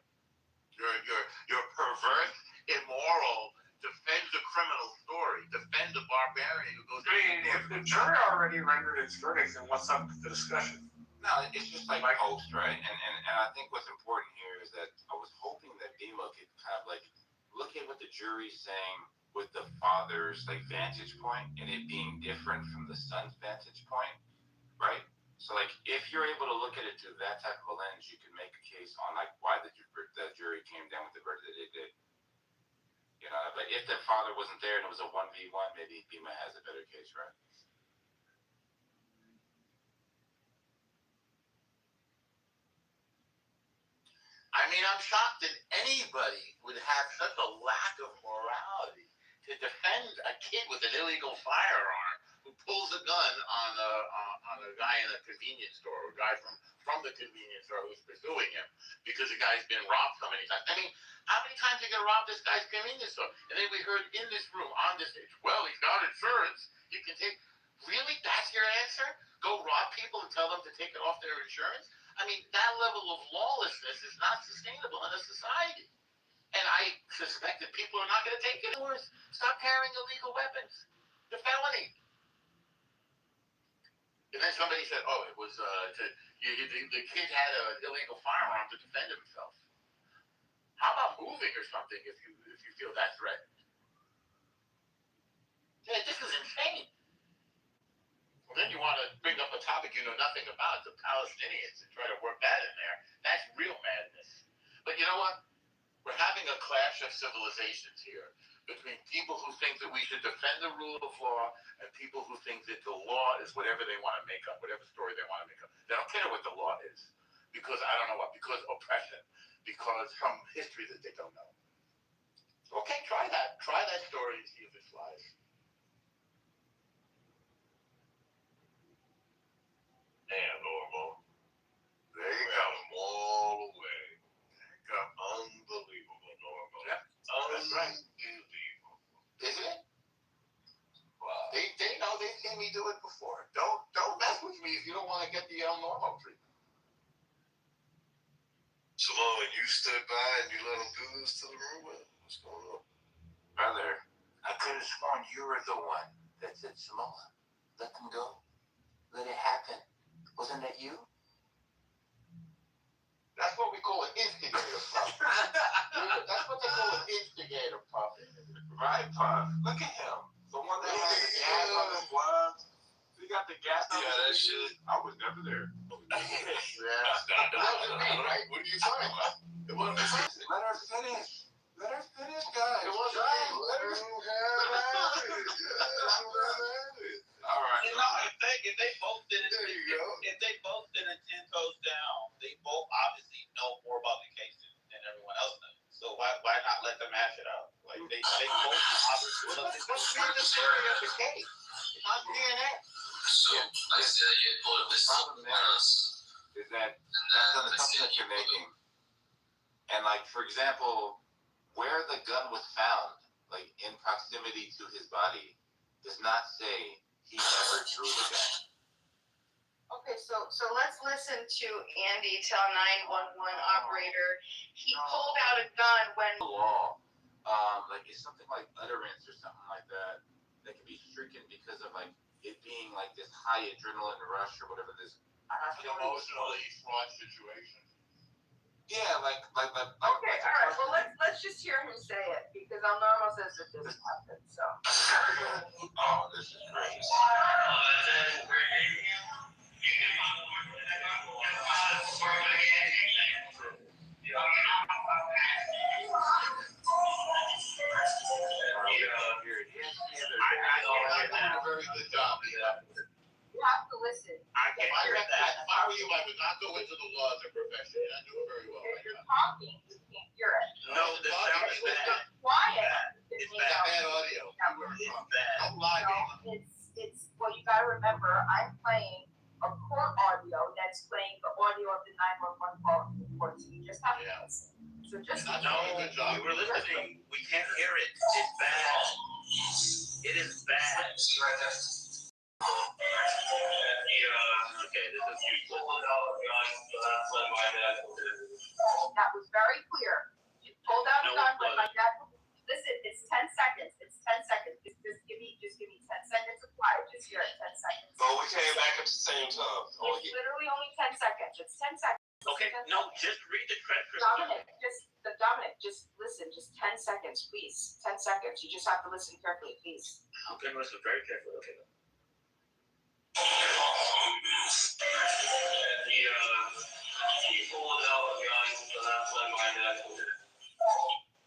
Your perverse, immoral, defend the criminal story, defend the barbarian who goes. I mean, if the jury already rendered its verdict, then what's up with the discussion? No, it's just like post, right? And I think what's important here is that I was hoping that Bima could kind of like look at what the jury's saying with the father's like vantage point and it being different from the son's vantage point, right? So like if you're able to look at it through that type of a lens, you can make a case on like why the jury came down with the verdict that it did. You know, but if the father wasn't there and it was a 1v1, maybe Bima has a better case, right? I mean, I'm shocked that anybody would have such a lack of morality to defend a kid with an illegal firearm who pulls a gun on a guy in a convenience store, or a guy from the convenience store who's pursuing him because the guy's been robbed so many times. I mean, how many times are you going to rob this guy's convenience store? And then we heard in this room, on this stage, well, he's got insurance. You can take. Really? That's your answer? Go rob people and tell them to take it off their insurance? I mean, that level of lawlessness is not sustainable in a society. And I suspect that people are not going to take it worse. Stop carrying illegal weapons. They're felony. And then somebody said, oh, it was, the kid had an illegal firearm to defend himself. How about moving or something if you feel that threatened? Yeah, this is insane. Well, then you want to bring up a topic you know nothing about, the Palestinians, and try to work that in there. That's real madness. But you know what? We're having a clash of civilizations here between people who think that we should defend the rule of law and people who think that the law is whatever they want to make up, whatever story they want to make up. They don't care what the law is because, I don't know what, because oppression, because some history that they don't know. Okay, try that. Try that story and see if it flies. Damn, normal. There you go. All the way. There you go. Unbelievable, normal. Yeah, that's right. Unbelievable. Isn't it? Wow. They know they've seen me do it before. Don't mess with me if you don't want to get the normal treatment. Simone, you stood by and you let him do this to the room? What's going on? Brother, I could have sworn you were the one that said, Samoa, let them go. Let it happen. Wasn't that you? That's what we call an instigator, Puff. That's what they call an instigator, Puff. Right, Puff? Look at him. The one that has the gas on his gloves. He got the gas on his gloves. Yeah, that shit. I was never there. Right? What are you talking about? It wasn't me. Let her finish. Let her finish, guys. It wasn't me. Let her have it. All right. You know, if they both didn't, if they both didn't 10 toes down, they both obviously know more about the case than everyone else knows. So why not let them hash it out? Like they both obviously. Let's read the story of the case. On DNA. So I said you pulled this up on us. Is that that's an assumption that you're making? And like for example, where the gun was found, like in proximity to his body, does not say he never drew the gun. Okay, so let's listen to Andy tell 911 operator he pulled out a gun when law, like it's something like utterance or something like that that can be stricken because of like it being like this high adrenaline rush or whatever this. Emotionally fraught situation. Yeah, like. Okay, all right. Well, let's just hear him say it because El Normo says that this happened. So. Oh, this is great. I did a very good job. You have to listen. If I were you, I would not go into the law as a profession. I do it very well. If you're talking, you can't hear it. No, the sound is bad. Quiet. It's bad audio. It's bad. Don't lie, man. It's well, you gotta remember, I'm playing a court audio that's playing the audio of the 911 call report, so you just have to listen. So just No, good job. We're listening. We can't hear it. It's bad. It is bad. Okay, this is useless. That was very clear. You pulled out a gun when my dad. Listen, it's 10 seconds. It's 10 seconds. Just give me 10 seconds of quiet. Just hear it. 10 seconds. Oh, we came back at the same time. Oh, It's literally only 10 seconds. It's 10 seconds. Okay, no, just read the transcript. Dominic, just listen. Just 10 seconds, please. 10 seconds. You just have to listen carefully, please. Okay, listen very carefully. Okay. He pulled out a gun, so that's when my dad pulled it.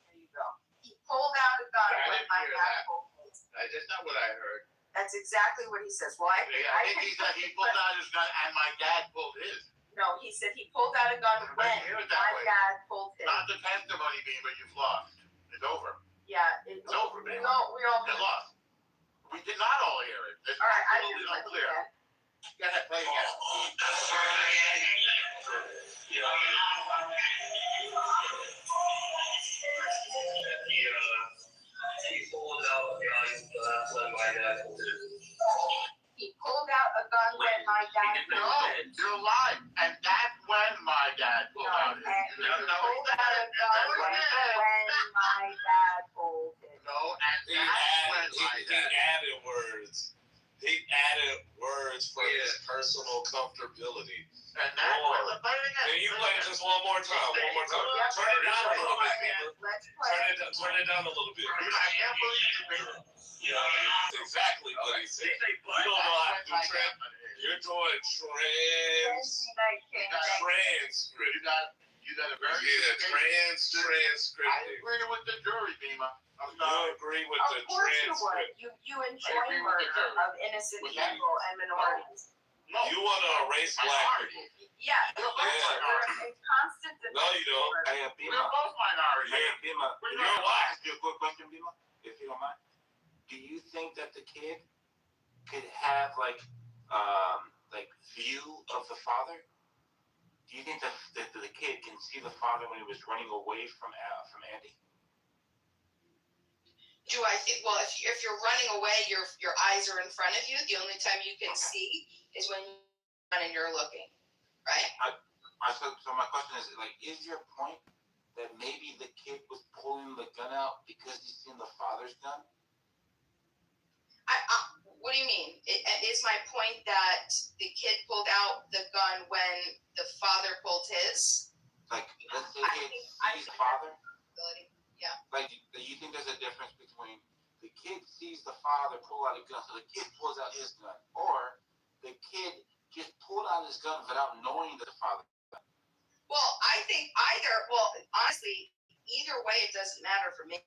There you go. He pulled out a gun when my dad pulled it. That's not what I heard. That's exactly what he says. Well, I think he said he pulled out his gun and my dad pulled his. No, he said he pulled out a gun when my dad pulled his. Not the testimony being, but you've lost. It's over. Yeah, it's over, man. No, we all lost. We did not all hear it. It's all right, absolutely unclear. Go ahead, play again. He pulled out a gun when my dad pulled it. He pulled out a gun when my dad pulled it. No, you're lying. And that's when my dad pulled out his. He pulled out a gun when my dad pulled it. No, and that's when my dad. He added words. He added words for his personal comfortability. And that's when the play again. Can you play it just one more time? One more time. Turn it down a little bit, people. Turn it down a little bit. I can't believe you made it. That's exactly what he said. You don't know how to do trans. You're doing transcript. You got a very transcripting. I agree with the jury, Beamer. You agree with the transcript. You enjoy murder of innocent people and minorities. You want to erase black people. Yeah, we're in constant debate. No, you don't. Hey, We're both minorities. Hey, Bima. We're Can I not ask you a quick question, Bima? If you don't mind. Do you think that the kid could have like view of the father? Do you think that the kid can see the father when he was running away from Andy? Do I think? Well, if you're running away, your eyes are in front of you. The only time you can see is when you're running and you're looking, right? So my question is, like, is your point that maybe the kid was pulling the gun out because he's seen the father's gun? What do you mean? Is my point that the kid pulled out the gun when the father pulled his? Like, let's say he's the father. Yeah. Like, do you think there's a difference between the kid sees the father pull out a gun, so the kid pulls out his gun, or the kid just pulled out his gun without knowing that the father? Well, I think honestly, either way, it doesn't matter for me.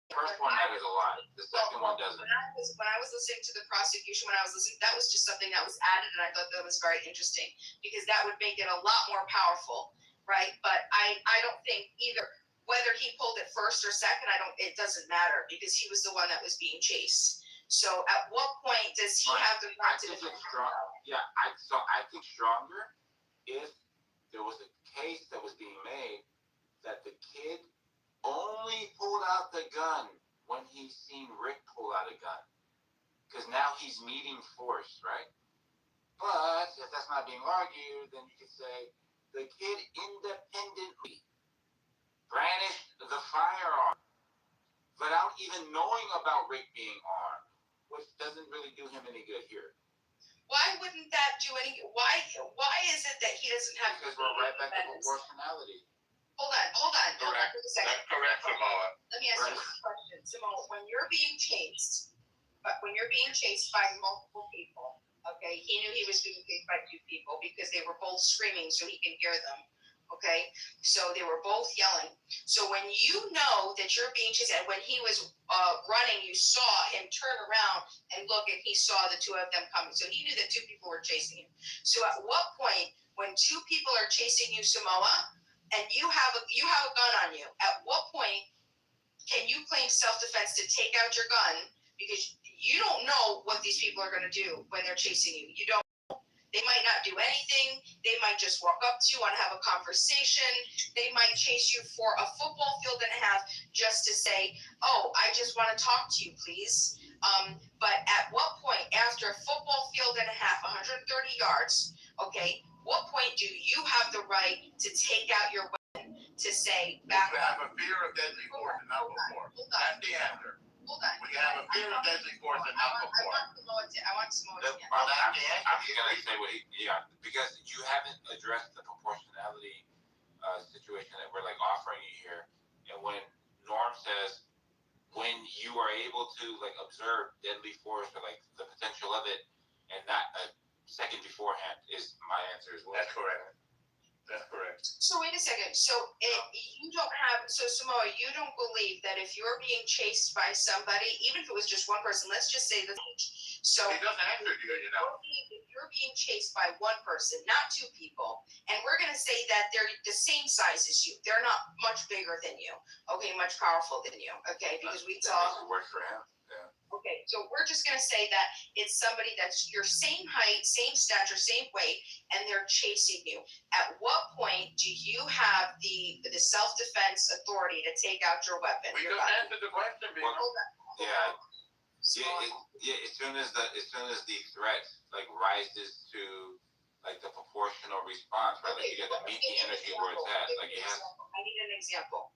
The first one matters a lot. The second one doesn't. When I was listening to the prosecution, that was just something that was added, and I thought that was very interesting because that would make it a lot more powerful, right? But I don't think either whether he pulled it first or second, it doesn't matter because he was the one that was being chased. So at what point does he have the right to defend himself? Yeah, I think stronger if there was a case that was being made that the kid only pulled out the gun when he seen Rick pull out a gun. Because now he's meeting force, right? But if that's not being argued, then you could say the kid independently brandished the firearm without even knowing about Rick being armed, which doesn't really do him any good here. Why wouldn't that do any? Why is it that he doesn't have? Because we're right back to proportionality. Hold on. Correct. For a second. That's correct, Samoa. Let me ask you a question, Samoa. When you're being chased by multiple people, okay, he knew he was being chased by two people because they were both screaming so he can hear them. Okay, so they were both yelling. So when you know that you're being chased, and when he was running, you saw him turn around and look, and he saw the two of them coming. So he knew that two people were chasing him. So at what point, when two people are chasing you, Samoa, and you have a gun on you, at what point can you claim self-defense to take out your gun because you don't know what these people are going to do when they're chasing you? You don't. They might not do anything. They might just walk up to you and have a conversation. They might chase you for a football field and a half just to say, oh, I just want to talk to you, please. But at what point, after a football field and a half, 130 yards, okay, what point do you have the right to take out your weapon to say back We have a fear of deadly force and not before. That's the answer. Hold on. We have a fear of deadly force and not before. I want Samoa to answer. Well, I'm just gonna say because you haven't addressed the proportionality situation that we're like offering you here, and when Norm says when you are able to like observe deadly force or like the potential of it, and not a second beforehand, is my answer as well. That's correct. That's correct. So wait a second. So you don't have, so Samoa, you don't believe that if you're being chased by somebody, even if it was just one person, let's just say so He doesn't answer you, you know. If you're being chased by one person, not two people, and we're going to say that they're the same size as you, they're not much bigger than you, okay, much powerful than you, okay, because we saw. That work for him. Yeah. Okay, so we're just going to say that it's somebody that's your same height, same stature, same weight, and they're chasing you. At what point do you have the self-defense authority to take out your weapon? We just answered the question, Hold on. Yeah. As soon as the threat like rises to like the proportional response, right? Like you get to meet the energy where it's at. Like it has. I need an example.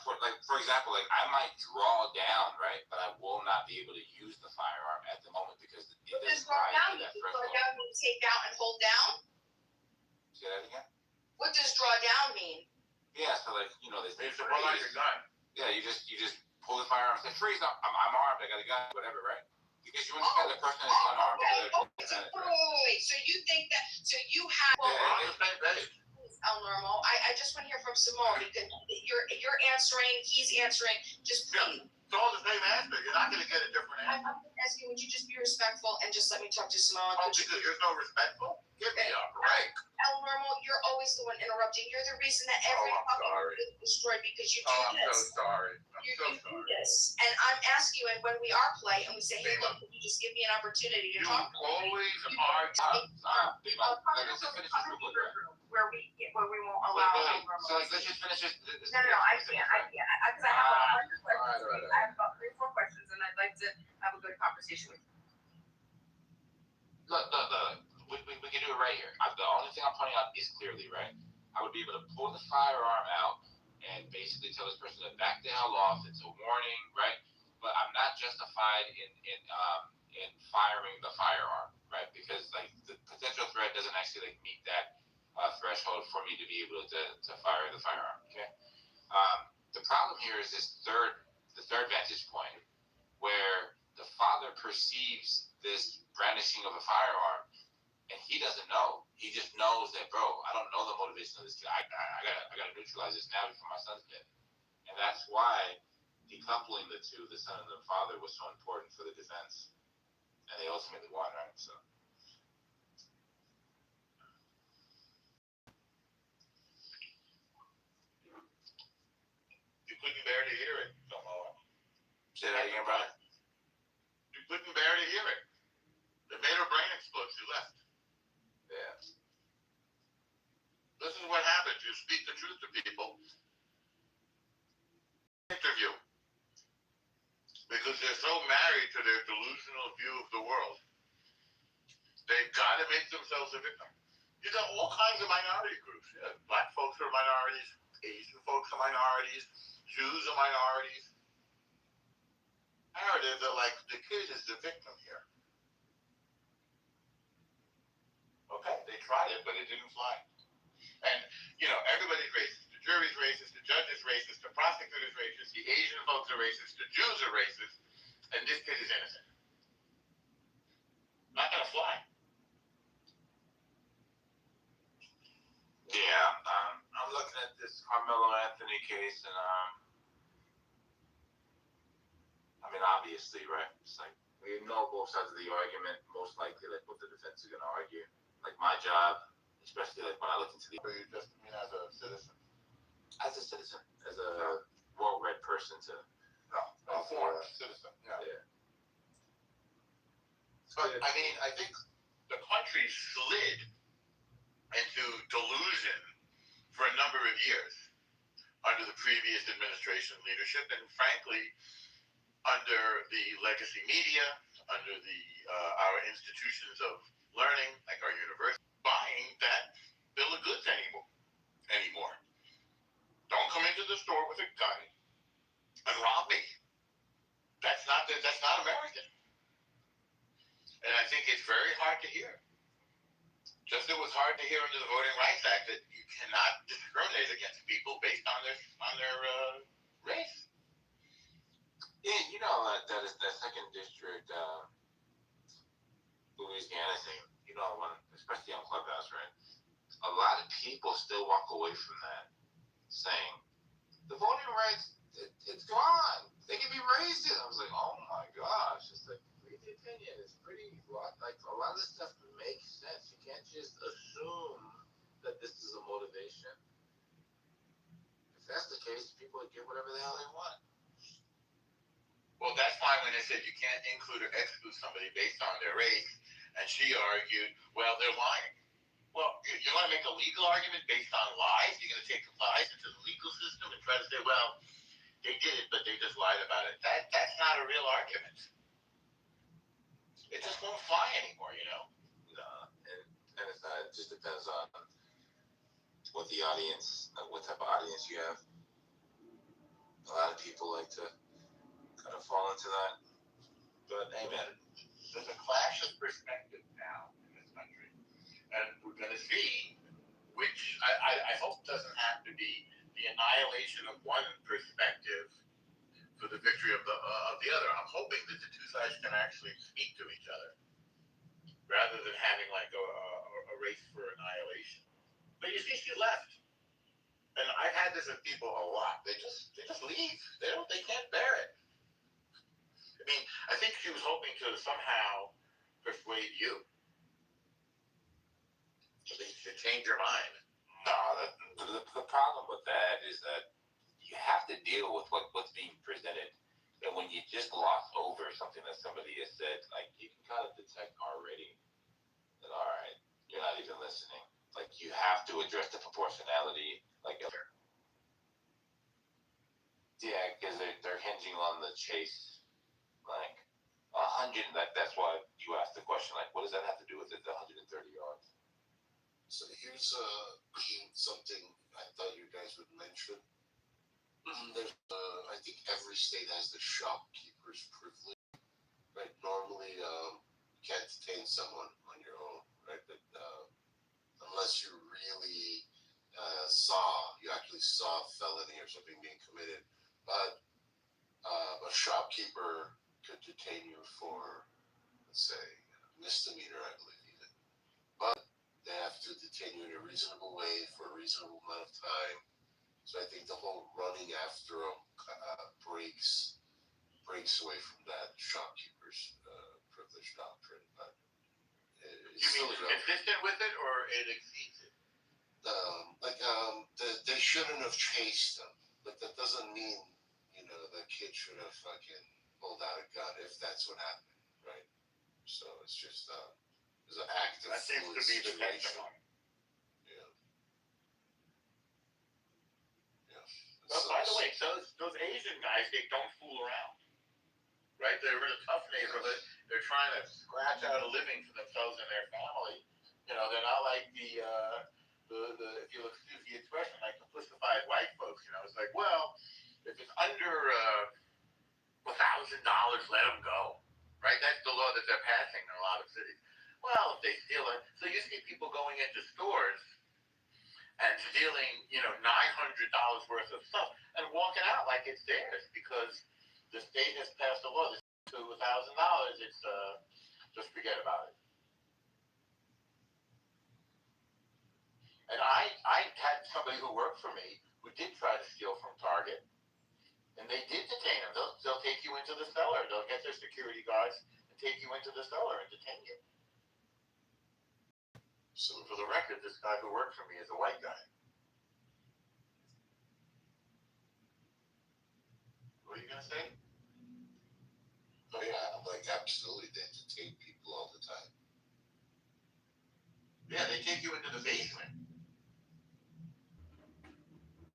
For example, like I might draw down, right, but I will not be able to use the firearm at the moment because it doesn't rise to that threshold. Draw down mean take out and hold down? Say that again. What does draw down mean? Yeah, so like this. You should pull out your gun. Yeah, you just pull the firearm. Say freeze! I'm armed. I got a gun. Whatever, right? Because you understand the person is unarmed. Wait. So you think that? So you have? Well, we're on the same page. El Normo, I just want to hear from Simone because you're answering, he's answering. Just please. It's all the same answer. You're not going to get a different answer. I'm asking, would you just be respectful and just let me talk to Simone? Oh, because you're so respectful? Give me a break. El Normo, you're always the one interrupting. You're the reason that every puppy is destroyed because you do this. I'm so sorry. You do this. And I'm asking you, and when we are play and we say, hey, look, can you just give me an opportunity to talk? Always are. Where we won't allow. So let's just finish this. No, I can't. Because I have 100 questions. I have about 3 or 4 questions, and I'd like to have a good conversation with you. Look. We can do it right here. The only thing I'm pointing out is clearly, right? I would be able to pull the firearm out and basically tell this person to back the hell off. It's a warning, right? But I'm not justified in firing the firearm, right? Because like the potential threat doesn't actually like meet that threshold for me to be able to fire the firearm. Okay. The problem here is the third vantage point, where the father perceives this brandishing of a firearm, and he doesn't know. He just knows that, bro, I don't know the motivation of this kid. I gotta neutralize this now before my son's dead. And that's why decoupling the two, the son and the father, was so important for the defense. And they ultimately won, right? So. You couldn't bear to hear it, Samoa. Say that again, brother. You couldn't bear to hear it. It made her brain explode. She left. Yeah. This is what happens. You speak the truth to people. Interview. Because they're so married to their delusional view of the world. They've got to make themselves a victim. You got all kinds of minority groups. Yeah, black folks are minorities. Asian folks are minorities. Jews are minorities. Narrative that like the kid is the victim here. Okay, they tried it, but it didn't fly. And, everybody's racist. The jury's racist, the judge is racist, the prosecutor's racist, the Asian folks are racist, the Jews are racist, and this kid is innocent. Not gonna fly. Yeah, I'm looking at this Carmelo Anthony case, and obviously, right? It's like we know both sides of the argument. Most likely, like what the defense is gonna argue. Like my job, especially like when I look into the. You just mean as a citizen? As a citizen, as a well-read person to. No, foreign citizen. Yeah. Yeah. But I think the country slid into delusion for a number of years under the previous administration leadership, and frankly, under the legacy media, under the our institutions of learning, like our university, buying that bill of goods anymore. Don't come into the store with a gun and rob me. That's not American. And I think it's very hard to hear. Just as it was hard to hear under the Voting Rights Act that you cannot discriminate against people based on their race. Yeah, that second district, Louisiana thing. Especially on Clubhouse, right? A lot of people still walk away from that saying the voting rights, it's gone. They can be raised. I was like, oh my gosh, it's like read the opinion. It's pretty like a lot of this stuff makes sense. You can't just assume that this is a motivation. If that's the case, people would get whatever the hell they want. Well, that's why when they said you can't include or exclude somebody based on their race, and she argued, well, they're lying. Well, you want to make a legal argument based on lies? You're going to take the lies into the legal system and try to say, well, they did it, but they just lied about it. That's not a real argument. It just won't fly anymore, you know? No, and it's not. It just depends on what the audience, what type of audience you have. A lot of people like to kind of fall into that. But hey, man, there's a clash of perspective now in this country, and we're going to see which I hope doesn't have to be the annihilation of one perspective for the victory of the other. I'm hoping that the two sides can actually speak to each other rather than having like a race for annihilation. But you see, she left, and I've had this with people a lot. They just leave. They can't bear it. I mean, I think she was hoping to somehow persuade you to change your mind. No, the problem with that is that you have to deal with what's being presented. And when you just gloss over something that somebody has said, like you can kind of detect already that, all right, you're not even listening. Like you have to address the proportionality. Like, yeah, because they're hinging on the chase. Like 100. That's why you asked the question. Like, what does that have to do with it? The 130 yards. So here's something I thought you guys would mention. There's, I think every state has the shopkeeper's privilege, right? Normally, you can't detain someone on your own, right? But unless you really actually saw a felony or something being committed, but a shopkeeper could detain you for, let's say, misdemeanor, I believe even. But they have to detain you in a reasonable way for a reasonable amount of time. So I think the whole running after them breaks away from that shopkeeper's privilege doctrine. But you mean it's consistent with it, or it exceeds it? They shouldn't have chased them, but that doesn't mean the kid should have fucking pulled out a gun if that's what happened, right? So it's just there's an active that seems to be the testimony. But by the way, those Asian guys, they don't fool around, right? They're in a tough neighborhood. They're trying to scratch out a living for themselves and their family. You know, they're not like the if you'll excuse the expression, like the pussified white folks. You know, it's like, well, if it's under $1,000, let them go, right? That's the law that they're passing in a lot of cities. Well, if they steal it, so you see people going into stores and stealing, $900 worth of stuff and walking out like it's theirs because the state has passed a law that to $1,000, it's just forget about it. And I had somebody who worked for me who did try to steal from Target, and they did detain him. They'll take you into the cellar. They'll get their security guards and take you into the cellar and detain you. So for the record, this guy who worked for me is a white guy. What are you gonna say? Oh yeah, like absolutely, they detain people all the time. Yeah, they take you into the basement.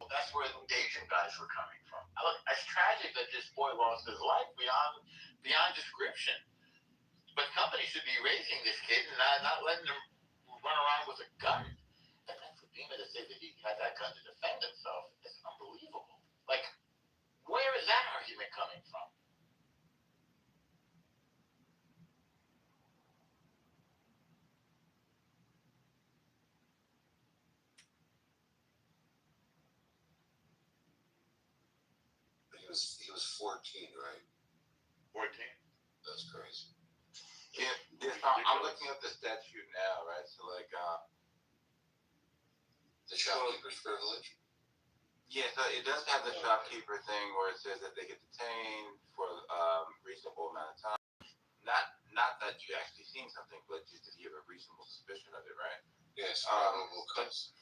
Well, that's where the Asian guys were coming from. Look, it's tragic that this boy lost his life beyond description. But companies should be raising this kid and not letting him run around with a gun. And then for Dima to say that he had that gun to defend himself is unbelievable. Like, where is that argument coming from? He was 14, right? 14. That's crazy. Yeah, I'm looking at the statute now, right? So like, the shopkeeper's privilege. Yeah, so it does have the shopkeeper thing where it says that they get detained for reasonable amount of time. Not that you actually seen something, but just if you have a reasonable suspicion of it, right? Yes, probable cause.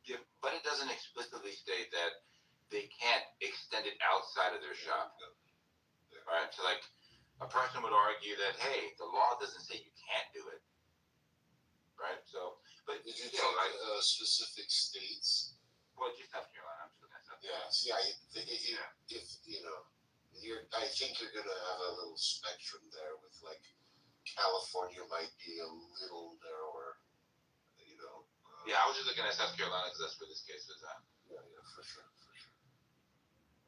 Yeah, but it doesn't explicitly state that they can't extend it outside of their shop, right? So like, a person would argue that, hey, the law doesn't say you can't do it, right? So, but did you still, check specific states? Well, just South Carolina. I'm just looking at South Carolina. Yeah. If you know, I think you're gonna have a little spectrum there with like California might be a little narrower, you know. Yeah, I was just looking at South Carolina because that's where this case is at. Yeah, for sure.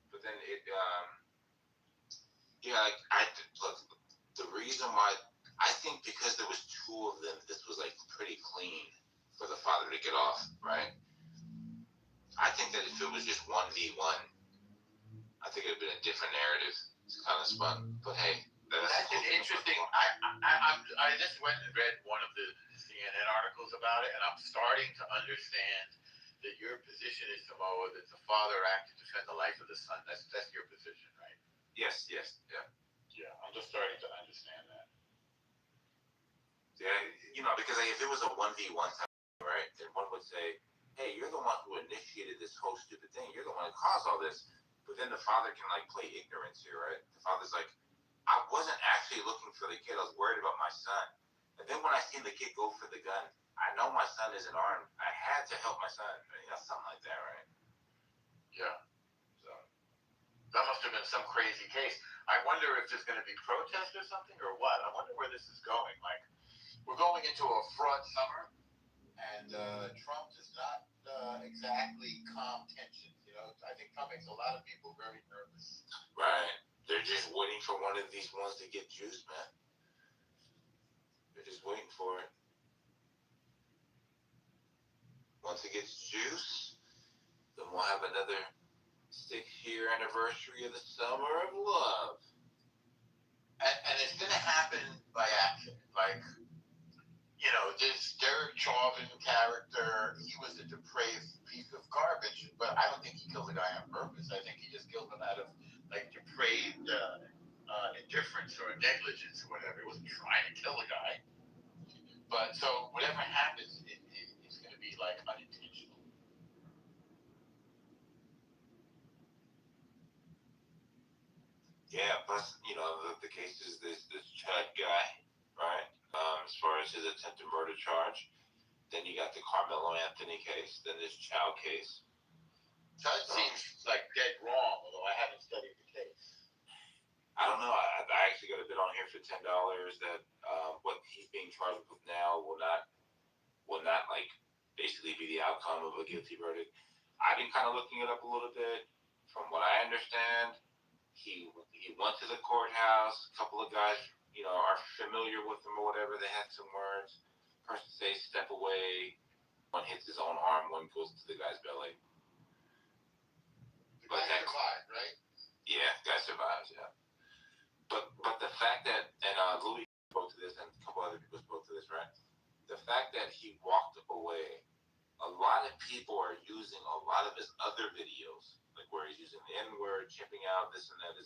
But then it, like look, the reason why I think because there was two of them, this was like pretty clean for the father to get off, right? I think that if it was just 1v1, I think it'd been a different narrative. It's kind of spun, but hey, that's an interesting. I just went and read one of the CNN articles about it, and I'm starting to understand that your position is, Samoa, that the father acted to defend the life of the son. That's your position, right? Yes, yeah. Yeah, I'm just starting to understand that. Yeah, you know, because like, if it was a 1v1 type, right, then one would say, hey, you're the one who initiated this whole stupid thing. You're the one who caused all this. But then the father can like play ignorance here, right? The father's like, I wasn't actually looking for the kid. I was worried about my son. And then when I seen the kid go for the gun, I know my son isn't armed. I had to help my son. You know, something like that, right? Yeah. So that must have been some crazy case. I wonder if there's going to be protests or something or what. I wonder where this is going. Like, we're going into a fraud summer, and Trump does not exactly calm tensions. You know, I think Trump makes a lot of people very nervous. Right. They're just waiting for one of these ones to get juiced, man. They're just waiting for it. Once it gets juice, then we'll have another 6-year anniversary of the Summer of Love. And it's going to happen by accident. Like, you know, this Derek Chauvin character, he was a depraved piece of garbage, but I don't think he killed the guy on purpose. I think he just killed him out of, like, depraved indifference or negligence or whatever. He wasn't trying to kill the guy. But so whatever happens, it's going to be, like, unintentional. Yeah, plus, you know, the case is this Chud guy, right? As far as his attempted murder charge. Then you got the Carmelo Anthony case. Then this Chow case. Chud seems like dead wrong, although I haven't studied the case. I don't know. I actually got a bid on here for $10 that what he's being charged with now will not like basically be the outcome of a guilty verdict. I've been kind of looking it up a little bit. From what I understand, he went to the courthouse. A couple of guys, you know, are familiar with him or whatever. They had some words. Person says, "Step away." One hits his own arm. One goes to the guy's belly. The guy survived, right? Yeah, the guy survives. Yeah. But the fact that, and Louis spoke to this, and a couple other people spoke to this, right? The fact that he walked away, a lot of people are using a lot of his other videos, like where he's using the N-word, chipping out, this and that.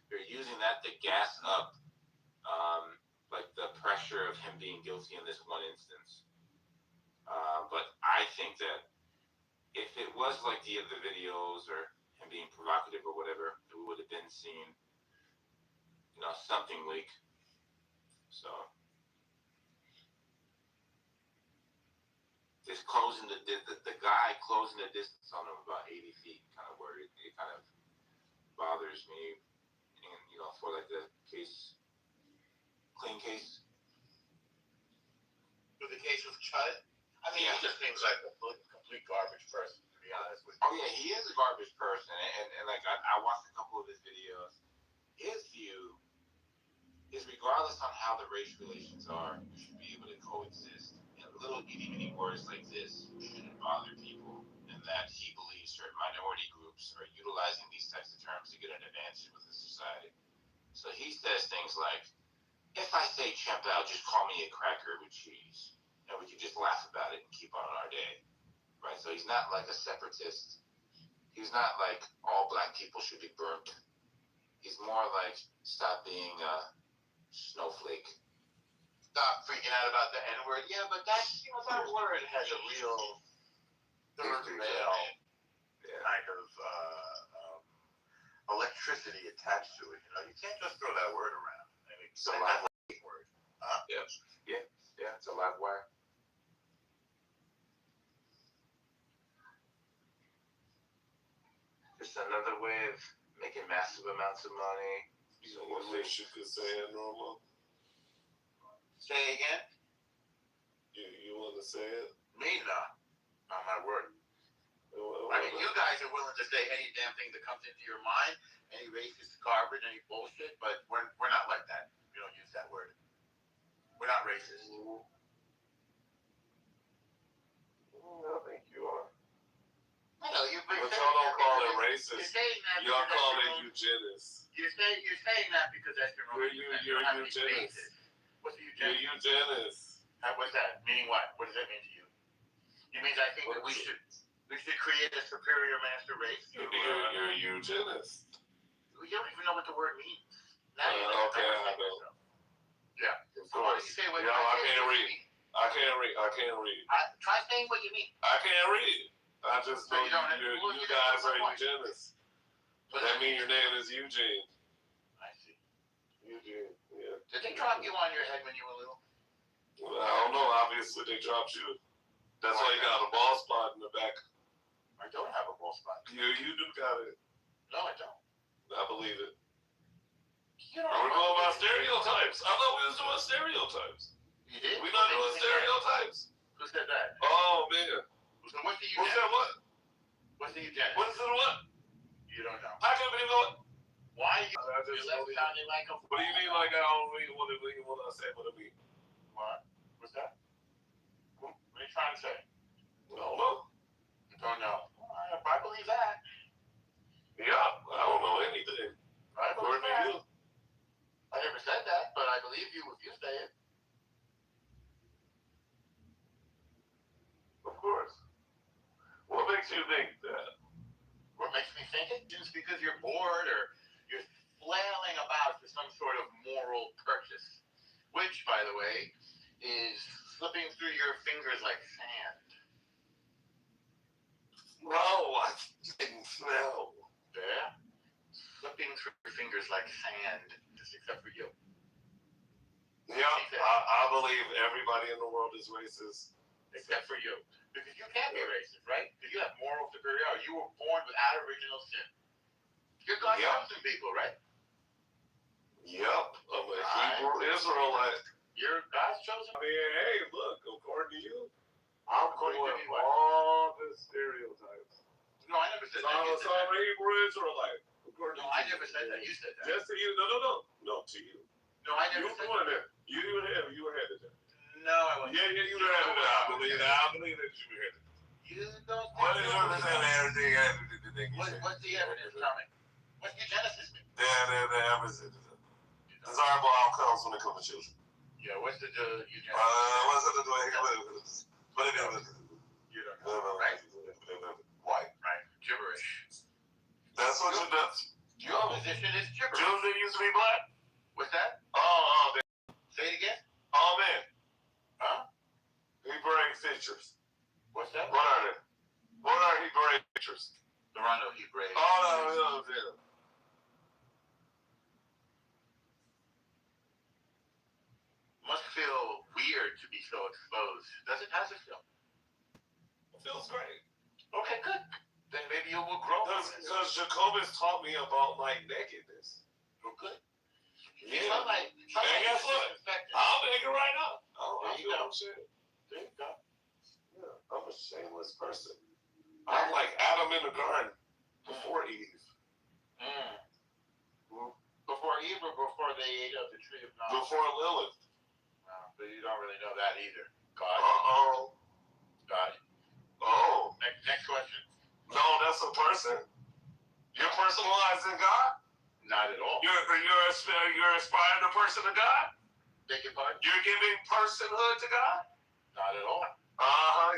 They're using that to gas up, like the pressure of him being guilty in this one instance. But I think that if it was like the other videos or him being provocative or whatever, we would have been seeing, you know, something leak. So is closing the guy closing the distance on him about 80 feet, kind of where it kind of bothers me, and for like the clean case. With the case of Chud, I mean, he just seems like a complete garbage person, to be honest with you. Oh yeah, he is a garbage person, and like I watched a couple of his videos. His view is regardless on how the race relations are, you should be able to coexist. And little itty-bitty words like this shouldn't bother people, and that he believes certain minority groups are utilizing these types of terms to get an advantage with the society. So he says things like, if I say chimp out, just call me a cracker with cheese. And we can just laugh about it and keep on our day. Right? So he's not like a separatist. He's not like all black people should be burnt. He's more like stop being a snowflake. Stop freaking out about the N-word. Yeah, but that word has a real third rail kind of electricity attached to it. You can't just throw that word around. I mean, it's a live word. Yeah, it's a live wire. Just another way of making massive amounts of money. So what makes you could say it normal? Say again? You want to say it? Me, no. Not my word. I mean, you guys are willing to say any damn thing that comes into your mind, any racist garbage, any bullshit, but we're not like that. We don't use that word. We're not racist. I think you are. I know you. But y'all don't call it racist. Y'all call it eugenics. You're saying that because that's your own. You're eugenics. What's a eugenics? You're eugenics. What's that? Meaning what? What does that mean to you? It means I think that we should create a superior master race. You're eugenics. You don't even know what the word means. Now okay, I know. Yeah. So why don't you say what? I can't read. I can't read. Try saying what you mean. I can't read. I just know you guys are eugenics. That means your name is Eugene. I see. Eugene, yeah. Did they drop you on your head when you were little? Well, I don't know. Obviously, they dropped you. That's why you got a bald spot in the back. I don't have a bald spot. You do got it. No, I don't. I believe it. We're going about stereotypes. I thought we was doing stereotypes. You did? We're not doing stereotypes. Who said that? Oh, man. So what's the eugenics? Who said what? What's the eugenics? What is it what? You don't know. I can't believe what? Why you left sounding like a... What do you mean like I don't really want to say what I mean? What? What's that? What are you trying to say? No, no. You don't know. I believe that. Yeah, I don't know anything. I believe that. I never said that, but I believe you if you say it. Of course. What makes you think that? What makes me think it? Just because you're bored or you're flailing about for some sort of moral purchase. Which, by the way, is slipping through your fingers like sand. No, I didn't smell. Yeah? Slipping through your fingers like sand, just except for you. Yeah, I believe everybody in the world is racist. Except for you. Because you can't be racist, right? Because you have moral superiority. You were born without original sin. You're God's chosen people, right? Yep, I'm a Hebrew Israelite. You're God's chosen. I mean, hey, look, according to you, I'm going to all the stereotypes. No, I never said that. So I'm a Hebrew Israelite. No, I never said that. You said that. Just to you. No, to you. No, I never said that. You were headed there. No, I wasn't. Yeah, you were headed there. I believe that you were headed there. You don't. What is everything? What's the evidence coming? What's the genesis mean? The evidence. Desirable outcomes when it comes to children. Yeah, what's the eugenics? What's it doing? You don't know, right? White. Right. Gibberish. That's what you do. Your position is gibberish. Children used to be black. What's that? Oh, man. Say it again. Oh, man. Huh? Hebraic features. What's that? What are they? What are Hebraic features? There are no Hebraic. Oh, no. Must feel weird to be so exposed. How's it feel? Feels great. Okay, good. Then maybe you will grow. Because Jacobus taught me about like nakedness. You're good. Yeah. Somebody And guess what? I'll make it right now. There you go. There you go. Yeah, I'm a shameless person. I'm like Adam in the garden before Eve. Before Eve or before they ate of the tree of knowledge? Before Lilith. But you don't really know that either. God. Uh-oh. God. Oh. Next question. No, that's a person? You're personalizing God? Not at all. You're aspiring to person to God? Beg your pardon? You're giving personhood to God? Not at all.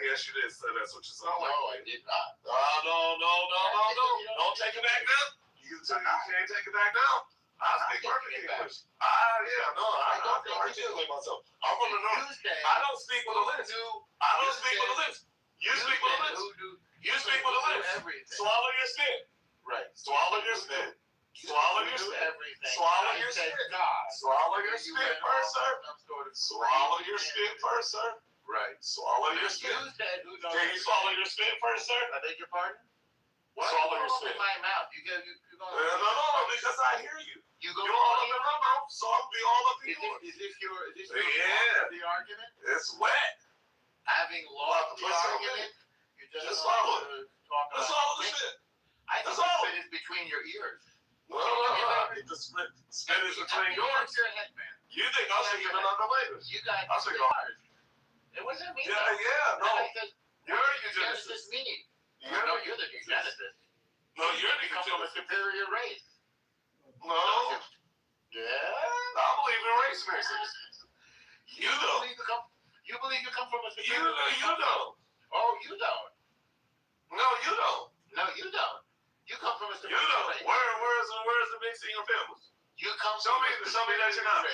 Yes, you did. So that's what you sound like. No, I did not. No. Don't take it back now. You can't take it back now. I speak perfect English. I don't articulate myself. I'm from the north. I don't speak with a lisp. I don't speak with a lisp. You speak with a lisp. You speak with a lisp. Swallow your spit. Right. Swallow your spit. Swallow your spit. Swallow your spit. Swallow your spit first, sir. Swallow your spit first, sir. Right. Swallow your spit. Can you swallow your spit first, sir? I beg your pardon? What? Swallow your spit. In my mouth. You go. No, because I hear you. You go. You're all up in my mouth, so I'll be all up in yours. Is this your the argument? It's wet. Having lost the argument, you just swallow it. Just swallow the shit. I think the spit is between your ears. No. I think the spit is between yours. Your head, man. You think I should give it under labor? You got I should go. What does that mean? Yeah, no. You're a eugenicist. eugenicist. No, you're the eugenicist. No, you're the come from a superior race. No. Yeah. I believe in race mixes. You don't. You believe you come from a superior race? You don't. Oh, you don't. No, you don't. No, you don't. You come from a superior race. Where's the mix in your families? You come show me that you're not.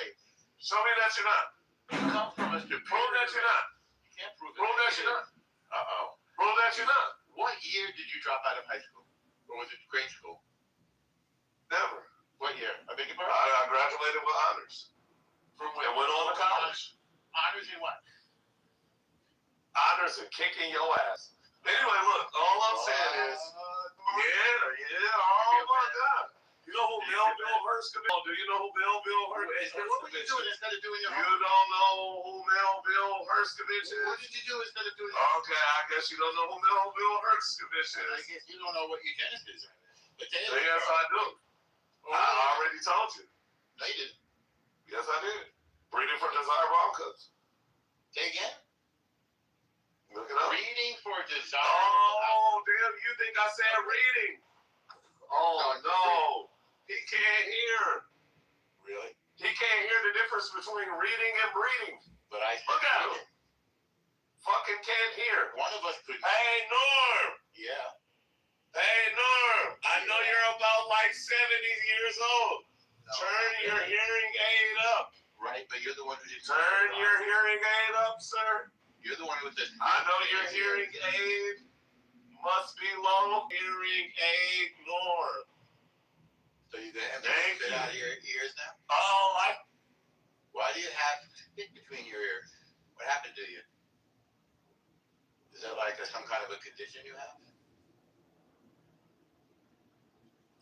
Show me that you're not. You come from a superior Prove that you're not. You can't prove it. Prove that you're not. Prove that you're not. What year did you drop out of high school? Or was it grade school? Never. What year? I beg your pardon? I graduated with honors. From and went on to college. Honors in what? Honors in kicking your ass. Anyway, look, all I'm saying is, oh my God. You know who Melville Hurst is? Do you know who Melville Hurst is? What were you doing instead of doing your homework? You don't know who Melville Herskovich is? What did you do instead of doing Okay, I guess you don't know who Melville Herskovich is. I guess you don't know what eugenicist is. Yes, I do. I already told you. No, you didn't. Yes, I did. Breeding for desired outcomes. Say again? Look it up. Reading for desirable. Oh, damn, you think I said reading? Oh, no. He can't hear. Really? He can't hear the difference between reading and breeding. But I said look at him. Fucking can't hear. One of us could. Hey, Norm. Yeah. Hey, Norm. I know you're about like 70 years old. No, turn your hearing aid up. Right, but you're the one who didn't. Turn your hearing aid up, sir. You're the one with the. I know your hearing aid must be low. Hearing aid, Norm. So you're gonna have to spit out of your ears now? Oh, Why do you have spit between your ears? What happened to you? Is that like some kind of a condition you have?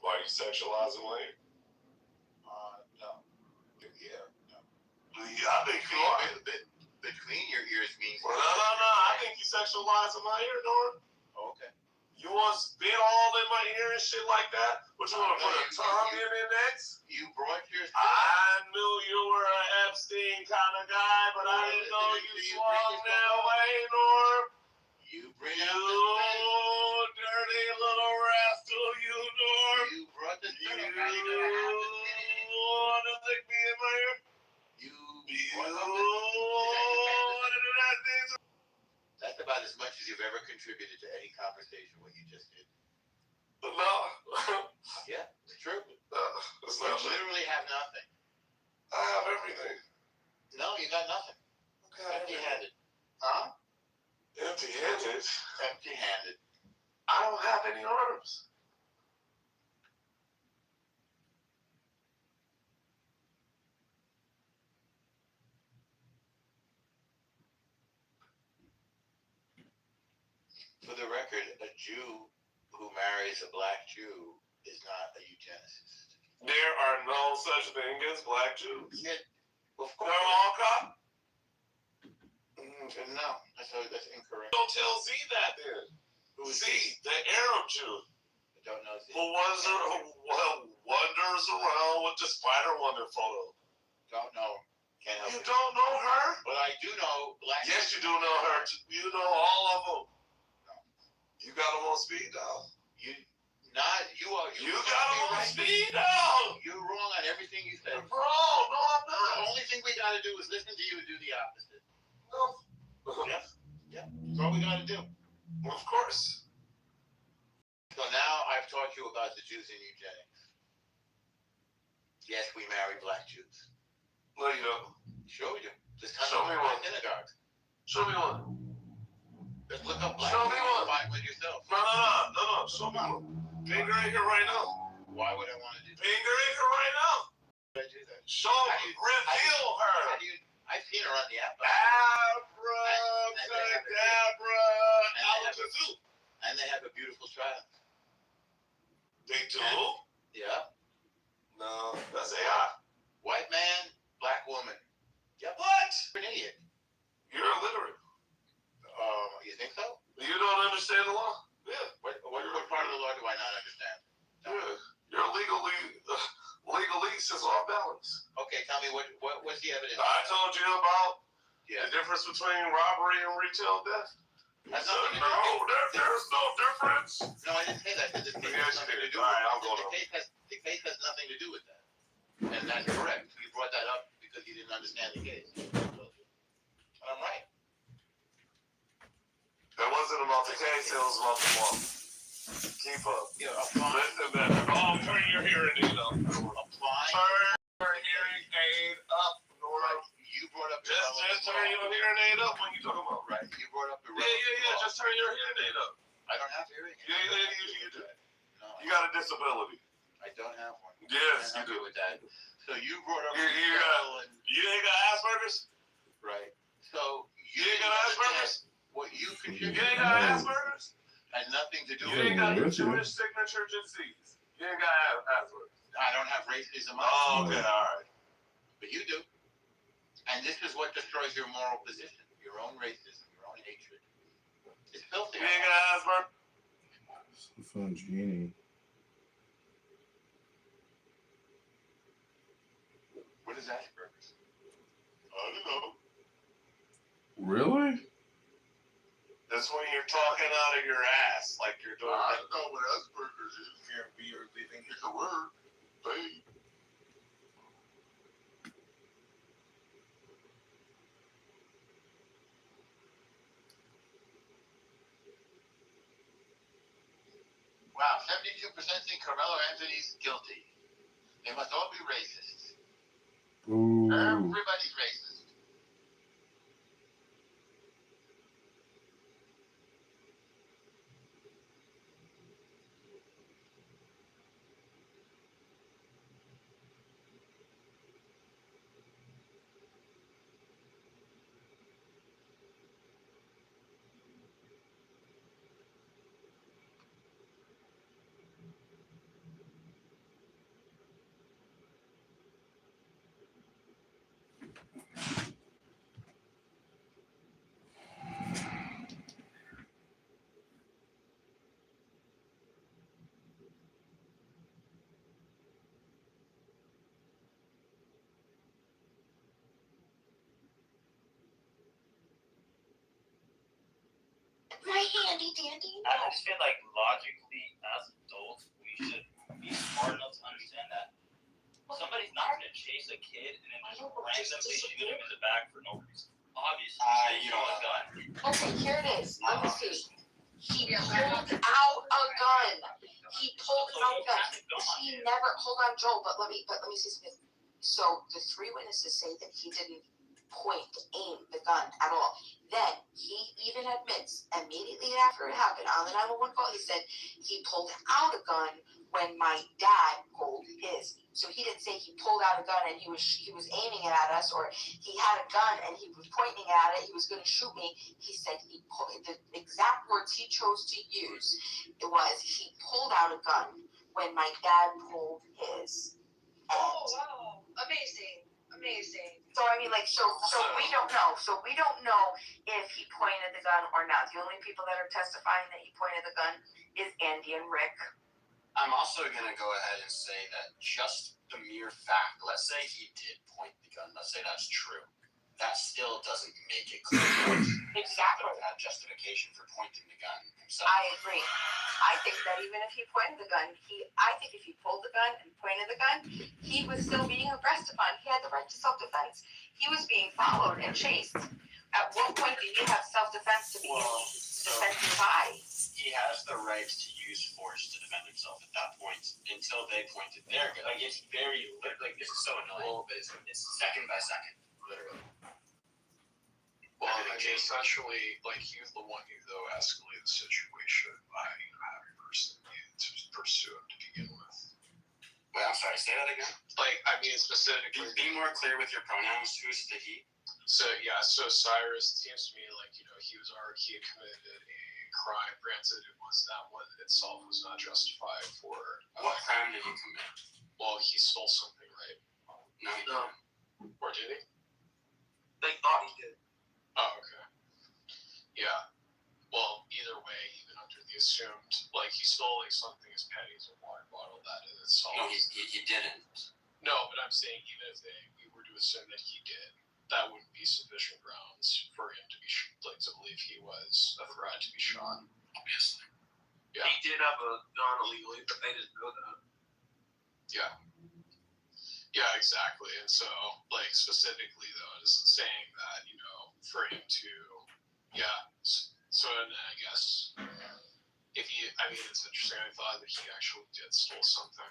Why are you sexualizing Wayne? No. Yeah, no. Yeah, I think you are. Between your ears means. No. I think you sexualizing my ear, Norm. Okay. You want to spit all in my ear and shit like that? What you want to put a tongue in it next? You brought your. I knew you were an Epstein kind of guy, but I didn't know you swung that way, Norm. You bring you dirty little rascal, you, Norm. You brought the. You want to lick me in my ear? That's about as much as you've ever contributed to any conversation, what you just did. No. Yeah, it's true. It's You not literally have nothing. I have everything. No, you got nothing. Empty-handed. Huh? Empty-handed? Empty-handed. I don't have any arms. Jew who marries a black Jew is not a eugenicist. There are no such thing as black Jews. Yeah, of course. They're all cop. No, that's incorrect. Don't tell Z that then. Who is Z, the Arab Jew. I don't know Z. Who wanders around with the Spider-Woman photo. Don't know. Can't help You you. don't know her? But I do know black. Yes, you do know her. You know all of them. No. You got them on speed dial. You got them on speed dial. You're wrong on everything you said. Bro, no, I'm not. The only thing we gotta do is listen to you and do the opposite. No. Yeah. That's all we gotta do. Of course. So now I've taught you about the Jews in eugenics. Yes, we marry black Jews. No, you don't. Show you. Just Show me one. Synagogue. Show me one. Just look up black Show me Jews one. and find one yourself. No. Show me one. Finger in here right now. Why would I want to do that? Finger in here right now. Why would I do that? Reveal her. I've seen her on the app. Abracadabra. Alakazoo. And they have a beautiful child. They do? Yeah. No, that's AI. White man, black woman. Yeah, what? You're an idiot. You're illiterate. You think so? You don't understand the law? Yeah. What part of the law do I not understand? Yeah. You're legalese is off balance. Okay, tell me what's the evidence? I told you about the difference between robbery and retail theft. That's nothing to do. No, there's no difference. No, I didn't say that. This case has nothing to do with that. The case has nothing to do with that. And that's correct. You brought that up because you didn't understand the case. And I'm right. That wasn't about the case, it was about the law. Keep up. Yeah, apply. Listen better. Oh, turn your hearing aid up. Apply. Turn your hearing aid up, Nora. You brought up just turn your hearing aid up when you talk about. Right. You brought up the Yeah. Just turn your hearing aid up. I don't have hearing aid. Yeah, you do. No, You got a disability. I don't have one. Yes, you do. With that. So you brought up you ain't got Asperger's? Right. So you ain't got Asperger's? What you contribute. You ain't got Asperger's? Had nothing to do with it. You ain't got Jewish signature disease. You ain't got Asperger's. I don't have racism. Oh, okay, all right. But you do. And this is what destroys your moral position. Your own racism, your own hatred. It's filthy. You ain't got Asperger's? The phone genie. What is Asperger's? I don't know. Really? That's when you're talking out of your ass, like you're doing. I don't know what Asperger's is. You're leaving. It's a word. Hey. Wow, 72% think Carmelo Anthony's guilty. They must all be racist. Ooh. Everybody's racist. My handy dandy. I just feel like logically, as adults, we should be smart enough to understand that somebody's not going to chase a kid and then just randomly shoot him in the back for no reason. Obviously, you know a gun. Okay, here it is. Let me see. He pulled out a gun. He pulled out a gun. He never. Hold on, Joel. But let me see something. So the three witnesses say that he didn't aim the gun at all. Then he even admits immediately after it happened on the 911 call, he said he pulled out a gun when my dad pulled his. So he didn't say he pulled out a gun and he was aiming it at us, or he had a gun and he was pointing at it, he was going to shoot me. He said the exact words he chose to use was he pulled out a gun when my dad pulled his. Oh, wow. Amazing. So I mean, like, so we don't know. So we don't know if he pointed the gun or not. The only people that are testifying that he pointed the gun is Andy and Rick. I'm also going to go ahead and say that just the mere fact, let's say he did point the gun, let's say that's true, that still doesn't make it clear. Exactly. That justification for pointing the gun himself. I agree. I think that even if he pointed the gun, I think if he pulled the gun and pointed the gun, he was still being aggressed upon. He had the right to self-defense. He was being followed and chased. At what point do you have self-defense to be defended by? He has the right to use force to defend himself at that point until they pointed their gun. Like, it's very, like, this is so annoying, but it's second by second, literally. Well, I mean, essentially, like, he's the one who, though, escalated the situation by having a person to pursue him to begin with. Wait, I'm sorry, say that again? Like, I mean, specifically. Be more clear with your pronouns. Who's the he? So, yeah, so Cyrus, it seems to me like, he had committed a crime. Granted, that one itself was not justified for. What crime did he commit? Well, he stole something, right? No, he didn't. Or did he? They thought he did. Oh, okay. Yeah. Well, either way, even under the assumed, like, he stole like something as petty as a water bottle, that in itself. No, he didn't. No, but I'm saying even if we were to assume that he did, that wouldn't be sufficient grounds for him to be to believe he was a threat to be shot. Obviously. Yeah. He did have a gun illegally, but they didn't know that. Yeah. Yeah, exactly. And so, like, specifically, though, it isn't saying that, for him to, so then I guess, it's interesting, I thought that he actually did steal something.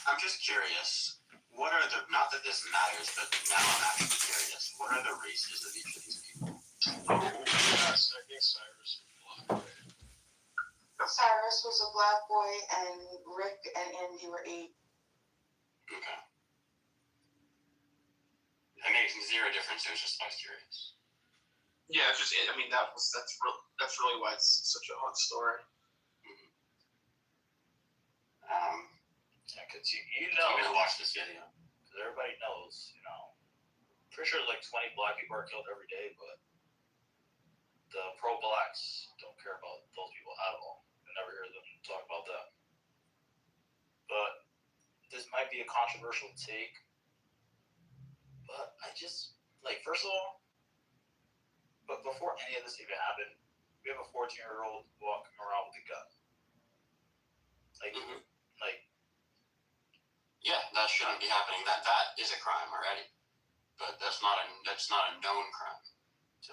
I'm just curious, what are not that this matters, but now I'm actually curious, what are the races of each of these people? Yes, I think Cyrus was black, right? Cyrus was a black boy, and Rick and Andy were 8. Okay. That makes zero difference. It was just I was curious. Yeah, it's just that's really why it's such a hot story. Yeah, because you know. I'm gonna watch this video. Because everybody knows, pretty sure like 20 black people are killed every day, but the pro-blacks don't care about those people at all. I never hear them talk about that. But this might be a controversial take. But I just, first of all, but before any of this even happened, we have a 14-year-old walking around with a gun. Yeah, that shouldn't be happening. That is a crime already. But that's not a known crime.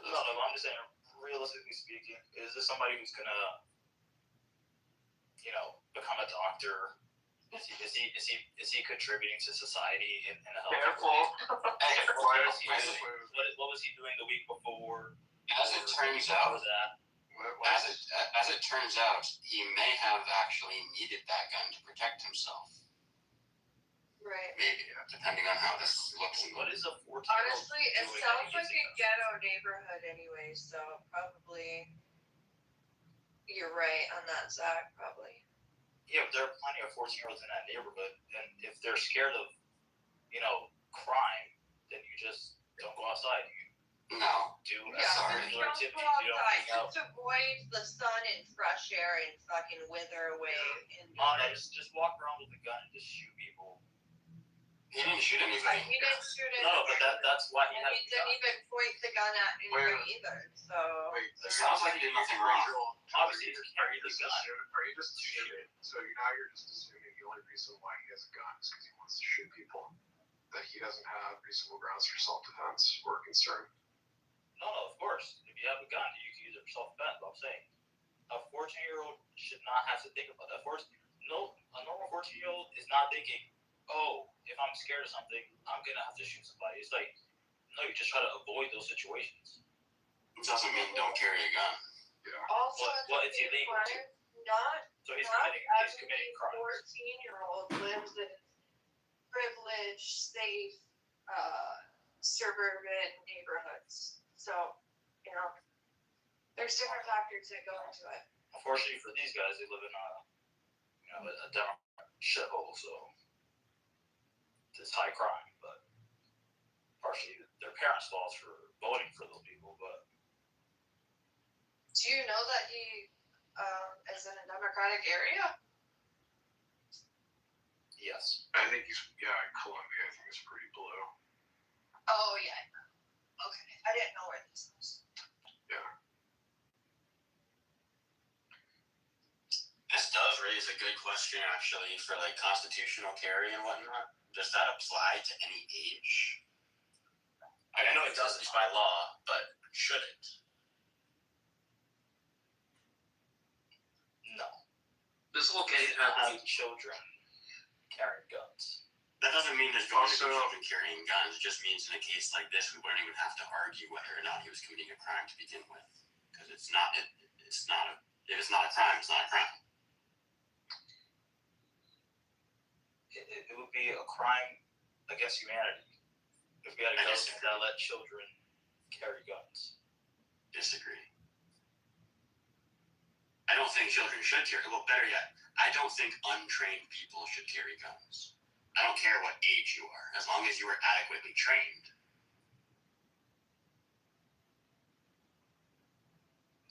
No, I'm just saying, realistically speaking, is this somebody who's gonna, become a doctor? Is he contributing to society in a healthy way? What was he doing the week before? As it turns out, he may have actually needed that gun to protect himself. Right. Maybe, depending on how this looks. What is a 14-year-old? Honestly, it sounds like a ghetto neighborhood anyway, so probably you're right on that, Zach, probably. Yeah, but there are plenty of 14-year-olds in that neighborhood, and if they're scared of, crime, then you just don't go outside. You You don't go outside. Just avoid the sun and fresh air and fucking wither away. Just walk around with a gun and just shoot people. He didn't shoot anybody. He didn't shoot anybody. No, but that's why he has he didn't even point the gun at anybody either. So. It sounds like he did nothing wrong. Obviously, he carried the gun. Are you just assuming? So you're just assuming the only reason why he has a gun is because he wants to shoot people. That he doesn't have reasonable grounds for self-defense or concern. No, of course. If you have a gun, you can use it for self-defense. I'm saying a 14-year-old should not have to think about that. A normal 14-year-old is not thinking, oh, if I'm scared of something, I'm gonna have to shoot somebody. It's like, no, you just try to avoid those situations. It doesn't mean don't carry a gun. Yeah. Also, Well, it's illegal too. Not So he's not committing crimes. 14-year-old lives in privileged, safe, suburban neighborhoods. So, you know, there's different factors that go into it. Unfortunately for these guys, they live in a Democrat shithole, so it's high crime. But partially their parents' fault for voting for those people. But Do you know that he is in a Democratic area? yes, I think Columbia, I think is pretty blue. Oh, yeah. Okay. I didn't know where this was. Yeah. This does raise a good question, actually, for like constitutional carry and whatnot. Does that apply to any age? I know it doesn't by law, but should it? no. This is okay. Have children carrying guns. That doesn't mean there's going to be children carrying guns. It just means in a case like this, we wouldn't even have to argue whether or not he was committing a crime to begin with, because if it's not a crime, it's not a crime. It would be a crime against humanity if we had a government that let children carry guns. Disagree. I don't think children should carry. Well, better yet, I don't think untrained people should carry guns. I don't care what age you are, as long as you are adequately trained.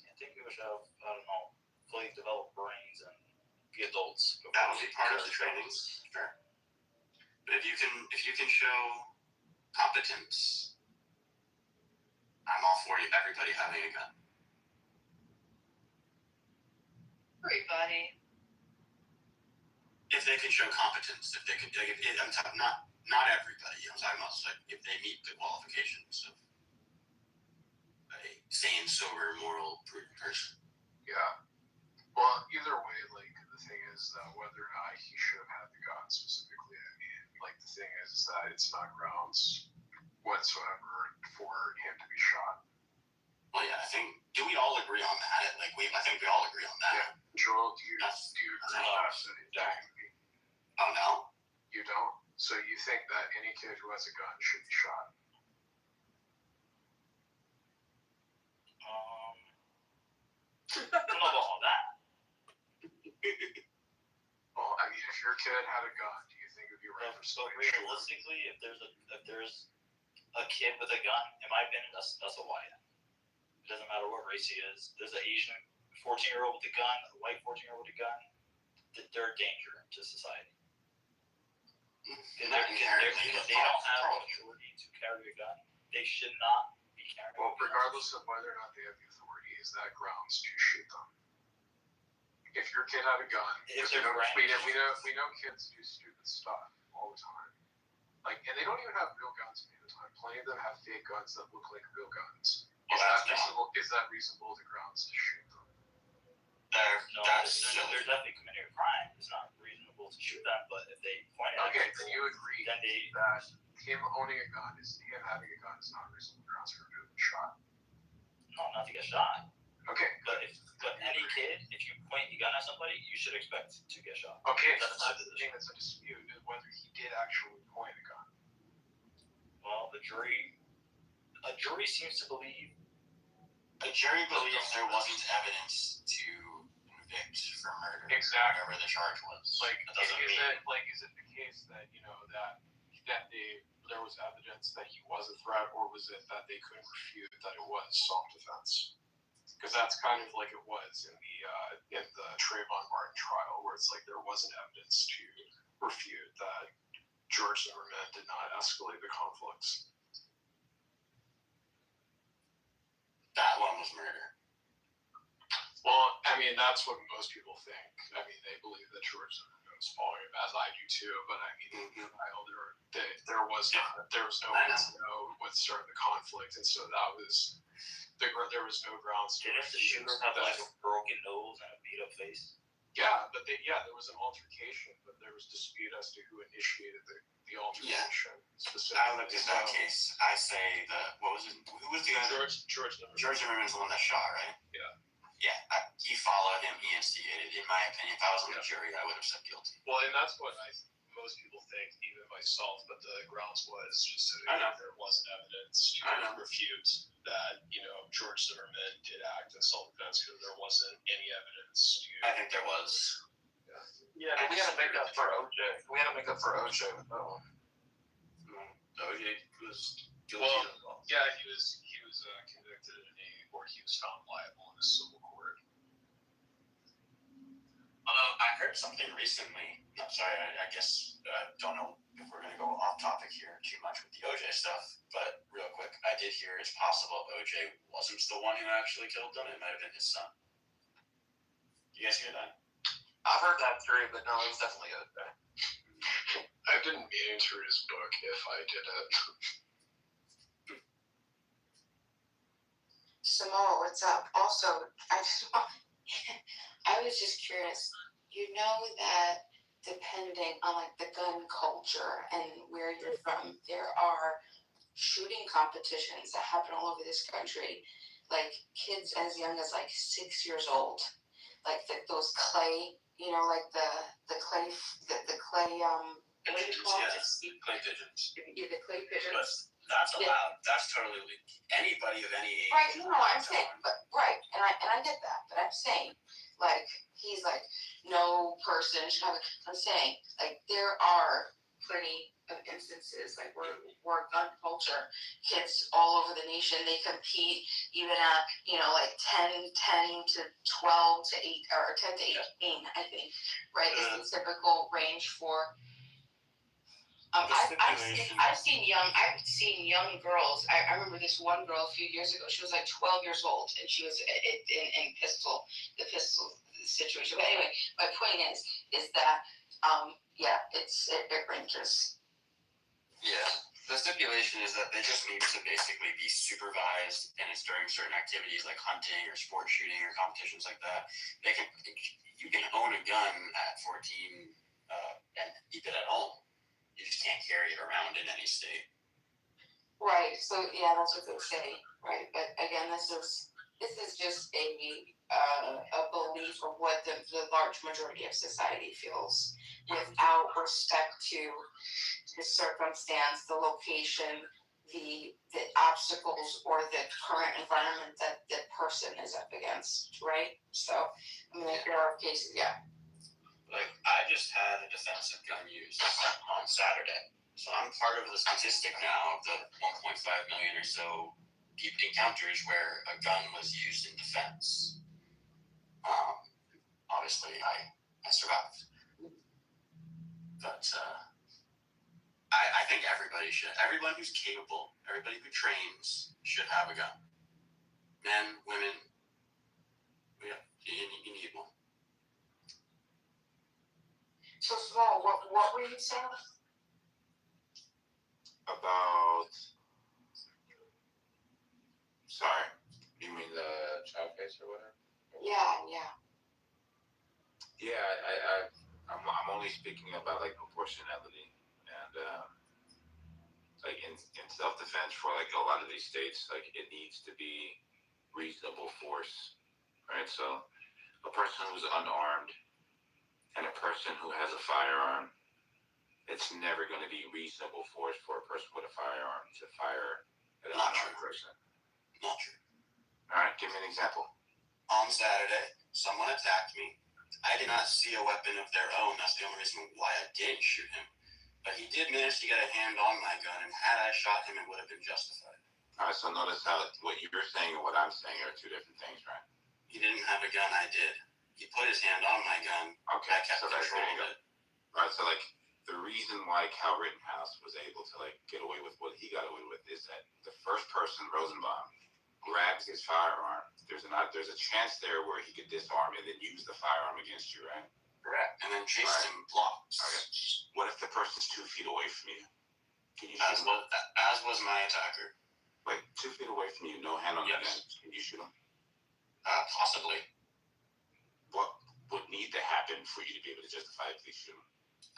I think we should have, fully developed brains and be adults. That would be part of the training. Sure. But if you can show competence, I'm all for everybody having a gun. Everybody. If they can show competence, if they can, I'm talking not everybody. I'm talking about like if they meet the qualifications of a sane, sober, moral, prudent person. Yeah. Well, either way, like the thing is that whether or not he should have had the gun specifically, I mean, like the thing is that it's not grounds whatsoever for him to be shot. Well, yeah, do we all agree on that? Like, I think we all agree on that. Yeah. Joel, do you agree with that? Oh, no? You don't? So you think that any kid who has a gun should be shot? I don't know about all that. Well, I mean, if your kid had a gun, do you think it would be right for So somebody to shoot him? realistically, if there's a kid with a gun, in my opinion, that's a YN. It doesn't matter what race he is. There's an Asian 14-year-old with a gun, a white 14-year-old with a gun. They're a danger to society. If they don't have the authority to carry a gun, they should not be carrying. Well, regardless of whether or not they have the authority, is that grounds to shoot them? If your kid had a gun, we know kids do stupid stuff all the time. Like, and they don't even have real guns most of the time. Plenty of them have fake guns that look like real guns. Is that reasonable to grounds to shoot them? They're definitely committing a crime. It's not reasonable to shoot them, but if they point out, okay, then you agree that him owning a gun him having a gun is not reasonable grounds for him to be shot. No, not to get shot. Okay. But any kid, if you point your gun at somebody, you should expect to get shot. Okay, that's the thing that's a dispute is whether he did actually point a gun. Well, a jury seems to believe. A jury believes there wasn't evidence to convict for murder. Exactly. Whatever the charge was. Like, is it the case that that there was evidence that he was a threat, or was it that they couldn't refute that it was self-defense? Because that's kind of like it was in the Trayvon Martin trial, where it's like there wasn't evidence to refute that George Zimmerman did not escalate the conflicts. That one was murder. Well, I mean, that's what most people think. I mean, they believe that George Zimmerman was following him, as I do too. But I mean, in the trial, there was no way to know what started the conflict, and so that was there was no grounds. Didn't the shooter have like a broken nose and a beat up face? Yeah, but there was an altercation, but there was dispute as to who initiated the altercation. Specifically. I looked at that case. I say who was the guy? George Zimmerman. George Zimmerman's the one that shot, right? Yeah. Yeah, he followed him. He instigated. In my opinion, if I was on the jury, I would have said guilty. Well, and that's what most people think, even myself. But the grounds was just so there wasn't evidence to refute that George Zimmerman did act in self-defense because there wasn't any evidence. I think there was. Yeah, but we had to make up for OJ. We had to make up for OJ with that one. OJ was guilty. Well, yeah, he was convicted or he was found liable in a civil court. Although I heard something recently. I'm sorry, I guess don't know if we're going to go off topic here too much with the OJ stuff, but real quick, I did hear it's possible OJ wasn't the one who actually killed them. It might have been his son. You guys hear that? I've heard that theory, but no, it was definitely OJ. I didn't mean to read his book if I did it. Samoa, what's up? Also, I was just curious. You know that depending on like the gun culture and where you're from, there are shooting competitions that happen all over this country. Like kids as young as like 6 years old, like those clay, like the clay, the clay. What do you call it? Clay pigeons. Yeah, the clay pigeons. But that's allowed. That's totally anybody of any age. Right, no, I'm saying, but right, and I get that, but I'm saying, like, he's like, no person should have it. I'm saying, like, there are plenty of instances, like, where gun culture kids all over the nation, they compete even at, like 10 to 12 to 8, or 10 to 18, I think, right, is the typical range for. I've seen young girls. I remember this one girl a few years ago. She was like 12 years old, and she was in the pistol situation. But anyway, my point is that it ranges. Yeah, the stipulation is that they just need to basically be supervised, and it's during certain activities like hunting or sport shooting or competitions like that. You can own a gun at 14 and keep it at home. You just can't carry it around in any state. Right. So yeah, that's what they say. Right. But again, this is just a belief of what the large majority of society feels, without respect to the circumstance, the location, the obstacles, or the current environment that the person is up against. Right. So I mean, there are cases. Yeah. Like, I just had a defensive gun used on Saturday. So I'm part of the statistic now of the 1.5 million or so encounters where a gun was used in defense. Obviously, I survived. But I think everyone who's capable, everybody who trains should have a gun. Men, women, you need one. So Small, what were you saying? About, sorry, you mean the child case or whatever? Yeah. Yeah, I'm only speaking about like proportionality and like in self-defense for like a lot of these states, like it needs to be reasonable force, right? So a person who's unarmed and a person who has a firearm, it's never going to be reasonable force for a person with a firearm to fire at an unarmed person. Not true. All right, give me an example. On Saturday, someone attacked me. I did not see a weapon of their own. That's the only reason why I didn't shoot him. But he did manage to get a hand on my gun, and had I shot him, it would have been justified. All right, so notice how what you're saying and what I'm saying are two different things, right? He didn't have a gun, I did. He put his hand on my gun. Okay, I kept control of it. All right, so like the reason why Cal Rittenhouse was able to like get away with what he got away with is that the first person, Rosenbaum, grabbed his firearm. There's a chance there where he could disarm and then use the firearm against you, right? Correct. And then chased him blocks. Okay. What if the person's 2 feet away from you? Can you shoot him? As was my attacker. Wait, 2 feet away from you, no hand on the gun. Can you shoot him? Possibly. What would need to happen for you to be able to justifiably shoot him?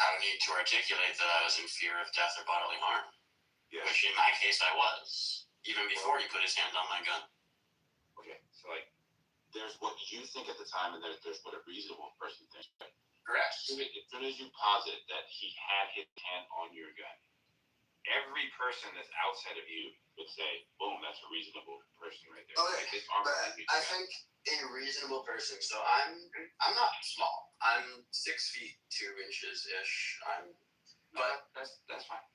I would need to articulate that I was in fear of death or bodily harm. Yes. Which in my case I was. Even before he put his hand on my gun. Okay, so like there's what you think at the time, and there's what a reasonable person thinks. Right? Correct. As soon as you posit that he had his hand on your gun, every person that's outside of you would say, boom, that's a reasonable person right there. Okay, Like, this arm but might be I bad. think a reasonable person. So I'm not small. I'm 6 feet 2 inches ish. But that's fine.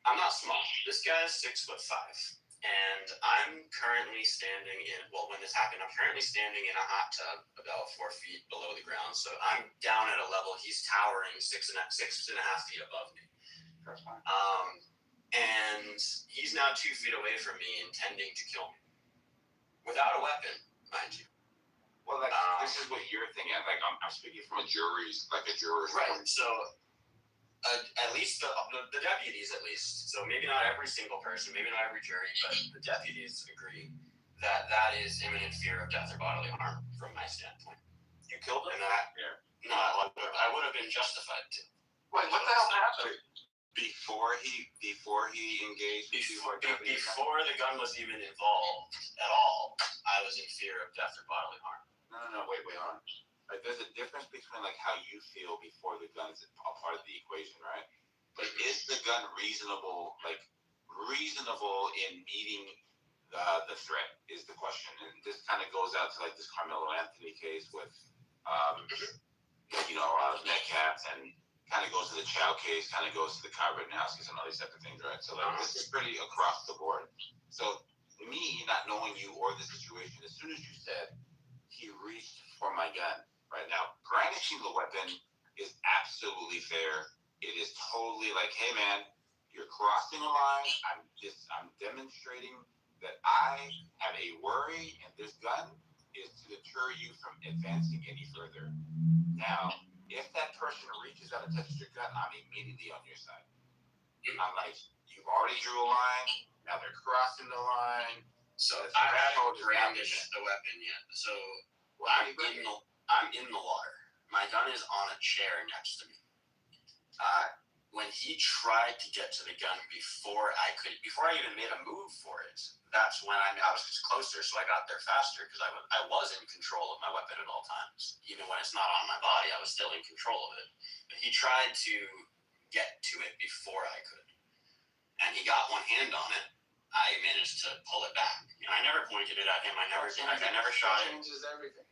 I'm not small. This guy's 6'5", and I'm currently standing in. Well, when this happened, I'm currently standing in a hot tub about 4 feet below the ground. So I'm down at a level. He's towering six and a half feet above me. That's fine. And he's now 2 feet away from me, intending to kill me without a weapon, mind you. Well, like, this is what you're thinking. Like, I'm speaking from a juror's right. So, at least the deputies, at least. So maybe not every single person, maybe not every jury, but the deputies agree that that is imminent fear of death or bodily harm from my standpoint. You killed him? And that, no, I would have been justified to. Wait, what the hell happened? Before he engaged. Before the gun was even involved at all, I was in fear of death or bodily harm. No, wait, hold on. Like, there's a difference between like how you feel before the gun's a part of the equation, right? Like, is the gun reasonable in meeting the threat is the question. And this kind of goes out to like this Carmelo Anthony case with Metcalf, and kind of goes to the Chow case, kind of goes to the Kyle Rittenhouse and all these type of things, right? So like this is pretty across the board. So me not knowing you or the situation, as soon as you said he reached for my gun, right now, brandishing the weapon is absolutely fair. It is totally like, hey man, you're crossing a line. I'm demonstrating that I have a worry, and this gun is to deter you from advancing any further. Now, if that person reaches out and touches your gun, I'm immediately on your side. I'm like, you've already drew a line. Now they're crossing the line. So I haven't brandished the weapon yet. So I'm in the water. My gun is on a chair next to me. When he tried to get to the gun before I even made a move for it, that's when I was just closer, so I got there faster because I was in control of my weapon at all times. Even when it's not on my body, I was still in control of it. But he tried to get to it before I could, and he got one hand on it. I managed to pull it back. I never pointed it at him. I never shot it. That changes everything.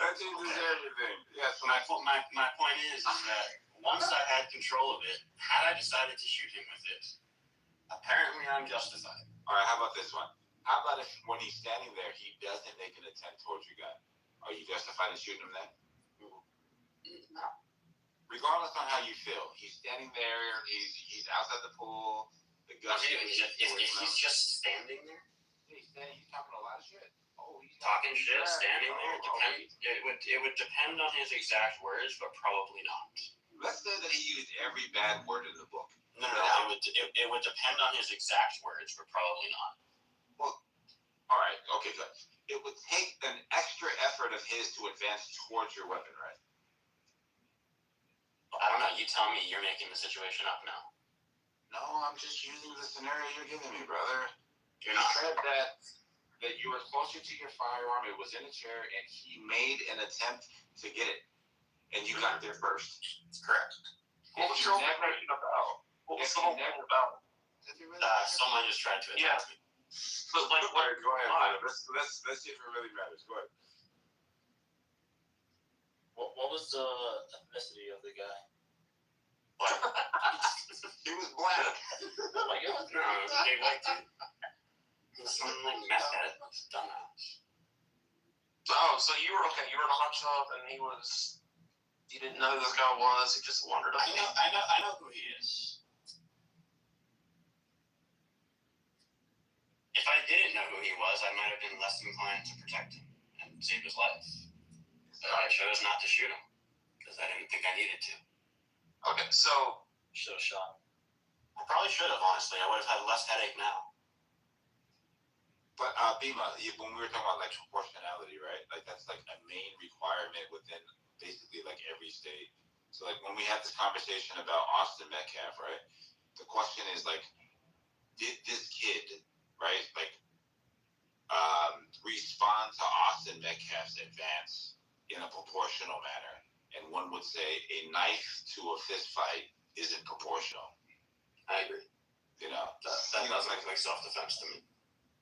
That changes everything. Yeah. So my point is that once I had control of it, had I decided to shoot him with it, apparently I'm justified. All right. How about this one? How about if when he's standing there, he doesn't make an attempt towards your gun? Are you justified in shooting him then? No. Regardless on how you feel, he's standing there. He's outside the pool. The gun. If he's just standing there. He's talking a lot of shit. Talking shit, standing there. It would depend on his exact words, but probably not. Let's say that he used every bad word in the book. No. It would depend on his exact words, but probably not. Well, all right. Okay, good. It would take an extra effort of his to advance towards your weapon, right? I don't know. You tell me. You're making the situation up now. No, I'm just using the scenario you're giving me, brother. You're not. You said that you were closer to your firearm. It was in a chair, and he made an attempt to get it, and you got there first. Correct. What was the whole thing about? What was the whole thing about? Someone just tried to attack me. But like, what? Go ahead. Let's see if it really matters. Go ahead. What was the ethnicity of the guy? What? He was black. Like it was a gay white dude. He was some like meth head, dumbass. Oh, so you were okay. You were in a hot tub, and you didn't know who this guy was. He just wandered up. I know who he is. If I didn't know who he was, I might have been less inclined to protect him and save his life. But I chose not to shoot him because I didn't think I needed to. Okay, so should have shot him. I probably should have, honestly. I would have had less headache now. But Bima, when we were talking about like proportionality, right? Like that's like a main requirement within basically like every state. So like when we had this conversation about Austin Metcalf, right? The question is like, did this kid, right? Like, respond to Austin Metcalf's advance in a proportional manner. And one would say a knife to a fist fight isn't proportional. I agree. You know, that sounds like self-defense to me.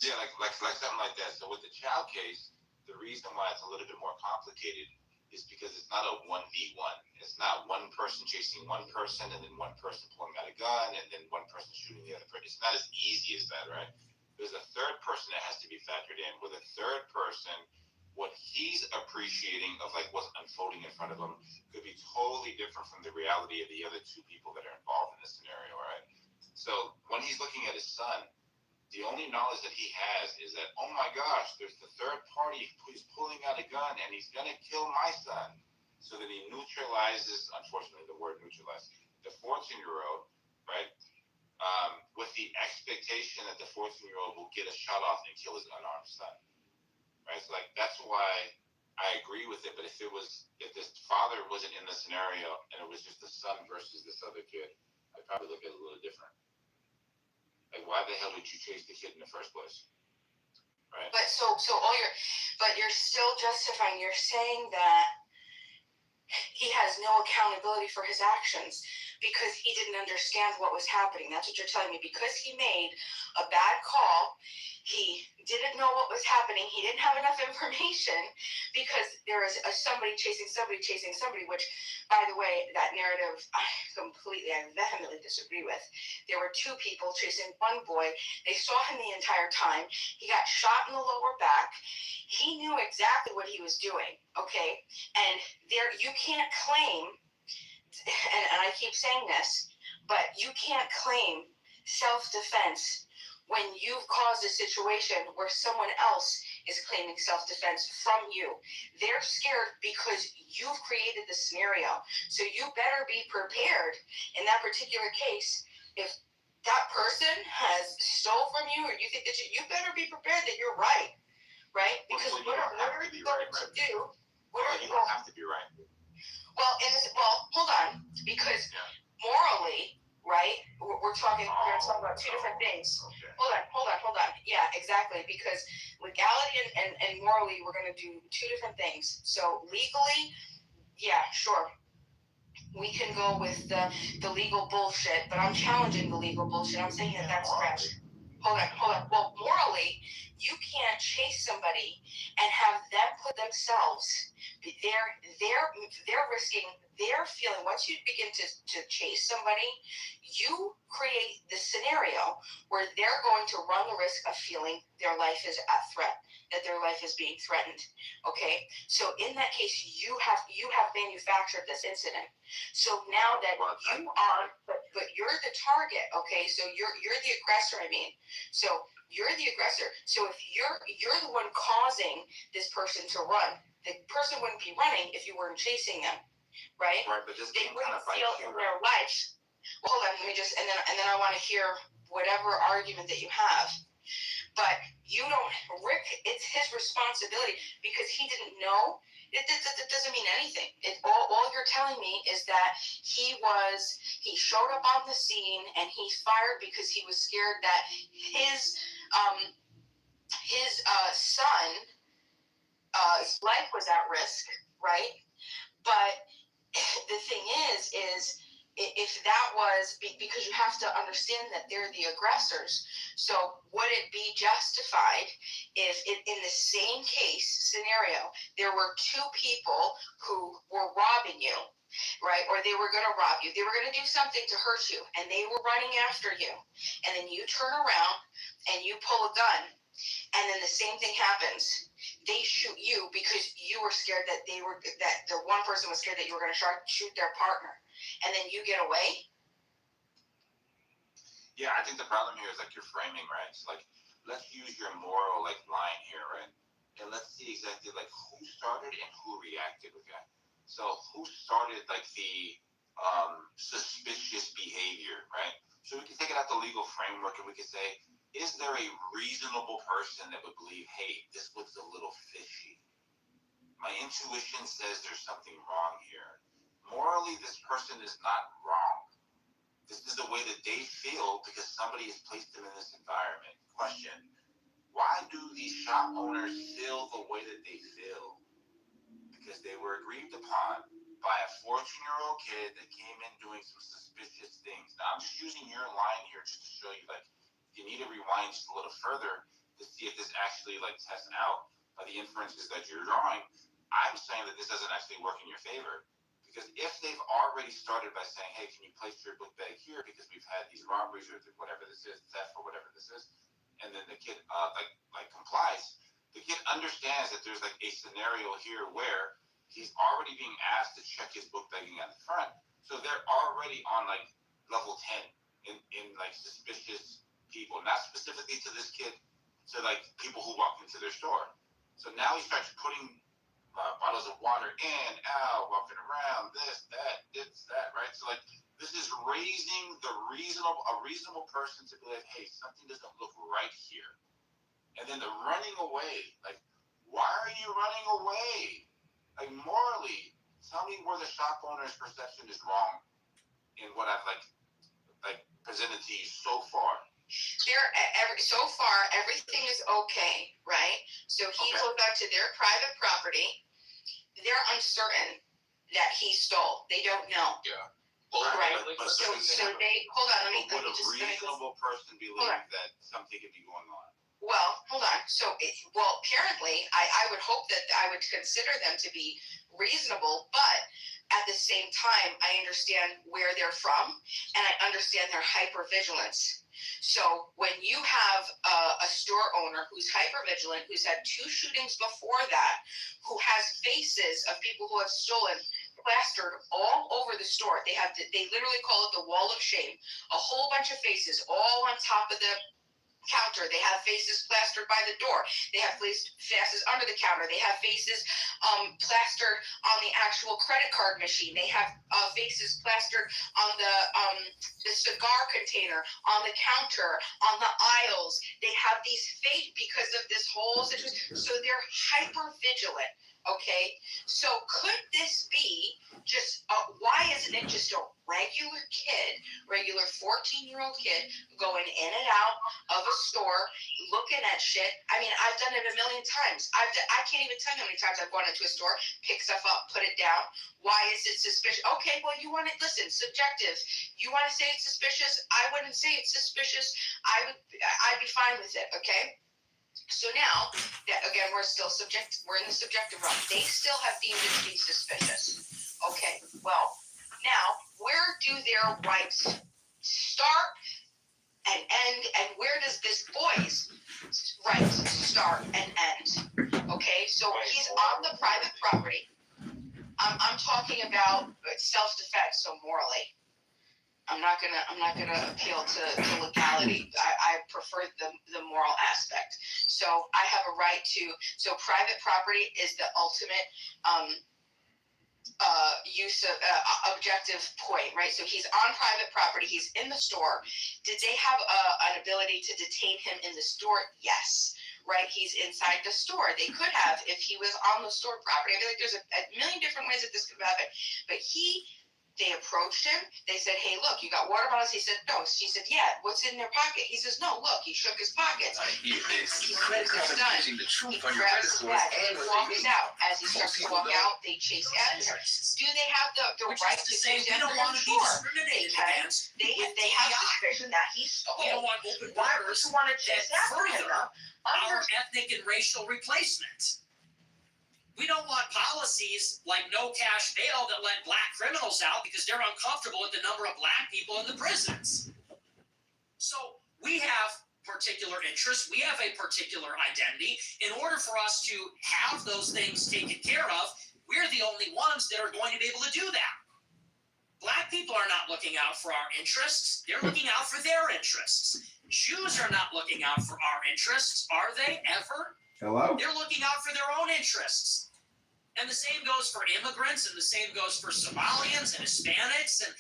Yeah, like something like that. So with the Chow case, the reason why it's a little bit more complicated is because it's not a 1v1. It's not one person chasing one person and then one person pulling out a gun and then one person shooting the other person. It's not as easy as that, right? There's a third person that has to be factored in. With a third person, what he's appreciating of like what's unfolding in front of him could be totally different from the reality of the other two people that are involved in this scenario, right? So when he's looking at his son, the only knowledge that he has is that, oh my gosh, there's the third party who's pulling out a gun and he's going to kill my son. So that he neutralizes, unfortunately, the word neutralize, the 14-year-old, right? With the expectation that the 14-year-old will get a shot off and kill his unarmed son. Right? So like, that's why I agree with it. But if this father wasn't in the scenario and it was just the son versus this other kid, I'd probably look at it a little different. Like, why the hell did you chase the kid in the first place? Right. But you're still justifying. You're saying that he has no accountability for his actions because he didn't understand what was happening. That's what you're telling me. Because he made a bad call, he didn't know what was happening. He didn't have enough information because there is somebody chasing somebody, which, by the way, that narrative I vehemently disagree with. There were two people chasing one boy. They saw him the entire time. He got shot in the lower back. He knew exactly what he was doing, okay? And there, you can't claim, and I keep saying this, but you can't claim self-defense when you've caused a situation where someone else is claiming self-defense from you. They're scared because you've created the scenario. So you better be prepared in that particular case. If that person has stole from you or you think that you better be prepared that you're right? Because what are you going to do? You don't have to be right. Well, hold on, because morally, right? We're going to talk about two different things. Okay. Hold on. Yeah, exactly. Because legality and morally, we're going to do two different things. So legally, yeah, sure. We can go with the legal bullshit, but I'm challenging the legal bullshit. I'm saying that that's trash. Hold on. Well, morally, you can't chase somebody and have them put themselves. They're risking their feeling. Once you begin to chase somebody, you create the scenario where they're going to run the risk of feeling their life is at threat, that their life is being threatened. Okay, so in that case, you have manufactured this incident. So now that you are, but you're the target. Okay, so you're the aggressor. So you're the aggressor. So if you're the one causing this person to run, the person wouldn't be running if you weren't chasing them, right? Right, but this They game wouldn't kind of bites feel you, in their life. Well, hold on, let me just, and then I want to hear whatever argument that you have. But you don't, Rick, it's his responsibility because he didn't know. It doesn't mean anything. All you're telling me is that he showed up on the scene and he fired because he was scared that his son's life was at risk, right? But the thing is if that was because you have to understand that they're the aggressors. So would it be justified if in the same case scenario there were two people who were robbing you, right? Or they were going to rob you. They were going to do something to hurt you and they were running after you. And then you turn around and you pull a gun and then the same thing happens. They shoot you because you were scared that the one person was scared that you were going to shoot their partner, and then you get away. Yeah, I think the problem here is like your framing, right? It's like, let's use your moral like line here, right? And let's see exactly like who started and who reacted, okay? So who started like the suspicious behavior, right? So we can take it out the legal framework and we can say, is there a reasonable person that would believe, hey, this looks a little fishy? My intuition says there's something wrong here. Morally, this person is not wrong. This is the way that they feel because somebody has placed them in this environment. Question, why do these shop owners feel the way that they feel? Because they were aggrieved upon by a 14-year-old kid that came in doing some suspicious things. Now, I'm just using your line here just to show you, like, you need to rewind just a little further to see if this actually, like, tests out the inferences that you're drawing. I'm saying that this doesn't actually work in your favor. Because if they've already started by saying, hey, can you place your book bag here because we've had these robberies or whatever this is, theft or whatever this is, and then the kid, like complies, the kid understands that there's, like, a scenario here where he's already being asked to check his book bagging at the front. So they're already on, like, level 10 in like, suspicious people. Not specifically to this kid, to, like, people who walk into their store. So now he starts putting bottles of water in, out, walking around, this, that, right? So, like, this is raising a reasonable person to be like, hey, something doesn't look right here. And then the running away, like, why are you running away? Like, morally, tell me where the shop owner's perception is wrong in what I've like presented to you so far. So far, everything is okay, right? So he goes back to their private property. They're uncertain that he stole. They don't know. Yeah. Right. So they hold on. Let me Would a just reasonable person believe that something could be going on? Well, hold on. So, apparently, I would hope that I would consider them to be reasonable, but at the same time, I understand where they're from, and I understand their hypervigilance. So, when you have a store owner who's hypervigilant, who's had 2 shootings before that, who has faces of people who have stolen plastered all over the store, they literally call it the wall of shame, a whole bunch of faces all on top of the counter. They have faces plastered by the door. They have faces under the counter. They have faces plastered on the actual credit card machine. They have faces plastered on the cigar container, on the counter, on the aisles. They have these fake because of this whole situation. So they're hyper vigilant. Okay, so could this be just why isn't it just a regular 14-year-old kid going in and out of a store looking at shit? I mean, I've done it a million times. I can't even tell you how many times I've gone into a store, picked stuff up, put it down. Why is it suspicious? Okay, well, you want it, listen, subjective. You want to say it's suspicious? I wouldn't say it's suspicious. I'd be fine with it, okay? So now, again, we're in the subjective realm. They still have deemed it to be suspicious. Okay, well, now, where do their rights start and end, and where does this boy's rights start and end? Okay, so he's on the private property. I'm talking about self-defense, so morally. I'm not gonna appeal to legality. I prefer the moral aspect. So I have a right to. So private property is the ultimate use of objective point, right? So he's on private property. He's in the store. Did they have an ability to detain him in the store? Yes. Right, he's inside the store. They could have if he was on the store property. I feel like there's a million different ways that this could happen, but they approached him. They said, hey, look, you got water bottles? He said, no. She said, yeah, what's in their pocket? He says, no, look. He shook his pockets. He grabbed his bag and walks out. As he starts to walk out, they chase after him. Do they have the right to say we don't want to be discriminated against? They have suspicion that he stole. We don't want open Why would borders you want to chase that after him? further our ethnic and racial replacement. We don't want policies like no cash bail that let black criminals out because they're uncomfortable with the number of black people in the prisons. So we have particular interests. We have a particular identity. In order for us to have those things taken care of, we're the only ones that are going to be able to do that. Black people are not looking out for our interests. They're looking out for their interests. Jews are not looking out for our interests, are they, ever? Hello? They're looking out for their own interests. And the same goes for immigrants, and the same goes for Somalians and Hispanics and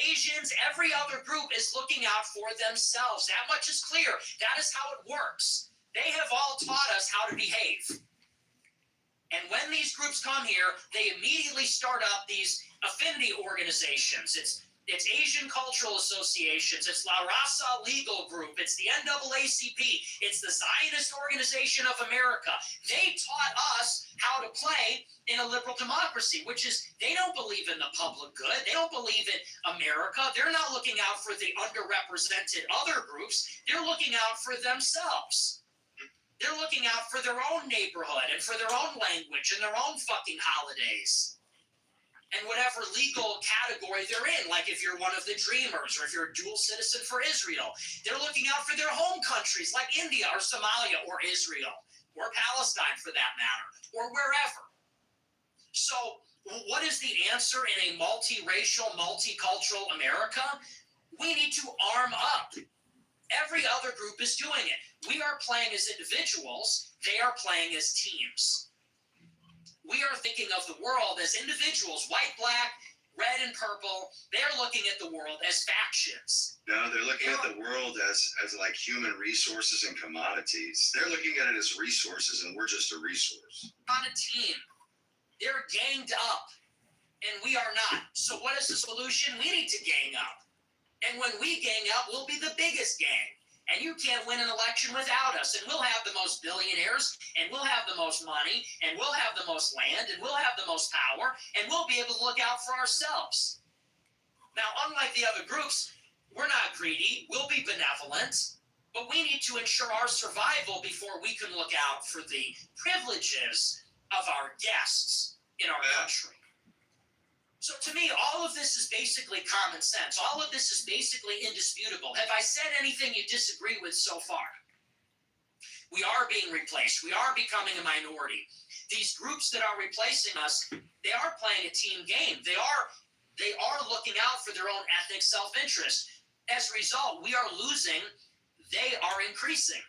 Asians. Every other group is looking out for themselves. That much is clear. That is how it works. They have all taught us how to behave. And when these groups come here, they immediately start up these affinity organizations. It's It's Asian Cultural Associations. It's La Raza Legal Group. It's the NAACP. It's the Zionist Organization of America. They taught us how to play in a liberal democracy, which is they don't believe in the public good. They don't believe in America. They're not looking out for the underrepresented other groups. They're looking out for themselves. They're looking out for their own neighborhood and for their own language and their own fucking holidays. And whatever legal category they're in, like if you're one of the Dreamers or if you're a dual citizen for Israel, they're looking out for their home countries like India or Somalia or Israel or Palestine for that matter, or wherever. So what is the answer in a multiracial, multicultural America? We need to arm up. Every other group is doing it. We are playing as individuals. They are playing as teams. We are thinking of the world as individuals, white, black, red, and purple. They're looking at the world as factions. No, they're looking at the world as like human resources and commodities. They're looking at it as resources, and we're just a resource. On a team. They're ganged up, and we are not. So what is the solution? We need to gang up. And when we gang up, we'll be the biggest gang. And you can't win an election without us. And we'll have the most billionaires, and we'll have the most money, and we'll have the most land, and we'll have the most power, and we'll be able to look out for ourselves. Now, unlike the other groups, we're not greedy. We'll be benevolent. But we need to ensure our survival before we can look out for the privileges of our guests in our country. So to me, all of this is basically common sense. All of this is basically indisputable. Have I said anything you disagree with so far? We are being replaced. We are becoming a minority. These groups that are replacing us, they are playing a team game. They are looking out for their own ethnic self-interest. As a result, we are losing. They are increasing.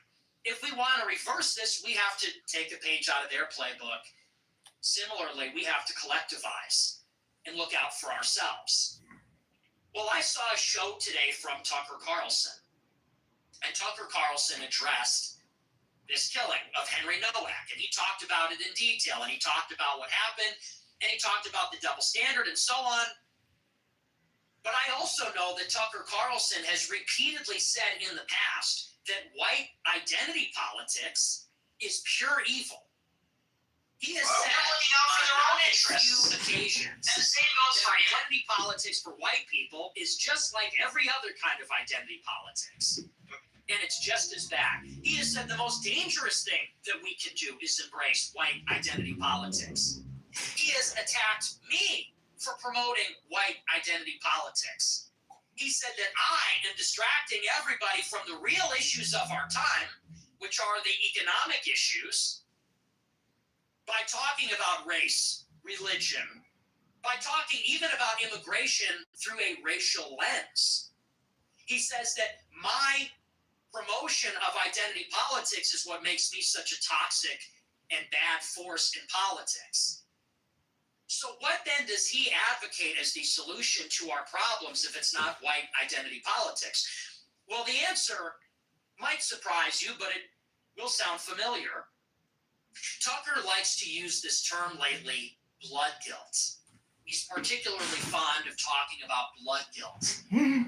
If we want to reverse this, we have to take a page out of their playbook. Similarly, we have to collectivize and look out for ourselves. Well, I saw a show today from Tucker Carlson, and Tucker Carlson addressed this killing of Henry Nowak, and he talked about it in detail, and he talked about what happened, and he talked about the double standard and so on. But I also know that Tucker Carlson has repeatedly said in the past that white identity politics is pure evil. He has said looking out for their own interests. few occasions. And the same goes for identity politics for white people is just like every other kind of identity politics. And it's just as bad. He has said the most dangerous thing that we can do is embrace white identity politics. He has attacked me for promoting white identity politics. He said that I am distracting everybody from the real issues of our time, which are the economic issues, by talking about race, religion, by talking even about immigration through a racial lens. He says that my promotion of identity politics is what makes me such a toxic and bad force in politics. So what then does he advocate as the solution to our problems if it's not white identity politics? Well, the answer might surprise you, but it will sound familiar. Tucker likes to use this term lately, blood guilt. He's particularly fond of talking about blood guilt.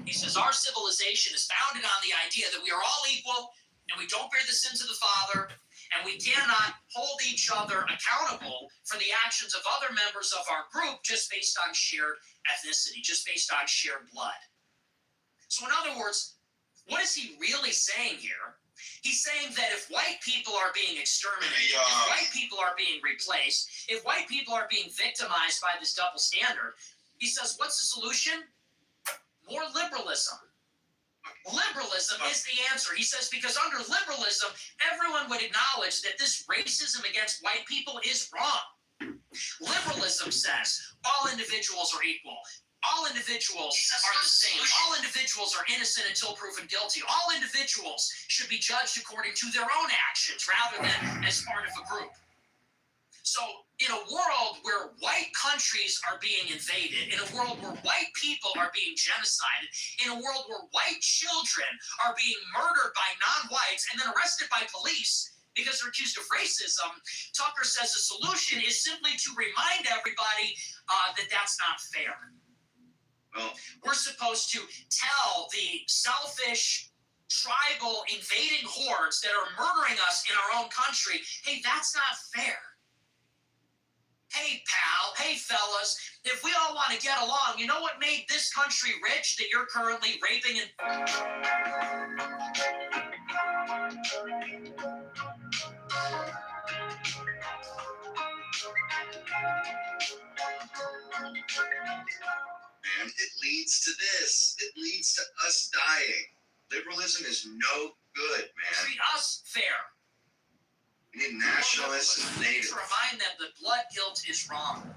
He says our civilization is founded on the idea that we are all equal and we don't bear the sins of the Father, and we cannot hold each other accountable for the actions of other members of our group just based on shared ethnicity, just based on shared blood. So in other words, what is he really saying here? He's saying that if white people are being exterminated, if white people are being replaced, if white people are being victimized by this double standard, he says, what's the solution? More liberalism. Liberalism is the answer. He says, because under liberalism, everyone would acknowledge that this racism against white people is wrong. Liberalism says all individuals are equal. All individuals are the same. All individuals are innocent until proven guilty. All individuals should be judged according to their own actions rather than as part of a group. So in a world where white countries are being invaded, in a world where white people are being genocided, in a world where white children are being murdered by non-whites and then arrested by police because they're accused of racism, Tucker says the solution is simply to remind everybody that that's not fair. Well, we're supposed to tell the selfish, tribal, invading hordes that are murdering us in our own country, hey, that's not fair. Hey, pal, hey, fellas, if we all want to get along, you know what made this country rich that you're currently raping and... And it leads to this. It leads to us dying. Liberalism is no good, man. Treat us fair. We need nationalists and We need natives. to remind them that blood guilt is wrong.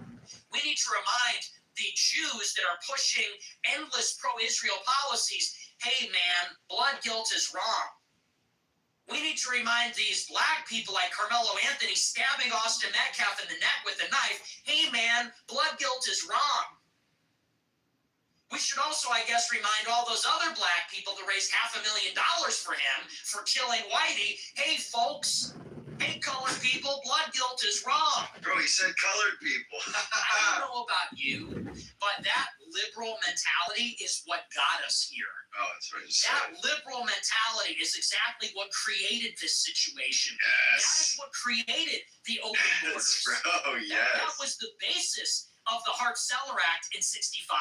We need to remind the Jews that are pushing endless pro-Israel policies, hey man, blood guilt is wrong. We need to remind these black people like Carmelo Anthony stabbing Austin Metcalf in the neck with a knife, hey man, blood guilt is wrong. We should also, I guess, remind all those other black people that raised $500,000 for him for killing Whitey, hey folks, hey colored people, blood guilt is wrong. Bro, he said colored people. I don't know about you, but that liberal mentality is what got us here. Oh, that's right. That liberal mentality is exactly what created this situation. Yes. That is what created the open borders. Bro, yes. That was the basis of the Hart-Celler Act in '65,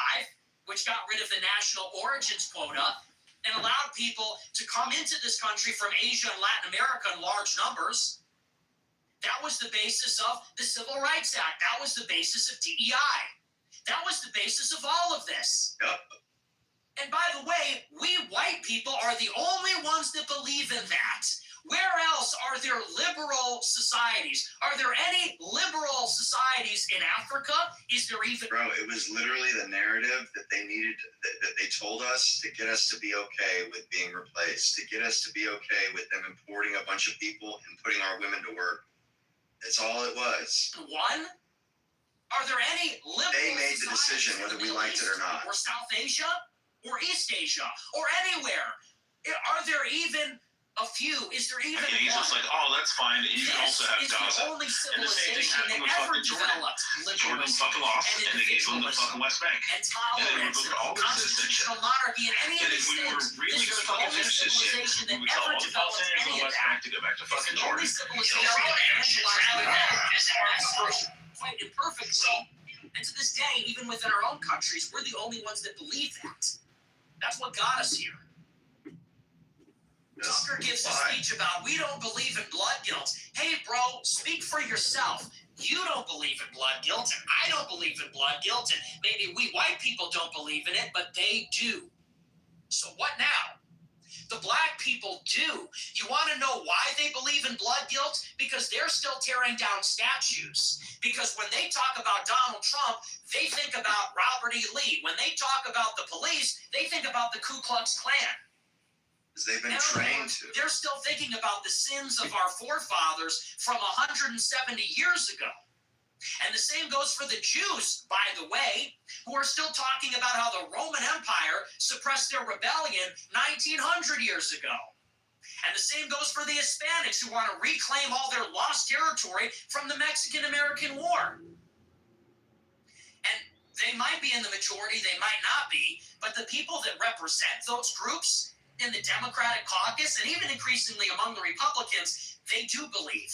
which got rid of the national origins quota and allowed people to come into this country from Asia and Latin America in large numbers. That was the basis of the Civil Rights Act. That was the basis of DEI. That was the basis of all of this. Yep. And by the way, we white people are the only ones that believe in that. Where else are there liberal societies? Are there any liberal societies in Africa? Is there even... Bro, it was literally the narrative that they needed, that they told us to get us to be okay with being replaced, to get us to be okay with them importing a bunch of people and putting our women to work. That's all it was. One? Are there any liberal They made the decision whether we liked it or not. Or South Asia? Or East Asia? Or anywhere? Are there even... a few? Is there even he's one? just like, oh, that's fine. You can also have This is Gaza. the only And the same thing civilization happened that with ever fucking Jordan. developed Jordan fucking lost, and they gave him the fucking West Bank. and And then we tolerance look and at all this and shit. constitutional monarchy and any of And if these we were things. really This is gonna the fucking only finish this shit, civilization we that would tell ever all the developed Palestinians any on the of West that. Bank to go back to It's fucking the only Jordan. civilization that evangelized the world quite imperfectly. And to this day, even within our own countries, we're the only ones that believe that. That's what got us here. Tucker gives a speech about, we don't believe in blood guilt. Hey, bro, speak for yourself. You don't believe in blood guilt, and I don't believe in blood guilt, and maybe we white people don't believe in it, but they do. So what now? The black people do. You want to know why they believe in blood guilt? Because they're still tearing down statues. Because when they talk about Donald Trump, they think about Robert E. Lee. When they talk about the police, they think about the Ku Klux Klan. Because they've been trained to. They're still thinking about the sins of our forefathers from 170 years ago. And the same goes for the Jews, by the way, who are still talking about how the Roman Empire suppressed their rebellion 1900 years ago. And the same goes for the Hispanics, who want to reclaim all their lost territory from the Mexican-American War. And they might be in the majority, they might not be, but the people that represent those groups in the Democratic caucus, and even increasingly among the Republicans, they do believe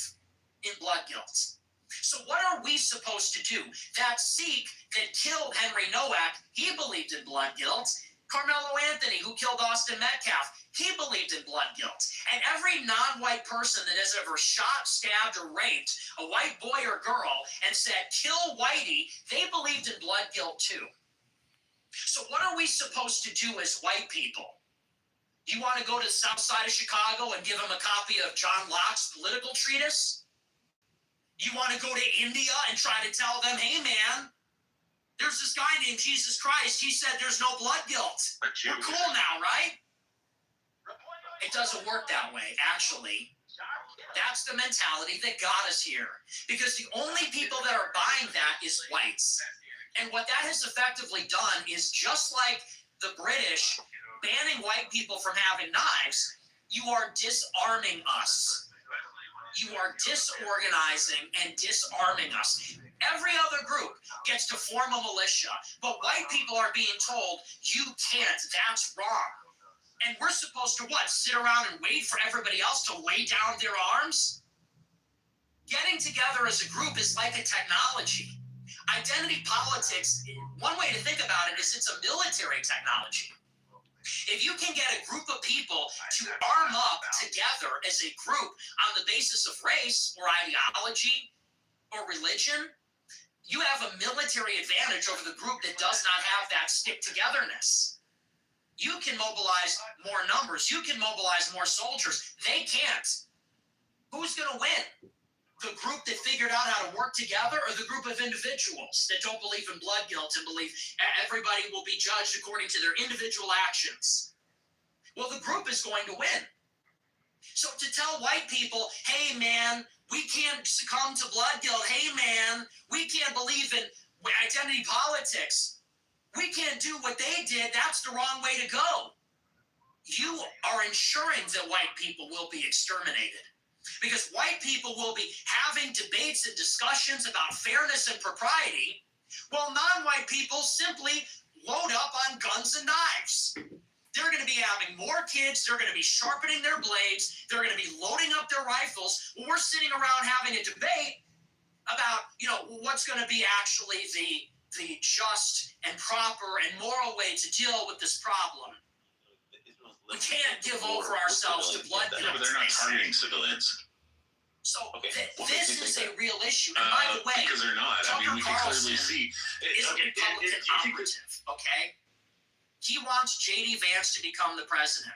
in blood guilt. So what are we supposed to do? That Sikh that killed Henry Nowak, he believed in blood guilt. Carmelo Anthony, who killed Austin Metcalf, he believed in blood guilt. And every non-white person that has ever shot, stabbed, or raped a white boy or girl and said, kill Whitey, they believed in blood guilt too. So what are we supposed to do as white people? You want to go to the south side of Chicago and give them a copy of John Locke's political treatise? You want to go to India and try to tell them, hey man, there's this guy named Jesus Christ. He said there's no blood guilt. We're cool now, right? It doesn't work that way, actually. That's the mentality that got us here. Because the only people that are buying that is whites. And what that has effectively done is, just like the British banning white people from having knives, you are disarming us. You are disorganizing and disarming us. Every other group gets to form a militia, but white people are being told, you can't, that's wrong. And we're supposed to what? Sit around and wait for everybody else to lay down their arms? Getting together as a group is like a technology. Identity politics, one way to think about it is it's a military technology. If you can get a group of people to arm up together as a group on the basis of race or ideology or religion, you have a military advantage over the group that does not have that stick-togetherness. You can mobilize more numbers. You can mobilize more soldiers. They can't. Who's going to win? The group that figured out how to work together, or the group of individuals that don't believe in blood guilt and believe everybody will be judged according to their individual actions? Well, the group is going to win. So to tell white people, hey man, we can't succumb to blood guilt. Hey man, we can't believe in identity politics. We can't do what they did. That's the wrong way to go. You are ensuring that white people will be exterminated. Because white people will be having debates and discussions about fairness and propriety, while non-white people simply load up on guns and knives. They're going to be having more kids. They're going to be sharpening their blades. They're going to be loading up their rifles. We're sitting around having a debate about, what's going to be actually the just and proper and moral way to deal with this problem. We can't give over ourselves to blood guilt. But they're not targeting civilians. So this is a real issue. And by the way, because they're not. I mean, we can clearly see. Is a Republican operative, okay? He wants J.D. Vance to become the president.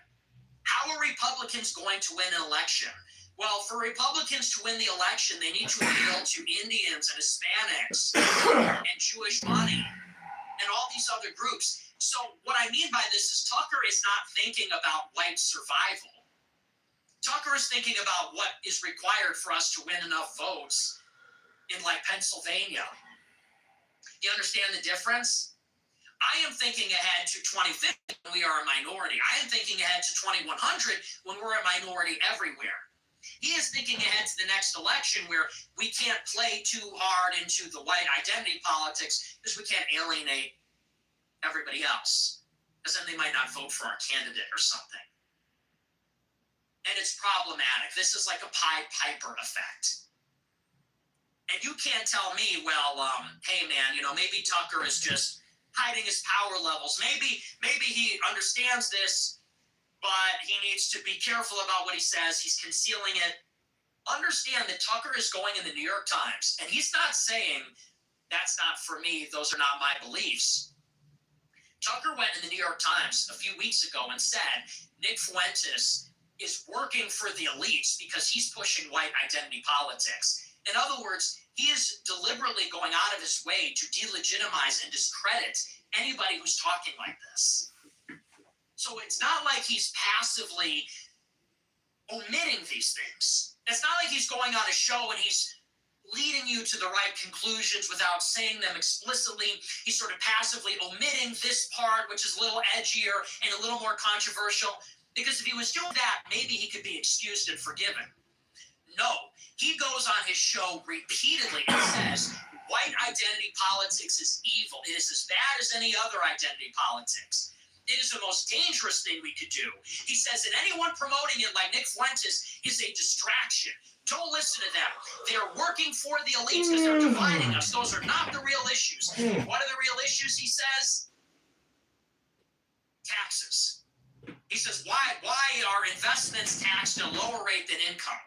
How are Republicans going to win an election? Well, for Republicans to win the election, they need to appeal to Indians and Hispanics and Jewish money and all these other groups. So what I mean by this is Tucker is not thinking about white survival. Tucker is thinking about what is required for us to win enough votes in like Pennsylvania. You understand the difference? I am thinking ahead to 2050 when we are a minority. I am thinking ahead to 2100 when we're a minority everywhere. He is thinking ahead to the next election where we can't play too hard into the white identity politics because we can't alienate everybody else, because then they might not vote for our candidate or something. And it's problematic. This is like a Pied Piper effect. And you can't tell me, well, hey man, maybe Tucker is just hiding his power levels. Maybe he understands this, but he needs to be careful about what he says. He's concealing it. Understand that Tucker is going in the New York Times, and he's not saying, that's not for me, those are not my beliefs. Tucker went in the New York Times a few weeks ago and said Nick Fuentes is working for the elites because he's pushing white identity politics. In other words, he is deliberately going out of his way to delegitimize and discredit anybody who's talking like this. So it's not like he's passively omitting these things. It's not like he's going on a show and he's leading you to the right conclusions without saying them explicitly. He's sort of passively omitting this part, which is a little edgier and a little more controversial. Because if he was doing that, maybe he could be excused and forgiven. No, he goes on his show repeatedly and says, white identity politics is evil. It is as bad as any other identity politics. It is the most dangerous thing we could do. He says that anyone promoting it like Nick Fuentes is a distraction. Don't listen to them. They're working for the elites because they're dividing us. Those are not the real issues. What are the real issues, he says? Taxes. He says, why are investments taxed at a lower rate than income?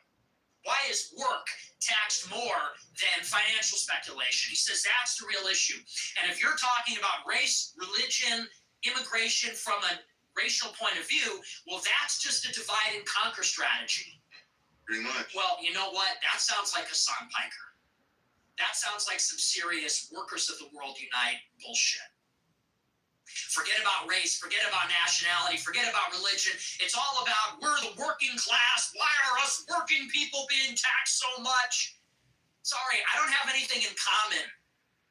Why is work taxed more than financial speculation? He says that's the real issue. And if you're talking about race, religion, immigration from a racial point of view, well, that's just a divide and conquer strategy. Pretty much. Well, you know what? That sounds like a Piker. That sounds like some serious workers of the world unite bullshit. Forget about race, forget about nationality, forget about religion. It's all about we're the working class. Why are us working people being taxed so much? Sorry, I don't have anything in common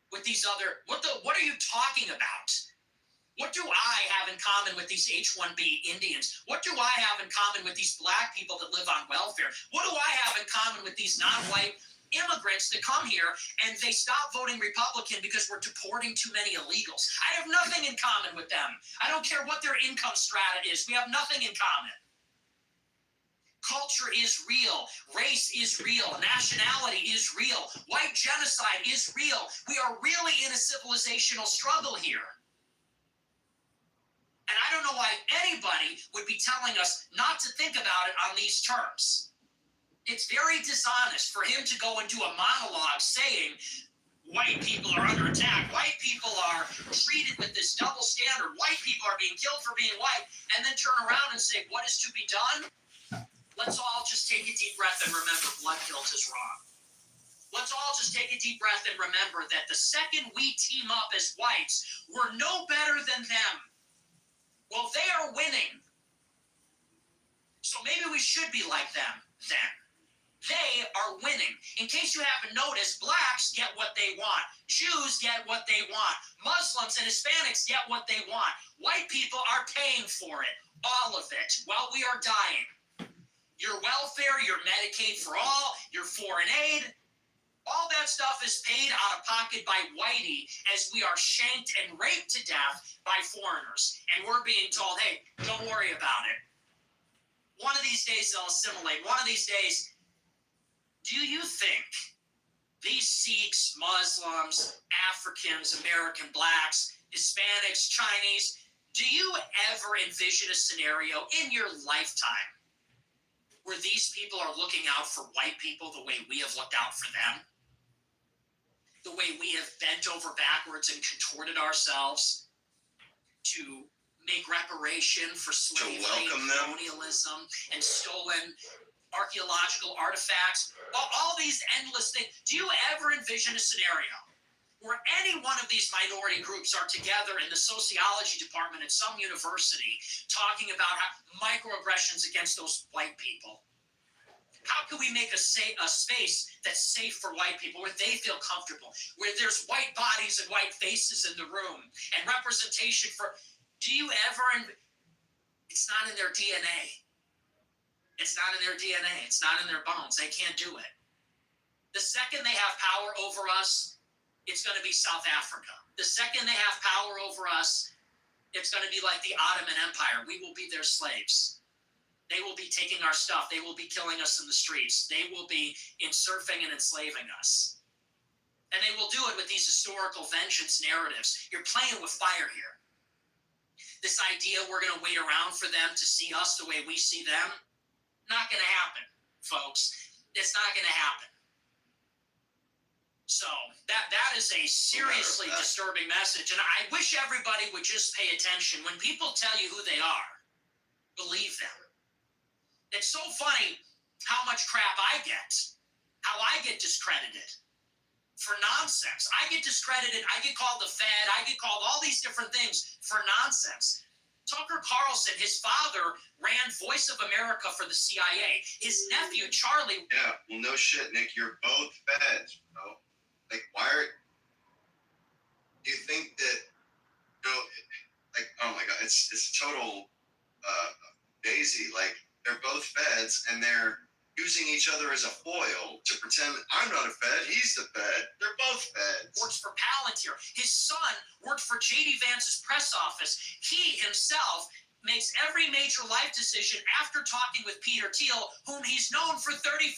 with these other. What are you talking about? What do I have in common with these H-1B Indians? What do I have in common with these black people that live on welfare? What do I have in common with these non-white immigrants to come here, and they stop voting Republican because we're deporting too many illegals. I have nothing in common with them. I don't care what their income strata is. We have nothing in common. Culture is real. Race is real. Nationality is real. White genocide is real. We are really in a civilizational struggle here. And I don't know why anybody would be telling us not to think about it on these terms. It's very dishonest for him to go and do a monologue saying white people are under attack, white people are treated with this double standard, white people are being killed for being white, and then turn around and say what is to be done? Let's all just take a deep breath and remember blood guilt is wrong. Let's all just take a deep breath and remember that the second we team up as whites, we're no better than them. Well, they are winning. So maybe we should be like them then. They are winning. In case you haven't noticed, blacks get what they want. Jews get what they want. Muslims and Hispanics get what they want. White people are paying for it. All of it. While we are dying. Your welfare, your Medicaid for all, your foreign aid, all that stuff is paid out of pocket by whitey as we are shanked and raped to death by foreigners. And we're being told, hey, don't worry about it. One of these days they'll assimilate. One of these days. Do you think these Sikhs, Muslims, Africans, American blacks, Hispanics, Chinese, do you ever envision a scenario in your lifetime where these people are looking out for white people the way we have looked out for them? The way we have bent over backwards and contorted ourselves to make reparation for slavery, colonialism, and stolen archaeological artifacts, all these endless things. Do you ever envision a scenario where any one of these minority groups are together in the sociology department at some university talking about microaggressions against those white people? How can we make a space that's safe for white people, where they feel comfortable, where there's white bodies and white faces in the room, and representation for... Do you ever... It's not in their DNA. It's not in their DNA. It's not in their bones. They can't do it. The second they have power over us, it's going to be South Africa. The second they have power over us, it's going to be like the Ottoman Empire. We will be their slaves. They will be taking our stuff. They will be killing us in the streets. They will be insurfing and enslaving us. And they will do it with these historical vengeance narratives. You're playing with fire here. This idea we're going to wait around for them to see us the way we see them, not going to happen, folks. It's not going to happen. So that is a seriously disturbing message. And I wish everybody would just pay attention. When people tell you who they are, believe them. It's so funny how much crap I get, how I get discredited for nonsense. I get discredited. I get called the Fed. I get called all these different things for nonsense. Tucker Carlson, his father, ran Voice of America for the CIA. His nephew, Charlie... Yeah, well, no shit, Nick. You're both feds, bro. Like, why are... Do you think that... You know, like, oh my God, it's a total daisy. Like, they're both feds, and they're using each other as a foil to pretend I'm not a Fed, he's the Fed. They're both feds. Works for Palantir. His son worked for J.D. Vance's press office. He himself makes every major life decision after talking with Peter Thiel, whom he's known for 35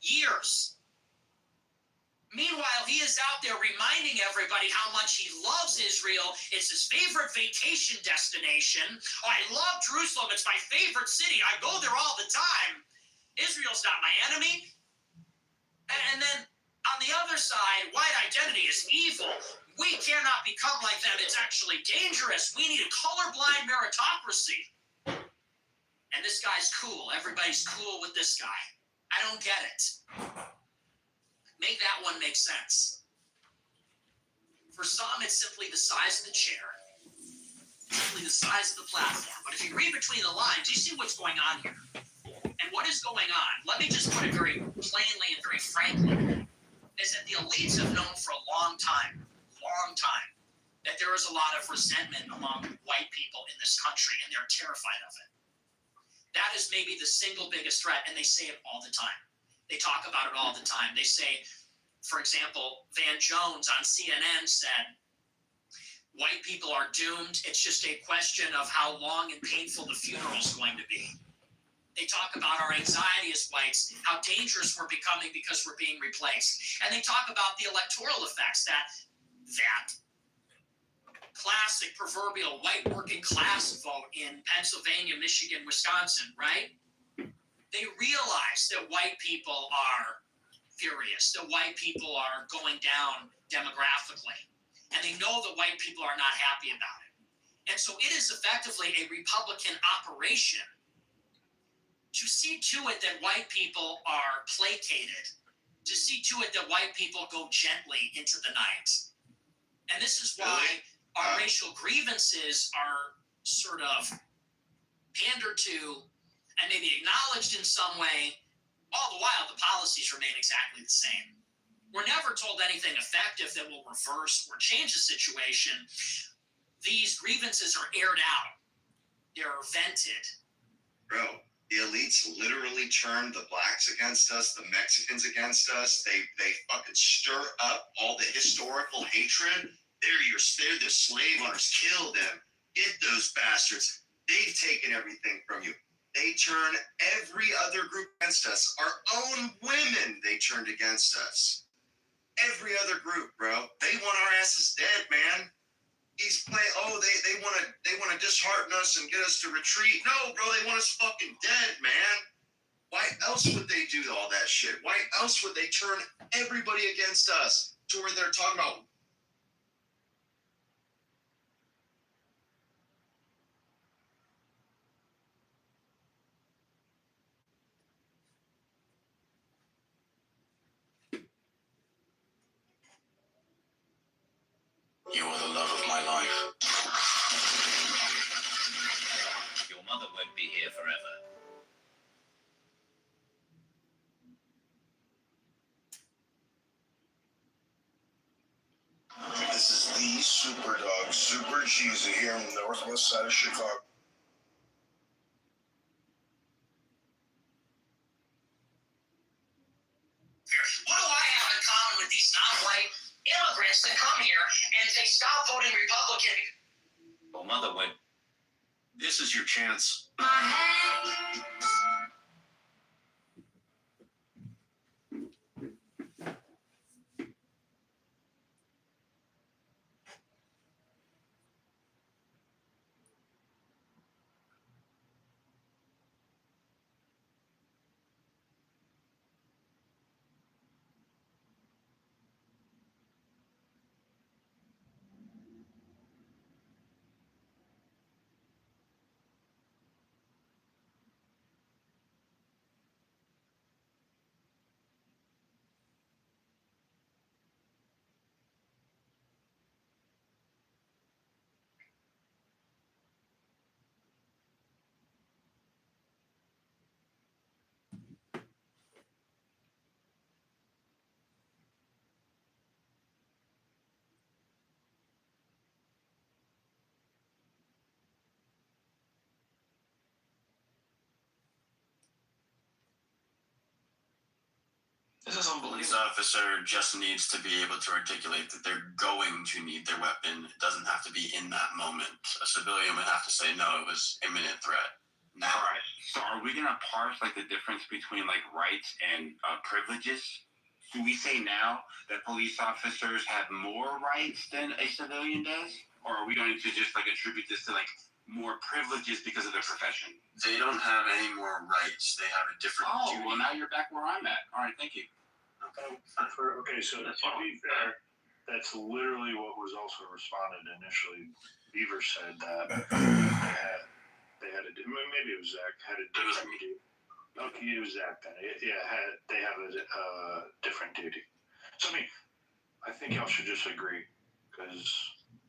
years. Meanwhile, he is out there reminding everybody how much he loves Israel. It's his favorite vacation destination. Oh, I love Jerusalem. It's my favorite city. I go there all the time. Israel's not my enemy. And then on the other side, white identity is evil. We cannot become like them. It's actually dangerous. We need a colorblind meritocracy. And this guy's cool. Everybody's cool with this guy. I don't get it. Make that one make sense. For some, it's simply the size of the chair. Simply the size of the platform. But if you read between the lines, you see what's going on here. And what is going on, let me just put it very plainly and very frankly, is that the elites have known for a long time, that there is a lot of resentment among white people in this country, and they're terrified of it. That is maybe the single biggest threat, and they say it all the time. They talk about it all the time. They say, for example, Van Jones on CNN said, white people are doomed. It's just a question of how long and painful the funeral is going to be. They talk about our anxiety as whites, how dangerous we're becoming because we're being replaced. And they talk about the electoral effects, that classic proverbial white working class vote in Pennsylvania, Michigan, Wisconsin, right? They realize that white people are furious, that white people are going down demographically. And they know that white people are not happy about it. And so it is effectively a Republican operation to see to it that white people are placated, to see to it that white people go gently into the night. And this is why our racial grievances are sort of pandered to and maybe acknowledged in some way. All the while, the policies remain exactly the same. We're never told anything effective that will reverse or change the situation. These grievances are aired out. They're vented. Bro, the elites literally turn the blacks against us, the Mexicans against us. They fucking stir up all the historical hatred. They're the slave owners. Kill them. Get those bastards. They've taken everything from you. They turn every other group against us. Our own women, they turned against us. Every other group, bro. They want our asses dead, man. He's playing. Oh, they want to dishearten us and get us to retreat. No, bro, they want us fucking dead, man. Why else would they do all that shit? Why else would they turn everybody against us to where they're talking about? You are the love of my life. Your mother won't be here forever. This is the Super Dog, Super Cheesy here on the northwest side of Chicago. What do I have in common with these non-white immigrants that come here and they stop voting Republican? Your mother won't. This is your chance. This is unbelievable. Police officer just needs to be able to articulate that they're going to need their weapon. It doesn't have to be in that moment. A civilian would have to say, no, it was imminent threat. Now. All right. So are we gonna parse like the difference between like rights and privileges? Do we say now that police officers have more rights than a civilian does, or are we going to just like attribute this to like more privileges because of their profession? They don't have any more rights. They have a different duty. Well, now you're back where I'm at. All right, thank you. Okay, so to be fair, that's literally what was also responded initially. Beaver said that they had a, maybe it was Zach, had a different duty. Okay, it was Zach then. They have a different duty. So I think y'all should just agree, because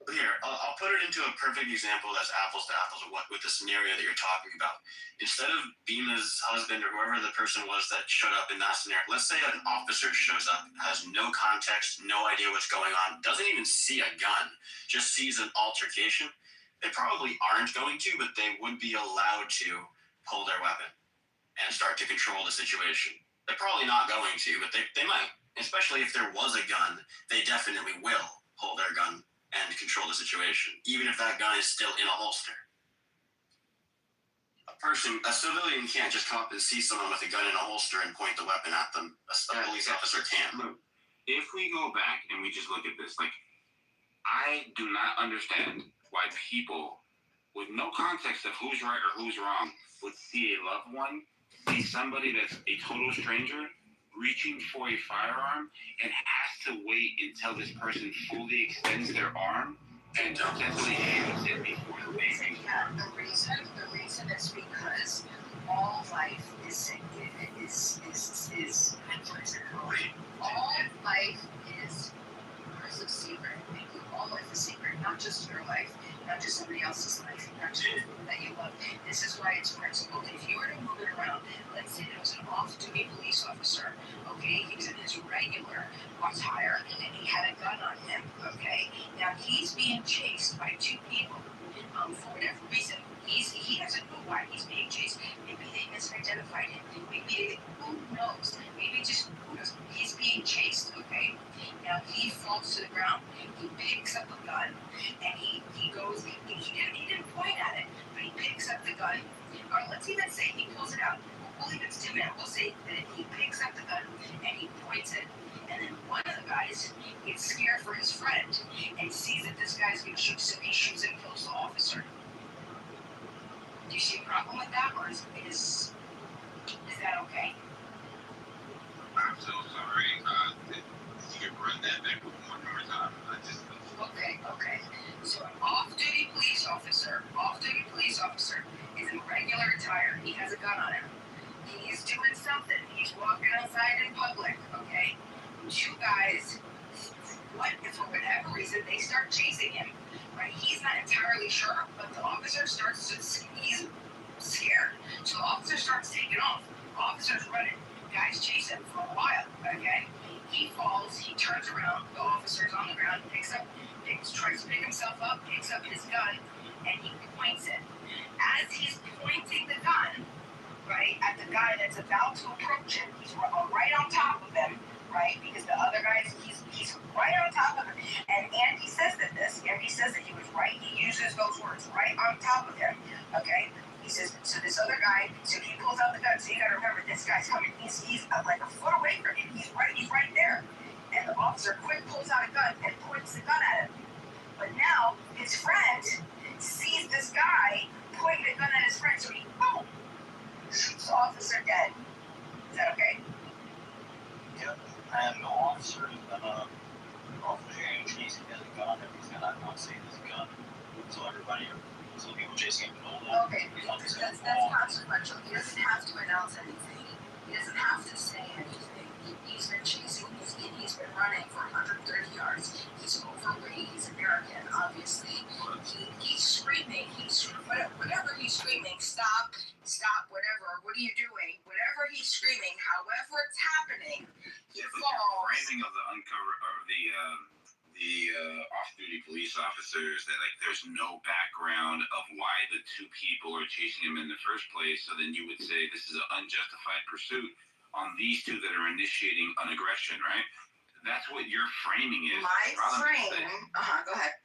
Here, I'll put it into a perfect example that's apples to apples with the scenario that you're talking about. Instead of Bima's husband or whoever the person was that showed up in that scenario, let's say an officer shows up, has no context, no idea what's going on, doesn't even see a gun, just sees an altercation. They probably aren't going to, but they would be allowed to pull their weapon and start to control the situation. They're probably not going to, but they might. Especially if there was a gun, they definitely will pull their gun and control the situation, even if that gun is still in a holster. A civilian can't just come up and see someone with a gun in a holster and point the weapon at them. A police officer can't. Look, if we go back and we just look at this, like, I do not understand why people with no context of who's right or who's wrong would see a loved one, see somebody that's a total stranger reaching for a firearm and has to wait until this person fully extends their arm and potentially shoots it before the baby. Yeah, the reason is because all life is all life is a secret. All life is secret, not just your life, not just somebody else's life, not just the people that you love. This is why it's principled. If you were to move it around, let's say there was an off-duty police officer, okay, he was in his regular attire, and he had a gun on him, okay? Now he's being chased by two people. For whatever reason, he doesn't know why he's being chased. Maybe they misidentified him. Maybe who knows? Maybe just who knows? He's being chased, okay? Now he falls to the ground. He picks up a gun, and he goes. He didn't point at it, but he picks up the gun. Or let's even say he pulls it out. We'll leave it to 2 minutes. We'll say that he picks up the gun and he points it. And then one of the guys gets scared for his friend and sees that this guy's going to shoot, so he shoots and kills the officer. Do you see a problem with that, or is that okay? I'm so sorry. You can run that back one more time. Okay. So an off-duty police officer is in regular attire. He has a gun on him. He's doing something. He's walking outside in public, okay? Two guys, for whatever reason, they start chasing him, right? He's not entirely sure, but the officer he's scared. So the officer starts taking off. The officer's running. Guys chase him for a while, okay? He falls, he turns around, the officer's on the ground, tries to pick himself up, picks up his gun, and he points it. As he's pointing the gun, right, at the guy that's about to approach him, he's right on top of him, right, because the other guy's, he's right on top of him, and Andy says that he was right, he uses those words, right on top of him, okay? He says, so this other guy, so he pulls out the gun, so you gotta remember, this guy's coming, he's like a foot away from him, he's right there. And the officer quick pulls out a gun and points the gun at him. But now, his friend sees this guy pointing a gun at his friend, so he, boom, shoots the officer dead. Is that okay? Yep. And the officer is gonna, chasing his gun, and he's gonna not say this gun. So people chasing him know that. Okay, that's consequential. He doesn't have to announce anything. He doesn't have to say anything. He's been chasing, he's been running for 130 yards. He's overweight, he's American, obviously. He's screaming, whatever he's screaming, stop, whatever, what are you doing? Whatever he's screaming, however it's happening, he falls. The framing of the off-duty police officers that like there's no background of why the two people are chasing him in the first place, so then you would say this is an unjustified pursuit on these two that are initiating an aggression, right? That's what your framing is. My frame. Go ahead.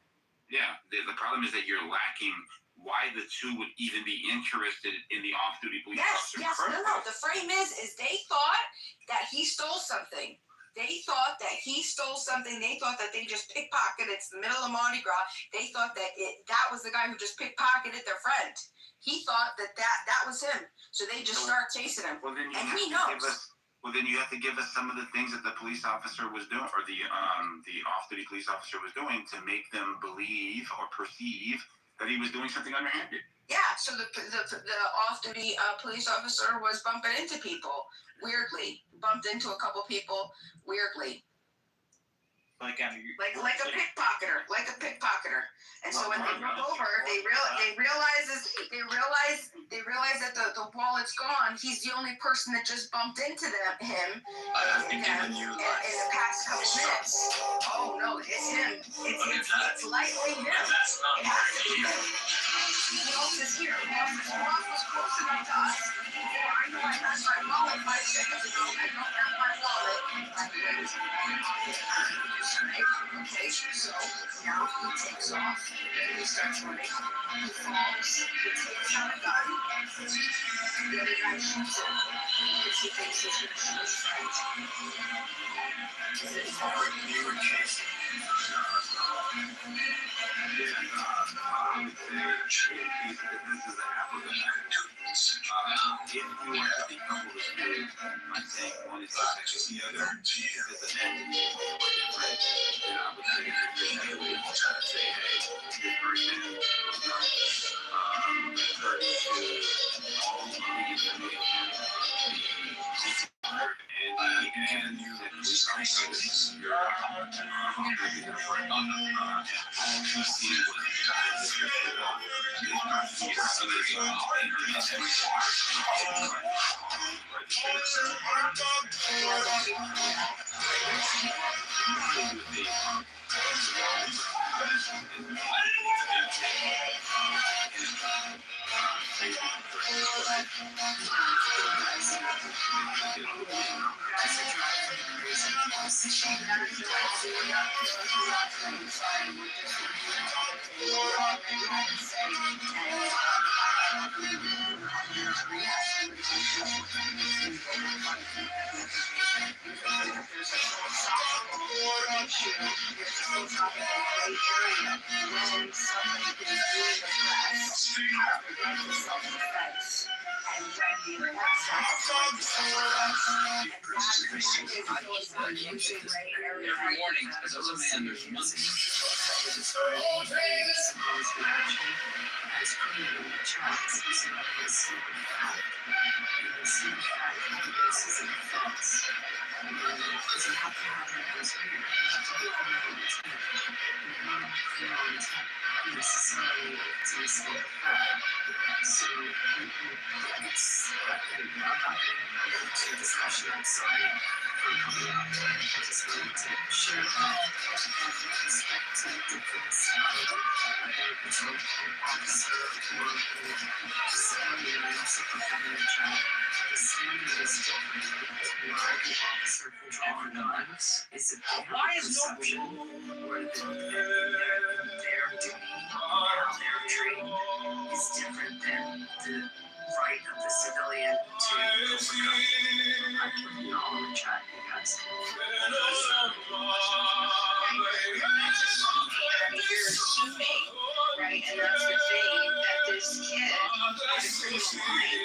Yeah, the problem is that you're lacking why the two would even be interested in the off-duty police officer. Yes, no. The frame is they thought that he stole something. They thought that they just pickpocketed. It's the middle of Mardi Gras. They thought that was the guy who just pickpocketed their friend. He thought that was him. So they just start chasing him. Well, then and he knows. Then you have to give us some of the things that the police officer was doing, or the off-duty police officer was doing, to make them believe or perceive that he was doing something underhanded. Yeah. So the off-duty police officer was bumping into people weirdly. Bumped into a couple people weirdly. Like a pickpocketer. And so when they look over, they realize that the wallet's gone. He's the only person that just bumped into him in the past couple minutes. Oh no, it's him. It's likely him. It has to be him. Who else is here? Who else was close enough to us? I know I had my wallet. Okay, so now he takes off, and he starts running. He falls, he takes out a gun, the other guy shoots him because he thinks he's going to shoot his friend. You were chasing. This is the applicant. If you want to be couples good, I think one is not the other. Is an entity or different. And I would say that you're able to say, hey, this person was not 30 to all of the information, and you said you something you're you see what Every morning, as a man, there's one thing. Why is no where their duty, how they're trained is different than the right of the civilian to overcome. I put it all in the chat, you guys. You're assuming, right? And that's the thing, that this kid had a criminal mind.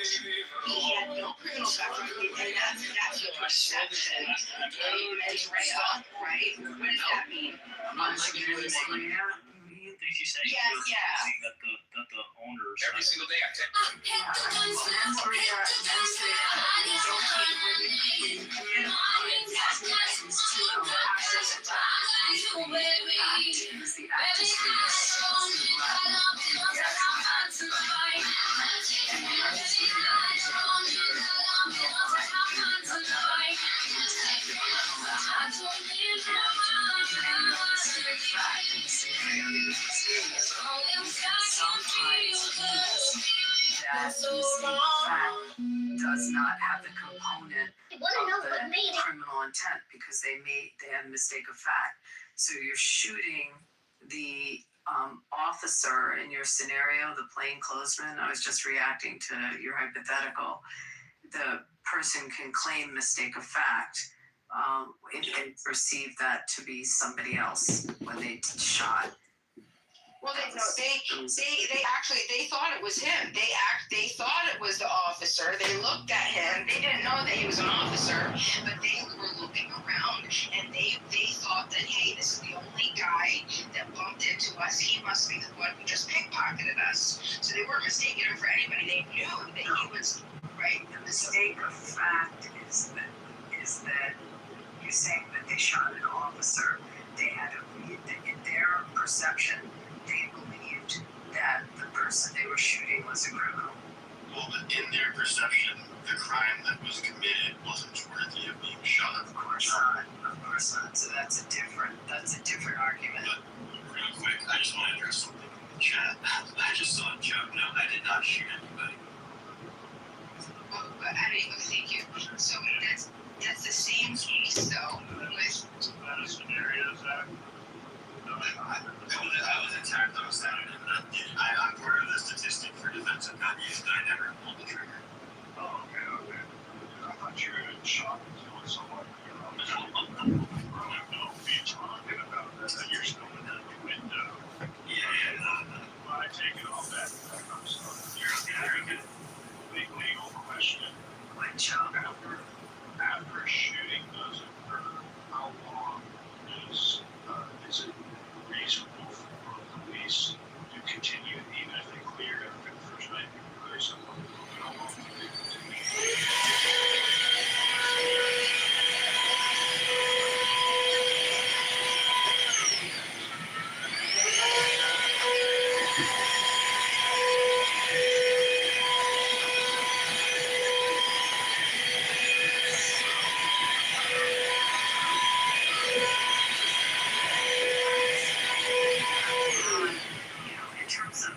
He had no criminal background, and that's the perception. Andrea, right? What does that mean? I'm not liking it anymore. I think she's saying that the owners Every single day I text. Does not have the component of the criminal intent because they had a mistake of fact. So you're shooting the officer in your scenario, the plainclothesman. I was just reacting to your hypothetical. The person can claim mistake of fact if they perceive that to be somebody else when they shot. Well, they thought it was him. They thought it was the officer. They looked at him. They didn't know that he was an officer, but they were looking around and they thought that, hey, this is the only guy that bumped into us. He must be the one who just pickpocketed us. So they weren't mistaking him for anybody. They knew that he was right. The mistake of fact is that you're saying that they shot an officer. They had in their perception. They believed that the person they were shooting was a criminal. Well, but in their perception, the crime that was committed wasn't worthy of being shot. Of course not. Of course not. So that's a different argument. But real quick, I just want to address something in the chat. I just saw a joke. No, I did not shoot anybody. But I mean, Anyway, thank you. So that's the same case though with. I was attacked on Saturday. I'm part of the statistic for defensive gun use, but I never pulled the trigger. Oh, okay. I thought you were in shock with someone. No, be talking about that. You're still in the window. Yeah. I take it all back. I'm sorry. You're good. Legal question. Which After shooting does occur, how long is it reasonable for police to continue even if they clear after the first night? Because how long do they continue? In terms of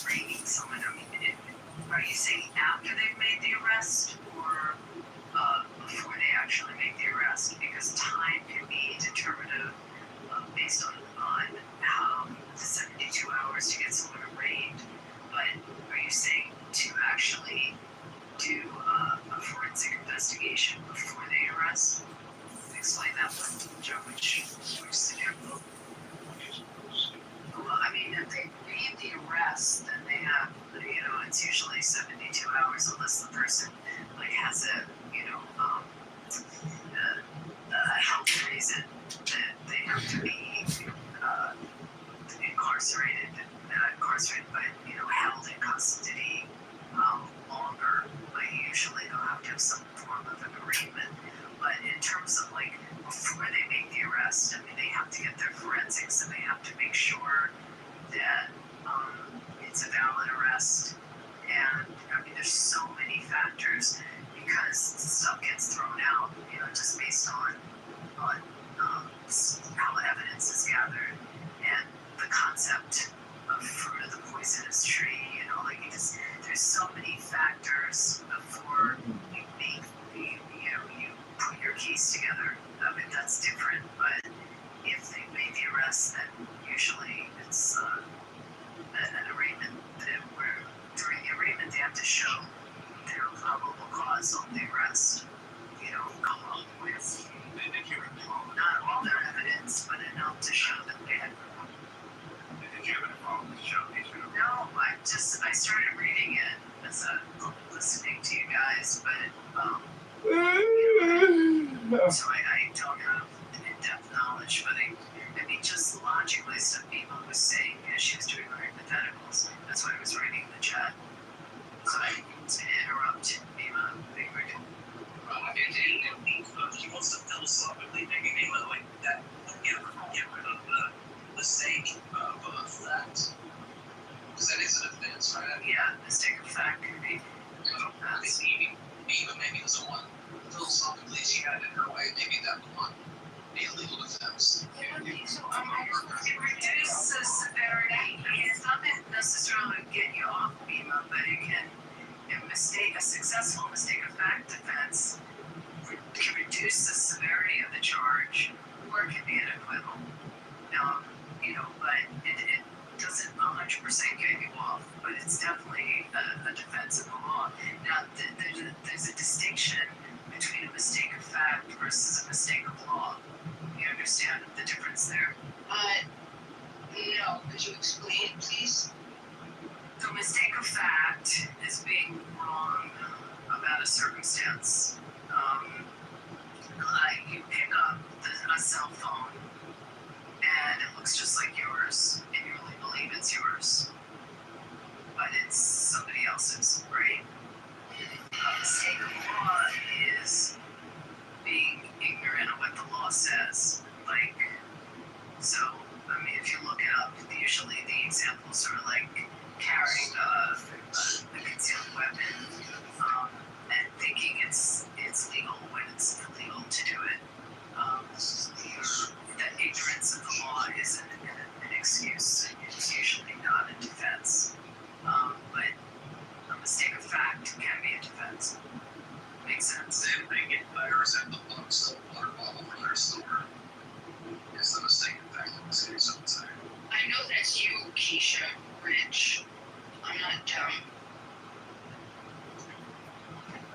bringing someone, I mean, are you saying after they've made the arrest or before they actually make the arrest? Because time can be determinative based on how the 72 hours to get someone arraigned. But are you saying to actually do a forensic investigation before they arrest? Explain that one, Joe, which scenario? Well, I mean, if they made the arrest, then they have, it's usually 72 hours unless the person has a health reason that they have to be incarcerated, but held in custody longer. But usually they'll have to have some form of an arraignment. But in terms of before they make the arrest, I mean, they have to get their forensics and they have to make sure that it's a valid arrest. And I mean, there's so many factors because stuff gets thrown out, just based on how evidence is gathered and the concept of fruit of the poisonous tree. There's so many factors before you make you put your case together. I mean, that's different. But if they made the arrest, then usually it's an arraignment where during the arraignment they have to show their probable cause on the arrest. Come up with not all their evidence, but enough to show that they had. No, I started reading it as listening to you guys, but so I don't have in-depth knowledge, but I mean, just logically, stuff Bima was saying as she was doing her hypotheticals. That's why I was writing in the chat. So I didn't interrupt Bima. He wants to philosophically make a game of that, get rid of the mistake of that. Because that is an offense, right? Yeah, mistake of fact could be. Maybe doesn't want philosophically, she had it her way. Maybe that would not be a legal defense. So it reduces the severity. I mean, it's not necessarily get you off Bima, but it can, a successful mistake of fact defense can reduce the severity of the charge, or it can be an acquittal. But it doesn't 100% get you off, but it's definitely a defense of the law. Now, there's a distinction between a mistake of fact versus a mistake of law. You understand the difference there? No. Could you explain, please? The mistake of fact is being wrong about a circumstance. You pick up a cell phone and it looks just like yours, and you really believe it's yours, but it's somebody else's, right? A mistake of law is being ignorant of what the law says. So, I mean, if you look it up, usually the examples are carrying a concealed weapon and thinking it's legal when it's illegal to do it. That ignorance of the law isn't an excuse. It's usually not a defense. But a mistake of fact can be a defense. rich. I'm not dumb.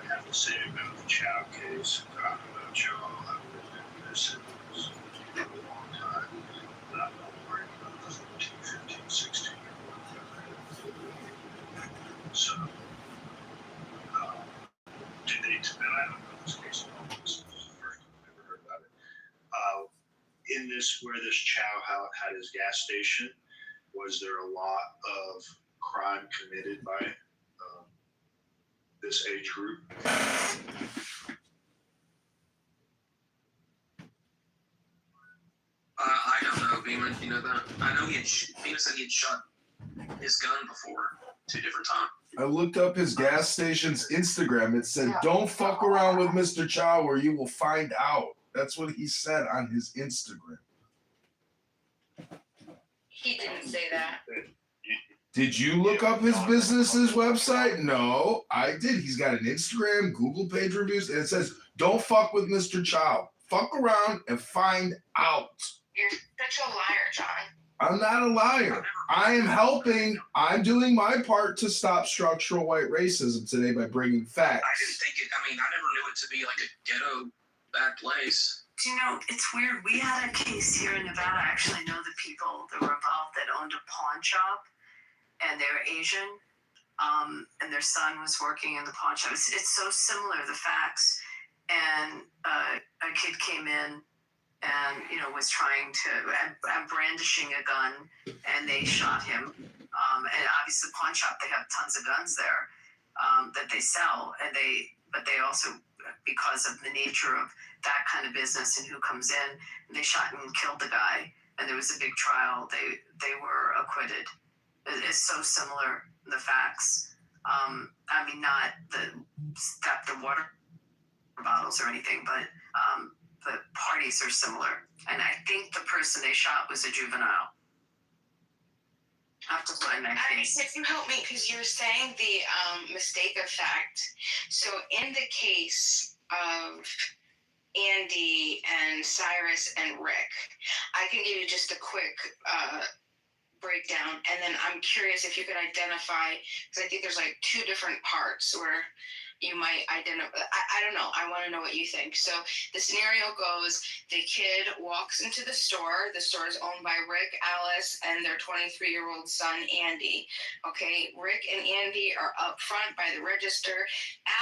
I have to say about the Chow case, talking about Chow, I've lived in this for a long time. Not worrying about the 14, 15, 16 So, to date, and I don't know this case at all. This is the first time I've ever heard about it. In this, where this Chow had his gas station, was there a lot of crime committed by this age group? I don't know, Beeman. You know that? I know Beeman said he had shot his gun before 2 different times. I looked up his gas station's Instagram. It said, "Don't fuck around with Mr. Chow or you will find out." That's what he said on his Instagram. He didn't say that. Did you look up his business's website? No, I did. He's got an Instagram, Google page reviews, and it says, "Don't fuck with Mr. Chow. Fuck around and find out." You're such a liar, John. I'm not a liar. I am helping. I'm doing my part to stop structural white racism today by bringing facts. I didn't think it, I never knew it to be like a ghetto bad place. Do you know, it's weird. We had a case here in Nevada. I actually know the people that were involved that owned a pawn shop, and they were Asian, and their son was working in the pawn shop. It's so similar, the facts. And a kid came in and, was trying to, and brandishing a gun, and they shot him. And obviously the pawn shop, they have tons of guns there that they sell, but they also, because of the nature of that kind of business and who comes in, they shot and killed the guy, and there was a big trial. They were acquitted. It's so similar, the facts. Not the water bottles or anything, but the parties are similar. And I think the person they shot was a juvenile. I have to find that case. If you help me, because you were saying the mistake of fact. So in the case of Andy and Cyrus and Rick, I can give you just a quick breakdown, and then I'm curious if you could identify, because I think there's like 2 different parts where you might identify. I don't know. I want to know what you think. So the scenario goes, the kid walks into the store. The store is owned by Rick, Alice, and their 23-year-old son, Andy. Okay, Rick and Andy are up front by the register.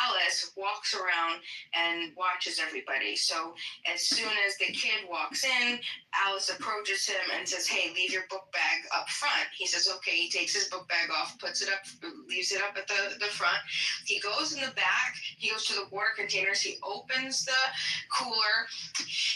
Alice walks around and watches everybody. So as soon as the kid walks in, Alice approaches him and says, "Hey, leave your book bag up front." He says, "Okay." He takes his book bag off, puts it up, leaves it up at the front. He goes in the back. He goes to the water containers. He opens the cooler.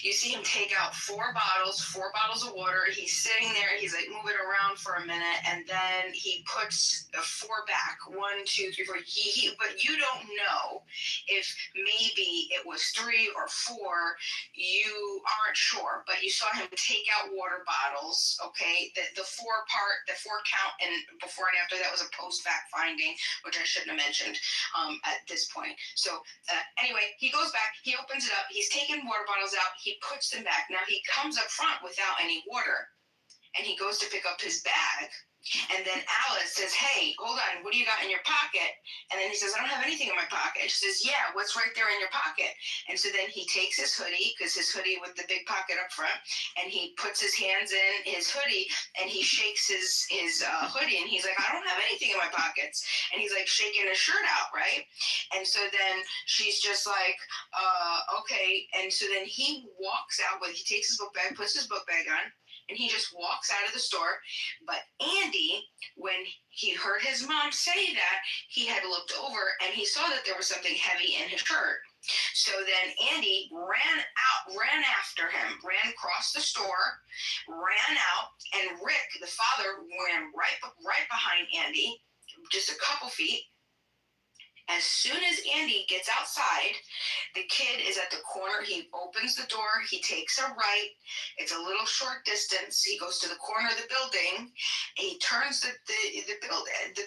You see him take out 4 bottles of water. He's sitting there. He's like moving around for a minute, and then he puts 4 back. 1, 2, 3, 4. But you don't know if maybe it was 3 or 4. You aren't sure, but you saw him take out water bottles. Okay, the 4 count, and before and after that was a post fact finding, which I shouldn't have mentioned at this point. So anyway, he goes back, he opens it up, he's taking water bottles out, he puts them back. Now he comes up front without any water, and he goes to pick up his bag. And then Alice says, "Hey, hold on, what do you got in your pocket?" And then he says, "I don't have anything in my pocket." And she says, "Yeah, what's right there in your pocket?" And so then he takes his hoodie, because his hoodie with the big pocket up front, and he puts his hands in his hoodie, and he shakes his hoodie, and he's like, "I don't have anything in my pockets." And he's like shaking his shirt out, right? And so then she's just like, okay. And so then he walks out he takes his book bag, puts his book bag on, and he just walks out of the store. But Andy, when he heard his mom say that, he had looked over and he saw that there was something heavy in his shirt. So then Andy ran after him, ran across the store, ran out, and Rick, the father, ran right behind Andy, just a couple feet. As soon as Andy gets outside, the kid is at the corner. He opens the door. He takes a right. It's a little short distance. He goes to the corner of the building. He turns the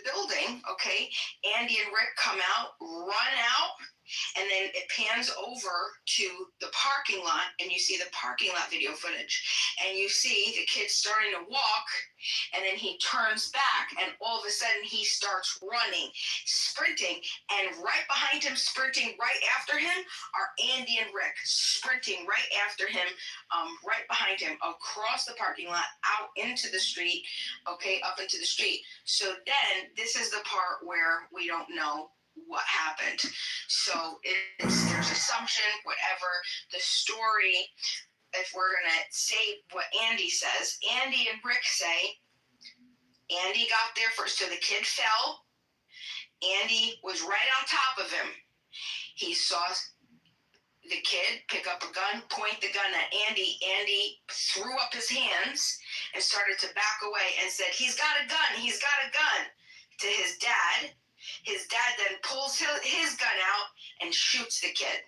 building. Okay. Andy and Rick come out, run out, and then it pans over to the parking lot, and you see the parking lot video footage, and you see the kid starting to walk, and then he turns back, and all of a sudden he starts running, sprinting, and right behind him, sprinting right after him, are Andy and Rick, sprinting right after him, right behind him, across the parking lot, out into the street, okay, up into the street. So then this is the part where we don't know what happened. So there's assumption, whatever. The story, if we're gonna say what Andy says, Andy and Rick say Andy got there first. So the kid fell. Andy was right on top of him. He saw the kid pick up a gun, point the gun at Andy. Andy threw up his hands and started to back away and said, "He's got a gun, he's got a gun," to his dad. His dad then pulls his gun out and shoots the kid.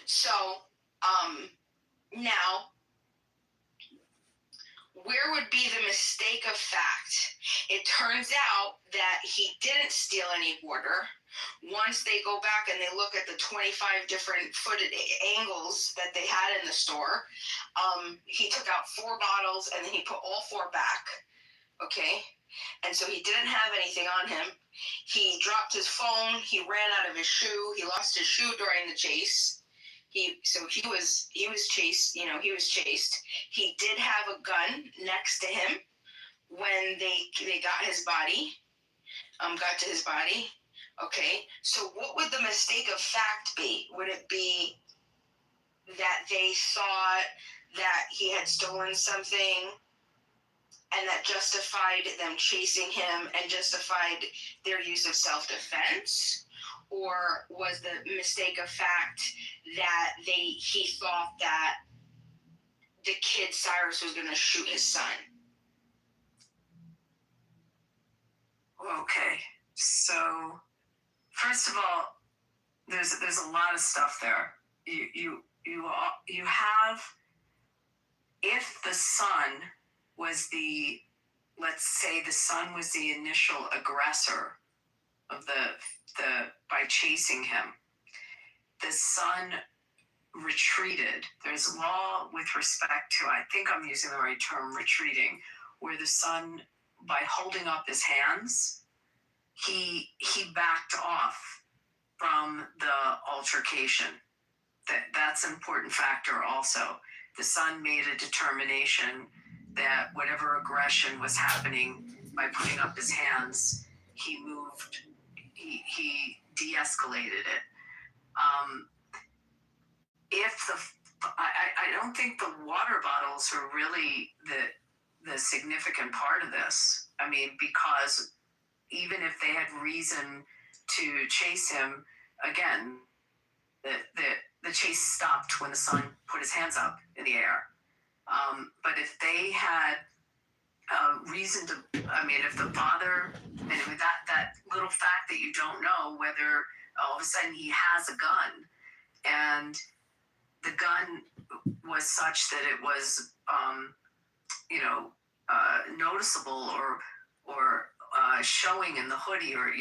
So, now, where would be the mistake of fact? It turns out that he didn't steal any water. Once they go back and they look at the 25 different footed angles that they had in the store, he took out 4 bottles and then he put all 4 back. Okay? And so he didn't have anything on him. He dropped his phone. He ran out of his shoe. He lost his shoe during the chase. He was chased. You know, he was chased. He did have a gun next to him when they got his body. Got to his body. Okay. So what would the mistake of fact be? Would it be that they thought that he had stolen something, and that justified them chasing him and justified their use of self-defense? Or was the mistake of fact that he thought that the kid Cyrus was going to shoot his son? Okay, so first of all, there's a lot of stuff there. You have, if the son was let's say the son was the initial aggressor of by chasing him, the son retreated. There's law with respect to, I think I'm using the right term, retreating, where the son, by holding up his hands, he backed off from the altercation. That's an important factor also. The son made a determination that whatever aggression was happening, by putting up his hands, he moved, he de-escalated it. I don't think the water bottles are really the significant part of this. I mean, because even if they had reason to chase him, again, the chase stopped when the son put his hands up in the air. But if they had reason to, I mean, if the father, and with that little fact that you don't know whether all of a sudden he has a gun, and the gun was such that it was, noticeable or showing in the hoodie, or,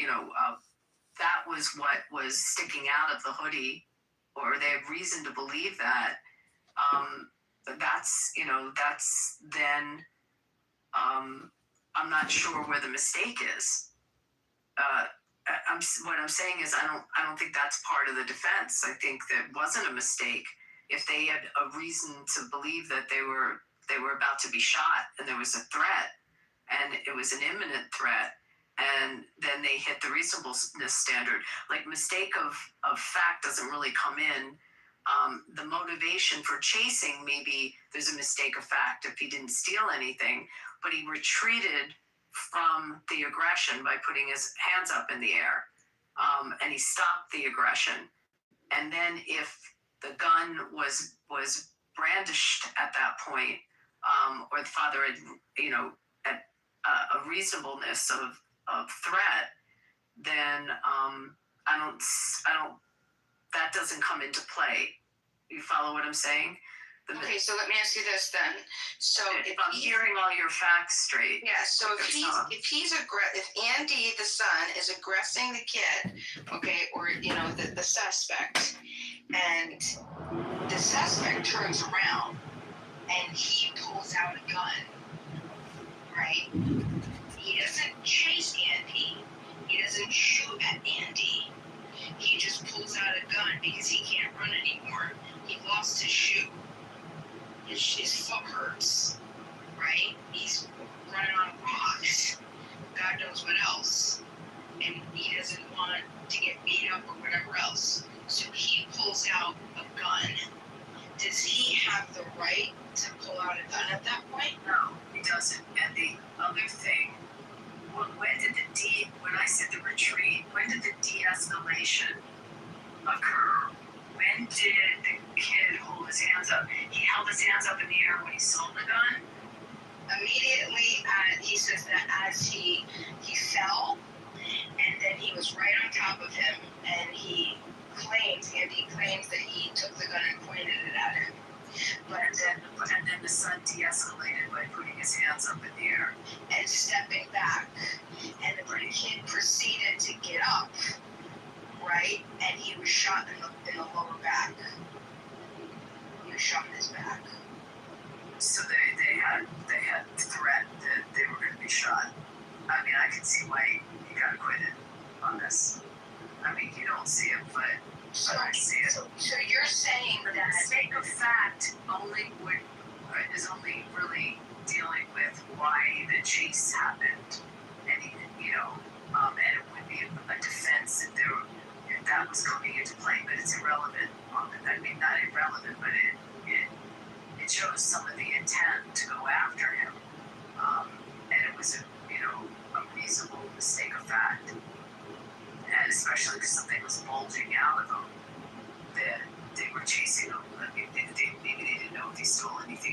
that was what was sticking out of the hoodie, or they have reason to believe that, that's then, I'm not sure where the mistake is. What I'm saying is I don't think that's part of the defense. I think that wasn't a mistake. If they had a reason to believe that they were about to be shot and there was a threat, and it was an imminent threat, and then they hit the reasonableness standard. Like, mistake of fact doesn't really come in. The motivation for chasing, maybe there's a mistake of fact if he didn't steal anything, but he retreated from the aggression by putting his hands up in the air, and he stopped the aggression. And then if the gun was brandished at that point, or the father had, at a reasonableness of threat, then I don't. That doesn't come into play. You follow what I'm saying? Okay, so let me ask you this then. So if I'm hearing all your facts straight. Yeah, so if Andy, the son, is aggressing the kid, okay, or, the suspect, and the suspect turns around and he pulls out a gun, right? He doesn't chase Andy. He doesn't shoot at Andy. He just pulls out a gun because he can't run anymore. He lost his shoe. His foot hurts, right? He's running on rocks. God knows what else. And he doesn't want to get beat up or whatever else. So he pulls out a gun. Does he have the right to pull out a gun at that point? No, he doesn't. And the other thing, when I said the retreat, when did the de-escalation occur? When did the kid hold his hands up? He held his hands up in the air when he saw the gun? Immediately, he says that as he fell, and then he was right on top of him, and Andy claims that he took the gun and pointed it at him. But then the son de-escalated by putting his hands up in the air and stepping back, and the kid proceeded to get up, right? And he was shot in the lower back. He was shot in his back. So they had threat that they were going to be shot. I mean, I can see why he got acquitted on this. I mean, you don't see it, but I see it. So you're saying that the sake of fact is only really dealing with why the chase happened, and and it would be a defense if that was coming into play, but it's irrelevant. I mean, not irrelevant, but it shows some of the intent to go after him, and it was a reasonable mistake of fact, and especially because something was bulging out of him that they were chasing him. I mean, maybe they didn't know if he stole anything